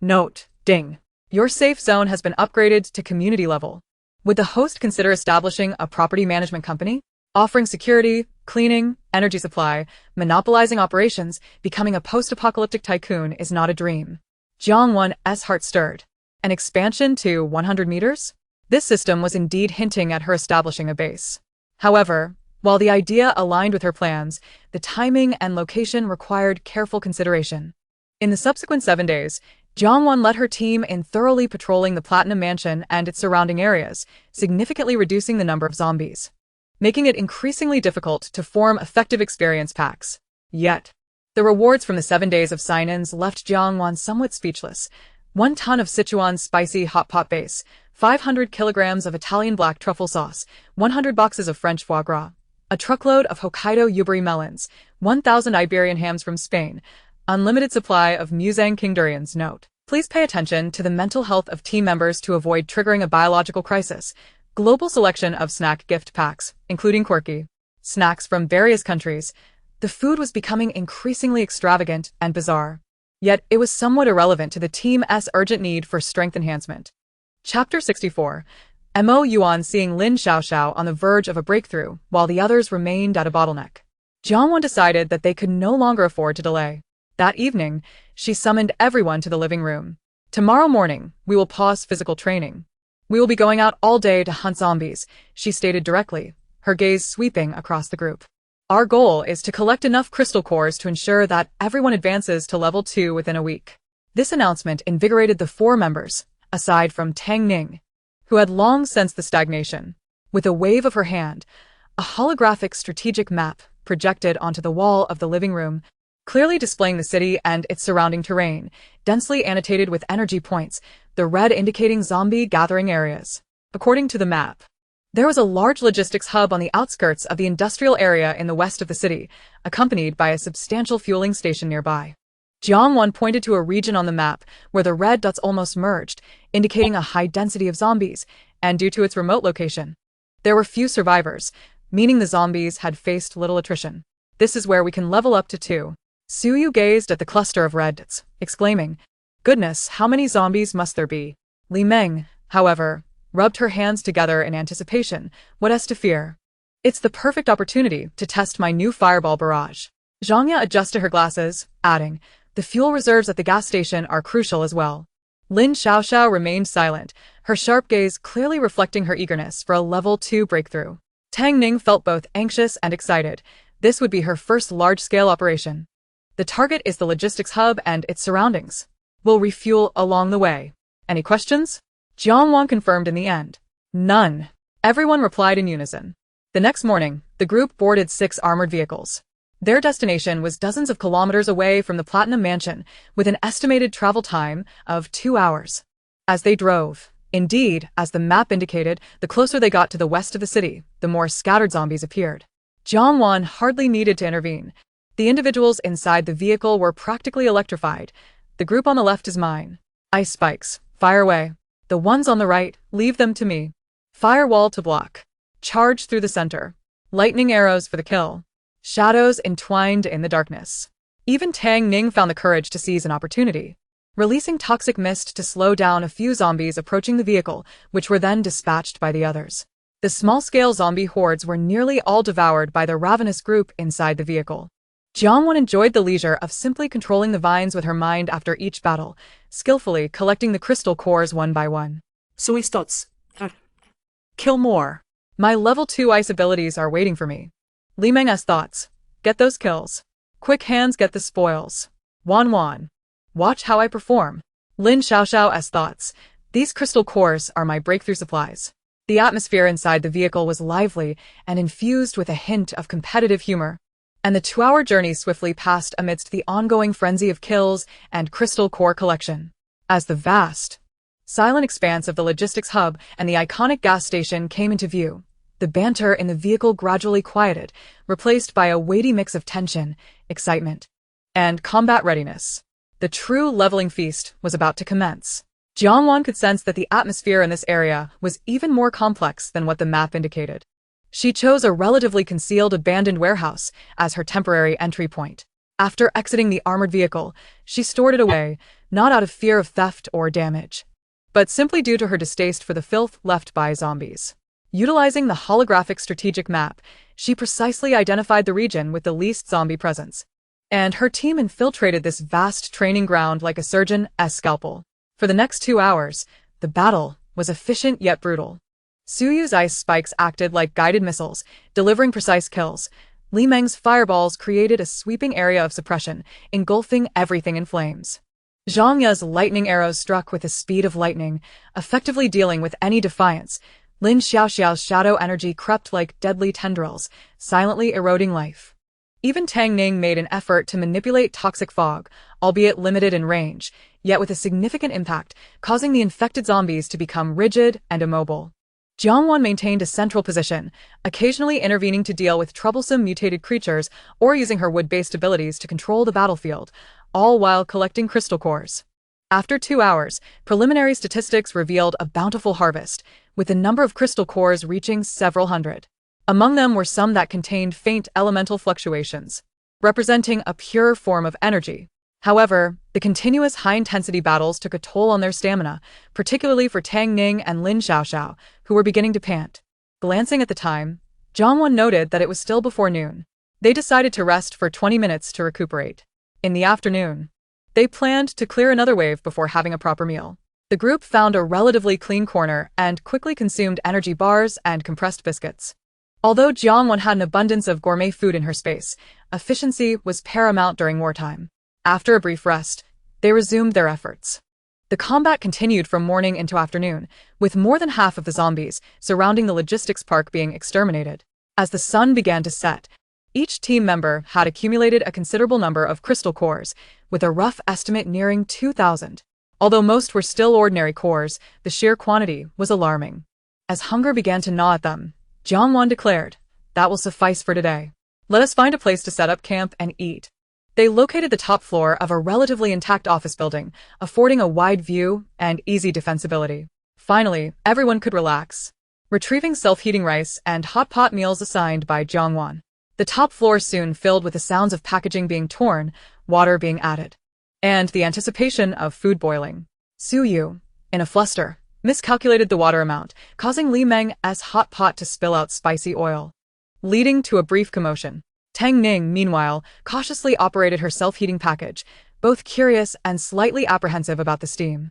Speaker 1: Note, ding. Your safe zone has been upgraded to community level. Would the host consider establishing a property management company? Offering security, cleaning, energy supply, monopolizing operations, becoming a post-apocalyptic tycoon is not a dream. Jiang Wan's heart stirred. An expansion to 100 meters? This system was indeed hinting at her establishing a base. However, while the idea aligned with her plans, the timing and location required careful consideration. In the subsequent 7 days, Jiang Wan led her team in thoroughly patrolling the Platinum Mansion and its surrounding areas, significantly reducing the number of zombies, making it increasingly difficult to form effective experience packs. Yet, the rewards from the 7 days of sign-ins left Jiang Wan somewhat speechless. 1 ton of Sichuan spicy hot pot base, 500 kilograms of Italian black truffle sauce, 100 boxes of French foie gras, a truckload of Hokkaido Yubari melons, 1,000 Iberian hams from Spain, unlimited supply of Muzang King durians. Note: Please pay attention to the mental health of team members to avoid triggering a biological crisis. Global selection of snack gift packs, including quirky snacks from various countries. The food was becoming increasingly extravagant and bizarre. Yet it was somewhat irrelevant to the team's urgent need for strength enhancement. Chapter 64. Mo Yuan seeing Lin Xiaoxiao on the verge of a breakthrough, while the others remained at a bottleneck. Jiangwan decided that they could no longer afford to delay. That evening, she summoned everyone to the living room. Tomorrow morning, we will pause physical training. We will be going out all day to hunt zombies, she stated directly, her gaze sweeping across the group. Our goal is to collect enough crystal cores to ensure that everyone advances to level 2 within a week. This announcement invigorated the 4 members, aside from Tang Ning, who had long sensed the stagnation. With a wave of her hand, a holographic strategic map projected onto the wall of the living room, clearly displaying the city and its surrounding terrain, densely annotated with energy points, the red indicating zombie gathering areas. According to the map, there was a large logistics hub on the outskirts of the industrial area in the west of the city, accompanied by a substantial fueling station nearby. Jiangwan pointed to a region on the map where the red dots almost merged, indicating a high density of zombies, and due to its remote location, there were few survivors, meaning the zombies had faced little attrition. This is where we can level up to 2. Suyu gazed at the cluster of red dots, exclaiming, "Goodness, how many zombies must there be?" Li Meng, however, rubbed her hands together in anticipation. What is to fear? It's the perfect opportunity to test my new fireball barrage. Zhangya adjusted her glasses, adding, the fuel reserves at the gas station are crucial as well. Lin Xiaoxiao remained silent, her sharp gaze clearly reflecting her eagerness for a level 2 breakthrough. Tang Ning felt both anxious and excited. This would be her first large-scale operation. The target is the logistics hub and its surroundings. We'll refuel along the way. Any questions? Jiangwan confirmed in the end. None. Everyone replied in unison. The next morning, the group boarded 6 armored vehicles. Their destination was dozens of kilometers away from the Platinum Mansion, with an estimated travel time of 2 hours. As they drove, indeed, as the map indicated, the closer they got to the west of the city, the more scattered zombies appeared. Jiangwan hardly needed to intervene. The individuals inside the vehicle were practically electrified. The group on the left is mine. Ice spikes, fire away. The ones on the right, leave them to me. Firewall to block. Charge through the center. Lightning arrows for the kill. Shadows entwined in the darkness. Even Tang Ning found the courage to seize an opportunity, releasing toxic mist to slow down a few zombies approaching the vehicle, which were then dispatched by the others. The small-scale zombie hordes were nearly all devoured by the ravenous group inside the vehicle. Jiangwan enjoyed the leisure of simply controlling the vines with her mind after each battle, skillfully collecting the crystal cores one by one.
Speaker 2: Sui stots. Kill more.
Speaker 1: My level 2 ice abilities are waiting for me. Li Meng's thoughts. Get those kills. Quick hands get the spoils. Wan. Watch how I perform. Lin Xiaoxiao's thoughts. These crystal cores are my breakthrough supplies. The atmosphere inside the vehicle was lively and infused with a hint of competitive humor, and the 2-hour journey swiftly passed amidst the ongoing frenzy of kills and crystal core collection. As the vast, silent expanse of the logistics hub and the iconic gas station came into view, the banter in the vehicle gradually quieted, replaced by a weighty mix of tension, excitement, and combat readiness. The true leveling feast was about to commence. Jiangwan could sense that the atmosphere in this area was even more complex than what the map indicated. She chose a relatively concealed abandoned warehouse as her temporary entry point. After exiting the armored vehicle, she stored it away, not out of fear of theft or damage, but simply due to her distaste for the filth left by zombies. Utilizing the holographic strategic map, she precisely identified the region with the least zombie presence, and her team infiltrated this vast training ground like a surgeon's scalpel. For the next 2 hours, the battle was efficient yet brutal. Suyu's ice spikes acted like guided missiles, delivering precise kills. Li Meng's fireballs created a sweeping area of suppression, engulfing everything in flames. Zhang Ya's lightning arrows struck with the speed of lightning, effectively dealing with any defiance. Lin Xiaoxiao's shadow energy crept like deadly tendrils, silently eroding life. Even Tang Ning made an effort to manipulate toxic fog, albeit limited in range, yet with a significant impact, causing the infected zombies to become rigid and immobile. Jiangwan maintained a central position, occasionally intervening to deal with troublesome mutated creatures or using her wood-based abilities to control the battlefield, all while collecting crystal cores. After 2 hours, preliminary statistics revealed a bountiful harvest, with the number of crystal cores reaching several hundred. Among them were some that contained faint elemental fluctuations, representing a pure form of energy. However, the continuous high-intensity battles took a toll on their stamina, particularly for Tang Ning and Lin Xiaoxiao, who were beginning to pant. Glancing at the time, Jiangwan noted that it was still before noon. They decided to rest for 20 minutes to recuperate. In the afternoon, they planned to clear another wave before having a proper meal. The group found a relatively clean corner and quickly consumed energy bars and compressed biscuits. Although Jiangwan had an abundance of gourmet food in her space, efficiency was paramount during wartime. After a brief rest, they resumed their efforts. The combat continued from morning into afternoon, with more than half of the zombies surrounding the logistics park being exterminated. As the sun began to set, each team member had accumulated a considerable number of crystal cores, with a rough estimate nearing 2,000. Although most were still ordinary cores, the sheer quantity was alarming. As hunger began to gnaw at them, Jiangwan declared, "That will suffice for today. Let us find a place to set up camp and eat." They located the top floor of a relatively intact office building, affording a wide view and easy defensibility. Finally, everyone could relax, retrieving self-heating rice and hot pot meals assigned by Jiangwan. The top floor soon filled with the sounds of packaging being torn, water being added, and the anticipation of food boiling. Su Yu, in a fluster, miscalculated the water amount, causing Li Meng's hot pot to spill out spicy oil, leading to a brief commotion. Tang Ning, meanwhile, cautiously operated her self-heating package, both curious and slightly apprehensive about the steam.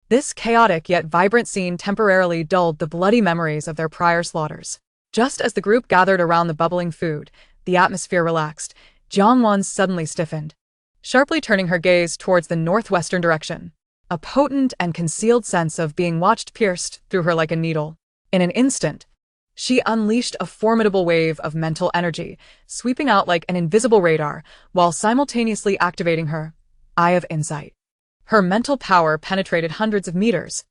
Speaker 1: This chaotic yet vibrant scene temporarily dulled the bloody memories of their prior slaughters. Just as the group gathered around the bubbling food, the atmosphere relaxed. Jiangwan suddenly stiffened, sharply turning her gaze towards the northwestern direction. A potent and concealed sense of being watched pierced through her like a needle. In an instant, she unleashed a formidable wave of mental energy, sweeping out like an invisible radar, while simultaneously activating her Eye of Insight. Her mental power penetrated hundreds of meters,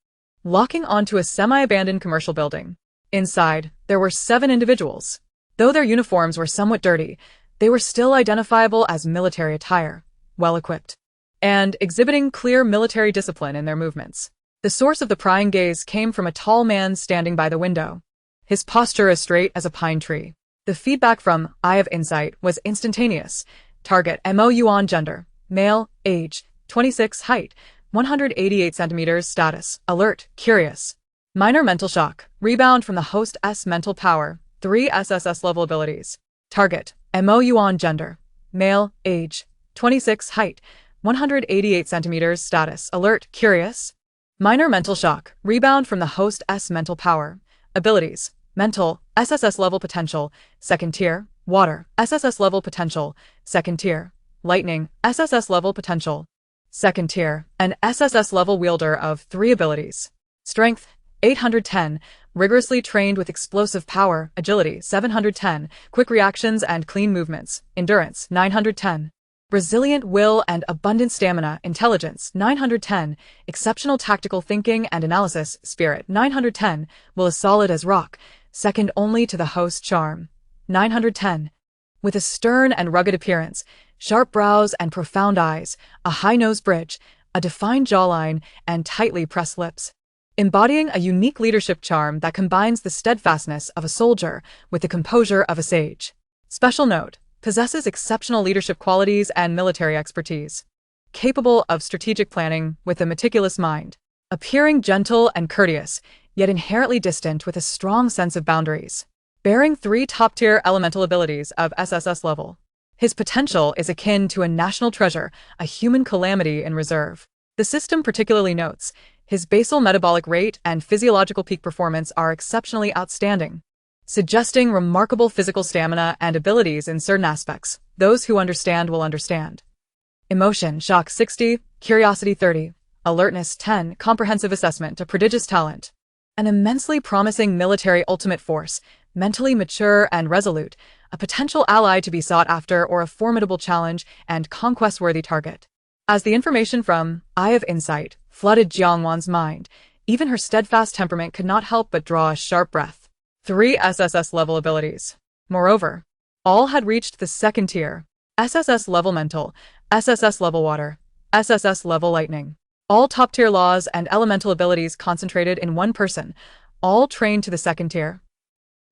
Speaker 1: locking onto a semi-abandoned commercial building. Inside, there were 7 individuals. Though their uniforms were somewhat dirty, they were still identifiable as military attire, well-equipped, and exhibiting clear military discipline in their movements. The source of the prying gaze came from a tall man standing by the window, his posture as straight as a pine tree. The feedback from Eye of Insight was instantaneous. Target: Mo Yuan, gender, male, age, 26, height, 188 centimeters, status, alert, curious. Minor mental shock, rebound from the host's mental power, 3 SSS level abilities. Target: Mo Yuan, gender, male, age, 26, height, 188 centimeters, status, alert, curious. Minor mental shock, rebound from the host's mental power. Abilities: mental, SSS level potential, second tier, water, SSS level potential, second tier, lightning, SSS level potential, second tier, an SSS level wielder of 3 abilities. Strength, 810, rigorously trained with explosive power, agility, 710, quick reactions and clean movements, endurance, 910. Resilient will and abundant stamina, intelligence, 910, exceptional tactical thinking and analysis, spirit, 910, will as solid as rock, second only to the host charm, 910. With a stern and rugged appearance, sharp brows and profound eyes, a high nose bridge, a defined jawline, and tightly pressed lips, embodying a unique leadership charm that combines the steadfastness of a soldier with the composure of a sage. Special note: possesses exceptional leadership qualities and military expertise. Capable of strategic planning with a meticulous mind. Appearing gentle and courteous, yet inherently distant with a strong sense of boundaries. Bearing 3 top-tier elemental abilities of SSS level. His potential is akin to a national treasure, a human calamity in reserve. The system particularly notes, his basal metabolic rate and physiological peak performance are exceptionally outstanding, suggesting remarkable physical stamina and abilities in certain aspects. Those who understand will understand. Emotion, shock 60, curiosity 30, alertness 10, comprehensive assessment, a prodigious talent. An immensely promising military ultimate force, mentally mature and resolute, a potential ally to be sought after or a formidable challenge and conquest-worthy target. As the information from Eye of Insight flooded Jiangwan's mind, even her steadfast temperament could not help but draw a sharp breath. 3 SSS level abilities. Moreover, all had reached the second tier. SSS level mental, SSS level water, SSS level lightning. All top-tier laws and elemental abilities concentrated in one person, all trained to the second tier.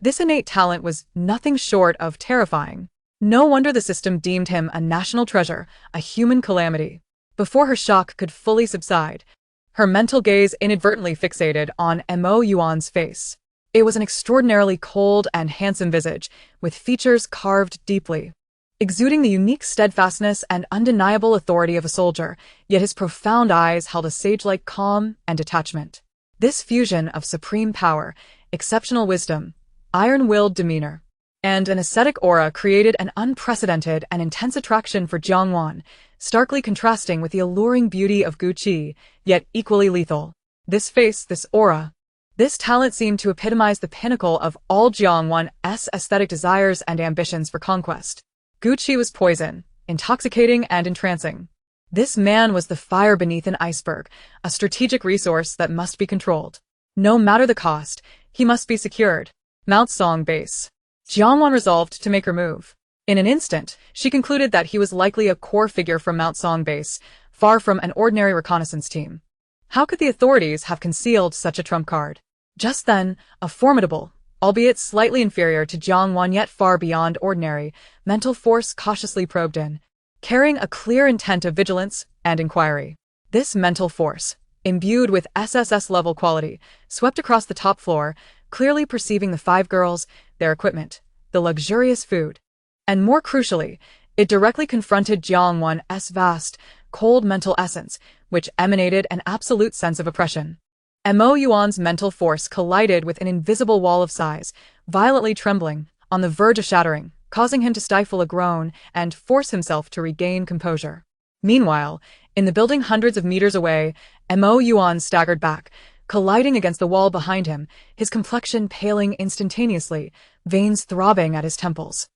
Speaker 1: This innate talent was nothing short of terrifying. No wonder the system deemed him a national treasure, a human calamity. Before her shock could fully subside, her mental gaze inadvertently fixated on Mo Yuan's face. It was an extraordinarily cold and handsome visage, with features carved deeply, exuding the unique steadfastness and undeniable authority of a soldier, yet his profound eyes held a sage-like calm and detachment. This fusion of supreme power, exceptional wisdom, iron-willed demeanor, and an ascetic aura created an unprecedented and intense attraction for Jiang Wan, starkly contrasting with the alluring beauty of Gu Qi, yet equally lethal. This face, this aura, this talent seemed to epitomize the pinnacle of all Jiang Wan's aesthetic desires and ambitions for conquest. Gu Qi was poison, intoxicating and entrancing. This man was the fire beneath an iceberg, a strategic resource that must be controlled. No matter the cost, he must be secured. Mount Song Base. Jiang Wan resolved to make her move. In an instant, she concluded that he was likely a core figure from Mount Song Base, far from an ordinary reconnaissance team. How could the authorities have concealed such a trump card? Just then, a formidable, albeit slightly inferior to Jiang Wan yet far beyond ordinary, mental force cautiously probed in, carrying a clear intent of vigilance and inquiry. This mental force, imbued with SSS-level quality, swept across the top floor, clearly perceiving the 5 girls, their equipment, the luxurious food. And more crucially, it directly confronted Jiang Wan's vast, cold mental essence, which emanated an absolute sense of oppression. Mo Yuan's mental force collided with an invisible wall of size, violently trembling, on the verge of shattering, causing him to stifle a groan and force himself to regain composure. Meanwhile, in the building hundreds of meters away, Mo Yuan staggered back, colliding against the wall behind him, his complexion paling instantaneously, veins throbbing at his temples.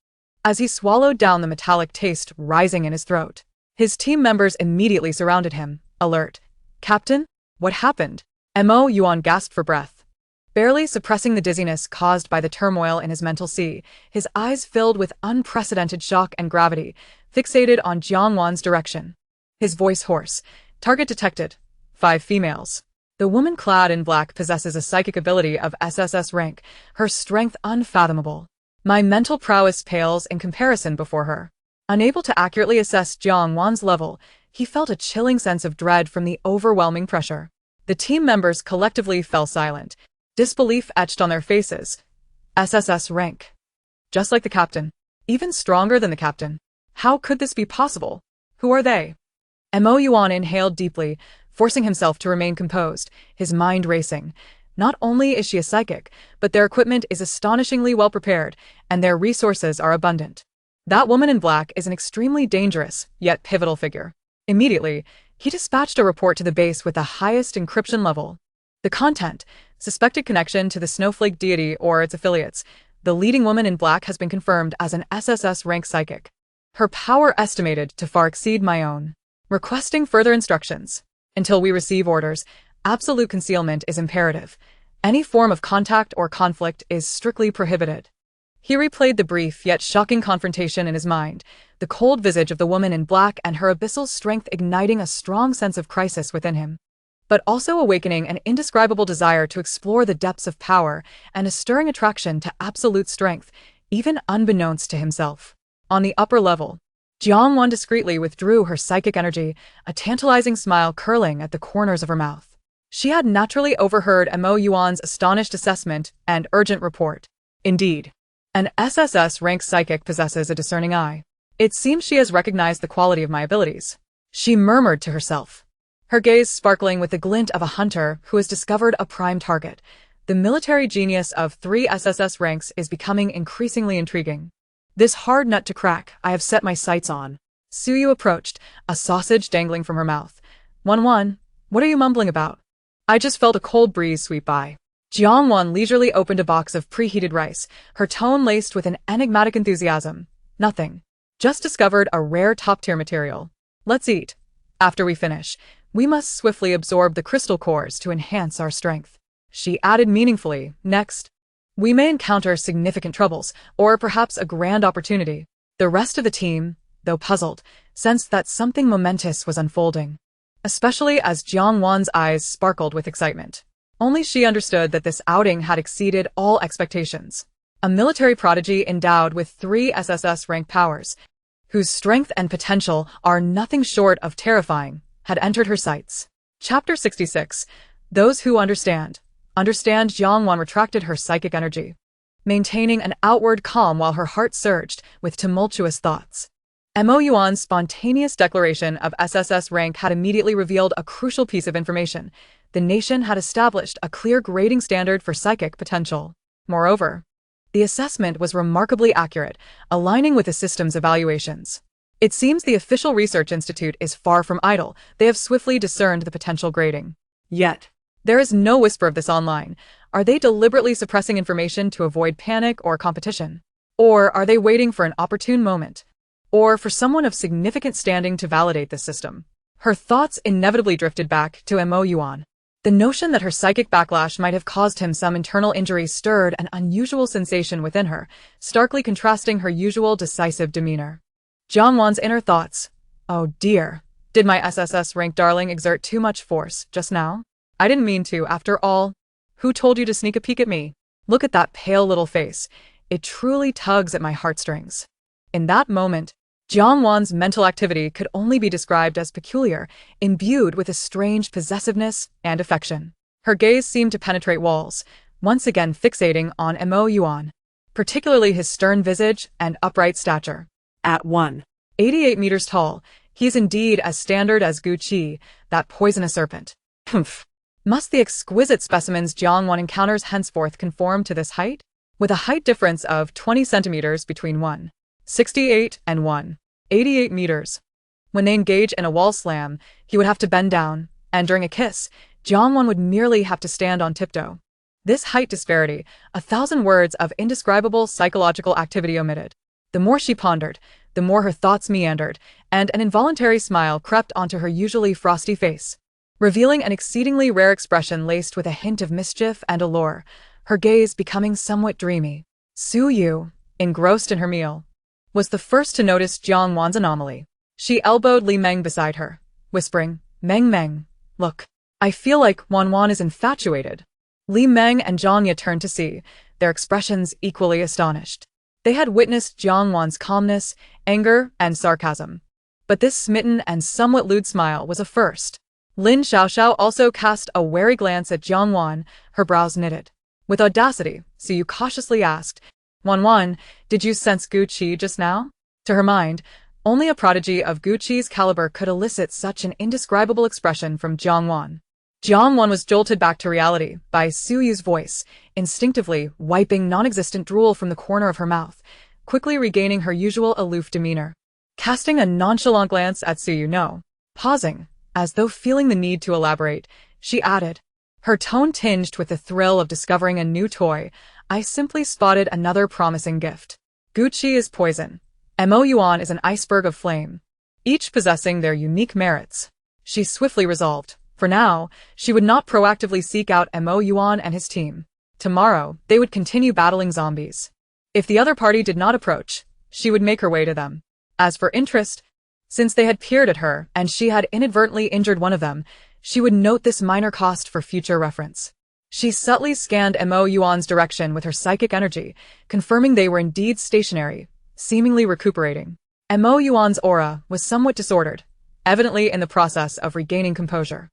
Speaker 1: As he swallowed down the metallic taste rising in his throat, his team members immediately surrounded him, alert. "Captain? What happened?" Mo Yuan gasped for breath. Barely suppressing the dizziness caused by the turmoil in his mental sea, his eyes filled with unprecedented shock and gravity, fixated on Jiang Wan's direction. His voice hoarse. "Target detected. 5 females. The woman clad in black possesses a psychic ability of SSS rank, her strength unfathomable. My mental prowess pales in comparison before her." Unable to accurately assess Jiang Wan's level, he felt a chilling sense of dread from the overwhelming pressure. The team members collectively fell silent, disbelief etched on their faces. SSS rank. Just like the captain. Even stronger than the captain. How could this be possible? Who are they? Mo Yuan inhaled deeply, forcing himself to remain composed, his mind racing. Not only is she a psychic, but their equipment is astonishingly well prepared, and their resources are abundant. That woman in black is an extremely dangerous, yet pivotal figure. Immediately, he dispatched a report to the base with the highest encryption level. The content, suspected connection to the snowflake deity or its affiliates. The leading woman in black has been confirmed as an SSS rank psychic. Her power estimated to far exceed my own. Requesting further instructions. Until we receive orders, absolute concealment is imperative. Any form of contact or conflict is strictly prohibited. He replayed the brief yet shocking confrontation in his mind, the cold visage of the woman in black and her abyssal strength igniting a strong sense of crisis within him, but also awakening an indescribable desire to explore the depths of power and a stirring attraction to absolute strength, even unbeknownst to himself. On the upper level, Jiang Wan discreetly withdrew her psychic energy, a tantalizing smile curling at the corners of her mouth. She had naturally overheard Mo Yuan's astonished assessment and urgent report. Indeed, an SSS rank psychic possesses a discerning eye. It seems she has recognized the quality of my abilities. She murmured to herself, her gaze sparkling with the glint of a hunter who has discovered a prime target. The military genius of 3 SSS ranks is becoming increasingly intriguing. This hard nut to crack I have set my sights on. Suyu approached, a sausage dangling from her mouth. "1-1, what are you mumbling about?" "I just felt a cold breeze sweep by." Jiang Wan leisurely opened a box of preheated rice, her tone laced with an enigmatic enthusiasm. "Nothing. Just discovered a rare top-tier material. Let's eat. After we finish, we must swiftly absorb the crystal cores to enhance our strength." She added meaningfully, "Next, we may encounter significant troubles, or perhaps a grand opportunity." The rest of the team, though puzzled, sensed that something momentous was unfolding. especially as Jiang Wan's eyes sparkled with excitement. Only she understood that this outing had exceeded all expectations. A military prodigy endowed with 3 SSS-rank powers, whose strength and potential are nothing short of terrifying, had entered her sights. Chapter 66. Those who understand. Jiang Wan retracted her psychic energy, maintaining an outward calm while her heart surged with tumultuous thoughts. Mo Yuan's spontaneous declaration of SSS rank had immediately revealed a crucial piece of information. The nation had established a clear grading standard for psychic potential. Moreover, the assessment was remarkably accurate, aligning with the system's evaluations. It seems the official research institute is far from idle. They have swiftly discerned the potential grading. Yet, there is no whisper of this online. Are they deliberately suppressing information to avoid panic or competition? Or are they waiting for an opportune moment? Or for someone of significant standing to validate this system? Her thoughts inevitably drifted back to Mo Yuan. The notion that her psychic backlash might have caused him some internal injury stirred an unusual sensation within her, starkly contrasting her usual decisive demeanor. Jiang Wan's inner thoughts. Oh dear, did my SSS-rank darling exert too much force just now? I didn't mean to, after all. Who told you to sneak a peek at me? Look at that pale little face. It truly tugs at my heartstrings. In that moment, Jiang Wan's mental activity could only be described as peculiar, imbued with a strange possessiveness and affection. Her gaze seemed to penetrate walls, once again fixating on Mo Yuan, particularly his stern visage and upright stature. At 188 meters tall, he's indeed as standard as Gu Qi, that poisonous serpent. Humph. Must the exquisite specimens Jiang Wan encounters henceforth conform to this height? With a height difference of 20 centimeters between 168 and 188 meters. When they engage in a wall slam, he would have to bend down, and during a kiss, Jiang Wan would merely have to stand on tiptoe. This height disparity, 1,000 words of indescribable psychological activity omitted. The more she pondered, the more her thoughts meandered, and an involuntary smile crept onto her usually frosty face, revealing an exceedingly rare expression laced with a hint of mischief and allure, her gaze becoming somewhat dreamy. Su Yu, engrossed in her meal, was the first to notice Jiang Wan's anomaly. She elbowed Li Meng beside her, whispering, Meng Meng, look. I feel like Wan is infatuated. Li Meng and Zhang Ye turned to see, their expressions equally astonished. They had witnessed Jiang Wan's calmness, anger, and sarcasm. But this smitten and somewhat lewd smile was a first. Lin Xiaoxiao also cast a wary glance at Jiang Wan, her brows knitted. With audacity, Su Yu cautiously asked, Wan, did you sense Gu Qi just now? To her mind, only a prodigy of Gu Qi's caliber could elicit such an indescribable expression from Jiang Wan. Jiang Wan was jolted back to reality by Su Yu's voice, instinctively wiping non-existent drool from the corner of her mouth, quickly regaining her usual aloof demeanor. Casting a nonchalant glance at Su Yu, no. Pausing, as though feeling the need to elaborate, she added, her tone tinged with the thrill of discovering a new toy, I simply spotted another promising gift. Gu Qi is poison. Mo Yuan is an iceberg of flame, each possessing their unique merits. She swiftly resolved. For now, she would not proactively seek out Mo Yuan and his team. Tomorrow, they would continue battling zombies. If the other party did not approach, she would make her way to them. As for interest, since they had peered at her and she had inadvertently injured one of them, she would note this minor cost for future reference. She subtly scanned Mo Yuan's direction with her psychic energy, confirming they were indeed stationary, seemingly recuperating. Mo Yuan's aura was somewhat disordered, evidently in the process of regaining composure.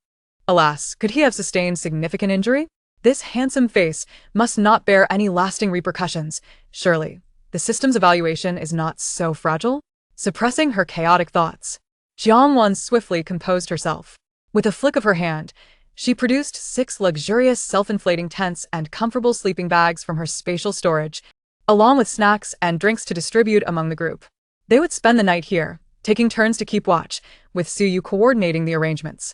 Speaker 1: Alas, could he have sustained significant injury? This handsome face must not bear any lasting repercussions, surely. The system's evaluation is not so fragile? Suppressing her chaotic thoughts, Jiang Wan swiftly composed herself. With a flick of her hand, she produced 6 luxurious self-inflating tents and comfortable sleeping bags from her spatial storage, along with snacks and drinks to distribute among the group. They would spend the night here, taking turns to keep watch, with Su Yu coordinating the arrangements.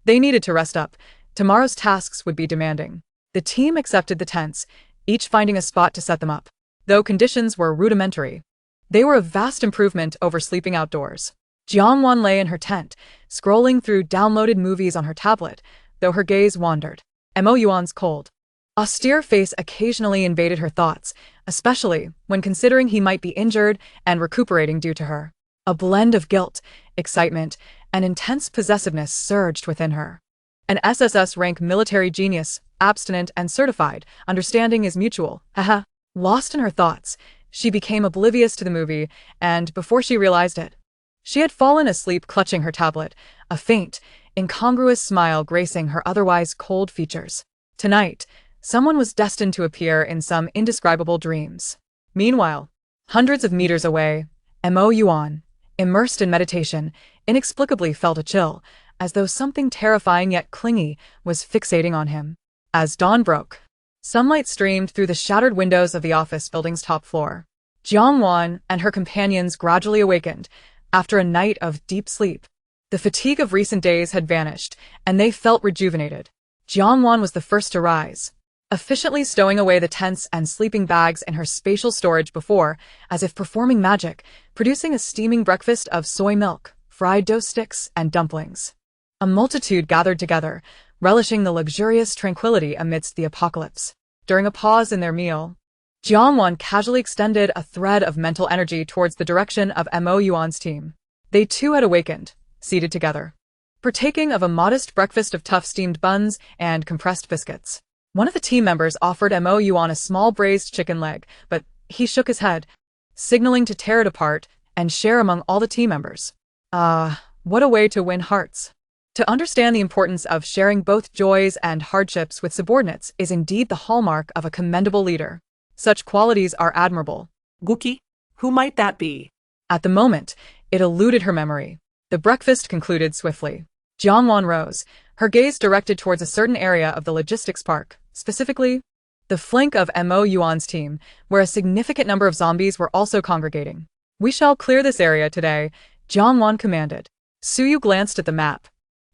Speaker 1: They needed to rest up. Tomorrow's tasks would be demanding. The team accepted the tents, each finding a spot to set them up. Though conditions were rudimentary, they were a vast improvement over sleeping outdoors. Jiang Wan lay in her tent, scrolling through downloaded movies on her tablet, though her gaze wandered. Mo Yuan's cold, austere face occasionally invaded her thoughts, especially when considering he might be injured and recuperating due to her. A blend of guilt, excitement, An intense possessiveness surged within her. An SSS rank military genius, abstinent and certified, understanding is mutual. Haha. Lost in her thoughts, she became oblivious to the movie, and before she realized it, she had fallen asleep clutching her tablet, a faint, incongruous smile gracing her otherwise cold features. Tonight, someone was destined to appear in some indescribable dreams. Meanwhile, hundreds of meters away, Mo Yuan, immersed in meditation, inexplicably felt a chill, as though something terrifying yet clingy was fixating on him. As dawn broke, sunlight streamed through the shattered windows of the office building's top floor. Jiang Wan and her companions gradually awakened, after a night of deep sleep. The fatigue of recent days had vanished, and they felt rejuvenated. Jiang Wan was the first to rise, efficiently stowing away the tents and sleeping bags in her spatial storage before, as if performing magic, producing a steaming breakfast of soy milk, fried dough sticks, and dumplings. A multitude gathered together, relishing the luxurious tranquility amidst the apocalypse. During a pause in their meal, Jiang Wan casually extended a thread of mental energy towards the direction of Mo Yuan's team. They too had awakened, seated together, partaking of a modest breakfast of tough steamed buns and compressed biscuits. One of the team members offered Mo Yuan a small braised chicken leg, but he shook his head, signaling to tear it apart and share among all the team members. What a way to win hearts. To understand the importance of sharing both joys and hardships with subordinates is indeed the hallmark of a commendable leader. Such qualities are admirable.
Speaker 2: Guki? Who might that be?
Speaker 1: At the moment, it eluded her memory. The breakfast concluded swiftly. Jiang Wan rose, her gaze directed towards a certain area of the logistics park, specifically, the flank of Mo Yuan's team, where a significant number of zombies were also congregating. We shall clear this area today, Jiang Wan commanded. Suyu glanced at the map,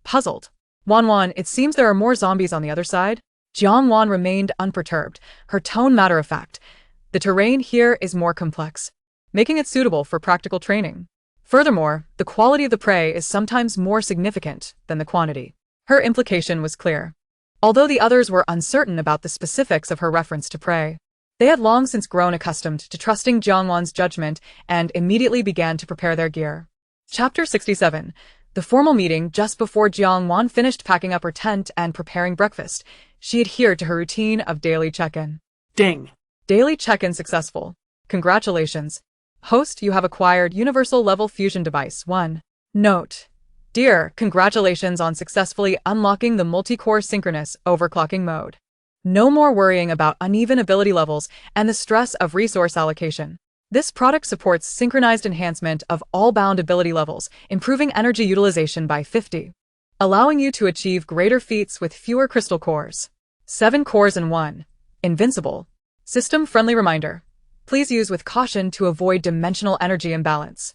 Speaker 1: puzzled. Wan, it seems there are more zombies on the other side? Jiang Wan remained unperturbed, her tone matter-of-fact. The terrain here is more complex, making it suitable for practical training. Furthermore, the quality of the prey is sometimes more significant than the quantity. Her implication was clear. Although the others were uncertain about the specifics of her reference to prey, they had long since grown accustomed to trusting Jiang Wan's judgment and immediately began to prepare their gear. Chapter 67. The formal meeting just before Jiang Wan finished packing up her tent and preparing breakfast. She adhered to her routine of daily check-in.
Speaker 2: Ding.
Speaker 1: Daily check-in successful. Congratulations. Host, you have acquired Universal Level Fusion Device 1. Note. Dear, congratulations on successfully unlocking the multi-core synchronous overclocking mode. No more worrying about uneven ability levels and the stress of resource allocation. This product supports synchronized enhancement of all bound ability levels, improving energy utilization by 50, allowing you to achieve greater feats with fewer crystal cores. 7 cores in 1. Invincible. System-friendly reminder. Please use with caution to avoid dimensional energy imbalance.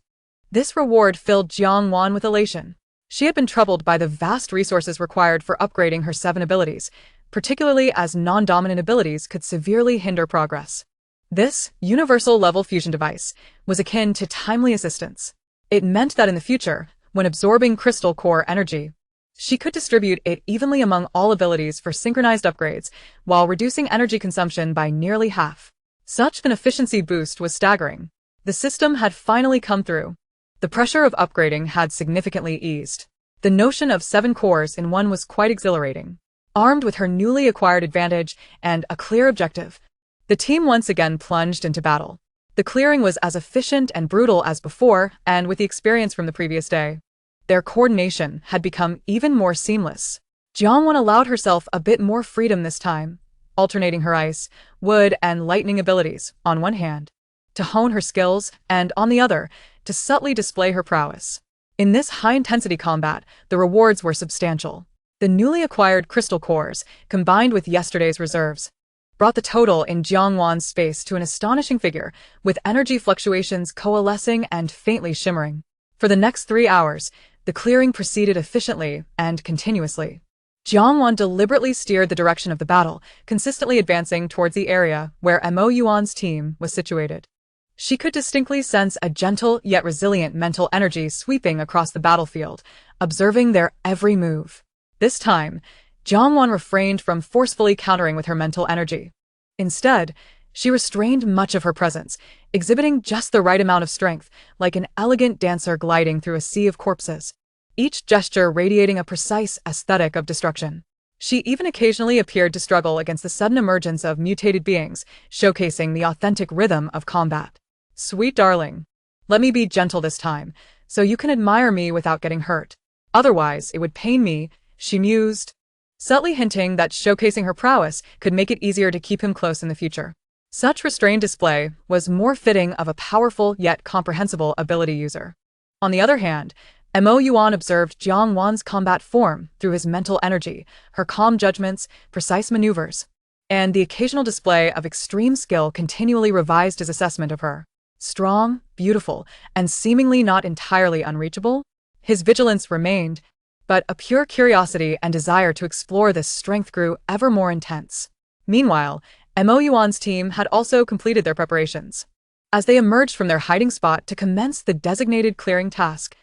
Speaker 1: This reward filled Jiang Wan with elation. She had been troubled by the vast resources required for upgrading her 7 abilities, particularly as non-dominant abilities could severely hinder progress. This universal level fusion device was akin to timely assistance. It meant that in the future, when absorbing crystal core energy, she could distribute it evenly among all abilities for synchronized upgrades, while reducing energy consumption by nearly half. Such an efficiency boost was staggering. The system had finally come through. The pressure of upgrading had significantly eased. The notion of 7 cores in 1 was quite exhilarating. Armed with her newly acquired advantage and a clear objective, the team once again plunged into battle. The clearing was as efficient and brutal as before, and with the experience from the previous day, their coordination had become even more seamless. Jiang Wan allowed herself a bit more freedom this time, alternating her ice, wood, and lightning abilities, on one hand, to hone her skills, and on the other, to subtly display her prowess. In this high-intensity combat, the rewards were substantial. The newly acquired crystal cores, combined with yesterday's reserves, brought the total in Jiang Wan's space to an astonishing figure, with energy fluctuations coalescing and faintly shimmering. For the next 3 hours, the clearing proceeded efficiently and continuously. Jiang Wan deliberately steered the direction of the battle, consistently advancing towards the area where Mo Yuan's team was situated. She could distinctly sense a gentle yet resilient mental energy sweeping across the battlefield, observing their every move. This time, Jiang Wan refrained from forcefully countering with her mental energy. Instead, she restrained much of her presence, exhibiting just the right amount of strength, like an elegant dancer gliding through a sea of corpses. each gesture radiating a precise aesthetic of destruction. She even occasionally appeared to struggle against the sudden emergence of mutated beings, showcasing the authentic rhythm of combat. Sweet darling, let me be gentle this time, so you can admire me without getting hurt. Otherwise, it would pain me, she mused, subtly hinting that showcasing her prowess could make it easier to keep him close in the future. Such restrained display was more fitting of a powerful yet comprehensible ability user. On the other hand, Mo Yuan observed Jiang Wan's combat form through his mental energy, her calm judgments, precise maneuvers, and the occasional display of extreme skill continually revised his assessment of her. Strong, beautiful, and seemingly not entirely unreachable, his vigilance remained, but a pure curiosity and desire to explore this strength grew ever more intense. Meanwhile, Mo Yuan's team had also completed their preparations. As they emerged from their hiding spot to commence the designated clearing task,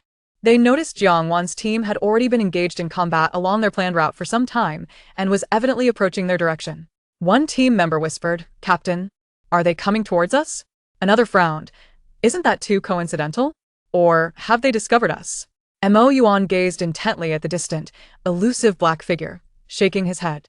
Speaker 1: they noticed Jiang Wan's team had already been engaged in combat along their planned route for some time and was evidently approaching their direction. One team member whispered, "Captain, are they coming towards us?" Another frowned. "Isn't that too coincidental? Or have they discovered us?" Mo Yuan gazed intently at the distant, elusive black figure, shaking his head.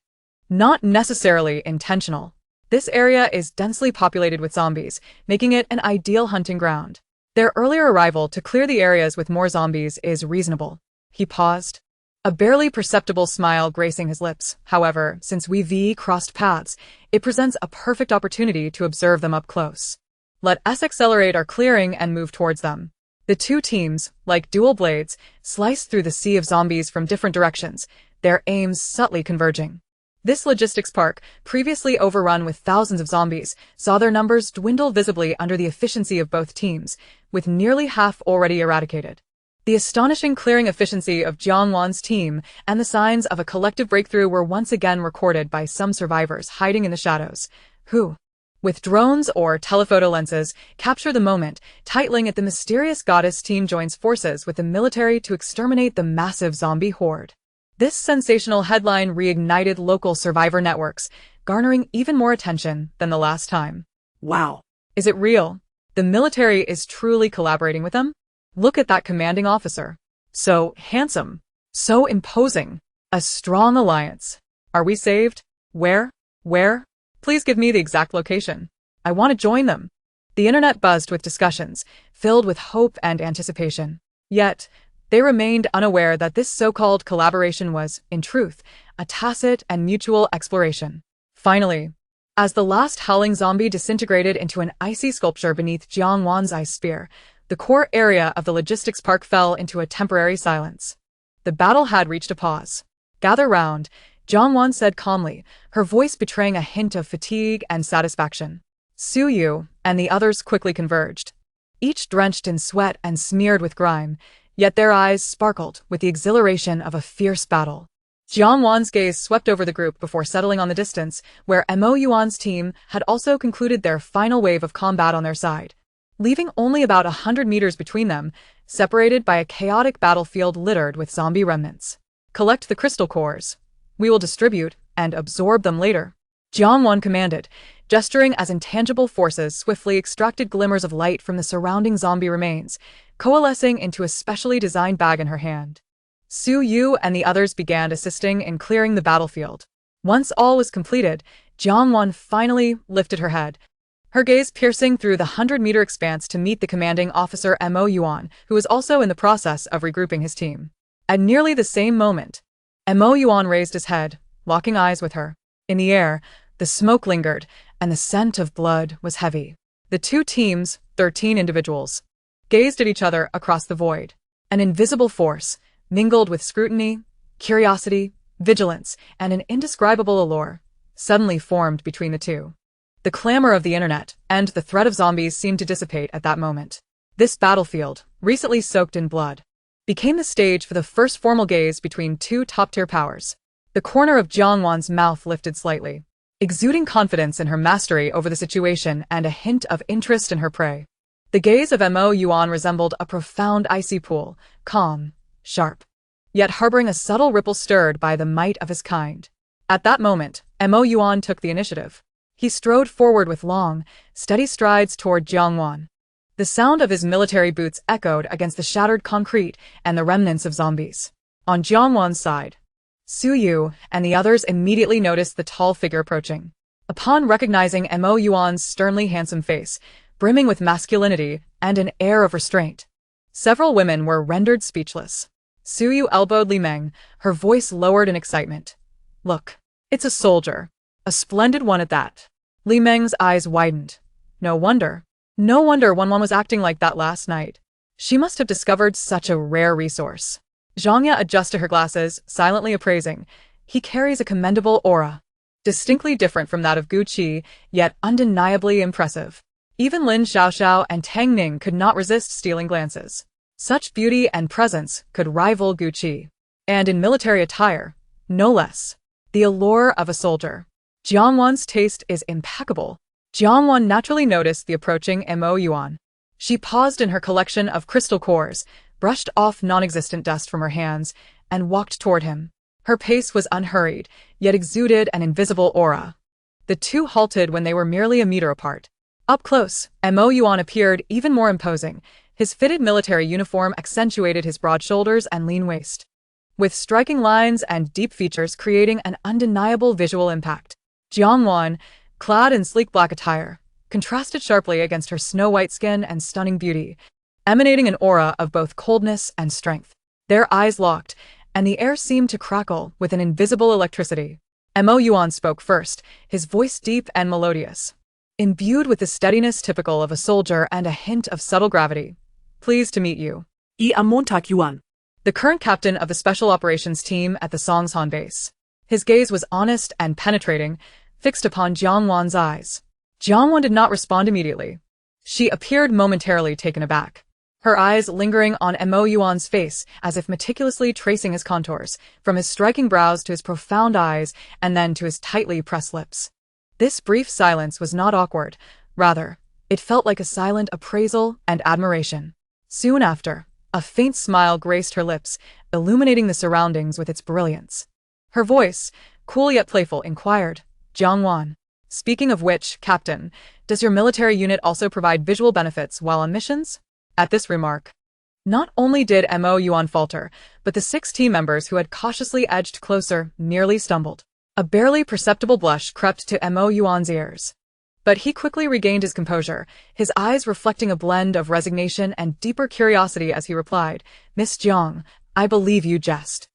Speaker 1: "Not necessarily intentional. This area is densely populated with zombies, making it an ideal hunting ground. Their earlier arrival to clear the areas with more zombies is reasonable." He paused, a barely perceptible smile gracing his lips. "However, since we've crossed paths, it presents a perfect opportunity to observe them up close. Let us accelerate our clearing and move towards them." The two teams, like dual blades, sliced through the sea of zombies from different directions, their aims subtly converging. This logistics park, previously overrun with thousands of zombies, saw their numbers dwindle visibly under the efficiency of both teams, with nearly half already eradicated. The astonishing clearing efficiency of Jiang Wan's team and the signs of a collective breakthrough were once again recorded by some survivors hiding in the shadows, who, with drones or telephoto lenses, capture the moment, titling it "The Mysterious Goddess Team Joins Forces with the Military to Exterminate the Massive Zombie Horde." This sensational headline reignited local survivor networks, garnering even more attention than the last time.
Speaker 2: Wow.
Speaker 1: Is it real? The military is truly collaborating with them? Look at that commanding officer. So handsome. So imposing. A strong alliance. Are we saved? Where? Where? Please give me the exact location. I want to join them. The internet buzzed with discussions, filled with hope and anticipation. Yet, they remained unaware that this so-called collaboration was, in truth, a tacit and mutual exploration. Finally, as the last howling zombie disintegrated into an icy sculpture beneath Jiang Wan's ice spear, the core area of the logistics park fell into a temporary silence. The battle had reached a pause. "Gather round," Jiang Wan said calmly, her voice betraying a hint of fatigue and satisfaction. Su Yu and the others quickly converged, each drenched in sweat and smeared with grime, yet their eyes sparkled with the exhilaration of a fierce battle. Jiang Wan's gaze swept over the group before settling on the distance, where Mo Yuan's team had also concluded their final wave of combat on their side, leaving only about 100 meters between them, separated by a chaotic battlefield littered with zombie remnants. "Collect the crystal cores. We will distribute and absorb them later," Jiang Wan commanded, gesturing as intangible forces swiftly extracted glimmers of light from the surrounding zombie remains, coalescing into a specially designed bag in her hand. Su Yu and the others began assisting in clearing the battlefield. Once all was completed, Jiang Wan finally lifted her head, her gaze piercing through the 100-meter expanse to meet the commanding officer Mo Yuan, who was also in the process of regrouping his team. At nearly the same moment, Mo Yuan raised his head, locking eyes with her. In the air, the smoke lingered, and the scent of blood was heavy. The two teams, 13 individuals, gazed at each other across the void. An invisible force, mingled with scrutiny, curiosity, vigilance, and an indescribable allure, suddenly formed between the two. The clamor of the internet and the threat of zombies seemed to dissipate at that moment. This battlefield, recently soaked in blood, became the stage for the first formal gaze between two top-tier powers. The corner of Jiang Wan's mouth lifted slightly, exuding confidence in her mastery over the situation and a hint of interest in her prey. The gaze of Mo Yuan resembled a profound icy pool, calm, sharp, yet harboring a subtle ripple stirred by the might of his kind. At that moment, Mo Yuan took the initiative. He strode forward with long, steady strides toward Jiang Wan. The sound of his military boots echoed against the shattered concrete and the remnants of zombies. On Jiangwan's side, Su Yu and the others immediately noticed the tall figure approaching. Upon recognizing Mo Yuan's sternly handsome face, brimming with masculinity and an air of restraint, several women were rendered speechless. Su Yu elbowed Li Meng, her voice lowered in excitement. Look, it's a soldier. A splendid one at that. Li Meng's eyes widened. No wonder. No wonder Wan was acting like that last night. She must have discovered such a rare resource. Zhangya adjusted her glasses, silently appraising. He carries a commendable aura. Distinctly different from that of Gu Qi, yet undeniably impressive. Even Lin Xiaoxiao and Tang Ning could not resist stealing glances. Such beauty and presence could rival Gu Qi. And in military attire, no less. The allure of a soldier. Jiangwan's taste is impeccable. Jiangwan naturally noticed the approaching Mo Yuan. She paused in her collection of crystal cores, brushed off non-existent dust from her hands, and walked toward him. Her pace was unhurried, yet exuded an invisible aura. The two halted when they were merely a meter apart. Up close, Mo Yuan appeared even more imposing. His fitted military uniform accentuated his broad shoulders and lean waist, with striking lines and deep features creating an undeniable visual impact. Jiangwan, clad in sleek black attire, contrasted sharply against her snow-white skin and stunning beauty, emanating an aura of both coldness and strength. Their eyes locked, and the air seemed to crackle with an invisible electricity. Mo Yuan spoke first, his voice deep and melodious, imbued with the steadiness typical of a soldier and a hint of subtle gravity. Pleased to meet you.
Speaker 2: I am Montag Yuan,
Speaker 1: The current captain of the Special Operations Team at the Songshan base. His gaze was honest and penetrating, fixed upon Jiangwan's eyes. Jiangwan did not respond immediately. She appeared momentarily taken aback, her eyes lingering on Mo Yuan's face as if meticulously tracing his contours, from his striking brows to his profound eyes and then to his tightly pressed lips. This brief silence was not awkward. Rather, it felt like a silent appraisal and admiration. Soon after, a faint smile graced her lips, illuminating the surroundings with its brilliance. Her voice, cool yet playful, inquired, Jiangwan. Speaking of which, Captain, does your military unit also provide visual benefits while on missions? At this remark, not only did Mo Yuan falter, but the 6 team members who had cautiously edged closer nearly stumbled. A barely perceptible blush crept to Mo Yuan's ears. But he quickly regained his composure, his eyes reflecting a blend of resignation and deeper curiosity as he replied, Miss Jiang, I believe you jest.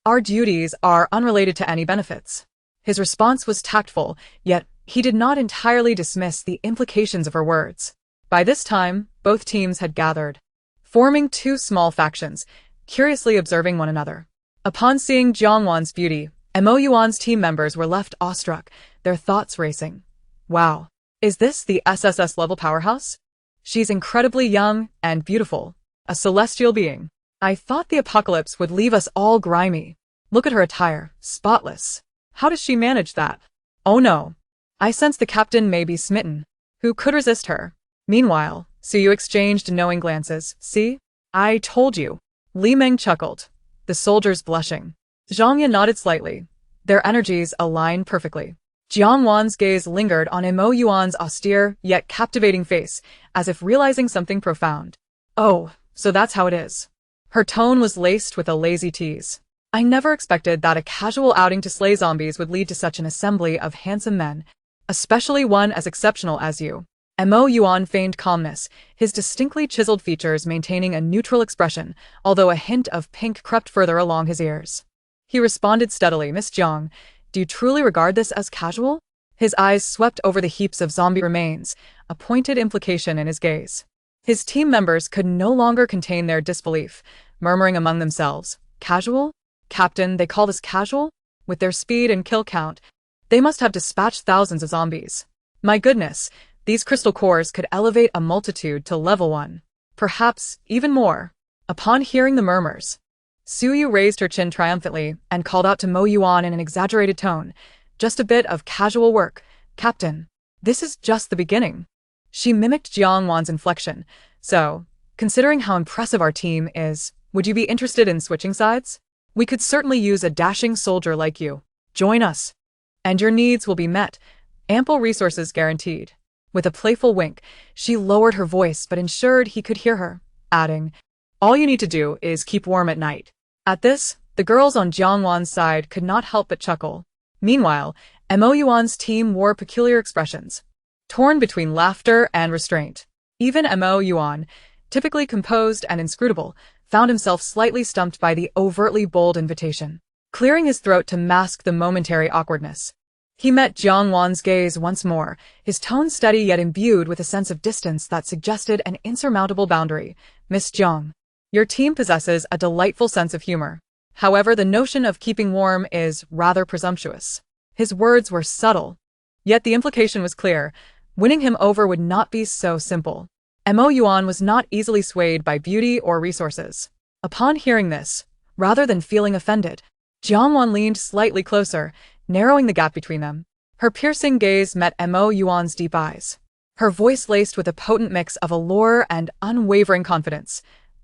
Speaker 1: Our duties are unrelated to any benefits. His response was tactful, yet he did not entirely dismiss the implications of her words. By this time, both teams had gathered, forming 2 small factions, curiously observing one another. Upon seeing Jiangwan's beauty, Mo Yuan's team members were left awestruck, their thoughts racing. Wow. Is this the SSS-level powerhouse? She's incredibly young and beautiful, a celestial being. I thought the apocalypse would leave us all grimy. Look at her attire, spotless. How does she manage that? Oh no. I sense the captain may be smitten. Who could resist her? Meanwhile, Su Yu exchanged knowing glances. See? I told you. Li Meng chuckled, the soldiers blushing. Zhangya nodded slightly. Their energies aligned perfectly. Jiangwan's gaze lingered on Mo Yuan's austere yet captivating face, as if realizing something profound. Oh, so that's how it is. Her tone was laced with a lazy tease. I never expected that a casual outing to slay zombies would lead to such an assembly of handsome men, especially one as exceptional as you. Mo Yuan feigned calmness, his distinctly chiseled features maintaining a neutral expression, although a hint of pink crept further along his ears. He responded steadily, Miss Jiang, do you truly regard this as casual? His eyes swept over the heaps of zombie remains, a pointed implication in his gaze. His team members could no longer contain their disbelief, murmuring among themselves, Casual? Captain, they call this casual? With their speed and kill count, they must have dispatched thousands of zombies. My goodness, these crystal cores could elevate a multitude to level 1. Perhaps even more. Upon hearing the murmurs, Su Yu raised her chin triumphantly and called out to Mo Yuan in an exaggerated tone, just a bit of casual work, Captain. This is just the beginning. She mimicked Jiangwan's inflection. So, considering how impressive our team is, would you be interested in switching sides? We could certainly use a dashing soldier like you. Join us. And your needs will be met. Ample resources guaranteed. With a playful wink, she lowered her voice but ensured he could hear her, adding, "All you need to do is keep warm at night." At this, the girls on Jiangwan's side could not help but chuckle. Meanwhile, Mo Yuan's team wore peculiar expressions, torn between laughter and restraint. Even Mo Yuan, typically composed and inscrutable, found himself slightly stumped by the overtly bold invitation, clearing his throat to mask the momentary awkwardness. He met Jiang Wan's gaze once more, his tone steady yet imbued with a sense of distance that suggested an insurmountable boundary. "Miss Jiang, your team possesses a delightful sense of humor. However, the notion of keeping warm is rather presumptuous." His words were subtle, yet the implication was clear. Winning him over would not be so simple. Mo Yuan was not easily swayed by beauty or resources. Upon hearing this, rather than feeling offended, Jiang Wan leaned slightly closer, narrowing the gap between them. Her piercing gaze met Mo Yuan's deep eyes, her voice laced with a potent mix of allure and unwavering confidence.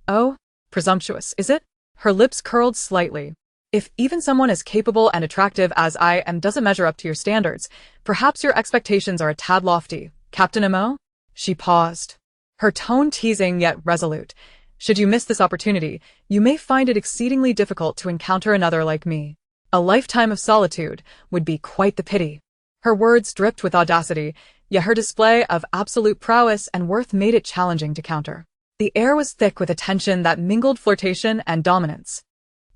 Speaker 1: "Oh, presumptuous, is it?" Her lips curled slightly. "If even someone as capable and attractive as I am doesn't measure up to your standards, perhaps your expectations are a tad lofty, Captain Mo?" She paused, her tone teasing yet resolute. "Should you miss this opportunity, you may find it exceedingly difficult to encounter another like me. A lifetime of solitude would be quite the pity." Her words dripped with audacity, yet her display of absolute prowess and worth made it challenging to counter. The air was thick with a tension that mingled flirtation and dominance.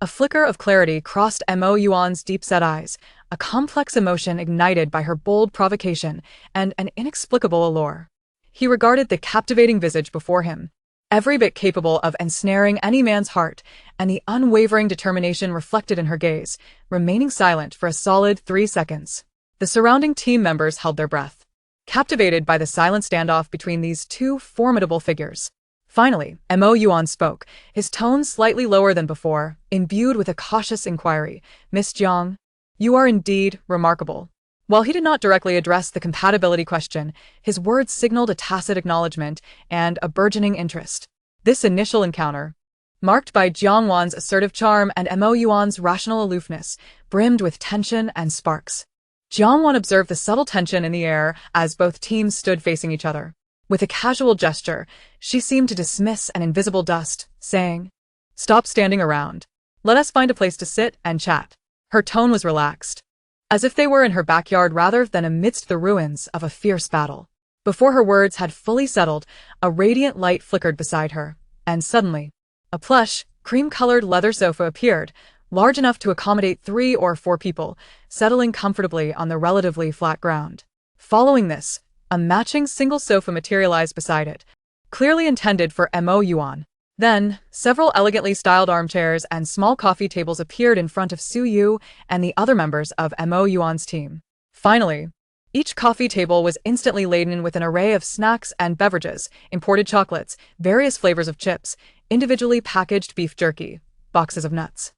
Speaker 1: A flicker of clarity crossed Mo Yuan's deep-set eyes, a complex emotion ignited by her bold provocation and an inexplicable allure. He regarded the captivating visage before him, every bit capable of ensnaring any man's heart, and the unwavering determination reflected in her gaze, remaining silent for a solid 3 seconds. The surrounding team members held their breath, captivated by the silent standoff between these two formidable figures. Finally, Mo Yuan spoke, his tone slightly lower than before, imbued with a cautious inquiry. "Miss Jiang, you are indeed remarkable." While he did not directly address the compatibility question, his words signaled a tacit acknowledgement and a burgeoning interest. This initial encounter, marked by Jiang Wan's assertive charm and Mo Yuan's rational aloofness, brimmed with tension and sparks. Jiang Wan observed the subtle tension in the air as both teams stood facing each other. With a casual gesture, she seemed to dismiss an invisible dust, saying, "Stop standing around. Let us find a place to sit and chat." Her tone was relaxed, as if they were in her backyard rather than amidst the ruins of a fierce battle. Before her words had fully settled, a radiant light flickered beside her, and suddenly, a plush, cream-colored leather sofa appeared, large enough to accommodate 3 or 4 people, settling comfortably on the relatively flat ground. Following this, a matching single sofa materialized beside it, clearly intended for Mo Yuan. Then, several elegantly styled armchairs and small coffee tables appeared in front of Su Yu and the other members of Mo Yuan's team. Finally, each coffee table was instantly laden with an array of snacks and beverages, imported chocolates, various flavors of chips, individually packaged beef jerky, boxes of nuts,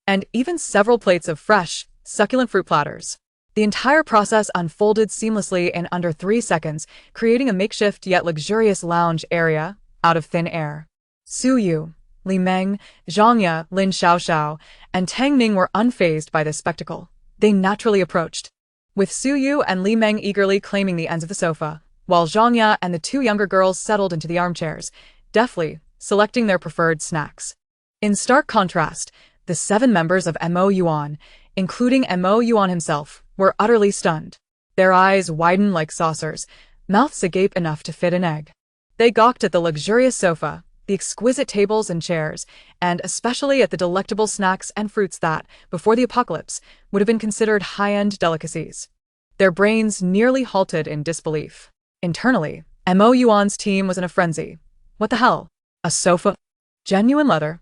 Speaker 1: and even several plates of fresh, succulent fruit platters. The entire process unfolded seamlessly in under 3 seconds, creating a makeshift yet luxurious lounge area out of thin air. Su Yu, Li Meng, Zhang Ya, Lin Xiaoxiao, and Tang Ning were unfazed by this spectacle. They naturally approached, with Su Yu and Li Meng eagerly claiming the ends of the sofa, while Zhang Ya and the 2 younger girls settled into the armchairs, deftly selecting their preferred snacks. In stark contrast, the 7 members of Mo Yuan, including Mo Yuan himself, were utterly stunned. Their eyes widened like saucers, mouths agape enough to fit an egg. They gawked at the luxurious sofa, the exquisite tables and chairs, and especially at the delectable snacks and fruits that, before the apocalypse, would have been considered high-end delicacies. Their brains nearly halted in disbelief. Internally, Mo Yuan's team was in a frenzy. What the hell? A sofa? Genuine leather?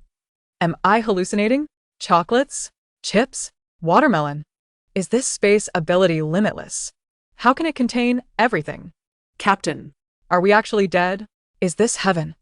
Speaker 1: Am I hallucinating? Chocolates? Chips? Watermelon? Is this space ability limitless? How can it contain everything?
Speaker 2: Captain.
Speaker 1: Are we actually dead? Is this heaven?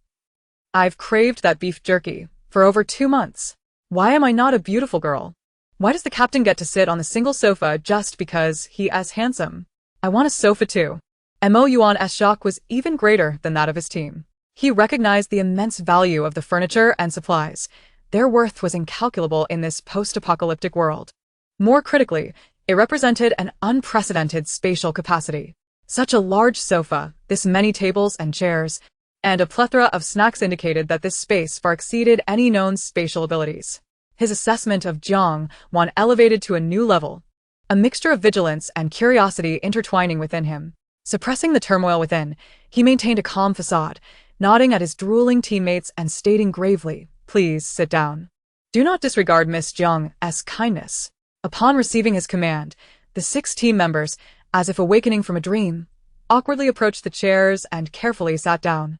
Speaker 1: I've craved that beef jerky for over 2 months. Why am I not a beautiful girl? Why does the captain get to sit on the single sofa just because he is handsome? I want a sofa too. Mo Yuan's shock was even greater than that of his team. He recognized the immense value of the furniture and supplies. Their worth was incalculable in this post-apocalyptic world. More critically, it represented an unprecedented spatial capacity. Such a large sofa, this many tables and chairs, and a plethora of snacks indicated that this space far exceeded any known spatial abilities. His assessment of Jiang Wan elevated to a new level, a mixture of vigilance and curiosity intertwining within him. Suppressing the turmoil within, he maintained a calm facade, nodding at his drooling teammates and stating gravely, "Please sit down. Do not disregard Miss Jiang's kindness." Upon receiving his command, the 6 team members, as if awakening from a dream, awkwardly approached the chairs and carefully sat down.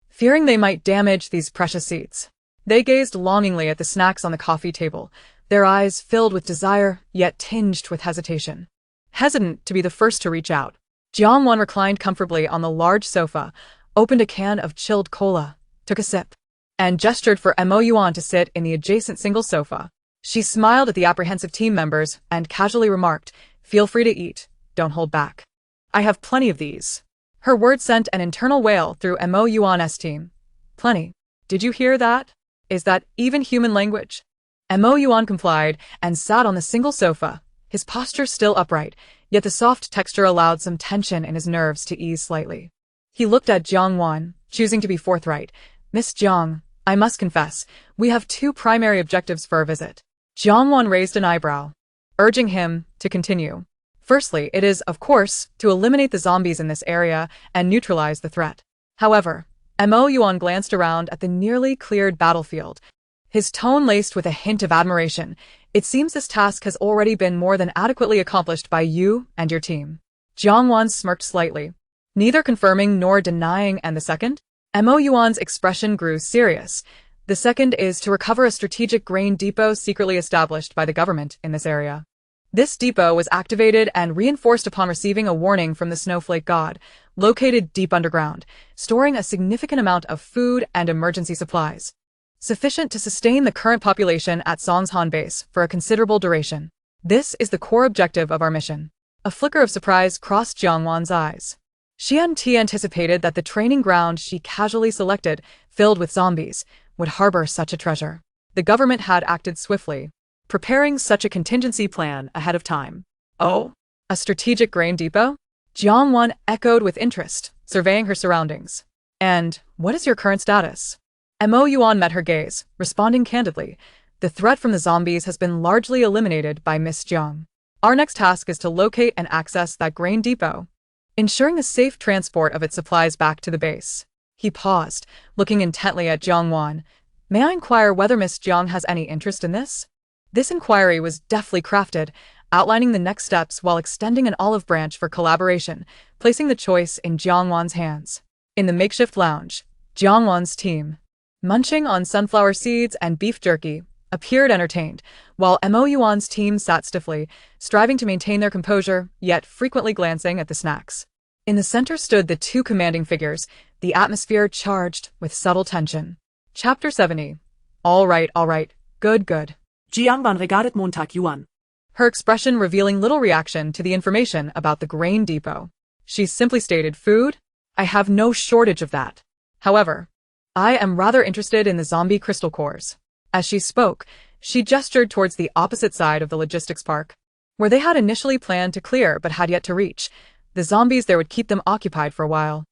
Speaker 1: Fearing they might damage these precious seats, they gazed longingly at the snacks on the coffee table, their eyes filled with desire, yet tinged with hesitation. Hesitant to be the first to reach out, Jiang Wan reclined comfortably on the large sofa, opened a can of chilled cola, took a sip, and gestured for Mo Yuan to sit in the adjacent single sofa. She smiled at the apprehensive team members and casually remarked, "Feel free to eat, don't hold back. I have plenty of these." Her words sent an internal wail through Mo Yuan's team. "Plenty. Did you hear that? Is that even human language?" Mo Yuan complied and sat on the single sofa, his posture still upright, yet the soft texture allowed some tension in his nerves to ease slightly. He looked at Jiang Wan, choosing to be forthright. "Miss Jiang, I must confess, we have 2 primary objectives for our visit." Jiang Wan raised an eyebrow, urging him to continue. "Firstly, it is, of course, to eliminate the zombies in this area and neutralize the threat." However, Mo Yuan glanced around at the nearly cleared battlefield, his tone laced with a hint of admiration. "It seems this task has already been more than adequately accomplished by you and your team." Jiang Wan smirked slightly, neither confirming nor denying. "And the second?" Mo Yuan's expression grew serious. "The second is to recover a strategic grain depot secretly established by the government in this area. This depot was activated and reinforced upon receiving a warning from the Snowflake God, located deep underground, storing a significant amount of food and emergency supplies, sufficient to sustain the current population at Songshan Base for a considerable duration. This is the core objective of our mission." A flicker of surprise crossed Jiang Wan's eyes. She hadn't anticipated that the training ground she casually selected, filled with zombies, would harbor such a treasure. The government had acted swiftly, preparing such a contingency plan ahead of time. "Oh, a strategic grain depot?" Jiang Wan echoed with interest, surveying her surroundings. "And what is your current status?" Mo Yuan met her gaze, responding candidly, "The threat from the zombies has been largely eliminated by Miss Jiang. Our next task is to locate and access that grain depot, ensuring the safe transport of its supplies back to the base." He paused, looking intently at Jiang Wan. "May I inquire whether Miss Jiang has any interest in this?" This inquiry was deftly crafted, outlining the next steps while extending an olive branch for collaboration, placing the choice in Jiang Wan's hands. In the makeshift lounge, Jiang Wan's team, munching on sunflower seeds and beef jerky, appeared entertained, while Mo Yuan's team sat stiffly, striving to maintain their composure, yet frequently glancing at the snacks. In the center stood the 2 commanding figures, the atmosphere charged with subtle tension. Chapter 70. All right, good.
Speaker 2: Jiang Wan regarded Montag Yuan,
Speaker 1: Her expression revealing little reaction to the information about the grain depot. She simply stated, "Food? I have no shortage of that. However, I am rather interested in the zombie crystal cores." As she spoke, she gestured towards the opposite side of the logistics park, where they had initially planned to clear but had yet to reach. The zombies there would keep them occupied for a while,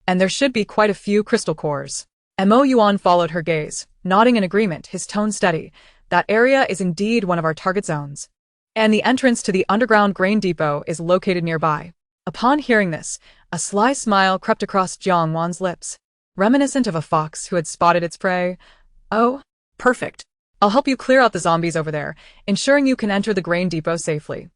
Speaker 1: and there should be quite a few crystal cores. Mo Yuan followed her gaze, nodding in agreement, his tone steady. "That area is indeed one of our target zones, and the entrance to the underground grain depot is located nearby." Upon hearing this, a sly smile crept across Jiang Wan's lips, reminiscent of a fox who had spotted its prey. "Oh, perfect. I'll help you clear out the zombies over there, ensuring you can enter the grain depot safely.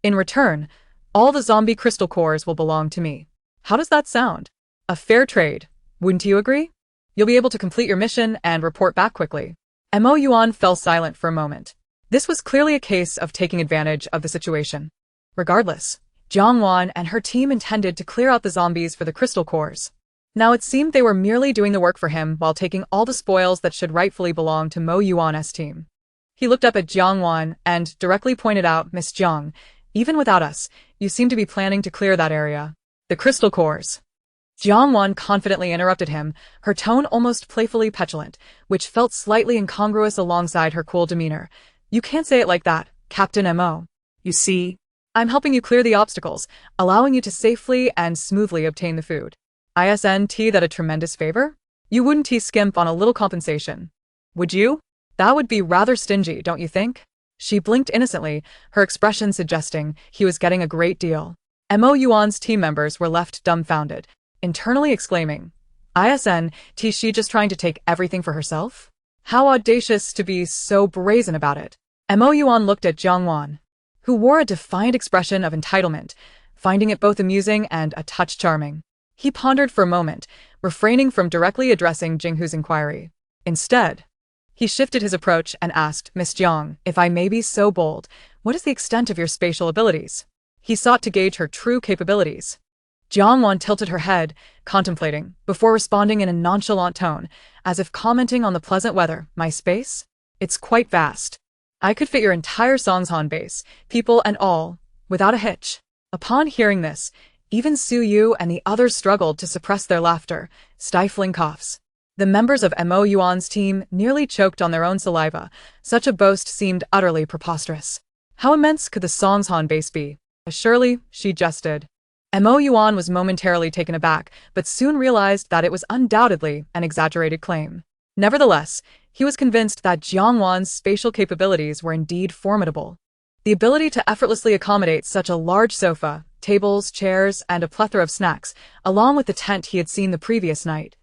Speaker 1: In return, all the zombie crystal cores will belong to me. How does that sound? A fair trade, wouldn't you agree? You'll be able to complete your mission and report back quickly." Mo Yuan fell silent for a moment. This was clearly a case of taking advantage of the situation. Regardless, Jiang Wan and her team intended to clear out the zombies for the crystal cores. Now it seemed they were merely doing the work for him while taking all the spoils that should rightfully belong to Mo Yuan's team. He looked up at Jiang Wan and directly pointed out, "Miss Jiang, even without us, you seem to be planning to clear that area." "The crystal cores." Jiang Wan confidently interrupted him, her tone almost playfully petulant, which felt slightly incongruous alongside her cool demeanor. "You can't say it like that, Captain Mo.
Speaker 2: You see,
Speaker 1: I'm helping you clear the obstacles, allowing you to safely and smoothly obtain the food. Isn't that a tremendous favor? You wouldn't skimp on a little compensation, would you? That would be rather stingy, don't you think? She blinked innocently, her expression suggesting he was getting a great deal. Mo Yuan's team members were left dumbfounded, internally exclaiming, "Isn't she just trying to take everything for herself? How audacious to be so brazen about it." Mo Yuan looked at Jiang Wan, who wore a defiant expression of entitlement, finding it both amusing and a touch charming. He pondered for a moment, refraining from directly addressing Jinghu's inquiry. Instead, he shifted his approach and asked, "Miss Jiang, if I may be so bold, what is the extent of your spatial abilities?" He sought to gauge her true capabilities. Jiang Wan tilted her head, contemplating, before responding in a nonchalant tone, as if commenting on the pleasant weather. "My space? It's quite vast. I could fit your entire Songshan base, people and all, without a hitch." Upon hearing this, even Su Yu and the others struggled to suppress their laughter, stifling coughs. The members of Mo Yuan's team nearly choked on their own saliva. Such a boast seemed utterly preposterous. How immense could the Songshan base be? Surely, she jested. Mo Yuan was momentarily taken aback, but soon realized that it was undoubtedly an exaggerated claim. Nevertheless, he was convinced that Jiang Wan's spatial capabilities were indeed formidable. The ability to effortlessly accommodate such a large sofa, tables, chairs, and a plethora of snacks, along with the tent he had seen the previous night,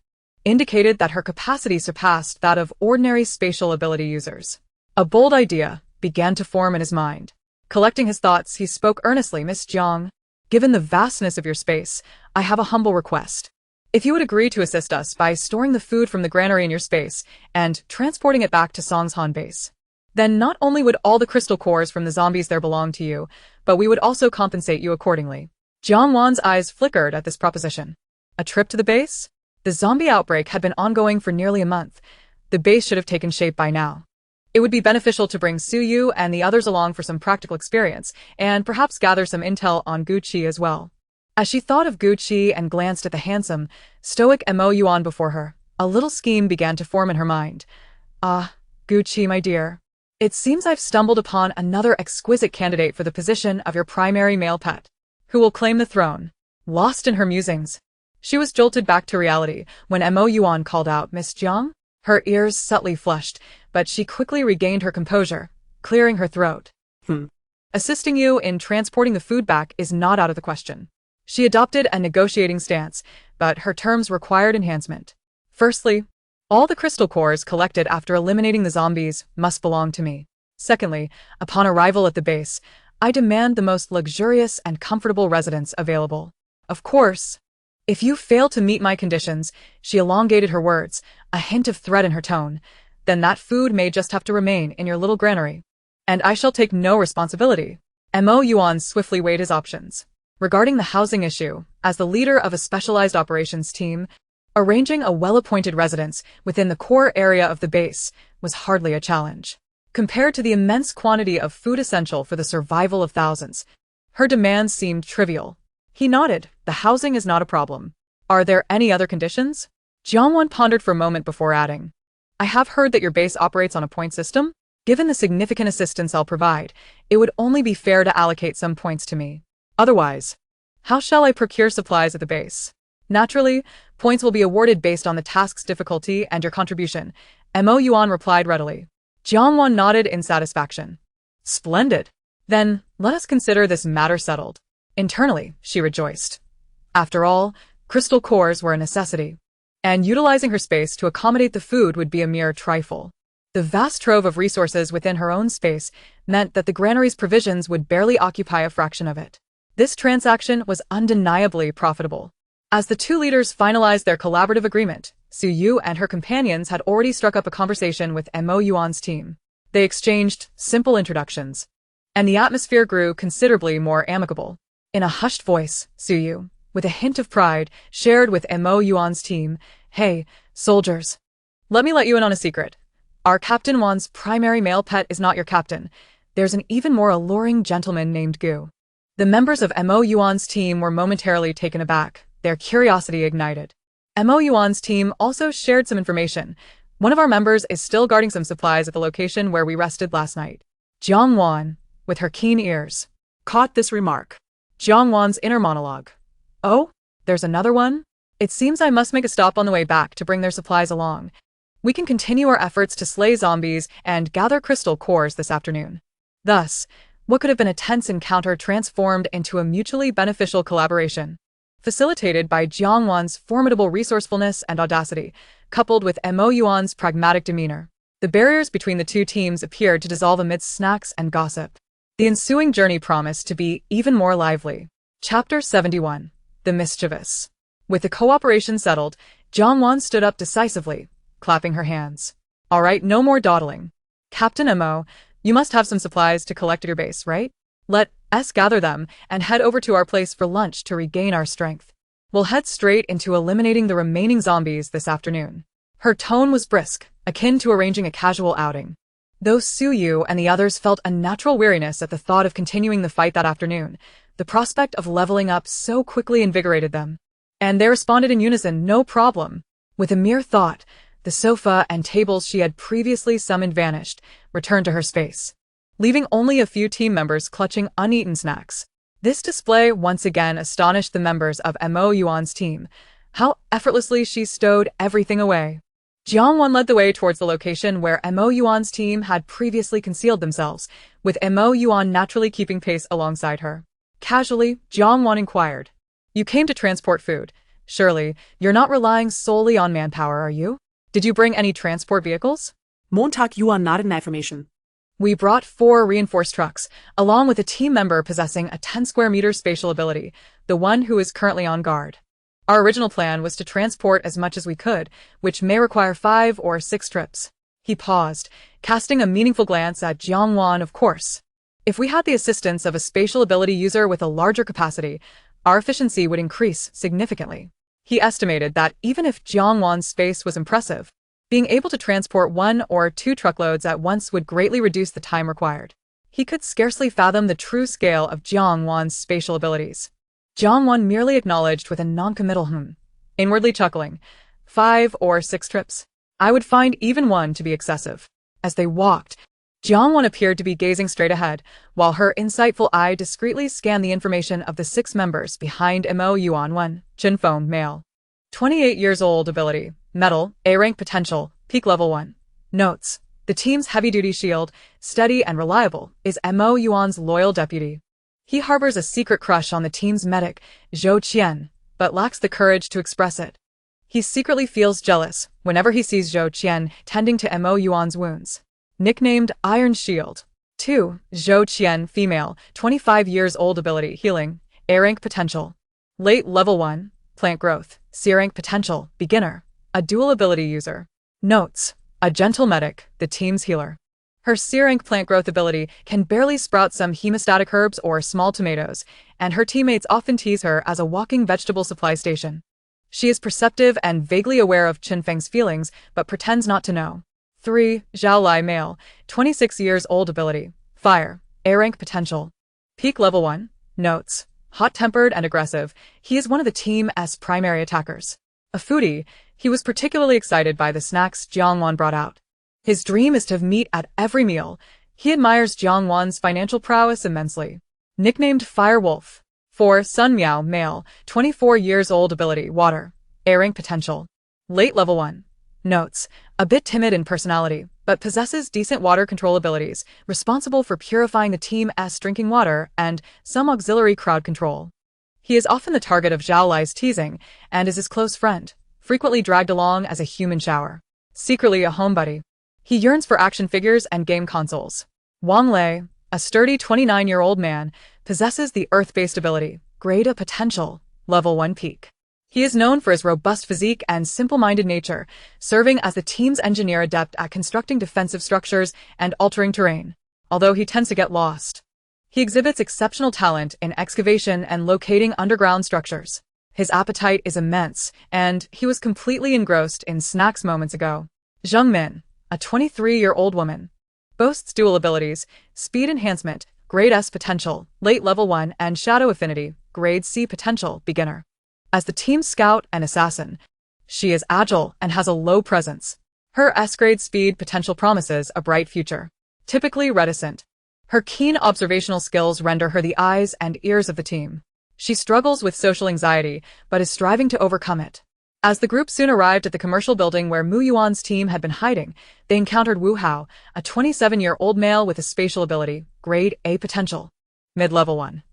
Speaker 1: indicated that her capacity surpassed that of ordinary spatial ability users. A bold idea began to form in his mind. Collecting his thoughts, he spoke earnestly. "Miss Jiang, given the vastness of your space, I have a humble request. If you would agree to assist us by storing the food from the granary in your space and transporting it back to Songshan base, then not only would all the crystal cores from the zombies there belong to you, but we would also compensate you accordingly." Jiang Wan's eyes flickered at this proposition. A trip to the base? The zombie outbreak had been ongoing for nearly a month. The base should have taken shape by now. It would be beneficial to bring Su Yu and the others along for some practical experience, and perhaps gather some intel on Guqi as well. As she thought of Guqi and glanced at the handsome, stoic Mo Yuan before her, a little scheme began to form in her mind. "Ah, Guqi, my dear. It seems I've stumbled upon another exquisite candidate for the position of your primary male pet. Who will claim the throne?" Lost in her musings, she was jolted back to reality when Mo Yuan called out, "Miss Jiang?" Her ears subtly flushed, but she quickly regained her composure, clearing her throat. "Assisting you in transporting the food back is not out of the question." She adopted a negotiating stance, but her terms required enhancement. "Firstly, all the crystal cores collected after eliminating the zombies must belong to me. Secondly, upon arrival at the base, I demand the most luxurious and comfortable residence available. Of course, if you fail to meet my conditions," she elongated her words, a hint of threat in her tone, "then that food may just have to remain in your little granary. And I shall take no responsibility." Mo Yuan swiftly weighed his options. Regarding the housing issue, as the leader of a specialized operations team, arranging a well-appointed residence within the core area of the base was hardly a challenge. Compared to the immense quantity of food essential for the survival of thousands, her demands seemed trivial. He nodded. "The housing is not a problem. Are there any other conditions?" Jiang Wan pondered for a moment before adding, "I have heard that your base operates on a point system. Given the significant assistance I'll provide, it would only be fair to allocate some points to me. Otherwise, how shall I procure supplies at the base?" "Naturally, points will be awarded based on the task's difficulty and your contribution," Mo Yuan replied readily. Jiang Wan nodded in satisfaction. "Splendid. Then, let us consider this matter settled." Internally, she rejoiced. After all, crystal cores were a necessity, and utilizing her space to accommodate the food would be a mere trifle. The vast trove of resources within her own space meant that the granary's provisions would barely occupy a fraction of it. This transaction was undeniably profitable. As the two leaders finalized their collaborative agreement, Su Yu and her companions had already struck up a conversation with Mo Yuan's team. They exchanged simple introductions, and the atmosphere grew considerably more amicable. In a hushed voice, Su Yu, with a hint of pride, shared with Mo Yuan's team, "Hey, soldiers. Let me let you in on a secret. Our Captain Wan's primary male pet is not your captain. There's an even more alluring gentleman named Gu." The members of Mo Yuan's team were momentarily taken aback, their curiosity ignited. Mo Yuan's team also shared some information. "One of our members is still guarding some supplies at the location where we rested last night." Jiang Wan, with her keen ears,
Speaker 2: Caught this remark. Jiangwan's inner monologue. Oh, there's another one?
Speaker 1: It seems I must make a stop on the way back to bring their supplies along. We can continue our efforts to slay zombies and gather crystal cores this afternoon. Thus, what could have been a tense encounter transformed into a mutually beneficial collaboration. Facilitated by Jiangwan's formidable resourcefulness and audacity, coupled with Mo Yuan's pragmatic demeanor, the barriers between the two teams appeared to dissolve amidst snacks and gossip. The ensuing journey promised to be even more lively. Chapter 71. The Mischievous. With the cooperation settled, Jiangwan stood up decisively, clapping her hands. All right, no more dawdling. Captain Mo, you must have some supplies to collect at your base, right? Let us gather them and head over to our place for lunch to regain our strength. We'll head straight into eliminating the remaining zombies this afternoon. Her tone was brisk, akin to arranging a casual outing. Though Su Yu and the others felt a natural weariness at the thought of continuing the fight that afternoon, the prospect of leveling up so quickly invigorated them. And they responded in unison, no problem. With a mere thought, the sofa and tables she had previously summoned vanished, returned to her space, leaving only a few team members clutching uneaten snacks. This display once again astonished the members of Mo Yuan's team. How effortlessly she stowed everything away. Jiangwan led the way towards the location where Mo Yuan's team had previously concealed themselves, with Mo Yuan naturally keeping pace alongside her. Casually, Jiangwan inquired, "You came to transport food. Surely, you're not relying solely on manpower, are you? Did you bring any transport vehicles?"
Speaker 2: Montag Yuan nodded in affirmation.
Speaker 1: We brought 4 reinforced trucks, along with a team member possessing a 10 square meter spatial ability, the one who is currently on guard. Our original plan was to transport as much as we could, which may require 5 or 6 trips. He paused, casting a meaningful glance at Jiangwan, of course. If we had the assistance of a spatial ability user with a larger capacity, our efficiency would increase significantly. He estimated that even if Jiangwan's space was impressive, being able to transport 1 or 2 truckloads at once would greatly reduce the time required. He could scarcely fathom the true scale of Jiangwan's spatial abilities. Jiangwan merely acknowledged with a non-committal inwardly chuckling. 5 or 6 trips. I would find even 1 to be excessive. As they walked, Jiangwan appeared to be gazing straight ahead, while her insightful eye discreetly scanned the information of the 6 members behind Mo Yuan 1, Chinfeng, male. 28 years old, ability, metal, A-rank potential, peak level 1. Notes: the team's heavy-duty shield, steady and reliable, is Mo Yuan's loyal deputy. He harbors a secret crush on the team's medic, Zhou Qian, but lacks the courage to express it. He secretly feels jealous whenever he sees Zhou Qian tending to Mo Yuan's wounds. Nicknamed Iron Shield. 2. Zhou Qian, female, 25 years old, ability, healing, A-rank potential. Late level 1, plant growth, C-rank potential, beginner, a dual ability user. Notes: a gentle medic, the team's healer. Her C-rank plant growth ability can barely sprout some hemostatic herbs or small tomatoes, and her teammates often tease her as a walking vegetable supply station. She is perceptive and vaguely aware of Chinfeng's feelings, but pretends not to know. 3. Zhaolai, male, 26 years old, ability, fire, A-rank potential. Peak level 1. Notes: hot-tempered and aggressive, he is one of the team's primary attackers. A foodie, he was particularly excited by the snacks Jiangwan brought out. His dream is to have meat at every meal. He admires Jiangwan's financial prowess immensely. Nicknamed Firewolf. 4. Sun Miao, male, 24 years old, ability, water, A-rank potential. Late level 1. Notes: a bit timid in personality, but possesses decent water control abilities, responsible for purifying the team's drinking water and some auxiliary crowd control. He is often the target of Zhaolai's teasing and is his close friend, frequently dragged along as a human shower. Secretly a home buddy. He yearns for action figures and game consoles. Wang Lei, a sturdy 29-year-old man, possesses the earth-based ability, grade A potential, level 1 peak. He is known for his robust physique and simple-minded nature, serving as the team's engineer adept at constructing defensive structures and altering terrain, although he tends to get lost. He exhibits exceptional talent in excavation and locating underground structures. His appetite is immense, and he was completely engrossed in snacks moments ago. Zheng Min, a 23-year-old woman, boasts dual abilities, speed enhancement, grade S potential, late level 1, and shadow affinity, grade C potential, beginner. As the team's scout and assassin, she is agile and has a low presence. Her S-grade speed potential promises a bright future. Typically reticent, Her keen observational skills render her the eyes and ears of the team. She struggles with social anxiety, but is striving to overcome it. As the group soon arrived at the commercial building where Mu Yuan's team had been hiding, they encountered Wu Hao, a 27-year-old male with a spatial ability, grade A potential. Mid-level 1.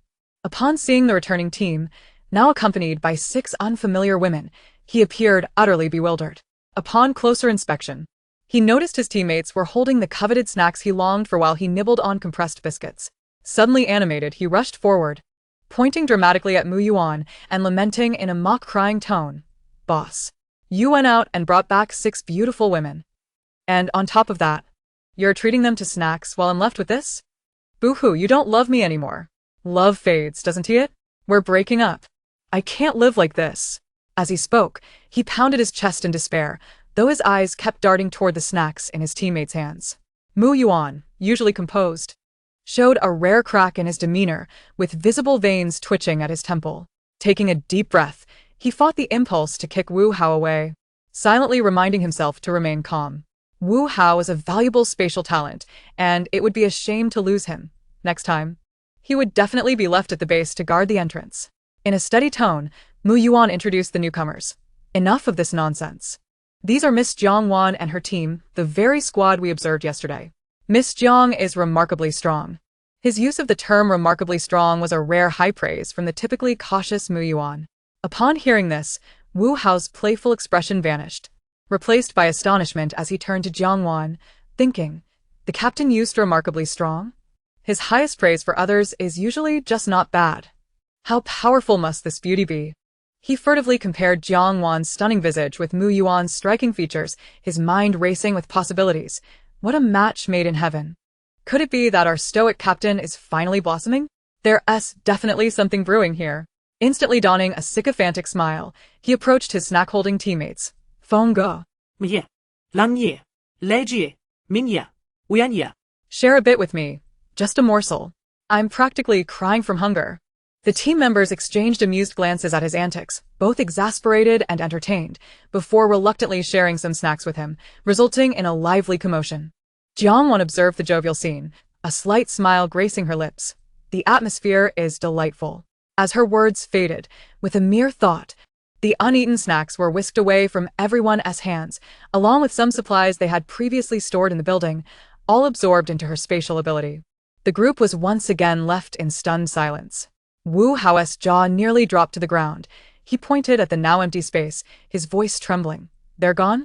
Speaker 1: Upon seeing the returning team, now accompanied by 6 unfamiliar women, he appeared utterly bewildered. Upon closer inspection, he noticed his teammates were holding the coveted snacks he longed for while he nibbled on compressed biscuits. Suddenly animated, he rushed forward, pointing dramatically at Mu Yuan and lamenting in a mock-crying tone, "Boss, you went out and brought back 6 beautiful women. And on top of that, you're treating them to snacks while I'm left with this? Boo-hoo, you don't love me anymore. Love fades, doesn't it? We're breaking up. I can't live like this." As he spoke, he pounded his chest in despair, though his eyes kept darting toward the snacks in his teammates' hands. Mu Yuan, usually composed, showed a rare crack in his demeanor, with visible veins twitching at his temple. Taking a deep breath, he fought the impulse to kick Wu Hao away, silently reminding himself to remain calm. Wu Hao is a valuable spatial talent, and it would be a shame to lose him. Next time, he would definitely be left at the base to guard the entrance. In a steady tone, Mu Yuan introduced the newcomers. Enough of this nonsense. These are Miss Jiang Wan and her team, the very squad we observed yesterday. Miss Jiang is remarkably strong. His use of the term remarkably strong was a rare high praise from the typically cautious Mu Yuan. Upon hearing this, Wu Hao's playful expression vanished, replaced by astonishment as he turned to Jiang Wan, thinking, the captain used remarkably strong? His highest praise for others is usually just not bad. How powerful must this beauty be? He furtively compared Jiang Wan's stunning visage with Mu Yuan's striking features, his mind racing with possibilities. What a match made in heaven. Could it be that our stoic captain is finally blossoming? There's definitely something brewing here. Instantly donning a sycophantic smile, he approached his snack-holding teammates. Feng Ge.
Speaker 2: Mye. Lan Ye. Le Jie. Min Ye. Wian Ye.
Speaker 1: Share a bit with me. Just a morsel. I'm practically crying from hunger. The team members exchanged amused glances at his antics, both exasperated and entertained, before reluctantly sharing some snacks with him, resulting in a lively commotion. Jiang Wan observed the jovial scene, a slight smile gracing her lips. The atmosphere is delightful. As her words faded, with a mere thought, the uneaten snacks were whisked away from everyone's hands, along with some supplies they had previously stored in the building, all absorbed into her spatial ability. The group was once again left in stunned silence. Wu Hao's jaw nearly dropped to the ground. He pointed at the now empty space, his voice trembling. They're gone?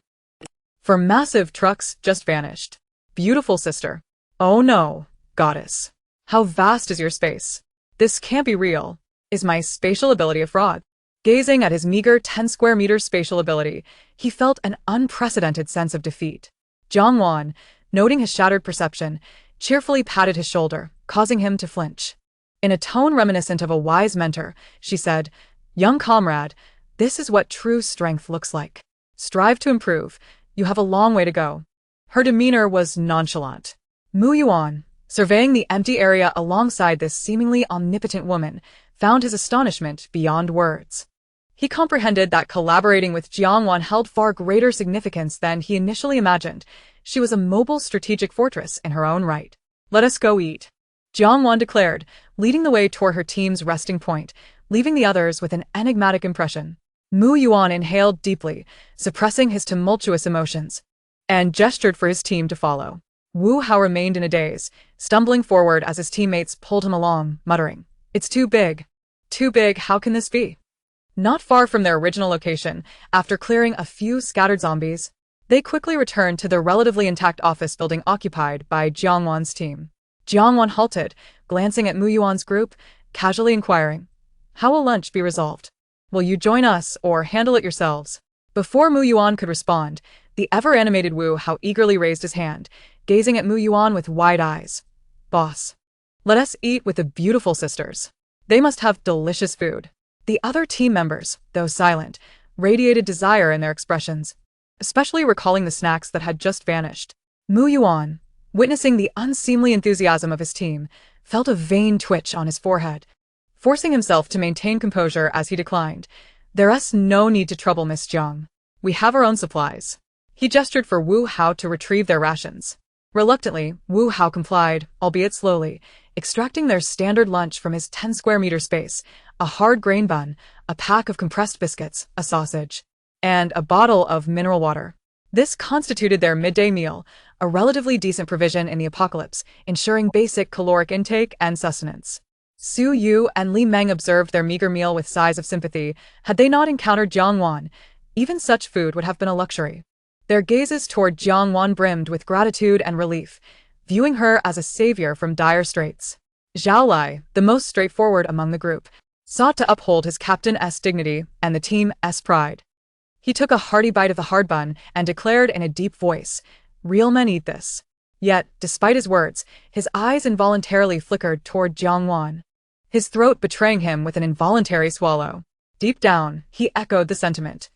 Speaker 1: For massive trucks just vanished. Beautiful sister. Oh no, goddess. How vast is your space? This can't be real. Is my spatial ability a fraud? Gazing at his meager 10 square meters spatial ability, he felt an unprecedented sense of defeat. Jiang Wan, noting his shattered perception, cheerfully patted his shoulder, causing him to flinch. In a tone reminiscent of a wise mentor, she said, "Young comrade, this is what true strength looks like. Strive to improve. You have a long way to go." Her demeanor was nonchalant. Mu Yuan, surveying the empty area alongside this seemingly omnipotent woman, found his astonishment beyond words. He comprehended that collaborating with Jiang Wan held far greater significance than he initially imagined. She was a mobile strategic fortress in her own right. "Let us go eat," Jiang Wan declared, leading the way toward her team's resting point, leaving the others with an enigmatic impression. Mu Yuan inhaled deeply, suppressing his tumultuous emotions, and gestured for his team to follow. Wu Hao remained in a daze, stumbling forward as his teammates pulled him along, muttering, "It's too big. Too big, how can this be?" Not far from their original location, after clearing a few scattered zombies, they quickly returned to the relatively intact office building occupied by Jiang Wan's team. Jiang Wan halted, glancing at Mu Yuan's group, casually inquiring, "How will lunch be resolved? Will you join us or handle it yourselves?" Before Mu Yuan could respond, the ever-animated Wu Hao eagerly raised his hand, gazing at Mu Yuan with wide eyes. "Boss, let us eat with the beautiful sisters. They must have delicious food." The other team members, though silent, radiated desire in their expressions, especially recalling the snacks that had just vanished. Mu Yuan, witnessing the unseemly enthusiasm of his team, felt a vain twitch on his forehead, forcing himself to maintain composure as he declined. "There's no need to trouble Miss Jiang. We have our own supplies." He gestured for Wu Hao to retrieve their rations. Reluctantly, Wu Hao complied, albeit slowly, extracting their standard lunch from his 10 square meter space, a hard grain bun, a pack of compressed biscuits, a sausage, and a bottle of mineral water. This constituted their midday meal, a relatively decent provision in the apocalypse, ensuring basic caloric intake and sustenance. Su Yu and Li Meng observed their meager meal with sighs of sympathy. Had they not encountered Jiang Wan, even such food would have been a luxury. Their gazes toward Jiang Wan brimmed with gratitude and relief, viewing her as a savior from dire straits. Zhao Lai, the most straightforward among the group, sought to uphold his captain's dignity and the team's pride. He took a hearty bite of the hard bun and declared in a deep voice, "Real men eat this." Yet, despite his words, his eyes involuntarily flickered toward Jiang Wan, his throat betraying him with an involuntary swallow. Deep down, he echoed the sentiment.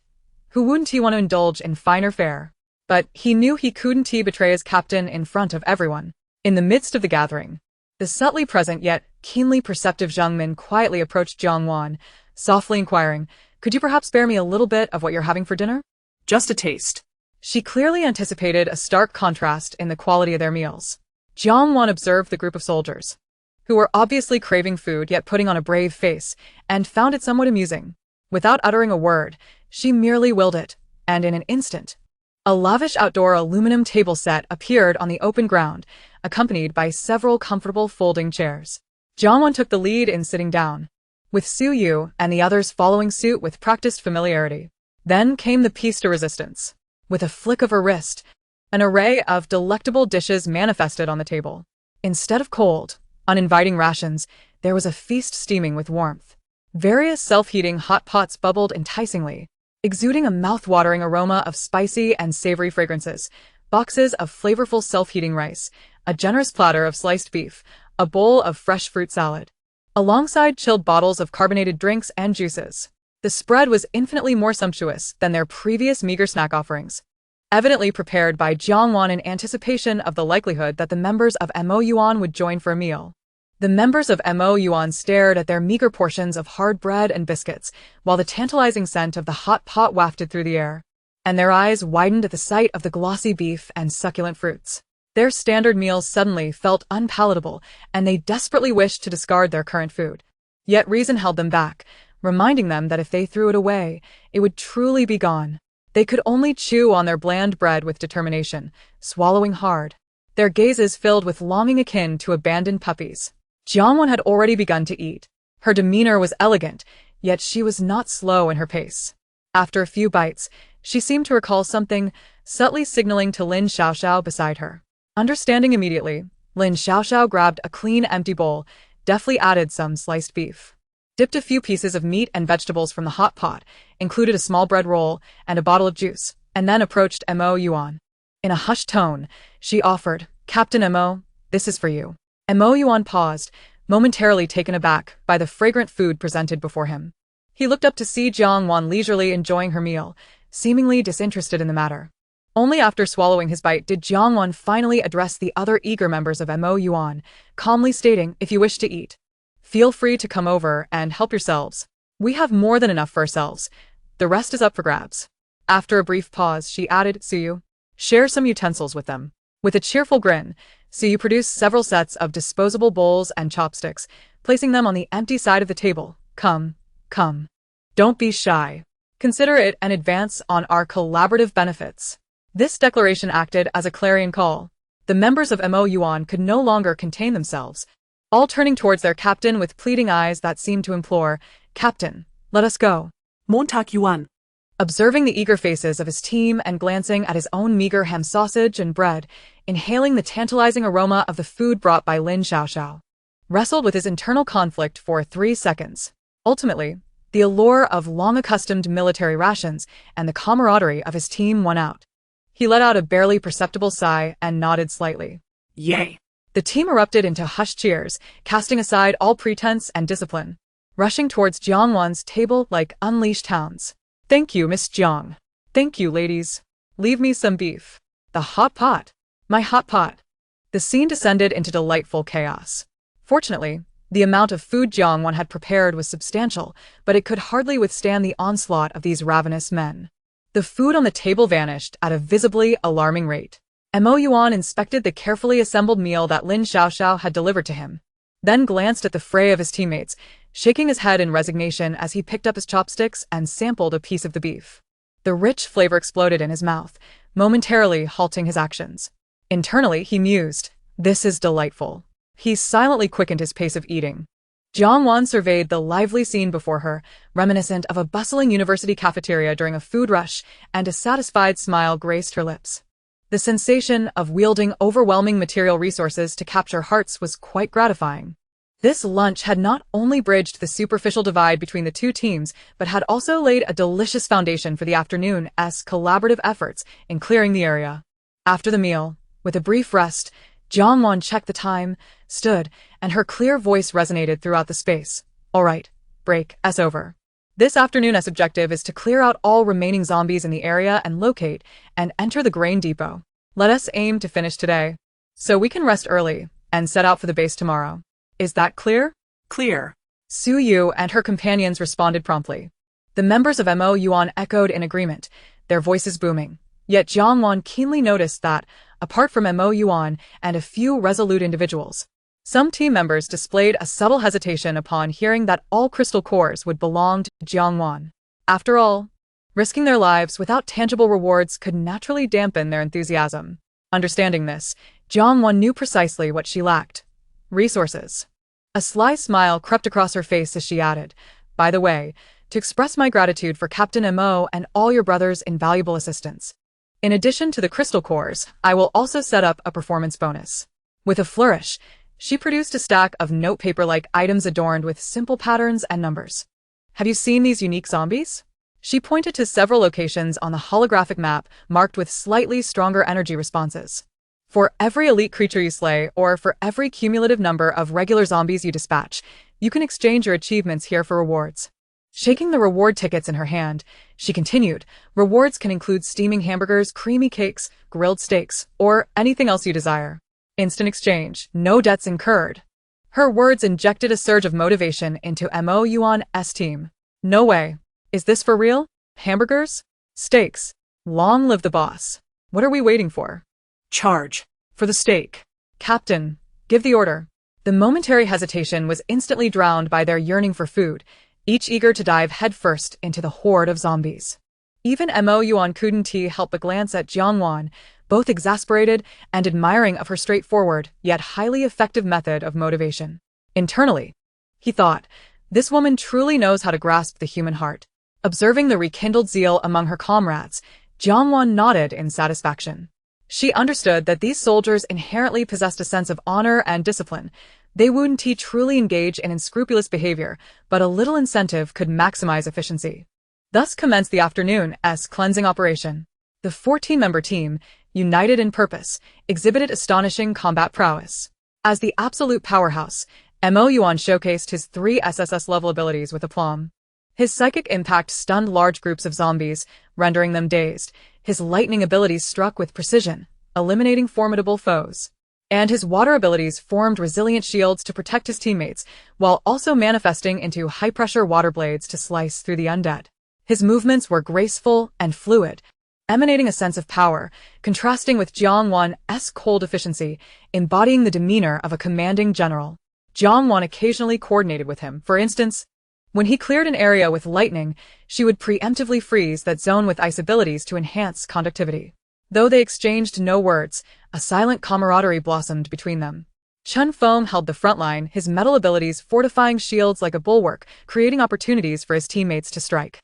Speaker 1: Who wouldn't he want to indulge in finer fare? But he knew he couldn't betray his captain in front of everyone. In the midst of the gathering, the subtly present yet keenly perceptive Zhang Min quietly approached Jiang Wan, softly inquiring, "Could you perhaps spare me a little bit of what you're having for dinner?"
Speaker 2: Just a taste.
Speaker 1: She clearly anticipated a stark contrast in the quality of their meals. Jiang Wan observed the group of soldiers, who were obviously craving food yet putting on a brave face, and found it somewhat amusing. Without uttering a word, she merely willed it, and in an instant, a lavish outdoor aluminum table set appeared on the open ground, accompanied by several comfortable folding chairs. Jiang Wan took the lead in sitting down, with Su Yu and the others following suit with practiced familiarity. Then came the piece de resistance. With a flick of her wrist, an array of delectable dishes manifested on the table. Instead of cold, uninviting rations, there was a feast steaming with warmth. Various self-heating hot pots bubbled enticingly, exuding a mouth-watering aroma of spicy and savory fragrances, boxes of flavorful self-heating rice, a generous platter of sliced beef, a bowl of fresh fruit salad, alongside chilled bottles of carbonated drinks and juices. The spread was infinitely more sumptuous than their previous meager snack offerings, evidently prepared by Jiang Wan in anticipation of the likelihood that the members of Mo Yuan would join for a meal. The members of Mo Yuan stared at their meager portions of hard bread and biscuits, while the tantalizing scent of the hot pot wafted through the air, and their eyes widened at the sight of the glossy beef and succulent fruits. Their standard meals suddenly felt unpalatable, and they desperately wished to discard their current food. Yet reason held them back, reminding them that if they threw it away, it would truly be gone. They could only chew on their bland bread with determination, swallowing hard, their gazes filled with longing akin to abandoned puppies. Jiang Wan had already begun to eat. Her demeanor was elegant, yet she was not slow in her pace. After a few bites, she seemed to recall something, subtly signaling to Lin Xiaoxiao beside her. Understanding immediately, Lin Xiaoxiao grabbed a clean empty bowl, deftly added some sliced beef, dipped a few pieces of meat and vegetables from the hot pot, included a small bread roll and a bottle of juice, and then approached Mo Yuan. In a hushed tone, she offered, "Captain Mo, this is for you." Mo Yuan paused, momentarily taken aback by the fragrant food presented before him. He looked up to see Jiang Wan leisurely enjoying her meal, seemingly disinterested in the matter. Only after swallowing his bite did Jiang Wan finally address the other eager members of Mo Yuan, calmly stating, "If you wish to eat, feel free to come over and help yourselves. We have more than enough for ourselves. The rest is up for grabs." After a brief pause, she added, "Suyu, share some utensils with them." With a cheerful grin, Suyu produced several sets of disposable bowls and chopsticks, placing them on the empty side of the table. Come. Don't be shy. Consider it an advance on our collaborative benefits." This declaration acted as a clarion call. The members of Mo Yuan could no longer contain themselves, all turning towards their captain with pleading eyes that seemed to implore, "Captain, let us go."
Speaker 2: Montag Yuan.
Speaker 1: Observing the eager faces of his team and glancing at his own meager ham sausage and bread, inhaling the tantalizing aroma of the food brought by Lin Xiaoxiao, wrestled with his internal conflict for 3 seconds. Ultimately, the allure of long-accustomed military rations and the camaraderie of his team won out. He let out a barely perceptible sigh and nodded slightly.
Speaker 2: Yay!
Speaker 1: The team erupted into hushed cheers, casting aside all pretense and discipline, rushing towards Jiang Wan's table like unleashed hounds. "Thank you, Miss Jiang. Thank you, ladies. Leave me some beef. The hot pot. My hot pot." The scene descended into delightful chaos. Fortunately, the amount of food Jiang Wan had prepared was substantial, but it could hardly withstand the onslaught of these ravenous men. The food on the table vanished at a visibly alarming rate. Mo Yuan inspected the carefully assembled meal that Lin Xiaoxiao had delivered to him, then glanced at the fray of his teammates, shaking his head in resignation as he picked up his chopsticks and sampled a piece of the beef. The rich flavor exploded in his mouth, momentarily halting his actions. Internally, he mused, "This is delightful." He silently quickened his pace of eating. Jiangwan surveyed the lively scene before her, reminiscent of a bustling university cafeteria during a food rush, and a satisfied smile graced her lips. The sensation of wielding overwhelming material resources to capture hearts was quite gratifying. This lunch had not only bridged the superficial divide between the two teams, but had also laid a delicious foundation for the afternoon's collaborative efforts in clearing the area. After the meal, with a brief rest, Jiangwan checked the time, stood, and her clear voice resonated throughout the space. "All right, break's over. This afternoon's objective is to clear out all remaining zombies in the area and locate and enter the grain depot. Let us aim to finish today, so we can rest early and set out for the base tomorrow. Is that clear?"
Speaker 2: Clear.
Speaker 1: Su Yu and her companions responded promptly. The members of Mo Yuan echoed in agreement, their voices booming. Yet Jiangwan keenly noticed that, apart from Mo Yuan and a few resolute individuals, some team members displayed a subtle hesitation upon hearing that all crystal cores would belong to Jiangwan. After all, risking their lives without tangible rewards could naturally dampen their enthusiasm. Understanding this, Jiangwan knew precisely what she lacked: resources. A sly smile crept across her face as she added, "By the way, to express my gratitude for Captain Mo and all your brothers' invaluable assistance. In addition to the crystal cores, I will also set up a performance bonus." With a flourish, she produced a stack of notepaper-like items adorned with simple patterns and numbers. "Have you seen these unique zombies?" She pointed to several locations on the holographic map marked with slightly stronger energy responses. "For every elite creature you slay, or for every cumulative number of regular zombies you dispatch, you can exchange your achievements here for rewards." Shaking the reward tickets in her hand, she continued, "Rewards can include steaming hamburgers, creamy cakes, grilled steaks, or anything else you desire. Instant exchange, no debts incurred." Her words injected a surge of motivation into Mo Yuan's team. "No way. Is this for real? Hamburgers? Steaks? Long live the boss. What are we waiting for?"
Speaker 2: Charge.
Speaker 1: "For the steak. Captain, give the order." The momentary hesitation was instantly drowned by their yearning for food, each eager to dive headfirst into the horde of zombies. Even Mo Yuan couldn't help but glance at Jiangwan, both exasperated and admiring of her straightforward, yet highly effective method of motivation. Internally, he thought, this woman truly knows how to grasp the human heart. Observing the rekindled zeal among her comrades, Jiangwan nodded in satisfaction. She understood that these soldiers inherently possessed a sense of honor and discipline. They wouldn't truly engage in unscrupulous behavior, but a little incentive could maximize efficiency. Thus commenced the afternoon's cleansing operation. The 14-member team, united in purpose, exhibited astonishing combat prowess. As the absolute powerhouse, Mo Yuan showcased his 3 SSS-level abilities with aplomb. His psychic impact stunned large groups of zombies, rendering them dazed. His lightning abilities struck with precision, eliminating formidable foes. And his water abilities formed resilient shields to protect his teammates, while also manifesting into high-pressure water blades to slice through the undead. His movements were graceful and fluid, emanating a sense of power, contrasting with Jiangwan's cold efficiency, embodying the demeanor of a commanding general. Jiangwan occasionally coordinated with him. For instance, when he cleared an area with lightning, she would preemptively freeze that zone with ice abilities to enhance conductivity. Though they exchanged no words, a silent camaraderie blossomed between them. Chun Foam held the front line, his metal abilities fortifying shields like a bulwark, creating opportunities for his teammates to strike.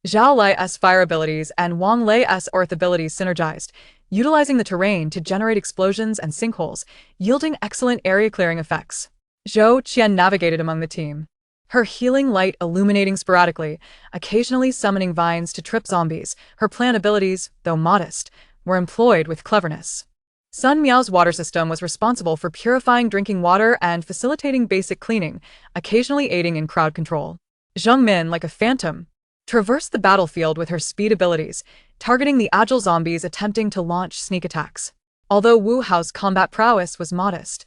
Speaker 1: Zhao Lai's fire abilities and Wang Lei's earth abilities synergized, utilizing the terrain to generate explosions and sinkholes, yielding excellent area-clearing effects. Zhou Qian navigated among the team, her healing light illuminating sporadically, occasionally summoning vines to trip zombies. Her plant abilities, though modest, were employed with cleverness. Sun Miao's water system was responsible for purifying drinking water and facilitating basic cleaning, occasionally aiding in crowd control. Zheng Min, like a phantom, traversed the battlefield with her speed abilities, targeting the agile zombies attempting to launch sneak attacks. Although Wu Hao's combat prowess was modest,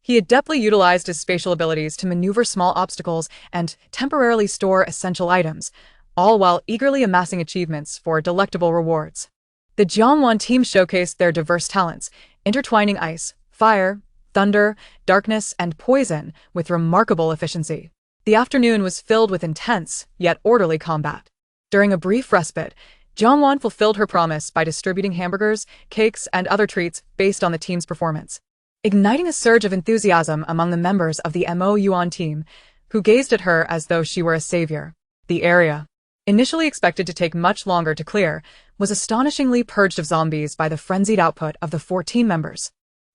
Speaker 1: he adeptly utilized his spatial abilities to maneuver small obstacles and temporarily store essential items, all while eagerly amassing achievements for delectable rewards. The Jiangwan team showcased their diverse talents, intertwining ice, fire, thunder, darkness, and poison with remarkable efficiency. The afternoon was filled with intense, yet orderly combat. During a brief respite, Jiangwan fulfilled her promise by distributing hamburgers, cakes, and other treats based on the team's performance, igniting a surge of enthusiasm among the members of the Mo Yuan team, who gazed at her as though she were a savior. The area, initially expected to take much longer to clear, was astonishingly purged of zombies by the frenzied output of the 14 members.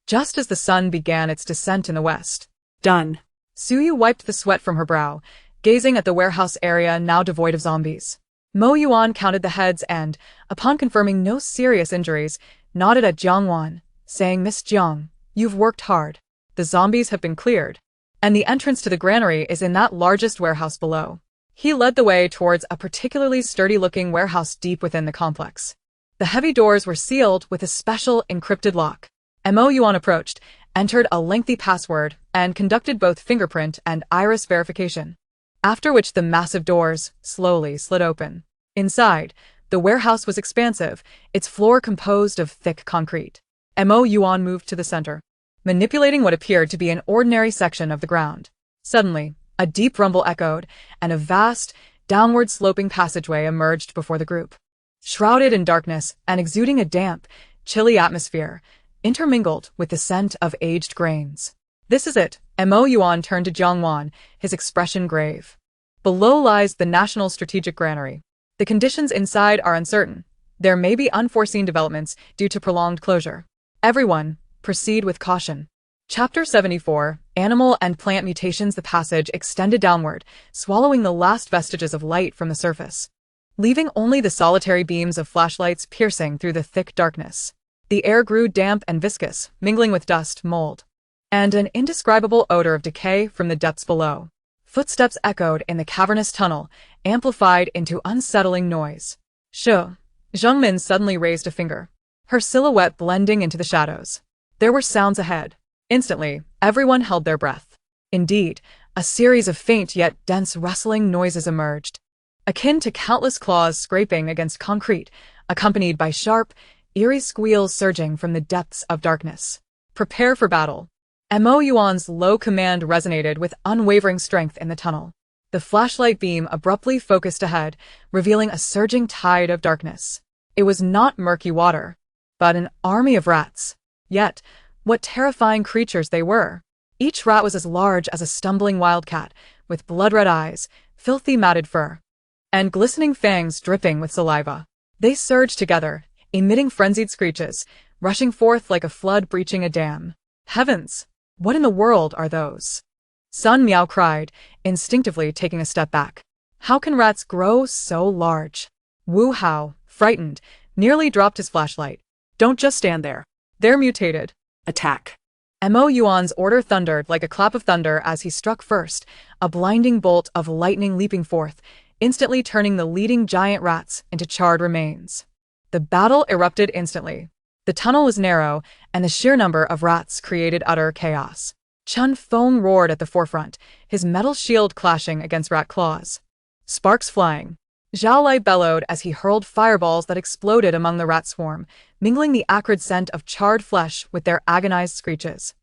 Speaker 1: Just as the sun began its descent in the west.
Speaker 2: Done.
Speaker 1: Suyu wiped the sweat from her brow, gazing at the warehouse area now devoid of zombies. Mo Yuan counted the heads and, upon confirming no serious injuries, nodded at Jiangwan, saying, "Miss Jiang, you've worked hard. The zombies have been cleared, and the entrance to the granary is in that largest warehouse below." He led the way towards a particularly sturdy-looking warehouse deep within the complex. The heavy doors were sealed with a special encrypted lock. Mo Yuan approached, entered a lengthy password, and conducted both fingerprint and iris verification, after which the massive doors slowly slid open. Inside, the warehouse was expansive, its floor composed of thick concrete. Mo Yuan moved to the center, manipulating what appeared to be an ordinary section of the ground. Suddenly, a deep rumble echoed, and a vast, downward-sloping passageway emerged before the group. Shrouded in darkness and exuding a damp, chilly atmosphere, intermingled with the scent of aged grains. "This is it." Mo Yuan turned to Jiangwan, his expression grave. "Below lies the National Strategic Granary. The conditions inside are uncertain. There may be unforeseen developments due to prolonged closure. Everyone, proceed with caution." Chapter 74, Animal and Plant Mutations. The passage extended downward, swallowing the last vestiges of light from the surface, leaving only the solitary beams of flashlights piercing through the thick darkness. The air grew damp and viscous, mingling with dust, mold, and an indescribable odor of decay from the depths below. Footsteps echoed in the cavernous tunnel, amplified into unsettling noise. "Shu." Zhengmin suddenly raised a finger, her silhouette blending into the shadows. There were sounds ahead. Instantly, everyone held their breath. Indeed, a series of faint yet dense rustling noises emerged, akin to countless claws scraping against concrete, accompanied by sharp, eerie squeals surging from the depths of darkness. "Prepare for battle." Mo Yuan's low command resonated with unwavering strength in the tunnel. The flashlight beam abruptly focused ahead, revealing a surging tide of darkness. It was not murky water, but an army of rats. Yet, what terrifying creatures they were. Each rat was as large as a stumbling wildcat, with blood-red eyes, filthy matted fur, and glistening fangs dripping with saliva. They surged together, emitting frenzied screeches, rushing forth like a flood breaching a dam. "Heavens! What in the world are those?" Sun Miao cried, instinctively taking a step back. "How can rats grow so large?" Wu Hao, frightened, nearly dropped his flashlight. "Don't just stand there. They're mutated. Attack." Mo Yuan's order thundered like a clap of thunder as he struck first, a blinding bolt of lightning leaping forth, instantly turning the leading giant rats into charred remains. The battle erupted instantly. The tunnel was narrow, and the sheer number of rats created utter chaos. Chun Feng roared at the forefront, his metal shield clashing against rat claws, sparks flying. Zhao Lai bellowed as he hurled fireballs that exploded among the rat swarm, mingling the acrid scent of charred flesh with their agonized screeches.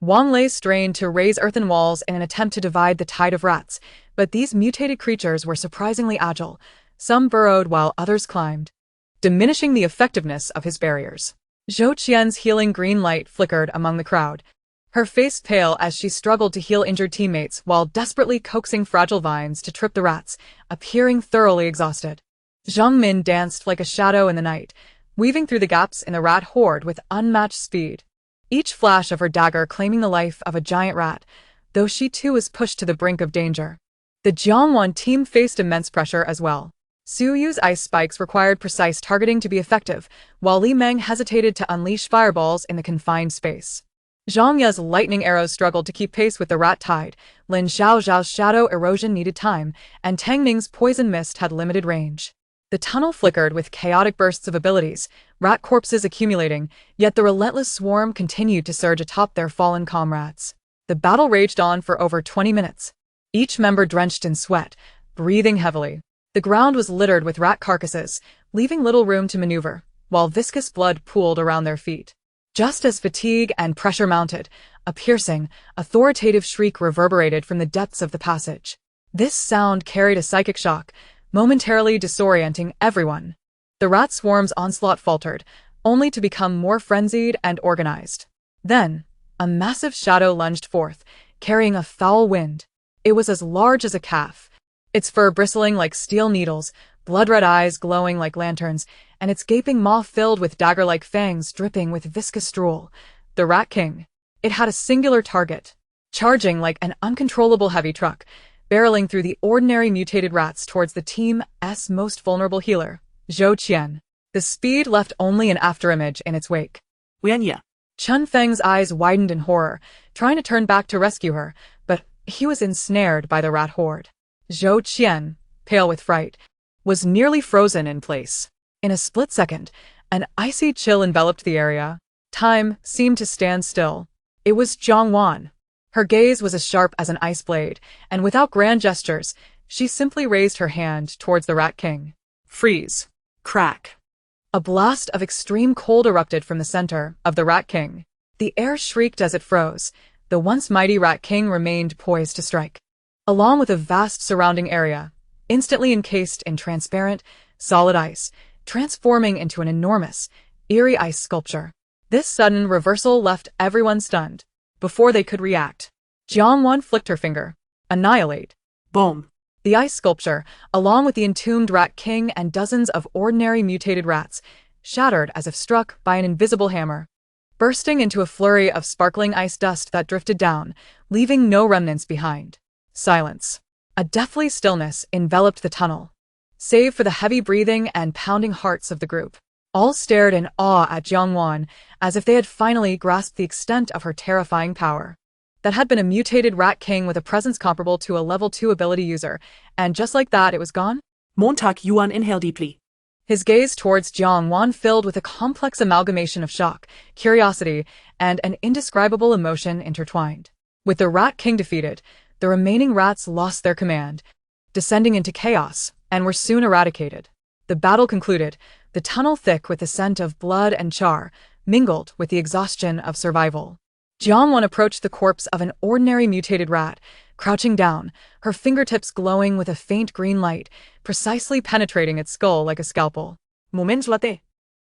Speaker 1: Wang Lei strained to raise earthen walls in an attempt to divide the tide of rats, but these mutated creatures were surprisingly agile. Some burrowed while others climbed, diminishing the effectiveness of his barriers. Zhou Qian's healing green light flickered among the crowd, her face pale as she struggled to heal injured teammates while desperately coaxing fragile vines to trip the rats, appearing thoroughly exhausted. Zhang Min danced like a shadow in the night, weaving through the gaps in the rat horde with unmatched speed, each flash of her dagger claiming the life of a giant rat, though she too was pushed to the brink of danger. The Jiangwan team faced immense pressure as well. Su Yu's ice spikes required precise targeting to be effective, while Li Meng hesitated to unleash fireballs in the confined space. Zhang Ye's lightning arrows struggled to keep pace with the rat tide, Lin Xiao's shadow erosion needed time, and Tang Ning's poison mist had limited range. The tunnel flickered with chaotic bursts of abilities, rat corpses accumulating, yet the relentless swarm continued to surge atop their fallen comrades. The battle raged on for over 20 minutes, each member drenched in sweat, breathing heavily. The ground was littered with rat carcasses, leaving little room to maneuver. while viscous blood pooled around their feet. Just as fatigue and pressure mounted, a piercing, authoritative shriek reverberated from the depths of the passage. This sound carried a psychic shock, momentarily disorienting everyone. The rat swarm's onslaught faltered, only to become more frenzied and organized. Then, a massive shadow lunged forth, carrying a foul wind. It was as large as a calf, its fur bristling like steel needles, blood-red eyes glowing like lanterns, and its gaping maw filled with dagger-like fangs dripping with viscous drool. The Rat King. It had a singular target, charging like an uncontrollable heavy truck, barreling through the ordinary mutated rats towards the team's most vulnerable healer, Zhou Qian. The speed left only an afterimage in its wake.
Speaker 2: Wianya.
Speaker 1: Chun Feng's eyes widened in horror, trying to turn back to rescue her, but he was ensnared by the rat horde. Zhou Qian, pale with fright, was nearly frozen in place. In a split second, an icy chill enveloped the area. Time seemed to stand still. It was Jiang Wan. Her gaze was as sharp as an ice blade, and without grand gestures, she simply raised her hand towards the Rat King.
Speaker 2: Freeze. Crack.
Speaker 1: A blast of extreme cold erupted from the center of the Rat King. The air shrieked as it froze. The once mighty Rat King remained poised to strike. Along with a vast surrounding area, instantly encased in transparent, solid ice, transforming into an enormous, eerie ice sculpture. This sudden reversal left everyone stunned. Before they could react, Jiang Wan flicked her finger. Annihilate.
Speaker 2: Boom.
Speaker 1: The ice sculpture, along with the entombed Rat King and dozens of ordinary mutated rats, shattered as if struck by an invisible hammer, bursting into a flurry of sparkling ice dust that drifted down, leaving no remnants behind. Silence. A deathly stillness enveloped the tunnel, save for the heavy breathing and pounding hearts of the group. All stared in awe at Jiang Wan, as if they had finally grasped the extent of her terrifying power. That had been a mutated Rat King with a presence comparable to a level 2 ability user, and just like that it was gone?
Speaker 2: Montag Yuan inhale deeply.
Speaker 1: His gaze towards Jiang Wan filled with a complex amalgamation of shock, curiosity, and an indescribable emotion intertwined. With the Rat King defeated, the remaining rats lost their command, descending into chaos, and were soon eradicated. The battle concluded, the tunnel thick with the scent of blood and char, mingled with the exhaustion of survival. Jiang Wan approached the corpse of an ordinary mutated rat, crouching down, her fingertips glowing with a faint green light, precisely penetrating its skull like a scalpel.
Speaker 2: Moment latte.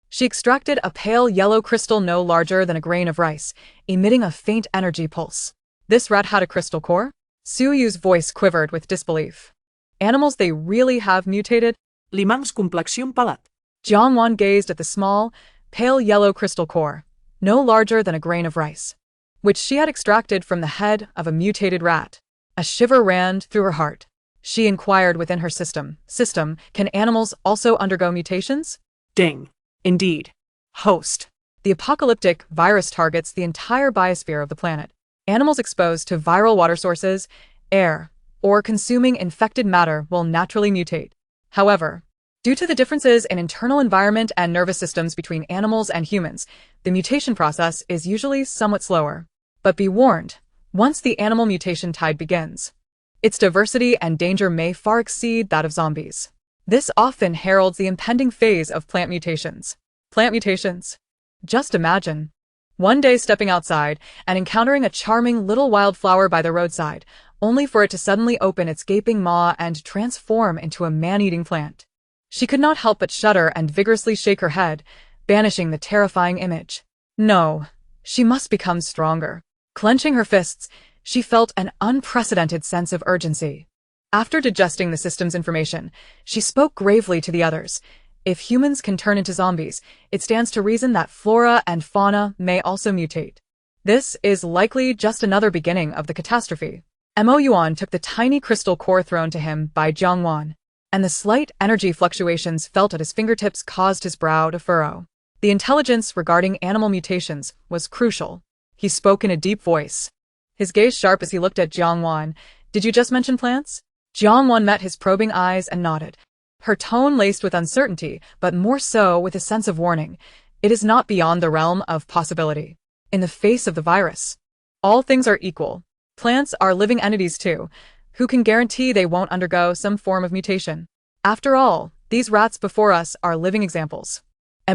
Speaker 1: She extracted a pale yellow crystal no larger than a grain of rice, emitting a faint energy pulse. This rat had a crystal core? Su Yu's voice quivered with disbelief. Animals they really have mutated?
Speaker 2: Limang's complexion palat.
Speaker 1: Jiang Wan gazed at the small, pale yellow crystal core, no larger than a grain of rice, which she had extracted from the head of a mutated rat. A shiver ran through her heart. She inquired within her system, can animals also undergo mutations?
Speaker 2: Ding. Indeed.
Speaker 1: Host. The apocalyptic virus targets the entire biosphere of the planet. Animals exposed to viral water sources, air, or consuming infected matter will naturally mutate. However, due to the differences in internal environment and nervous systems between animals and humans, the mutation process is usually somewhat slower. But be warned, once the animal mutation tide begins, its diversity and danger may far exceed that of zombies. This often heralds the impending phase of plant mutations. Plant mutations? Just imagine one day stepping outside and encountering a charming little wildflower by the roadside, only for it to suddenly open its gaping maw and transform into a man-eating plant. She could not help but shudder and vigorously shake her head, banishing the terrifying image. No, she must become stronger. Clenching her fists, she felt an unprecedented sense of urgency. After digesting the system's information, she spoke gravely to the others. If humans can turn into zombies, it stands to reason that flora and fauna may also mutate. This is likely just another beginning of the catastrophe. Mo Yuan took the tiny crystal core thrown to him by Jiang Wan, and the slight energy fluctuations felt at his fingertips caused his brow to furrow. The intelligence regarding animal mutations was crucial. He spoke in a deep voice, his gaze sharp as he looked at Jiang Wan. Did you just mention plants? Jiang Wan met his probing eyes and nodded, her tone laced with uncertainty, but more so with a sense of warning. It is not beyond the realm of possibility. In the face of the virus, all things are equal. Plants are living entities too. Who can guarantee they won't undergo some form of mutation? After all, these rats before us are living examples.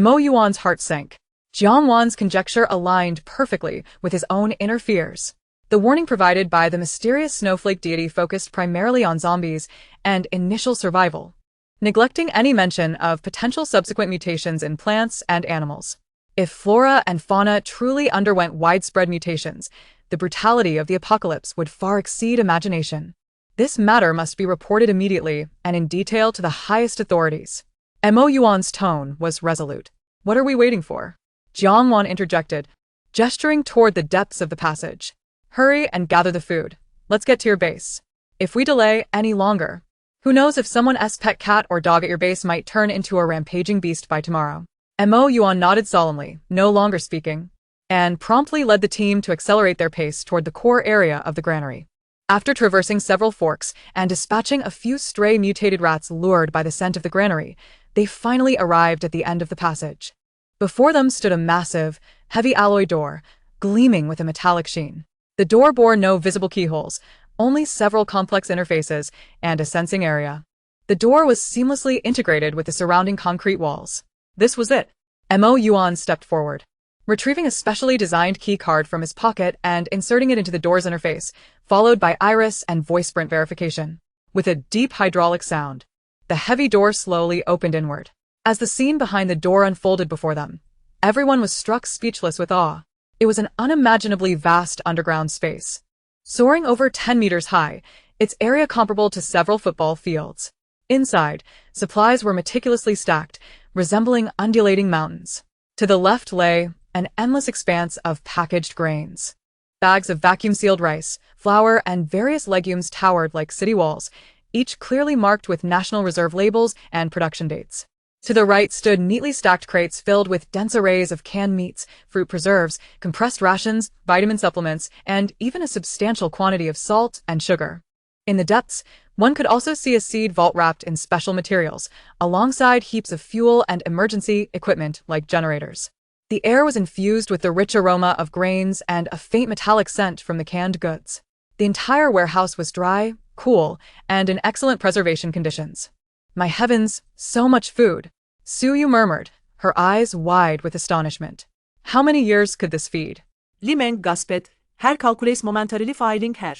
Speaker 1: Mo Yuan's heart sank. Jiang Wan's conjecture aligned perfectly with his own inner fears. The warning provided by the mysterious snowflake deity focused primarily on zombies and initial survival, neglecting any mention of potential subsequent mutations in plants and animals. If flora and fauna truly underwent widespread mutations, the brutality of the apocalypse would far exceed imagination. This matter must be reported immediately and in detail to the highest authorities. Mo Yuan's tone was resolute. What are we waiting for? Jiang Wan interjected, gesturing toward the depths of the passage. Hurry and gather the food. Let's get to your base. If we delay any longer, who knows if someone's pet cat or dog at your base might turn into a rampaging beast by tomorrow. Mo Yuan nodded solemnly, no longer speaking, and promptly led the team to accelerate their pace toward the core area of the granary. After traversing several forks and dispatching a few stray mutated rats lured by the scent of the granary, they finally arrived at the end of the passage. Before them stood a massive, heavy alloy door, gleaming with a metallic sheen. The door bore no visible keyholes, only several complex interfaces and a sensing area. The door was seamlessly integrated with the surrounding concrete walls. This was it. Mo Yuan stepped forward, retrieving a specially designed key card from his pocket and inserting it into the door's interface, followed by iris and voice print verification. With a deep hydraulic sound, the heavy door slowly opened inward. As the scene behind the door unfolded before them, everyone was struck speechless with awe. It was an unimaginably vast underground space. Soaring over 10 meters high, its area comparable to several football fields. Inside, supplies were meticulously stacked, resembling undulating mountains. To the left lay an endless expanse of packaged grains. Bags of vacuum-sealed rice, flour, and various legumes towered like city walls, each clearly marked with National Reserve labels and production dates. To the right stood neatly stacked crates filled with dense arrays of canned meats, fruit preserves, compressed rations, vitamin supplements, and even a substantial quantity of salt and sugar. In the depths, one could also see a seed vault wrapped in special materials, alongside heaps of fuel and emergency equipment like generators. The air was infused with the rich aroma of grains and a faint metallic scent from the canned goods. The entire warehouse was dry, cool, and in excellent preservation conditions. My heavens, so much food! Suyu murmured, her eyes wide with astonishment. How many years could this feed?
Speaker 2: Limen gaspet, her calcules momentarily filing her.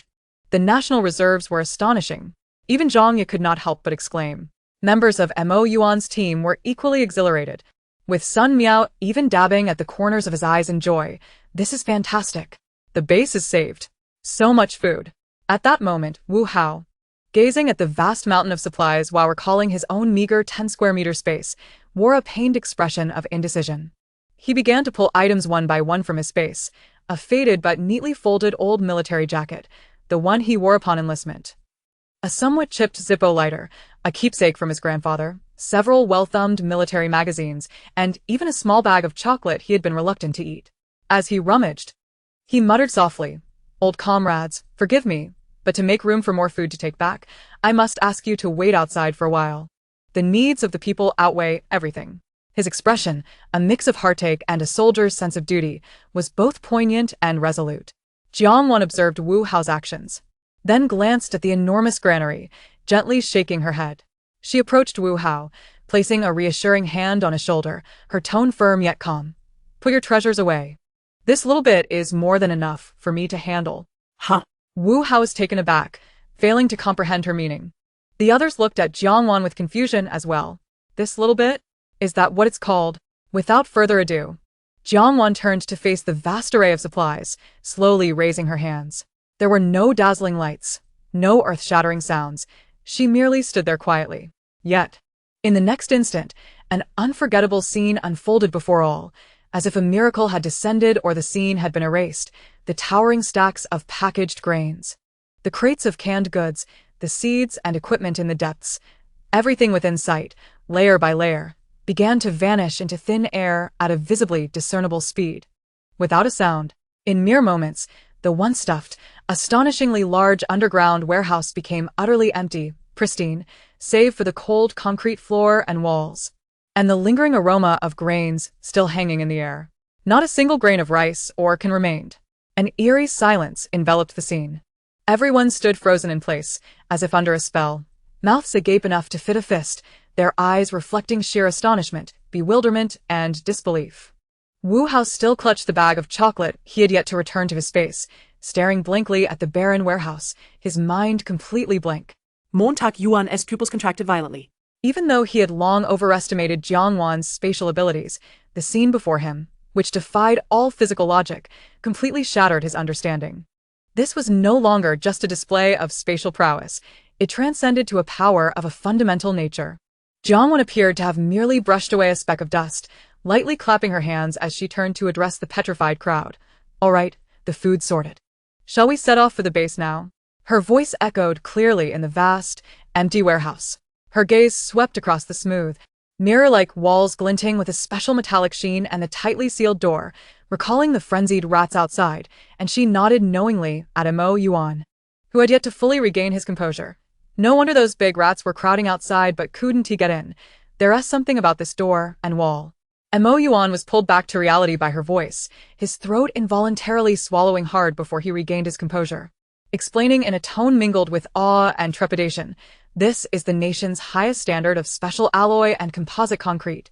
Speaker 1: The national reserves were astonishing. Even Zhang Ye could not help but exclaim. Members of Mo Yuan's team were equally exhilarated, with Sun Miao even dabbing at the corners of his eyes in joy. This is fantastic. The base is saved. So much food. At that moment, Wu Hao, gazing at the vast mountain of supplies while recalling his own meager 10-square-meter space, wore a pained expression of indecision. He began to pull items one by one from his space, a faded but neatly folded old military jacket, the one he wore upon enlistment. A somewhat chipped Zippo lighter, a keepsake from his grandfather, several well-thumbed military magazines, and even a small bag of chocolate he had been reluctant to eat. As he rummaged, he muttered softly, "Old comrades, forgive me, but to make room for more food to take back, I must ask you to wait outside for a while. The needs of the people outweigh everything." His expression, a mix of heartache and a soldier's sense of duty, was both poignant and resolute. Jiang Wan observed Wu Hao's actions, then glanced at the enormous granary, gently shaking her head. She approached Wu Hao, placing a reassuring hand on his shoulder, her tone firm yet calm. "Put your treasures away. This little bit is more than enough for me to handle."
Speaker 2: Huh?
Speaker 1: Wu Hao was taken aback, failing to comprehend her meaning. The others looked at Jiang Wan with confusion as well. "This little bit? Is that what it's called?" Without further ado, Jiang Wan turned to face the vast array of supplies, slowly raising her hands. There were no dazzling lights, no earth-shattering sounds. She merely stood there quietly. Yet, in the next instant, an unforgettable scene unfolded before all. As if a miracle had descended or the scene had been erased, the towering stacks of packaged grains, the crates of canned goods, the seeds and equipment in the depths, everything within sight, layer by layer, began to vanish into thin air at a visibly discernible speed. Without a sound, in mere moments, the once stuffed, astonishingly large underground warehouse became utterly empty, pristine, save for the cold concrete floor and walls, and the lingering aroma of grains still hanging in the air. Not a single grain of rice or can remained. An eerie silence enveloped the scene. Everyone stood frozen in place, as if under a spell, mouths agape enough to fit a fist, their eyes reflecting sheer astonishment bewilderment, and disbelief. Wu Hao still clutched the bag of chocolate he had yet to return to his space, staring blankly at the barren warehouse, his mind completely blank.
Speaker 2: Montag Yuan's pupils contracted violently.
Speaker 1: Even though he had long overestimated Jiang Wan's spatial abilities, the scene before him, which defied all physical logic, completely shattered his understanding. This was no longer just a display of spatial prowess. It transcended to a power of a fundamental nature. Jiang Wan appeared to have merely brushed away a speck of dust, lightly clapping her hands as she turned to address the petrified crowd. "All right, the food's sorted. Shall we set off for the base now?" Her voice echoed clearly in the vast, empty warehouse. Her gaze swept across the smooth, mirror-like walls glinting with a special metallic sheen and the tightly sealed door, recalling the frenzied rats outside, and she nodded knowingly at Mo Yuan, who had yet to fully regain his composure. No wonder those big rats were crowding outside, but couldn't he get in? There is something about this door and wall. Mo Yuan was pulled back to reality by her voice, his throat involuntarily swallowing hard before he regained his composure, explaining in a tone mingled with awe and trepidation. This is the nation's highest standard of special alloy and composite concrete,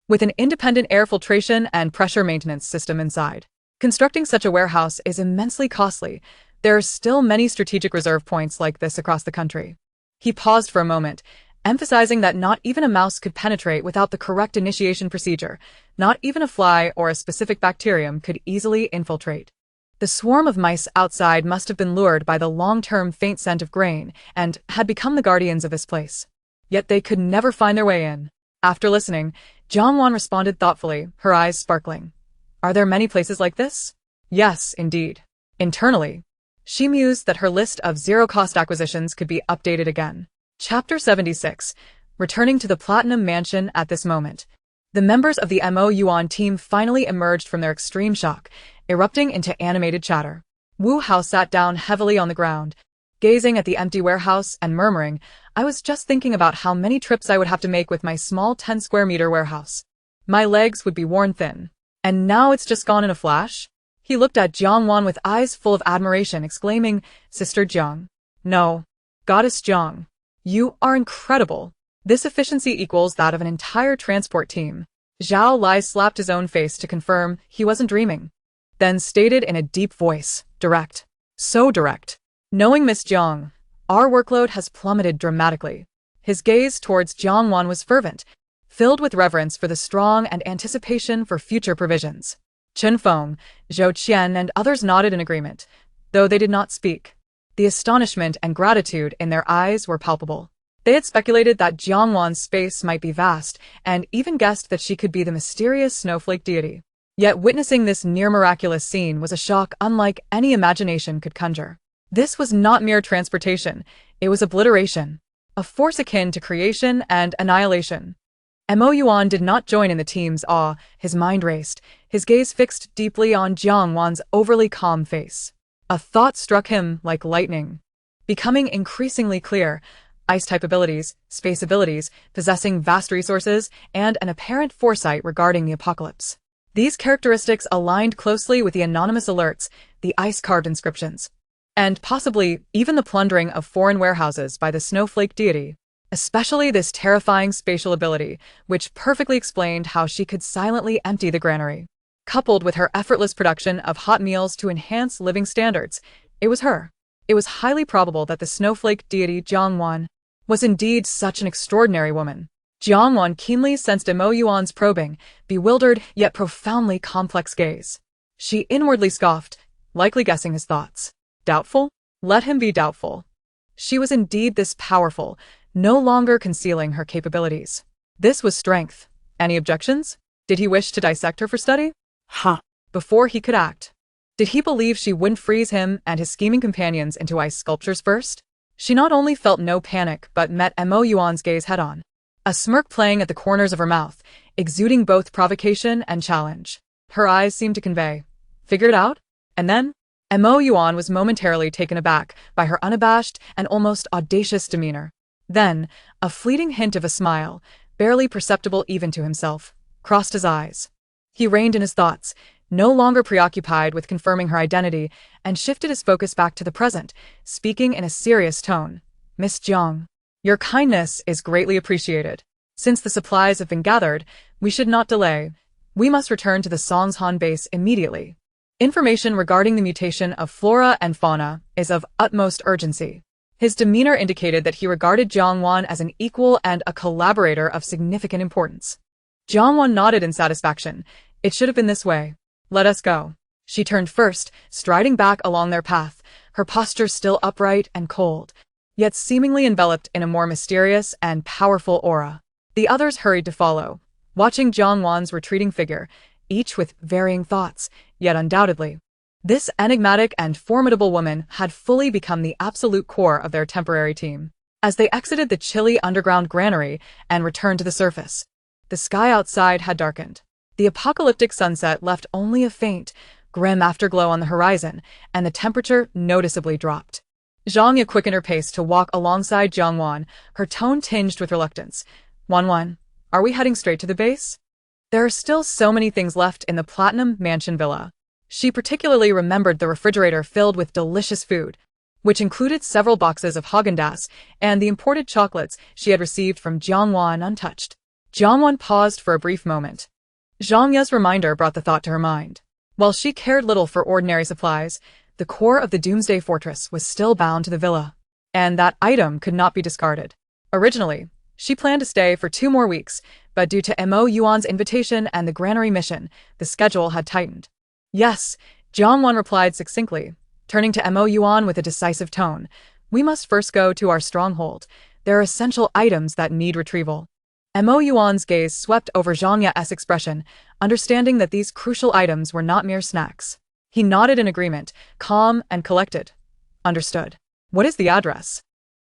Speaker 1: with an independent air filtration and pressure maintenance system inside. Constructing such a warehouse is immensely costly. There are still many strategic reserve points like this across the country. He paused for a moment, emphasizing that not even a mouse could penetrate without the correct initiation procedure. Not even a fly or a specific bacterium could easily infiltrate. The swarm of mice outside must have been lured by the long-term faint scent of grain and had become the guardians of this place. Yet they could never find their way in. After listening, Jiang Wan responded thoughtfully, her eyes sparkling. "Are there many places like this?" "Yes, indeed." Internally, she mused that her list of zero-cost acquisitions could be updated again. Chapter 76. Returning to the Platinum Mansion at this moment. The members of the Mo Yuan team finally emerged from their extreme shock, erupting into animated chatter. Wu Hao sat down heavily on the ground, gazing at the empty warehouse and murmuring, "I was just thinking about how many trips I would have to make with my small 10-square-meter warehouse. My legs would be worn thin. And now it's just gone in a flash?" He looked at Jiang Wan with eyes full of admiration, exclaiming, "Sister Jiang. No. Goddess Jiang. You are incredible. This efficiency equals that of an entire transport team." Zhao Lai slapped his own face to confirm he wasn't dreaming, then stated in a deep voice, direct. So direct. "Knowing Miss Jiang, our workload has plummeted dramatically." His gaze towards Jiang Wan was fervent, filled with reverence for the strong and anticipation for future provisions. Chen Feng, Zhou Qian, and others nodded in agreement, though they did not speak. The astonishment and gratitude in their eyes were palpable. They had speculated that Jiang Wan's space might be vast, and even guessed that she could be the mysterious snowflake deity. Yet witnessing this near-miraculous scene was a shock unlike any imagination could conjure. This was not mere transportation, it was obliteration, a force akin to creation and annihilation. Mo Yuan did not join in the team's awe. His mind raced, his gaze fixed deeply on Jiang Wan's overly calm face. A thought struck him like lightning, becoming increasingly clear. Ice-type abilities, space abilities, possessing vast resources, and an apparent foresight regarding the apocalypse. These characteristics aligned closely with the anonymous alerts, the ice-carved inscriptions, and possibly even the plundering of foreign warehouses by the snowflake deity. Especially this terrifying spatial ability, which perfectly explained how she could silently empty the granary. Coupled with her effortless production of hot meals to enhance living standards, it was highly probable that the snowflake deity Jiang Wan was indeed such an extraordinary woman. Jiang Wan keenly sensed Mo Yuan's probing, bewildered yet profoundly complex gaze. She inwardly scoffed, likely guessing his thoughts. Doubtful? Let him be doubtful. She was indeed this powerful, no longer concealing her capabilities. This was strength. Any objections? Did he wish to dissect her for study? Before he could act. Did he believe she wouldn't freeze him and his scheming companions into ice sculptures first? She not only felt no panic but met Mo Yuan's gaze head-on, a smirk playing at the corners of her mouth, exuding both provocation and challenge. Her eyes seemed to convey, "Figure it out?" And then, Mo Yuan was momentarily taken aback by her unabashed and almost audacious demeanor. Then, a fleeting hint of a smile, barely perceptible even to himself, crossed his eyes. He reined in his thoughts, no longer preoccupied with confirming her identity, and shifted his focus back to the present, speaking in a serious tone. "Miss Jiang, your kindness is greatly appreciated. Since the supplies have been gathered, we should not delay. We must return to the Songshan base immediately. Information regarding the mutation of flora and fauna is of utmost urgency. His demeanor indicated that he regarded Jiang Wan as an equal and a collaborator of significant importance. Jiang Wan nodded in satisfaction. It should have been this way. Let us go. She turned first, striding back along their path, her posture still upright and cold, yet seemingly enveloped in a more mysterious and powerful aura. The others hurried to follow, watching Jiang Wan's retreating figure, each with varying thoughts, yet undoubtedly. This enigmatic and formidable woman had fully become the absolute core of their temporary team. As they exited the chilly underground granary and returned to the surface, the sky outside had darkened. The apocalyptic sunset left only a faint, grim afterglow on the horizon, and the temperature noticeably dropped. Zhang Ye quickened her pace to walk alongside Jiang Wan, her tone tinged with reluctance. Wan, are we heading straight to the base? There are still so many things left in the Platinum Mansion Villa. She particularly remembered the refrigerator filled with delicious food, which included several boxes of Häagen-Dazs and the imported chocolates she had received from Jiang Wan untouched. Jiang Wan paused for a brief moment. Zhang Ye's reminder brought the thought to her mind. While she cared little for ordinary supplies, the core of the Doomsday Fortress was still bound to the villa, and that item could not be discarded. Originally, she planned to stay for 2 more weeks, but due to Mo Yuan's invitation and the granary mission, the schedule had tightened. Yes, Jiang Wan replied succinctly, turning to Mo Yuan with a decisive tone. We must first go to our stronghold. There are essential items that need retrieval. Mo Yuan's gaze swept over Zhang Ye's expression, understanding that these crucial items were not mere snacks. He nodded in agreement, calm and collected. Understood. What is the address?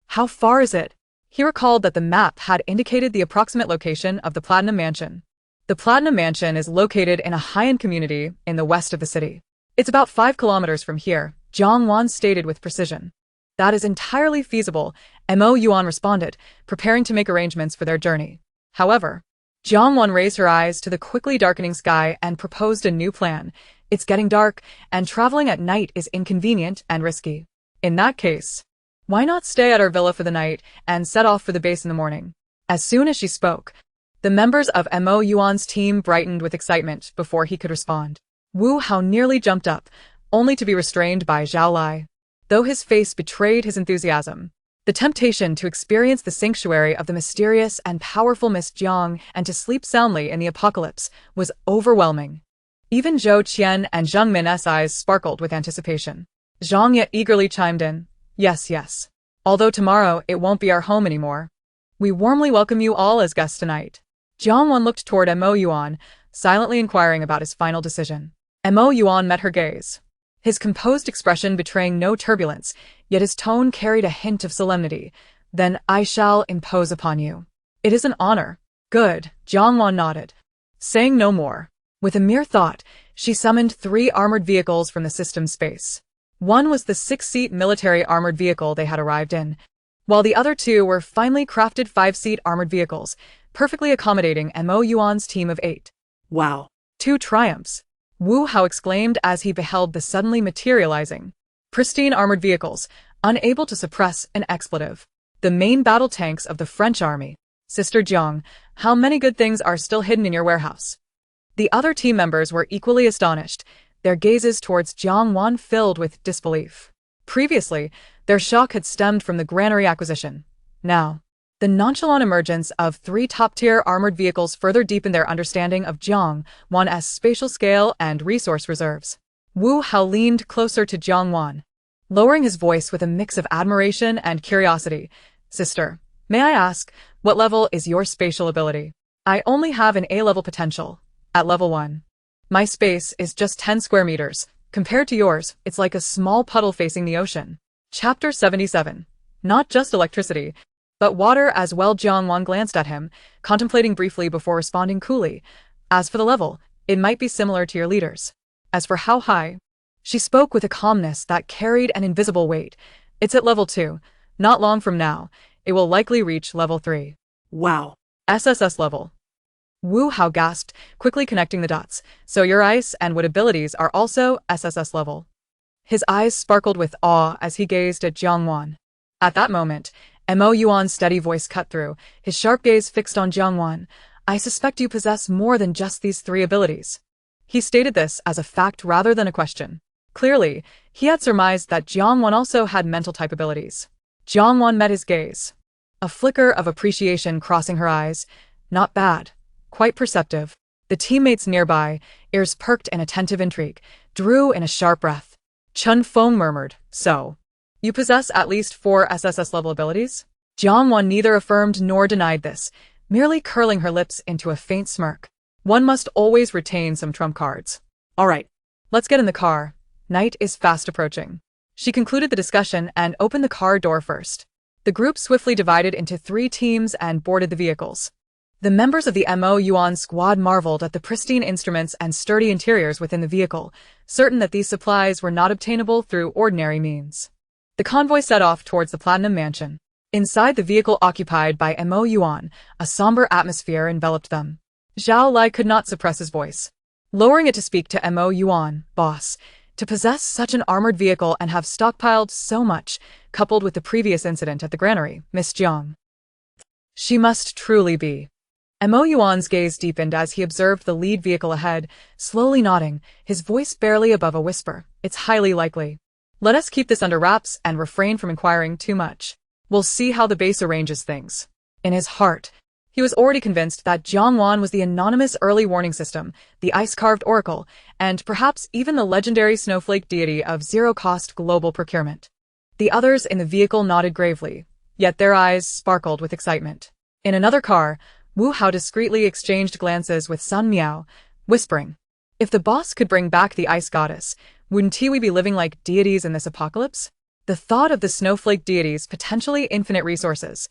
Speaker 1: How far is it? He recalled that the map had indicated the approximate location of the Platinum Mansion. The Platinum Mansion is located in a high-end community in the west of the city. It's about 5 kilometers from here, Jiang Wan stated with precision. That is entirely feasible, Mo Yuan responded, preparing to make arrangements for their journey. However, Jiang Wan raised her eyes to the quickly darkening sky and proposed a new plan. It's getting dark, and traveling at night is inconvenient and risky. In that case, why not stay at our villa for the night and set off for the base in the morning? As soon as she spoke, the members of Mo Yuan's team brightened with excitement before he could respond. Wu Hao nearly jumped up, only to be restrained by Zhao Lai. Though his face betrayed his enthusiasm, the temptation to experience the sanctuary of the mysterious and powerful Miss Jiang and to sleep soundly in the apocalypse was overwhelming. Even Zhou Qian and Zheng Min's eyes sparkled with anticipation. Zhang Ye eagerly chimed in. Yes. Although tomorrow it won't be our home anymore. We warmly welcome you all as guests tonight. Jiang Wan looked toward Mo Yuan, silently inquiring about his final decision. Mo Yuan met her gaze, his composed expression betraying no turbulence, yet his tone carried a hint of solemnity. Then I shall impose upon you. It is an honor. Good, Jiang Wan nodded. Saying no more, with a mere thought, she summoned 3 armored vehicles from the system space. One was the 6-seat military armored vehicle they had arrived in, while the other 2 were finely crafted 5-seat armored vehicles, perfectly accommodating Mo Yuan's team of 8.
Speaker 2: Wow.
Speaker 1: 2 triumphs, Wu Hao exclaimed as he beheld the suddenly materializing, pristine armored vehicles, unable to suppress an expletive. The main battle tanks of the French army. Sister Jiang, how many good things are still hidden in your warehouse? The other team members were equally astonished, their gazes towards Jiang Wan filled with disbelief. Previously, their shock had stemmed from the granary acquisition. Now, the nonchalant emergence of 3 top-tier armored vehicles further deepened their understanding of Jiang Wan's spatial scale and resource reserves. Wu Hao leaned closer to Jiang Wan, lowering his voice with a mix of admiration and curiosity. Sister, may I ask, what level is your spatial ability? I only have an A-level potential, at level 1. My space is just 10 square meters. Compared to yours, it's like a small puddle facing the ocean. Chapter 77. Not just electricity, but water as well. Jiang Wan glanced at him, contemplating briefly before responding coolly. As for the level, it might be similar to your leader's. As for how high, she spoke with a calmness that carried an invisible weight. It's at level 2. Not long from now, it will likely reach level 3.
Speaker 2: Wow.
Speaker 1: SSS level. Wu Hao gasped, quickly connecting the dots. So your ice and wood abilities are also SSS level. His eyes sparkled with awe as he gazed at Jiang Wan. At that moment, Mo Yuan's steady voice cut through, his sharp gaze fixed on Jiangwan. I suspect you possess more than just these 3 abilities. He stated this as a fact rather than a question. Clearly, he had surmised that Jiangwan also had mental type abilities. Jiangwan met his gaze. A flicker of appreciation crossing her eyes. Not bad. Quite perceptive. The teammates nearby, ears perked in attentive intrigue, drew in a sharp breath. Chun Feng murmured, so. You possess at least 4 SSS-level abilities? Jiangwan neither affirmed nor denied this, merely curling her lips into a faint smirk. One must always retain some trump cards. All right, let's get in the car. Night is fast approaching. She concluded the discussion and opened the car door first. The group swiftly divided into 3 teams and boarded the vehicles. The members of the Mo Yuan squad marveled at the pristine instruments and sturdy interiors within the vehicle, certain that these supplies were not obtainable through ordinary means. The convoy set off towards the Platinum Mansion. Inside the vehicle occupied by Mo Yuan, a somber atmosphere enveloped them. Zhao Lai could not suppress his voice. Lowering it to speak to Mo Yuan, boss, to possess such an armored vehicle and have stockpiled so much, coupled with the previous incident at the granary, Miss Jiang. She must truly be. Mo Yuan's gaze deepened as he observed the lead vehicle ahead, slowly nodding, his voice barely above a whisper. It's highly likely. Let us keep this under wraps and refrain from inquiring too much. We'll see how the base arranges things. In his heart, he was already convinced that Jiangwan was the anonymous early warning system, the ice-carved oracle, and perhaps even the legendary snowflake deity of zero-cost global procurement. The others in the vehicle nodded gravely, yet their eyes sparkled with excitement. In another car, Wu Hao discreetly exchanged glances with Sun Miao, whispering, if the boss could bring back the ice goddess, wouldn't we be living like deities in this apocalypse? The thought of the snowflake deity's potentially infinite resources,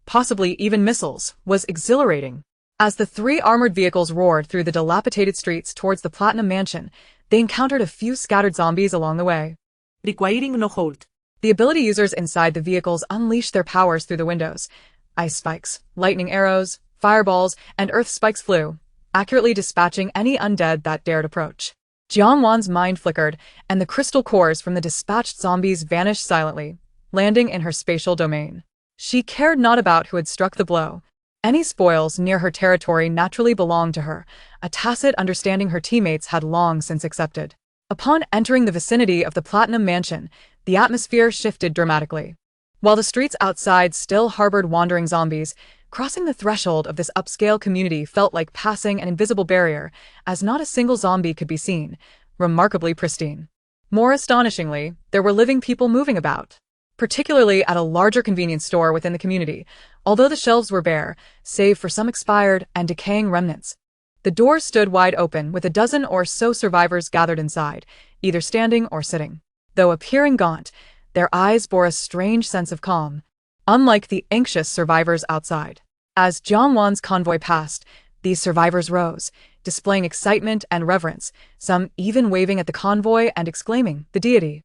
Speaker 1: possibly even missiles, was exhilarating. As the 3 armored vehicles roared through the dilapidated streets towards the Platinum Mansion, they encountered a few scattered zombies along the way.
Speaker 2: Requiring no hold.
Speaker 1: The ability users inside the vehicles unleashed their powers through the windows. Ice spikes, lightning arrows, fireballs, and earth spikes flew, accurately dispatching any undead that dared approach. Jiangwan's mind flickered, and the crystal cores from the dispatched zombies vanished silently, landing in her spatial domain. She cared not about who had struck the blow. Any spoils near her territory naturally belonged to her, a tacit understanding her teammates had long since accepted. Upon entering the vicinity of the Platinum Mansion, the atmosphere shifted dramatically. While the streets outside still harbored wandering zombies, crossing the threshold of this upscale community felt like passing an invisible barrier, as not a single zombie could be seen, remarkably pristine. More astonishingly, there were living people moving about, particularly at a larger convenience store within the community, although the shelves were bare, save for some expired and decaying remnants. The doors stood wide open with a dozen or so survivors gathered inside, either standing or sitting. Though appearing gaunt, their eyes bore a strange sense of calm, unlike the anxious survivors outside. As Jiangwan's convoy passed, these survivors rose, displaying excitement and reverence, some even waving at the convoy and exclaiming, "The deity!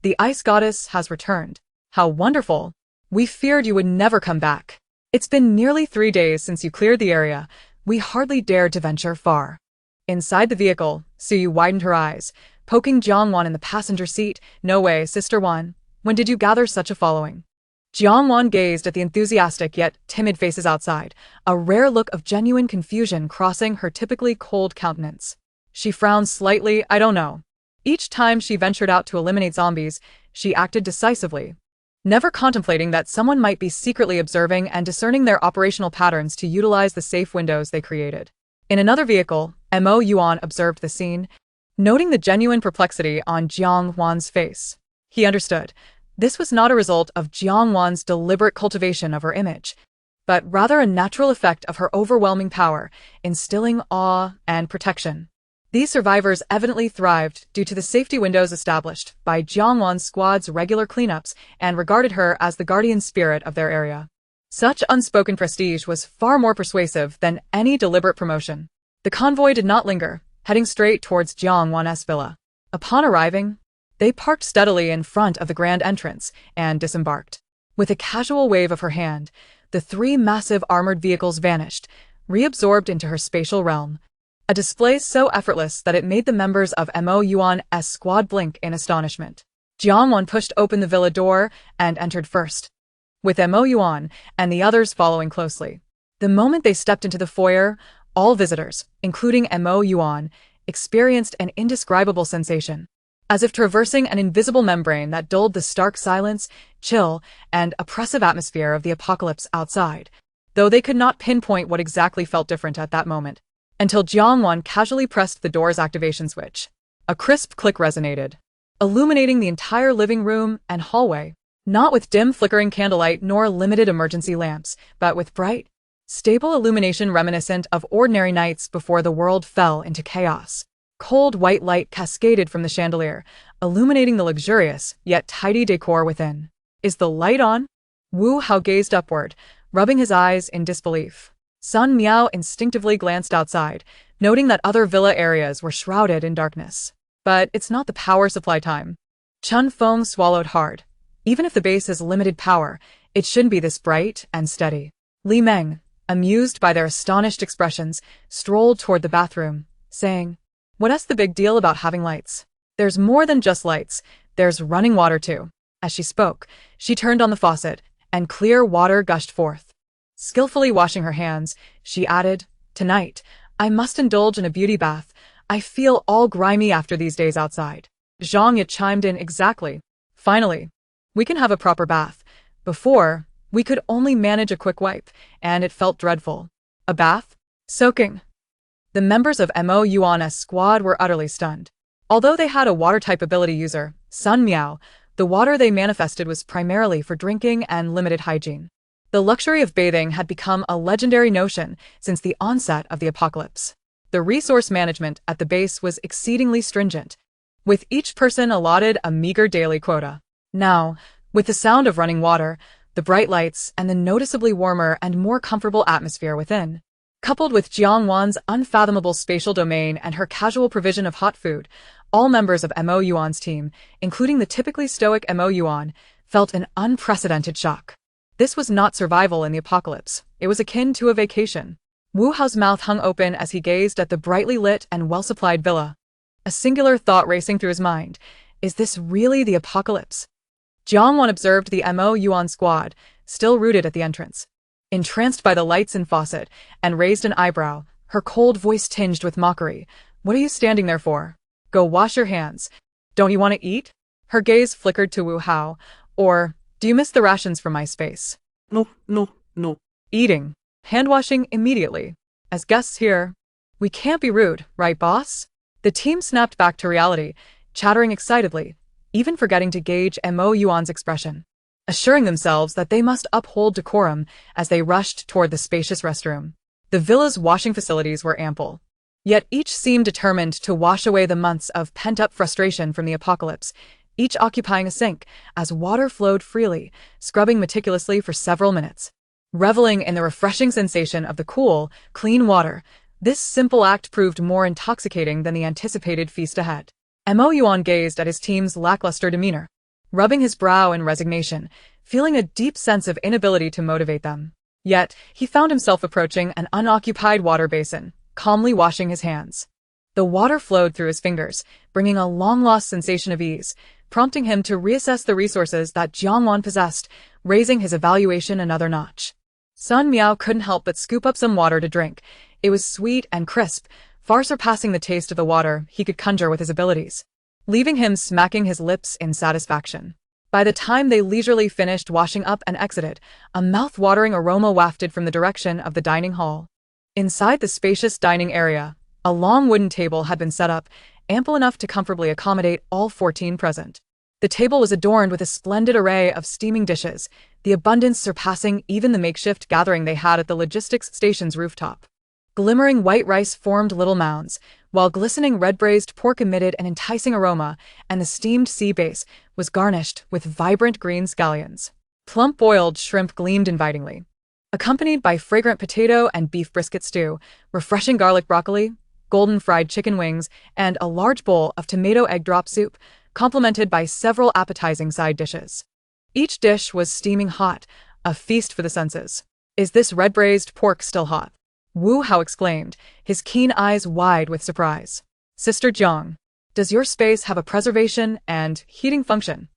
Speaker 1: The ice goddess has returned. How wonderful! We feared you would never come back. It's been nearly 3 days since you cleared the area. We hardly dared to venture far." Inside the vehicle, Suyu widened her eyes, poking Jiangwan in the passenger seat. "No way, Sister Wan. When did you gather such a following?" Jiangwan gazed at the enthusiastic yet timid faces outside, a rare look of genuine confusion crossing her typically cold countenance. She frowned slightly. "I don't know." Each time she ventured out to eliminate zombies, she acted decisively, never contemplating that someone might be secretly observing and discerning their operational patterns to utilize the safe windows they created. In another vehicle, Mo Yuan observed the scene, noting the genuine perplexity on Jiangwan's face. He understood. This was not a result of Jiangwan's deliberate cultivation of her image, but rather a natural effect of her overwhelming power, instilling awe and protection. These survivors evidently thrived due to the safety windows established by Jiangwan's squad's regular cleanups and regarded her as the guardian spirit of their area. Such unspoken prestige was far more persuasive than any deliberate promotion. The convoy did not linger, heading straight towards Jiangwan's villa. Upon arriving, they parked steadily in front of the grand entrance and disembarked. With a casual wave of her hand, the 3 massive armored vehicles vanished, reabsorbed into her spatial realm. A display so effortless that it made the members of Mo Yuan's squad blink in astonishment. Jiangwan pushed open the villa door and entered first. with Mo Yuan and the others following closely. The moment they stepped into the foyer, all visitors, including Mo Yuan, experienced an indescribable sensation, as if traversing an invisible membrane that dulled the stark silence, chill, and oppressive atmosphere of the apocalypse outside, though they could not pinpoint what exactly felt different at that moment, until Jiangwan casually pressed the door's activation switch. A crisp click resonated, illuminating the entire living room and hallway, not with dim flickering candlelight nor limited emergency lamps, but with bright, stable illumination reminiscent of ordinary nights before the world fell into chaos. Cold white light cascaded from the chandelier, illuminating the luxurious, yet tidy decor within. Is the light on? Wu Hao gazed upward, rubbing his eyes in disbelief. Sun Miao instinctively glanced outside, noting that other villa areas were shrouded in darkness. But it's not the power supply time. Chun Feng swallowed hard. Even if the base has limited power, it shouldn't be this bright and steady. Li Meng, amused by their astonished expressions, strolled toward the bathroom, saying, "What's the big deal about having lights? There's more than just lights, there's running water too." As she spoke, she turned on the faucet, and clear water gushed forth. Skillfully washing her hands, she added, "Tonight, I must indulge in a beauty bath. I feel all grimy after these days outside." Zhang Yi chimed in exactly. "Finally, we can have a proper bath. Before, we could only manage a quick wipe, and it felt dreadful. A bath? Soaking." The members of Mo Yuan's squad were utterly stunned. Although they had a water-type ability user, Sun Miao, the water they manifested was primarily for drinking and limited hygiene. The luxury of bathing had become a legendary notion since the onset of the apocalypse. The resource management at the base was exceedingly stringent, with each person allotted a meager daily quota. Now, with the sound of running water, the bright lights, and the noticeably warmer and more comfortable atmosphere within, coupled with Jiangwan's unfathomable spatial domain and her casual provision of hot food, all members of Mo Yuan's team, including the typically stoic Mo Yuan, felt an unprecedented shock. This was not survival in the apocalypse, it was akin to a vacation. Wu Hao's mouth hung open as he gazed at the brightly lit and well-supplied villa. A singular thought racing through his mind: is this really the apocalypse? Jiangwan observed the Mo Yuan squad, still rooted at the entrance. Entranced by the lights and faucet, and raised an eyebrow, her cold voice tinged with mockery. "What are you standing there for? Go wash your hands. Don't you want to eat?" Her gaze flickered to Wu Hao. "Or, do you miss the rations from my space?"
Speaker 2: No.
Speaker 1: "Eating. Hand-washing immediately. As guests here, we can't be rude, right, boss?" The team snapped back to reality, chattering excitedly, even forgetting to gauge Mo Yuan's expression, assuring themselves that they must uphold decorum as they rushed toward the spacious restroom. The villa's washing facilities were ample, yet each seemed determined to wash away the months of pent-up frustration from the apocalypse, each occupying a sink as water flowed freely, scrubbing meticulously for several minutes. Reveling in the refreshing sensation of the cool, clean water, this simple act proved more intoxicating than the anticipated feast ahead. Mo Yuan gazed at his team's lackluster demeanor, rubbing his brow in resignation, feeling a deep sense of inability to motivate them. Yet, he found himself approaching an unoccupied water basin, calmly washing his hands. The water flowed through his fingers, bringing a long-lost sensation of ease, prompting him to reassess the resources that Jiangwan possessed, raising his evaluation another notch. Sun Miao couldn't help but scoop up some water to drink. It was sweet and crisp, far surpassing the taste of the water he could conjure with his abilities, leaving him smacking his lips in satisfaction. By the time they leisurely finished washing up and exited, a mouth-watering aroma wafted from the direction of the dining hall. Inside the spacious dining area, a long wooden table had been set up, ample enough to comfortably accommodate all 14 present. The table was adorned with a splendid array of steaming dishes, the abundance surpassing even the makeshift gathering they had at the logistics station's rooftop. Glimmering white rice formed little mounds, while glistening red-braised pork emitted an enticing aroma, and the steamed sea base was garnished with vibrant green scallions. Plump boiled shrimp gleamed invitingly, accompanied by fragrant potato and beef brisket stew, refreshing garlic broccoli, golden fried chicken wings, and a large bowl of tomato egg drop soup, complemented by several appetizing side dishes. Each dish was steaming hot, a feast for the senses. "Is this red-braised pork still hot?" Wu Hao exclaimed, his keen eyes wide with surprise. "Sister Jiang, does your space have a preservation and heating function?"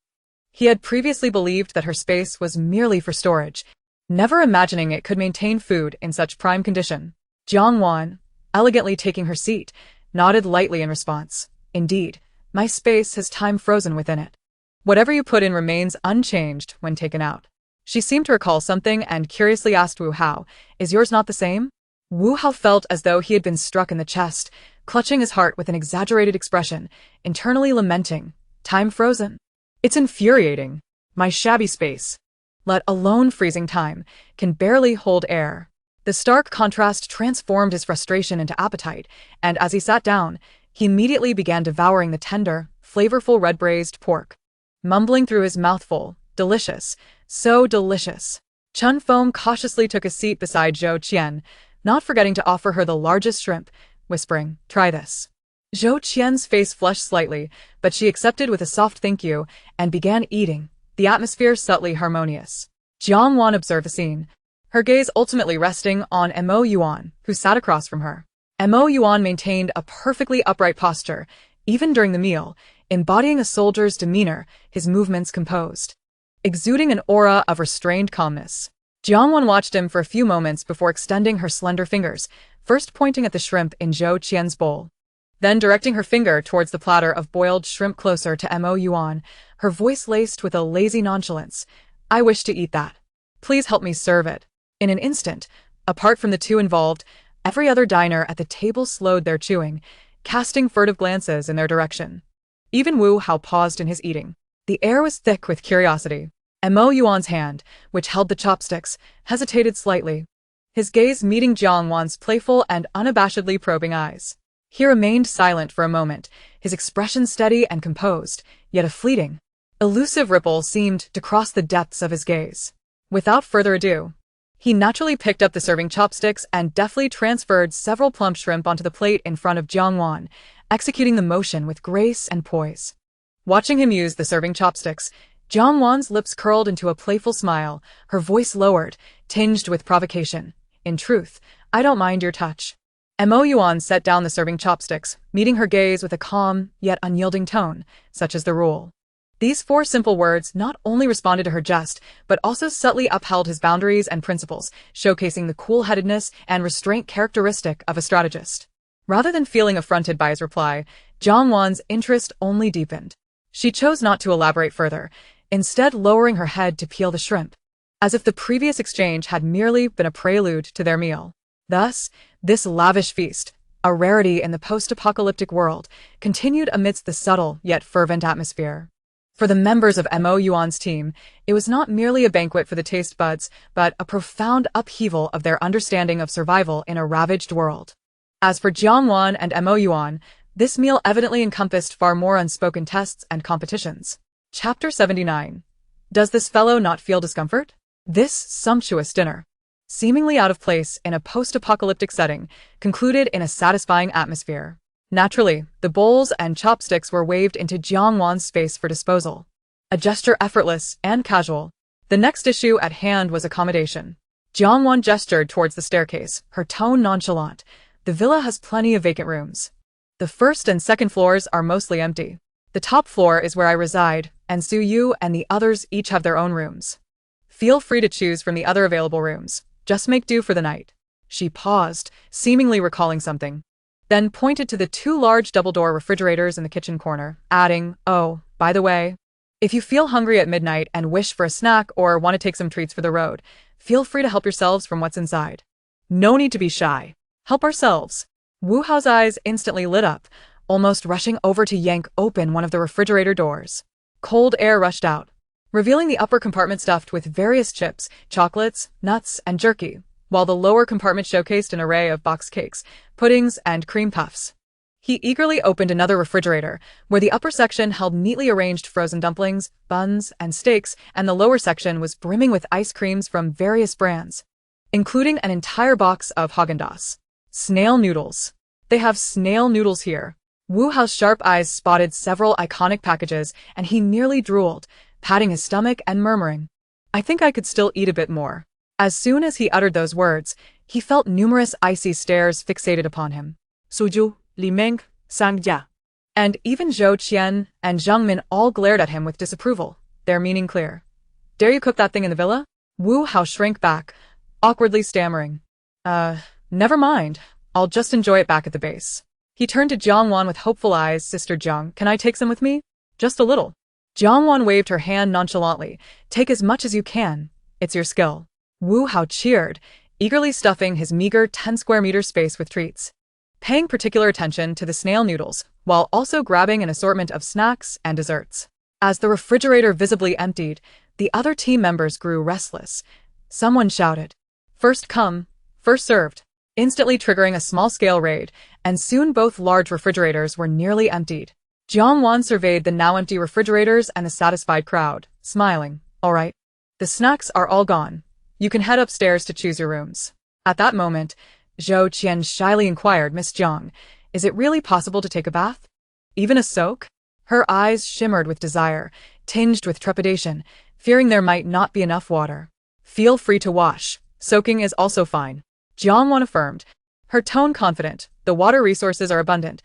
Speaker 1: He had previously believed that her space was merely for storage, never imagining it could maintain food in such prime condition. Jiang Wan, elegantly taking her seat, nodded lightly in response. Indeed, my space has time frozen within it. Whatever you put in remains unchanged when taken out. She seemed to recall something and curiously asked Wu Hao, is yours not the same? Wu Hao felt as though he had been struck in the chest, clutching his heart with an exaggerated expression, internally lamenting, time frozen. It's infuriating. My shabby space, let alone freezing time, can barely hold air. The stark contrast transformed his frustration into appetite, and as he sat down, he immediately began devouring the tender, flavorful red-braised pork. Mumbling through his mouthful, delicious, so delicious. Chun Feng cautiously took a seat beside Zhou Qian, not forgetting to offer her the largest shrimp, whispering, try this. Zhou Qian's face flushed slightly, but she accepted with a soft thank you and began eating, the atmosphere subtly harmonious. Jiang Wan observed the scene, her gaze ultimately resting on Mo Yuan, who sat across from her. Mo Yuan maintained a perfectly upright posture, even during the meal, embodying a soldier's demeanor, his movements composed, exuding an aura of restrained calmness. Jiang Wan watched him for a few moments before extending her slender fingers, first pointing at the shrimp in Zhou Qian's bowl, then directing her finger towards the platter of boiled shrimp closer to Mo Yuan, her voice laced with a lazy nonchalance. I wish to eat that. Please help me serve it. In an instant, apart from the two involved, every other diner at the table slowed their chewing, casting furtive glances in their direction. Even Wu Hao paused in his eating. The air was thick with curiosity. Mo Yuan's hand, which held the chopsticks, hesitated slightly, his gaze meeting Jiang Wan's playful and unabashedly probing eyes. He remained silent for a moment, his expression steady and composed, yet a fleeting, elusive ripple seemed to cross the depths of his gaze. Without further ado, he naturally picked up the serving chopsticks and deftly transferred several plump shrimp onto the plate in front of Jiang Wan, executing the motion with grace and poise. Watching him use the serving chopsticks, Jiang Wan's lips curled into a playful smile, her voice lowered, tinged with provocation. In truth, I don't mind your touch. Mo Yuan set down the serving chopsticks, meeting her gaze with a calm, yet unyielding tone, such as the rule. These four simple words not only responded to her jest, but also subtly upheld his boundaries and principles, showcasing the cool-headedness and restraint characteristic of a strategist. Rather than feeling affronted by his reply, Jiang Wan's interest only deepened. She chose not to elaborate further, instead lowering her head to peel the shrimp, as if the previous exchange had merely been a prelude to their meal. Thus, this lavish feast, a rarity in the post-apocalyptic world, continued amidst the subtle yet fervent atmosphere. For the members of Mo Yuan's team, it was not merely a banquet for the taste buds, but a profound upheaval of their understanding of survival in a ravaged world. As for Jiang Wan and Mo Yuan, this meal evidently encompassed far more unspoken tests and competitions. Chapter 79. Does this fellow not feel discomfort? This sumptuous dinner, seemingly out of place in a post-apocalyptic setting, concluded in a satisfying atmosphere. Naturally, the bowls and chopsticks were waved into Jiang Wan's space for disposal, a gesture effortless and casual. The next issue at hand was accommodation. Jiang Wan gestured towards the staircase, her tone nonchalant. The villa has plenty of vacant rooms. The first and second floors are mostly empty. The top floor is where I reside, and Su Yu and the others each have their own rooms. Feel free to choose from the other available rooms. Just make do for the night. She paused, seemingly recalling something, then pointed to the two large double-door refrigerators in the kitchen corner, adding, oh, by the way, if you feel hungry at midnight and wish for a snack or want to take some treats for the road, feel free to help yourselves from what's inside. No need to be shy. Help ourselves. Wu Hao's eyes instantly lit up, almost rushing over to yank open one of the refrigerator doors. Cold air rushed out, revealing the upper compartment stuffed with various chips, chocolates, nuts, and jerky, while the lower compartment showcased an array of boxed cakes, puddings, and cream puffs. He eagerly opened another refrigerator, where the upper section held neatly arranged frozen dumplings, buns, and steaks, and the lower section was brimming with ice creams from various brands, including an entire box of Haagen-Dazs. Snail noodles. They have snail noodles here. Wu Hao's sharp eyes spotted several iconic packages, and he nearly drooled, patting his stomach and murmuring, I think I could still eat a bit more. As soon as he uttered those words, he felt numerous icy stares fixated upon him.
Speaker 2: Suju, Li Meng, Sang Jia.
Speaker 1: And even Zhou Qian and Zhang Min all glared at him with disapproval. their meaning clear. Dare you cook that thing in the villa? Wu Hao shrank back, awkwardly stammering. Never mind. I'll just enjoy it back at the base. He turned to Jiangwan with hopeful eyes. Sister Jiang, can I take some with me? Just a little. Jiangwan waved her hand nonchalantly. Take as much as you can. It's your skill. Wu Hao cheered, eagerly stuffing his meager 10 square meter space with treats, paying particular attention to the snail noodles, while also grabbing an assortment of snacks and desserts. As the refrigerator visibly emptied, the other team members grew restless. Someone shouted, "First come, first served," instantly triggering a small-scale raid, and soon both large refrigerators were nearly emptied. Jiangwan surveyed the now empty refrigerators and the satisfied crowd, smiling. All right. The snacks are all gone. You can head upstairs to choose your rooms. At that moment, Zhou Qian shyly inquired, Miss Jiang, is it really possible to take a bath? Even a soak? Her eyes shimmered with desire, tinged with trepidation, fearing there might not be enough water. Feel free to wash. Soaking is also fine. Jiangwan affirmed, her tone confident. The water resources are abundant.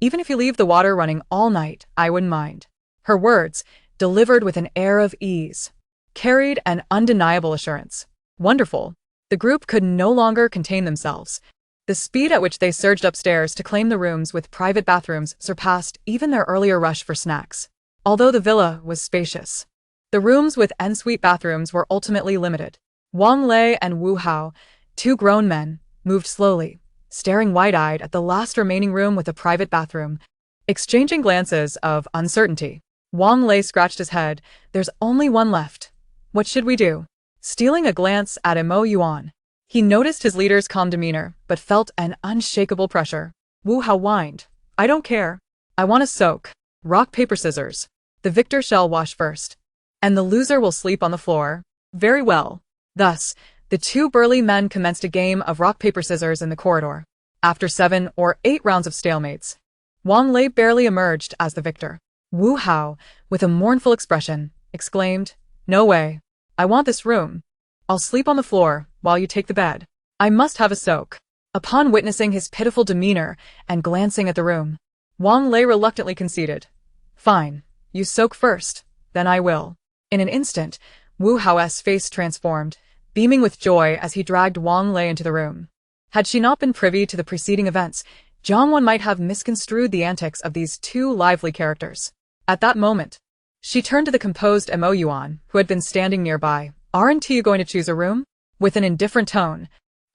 Speaker 1: Even if you leave the water running all night, I wouldn't mind. Her words, delivered with an air of ease, carried an undeniable assurance. Wonderful. The group could no longer contain themselves. The speed at which they surged upstairs to claim the rooms with private bathrooms surpassed even their earlier rush for snacks. Although the villa was spacious, the rooms with ensuite bathrooms were ultimately limited. Wang Lei and Wu Hao, two grown men, moved slowly, staring wide-eyed at the last remaining room with a private bathroom, exchanging glances of uncertainty. Wang Lei scratched his head. There's only one left. What should we do? Stealing a glance at Mo Yuan, he noticed his leader's calm demeanor, but felt an unshakable pressure. Wu Hao whined. I don't care. I want to soak. Rock, paper, scissors. The victor shall wash first, and the loser will sleep on the floor. Very well. Thus, the two burly men commenced a game of rock, paper, scissors in the corridor. After 7 or 8 rounds of stalemates, Wang Lei barely emerged as the victor. Wu Hao, with a mournful expression, exclaimed, No way. I want this room. I'll sleep on the floor while you take the bed. I must have a soak. Upon witnessing his pitiful demeanor and glancing at the room, Wang Lei reluctantly conceded. Fine. You soak first, then I will. In an instant, Wu Hao's face transformed, beaming with joy as he dragged Wang Lei into the room. Had she not been privy to the preceding events, Jiangwan might have misconstrued the antics of these two lively characters. At that moment, she turned to the composed Mo Yuan, who had been standing nearby. Aren't you going to choose a room? With an indifferent tone,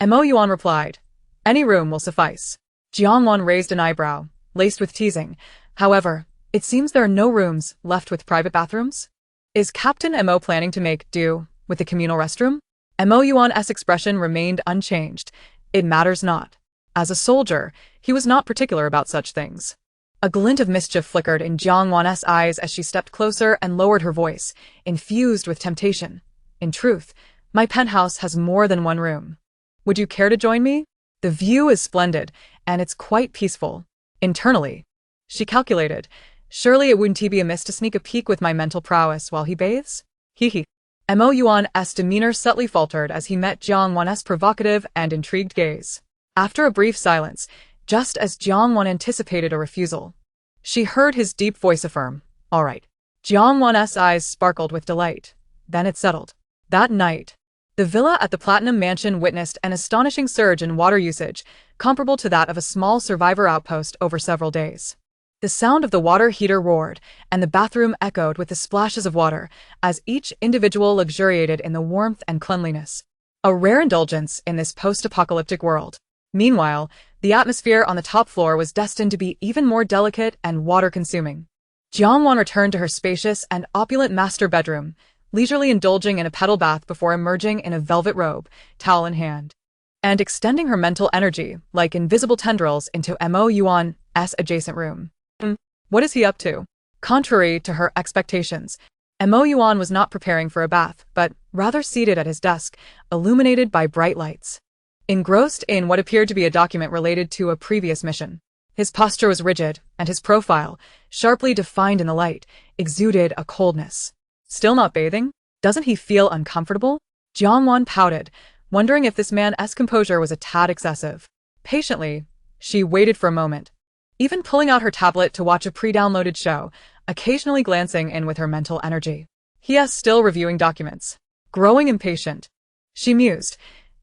Speaker 1: Mo Yuan replied, Any room will suffice. Jiangwan raised an eyebrow, laced with teasing. However, it seems there are no rooms left with private bathrooms? Is Captain Mo planning to make do with the communal restroom? Mo Yuan's expression remained unchanged. It matters not. As a soldier, he was not particular about such things. A glint of mischief flickered in Jiangwan's eyes as she stepped closer and lowered her voice, infused with temptation. In truth, my penthouse has more than one room. Would you care to join me? The view is splendid, and it's quite peaceful. Internally, she calculated, surely it wouldn't be amiss to sneak a peek with my mental prowess while he bathes? Hee. Mo Yuan's demeanor subtly faltered as he met Jiangwan's provocative and intrigued gaze. After a brief silence, just as Jiangwan anticipated a refusal, she heard his deep voice affirm, All right. Jiangwan's eyes sparkled with delight. Then it settled. That night, the villa at the Platinum Mansion witnessed an astonishing surge in water usage, comparable to that of a small survivor outpost over several days. The sound of the water heater roared, and the bathroom echoed with the splashes of water, as each individual luxuriated in the warmth and cleanliness. A rare indulgence in this post-apocalyptic world. Meanwhile, the atmosphere on the top floor was destined to be even more delicate and water-consuming. Jiangwan returned to her spacious and opulent master bedroom, leisurely indulging in a pedal bath before emerging in a velvet robe, towel in hand, and extending her mental energy like invisible tendrils into Mo Yuan's adjacent room. What is he up to? Contrary to her expectations, Mo Yuan was not preparing for a bath, but rather seated at his desk, illuminated by bright lights, engrossed in what appeared to be a document related to a previous mission. His posture was rigid, and his profile, sharply defined in the light, exuded a coldness. Still not bathing? Doesn't he feel uncomfortable? Jiangwan pouted, wondering if this man's composure was a tad excessive. Patiently, she waited for a moment, even pulling out her tablet to watch a pre-downloaded show, occasionally glancing in with her mental energy. He is still reviewing documents. Growing impatient. She mused.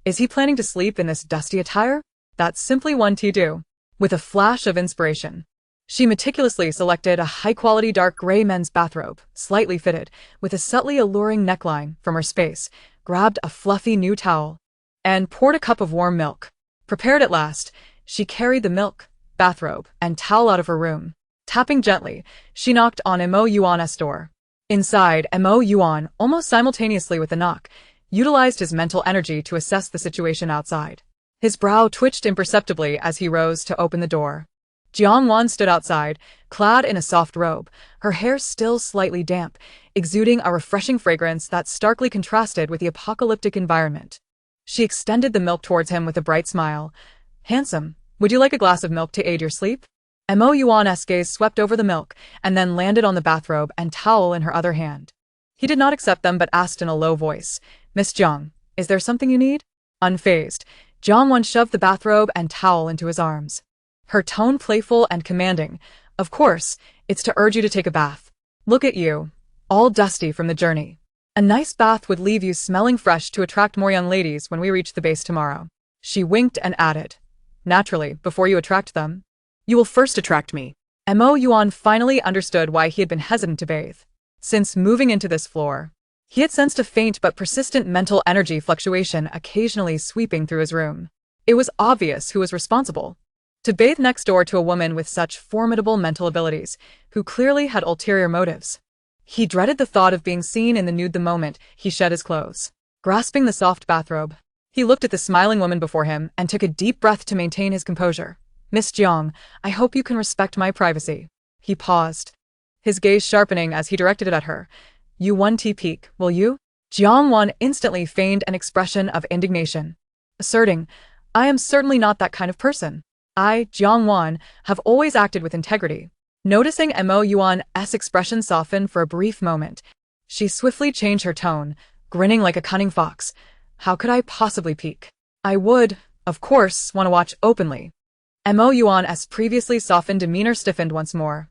Speaker 1: Is he planning to sleep in this dusty attire? That's simply one to do. With a flash of inspiration, she meticulously selected a high-quality dark gray men's bathrobe, slightly fitted, with a subtly alluring neckline from her space, grabbed a fluffy new towel, and poured a cup of warm milk. Prepared at last, she carried the milk, bathrobe, and towel out of her room. Tapping gently, she knocked on Mo Yuan's door. Inside, Mo Yuan, almost simultaneously with the knock, utilized his mental energy to assess the situation outside. His brow twitched imperceptibly as he rose to open the door. Jiang Wan stood outside, clad in a soft robe, her hair still slightly damp, exuding a refreshing fragrance that starkly contrasted with the apocalyptic environment. She extended the milk towards him with a bright smile. Handsome, would you like a glass of milk to aid your sleep? Mo Yuan's gaze swept over the milk and then landed on the bathrobe and towel in her other hand. He did not accept them but asked in a low voice, Miss Jiang, is there something you need? Unfazed, Jiang Wan shoved the bathrobe and towel into his arms. Her tone playful and commanding. Of course, it's to urge you to take a bath. Look at you, all dusty from the journey. A nice bath would leave you smelling fresh to attract more young ladies when we reach the base tomorrow. She winked and added, naturally, before you attract them, you will first attract me. Mo Yuan finally understood why he had been hesitant to bathe. Since moving into this floor, he had sensed a faint but persistent mental energy fluctuation occasionally sweeping through his room. It was obvious who was responsible. To bathe next door to a woman with such formidable mental abilities, who clearly had ulterior motives. He dreaded the thought of being seen in the nude the moment he shed his clothes. Grasping the soft bathrobe, he looked at the smiling woman before him and took a deep breath to maintain his composure. Miss Jiang, I hope you can respect my privacy. He paused, his gaze sharpening as he directed it at her. You one tea peek, will you? Jiang Wan instantly feigned an expression of indignation, asserting, I am certainly not that kind of person. I, Jiang Wan, have always acted with integrity. Noticing Mo Yuan's expression soften for a brief moment, she swiftly changed her tone, grinning like a cunning fox. How could I possibly peek? I would, of course, want to watch openly. Mo Yuan's previously softened demeanor stiffened once more.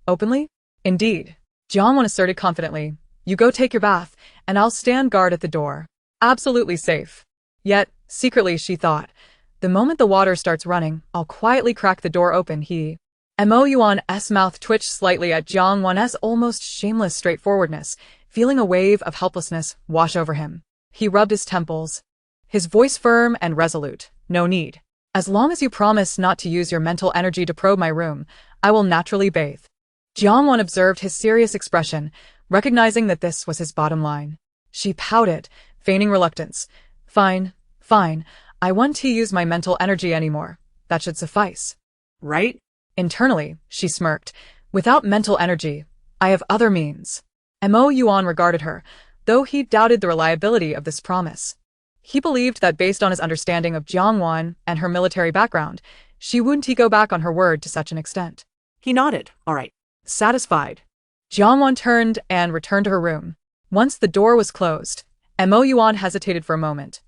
Speaker 1: Openly? Indeed. Jiang Wan asserted confidently. You go take your bath, and I'll stand guard at the door. Absolutely safe. Yet, secretly she thought, the moment the water starts running, I'll quietly crack the door open. Mo Yuan's mouth twitched slightly at Jiang Wan's almost shameless straightforwardness, feeling a wave of helplessness wash over him. He rubbed his temples, his voice firm and resolute. No need. As long as you promise not to use your mental energy to probe my room, I will naturally bathe. Jiang Wan observed his serious expression, recognizing that this was his bottom line. She pouted, feigning reluctance. Fine, fine. I want to use my mental energy anymore. That should suffice. Right? Internally, she smirked. Without mental energy, I have other means. Mo Yuan regarded her, though he doubted the reliability of this promise. He believed that based on his understanding of Jiang Wan and her military background, she wouldn't go back on her word to such an extent. He nodded. All right. Satisfied, Jiang Wan turned and returned to her room. Once the door was closed, Mo Yuan hesitated for a moment,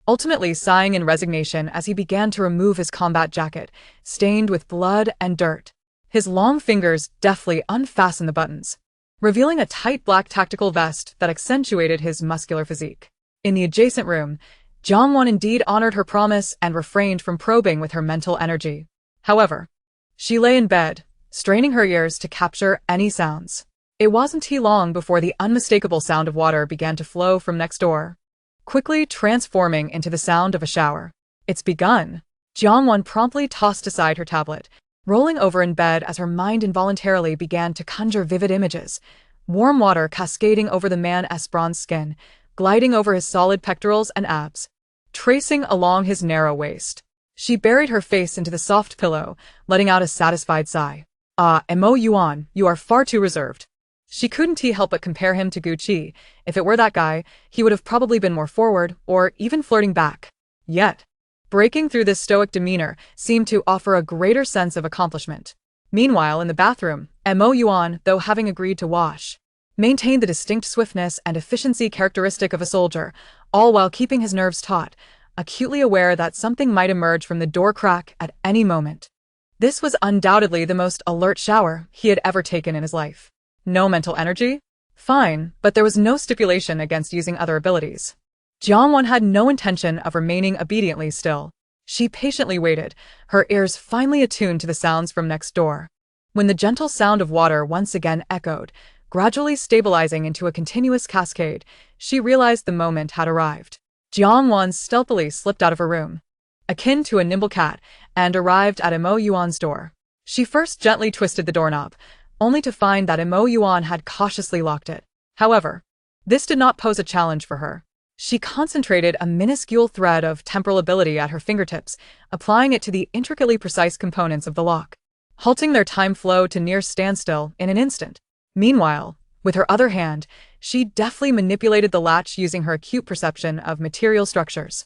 Speaker 1: ultimately sighing in resignation as he began to remove his combat jacket, stained with blood and dirt. His long fingers deftly unfastened the buttons, revealing a tight black tactical vest that accentuated his muscular physique. In the adjacent room, Jiang Wan indeed honored her promise and refrained from probing with her mental energy. However, she lay in bed, straining her ears to capture any sounds. It wasn't long before the unmistakable sound of water began to flow from next door, quickly transforming into the sound of a shower. It's begun. Jiang Wan promptly tossed aside her tablet, rolling over in bed as her mind involuntarily began to conjure vivid images. Warm water cascading over the man's bronze skin, gliding over his solid pectorals and abs, tracing along his narrow waist. She buried her face into the soft pillow, letting out a satisfied sigh. Mo Yuan, you are far too reserved. She couldn't help but compare him to Gucci. If it were that guy, he would have probably been more forward, or even flirting back. Yet, breaking through this stoic demeanor seemed to offer a greater sense of accomplishment. Meanwhile, in the bathroom, Mo Yuan, though having agreed to wash, maintained the distinct swiftness and efficiency characteristic of a soldier, all while keeping his nerves taut, acutely aware that something might emerge from the door crack at any moment. This was undoubtedly the most alert shower he had ever taken in his life. No mental energy? Fine, but there was no stipulation against using other abilities. Jiangwan had no intention of remaining obediently still. She patiently waited, her ears finally attuned to the sounds from next door. When the gentle sound of water once again echoed, gradually stabilizing into a continuous cascade, she realized the moment had arrived. Jiangwan stealthily slipped out of her room, akin to a nimble cat, and arrived at Imo Yuan's door. She first gently twisted the doorknob, only to find that Imo Yuan had cautiously locked it. However, this did not pose a challenge for her. She concentrated a minuscule thread of temporal ability at her fingertips, applying it to the intricately precise components of the lock, halting their time flow to near standstill in an instant. Meanwhile, with her other hand, she deftly manipulated the latch using her acute perception of material structures.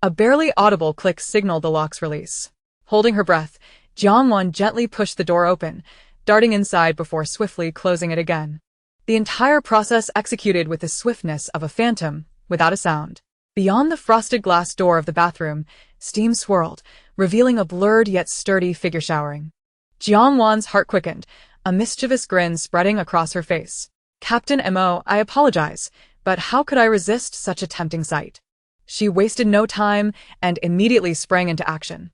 Speaker 1: A barely audible click signaled the lock's release. Holding her breath, Jiangwan gently pushed the door open, darting inside before swiftly closing it again. The entire process executed with the swiftness of a phantom, without a sound. Beyond the frosted glass door of the bathroom, steam swirled, revealing a blurred yet sturdy figure showering. Jiangwan's heart quickened, a mischievous grin spreading across her face. "Captain Mo, I apologize, but how could I resist such a tempting sight?" She wasted no time and immediately sprang into action.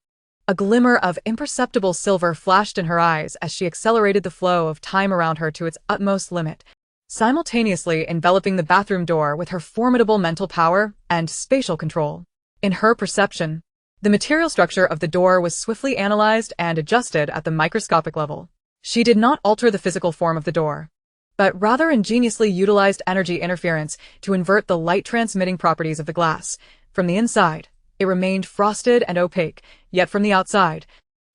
Speaker 1: A glimmer of imperceptible silver flashed in her eyes as she accelerated the flow of time around her to its utmost limit, simultaneously enveloping the bathroom door with her formidable mental power and spatial control. In her perception, the material structure of the door was swiftly analyzed and adjusted at the microscopic level. She did not alter the physical form of the door, but rather ingeniously utilized energy interference to invert the light-transmitting properties of the glass. From the inside, it remained frosted and opaque, yet from the outside,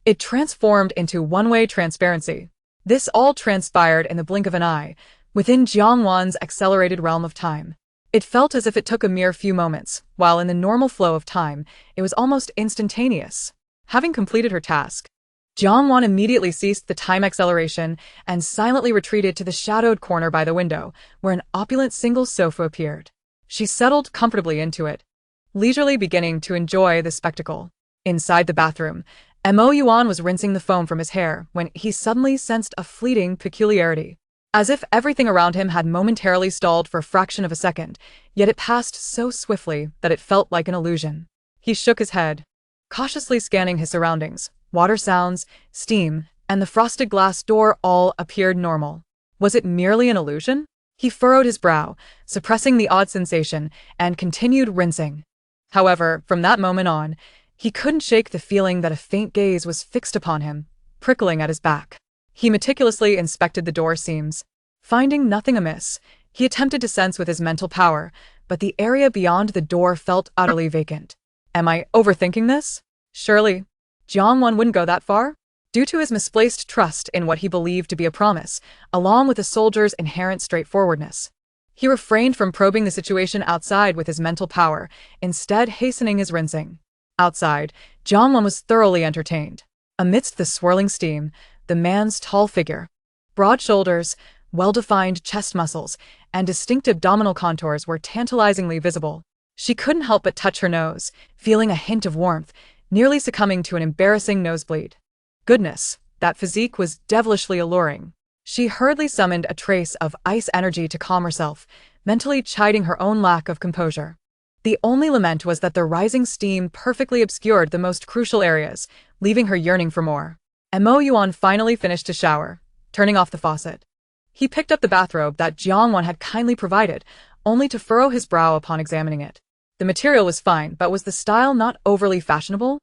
Speaker 1: it transformed into one-way transparency. This all transpired in the blink of an eye, within Jiangwan's accelerated realm of time. It felt as if it took a mere few moments, while in the normal flow of time, it was almost instantaneous. Having completed her task, Jiangwan immediately ceased the time acceleration and silently retreated to the shadowed corner by the window, where an opulent single sofa appeared. She settled comfortably into it, leisurely beginning to enjoy the spectacle. Inside the bathroom, Mo Yuan was rinsing the foam from his hair when he suddenly sensed a fleeting peculiarity. As if everything around him had momentarily stalled for a fraction of a second, yet it passed so swiftly that it felt like an illusion. He shook his head, cautiously scanning his surroundings. Water sounds, steam, and the frosted glass door all appeared normal. Was it merely an illusion? He furrowed his brow, suppressing the odd sensation, and continued rinsing. However, from that moment on, he couldn't shake the feeling that a faint gaze was fixed upon him, prickling at his back. He meticulously inspected the door seams. Finding nothing amiss, he attempted to sense with his mental power, but the area beyond the door felt utterly vacant. Am I overthinking this? Surely, Jiangwan wouldn't go that far? Due to his misplaced trust in what he believed to be a promise, along with the soldier's inherent straightforwardness, he refrained from probing the situation outside with his mental power, instead hastening his rinsing. Outside, Jiangwan was thoroughly entertained. Amidst the swirling steam, the man's tall figure, broad shoulders, well-defined chest muscles, and distinct abdominal contours were tantalizingly visible. She couldn't help but touch her nose, feeling a hint of warmth, nearly succumbing to an embarrassing nosebleed. Goodness, that physique was devilishly alluring. She hurriedly summoned a trace of ice energy to calm herself, mentally chiding her own lack of composure. The only lament was that the rising steam perfectly obscured the most crucial areas, leaving her yearning for more. Mo Yuan finally finished his shower, turning off the faucet. He picked up the bathrobe that Jiangwan had kindly provided, only to furrow his brow upon examining it. The material was fine, but was the style not overly fashionable?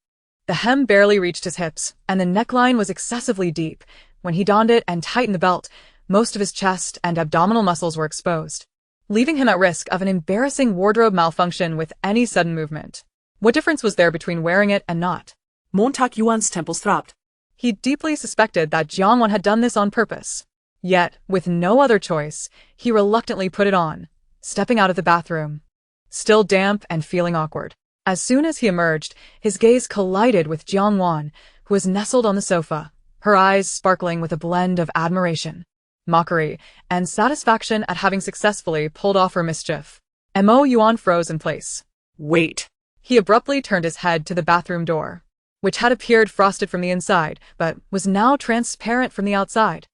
Speaker 1: The hem barely reached his hips, and the neckline was excessively deep. When he donned it and tightened the belt, most of his chest and abdominal muscles were exposed, leaving him at risk of an embarrassing wardrobe malfunction with any sudden movement. What difference was there between wearing it and not?
Speaker 2: Montag Yuan's temples throbbed.
Speaker 1: He deeply suspected that Jiangwan had done this on purpose. Yet, with no other choice, he reluctantly put it on, stepping out of the bathroom, still damp and feeling awkward. As soon as he emerged, his gaze collided with Jiangwan, who was nestled on the sofa, her eyes sparkling with a blend of admiration, mockery, and satisfaction at having successfully pulled off her mischief. Mo Yuan froze in place.
Speaker 2: Wait.
Speaker 1: He abruptly turned his head to the bathroom door, which had appeared frosted from the inside, but was now transparent from the outside.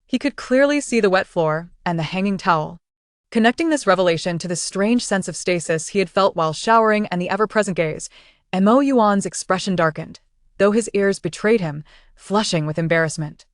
Speaker 1: He could clearly see the wet floor and the hanging towel. Connecting this revelation to the strange sense of stasis he had felt while showering and the ever-present gaze, Mo Yuan's expression darkened, though his ears betrayed him, flushing with embarrassment.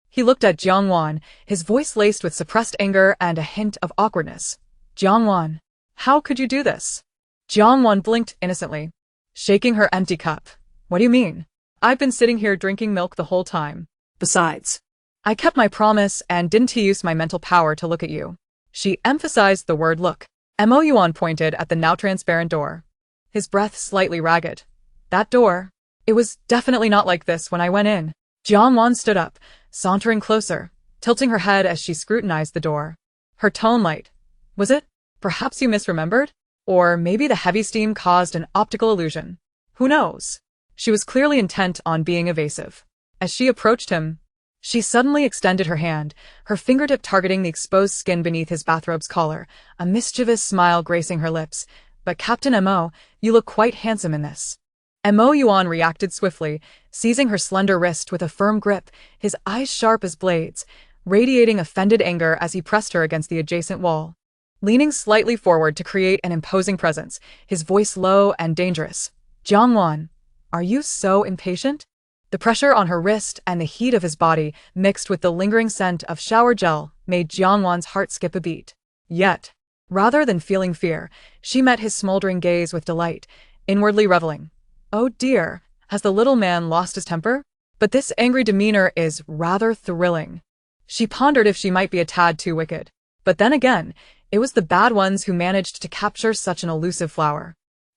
Speaker 1: He looked at Jiang Wan, his voice laced with suppressed anger and a hint of awkwardness. Jiang Wan, how could you do this? Jiang Wan blinked innocently, shaking her empty cup. What do you mean? I've been sitting here drinking milk the whole time.
Speaker 2: Besides,
Speaker 1: I kept my promise and didn't use my mental power to look at you. She emphasized the word look. Mo Yuan pointed at the now transparent door, his breath slightly ragged. That door? It was definitely not like this when I went in. Jiang Wan stood up, sauntering closer, tilting her head as she scrutinized the door. Her tone light. Was it? Perhaps you misremembered? Or maybe the heavy steam caused an optical illusion. Who knows? She was clearly intent on being evasive. As she approached him, she suddenly extended her hand, her fingertip targeting the exposed skin beneath his bathrobe's collar, a mischievous smile gracing her lips. But Captain Mo, you look quite handsome in this. Mo Yuan reacted swiftly, seizing her slender wrist with a firm grip, his eyes sharp as blades, radiating offended anger as he pressed her against the adjacent wall. Leaning slightly forward to create an imposing presence, his voice low and dangerous. Jiang Wan, are you so impatient? The pressure on her wrist and the heat of his body, mixed with the lingering scent of shower gel, made Jiang Wan's heart skip a beat. Yet, rather than feeling fear, she met his smoldering gaze with delight, inwardly reveling. Oh dear, has the little man lost his temper? But this angry demeanor is rather thrilling. She pondered if she might be a tad too wicked. But then again, it was the bad ones who managed to capture such an elusive flower.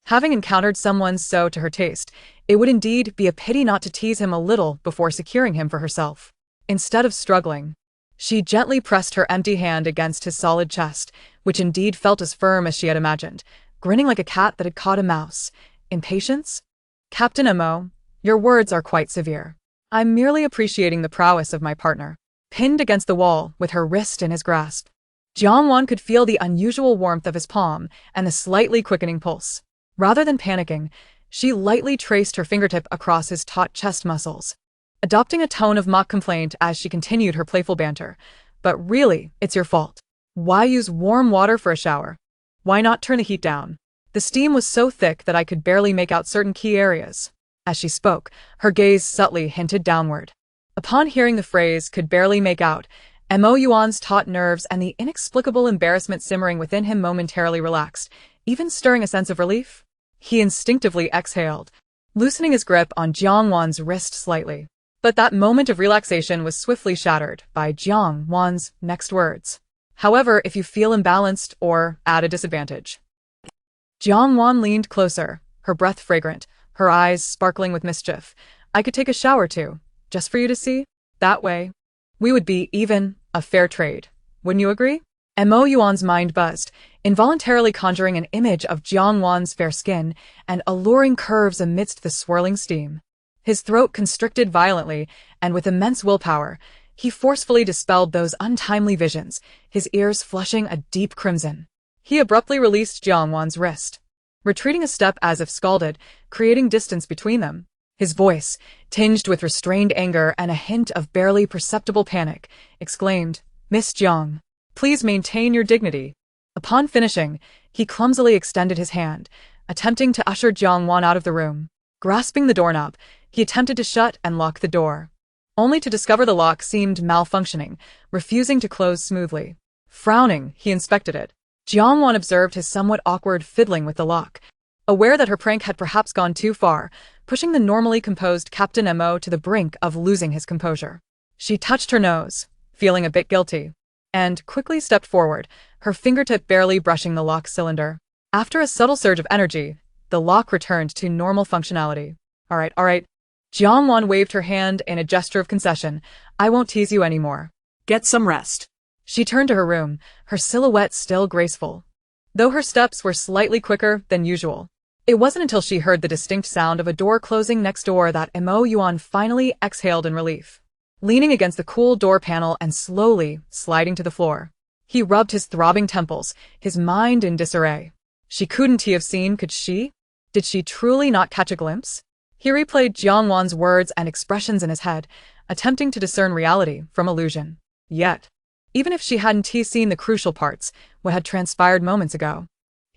Speaker 1: Having encountered someone so to her taste, it would indeed be a pity not to tease him a little before securing him for herself. Instead of struggling, she gently pressed her empty hand against his solid chest, which indeed felt as firm as she had imagined, grinning like a cat that had caught a mouse. Impatience? Captain Mo, your words are quite severe. I'm merely appreciating the prowess of my partner. Pinned against the wall, with her wrist in his grasp, Jiang Wan could feel the unusual warmth of his palm and the slightly quickening pulse. Rather than panicking, she lightly traced her fingertip across his taut chest muscles, adopting a tone of mock complaint as she continued her playful banter. But really, it's your fault. Why use warm water for a shower? Why not turn the heat down? The steam was so thick that I could barely make out certain key areas. As she spoke, her gaze subtly hinted downward. Upon hearing the phrase could barely make out, Mo Yuan's taut nerves and the inexplicable embarrassment simmering within him momentarily relaxed, even stirring a sense of relief. He instinctively exhaled, loosening his grip on Jiang Wan's wrist slightly. But that moment of relaxation was swiftly shattered by Jiang Wan's next words. However, if you feel imbalanced or at a disadvantage. Jiang Wan leaned closer, her breath fragrant, her eyes sparkling with mischief. I could take a shower too, just for you to see. That way, we would be even, a fair trade. Wouldn't you agree? Mo Yuan's mind buzzed, involuntarily conjuring an image of Jiang Wan's fair skin and alluring curves amidst the swirling steam. His throat constricted violently, and with immense willpower, he forcefully dispelled those untimely visions, his ears flushing a deep crimson. He abruptly released Jiang Wan's wrist, retreating a step as if scalded, creating distance between them. His voice, tinged with restrained anger and a hint of barely perceptible panic, exclaimed, Miss Jiang, please maintain your dignity. Upon finishing, he clumsily extended his hand, attempting to usher Jiang Wan out of the room. Grasping the doorknob, he attempted to shut and lock the door, only to discover the lock seemed malfunctioning, refusing to close smoothly. Frowning, he inspected it. Jiang Wan observed his somewhat awkward fiddling with the lock, aware that her prank had perhaps gone too far, pushing the normally composed Captain Mo to the brink of losing his composure. She touched her nose, feeling a bit guilty, and quickly stepped forward, her fingertip barely brushing the lock cylinder. After a subtle surge of energy, the lock returned to normal functionality. All right. Jiang Wan waved her hand in a gesture of concession. I won't tease you anymore.
Speaker 2: Get some rest.
Speaker 1: She turned to her room, her silhouette still graceful, though her steps were slightly quicker than usual. It wasn't until she heard the distinct sound of a door closing next door that Mo Yuan finally exhaled in relief. Leaning against the cool door panel and slowly sliding to the floor, he rubbed his throbbing temples, his mind in disarray. She couldn't he have seen, could she? Did she truly not catch a glimpse? He replayed Jiang Wan's words and expressions in his head, attempting to discern reality from illusion. Yet, even if she hadn't seen the crucial parts, what had transpired moments ago.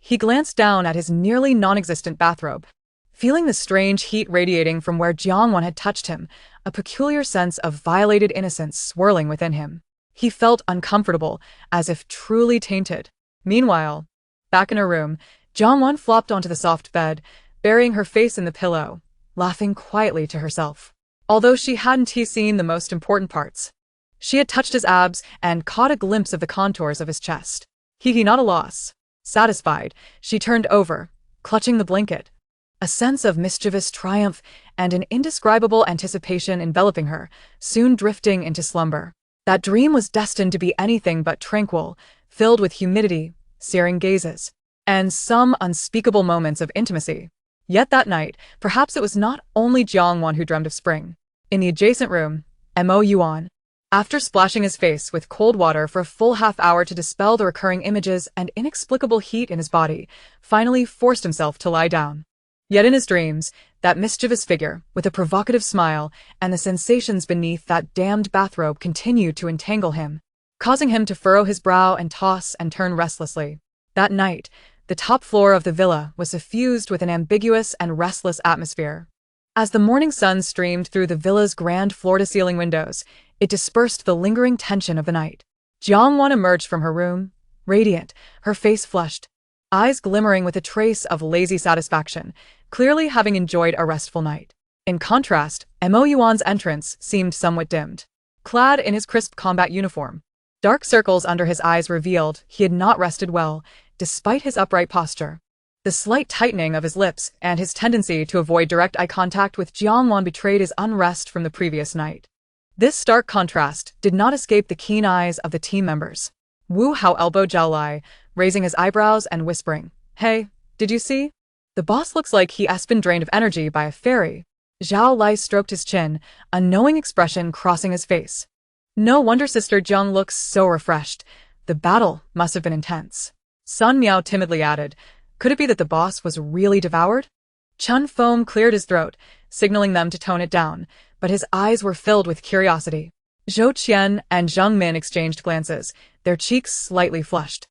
Speaker 1: He glanced down at his nearly non-existent bathrobe. Feeling the strange heat radiating from where Jiangwan had touched him, a peculiar sense of violated innocence swirling within him. He felt uncomfortable, as if truly tainted. Meanwhile, back in her room, Jiangwan flopped onto the soft bed, burying her face in the pillow, laughing quietly to herself. Although she hadn't seen the most important parts, she had touched his abs and caught a glimpse of the contours of his chest. Not a loss. Satisfied, she turned over, clutching the blanket. A sense of mischievous triumph and an indescribable anticipation enveloping her, soon drifting into slumber. That dream was destined to be anything but tranquil, filled with humidity, searing gazes, and some unspeakable moments of intimacy. Yet that night, perhaps it was not only Jiangwan who dreamed of spring. In the adjacent room, Mo Yuan, after splashing his face with cold water for a full half-hour to dispel the recurring images and inexplicable heat in his body, finally forced himself to lie down. Yet in his dreams, that mischievous figure, with a provocative smile, and the sensations beneath that damned bathrobe continued to entangle him, causing him to furrow his brow and toss and turn restlessly. That night, the top floor of the villa was suffused with an ambiguous and restless atmosphere. As the morning sun streamed through the villa's grand floor-to-ceiling windows, it dispersed the lingering tension of the night. Jiangwan emerged from her room, radiant, her face flushed, eyes glimmering with a trace of lazy satisfaction, clearly having enjoyed a restful night. In contrast, Mo Yuan's entrance seemed somewhat dimmed. Clad in his crisp combat uniform, dark circles under his eyes revealed he had not rested well, despite his upright posture. The slight tightening of his lips and his tendency to avoid direct eye contact with Jiangwan betrayed his unrest from the previous night. This stark contrast did not escape the keen eyes of the team members. Wu Hao elbowed Zhao Lai, raising his eyebrows and whispering, "Hey, did you see? The boss looks like he has been drained of energy by a fairy." Zhao Lai stroked his chin, a knowing expression crossing his face. No wonder Sister Zheng looks so refreshed. The battle must have been intense. Sun Miao timidly added, "Could it be that the boss was really devoured?" Chun Foam cleared his throat, signaling them to tone it down, but his eyes were filled with curiosity. Zhou Qian and Zheng Min exchanged glances, their cheeks slightly flushed.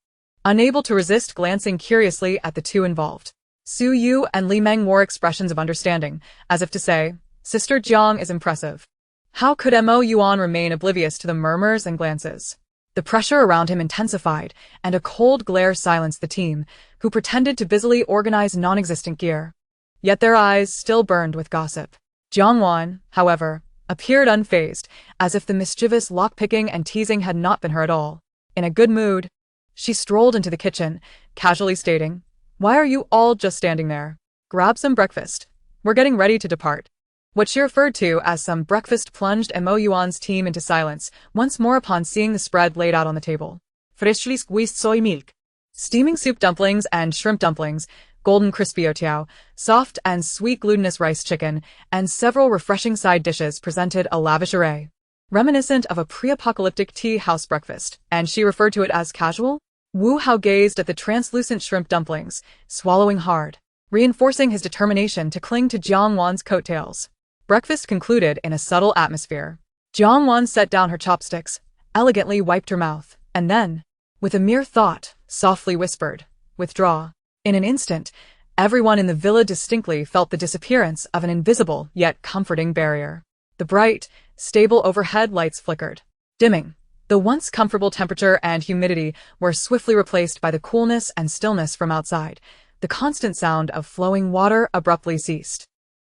Speaker 1: Unable to resist glancing curiously at the two involved, Su Yu and Li Meng wore expressions of understanding, as if to say, "Sister Jiang is impressive." How could Mo Yuan remain oblivious to the murmurs and glances? The pressure around him intensified, and a cold glare silenced the team, who pretended to busily organize non-existent gear. Yet their eyes still burned with gossip. Jiangwan, however, appeared unfazed, as if the mischievous lockpicking and teasing had not been her at all. In a good mood, she strolled into the kitchen, casually stating, "Why are you all just standing there? Grab some breakfast. We're getting ready to depart." What she referred to as some breakfast plunged Mo Yuan's team into silence, once more upon seeing the spread laid out on the table. Freshly squeezed soy milk, steaming soup dumplings and shrimp dumplings, golden crispy youtiao, soft and sweet glutinous rice chicken, and several refreshing side dishes presented a lavish array. Reminiscent of a pre-apocalyptic tea house breakfast, and she referred to it as casual? Wu Hao gazed at the translucent shrimp dumplings, swallowing hard, reinforcing his determination to cling to Jiangwan's coattails. Breakfast concluded in a subtle atmosphere. Jiangwan set down her chopsticks, elegantly wiped her mouth, and then, with a mere thought, softly whispered, "Withdraw." In an instant, everyone in the villa distinctly felt the disappearance of an invisible yet comforting barrier. The bright, stable overhead lights flickered, dimming. The once comfortable temperature and humidity were swiftly replaced by the coolness and stillness from outside. The constant sound of flowing water abruptly ceased.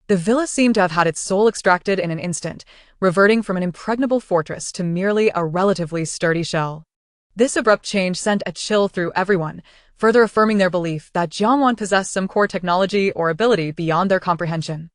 Speaker 1: The villa seemed to have had its soul extracted in an instant, reverting from an impregnable fortress to merely a relatively sturdy shell. This abrupt change sent a chill through everyone, further affirming their belief that Jiangwan possessed some core technology or ability beyond their comprehension.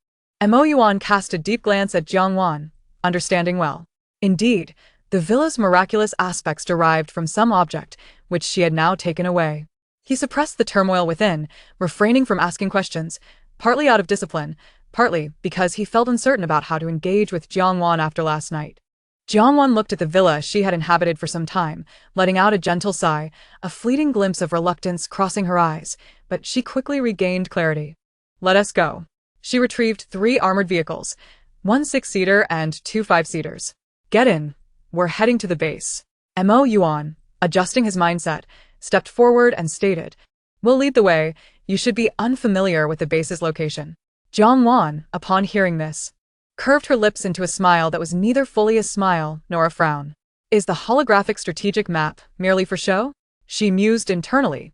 Speaker 1: Mo Yuan cast a deep glance at Jiangwan, understanding well. Indeed, the villa's miraculous aspects derived from some object, which she had now taken away. He suppressed the turmoil within, refraining from asking questions, partly out of discipline, partly because he felt uncertain about how to engage with Jiangwan after last night. Jiangwan looked at the villa she had inhabited for some time, letting out a gentle sigh, a fleeting glimpse of reluctance crossing her eyes, but she quickly regained clarity. "Let us go." She retrieved 3 armored vehicles, 1 6-seater and 2 5-seaters. "Get in. We're heading to the base." Mo Yuan, adjusting his mindset, stepped forward and stated, "We'll lead the way. You should be unfamiliar with the base's location." Jiang Wan, upon hearing this, curved her lips into a smile that was neither fully a smile nor a frown. Is the holographic strategic map merely for show? She mused internally,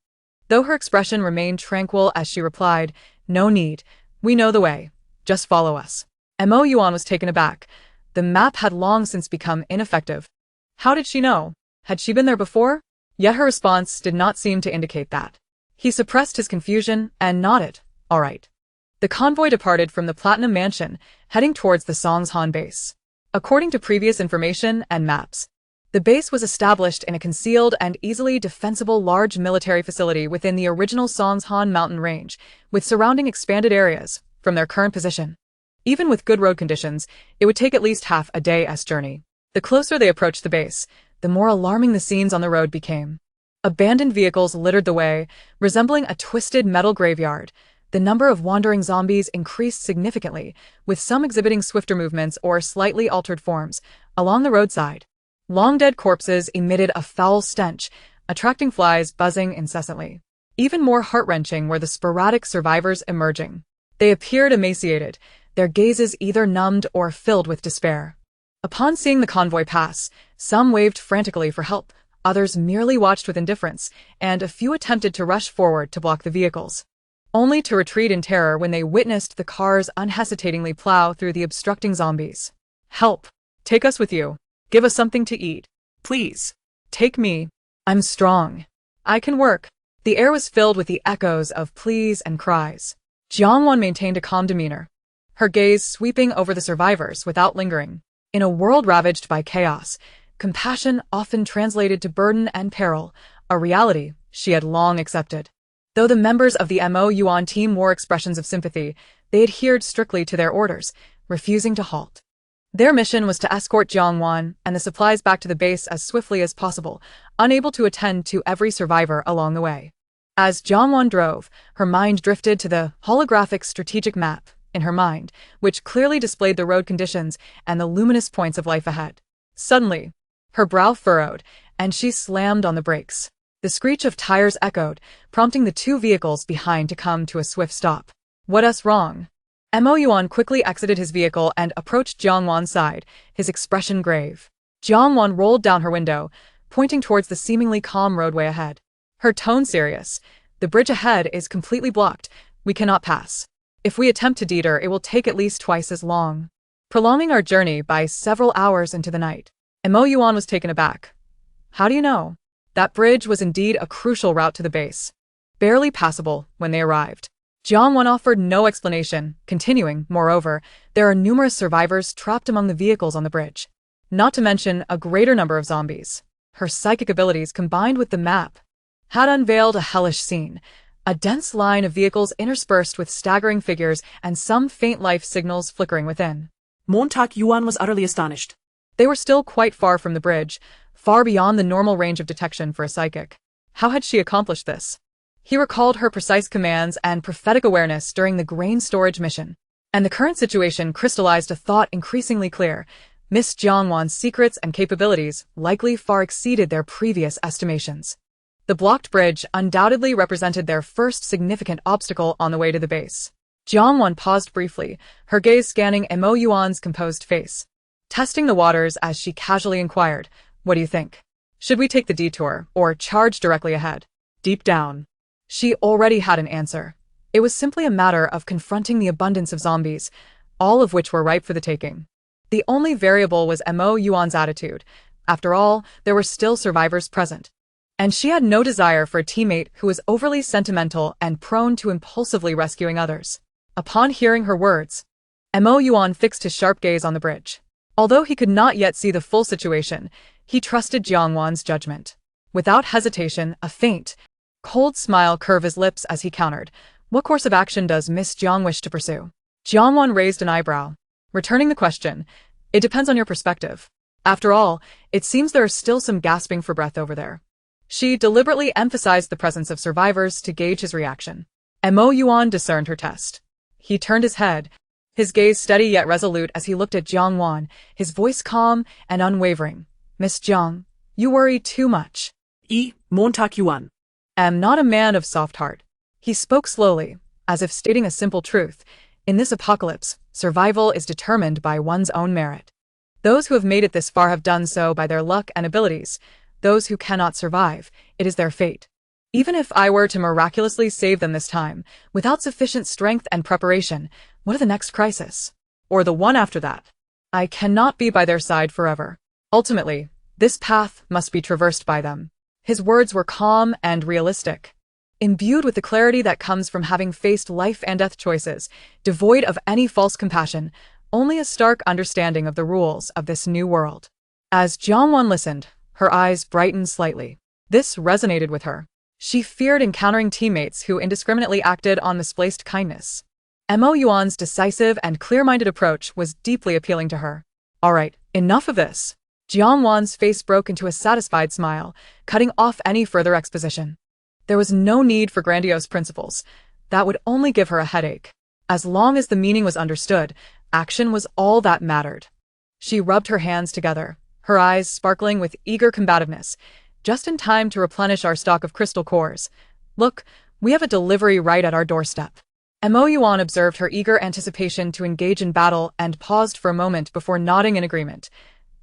Speaker 1: though her expression remained tranquil as she replied, "No need. We know the way. Just follow us." Mo Yuan was taken aback. The map had long since become ineffective. How did she know? Had she been there before? Yet her response did not seem to indicate that. He suppressed his confusion and nodded. All right. The convoy departed from the Platinum Mansion, heading towards the Songshan base. According to previous information and maps, the base was established in a concealed and easily defensible large military facility within the original Songshan mountain range, with surrounding expanded areas from their current position. Even with good road conditions, it would take at least half a day's journey. The closer they approached the base, the more alarming the scenes on the road became. Abandoned vehicles littered the way, resembling a twisted metal graveyard. The number of wandering zombies increased significantly, with some exhibiting swifter movements or slightly altered forms. Along the roadside, long-dead corpses emitted a foul stench, attracting flies buzzing incessantly. Even more heart-wrenching were the sporadic survivors emerging. They appeared emaciated, their gazes either numbed or filled with despair. Upon seeing the convoy pass, some waved frantically for help, others merely watched with indifference, and a few attempted to rush forward to block the vehicles, only to retreat in terror when they witnessed the cars unhesitatingly plow through the obstructing zombies. "Help! Take us with you. Give us something to eat. Please. Take me. I'm strong. I can work." The air was filled with the echoes of pleas and cries. Jiang Wan maintained a calm demeanor, her gaze sweeping over the survivors without lingering. In a world ravaged by chaos, compassion often translated to burden and peril, a reality she had long accepted. Though the members of the Mo Yuan team wore expressions of sympathy, they adhered strictly to their orders, refusing to halt. Their mission was to escort Jiang Wan and the supplies back to the base as swiftly as possible, unable to attend to every survivor along the way. As Jiang Wan drove, her mind drifted to the holographic strategic map in her mind, which clearly displayed the road conditions and the luminous points of life ahead. Suddenly, her brow furrowed, and she slammed on the brakes. The screech of tires echoed, prompting the two vehicles behind to come to a swift stop. "What's wrong?" Mo Yuan quickly exited his vehicle and approached Jiang Wan's side, his expression grave. Jiang Wan rolled down her window, pointing towards the seemingly calm roadway ahead. Her tone serious. "The bridge ahead is completely blocked. We cannot pass. If we attempt to deter, it will take at least twice as long, prolonging our journey by several hours into the night." Mo Yuan was taken aback. "How do you know?" That bridge was indeed a crucial route to the base, barely passable when they arrived. Jiang Wan offered no explanation, continuing, "Moreover, there are numerous survivors trapped among the vehicles on the bridge, not to mention a greater number of zombies." Her psychic abilities combined with the map had unveiled a hellish scene. A dense line of vehicles interspersed with staggering figures and some faint life signals flickering within.
Speaker 2: Montauk Yuan was utterly astonished.
Speaker 1: They were still quite far from the bridge, far beyond the normal range of detection for a psychic. How had she accomplished this? He recalled her precise commands and prophetic awareness during the grain storage mission, and the current situation crystallized a thought increasingly clear. Miss Jiang Wan's secrets and capabilities likely far exceeded their previous estimations. The blocked bridge undoubtedly represented their first significant obstacle on the way to the base. Jiang Wan paused briefly, her gaze scanning Mo Yuan's composed face, testing the waters as she casually inquired, "What do you think? Should we take the detour or charge directly ahead?" Deep down, she already had an answer. It was simply a matter of confronting the abundance of zombies, all of which were ripe for the taking. The only variable was Mo Yuan's attitude. After all, there were still survivors present, and she had no desire for a teammate who was overly sentimental and prone to impulsively rescuing others. Upon hearing her words, Mo Yuan fixed his sharp gaze on the bridge. Although he could not yet see the full situation, he trusted Jiang Wan's judgment. Without hesitation, a faint, cold smile curved his lips as he countered, "What course of action does Miss Jiang wish to pursue?" Jiang Wan raised an eyebrow, returning the question, "It depends on your perspective. After all, it seems there are still some gasping for breath over there." She deliberately emphasized the presence of survivors to gauge his reaction. Mo Yuan discerned her test. He turned his head, his gaze steady yet resolute as he looked at Jiang Wan, his voice calm and unwavering. "Miss Jiang, You worry too much.
Speaker 2: Montag Yuan.
Speaker 1: Am not a man of soft heart. He spoke slowly, as if stating a simple truth. In this apocalypse, survival is determined by one's own merit. Those who have made it this far have done so by their luck and abilities. Those who cannot survive, it is their fate. Even if I were to miraculously save them this time, without sufficient strength and preparation, what of the next crisis? Or the one after that? I cannot be by their side forever. Ultimately, this path must be traversed by them. His words were calm and realistic, imbued with the clarity that comes from having faced life and death choices, devoid of any false compassion, only a stark understanding of the rules of this new world. As Jiangwan listened, her eyes brightened slightly. This resonated with her. She feared encountering teammates who indiscriminately acted on misplaced kindness. Mo Yuan's decisive and clear-minded approach was deeply appealing to her. All right, enough of this. Jiangwan's face broke into a satisfied smile, cutting off any further exposition. There was no need for grandiose principles. That would only give her a headache. As long as the meaning was understood, action was all that mattered. She rubbed her hands together, her eyes sparkling with eager combativeness, just in time to replenish our stock of crystal cores. Look, we have a delivery right at our doorstep. Mo Yuan observed her eager anticipation to engage in battle and paused for a moment before nodding in agreement.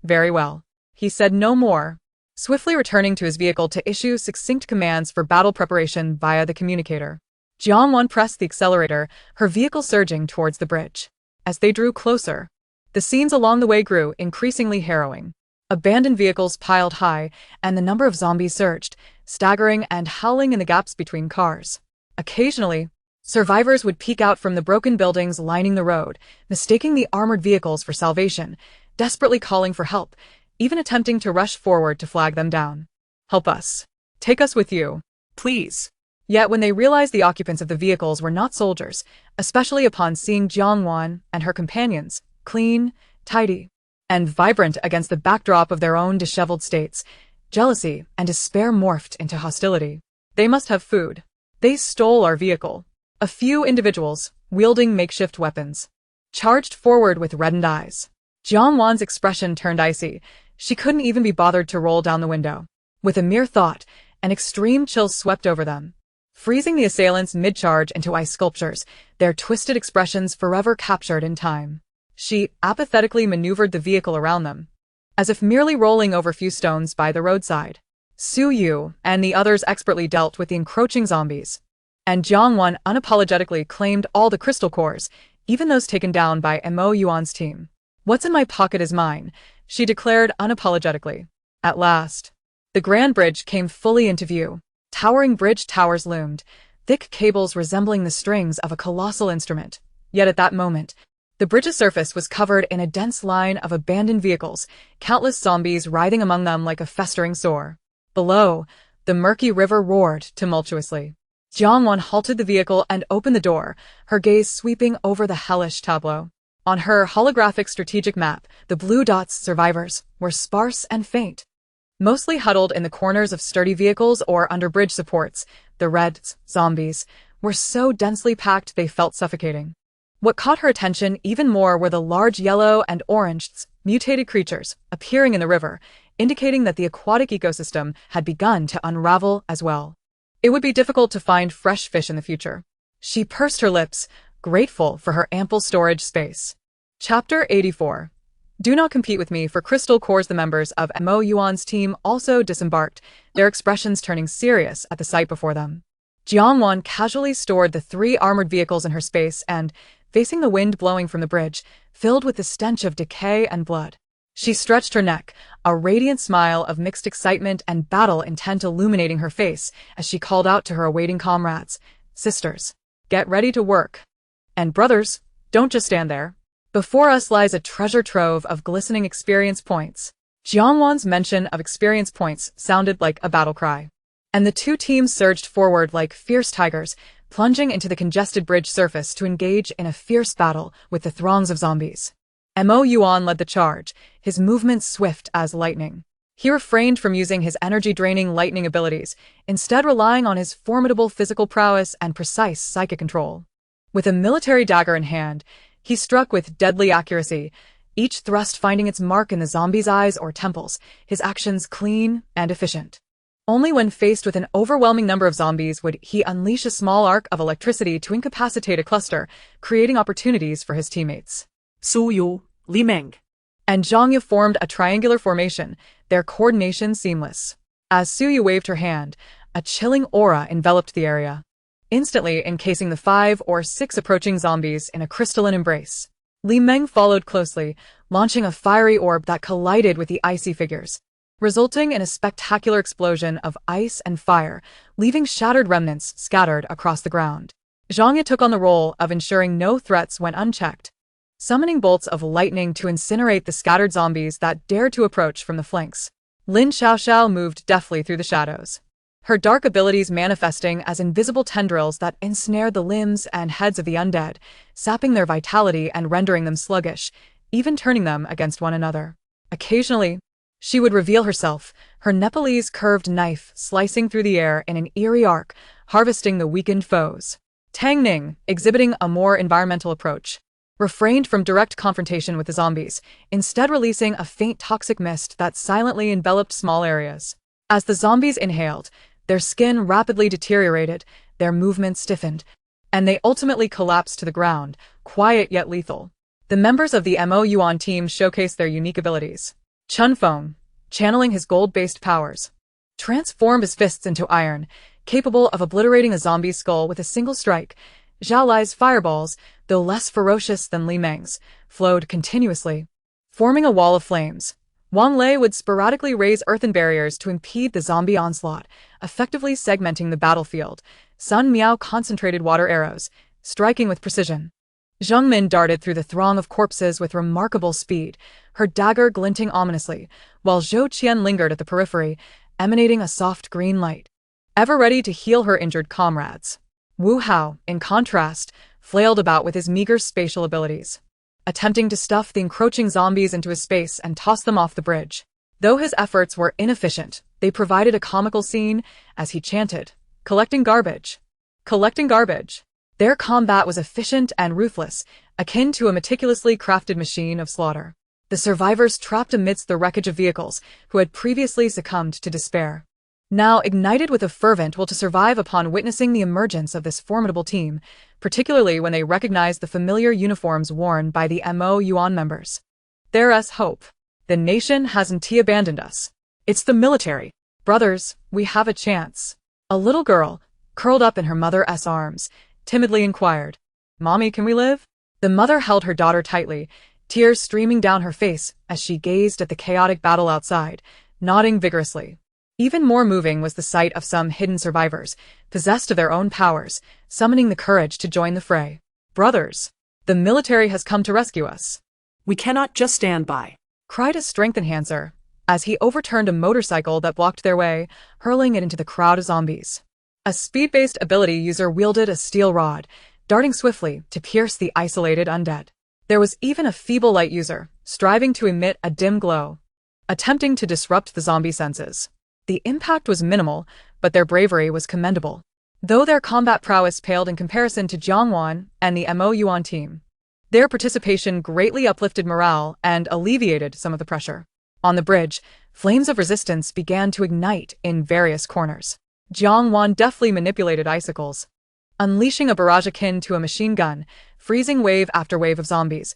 Speaker 1: Very well. He said no more, swiftly returning to his vehicle to issue succinct commands for battle preparation via the communicator. Jiangwan pressed the accelerator, her vehicle surging towards the bridge. As they drew closer, the scenes along the way grew increasingly harrowing. Abandoned vehicles piled high, and the number of zombies surged, staggering and howling in the gaps between cars. Occasionally, survivors would peek out from the broken buildings lining the road, mistaking the armored vehicles for salvation, desperately calling for help, even attempting to rush forward to flag them down. Help us. Take us with you. Please. Yet when they realized the occupants of the vehicles were not soldiers, especially upon seeing Jiangwan and her companions, clean, tidy, and vibrant against the backdrop of their own disheveled states, jealousy and despair morphed into hostility. They must have food. They stole our vehicle. A few individuals, wielding makeshift weapons, charged forward with reddened eyes. Jiangwan's expression turned icy. She couldn't even be bothered to roll down the window. With a mere thought, an extreme chill swept over them, freezing the assailants mid-charge into ice sculptures, their twisted expressions forever captured in time. She apathetically maneuvered the vehicle around them, as if merely rolling over few stones by the roadside. Su Yu and the others expertly dealt with the encroaching zombies, and Jiangwan unapologetically claimed all the crystal cores, even those taken down by Mo Yuan's team. What's in my pocket is mine, she declared unapologetically. At last, the Grand Bridge came fully into view. Towering bridge towers loomed, thick cables resembling the strings of a colossal instrument. Yet at that moment, the bridge's surface was covered in a dense line of abandoned vehicles, countless zombies writhing among them like a festering sore. Below, the murky river roared tumultuously. Jiangwan halted the vehicle and opened the door, her gaze sweeping over the hellish tableau. On her holographic strategic map, the blue dots survivors were sparse and faint, mostly huddled in the corners of sturdy vehicles or under bridge supports. The reds, zombies, were so densely packed they felt suffocating. What caught her attention even more were the large yellow and orange, mutated creatures appearing in the river, indicating that the aquatic ecosystem had begun to unravel as well. It would be difficult to find fresh fish in the future. She pursed her lips, grateful for her ample storage space. Chapter 84. Do not compete with me for crystal cores. The members of Mo Yuan's team also disembarked, their expressions turning serious at the sight before them. Jiangwan casually stored the 3 armored vehicles in her space and, facing the wind blowing from the bridge, filled with the stench of decay and blood, she stretched her neck, a radiant smile of mixed excitement and battle intent illuminating her face as she called out to her awaiting comrades. Sisters, get ready to work. And brothers, don't just stand there. Before us lies a treasure trove of glistening experience points. Jiangwan's mention of experience points sounded like a battle cry, and the 2 teams surged forward like fierce tigers, plunging into the congested bridge surface to engage in a fierce battle with the throngs of zombies. Mo Yuan led the charge, his movements swift as lightning. He refrained from using his energy-draining lightning abilities, instead relying on his formidable physical prowess and precise psychic control. With a military dagger in hand, he struck with deadly accuracy, each thrust finding its mark in the zombie's eyes or temples, his actions clean and efficient. Only when faced with an overwhelming number of zombies would he unleash a small arc of electricity to incapacitate a cluster, creating opportunities for his teammates.
Speaker 2: Suyu, Li Meng,
Speaker 1: and Zhang Ye formed a triangular formation, their coordination seamless. As Suyu waved her hand, a chilling aura enveloped the area, instantly encasing the 5 or 6 approaching zombies in a crystalline embrace. Li Meng followed closely, launching a fiery orb that collided with the icy figures, resulting in a spectacular explosion of ice and fire, leaving shattered remnants scattered across the ground. Zhang Ye took on the role of ensuring no threats went unchecked, summoning bolts of lightning to incinerate the scattered zombies that dared to approach from the flanks. Lin Xiaoxiao moved deftly through the shadows, her dark abilities manifesting as invisible tendrils that ensnared the limbs and heads of the undead, sapping their vitality and rendering them sluggish, even turning them against one another. Occasionally, she would reveal herself, her Nepalese curved knife slicing through the air in an eerie arc, harvesting the weakened foes. Tang Ning, exhibiting a more environmental approach, refrained from direct confrontation with the zombies, instead releasing a faint toxic mist that silently enveloped small areas. As the zombies inhaled, their skin rapidly deteriorated, their movements stiffened, and they ultimately collapsed to the ground, quiet yet lethal. The members of the Mo Yuan team showcased their unique abilities. Chun Feng, channeling his gold-based powers, transformed his fists into iron, capable of obliterating a zombie's skull with a single strike. Zhao Lai's fireballs, though less ferocious than Li Meng's, flowed continuously, forming a wall of flames. Wang Lei would sporadically raise earthen barriers to impede the zombie onslaught, effectively segmenting the battlefield. Sun Miao concentrated water arrows, striking with precision. Zheng Min darted through the throng of corpses with remarkable speed, her dagger glinting ominously, while Zhou Qian lingered at the periphery, emanating a soft green light, ever ready to heal her injured comrades. Wu Hao, in contrast, flailed about with his meager spatial abilities, attempting to stuff the encroaching zombies into his space and toss them off the bridge. Though his efforts were inefficient, they provided a comical scene as he chanted, "Collecting garbage. Collecting garbage." Their combat was efficient and ruthless, akin to a meticulously crafted machine of slaughter. The survivors trapped amidst the wreckage of vehicles who had previously succumbed to despair, now ignited with a fervent will to survive upon witnessing the emergence of this formidable team, particularly when they recognized the familiar uniforms worn by the Mo Yuan members. There's hope. The nation hasn't abandoned us. It's the military. Brothers, we have a chance. A little girl, curled up in her mother's arms, timidly inquired, "Mommy, can we live?" The mother held her daughter tightly, tears streaming down her face as she gazed at the chaotic battle outside, nodding vigorously. Even more moving was the sight of some hidden survivors, possessed of their own powers, summoning the courage to join the fray. "Brothers, the military has come to rescue us.
Speaker 2: We cannot just stand by,"
Speaker 1: cried a strength enhancer, as he overturned a motorcycle that blocked their way, hurling it into the crowd of zombies. A speed-based ability user wielded a steel rod, darting swiftly to pierce the isolated undead. There was even a feeble light user, striving to emit a dim glow, attempting to disrupt the zombie senses. The impact was minimal, but their bravery was commendable, though their combat prowess paled in comparison to Jiangwan and the Mo Yuan team. Their participation greatly uplifted morale and alleviated some of the pressure. On the bridge, flames of resistance began to ignite in various corners. Jiangwan deftly manipulated icicles, unleashing a barrage akin to a machine gun, freezing wave after wave of zombies,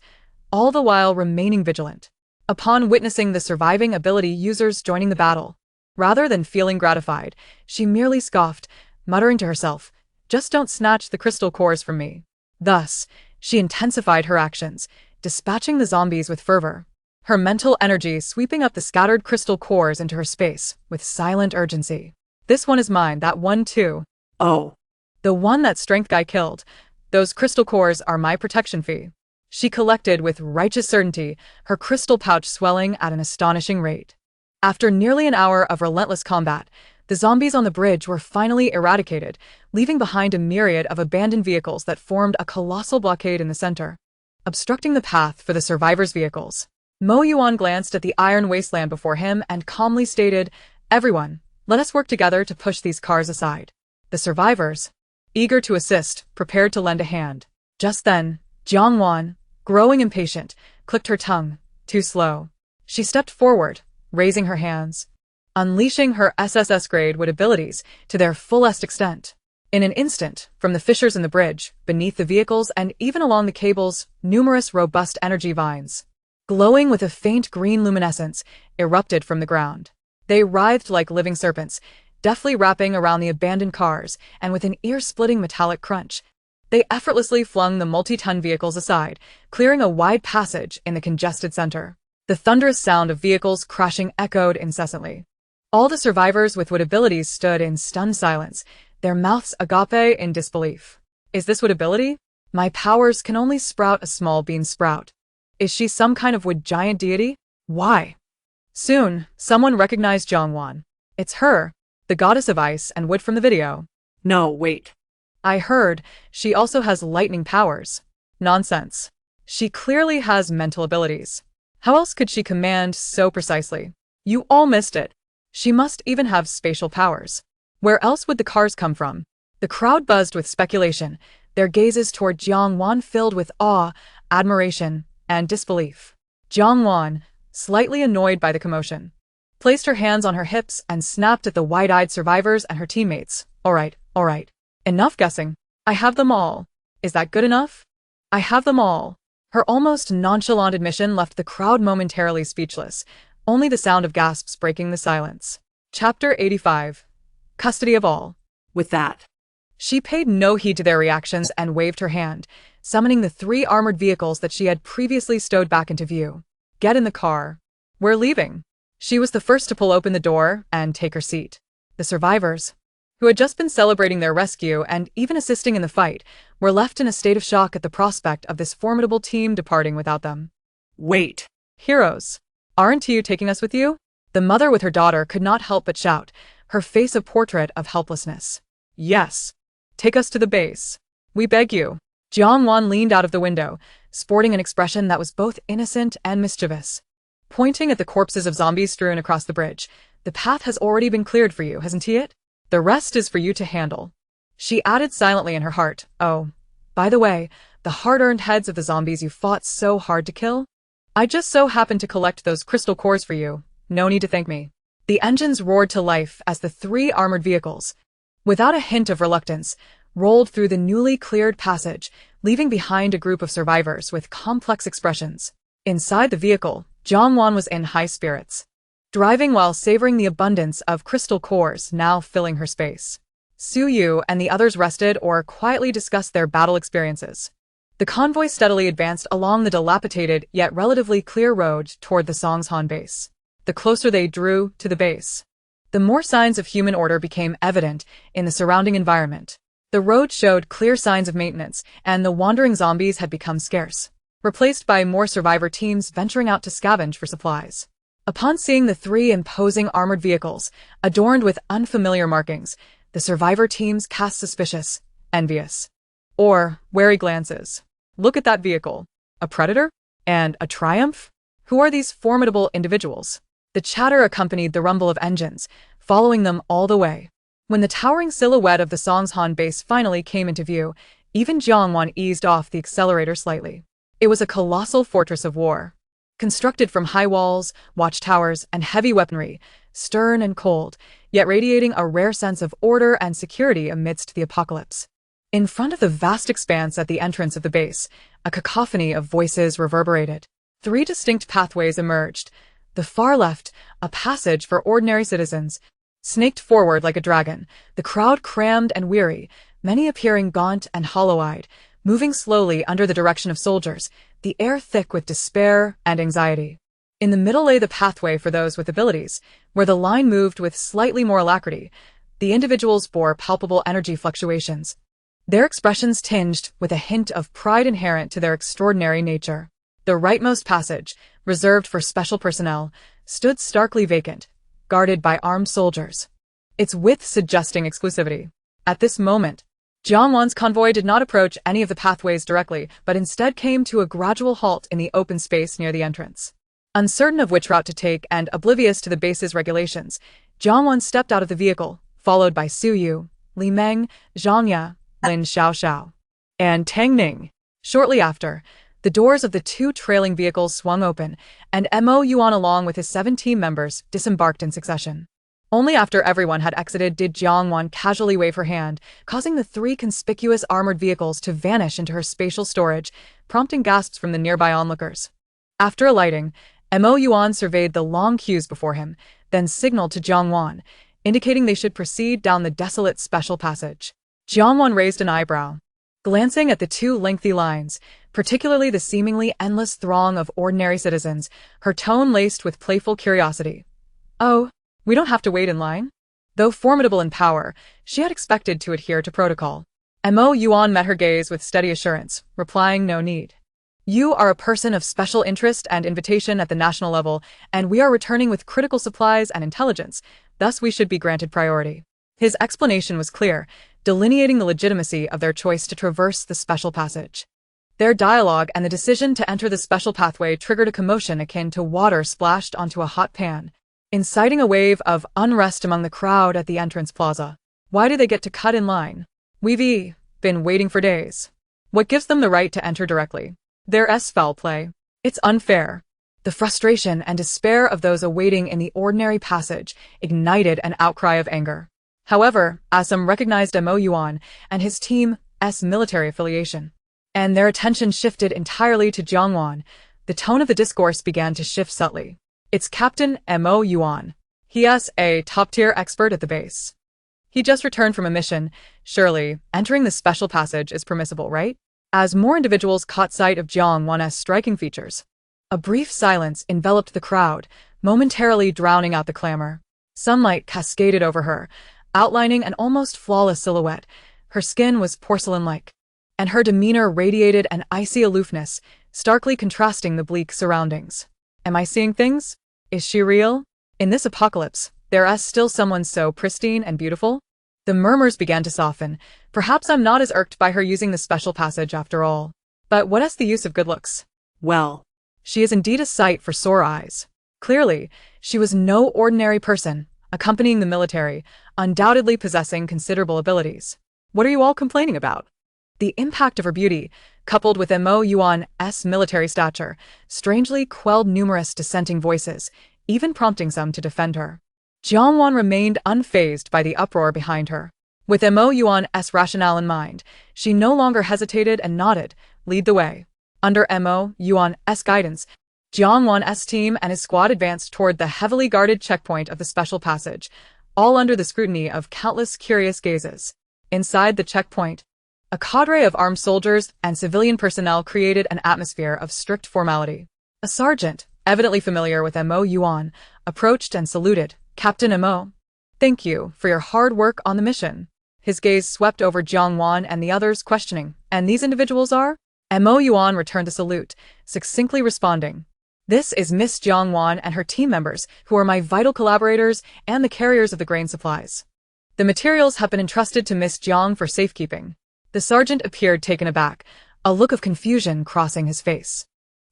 Speaker 1: all the while remaining vigilant. Upon witnessing the surviving ability users joining the battle, rather than feeling gratified, she merely scoffed, muttering to herself, "Just don't snatch the crystal cores from me." Thus, she intensified her actions, dispatching the zombies with fervor, her mental energy sweeping up the scattered crystal cores into her space with silent urgency. "This one is mine, that one too.
Speaker 2: Oh.
Speaker 1: The one that strength guy killed. Those crystal cores are my protection fee." She collected with righteous certainty, her crystal pouch swelling at an astonishing rate. After nearly an hour of relentless combat, the zombies on the bridge were finally eradicated, leaving behind a myriad of abandoned vehicles that formed a colossal blockade in the center, obstructing the path for the survivors' vehicles. Mo Yuan glanced at the iron wasteland before him and calmly stated, "Everyone, let us work together to push these cars aside." The survivors, eager to assist, prepared to lend a hand. Just then, Jiangwan, growing impatient, clicked her tongue, Too slow. She stepped forward, raising her hands, unleashing her SSS-grade wood abilities to their fullest extent. In an instant, from the fissures in the bridge, beneath the vehicles and even along the cables, numerous robust energy vines, glowing with a faint green luminescence, erupted from the ground. They writhed like living serpents, deftly wrapping around the abandoned cars, and with an ear-splitting metallic crunch, they effortlessly flung the multi-ton vehicles aside, clearing a wide passage in the congested center. The thunderous sound of vehicles crashing echoed incessantly. All the survivors with wood abilities stood in stunned silence, their mouths agape in disbelief. Is this wood ability? My powers can only sprout a small bean sprout. Is she some kind of wood giant deity? Why? Soon, someone recognized Jiangwan. It's her, the goddess of ice and wood from the video.
Speaker 2: No, wait.
Speaker 1: I heard she also has lightning powers. Nonsense. She clearly has mental abilities. How else could she command so precisely? You all missed it. She must even have spatial powers. Where else would the cars come from? The crowd buzzed with speculation, their gazes toward Jiangwan filled with awe, admiration, and disbelief. Jiangwan, slightly annoyed by the commotion, placed her hands on her hips and snapped at the wide-eyed survivors and her teammates. All right. Enough guessing. I have them all. Is that good enough? I have them all. Her almost nonchalant admission left the crowd momentarily speechless, only the sound of gasps breaking the silence. Chapter 85. Custody of all.
Speaker 2: With that,
Speaker 1: She paid no heed to their reactions and waved her hand, summoning the 3 armored vehicles that she had previously stowed back into view. Get in the car. We're leaving. She was the first to pull open the door and take her seat. The survivors, who had just been celebrating their rescue and even assisting in the fight, were left in a state of shock at the prospect of this formidable team departing without them.
Speaker 2: wait.
Speaker 1: Heroes, aren't you taking us with you? The mother with her daughter could not help but shout, her face a portrait of helplessness. Yes. Take us to the base. We beg you. Jiangwan leaned out of the window, sporting an expression that was both innocent and mischievous. Pointing at the corpses of zombies strewn across the bridge, the path has already been cleared for you, hasn't it? The rest is for you to handle. She added silently in her heart, oh, by the way, the hard-earned heads of the zombies you fought so hard to kill? I just so happened to collect those crystal cores for you. No need to thank me. The engines roared to life as the 3 armored vehicles, without a hint of reluctance, rolled through the newly cleared passage, leaving behind a group of survivors with complex expressions. Inside the vehicle, Jiangwan was in high spirits, driving while savoring the abundance of crystal cores now filling her space. Su Yu and the others rested or quietly discussed their battle experiences. The convoy steadily advanced along the dilapidated yet relatively clear road toward the Songshan base. The closer they drew to the base, the more signs of human order became evident in the surrounding environment. The road showed clear signs of maintenance, and the wandering zombies had become scarce, replaced by more survivor teams venturing out to scavenge for supplies. Upon seeing the 3 imposing armored vehicles, adorned with unfamiliar markings, the survivor teams cast suspicious, envious, or wary glances. Look at that vehicle. A predator? And a triumph? Who are these formidable individuals? The chatter accompanied the rumble of engines, following them all the way. When the towering silhouette of the Songshan base finally came into view, even Jiangwan eased off the accelerator slightly. It was a colossal fortress of war, constructed from high walls, watchtowers, and heavy weaponry, stern and cold, yet radiating a rare sense of order and security amidst the apocalypse. In front of the vast expanse at the entrance of the base, a cacophony of voices reverberated. 3 distinct pathways emerged. The far left, a passage for ordinary citizens, snaked forward like a dragon, the crowd crammed and weary, many appearing gaunt and hollow-eyed, moving slowly under the direction of soldiers, the air thick with despair and anxiety. In the middle lay the pathway for those with abilities, where the line moved with slightly more alacrity. The individuals bore palpable energy fluctuations, their expressions tinged with a hint of pride inherent to their extraordinary nature. The rightmost passage, reserved for special personnel, stood starkly vacant, guarded by armed soldiers, its width suggesting exclusivity. At this moment, Jiangwan's convoy did not approach any of the pathways directly, but instead came to a gradual halt in the open space near the entrance. Uncertain of which route to take and oblivious to the base's regulations, Jiangwan stepped out of the vehicle, followed by Su Yu, Li Meng, Zhang Ya, Lin Xiaoxiao, and Tang Ning. Shortly after, The doors of the 2 trailing vehicles swung open, and Mo Yuan along with his 7 team members disembarked in succession. Only after everyone had exited did Jiang Wan casually wave her hand, causing the 3 conspicuous armored vehicles to vanish into her spatial storage, prompting gasps from the nearby onlookers. After alighting, Mo Yuan surveyed the long queues before him, then signaled to Jiang Wan, indicating they should proceed down the desolate special passage. Jiang Wan raised an eyebrow. Glancing at the 2 lengthy lines, particularly the seemingly endless throng of ordinary citizens, her tone laced with playful curiosity. Oh, we don't have to wait in line? Though formidable in power, she had expected to adhere to protocol. Mo Yuan met her gaze with steady assurance, replying no need. You are a person of special interest and invitation at the national level, and we are returning with critical supplies and intelligence, thus we should be granted priority. His explanation was clear, delineating the legitimacy of their choice to traverse the special passage. Their dialogue and the decision to enter the special pathway triggered a commotion akin to water splashed onto a hot pan, inciting a wave of unrest among the crowd at the entrance plaza. Why do they get to cut in line? We've been waiting for days. What gives them the right to enter directly? Their foul play. It's unfair. The frustration and despair of those awaiting in the ordinary passage ignited an outcry of anger. However, Assam recognized Mo Yuan and his team's military affiliation, and their attention shifted entirely to Jiang Wan. The tone of the discourse began to shift subtly. It's Captain Mo Yuan. He's a top-tier expert at the base. He just returned from a mission. Surely, entering the special passage is permissible, right? As more individuals caught sight of Jiang Wan's striking features, a brief silence enveloped the crowd, momentarily drowning out the clamor. Sunlight cascaded over her, outlining an almost flawless silhouette. Her skin was porcelain-like, and her demeanor radiated an icy aloofness, starkly contrasting the bleak surroundings. Am I seeing things? Is she real? In this apocalypse, there's still someone so pristine and beautiful? The murmurs began to soften. Perhaps I'm not as irked by her using the special passage after all. But what is the use of good looks? Well, she is indeed a sight for sore eyes. Clearly, she was no ordinary person, accompanying the military, undoubtedly possessing considerable abilities. What are you all complaining about? The impact of her beauty, coupled with Mo Yuan's military stature, strangely quelled numerous dissenting voices, even prompting some to defend her. Jiang Wan remained unfazed by the uproar behind her. With Mo Yuan's rationale in mind, she no longer hesitated and nodded, lead the way. Under Mo Yuan's guidance, Jiang Wan's team and his squad advanced toward the heavily guarded checkpoint of the special passage, all under the scrutiny of countless curious gazes. Inside the checkpoint, a cadre of armed soldiers and civilian personnel created an atmosphere of strict formality. A sergeant, evidently familiar with Mo Yuan, approached and saluted. Captain Mo, thank you for your hard work on the mission. His gaze swept over Jiang Wan and the others, questioning, and these individuals are? Mo Yuan returned the salute, succinctly responding, this is Miss Jiang Wan and her team members, who are my vital collaborators and the carriers of the grain supplies. The materials have been entrusted to Miss Jiang for safekeeping. The sergeant appeared taken aback, a look of confusion crossing his face.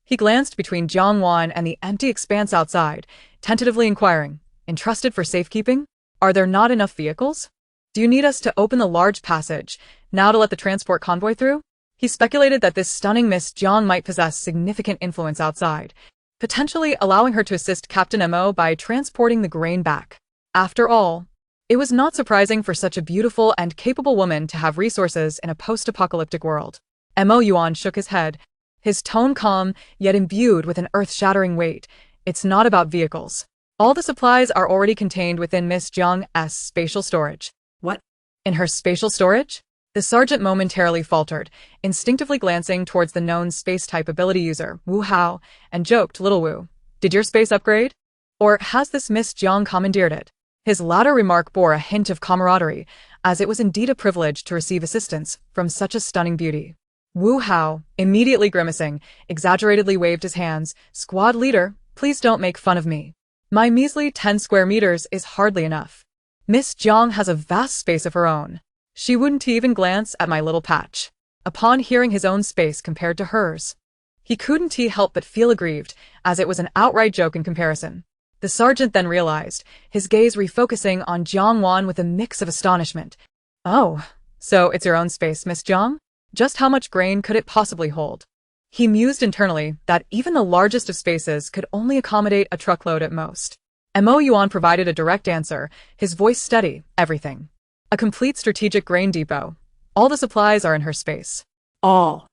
Speaker 1: He glanced between Jiang Wan and the empty expanse outside, tentatively inquiring, entrusted for safekeeping? Are there not enough vehicles? Do you need us to open the large passage, now to let the transport convoy through? He speculated that this stunning Miss Jiang might possess significant influence outside, potentially allowing her to assist Captain Mo by transporting the grain back. After all, it was not surprising for such a beautiful and capable woman to have resources in a post-apocalyptic world. Mo Yuan shook his head, his tone calm, yet imbued with an earth-shattering weight. It's not about vehicles. All the supplies are already contained within Miss Jiang's spatial storage. What? In her spatial storage? The sergeant momentarily faltered, instinctively glancing towards the known space-type ability user, Wu Hao, and joked, Little Wu, did your space upgrade? Or has this Miss Jiang commandeered it? His latter remark bore a hint of camaraderie, as it was indeed a privilege to receive assistance from such a stunning beauty. Wu Hao, immediately grimacing, exaggeratedly waved his hands. Squad leader, please don't make fun of me. My measly 10 square meters is hardly enough. Miss Jiang has a vast space of her own. She wouldn't even glance at my little patch. Upon hearing his own space compared to hers, he couldn't help but feel aggrieved, as it was an outright joke in comparison. The sergeant then realized, his gaze refocusing on Jiang Wan with a mix of astonishment. Oh, so it's your own space, Miss Jiang? Just how much grain could it possibly hold? He mused internally that even the largest of spaces could only accommodate a truckload at most. Mo Yuan provided a direct answer, his voice steady. Everything. A complete strategic grain depot. All the supplies are in her space.
Speaker 2: All.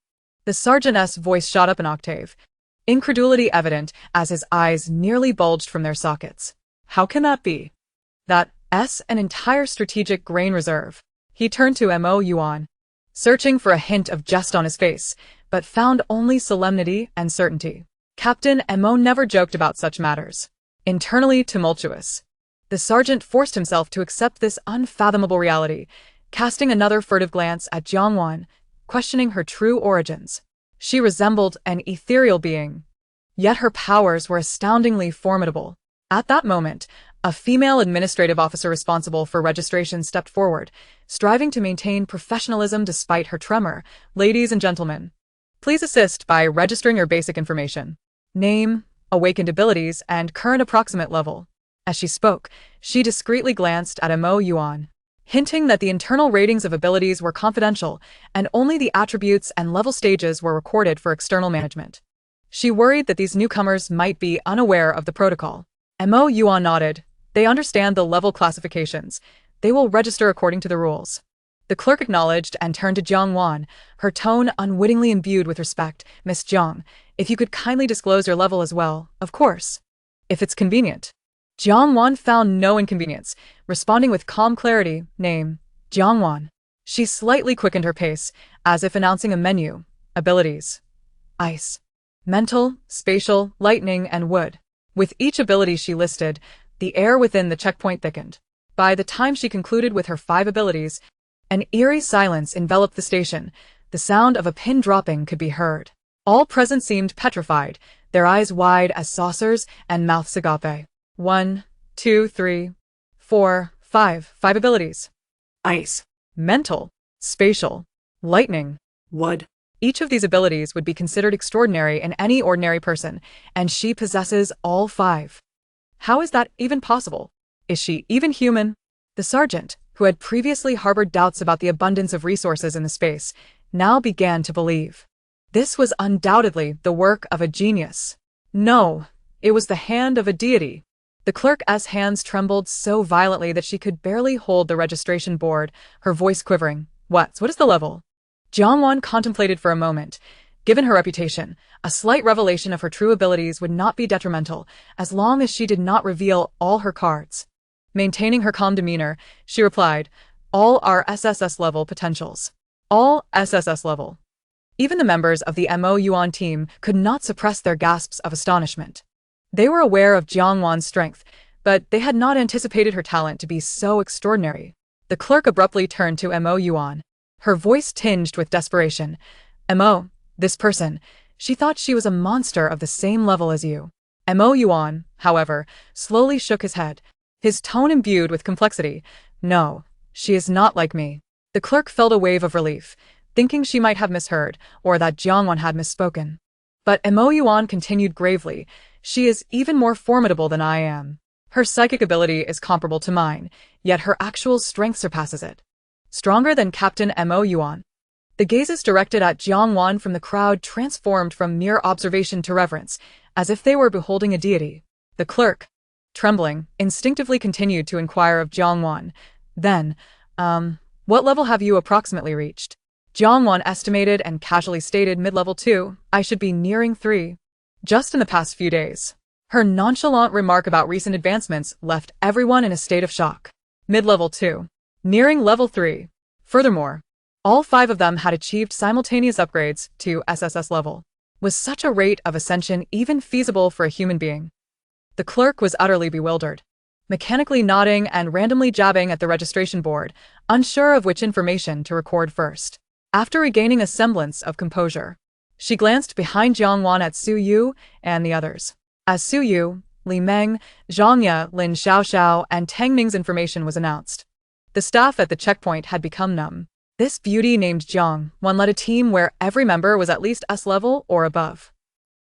Speaker 1: The sergeant's voice shot up an octave, incredulity evident as his eyes nearly bulged from their sockets.
Speaker 2: How can that be?
Speaker 1: That's an entire strategic grain reserve. He turned to Mo Yuan, searching for a hint of jest on his face, but found only solemnity and certainty. Captain Mo never joked about such matters. Internally tumultuous, the sergeant forced himself to accept this unfathomable reality, casting another furtive glance at Jiangwan, questioning her true origins. She resembled an ethereal being, yet her powers were astoundingly formidable. At that moment, a female administrative officer responsible for registration stepped forward, striving to maintain professionalism despite her tremor. Ladies and gentlemen, please assist by registering your basic information. Name, awakened abilities, and current approximate level. As she spoke, she discreetly glanced at Mo Yuan, hinting that the internal ratings of abilities were confidential and only the attributes and level stages were recorded for external management. She worried that these newcomers might be unaware of the protocol. Mo Yuan nodded. They understand the level classifications. They will register according to the rules. The clerk acknowledged and turned to Jiang Wan, her tone unwittingly imbued with respect. Miss Jiang, if you could kindly disclose your level as well, of course. If it's convenient. Jiang Wan found no inconvenience, responding with calm clarity. Name, Jiang Wan. She slightly quickened her pace, as if announcing a menu. Abilities. Ice. Mental, spatial, lightning, and wood. With each ability she listed, the air within the checkpoint thickened. By the time she concluded with her 5 abilities, an eerie silence enveloped the station. The sound of a pin dropping could be heard. All present seemed petrified, their eyes wide as saucers and mouths agape. 1, 2, 3, 4, 5 abilities.
Speaker 2: Ice.
Speaker 1: Mental, spatial, lightning,
Speaker 2: wood.
Speaker 1: Each of these abilities would be considered extraordinary in any ordinary person, and she possesses all 5. How is that even possible? Is she even human? The sergeant, who had previously harbored doubts about the abundance of resources in the space, now began to believe. This was undoubtedly the work of a genius. No, it was the hand of a deity. The clerk's hands trembled so violently that she could barely hold the registration board, her voice quivering. What is the level? Jiangwan contemplated for a moment. Given her reputation, a slight revelation of her true abilities would not be detrimental, as long as she did not reveal all her cards. Maintaining her calm demeanor, she replied, all are SSS-level potentials. All SSS level. Even the members of the Mo Yuan team could not suppress their gasps of astonishment. They were aware of Jiangwan's strength, but they had not anticipated her talent to be so extraordinary. The clerk abruptly turned to Mo Yuan, her voice tinged with desperation. Mo, this person, she thought she was a monster of the same level as you. Mo Yuan, however, slowly shook his head, his tone imbued with complexity. No, she is not like me. The clerk felt a wave of relief, thinking she might have misheard, or that Jiangwan had misspoken. But Mo Yuan continued gravely, she is even more formidable than I am. Her psychic ability is comparable to mine, yet her actual strength surpasses it. Stronger than Captain Mo Yuan. The gazes directed at Jiangwan from the crowd transformed from mere observation to reverence, as if they were beholding a deity. The clerk, trembling, instinctively continued to inquire of Jiangwan. Then, what level have you approximately reached? Jiangwan estimated and casually stated mid-level 2, I should be nearing 3. Just in the past few days. Her nonchalant remark about recent advancements left everyone in a state of shock. Mid-level 2. Nearing level 3. Furthermore, all 5 of them had achieved simultaneous upgrades to SSS level. Was such a rate of ascension even feasible for a human being? The clerk was utterly bewildered, mechanically nodding and randomly jabbing at the registration board, unsure of which information to record first. After regaining a semblance of composure, she glanced behind Jiangwan at Su Yu and the others. As Su Yu, Li Meng, Zhang Ye, Lin Xiaoxiao, and Tang Ming's information was announced, the staff at the checkpoint had become numb. This beauty named Jiang Wan led a team where every member was at least S level or above.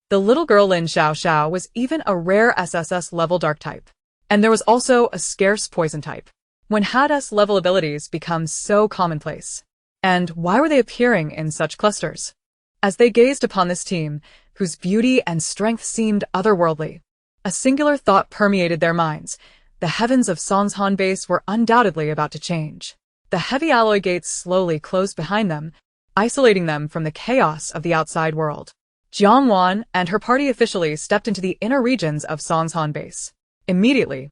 Speaker 1: The little girl Lin Xiaoxiao was even a rare SSS level dark type. And there was also a scarce poison type. When had S level abilities become so commonplace? And why were they appearing in such clusters? As they gazed upon this team, whose beauty and strength seemed otherworldly, a singular thought permeated their minds. The heavens of Songshan Base were undoubtedly about to change. The heavy alloy gates slowly closed behind them, isolating them from the chaos of the outside world. Jiang Wan and her party officially stepped into the inner regions of Songshan Base. Immediately,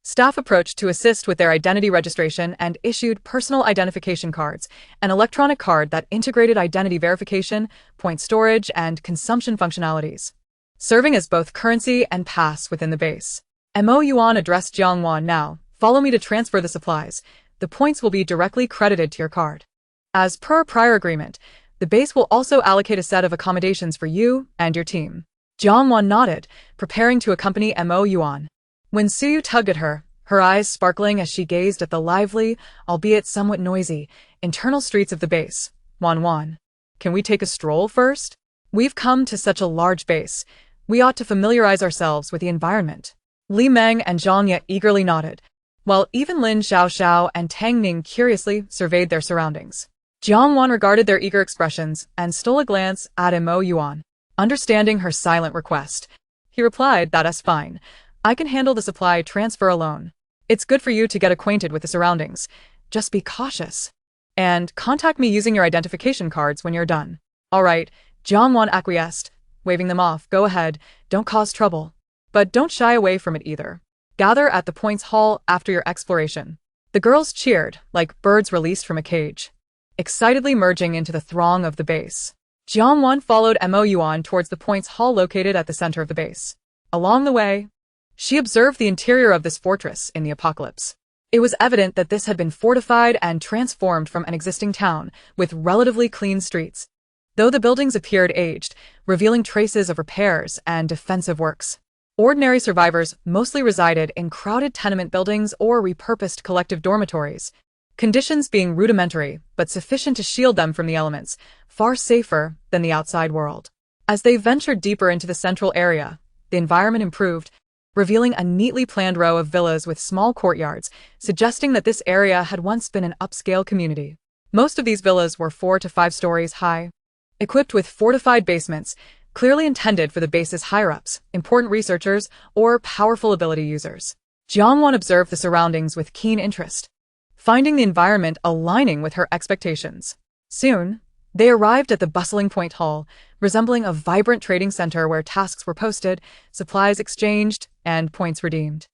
Speaker 1: staff approached to assist with their identity registration and issued personal identification cards, an electronic card that integrated identity verification, point storage, and consumption functionalities, serving as both currency and pass within the base. Mo Yuan addressed Jiang Wan. Now, follow me to transfer the supplies. The points will be directly credited to your card. As per our prior agreement, the base will also allocate a set of accommodations for you and your team. Jiang Wan nodded, preparing to accompany Mo Yuan. When Suyu tugged at her, her eyes sparkling as she gazed at the lively, albeit somewhat noisy, internal streets of the base. Wan, can we take a stroll first? We've come to such a large base. We ought to familiarize ourselves with the environment. Li Meng and Zhang Ye eagerly nodded, while even Lin Xiaoxiao and Tang Ning curiously surveyed their surroundings. Jiang Wan regarded their eager expressions and stole a glance at Mo Yuan. Understanding her silent request, he replied, "That's fine. I can handle the supply transfer alone. It's good for you to get acquainted with the surroundings. Just be cautious. And contact me using your identification cards when you're done." "All right," Jiang Wan acquiesced, waving them off. "Go ahead, don't cause trouble. But don't shy away from it either. Gather at the points hall after your exploration." The girls cheered, like birds released from a cage, excitedly merging into the throng of the base. Jiang Wan followed Mo Yuan towards the points hall located at the center of the base. Along the way, she observed the interior of this fortress in the apocalypse. It was evident that this had been fortified and transformed from an existing town, with relatively clean streets, though the buildings appeared aged, revealing traces of repairs and defensive works. Ordinary survivors mostly resided in crowded tenement buildings or repurposed collective dormitories, conditions being rudimentary but sufficient to shield them from the elements, far safer than the outside world. As they ventured deeper into the central area, the environment improved, revealing a neatly planned row of villas with small courtyards, suggesting that this area had once been an upscale community. Most of these villas were 4 to 5 stories high, equipped with fortified basements, clearly intended for the base's higher-ups, important researchers, or powerful ability users. Jiang Wan observed the surroundings with keen interest, finding the environment aligning with her expectations. Soon, they arrived at the bustling point hall, resembling a vibrant trading center where tasks were posted, supplies exchanged, and points redeemed.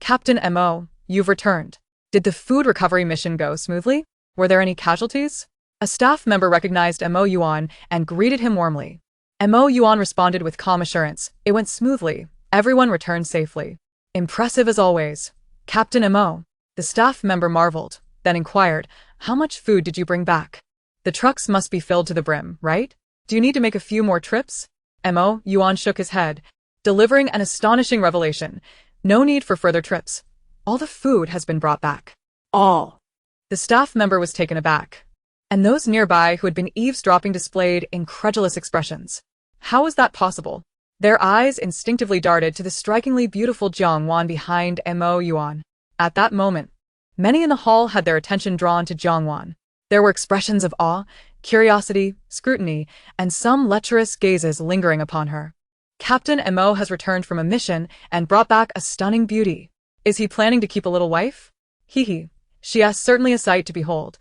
Speaker 1: Captain Mo, you've returned. Did the food recovery mission go smoothly? Were there any casualties? A staff member recognized Mo Yuan and greeted him warmly. Mo Yuan responded with calm assurance. "It went smoothly. Everyone returned safely." "Impressive as always. Captain Mo." The staff member marveled, then inquired, "How much food did you bring back? The trucks must be filled to the brim, right? Do you need to make a few more trips?" Mo Yuan shook his head, delivering an astonishing revelation. "No need for further trips. All the food has been brought back."
Speaker 2: All.
Speaker 1: The staff member was taken aback, and those nearby who had been eavesdropping displayed incredulous expressions. How was that possible? Their eyes instinctively darted to the strikingly beautiful Jiang Wan behind Mo Yuan. At that moment, many in the hall had their attention drawn to Jiang Wan. There were expressions of awe, curiosity, scrutiny, and some lecherous gazes lingering upon her. Captain Mo has returned from a mission and brought back a stunning beauty. Is he planning to keep a little wife? Hee. She is certainly a sight to behold,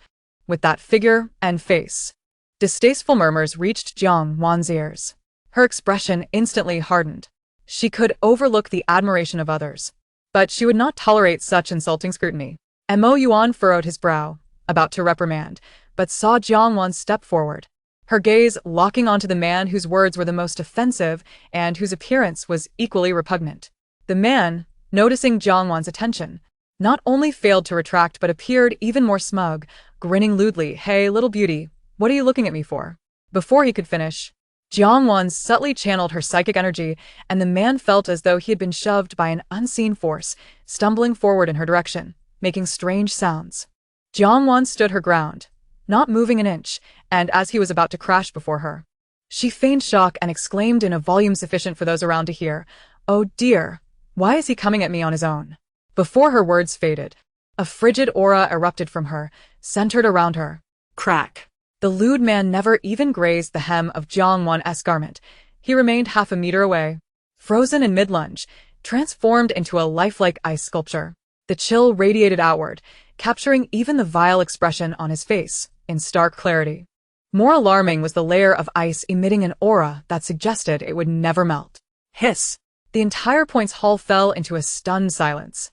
Speaker 1: with that figure and face. Distasteful murmurs reached Jiang Wan's ears. Her expression instantly hardened. She could overlook the admiration of others, but she would not tolerate such insulting scrutiny. Mo Yuan furrowed his brow, about to reprimand, but saw Jiang Wan step forward, her gaze locking onto the man whose words were the most offensive and whose appearance was equally repugnant. The man, noticing Jiang Wan's attention, not only failed to retract but appeared even more smug, grinning lewdly. "Hey, little beauty, what are you looking at me for?" Before he could finish, Jiang Wan subtly channeled her psychic energy, and the man felt as though he had been shoved by an unseen force, stumbling forward in her direction, making strange sounds. Jiang Wan stood her ground, not moving an inch, and as he was about to crash before her, she feigned shock and exclaimed in a volume sufficient for those around to hear, "Oh dear, why is he coming at me on his own?" Before her words faded, a frigid aura erupted from her, centered around her.
Speaker 2: Crack.
Speaker 1: The lewd man never even grazed the hem of Jiang Wan's garment. He remained half a meter away, frozen in mid-lunge, transformed into a lifelike ice sculpture. The chill radiated outward, capturing even the vile expression on his face in stark clarity. More alarming was the layer of ice emitting an aura that suggested it would never melt.
Speaker 2: Hiss.
Speaker 1: The entire points hall fell into a stunned silence.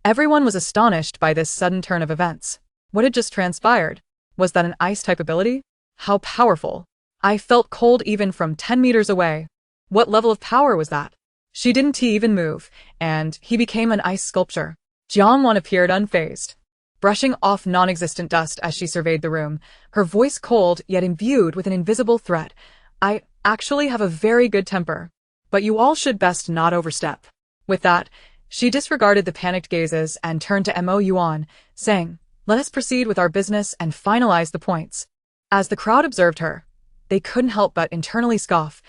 Speaker 1: Everyone was astonished by this sudden turn of events. What had just transpired? Was that an ice-type ability? How powerful! I felt cold even from 10 meters away. What level of power was that? She didn't even move, and he became an ice sculpture. Jiang Wan appeared unfazed, brushing off non-existent dust as she surveyed the room, her voice cold yet imbued with an invisible threat. I actually have a very good temper, but you all should best not overstep. With that, she disregarded the panicked gazes and turned to Mo Yuan, saying, "Let us proceed with our business and finalize the points." As the crowd observed her, they couldn't help but internally scoff.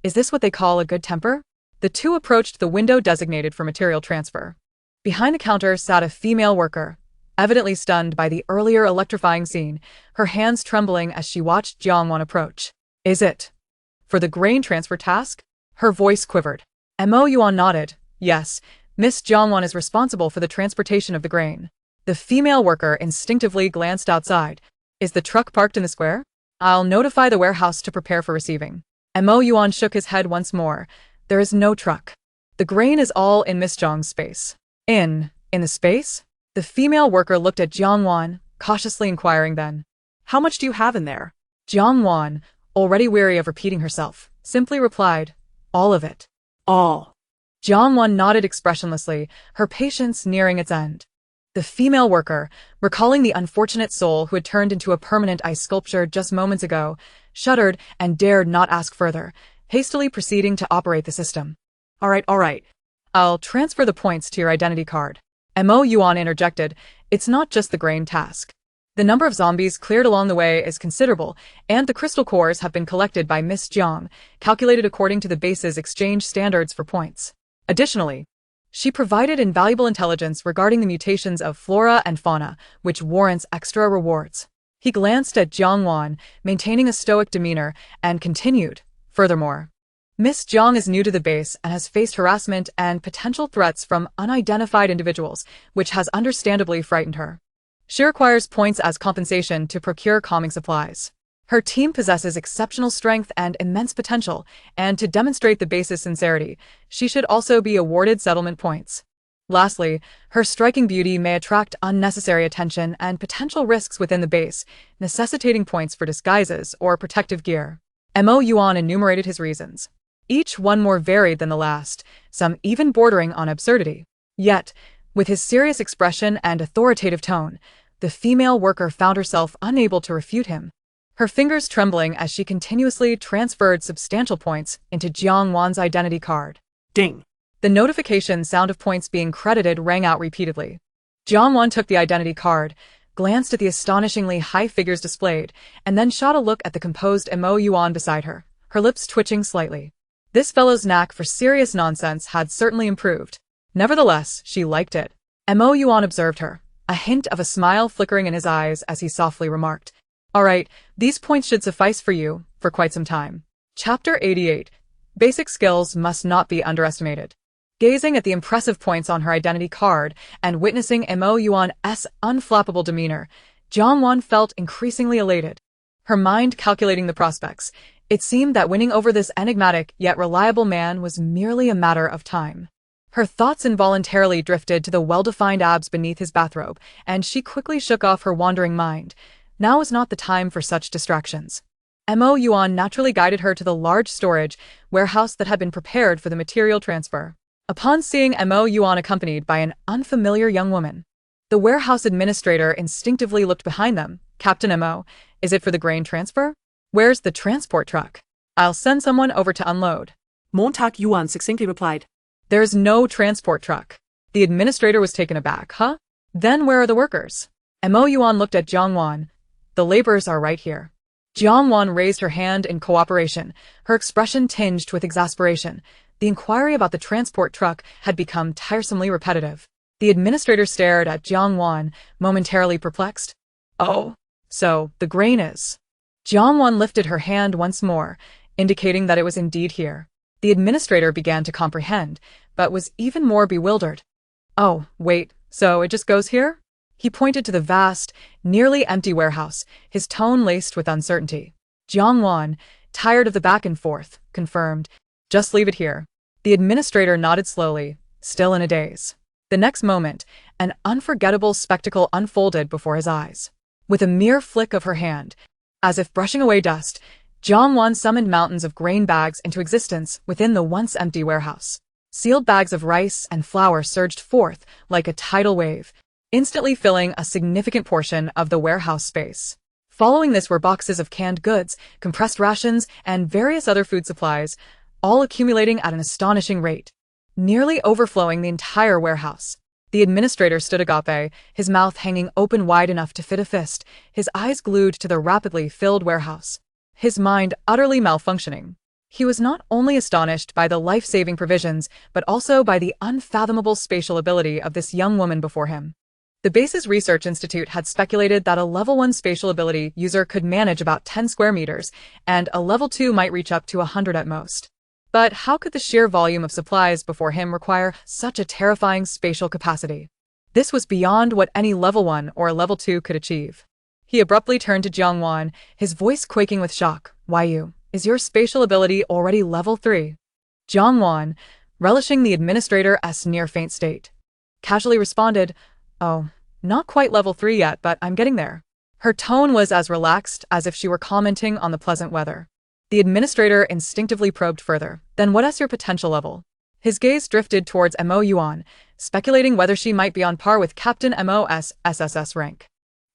Speaker 1: Is this what they call a good temper? The two approached the window designated for material transfer. Behind the counter sat a female worker, evidently stunned by the earlier electrifying scene, her hands trembling as she watched Jiang Wan approach. Is it for the grain transfer task? Her voice quivered. Mo Yuan nodded. Yes, Miss Jiang Wan is responsible for the transportation of the grain. The female worker instinctively glanced outside. Is the truck parked in the square? I'll notify the warehouse to prepare for receiving. Mo Yuan shook his head once more. There is no truck. The grain is all in Miss Zhang's space. In the space? The female worker looked at Jiang Wan, cautiously inquiring then.
Speaker 2: How much do you have in there?
Speaker 1: Jiang Wan, already weary of repeating herself, simply replied, all of it.
Speaker 2: All.
Speaker 1: Jiang Wan nodded expressionlessly, her patience nearing its end. The female worker, recalling the unfortunate soul who had turned into a permanent ice sculpture just moments ago, shuddered and dared not ask further, hastily proceeding to operate the system.
Speaker 2: All right.
Speaker 1: I'll transfer the points to your identity card. Mo Yuan interjected, it's not just the grain task. The number of zombies cleared along the way is considerable, and the crystal cores have been collected by Miss Jiang, calculated according to the base's exchange standards for points. Additionally, she provided invaluable intelligence regarding the mutations of flora and fauna, which warrants extra rewards. He glanced at Jiang Wan, maintaining a stoic demeanor, and continued, furthermore, Miss Jiang is new to the base and has faced harassment and potential threats from unidentified individuals, which has understandably frightened her. She requires points as compensation to procure calming supplies. Her team possesses exceptional strength and immense potential, and to demonstrate the base's sincerity, she should also be awarded settlement points. Lastly, her striking beauty may attract unnecessary attention and potential risks within the base, necessitating points for disguises or protective gear. Mo Yuan enumerated his reasons, each one more varied than the last, some even bordering on absurdity. Yet, with his serious expression and authoritative tone, the female worker found herself unable to refute him, her fingers trembling as she continuously transferred substantial points into Jiang Wan's identity card.
Speaker 2: Ding!
Speaker 1: The notification sound of points being credited rang out repeatedly. Jiang Wan took the identity card, glanced at the astonishingly high figures displayed, and then shot a look at the composed Mo Yuan beside her, her lips twitching slightly. This fellow's knack for serious nonsense had certainly improved. Nevertheless, she liked it. Mo Yuan observed her, a hint of a smile flickering in his eyes as he softly remarked, all right, these points should suffice for you, for quite some time. Chapter 88. Basic skills must not be underestimated. Gazing at the impressive points on her identity card and witnessing Mo Yuan's unflappable demeanor, Jiang Wan felt increasingly elated. Her mind calculating the prospects, it seemed that winning over this enigmatic yet reliable man was merely a matter of time. Her thoughts involuntarily drifted to the well-defined abs beneath his bathrobe, and she quickly shook off her wandering mind. Now was not the time for such distractions. Mo Yuan naturally guided her to the large storage warehouse that had been prepared for the material transfer. Upon seeing Mo Yuan accompanied by an unfamiliar young woman, the warehouse administrator instinctively looked behind them. Captain Mo, is it for the grain transfer? Where's the transport truck? I'll send someone over to unload.
Speaker 2: Montag Yuan succinctly replied.
Speaker 1: There's no transport truck. The administrator was taken aback. Huh? Then where are the workers? Mo Yuan looked at Jiang Wan. The laborers are right here. Jiang Wan raised her hand in cooperation, her expression tinged with exasperation. The inquiry about the transport truck had become tiresomely repetitive. The administrator stared at Jiang Wan, momentarily perplexed. Oh, so the grain is Jiangwan lifted her hand once more, indicating that it was indeed here. The administrator began to comprehend, but was even more bewildered. Oh, wait, so it just goes here? He pointed to the vast, nearly empty warehouse, his tone laced with uncertainty. Jiangwan, tired of the back and forth, confirmed, just leave it here. The administrator nodded slowly, still in a daze. The next moment, an unforgettable spectacle unfolded before his eyes. With a mere flick of her hand, as if brushing away dust, Jiangwan summoned mountains of grain bags into existence within the once empty warehouse. Sealed bags of rice and flour surged forth like a tidal wave, instantly filling a significant portion of the warehouse space. Following this were boxes of canned goods, compressed rations, and various other food supplies, all accumulating at an astonishing rate, nearly overflowing the entire warehouse. The administrator stood agape, his mouth hanging open wide enough to fit a fist, his eyes glued to the rapidly filled warehouse, his mind utterly malfunctioning. He was not only astonished by the life-saving provisions, but also by the unfathomable spatial ability of this young woman before him. The Bases Research Institute had speculated that a Level 1 spatial ability user could manage about 10 square meters, and a Level 2 might reach up to 100 at most. But how could the sheer volume of supplies before him require such a terrifying spatial capacity? This was beyond what any Level 1 or Level 2 could achieve. He abruptly turned to Jiangwan, his voice quaking with shock. Is your spatial ability already Level 3? Jiangwan, relishing the administrator's near-faint state, casually responded, Oh, not quite Level 3 yet, but I'm getting there. Her tone was as relaxed as if she were commenting on the pleasant weather. The administrator instinctively probed further. Then what is your potential level? His gaze drifted towards Mo Yuan, speculating whether she might be on par with Captain Mo's SSS rank.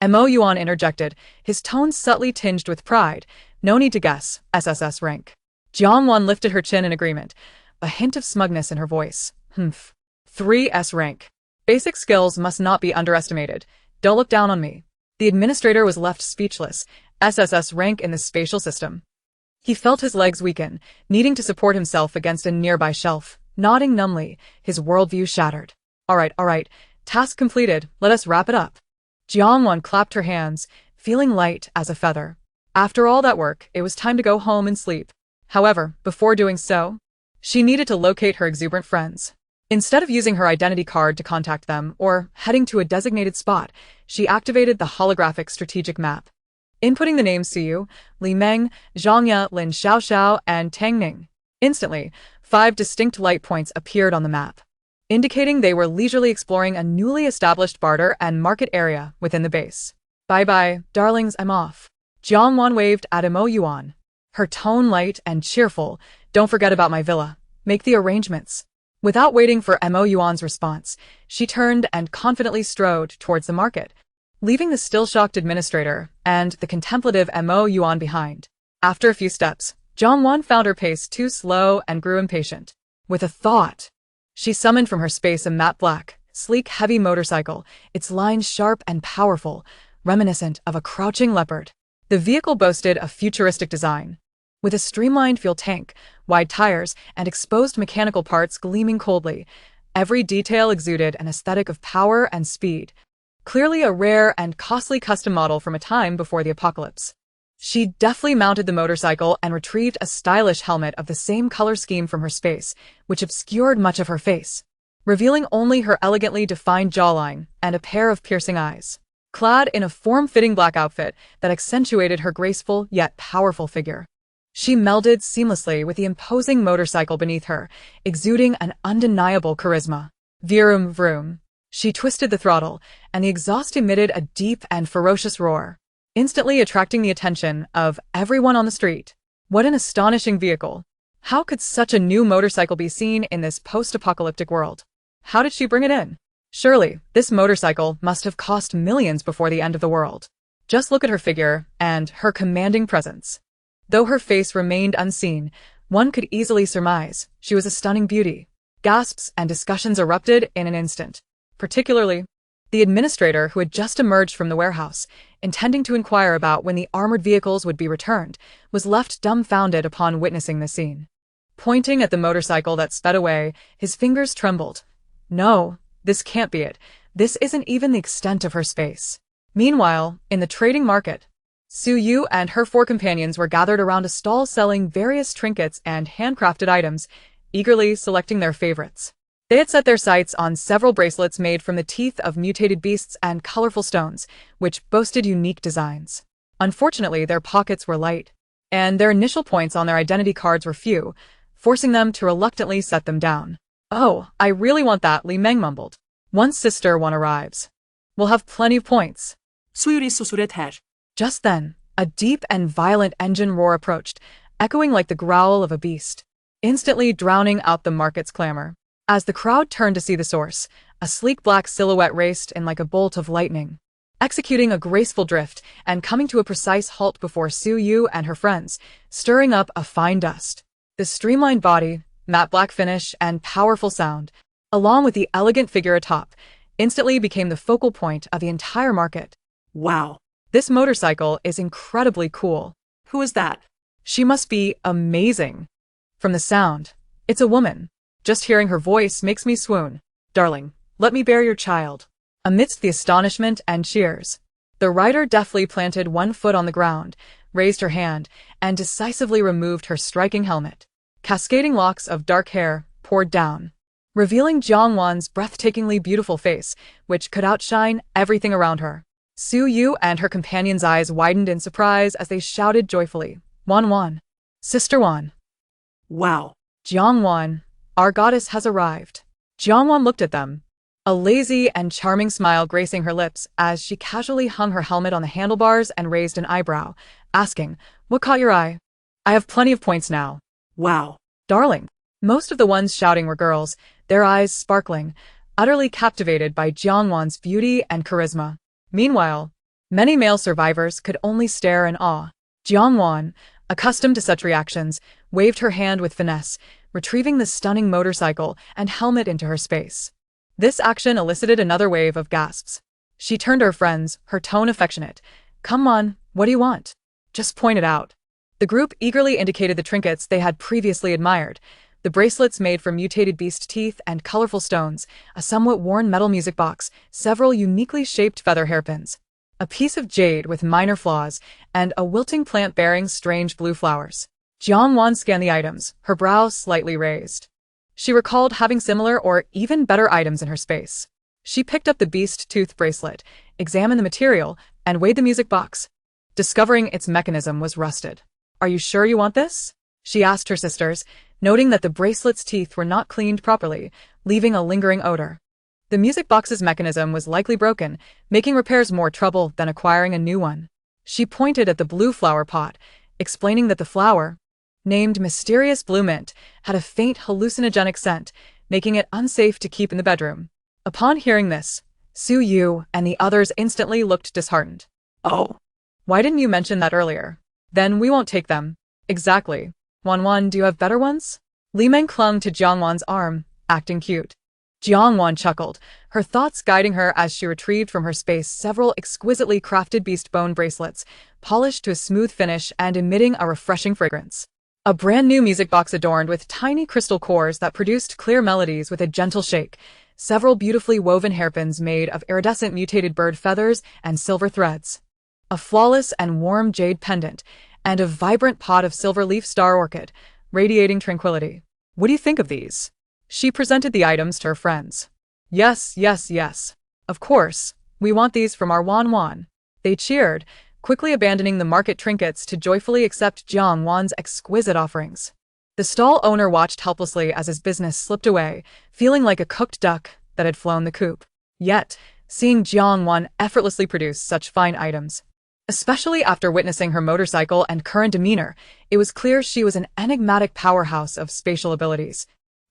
Speaker 1: Mo Yuan interjected, his tone subtly tinged with pride. No need to guess, SSS rank. Jiangwan lifted her chin in agreement, a hint of smugness in her voice. 3S rank. Basic skills must not be underestimated. Don't look down on me. The administrator was left speechless. SSS rank in the spatial system. He felt his legs weaken, needing to support himself against a nearby shelf. Nodding numbly, his worldview shattered. All right. Task completed. Let us wrap it up. Jiangwan clapped her hands, feeling light as a feather. After all that work, it was time to go home and sleep. However, before doing so, she needed to locate her exuberant friends. Instead of using her identity card to contact them or heading to a designated spot, she activated the holographic strategic map. Inputting the names Siyu, Li Meng, Zhangya, Lin Xiaoxiao, and Tang Ning. Instantly, 5 distinct light points appeared on the map, indicating they were leisurely exploring a newly established barter and market area within the base. Bye-bye, darlings, I'm off. Jiangwan waved at Mo Yuan, her tone light and cheerful. Don't forget about my villa. Make the arrangements. Without waiting for Mo Yuan's response, she turned and confidently strode towards the market, leaving the still-shocked administrator and the contemplative Mo Yuan behind. After a few steps, Jiangwan found her pace too slow and grew impatient. With a thought, she summoned from her space a matte black, sleek, heavy motorcycle, its lines sharp and powerful, reminiscent of a crouching leopard. The vehicle boasted a futuristic design, with a streamlined fuel tank, wide tires, and exposed mechanical parts gleaming coldly. Every detail exuded an aesthetic of power and speed. Clearly a rare and costly custom model from a time before the apocalypse. She deftly mounted the motorcycle and retrieved a stylish helmet of the same color scheme from her space, which obscured much of her face, revealing only her elegantly defined jawline and a pair of piercing eyes. Clad in a form-fitting black outfit that accentuated her graceful yet powerful figure, she melded seamlessly with the imposing motorcycle beneath her, exuding an undeniable charisma. Vroom vroom. She twisted the throttle, and the exhaust emitted a deep and ferocious roar, instantly attracting the attention of everyone on the street. What an astonishing vehicle! How could such a new motorcycle be seen in this post-apocalyptic world? How did she bring it in? Surely, this motorcycle must have cost millions before the end of the world. Just look at her figure and her commanding presence. Though her face remained unseen, one could easily surmise she was a stunning beauty. Gasps and discussions erupted in an instant. Particularly, the administrator, who had just emerged from the warehouse, intending to inquire about when the armored vehicles would be returned, was left dumbfounded upon witnessing the scene. Pointing at the motorcycle that sped away, his fingers trembled. No, this can't be it. This isn't even the extent of her space. Meanwhile, in the trading market, Su Yu and her 4 companions were gathered around a stall selling various trinkets and handcrafted items, eagerly selecting their favorites. They had set their sights on several bracelets made from the teeth of mutated beasts and colorful stones, which boasted unique designs. Unfortunately, their pockets were light, and their initial points on their identity cards were few, forcing them to reluctantly set them down. "Oh, I really want that," Li Meng mumbled. "Once Sister One arrives, we'll have plenty of points."
Speaker 2: 수유리 수술의 대.
Speaker 1: Just then, a deep and violent engine roar approached, echoing like the growl of a beast, instantly drowning out the market's clamor. As the crowd turned to see the source, a sleek black silhouette raced in like a bolt of lightning, executing a graceful drift and coming to a precise halt before Su Yu and her friends, stirring up a fine dust. The streamlined body, matte black finish, and powerful sound, along with the elegant figure atop, instantly became the focal point of the entire market.
Speaker 2: Wow.
Speaker 1: This motorcycle is incredibly cool.
Speaker 2: Who is that?
Speaker 1: She must be amazing. From the sound, it's a woman. Just hearing her voice makes me swoon. "Darling, let me bear your child." Amidst the astonishment and cheers, the rider deftly planted one foot on the ground, raised her hand, and decisively removed her striking helmet. Cascading locks of dark hair poured down, revealing Jiangwan's breathtakingly beautiful face, which could outshine everything around her. Su Yu and her companions' eyes widened in surprise as they shouted joyfully, "Wan Wan! Sister Wan!"
Speaker 2: Wow.
Speaker 1: "Jiangwan, our goddess has arrived." Jiangwan looked at them, a lazy and charming smile gracing her lips as she casually hung her helmet on the handlebars and raised an eyebrow, asking, "What caught your eye?" "I have plenty of points now."
Speaker 2: Wow.
Speaker 1: "Darling." Most of the ones shouting were girls, their eyes sparkling, utterly captivated by Jiangwan's beauty and charisma. Meanwhile, many male survivors could only stare in awe. Jiangwan, accustomed to such reactions, waved her hand with finesse, retrieving the stunning motorcycle and helmet into her space. This action elicited another wave of gasps. She turned to her friends, her tone affectionate. "Come on, what do you want? Just point it out." The group eagerly indicated the trinkets they had previously admired, the bracelets made from mutated beast teeth and colorful stones, a somewhat worn metal music box, several uniquely shaped feather hairpins, a piece of jade with minor flaws, and a wilting plant bearing strange blue flowers. Jiangwan scanned the items, her brow slightly raised. She recalled having similar or even better items in her space. She picked up the beast tooth bracelet, examined the material, and weighed the music box, discovering its mechanism was rusted. "Are you sure you want this?" she asked her sisters, noting that the bracelet's teeth were not cleaned properly, leaving a lingering odor. The music box's mechanism was likely broken, making repairs more trouble than acquiring a new one. She pointed at the blue flower pot, explaining that the flower, named Mysterious Blue Mint, had a faint hallucinogenic scent, making it unsafe to keep in the bedroom. Upon hearing this, Su Yu and the others instantly looked disheartened.
Speaker 2: Oh.
Speaker 1: "Why didn't you mention that earlier? Then we won't take them." "Exactly. Wanwan, do you have better ones?" Li Meng clung to Jiangwan's arm, acting cute. Jiangwan chuckled, her thoughts guiding her as she retrieved from her space several exquisitely crafted beast bone bracelets, polished to a smooth finish and emitting a refreshing fragrance. A brand new music box adorned with tiny crystal cores that produced clear melodies with a gentle shake, several beautifully woven hairpins made of iridescent mutated bird feathers and silver threads, a flawless and warm jade pendant, and a vibrant pot of silver leaf star orchid, radiating tranquility. "What do you think of these?" She presented the items to her friends. Yes, yes, yes. Of course, we want these from our Wan Wan." They cheered, quickly abandoning the market trinkets to joyfully accept Jiang Wan's exquisite offerings. The stall owner watched helplessly as his business slipped away, feeling like a cooked duck that had flown the coop. Yet, seeing Jiang Wan effortlessly produce such fine items, especially after witnessing her motorcycle and current demeanor, it was clear she was an enigmatic powerhouse of spatial abilities,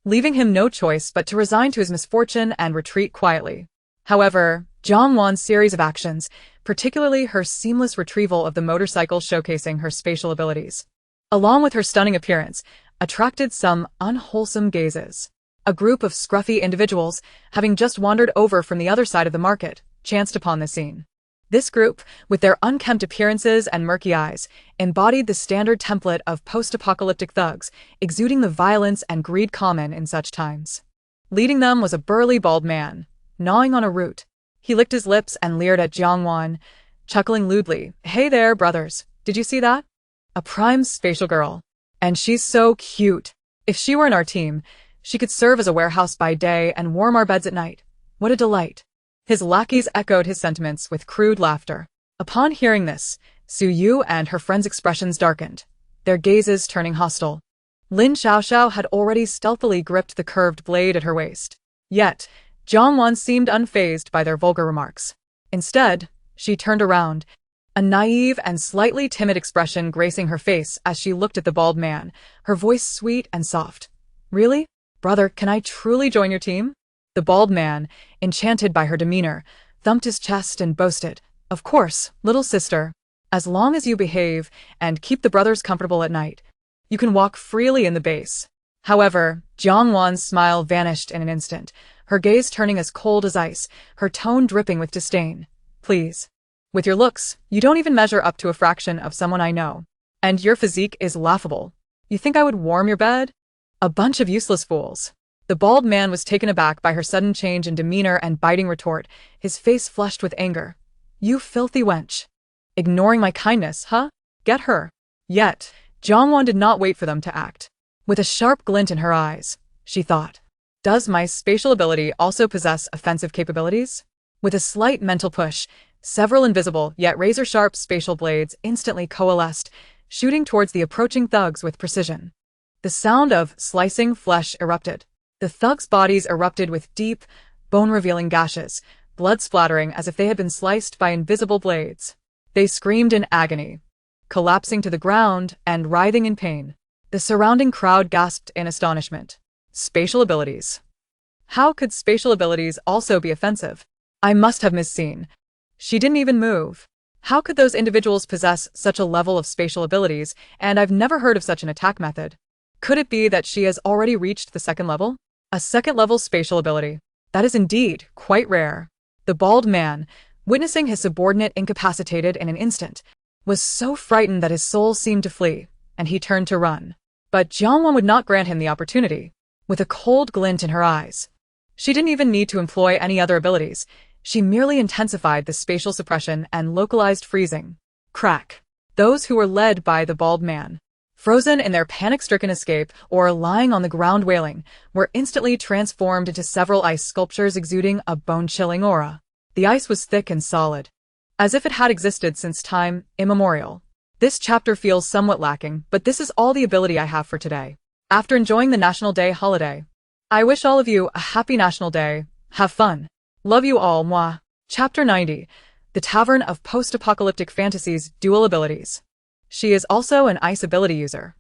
Speaker 1: leaving him no choice but to resign to his misfortune and retreat quietly. However, Jiang Wan's series of actions, particularly her seamless retrieval of the motorcycle showcasing her spatial abilities, along with her stunning appearance, attracted some unwholesome gazes. A group of scruffy individuals, having just wandered over from the other side of the market, chanced upon the scene. This group, with their unkempt appearances and murky eyes, embodied the standard template of post-apocalyptic thugs, exuding the violence and greed common in such times. Leading them was a burly bald man, gnawing on a root. He licked his lips and leered at Jiang Wan, chuckling lewdly. Hey there, brothers. Did you see that? A prime spatial girl. And she's so cute. If she were in our team, she could serve as a warehouse by day and warm our beds at night. What a delight. His lackeys echoed his sentiments with crude laughter. Upon hearing this, Su Yu and her friend's expressions darkened, their gazes turning hostile. Lin Xiaoxiao had already stealthily gripped the curved blade at her waist. Yet, Jiangwan seemed unfazed by their vulgar remarks. Instead, she turned around, a naive and slightly timid expression gracing her face as she looked at the bald man, her voice sweet and soft. Really? Brother, can I truly join your team? The bald man, enchanted by her demeanor, thumped his chest and boasted, Of course, little sister. As long as you behave and keep the brothers comfortable at night, you can walk freely in the base. However, Jiangwan's smile vanished in an instant, her gaze turning as cold as ice, her tone dripping with disdain. Please. With your looks, you don't even measure up to a fraction of someone I know. And your physique is laughable. You think I would warm your bed? A bunch of useless fools. The bald man was taken aback by her sudden change in demeanor and biting retort, his face flushed with anger. You filthy wench. Ignoring my kindness, huh? Get her. Yet, Jiangwan did not wait for them to act. With a sharp glint in her eyes, she thought, Does my spatial ability also possess offensive capabilities? With a slight mental push, several invisible yet razor-sharp spatial blades instantly coalesced, shooting towards the approaching thugs with precision. The sound of slicing flesh erupted. The thugs' bodies erupted with deep, bone-revealing gashes, blood splattering as if they had been sliced by invisible blades. They screamed in agony, collapsing to the ground and writhing in pain. The surrounding crowd gasped in astonishment. Spatial abilities. How could spatial abilities also be offensive? I must have misseen. She didn't even move. How could those individuals possess such a level of spatial abilities, and I've never heard of such an attack method? Could it be that she has already reached the second level? A second-level spatial ability. That is indeed quite rare. The bald man, witnessing his subordinate incapacitated in an instant, was so frightened that his soul seemed to flee, and he turned to run. But Jiangwan would not grant him the opportunity. With a cold glint in her eyes, she didn't even need to employ any other abilities. She merely intensified the spatial suppression and localized freezing. Crack. Those who were led by the bald man, frozen in their panic-stricken escape or lying on the ground wailing, were instantly transformed into several ice sculptures exuding a bone-chilling aura. The ice was thick and solid, as if it had existed since time immemorial. This chapter feels somewhat lacking, but this is all the ability I have for today. After enjoying the National Day holiday, I wish all of you a happy National Day. Have fun. Love you all, moi. Chapter 90. The Tavern of Post-Apocalyptic Fantasies Dual Abilities. She is also an ice ability user.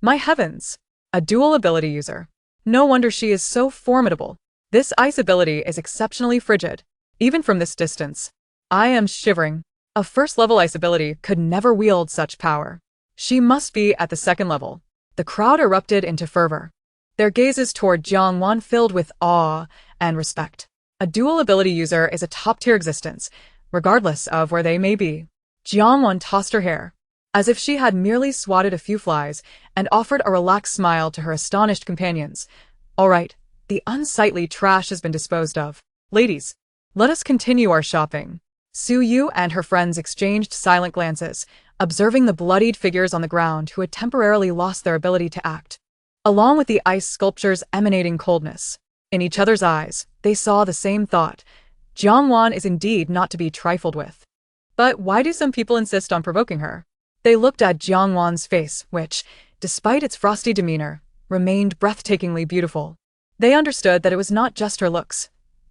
Speaker 1: My heavens! A dual ability user. No wonder she is so formidable. This ice ability is exceptionally frigid. Even from this distance, I am shivering. A first-level ice ability could never wield such power. She must be at the second level. The crowd erupted into fervor, their gazes toward Jiangwan filled with awe and respect. A dual ability user is a top-tier existence, regardless of where they may be. Jiangwan tossed her hair, as if she had merely swatted a few flies, and offered a relaxed smile to her astonished companions. All right, the unsightly trash has been disposed of. Ladies, let us continue our shopping. Su Yu and her friends exchanged silent glances, observing the bloodied figures on the ground who had temporarily lost their ability to act. Along with the ice sculptures emanating coldness, in each other's eyes, they saw the same thought. Jiangwan is indeed not to be trifled with. But why do some people insist on provoking her? They looked at Jiangwan's face, which, despite its frosty demeanor, remained breathtakingly beautiful. They understood that it was not just her looks.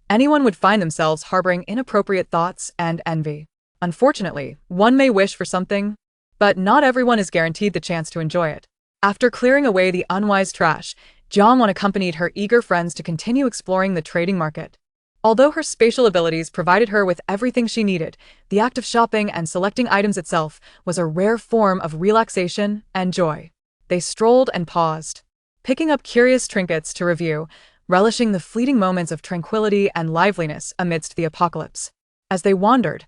Speaker 1: Anyone would find themselves harboring inappropriate thoughts and envy. Unfortunately, one may wish for something, but not everyone is guaranteed the chance to enjoy it. After clearing away the unwise trash, Jiangwan accompanied her eager friends to continue exploring the trading market. Although her spatial abilities provided her with everything she needed, the act of shopping and selecting items itself was a rare form of relaxation and joy. They strolled and paused, picking up curious trinkets to review, relishing the fleeting moments of tranquility and liveliness amidst the apocalypse. As they wandered,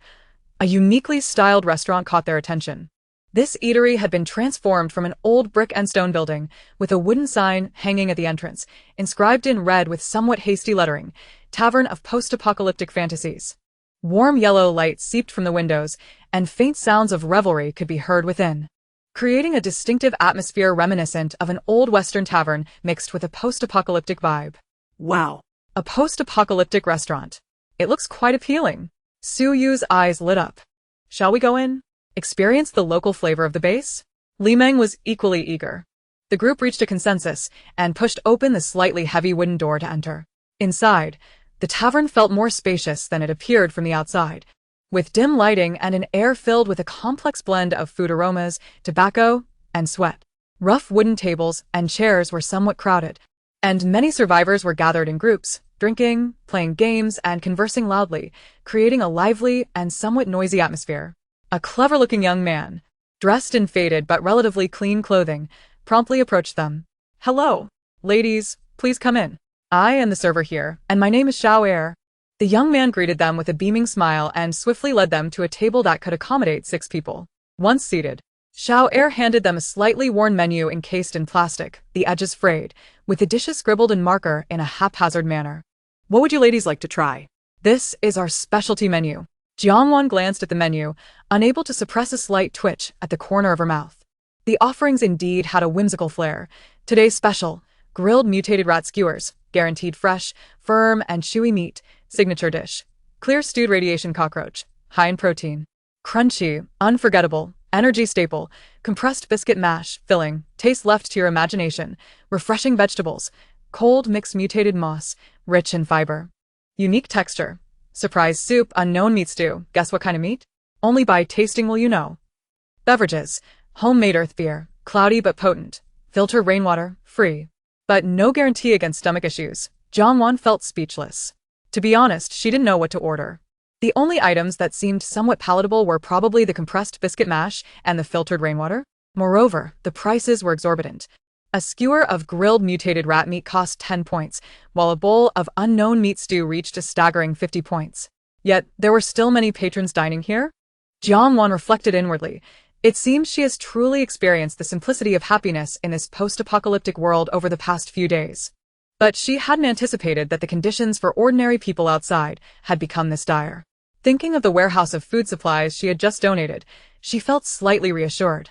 Speaker 1: a uniquely styled restaurant caught their attention. This eatery had been transformed from an old brick and stone building, with a wooden sign hanging at the entrance, inscribed in red with somewhat hasty lettering, Tavern of Post-Apocalyptic Fantasies. Warm yellow light seeped from the windows, and faint sounds of revelry could be heard within, creating a distinctive atmosphere reminiscent of an old Western tavern mixed with a post-apocalyptic vibe.
Speaker 2: Wow.
Speaker 1: A post-apocalyptic restaurant. It looks quite appealing. Su Yu's eyes lit up. Shall we go in? Experience the local flavor of the base? Li Meng was equally eager. The group reached a consensus and pushed open the slightly heavy wooden door to enter. Inside, the tavern felt more spacious than it appeared from the outside, with dim lighting and an air filled with a complex blend of food aromas, tobacco, and sweat. Rough wooden tables and chairs were somewhat crowded, and many survivors were gathered in groups, drinking, playing games, and conversing loudly, creating a lively and somewhat noisy atmosphere. A clever-looking young man, dressed in faded but relatively clean clothing, promptly approached them. "Hello, ladies, please come in. I am the server here, and my name is Xiao Er." The young man greeted them with a beaming smile and swiftly led them to a table that could accommodate 6 people. Once seated, Xiao Er handed them a slightly worn menu encased in plastic, the edges frayed, with the dishes scribbled in marker in a haphazard manner.
Speaker 2: What would you ladies like to try?
Speaker 1: "This is our specialty menu." Jiangwan glanced at the menu, unable to suppress a slight twitch at the corner of her mouth. The offerings indeed had a whimsical flair. Today's special, grilled mutated rat skewers, guaranteed fresh, firm, and chewy meat, signature dish. Clear stewed radiation cockroach, high in protein. Crunchy, unforgettable, energy staple, compressed biscuit mash, filling, taste left to your imagination, refreshing vegetables, cold mixed mutated moss, rich in fiber. Unique texture, surprise soup, unknown meat stew, guess what kind of meat? Only by tasting will you know. Beverages, homemade earth beer, cloudy but potent, filtered rainwater, free. But no guarantee against stomach issues. Jiangwan felt speechless. To be honest, she didn't know what to order. The only items that seemed somewhat palatable were probably the compressed biscuit mash and the filtered rainwater. Moreover, the prices were exorbitant. A skewer of grilled mutated rat meat cost 10 points, while a bowl of unknown meat stew reached a staggering 50 points. Yet, there were still many patrons dining here? Jiangwan reflected inwardly. It seems she has truly experienced the simplicity of happiness in this post-apocalyptic world over the past few days. But she hadn't anticipated that the conditions for ordinary people outside had become this dire. Thinking of the warehouse of food supplies she had just donated, she felt slightly reassured,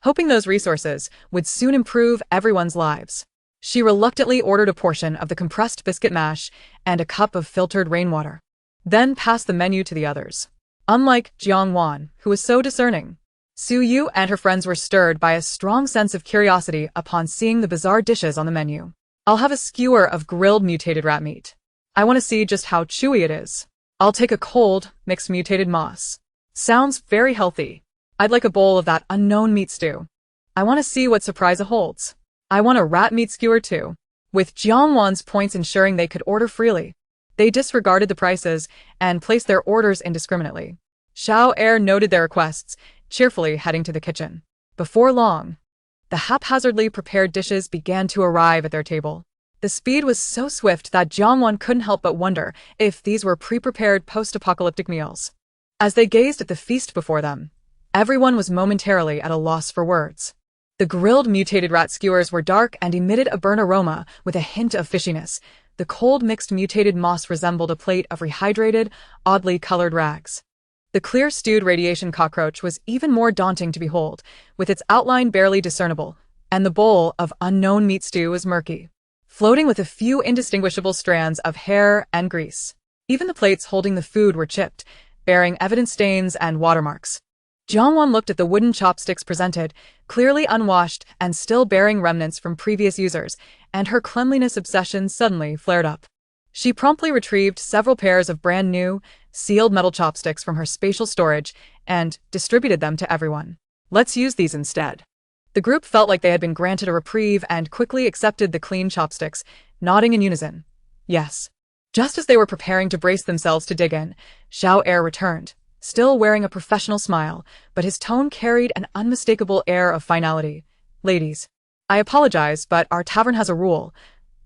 Speaker 1: hoping those resources would soon improve everyone's lives. She reluctantly ordered a portion of the compressed biscuit mash and a cup of filtered rainwater, then passed the menu to the others. Unlike Jiangwan, who was so discerning, Su Yu and her friends were stirred by a strong sense of curiosity upon seeing the bizarre dishes on the menu. "I'll have a skewer of grilled mutated rat meat. I want to see just how chewy it is. I'll take a cold, mixed mutated moss. Sounds very healthy. I'd like a bowl of that unknown meat stew. I want to see what surprise it holds. I want a rat meat skewer too." With Jiangwan's points ensuring they could order freely, they disregarded the prices and placed their orders indiscriminately. Xiao Er noted their requests, cheerfully heading to the kitchen. Before long, the haphazardly prepared dishes began to arrive at their table. The speed was so swift that Jiangwan couldn't help but wonder if these were pre-prepared post-apocalyptic meals. As they gazed at the feast before them, everyone was momentarily at a loss for words. The grilled mutated rat skewers were dark and emitted a burnt aroma with a hint of fishiness. The cold mixed mutated moss resembled a plate of rehydrated, oddly colored rags. The clear stewed radiation cockroach was even more daunting to behold, with its outline barely discernible, and the bowl of unknown meat stew was murky, floating with a few indistinguishable strands of hair and grease. Even the plates holding the food were chipped, bearing evident stains and watermarks. Jiangwan looked at the wooden chopsticks presented, clearly unwashed and still bearing remnants from previous users, and her cleanliness obsession suddenly flared up. She promptly retrieved several pairs of brand-new, sealed metal chopsticks from her spatial storage and distributed them to everyone.
Speaker 2: Let's use these instead.
Speaker 1: The group felt like they had been granted a reprieve and quickly accepted the clean chopsticks, nodding in unison. Yes. Just as they were preparing to brace themselves to dig in, Xiao Er returned, still wearing a professional smile, but his tone carried an unmistakable air of finality. "Ladies, I apologize, but our tavern has a rule.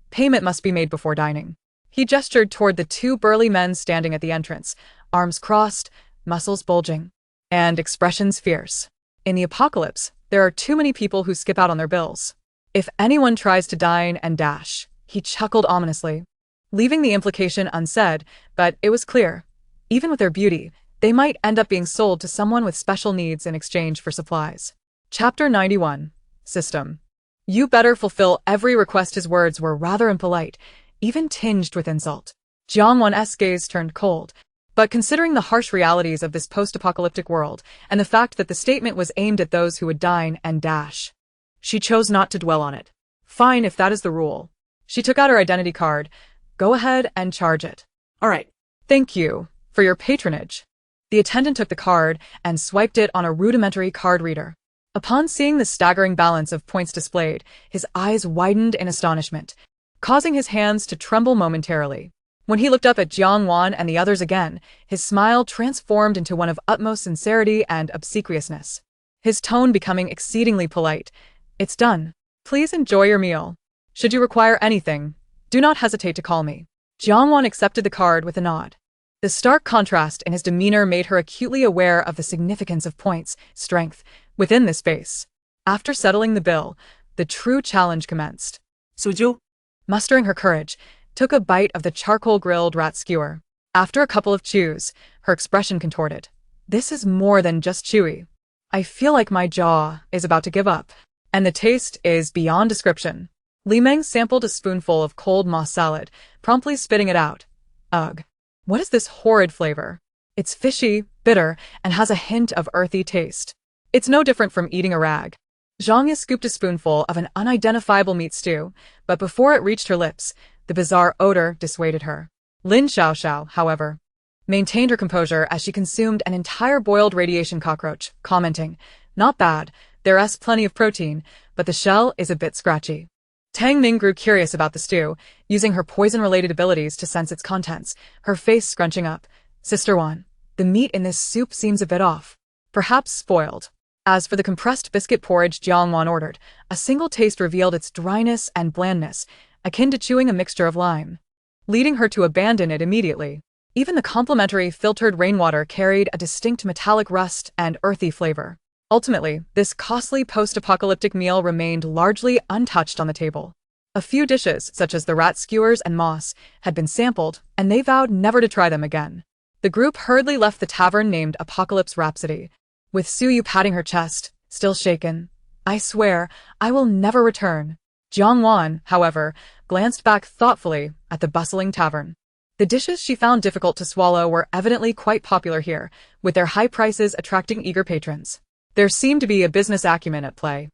Speaker 1: Payment must be made before dining." He gestured toward the 2 burly men standing at the entrance, arms crossed, muscles bulging, and expressions fierce. In the apocalypse, there are too many people who skip out on their bills. If anyone tries to dine and dash, he chuckled ominously, leaving the implication unsaid, but it was clear. Even with their beauty, they might end up being sold to someone with special needs in exchange for supplies. Chapter 91. System. You better fulfill every request. His words were rather impolite, even tinged with insult. Jiang Wan's gaze turned cold, but considering the harsh realities of this post-apocalyptic world and the fact that the statement was aimed at those who would dine and dash, she chose not to dwell on it. Fine, if that is the rule. She took out her identity card. Go ahead and charge it.
Speaker 2: All right.
Speaker 1: Thank you for your patronage. The attendant took the card and swiped it on a rudimentary card reader. Upon seeing the staggering balance of points displayed, his eyes widened in astonishment, causing his hands to tremble momentarily. When he looked up at Jiang Wan and the others again, his smile transformed into one of utmost sincerity and obsequiousness, his tone becoming exceedingly polite. It's done. Please enjoy your meal. Should you require anything, do not hesitate to call me. Jiang Wan accepted the card with a nod. The stark contrast in his demeanor made her acutely aware of the significance of points, strength, within this space. After settling the bill, the true challenge commenced.
Speaker 2: Suju?
Speaker 1: Mustering her courage, took a bite of the charcoal-grilled rat skewer. After a couple of chews, her expression contorted. This is more than just chewy. I feel like my jaw is about to give up. And the taste is beyond description. Li Meng sampled a spoonful of cold moss salad, promptly spitting it out. Ugh. What is this horrid flavor? It's fishy, bitter, and has a hint of earthy taste. It's no different from eating a rag. Zhang Yi scooped a spoonful of an unidentifiable meat stew, but before it reached her lips, the bizarre odor dissuaded her. Lin Xiaoxiao, however, maintained her composure as she consumed an entire boiled radiation cockroach, commenting, "Not bad, there's plenty of protein, but the shell is a bit scratchy." Tang Ming grew curious about the stew, using her poison-related abilities to sense its contents, her face scrunching up. Sister Wan, the meat in this soup seems a bit off. Perhaps spoiled. As for the compressed biscuit porridge Jiang Wan ordered, a single taste revealed its dryness and blandness, akin to chewing a mixture of lime, leading her to abandon it immediately. Even the complimentary filtered rainwater carried a distinct metallic rust and earthy flavor. Ultimately, this costly post-apocalyptic meal remained largely untouched on the table. A few dishes, such as the rat skewers and moss, had been sampled, and they vowed never to try them again. The group hurriedly left the tavern named Apocalypse Rhapsody, with Su Yu patting her chest, still shaken. I swear, I will never return. Jiang Wan, however, glanced back thoughtfully at the bustling tavern. The dishes she found difficult to swallow were evidently quite popular here, with their high prices attracting eager patrons. There seemed to be a business acumen at play.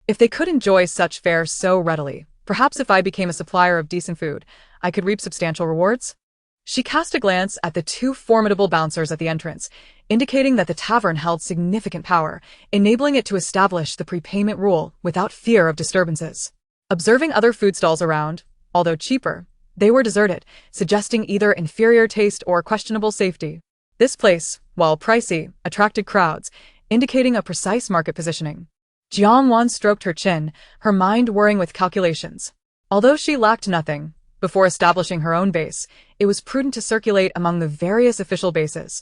Speaker 1: If they could enjoy such fare so readily, perhaps if I became a supplier of decent food, I could reap substantial rewards? She cast a glance at the two formidable bouncers at the entrance, indicating that the tavern held significant power, enabling it to establish the prepayment rule without fear of disturbances. Observing other food stalls around, although cheaper, they were deserted, suggesting either inferior taste or questionable safety. This place, while pricey, attracted crowds, indicating a precise market positioning. Jiang Wan stroked her chin, her mind whirring with calculations. Although she lacked nothing, before establishing her own base, it was prudent to circulate among the various official bases.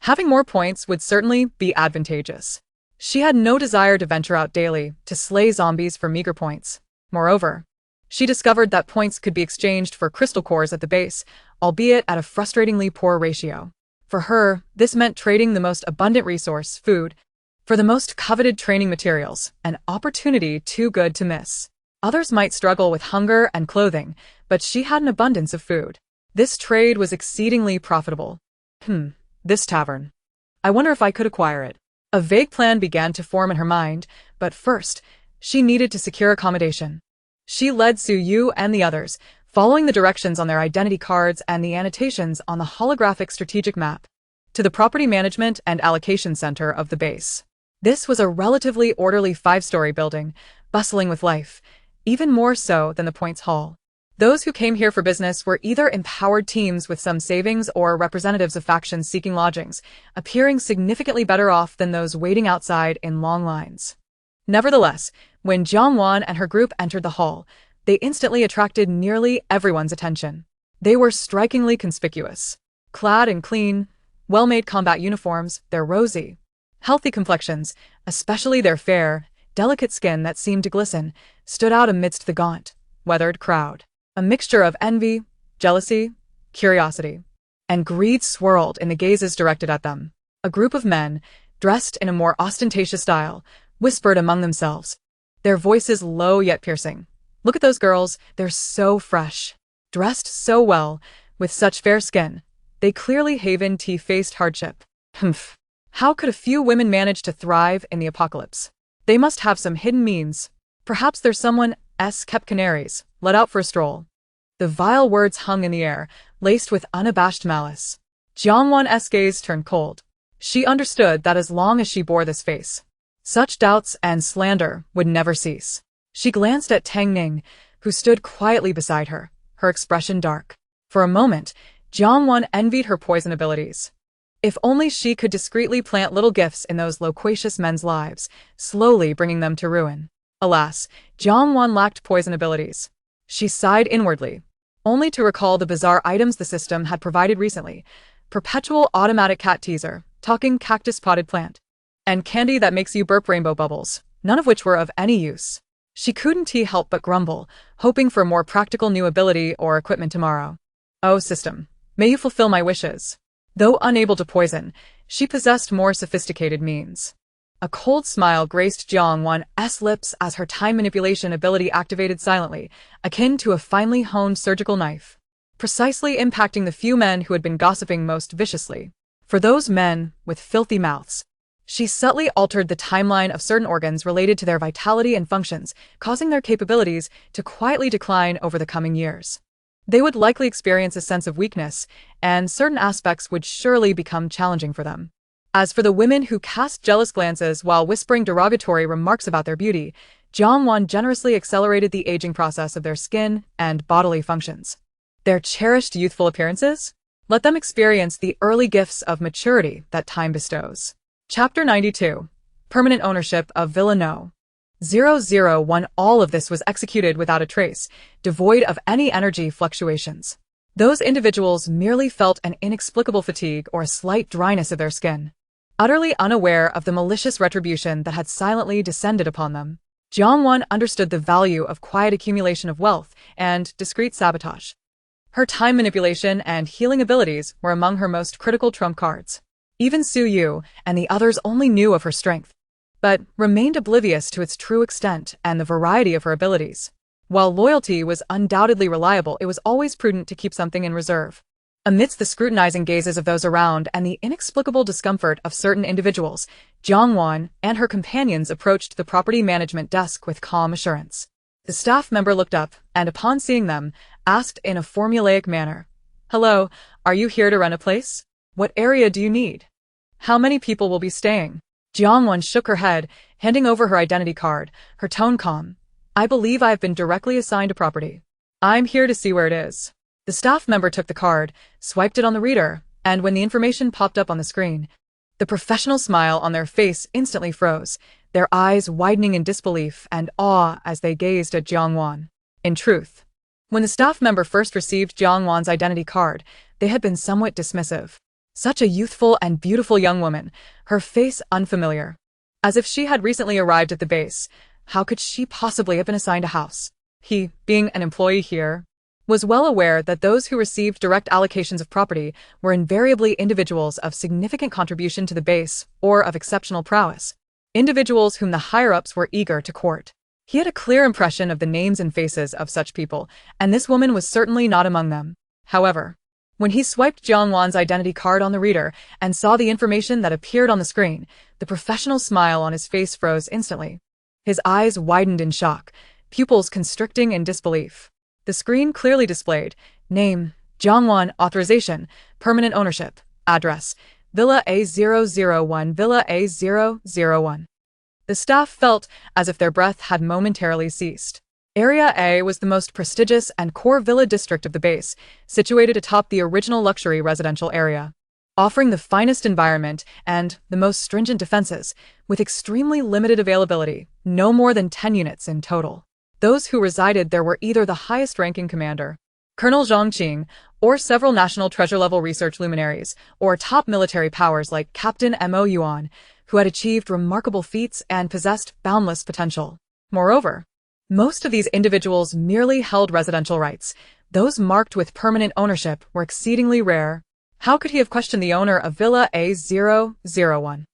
Speaker 1: Having more points would certainly be advantageous. She had no desire to venture out daily to slay zombies for meager points. Moreover, she discovered that points could be exchanged for crystal cores at the base, albeit at a frustratingly poor ratio. For her, this meant trading the most abundant resource, food, for the most coveted training materials, an opportunity too good to miss. Others might struggle with hunger and clothing, but she had an abundance of food. This trade was exceedingly profitable. This tavern. I wonder if I could acquire it. A vague plan began to form in her mind, but first, she needed to secure accommodation. She led Su Yu and the others, following the directions on their identity cards and the annotations on the holographic strategic map, to the property management and allocation center of the base. This was a relatively orderly 5-story building, bustling with life, even more so than the Points Hall. Those who came here for business were either empowered teams with some savings or representatives of factions seeking lodgings, appearing significantly better off than those waiting outside in long lines. Nevertheless, when Jiang Wan and her group entered the hall, they instantly attracted nearly everyone's attention. They were strikingly conspicuous. Clad in clean, well-made combat uniforms, their rosy, healthy complexions, especially their fair, delicate skin that seemed to glisten, stood out amidst the gaunt, weathered crowd. A mixture of envy, jealousy, curiosity, and greed swirled in the gazes directed at them. A group of men, dressed in a more ostentatious style, whispered among themselves, their voices low yet piercing. Look at those girls, they're so fresh. Dressed so well, with such fair skin. They clearly faced hardship. Humph. How could a few women manage to thrive in the apocalypse? They must have some hidden means. Perhaps there's someone kept canaries, let out for a stroll. The vile words hung in the air, laced with unabashed malice. Jiangwan's gaze turned cold. She understood that as long as she bore this face, such doubts and slander would never cease. She glanced at Tang Ning, who stood quietly beside her, her expression dark. For a moment, Jiangwan envied her poison abilities. If only she could discreetly plant little gifts in those loquacious men's lives, slowly bringing them to ruin. Alas, Jiangwan lacked poison abilities. She sighed inwardly, only to recall the bizarre items the system had provided recently. Perpetual automatic cat teaser, talking cactus potted plant, and candy that makes you burp rainbow bubbles, none of which were of any use. She couldn't help but grumble, hoping for a more practical new ability or equipment tomorrow. Oh system, may you fulfill my wishes. Though unable to poison, she possessed more sophisticated means. A cold smile graced Jiangwan's lips as her time manipulation ability activated silently, akin to a finely honed surgical knife, precisely impacting the few men who had been gossiping most viciously. For those men with filthy mouths, she subtly altered the timeline of certain organs related to their vitality and functions, causing their capabilities to quietly decline over the coming years. They would likely experience a sense of weakness, and certain aspects would surely become challenging for them. As for the women who cast jealous glances while whispering derogatory remarks about their beauty, Jiangwan generously accelerated the aging process of their skin and bodily functions. Their cherished youthful appearances? Let them experience the early gifts of maturity that time bestows. Chapter 92. Permanent Ownership of Villa No. 001. All of this was executed without a trace, devoid of any energy fluctuations. Those individuals merely felt an inexplicable fatigue or a slight dryness of their skin. Utterly unaware of the malicious retribution that had silently descended upon them, Jiangwan understood the value of quiet accumulation of wealth and discreet sabotage. Her time manipulation and healing abilities were among her most critical trump cards. Even Su Yu and the others only knew of her strength, but remained oblivious to its true extent and the variety of her abilities. While loyalty was undoubtedly reliable, it was always prudent to keep something in reserve. Amidst the scrutinizing gazes of those around and the inexplicable discomfort of certain individuals, Jiangwan and her companions approached the property management desk with calm assurance. The staff member looked up, and upon seeing them, asked in a formulaic manner, "Hello, are you here to rent a place? What area do you need? How many people will be staying?" Jiangwan shook her head, handing over her identity card, her tone calm. "I believe I have been directly assigned a property. I'm here to see where it is." The staff member took the card, swiped it on the reader, and when the information popped up on the screen, the professional smile on their face instantly froze, their eyes widening in disbelief and awe as they gazed at Jiangwan. In truth, when the staff member first received Jiangwan's identity card, they had been somewhat dismissive. Such a youthful and beautiful young woman, her face unfamiliar. As if she had recently arrived at the base, how could she possibly have been assigned a house? He, being an employee here, was well aware that those who received direct allocations of property were invariably individuals of significant contribution to the base or of exceptional prowess, individuals whom the higher-ups were eager to court. He had a clear impression of the names and faces of such people, and this woman was certainly not among them. However, when he swiped Jiangwan's identity card on the reader and saw the information that appeared on the screen, the professional smile on his face froze instantly. His eyes widened in shock, pupils constricting in disbelief. The screen clearly displayed name, Jiangwan, authorization, permanent ownership, address, Villa A001, Villa A001. The staff felt as if their breath had momentarily ceased. Area A was the most prestigious and core villa district of the base, situated atop the original luxury residential area, offering the finest environment and the most stringent defenses, with extremely limited availability, no more than 10 units in total. Those who resided there were either the highest-ranking commander, Colonel Zhang Qing, or several national treasure-level research luminaries, or top military powers like Captain Mo Yuan, who had achieved remarkable feats and possessed boundless potential. Moreover, most of these individuals merely held residential rights. Those marked with permanent ownership were exceedingly rare. How could he have questioned the owner of Villa A001?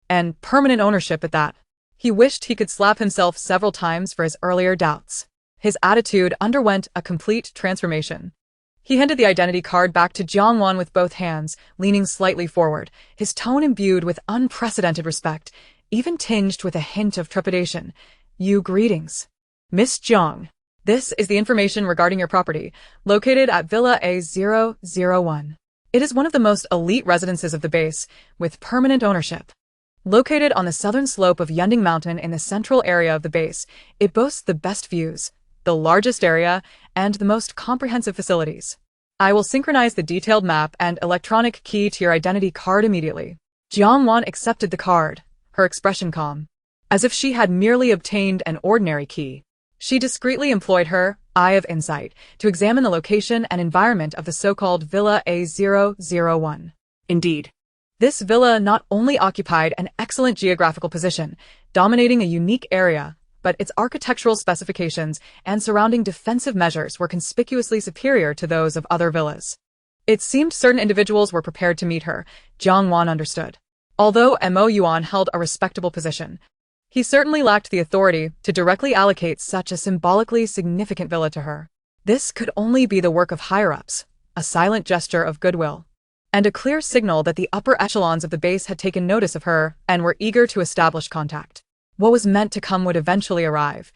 Speaker 1: And permanent ownership at that. He wished he could slap himself several times for his earlier doubts. His attitude underwent a complete transformation. He handed the identity card back to Jiangwan with both hands, leaning slightly forward, his tone imbued with unprecedented respect, even tinged with a hint of trepidation. "You greetings. Miss Jiang. This is the information regarding your property, located at Villa A001. It is one of the most elite residences of the base, with permanent ownership. Located on the southern slope of Yandere Mountain in the central area of the base, it boasts the best views, the largest area, and the most comprehensive facilities. I will synchronize the detailed map and electronic key to your identity card immediately." Jiangwan accepted the card, her expression calm, as if she had merely obtained an ordinary key. She discreetly employed her eye of insight to examine the location and environment of the so-called Villa A001. Indeed, this villa not only occupied an excellent geographical position, dominating a unique area, but its architectural specifications and surrounding defensive measures were conspicuously superior to those of other villas. It seemed certain individuals were prepared to meet her, Jiangwan understood. Although Mo Yuan held a respectable position, he certainly lacked the authority to directly allocate such a symbolically significant villa to her. This could only be the work of higher-ups, a silent gesture of goodwill, and a clear signal that the upper echelons of the base had taken notice of her and were eager to establish contact. What was meant to come would eventually arrive.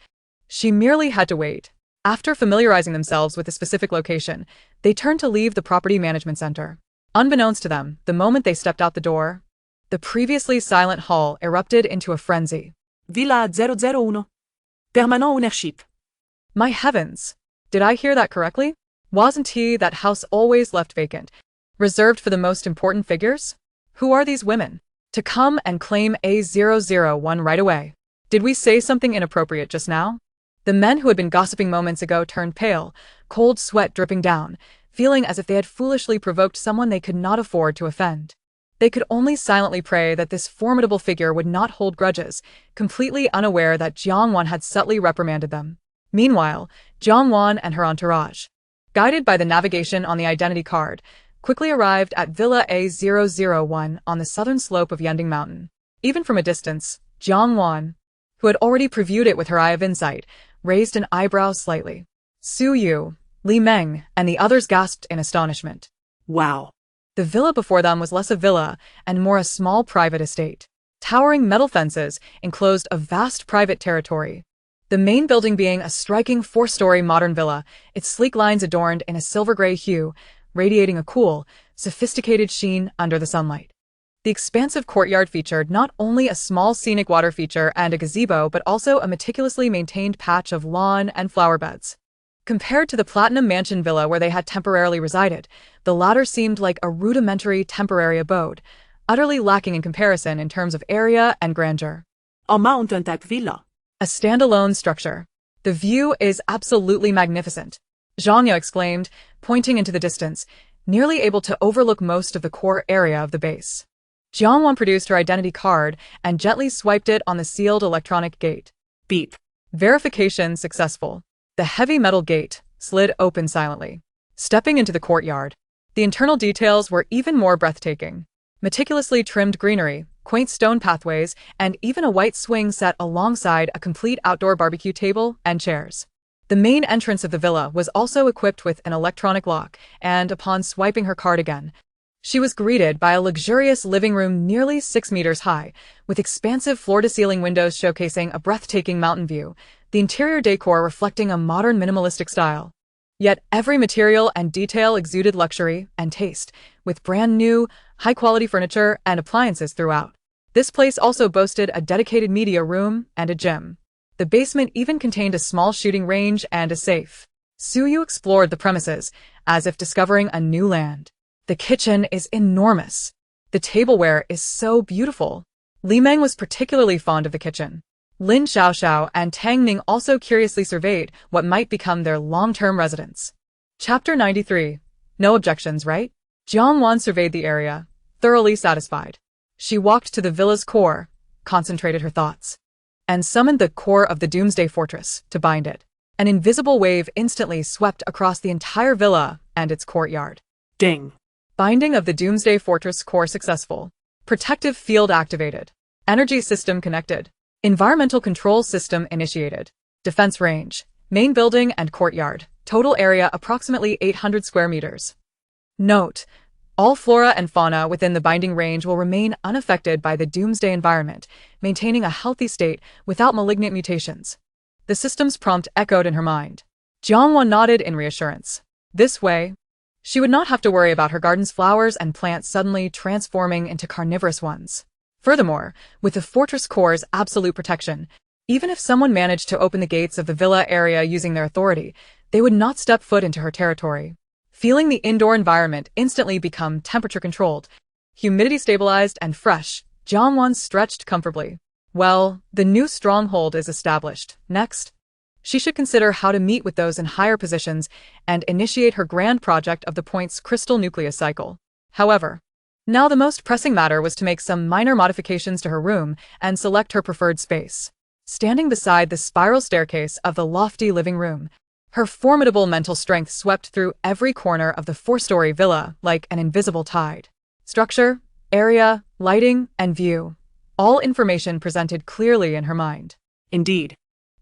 Speaker 1: She merely had to wait. After familiarizing themselves with the specific location, they turned to leave the property management center. Unbeknownst to them, the moment they stepped out the door, the previously silent hall erupted into a frenzy.
Speaker 2: Villa 001. Permanent ownership.
Speaker 1: My heavens! Did I hear that correctly? Wasn't that house always left vacant, reserved for the most important figures? Who are these women? To come and claim A001 right away. Did we say something inappropriate just now? The men who had been gossiping moments ago turned pale, cold sweat dripping down, feeling as if they had foolishly provoked someone they could not afford to offend. They could only silently pray that this formidable figure would not hold grudges, completely unaware that Jiangwan had subtly reprimanded them. Meanwhile, Jiangwan and her entourage, guided by the navigation on the identity card, quickly arrived at Villa A001 on the southern slope of Yandere Mountain. Even from a distance, Jiangwan, who had already previewed it with her eye of insight, raised an eyebrow slightly. Su Yu, Li Meng, and the others gasped in astonishment.
Speaker 2: Wow.
Speaker 1: The villa before them was less a villa and more a small private estate. Towering metal fences enclosed a vast private territory. The main building being a striking four-story modern villa, its sleek lines adorned in a silver-gray hue, radiating a cool, sophisticated sheen under the sunlight. The expansive courtyard featured not only a small scenic water feature and a gazebo but also a meticulously maintained patch of lawn and flower beds. Compared to the Platinum Mansion villa where they had temporarily resided, the latter seemed like a rudimentary temporary abode, utterly lacking in comparison in terms of area and grandeur.
Speaker 2: A mountain-type villa.
Speaker 1: A standalone structure. The view is absolutely magnificent, Zhang Ye exclaimed, pointing into the distance, nearly able to overlook most of the core area of the base. Jiangwan produced her identity card and gently swiped it on the sealed electronic gate.
Speaker 2: Beep.
Speaker 1: Verification successful. The heavy metal gate slid open silently. Stepping into the courtyard, the internal details were even more breathtaking. Meticulously trimmed greenery, quaint stone pathways, and even a white swing set alongside a complete outdoor barbecue table and chairs. The main entrance of the villa was also equipped with an electronic lock, and upon swiping her card again, she was greeted by a luxurious living room nearly 6 meters high, with expansive floor-to-ceiling windows showcasing a breathtaking mountain view, the interior decor reflecting a modern minimalistic style. Yet every material and detail exuded luxury and taste, with brand-new, high-quality furniture and appliances throughout. This place also boasted a dedicated media room and a gym. The basement even contained a small shooting range and a safe. Su Yu explored the premises, as if discovering a new land. The kitchen is enormous. The tableware is so beautiful. Li Meng was particularly fond of the kitchen. Lin Xiaoxiao and Tang Ning also curiously surveyed what might become their long-term residence. Chapter 93. No objections, right? Jiang Wan surveyed the area, thoroughly satisfied. She walked to the villa's core, concentrated her thoughts, and summoned the core of the Doomsday Fortress to bind it. An invisible wave instantly swept across the entire villa and its courtyard.
Speaker 2: Ding.
Speaker 1: Binding of the Doomsday Fortress core successful. Protective field activated. Energy system connected. Environmental control system initiated. Defense range. Main building and courtyard. Total area approximately 800 square meters. Note: all flora and fauna within the binding range will remain unaffected by the Doomsday environment, maintaining a healthy state without malignant mutations. The system's prompt echoed in her mind. Jiangwan nodded in reassurance. This way, she would not have to worry about her garden's flowers and plants suddenly transforming into carnivorous ones. Furthermore, with the fortress core's absolute protection, even if someone managed to open the gates of the villa area using their authority, they would not step foot into her territory. Feeling the indoor environment instantly become temperature-controlled, humidity-stabilized, and fresh, Jiangwan stretched comfortably. Well, the new stronghold is established. Next, she should consider how to meet with those in higher positions and initiate her grand project of the point's crystal nucleus cycle. However, now the most pressing matter was to make some minor modifications to her room and select her preferred space. Standing beside the spiral staircase of the lofty living room, her formidable mental strength swept through every corner of the four-story villa like an invisible tide. Structure, area, lighting, and view. All information presented clearly in her mind.
Speaker 2: Indeed.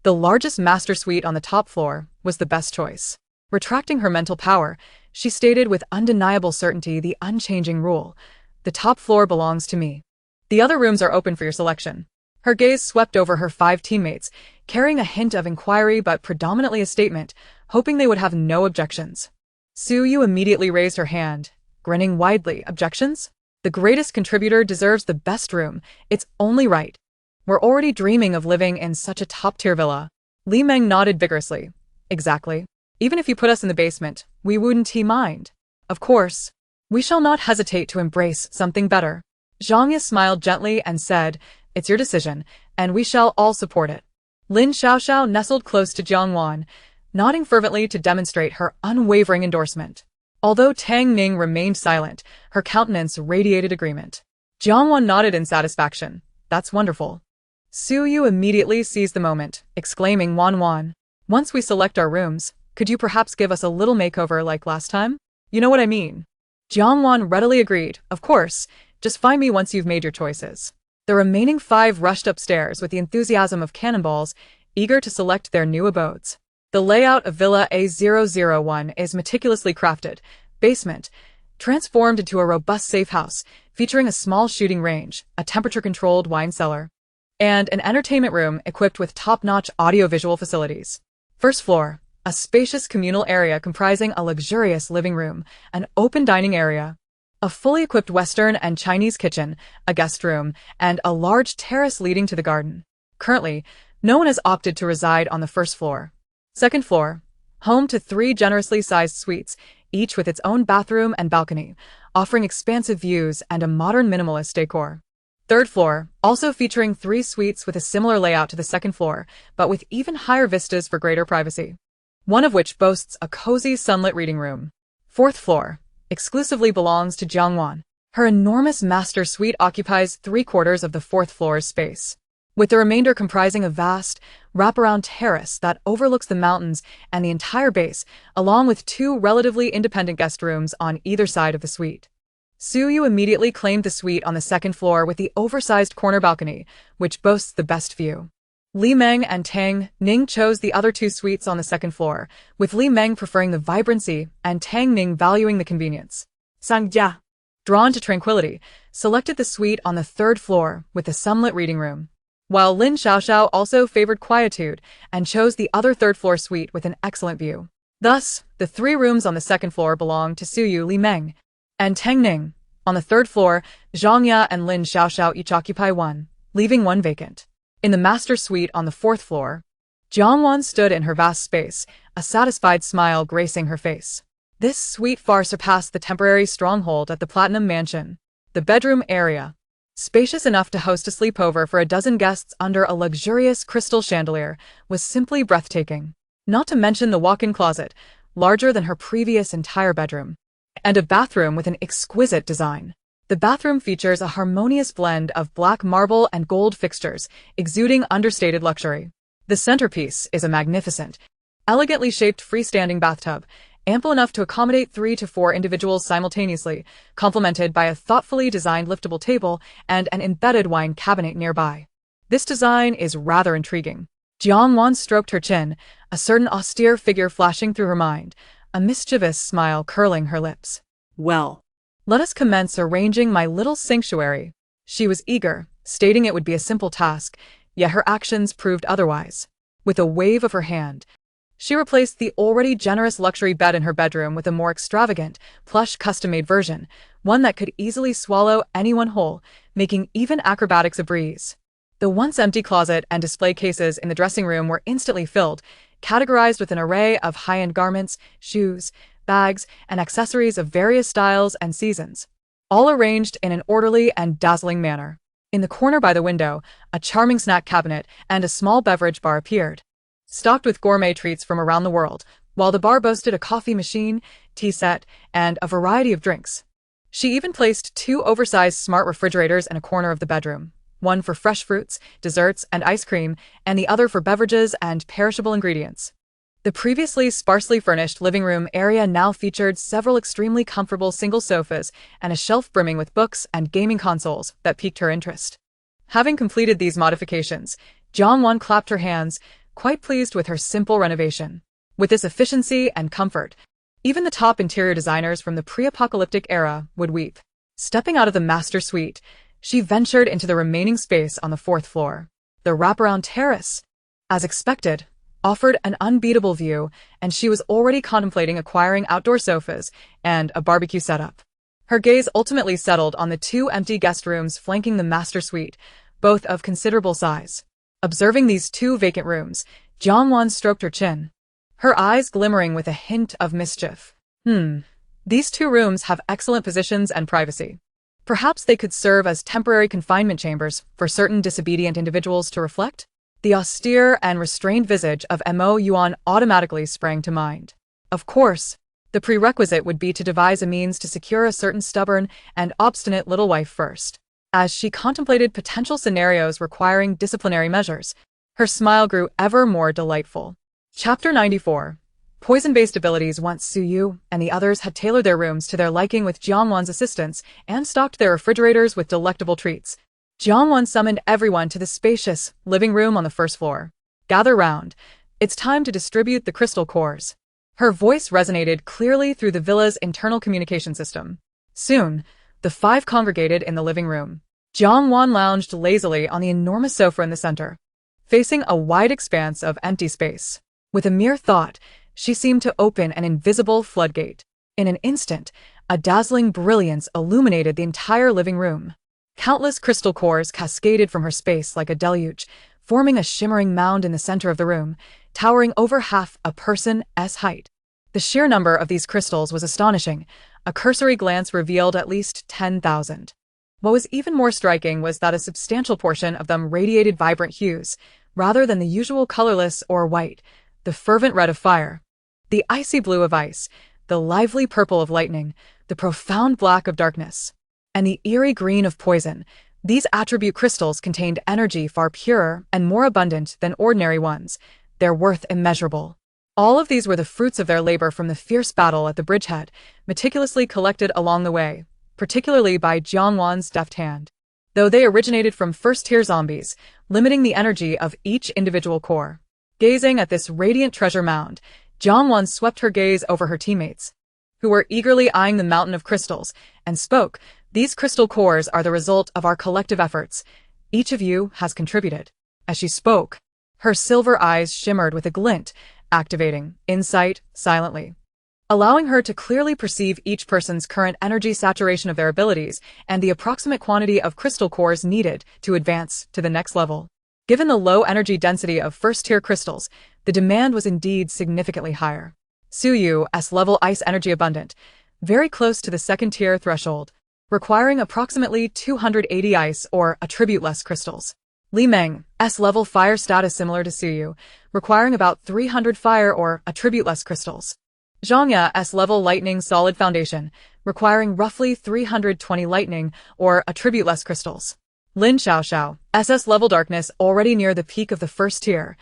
Speaker 1: The largest master suite on the top floor was the best choice. Retracting her mental power, she stated with undeniable certainty the unchanging rule: the top floor belongs to me. The other rooms are open for your selection. Her gaze swept over her 5 teammates, carrying a hint of inquiry but predominantly a statement, hoping they would have no objections. Su Yu immediately raised her hand, grinning widely. Objections? The greatest contributor deserves the best room. It's only right. We're already dreaming of living in such a top-tier villa. Li Meng nodded vigorously. Exactly. Even if you put us in the basement, we wouldn't mind. Of course, we shall not hesitate to embrace something better. Zhang Ye smiled gently and said, it's your decision, and we shall all support it. Lin Xiaoxiao nestled close to Jiangwan, nodding fervently to demonstrate her unwavering endorsement. Although Tang Ning remained silent, her countenance radiated agreement. Jiangwan nodded in satisfaction. That's wonderful. Su Yu immediately seized the moment, exclaiming, Wan, once we select our rooms, could you perhaps give us a little makeover like last time? You know what I mean. Jiangwan readily agreed. Of course, just find me once you've made your choices. The remaining 5 rushed upstairs with the enthusiasm of cannonballs, eager to select their new abodes. The layout of Villa A001 is meticulously crafted. Basement, transformed into a robust safe house, featuring a small shooting range, a temperature-controlled wine cellar, and an entertainment room equipped with top-notch audio-visual facilities. First floor, a spacious communal area comprising a luxurious living room, an open dining area, a fully equipped Western and Chinese kitchen, a guest room, and a large terrace leading to the garden. Currently, no one has opted to reside on the first floor. Second floor, home to 3 generously sized suites, each with its own bathroom and balcony, offering expansive views and a modern minimalist decor. Third floor, also featuring 3 suites with a similar layout to the second floor, but with even higher vistas for greater privacy, one of which boasts a cozy sunlit reading room. Fourth floor, exclusively belongs to Jiangwan. Her enormous master suite occupies 3/4 of the 4th floor's space, with the remainder comprising a vast, wraparound terrace that overlooks the mountains and the entire base, along with 2 relatively independent guest rooms on either side of the suite. Su Yu immediately claimed the suite on the 2nd floor with the oversized corner balcony, which boasts the best view. Li Meng and Tang Ning chose the other 2 suites on the 2nd floor, with Li Meng preferring the vibrancy and Tang Ning valuing the convenience.
Speaker 2: Sang Jia,
Speaker 1: drawn to tranquility, selected the suite on the 3rd floor with the sunlit reading room, while Lin Xiaoxiao also favored quietude and chose the other 3rd floor suite with an excellent view. Thus, the 3 rooms on the 2nd floor belong to Su Yu, Li Meng, and Tang Ning. On the 3rd floor, Zhang Ye and Lin Xiaoxiao each occupy 1, leaving 1 vacant. In the master suite on the 4th floor, Jiangwan stood in her vast space, a satisfied smile gracing her face. This suite far surpassed the temporary stronghold at the Platinum Mansion. The bedroom area, spacious enough to host a sleepover for a dozen guests under a luxurious crystal chandelier, was simply breathtaking. Not to mention the walk-in closet, larger than her previous entire bedroom, and a bathroom with an exquisite design. The bathroom features a harmonious blend of black marble and gold fixtures, exuding understated luxury. The centerpiece is a magnificent, elegantly shaped freestanding bathtub, ample enough to accommodate 3 to 4 individuals simultaneously, complemented by a thoughtfully designed liftable table and an embedded wine cabinet nearby. This design is rather intriguing. Jiangwan stroked her chin, a certain austere figure flashing through her mind, a mischievous smile curling her lips.
Speaker 2: Well,
Speaker 1: Let us commence arranging my little sanctuary. She was eager, stating it would be a simple task, yet her actions proved otherwise. With a wave of her hand, she replaced the already generous luxury bed in her bedroom with a more extravagant, plush custom-made version, one that could easily swallow anyone whole, making even acrobatics a breeze. The once empty closet and display cases in the dressing room were instantly filled, categorized with an array of high-end garments, shoes, bags, and accessories of various styles and seasons, all arranged in an orderly and dazzling manner. In the corner by the window, a charming snack cabinet and a small beverage bar appeared, stocked with gourmet treats from around the world, while the bar boasted a coffee machine, tea set, and a variety of drinks. She even placed 2 oversized smart refrigerators in a corner of the bedroom, one for fresh fruits, desserts, and ice cream, and the other for beverages and perishable ingredients. The previously sparsely furnished living room area now featured several extremely comfortable single sofas and a shelf brimming with books and gaming consoles that piqued her interest. Having completed these modifications, Jiangwan clapped her hands, quite pleased with her simple renovation. With this efficiency and comfort, even the top interior designers from the pre-apocalyptic era would weep. Stepping out of the master suite, she ventured into the remaining space on the 4th floor. The wraparound terrace, as expected, offered an unbeatable view, and she was already contemplating acquiring outdoor sofas and a barbecue setup. Her gaze ultimately settled on the 2 empty guest rooms flanking the master suite, both of considerable size. Observing these 2 vacant rooms, Jiangwan stroked her chin, her eyes glimmering with a hint of mischief. These 2 rooms have excellent positions and privacy. Perhaps they could serve as temporary confinement chambers for certain disobedient individuals to reflect? The austere and restrained visage of Mo Yuan automatically sprang to mind. Of course, the prerequisite would be to devise a means to secure a certain stubborn and obstinate little wife first. As she contemplated potential scenarios requiring disciplinary measures, her smile grew ever more delightful. Chapter 94. Poison-based abilities. Once Su Yu and the others had tailored their rooms to their liking with Jiangwan's assistance and stocked their refrigerators with delectable treats, Jiangwan summoned everyone to the spacious living room on the 1st floor. Gather round. It's time to distribute the crystal cores. Her voice resonated clearly through the villa's internal communication system. Soon, the 5 congregated in the living room. Jiangwan lounged lazily on the enormous sofa in the center, facing a wide expanse of empty space. With a mere thought, she seemed to open an invisible floodgate. In an instant, a dazzling brilliance illuminated the entire living room. Countless crystal cores cascaded from her space like a deluge, forming a shimmering mound in the center of the room, towering over half a person's height. The sheer number of these crystals was astonishing. A cursory glance revealed at least 10,000. What was even more striking was that a substantial portion of them radiated vibrant hues, rather than the usual colorless or white, the fervent red of fire, the icy blue of ice, the lively purple of lightning, the profound black of darkness, and the eerie green of poison. These attribute crystals contained energy far purer and more abundant than ordinary ones, their worth immeasurable. All of these were the fruits of their labor from the fierce battle at the bridgehead, meticulously collected along the way, particularly by Jiangwan's deft hand. Though they originated from first-tier zombies, limiting the energy of each individual core. Gazing at this radiant treasure mound, Jiangwan swept her gaze over her teammates, who were eagerly eyeing the mountain of crystals, and spoke. These crystal cores are the result of our collective efforts. Each of you has contributed. As she spoke, her silver eyes shimmered with a glint, activating insight silently, allowing her to clearly perceive each person's current energy saturation of their abilities and the approximate quantity of crystal cores needed to advance to the next level. Given the low energy density of first-tier crystals, the demand was indeed significantly higher. Su Yu S-level ice energy abundant, very close to the second-tier threshold, requiring approximately 280 ice or attribute-less crystals. Li Meng, S-level fire status similar to Su Yu, requiring about 300 fire or attribute-less crystals. Zhangya S-level lightning solid foundation, requiring roughly 320 lightning or attribute-less crystals. Lin Xiaoxiao, SS level darkness already near the peak of the first tier,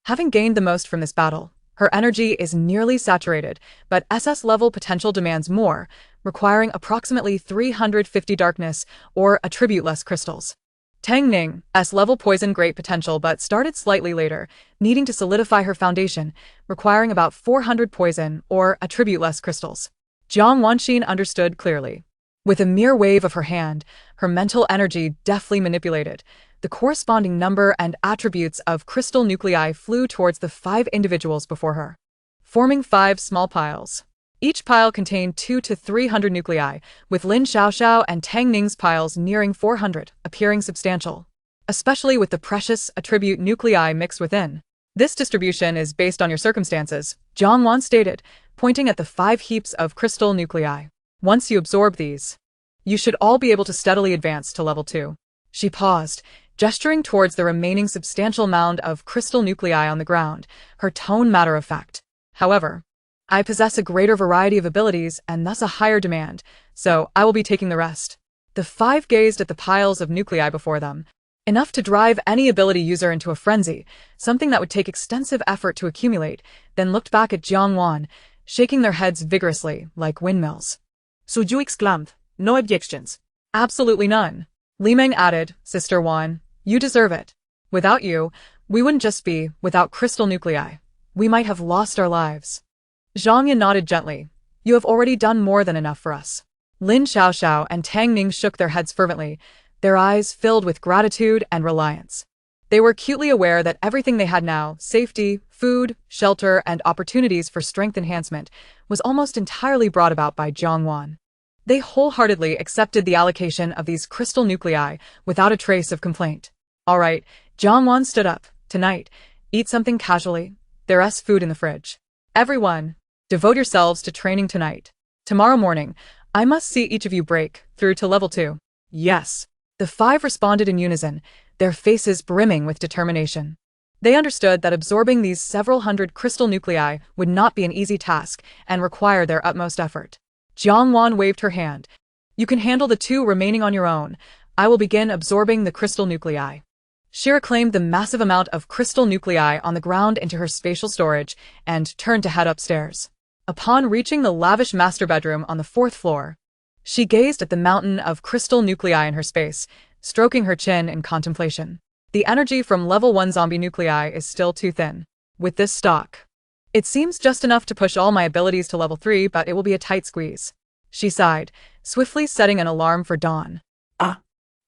Speaker 1: having gained the most from this battle, Her energy is nearly saturated, but SS level potential demands more, requiring approximately 350 darkness or attribute-less crystals. Tang Ning, S-level poison great potential but started slightly later, needing to solidify her foundation, requiring about 400 poison or attribute-less crystals. Jiang Wanxin understood clearly. With a mere wave of her hand, her mental energy deftly manipulated, the corresponding number and attributes of crystal nuclei flew towards the 5 individuals before her, forming 5 small piles. Each pile contained 200 to 300 nuclei, with Lin Xiaoxiao and Tang Ning's piles nearing 400, appearing substantial, especially with the precious attribute nuclei mixed within. This distribution is based on your circumstances, Jiang Wan stated, pointing at the 5 heaps of crystal nuclei. Once you absorb these, you should all be able to steadily advance to level 2. She paused, gesturing towards the remaining substantial mound of crystal nuclei on the ground, her tone matter-of-fact. However, I possess a greater variety of abilities and thus a higher demand, so I will be taking the rest. The 5 gazed at the piles of nuclei before them, enough to drive any ability user into a frenzy, something that would take extensive effort to accumulate, then looked back at Jiang Wan, shaking their heads vigorously, like windmills.
Speaker 2: Suju exclaimed, "No objections."
Speaker 1: Absolutely none. Li Meng added, "Sister Wan, you deserve it. Without you, we wouldn't just be without crystal nuclei. We might have lost our lives." Zhang Yan nodded gently. "You have already done more than enough for us." Lin Xiaoxiao and Tang Ning shook their heads fervently, their eyes filled with gratitude and reliance. They were acutely aware that everything they had now, safety, food, shelter, and opportunities for strength enhancement, was almost entirely brought about by Jiang Wan. They wholeheartedly accepted the allocation of these crystal nuclei without a trace of complaint. "All right," Jiang Wan stood up. "Tonight, eat something casually. There's food in the fridge. Everyone, devote yourselves to training tonight. Tomorrow morning, I must see each of you break through to level 2. "Yes." The 5 responded in unison, their faces brimming with determination. They understood that absorbing these several hundred crystal nuclei would not be an easy task and require their utmost effort. Jiang Wan waved her hand. "You can handle the 2 remaining on your own. I will begin absorbing the crystal nuclei." She reclaimed the massive amount of crystal nuclei on the ground into her spatial storage and turned to head upstairs. Upon reaching the lavish master bedroom on the 4th floor, she gazed at the mountain of crystal nuclei in her space, stroking her chin in contemplation. The energy from level 1 zombie nuclei is still too thin. With this stock, it seems just enough to push all my abilities to level 3, but it will be a tight squeeze. She sighed, swiftly setting an alarm for dawn.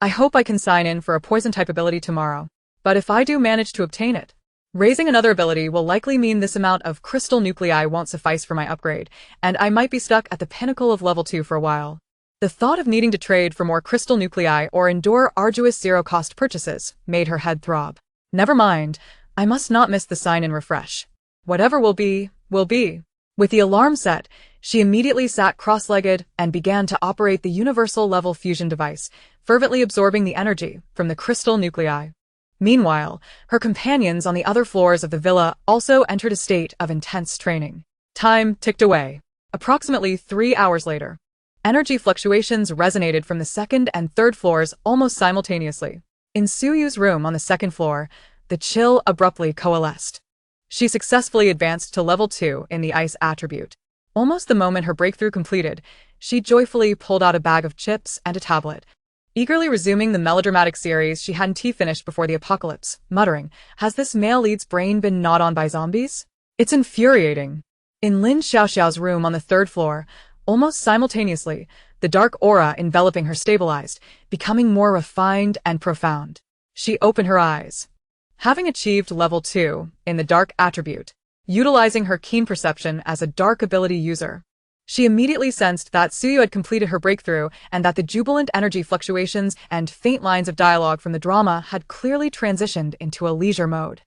Speaker 1: I hope I can sign in for a poison-type ability tomorrow. But if I do manage to obtain it, raising another ability will likely mean this amount of crystal nuclei won't suffice for my upgrade, and I might be stuck at the pinnacle of level 2 for a while. The thought of needing to trade for more crystal nuclei or endure arduous zero-cost purchases made her head throb. Never mind, I must not miss the sign-in refresh. Whatever will be, will be. With the alarm set, she immediately sat cross-legged and began to operate the universal level fusion device, fervently absorbing the energy from the crystal nuclei. Meanwhile, her companions on the other floors of the villa also entered a state of intense training. Time ticked away. Approximately 3 hours later, energy fluctuations resonated from the 2nd and 3rd floors almost simultaneously. In Suyu's room on the 2nd floor, the chill abruptly coalesced. She successfully advanced to level 2 in the ice attribute. Almost the moment her breakthrough completed, she joyfully pulled out a bag of chips and a tablet, eagerly resuming the melodramatic series she hadn't finished before the apocalypse, muttering, "Has this male lead's brain been gnawed on by zombies? It's infuriating." In Lin Xiaoxiao's room on the 3rd floor, almost simultaneously, the dark aura enveloping her stabilized, becoming more refined and profound. She opened her eyes. Having achieved level 2 in the dark attribute, utilizing her keen perception as a dark ability user, she immediately sensed that Suyu had completed her breakthrough and that the jubilant energy fluctuations and faint lines of dialogue from the drama had clearly transitioned into a leisure mode.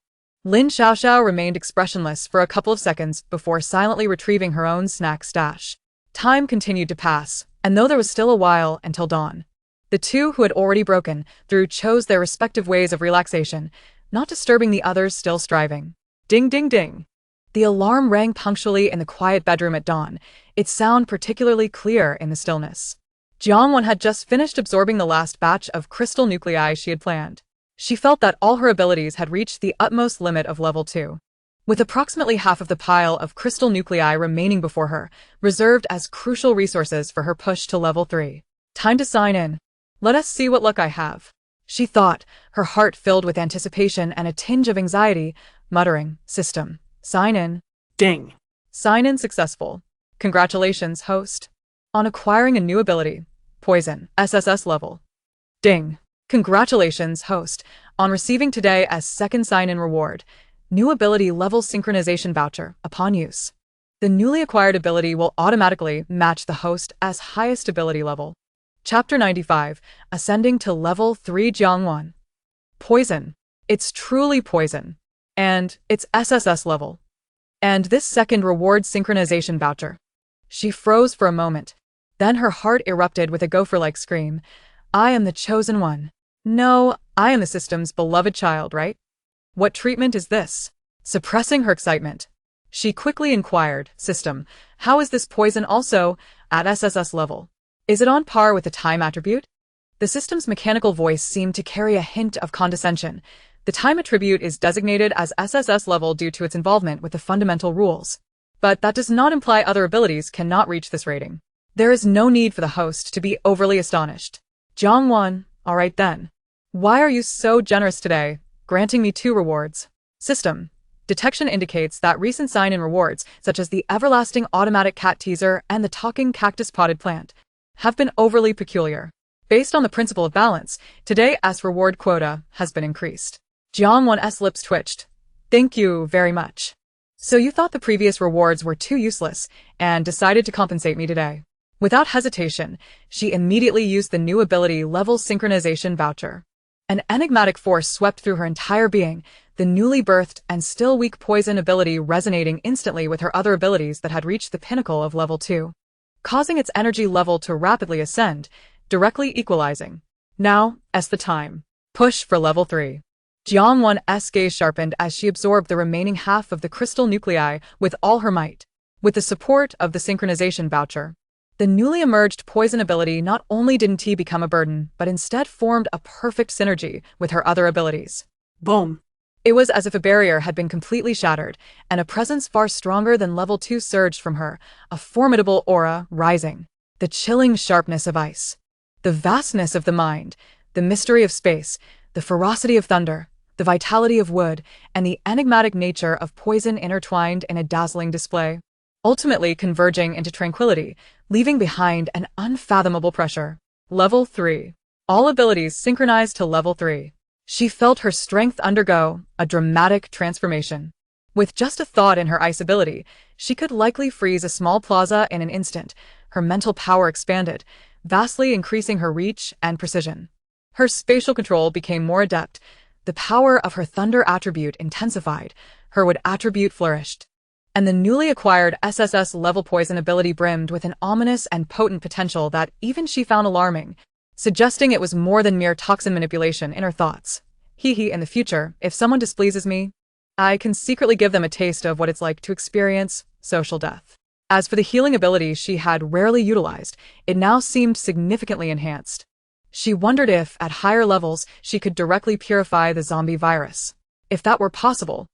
Speaker 1: Lin Xiaoxiao remained expressionless for a couple of seconds before silently retrieving her own snack stash. Time continued to pass, and though there was still a while until dawn, the 2 who had already broken through chose their respective ways of relaxation, not disturbing the others still striving. Ding ding ding. The alarm rang punctually in the quiet bedroom at dawn, its sound particularly clear in the stillness. Jiang Wan had just finished absorbing the last batch of crystal nuclei she had planned. She felt that all her abilities had reached the utmost limit of level 2. with approximately half of the pile of crystal nuclei remaining before her, reserved as crucial resources for her push to level 3. Time to sign in. Let us see what luck I have, she thought, her heart filled with anticipation and a tinge of anxiety, muttering, "System, sign in."
Speaker 2: Ding.
Speaker 1: Sign in successful. Congratulations, host, on acquiring a new ability, Poison, SSS level. Ding. Congratulations, host, on receiving today as second sign-in reward, new ability level synchronization voucher upon use. The newly acquired ability will automatically match the host as highest ability level. Chapter 95, Ascending to Level 3 Jiang1. Poison. It's truly poison. And it's SSS level. And this second reward synchronization voucher. She froze for a moment. Then her heart erupted with a gopher-like scream. I am the chosen one. No, I am the system's beloved child, right? What treatment is this? Suppressing her excitement, she quickly inquired, System, how is this poison also at SSS level? Is it on par with the time attribute? The system's mechanical voice seemed to carry a hint of condescension. The time attribute is designated as SSS level due to its involvement with the fundamental rules. But that does not imply other abilities cannot reach this rating. There is no need for the host to be overly astonished. Jiang1, all right then. Why are you so generous today, granting me 2 rewards? System. Detection indicates that recent sign-in rewards, such as the everlasting automatic cat teaser and the talking cactus potted plant, have been overly peculiar. Based on the principle of balance, today's reward quota has been increased. Jiang1's lips twitched. Thank you very much. So you thought the previous rewards were too useless and decided to compensate me today. Without hesitation, she immediately used the new ability level synchronization voucher. An enigmatic force swept through her entire being, the newly birthed and still weak poison ability resonating instantly with her other abilities that had reached the pinnacle of level 2, causing its energy level to rapidly ascend, directly equalizing. Now, as the time. Push for level 3. Jiang1's gaze sharpened as she absorbed the remaining half of the crystal nuclei with all her might. With the support of the synchronization voucher, the newly emerged poison ability not only didn't become a burden, but instead formed a perfect synergy with her other abilities.
Speaker 2: Boom.
Speaker 1: It was as if a barrier had been completely shattered, and a presence far stronger than level 2 surged from her, a formidable aura rising. The chilling sharpness of ice, the vastness of the mind, the mystery of space, the ferocity of thunder, the vitality of wood, and the enigmatic nature of poison intertwined in a dazzling display, ultimately converging into tranquility, leaving behind an unfathomable pressure. Level 3. All abilities synchronized to level 3. She felt her strength undergo a dramatic transformation. With just a thought in her ice ability, she could likely freeze a small plaza in an instant. Her mental power expanded, vastly increasing her reach and precision. Her spatial control became more adept. The power of her thunder attribute intensified. Her wood attribute flourished. And the newly acquired SSS level poison ability brimmed with an ominous and potent potential that even she found alarming, suggesting it was more than mere toxin manipulation in her thoughts. In the future, if someone displeases me, I can secretly give them a taste of what it's like to experience social death. As for the healing ability she had rarely utilized, it now seemed significantly enhanced. She wondered if, at higher levels, she could directly purify the zombie virus. If that were possible,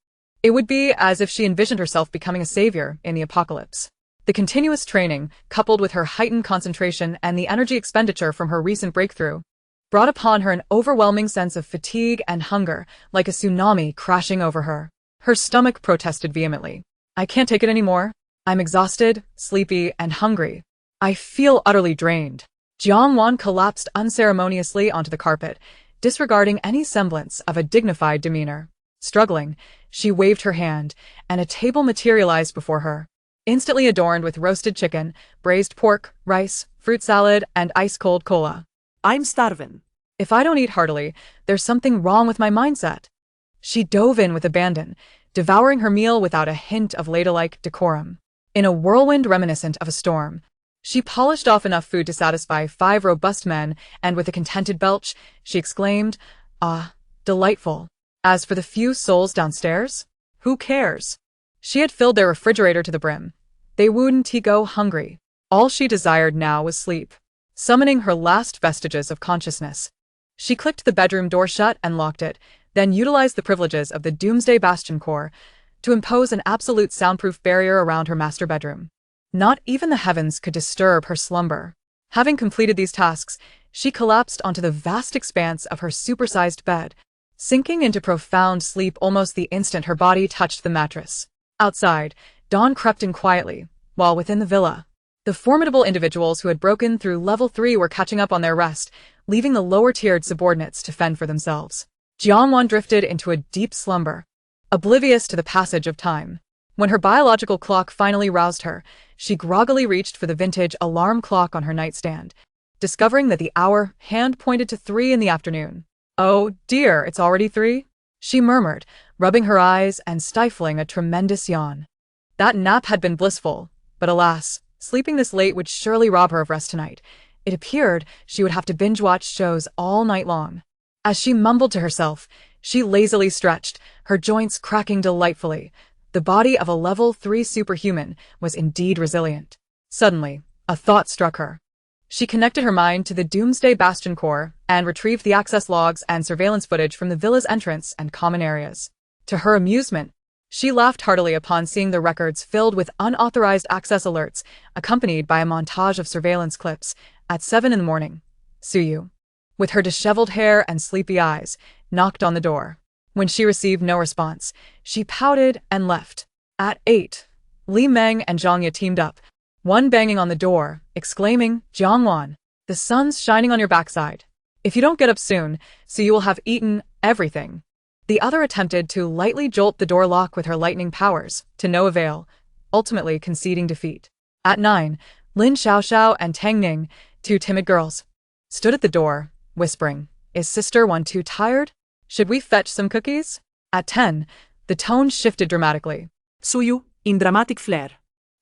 Speaker 1: it would be as if she envisioned herself becoming a savior in the apocalypse. The continuous training, coupled with her heightened concentration and the energy expenditure from her recent breakthrough, brought upon her an overwhelming sense of fatigue and hunger, like a tsunami crashing over her. Her stomach protested vehemently. I can't take it anymore. I'm exhausted, sleepy, and hungry. I feel utterly drained. Jiang1 collapsed unceremoniously onto the carpet, disregarding any semblance of a dignified demeanor. Struggling, she waved her hand, and a table materialized before her, instantly adorned with roasted chicken, braised pork, rice, fruit salad, and ice-cold cola.
Speaker 2: I'm starving.
Speaker 1: If I don't eat heartily, there's something wrong with my mindset. She dove in with abandon, devouring her meal without a hint of ladylike decorum. In a whirlwind reminiscent of a storm, she polished off enough food to satisfy 5 robust men, and with a contented belch, she exclaimed, "Ah, delightful." As for the few souls downstairs, who cares? She had filled their refrigerator to the brim. They wouldn't go hungry. All she desired now was sleep. Summoning her last vestiges of consciousness, she clicked the bedroom door shut and locked it, then utilized the privileges of the Doomsday Bastion Core, to impose an absolute soundproof barrier around her master bedroom. Not even the heavens could disturb her slumber. Having completed these tasks, she collapsed onto the vast expanse of her supersized bed, sinking into profound sleep almost the instant her body touched the mattress. Outside, dawn crept in quietly, while within the villa, the formidable individuals who had broken through level 3 were catching up on their rest, leaving the lower-tiered subordinates to fend for themselves. Jiangwan drifted into a deep slumber, oblivious to the passage of time. When her biological clock finally roused her, she groggily reached for the vintage alarm clock on her nightstand, discovering that the hour hand pointed to 3 in the afternoon. "Oh dear, it's already 3? She murmured, rubbing her eyes and stifling a tremendous yawn. That nap had been blissful, but alas, sleeping this late would surely rob her of rest tonight. It appeared she would have to binge-watch shows all night long. As she mumbled to herself, she lazily stretched, her joints cracking delightfully. The body of a level 3 superhuman was indeed resilient. Suddenly, a thought struck her. She connected her mind to the Doomsday Bastion core and retrieved the access logs and surveillance footage from the villa's entrance and common areas. To her amusement, she laughed heartily upon seeing the records filled with unauthorized access alerts, accompanied by a montage of surveillance clips. At 7 in the morning, Suyu, with her disheveled hair and sleepy eyes, knocked on the door. When she received no response, she pouted and left. At 8, Li Meng and Zhang Ye teamed up, one banging on the door, exclaiming, "Jiangwan, the sun's shining on your backside. If you don't get up soon, so you will have eaten everything." The other attempted to lightly jolt the door lock with her lightning powers, to no avail, ultimately conceding defeat. At 9, Lin Xiaoxiao and Tang Ning, two timid girls, stood at the door, whispering, "Is Sister One too tired? Should we fetch some cookies?" At 10, the tone shifted dramatically.
Speaker 2: Suyu, in dramatic flair,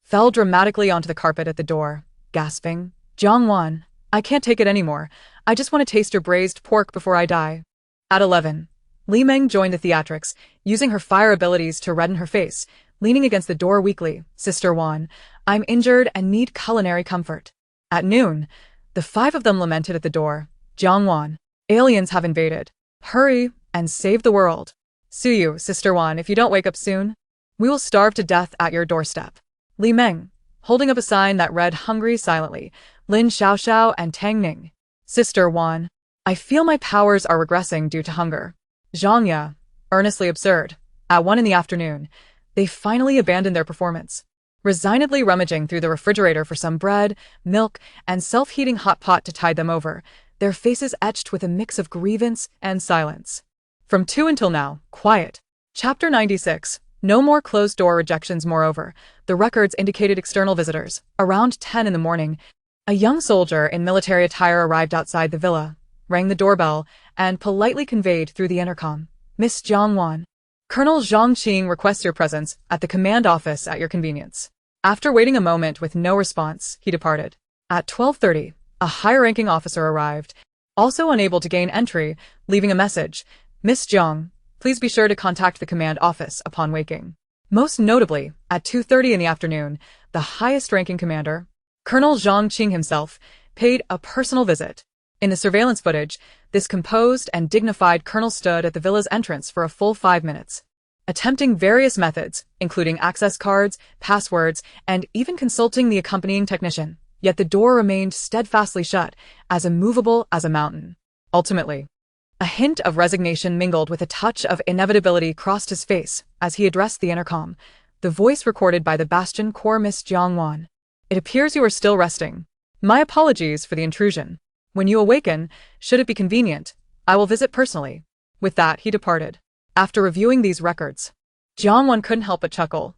Speaker 1: Fell dramatically onto the carpet at the door, gasping, "Jiangwan, I can't take it anymore. I just want to taste your braised pork before I die." At 11, Li Meng joined the theatrics, using her fire abilities to redden her face, leaning against the door weakly, "Sister Wan, I'm injured and need culinary comfort." At noon, the 5 of them lamented at the door, "Jiangwan, aliens have invaded. Hurry and save the world. Suyu, Sister Wan, if you don't wake up soon, we will starve to death at your doorstep." Li Meng, holding up a sign that read "Hungry" silently, Lin Xiaoxiao and Tang Ning, "Sister Wan, I feel my powers are regressing due to hunger." Zhang Ye, earnestly absurd. At 1 in the afternoon, they finally abandoned their performance, resignedly rummaging through the refrigerator for some bread, milk, and self-heating hot pot to tide them over, their faces etched with a mix of grievance and silence. From 2 until now, quiet. Chapter 96. No more closed-door rejections. Moreover, the records indicated external visitors. Around 10 in the morning, a young soldier in military attire arrived outside the villa, rang the doorbell, and politely conveyed through the intercom, "Miss Jiangwan, Colonel Zhang Qing requests your presence at the command office at your convenience." After waiting a moment with no response, he departed. At 12:30, a higher-ranking officer arrived, also unable to gain entry, leaving a message, "Miss Jiang, please be sure to contact the command office upon waking." Most notably, at 2:30 in the afternoon, the highest-ranking commander, Colonel Zhang Qing himself, paid a personal visit. In the surveillance footage, this composed and dignified colonel stood at the villa's entrance for a full 5 minutes, attempting various methods, including access cards, passwords, and even consulting the accompanying technician, yet the door remained steadfastly shut, as immovable as a mountain. Ultimately, a hint of resignation mingled with a touch of inevitability crossed his face as he addressed the intercom, the voice recorded by the Bastion Core, "Miss Jiangwan, it appears you are still resting. My apologies for the intrusion. When you awaken, should it be convenient, I will visit personally." With that, he departed. After reviewing these records, Jiangwan couldn't help but chuckle.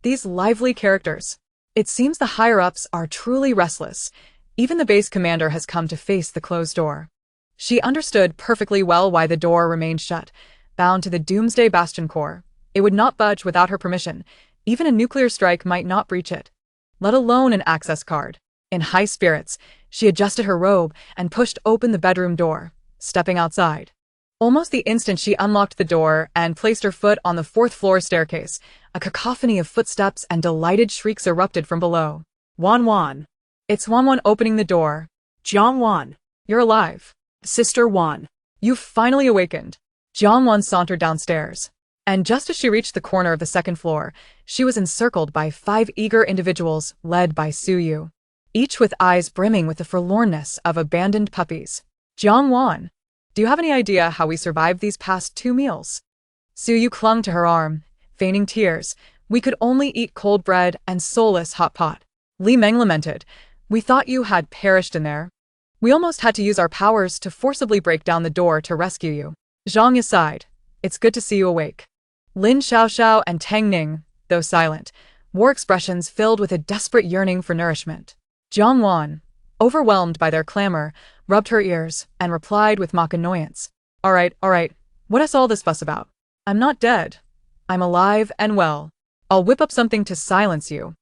Speaker 1: These lively characters. It seems the higher-ups are truly restless. Even the base commander has come to face the closed door. She understood perfectly well why the door remained shut, bound to the Doomsday Bastion core. It would not budge without her permission. Even a nuclear strike might not breach it, let alone an access card. In high spirits, she adjusted her robe and pushed open the bedroom door, stepping outside. Almost the instant she unlocked the door and placed her foot on the 4th-floor staircase, a cacophony of footsteps and delighted shrieks erupted from below.
Speaker 2: Wan Wan,
Speaker 1: It's Wanwan opening the door.
Speaker 2: Jiangwan,
Speaker 1: "You're alive.
Speaker 2: Sister Wan."
Speaker 1: You've finally awakened." Jiangwan sauntered downstairs, And just as she reached the corner of the second floor, she was encircled by 5 eager individuals led by Suyu, each with eyes brimming with the forlornness of abandoned puppies. Jiangwan, do you have any idea how we survived these past 2 meals? Suyu clung to her arm, feigning tears. We could only eat cold bread and soulless hot pot. Li Meng lamented. We thought you had perished in there. We almost had to use our powers to forcibly break down the door to rescue you. Zhang Yi sighed. It's good to see you awake. Lin Xiaoxiao and Tang Ning, though silent, wore expressions filled with a desperate yearning for nourishment. Jiang Wan, overwhelmed by their clamor, rubbed her ears and replied with mock annoyance. All right, what is all this fuss about? I'm not dead. I'm alive and well. I'll whip up something to silence you.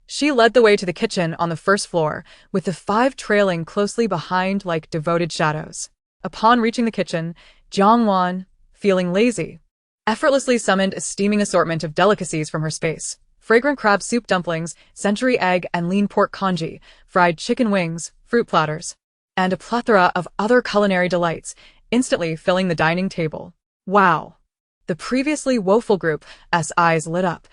Speaker 1: She led the way to the kitchen on the first floor, with the 5 trailing closely behind like devoted shadows. Upon reaching the kitchen, Jiang Wan, feeling lazy, effortlessly summoned a steaming assortment of delicacies from her space. Fragrant crab soup dumplings, century egg and lean pork congee, fried chicken wings, fruit platters, and a plethora of other culinary delights, instantly filling the dining table. Wow! The previously woeful group's eyes lit up,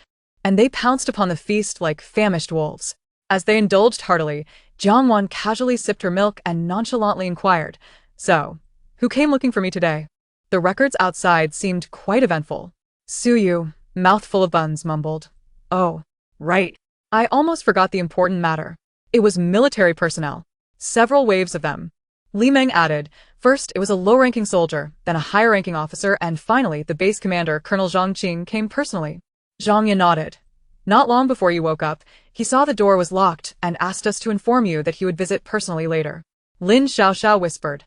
Speaker 1: and they pounced upon the feast like famished wolves. As they indulged heartily, Jiang Wan casually sipped her milk and nonchalantly inquired, So, who came looking for me today? The records outside seemed quite eventful. Suyu, mouthful of buns, mumbled. Oh, right. I almost forgot the important matter. It was military personnel. Several waves of them. Li Meng added, first it was a low-ranking soldier, then a higher-ranking officer, and finally the base commander, Colonel Zhang Qing, came personally. Zhang Yi nodded. Not long before you woke up, he saw the door was locked and asked us to inform you that he would visit personally later. Lin Xiaoxiao whispered.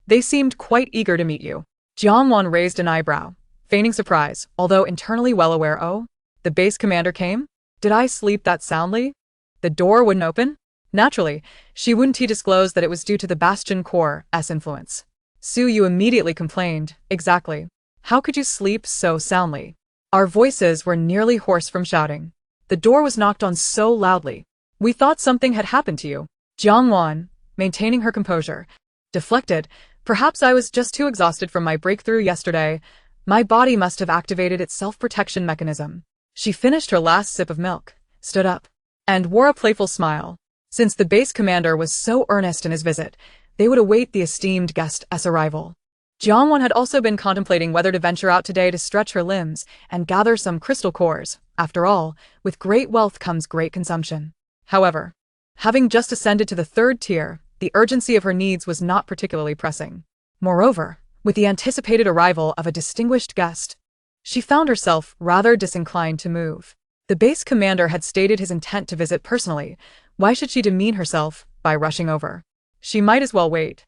Speaker 1: They seemed quite eager to meet you. Jiang Wan raised an eyebrow, feigning surprise, although internally well aware. Oh, the base commander came? Did I sleep that soundly? The door wouldn't open? Naturally, she wouldn't disclose that it was due to the Bastion Core's influence. Suyu immediately complained. Exactly. How could you sleep so soundly? Our voices were nearly hoarse from shouting. The door was knocked on so loudly. We thought something had happened to you. Jiang Wan, maintaining her composure, deflected. Perhaps I was just too exhausted from my breakthrough yesterday. My body must have activated its self-protection mechanism. She finished her last sip of milk, stood up, and wore a playful smile. Since the base commander was so earnest in his visit, they would await the esteemed guest's arrival. Jiang Wan had also been contemplating whether to venture out today to stretch her limbs and gather some crystal cores. After all, with great wealth comes great consumption. However, having just ascended to the 3rd tier, the urgency of her needs was not particularly pressing. Moreover, with the anticipated arrival of a distinguished guest, she found herself rather disinclined to move. The base commander had stated his intent to visit personally. Why should she demean herself by rushing over? She might as well wait.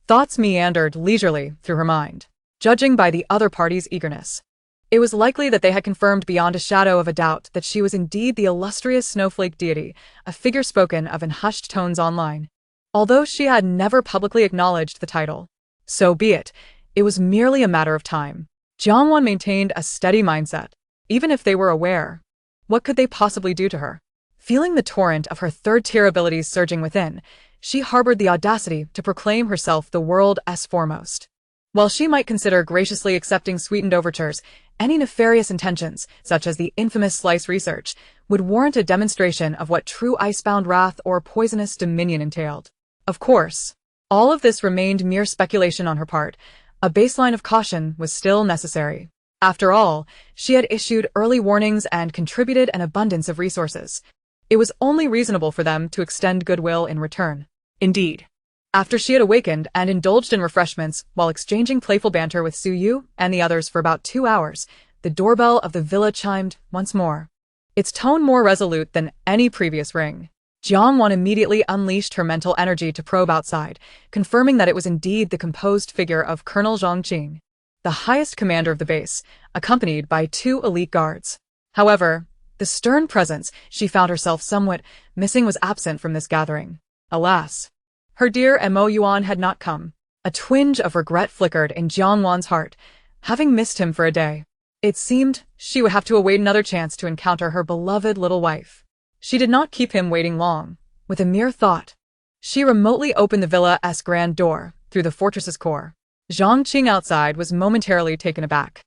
Speaker 1: Thoughts meandered leisurely through her mind, judging by the other party's eagerness. It was likely that they had confirmed beyond a shadow of a doubt that she was indeed the illustrious snowflake deity, a figure spoken of in hushed tones online. Although she had never publicly acknowledged the title. So be it. It was merely a matter of time. Jiang Wan maintained a steady mindset. Even if they were aware, what could they possibly do to her? Feeling the torrent of her 3rd-tier abilities surging within, she harbored the audacity to proclaim herself the world's foremost. While she might consider graciously accepting sweetened overtures, any nefarious intentions, such as the infamous slice research, would warrant a demonstration of what true icebound wrath or poisonous dominion entailed. Of course, all of this remained mere speculation on her part. A baseline of caution was still necessary. After all, she had issued early warnings and contributed an abundance of resources. It was only reasonable for them to extend goodwill in return. Indeed, after she had awakened and indulged in refreshments while exchanging playful banter with Suyu and the others for about 2 hours, the doorbell of the villa chimed once more, its tone more resolute than any previous ring. Jiang Wan immediately unleashed her mental energy to probe outside, confirming that it was indeed the composed figure of Colonel Zhang Qing, the highest commander of the base, accompanied by 2 elite guards. However, the stern presence she found herself somewhat missing was absent from this gathering. Alas, her dear Mo Yuan had not come. A twinge of regret flickered in Jiang Wan's heart, having missed him for a day. It seemed she would have to await another chance to encounter her beloved little wife. She did not keep him waiting long. With a mere thought, she remotely opened the villa's grand door through the fortress's core. Zhang Qing outside was momentarily taken aback.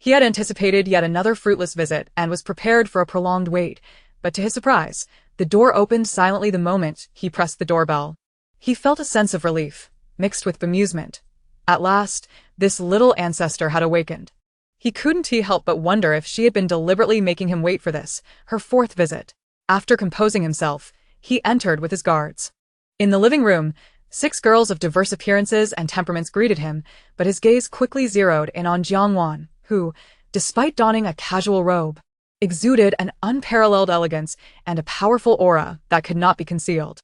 Speaker 1: He had anticipated yet another fruitless visit and was prepared for a prolonged wait, but to his surprise, the door opened silently the moment he pressed the doorbell. He felt a sense of relief, mixed with bemusement. At last, this little ancestor had awakened. He couldn't help but wonder if she had been deliberately making him wait for this, her fourth visit. After composing himself, he entered with his guards. In the living room, 6 girls of diverse appearances and temperaments greeted him, but his gaze quickly zeroed in on Jiangwan, who, despite donning a casual robe, exuded an unparalleled elegance and a powerful aura that could not be concealed.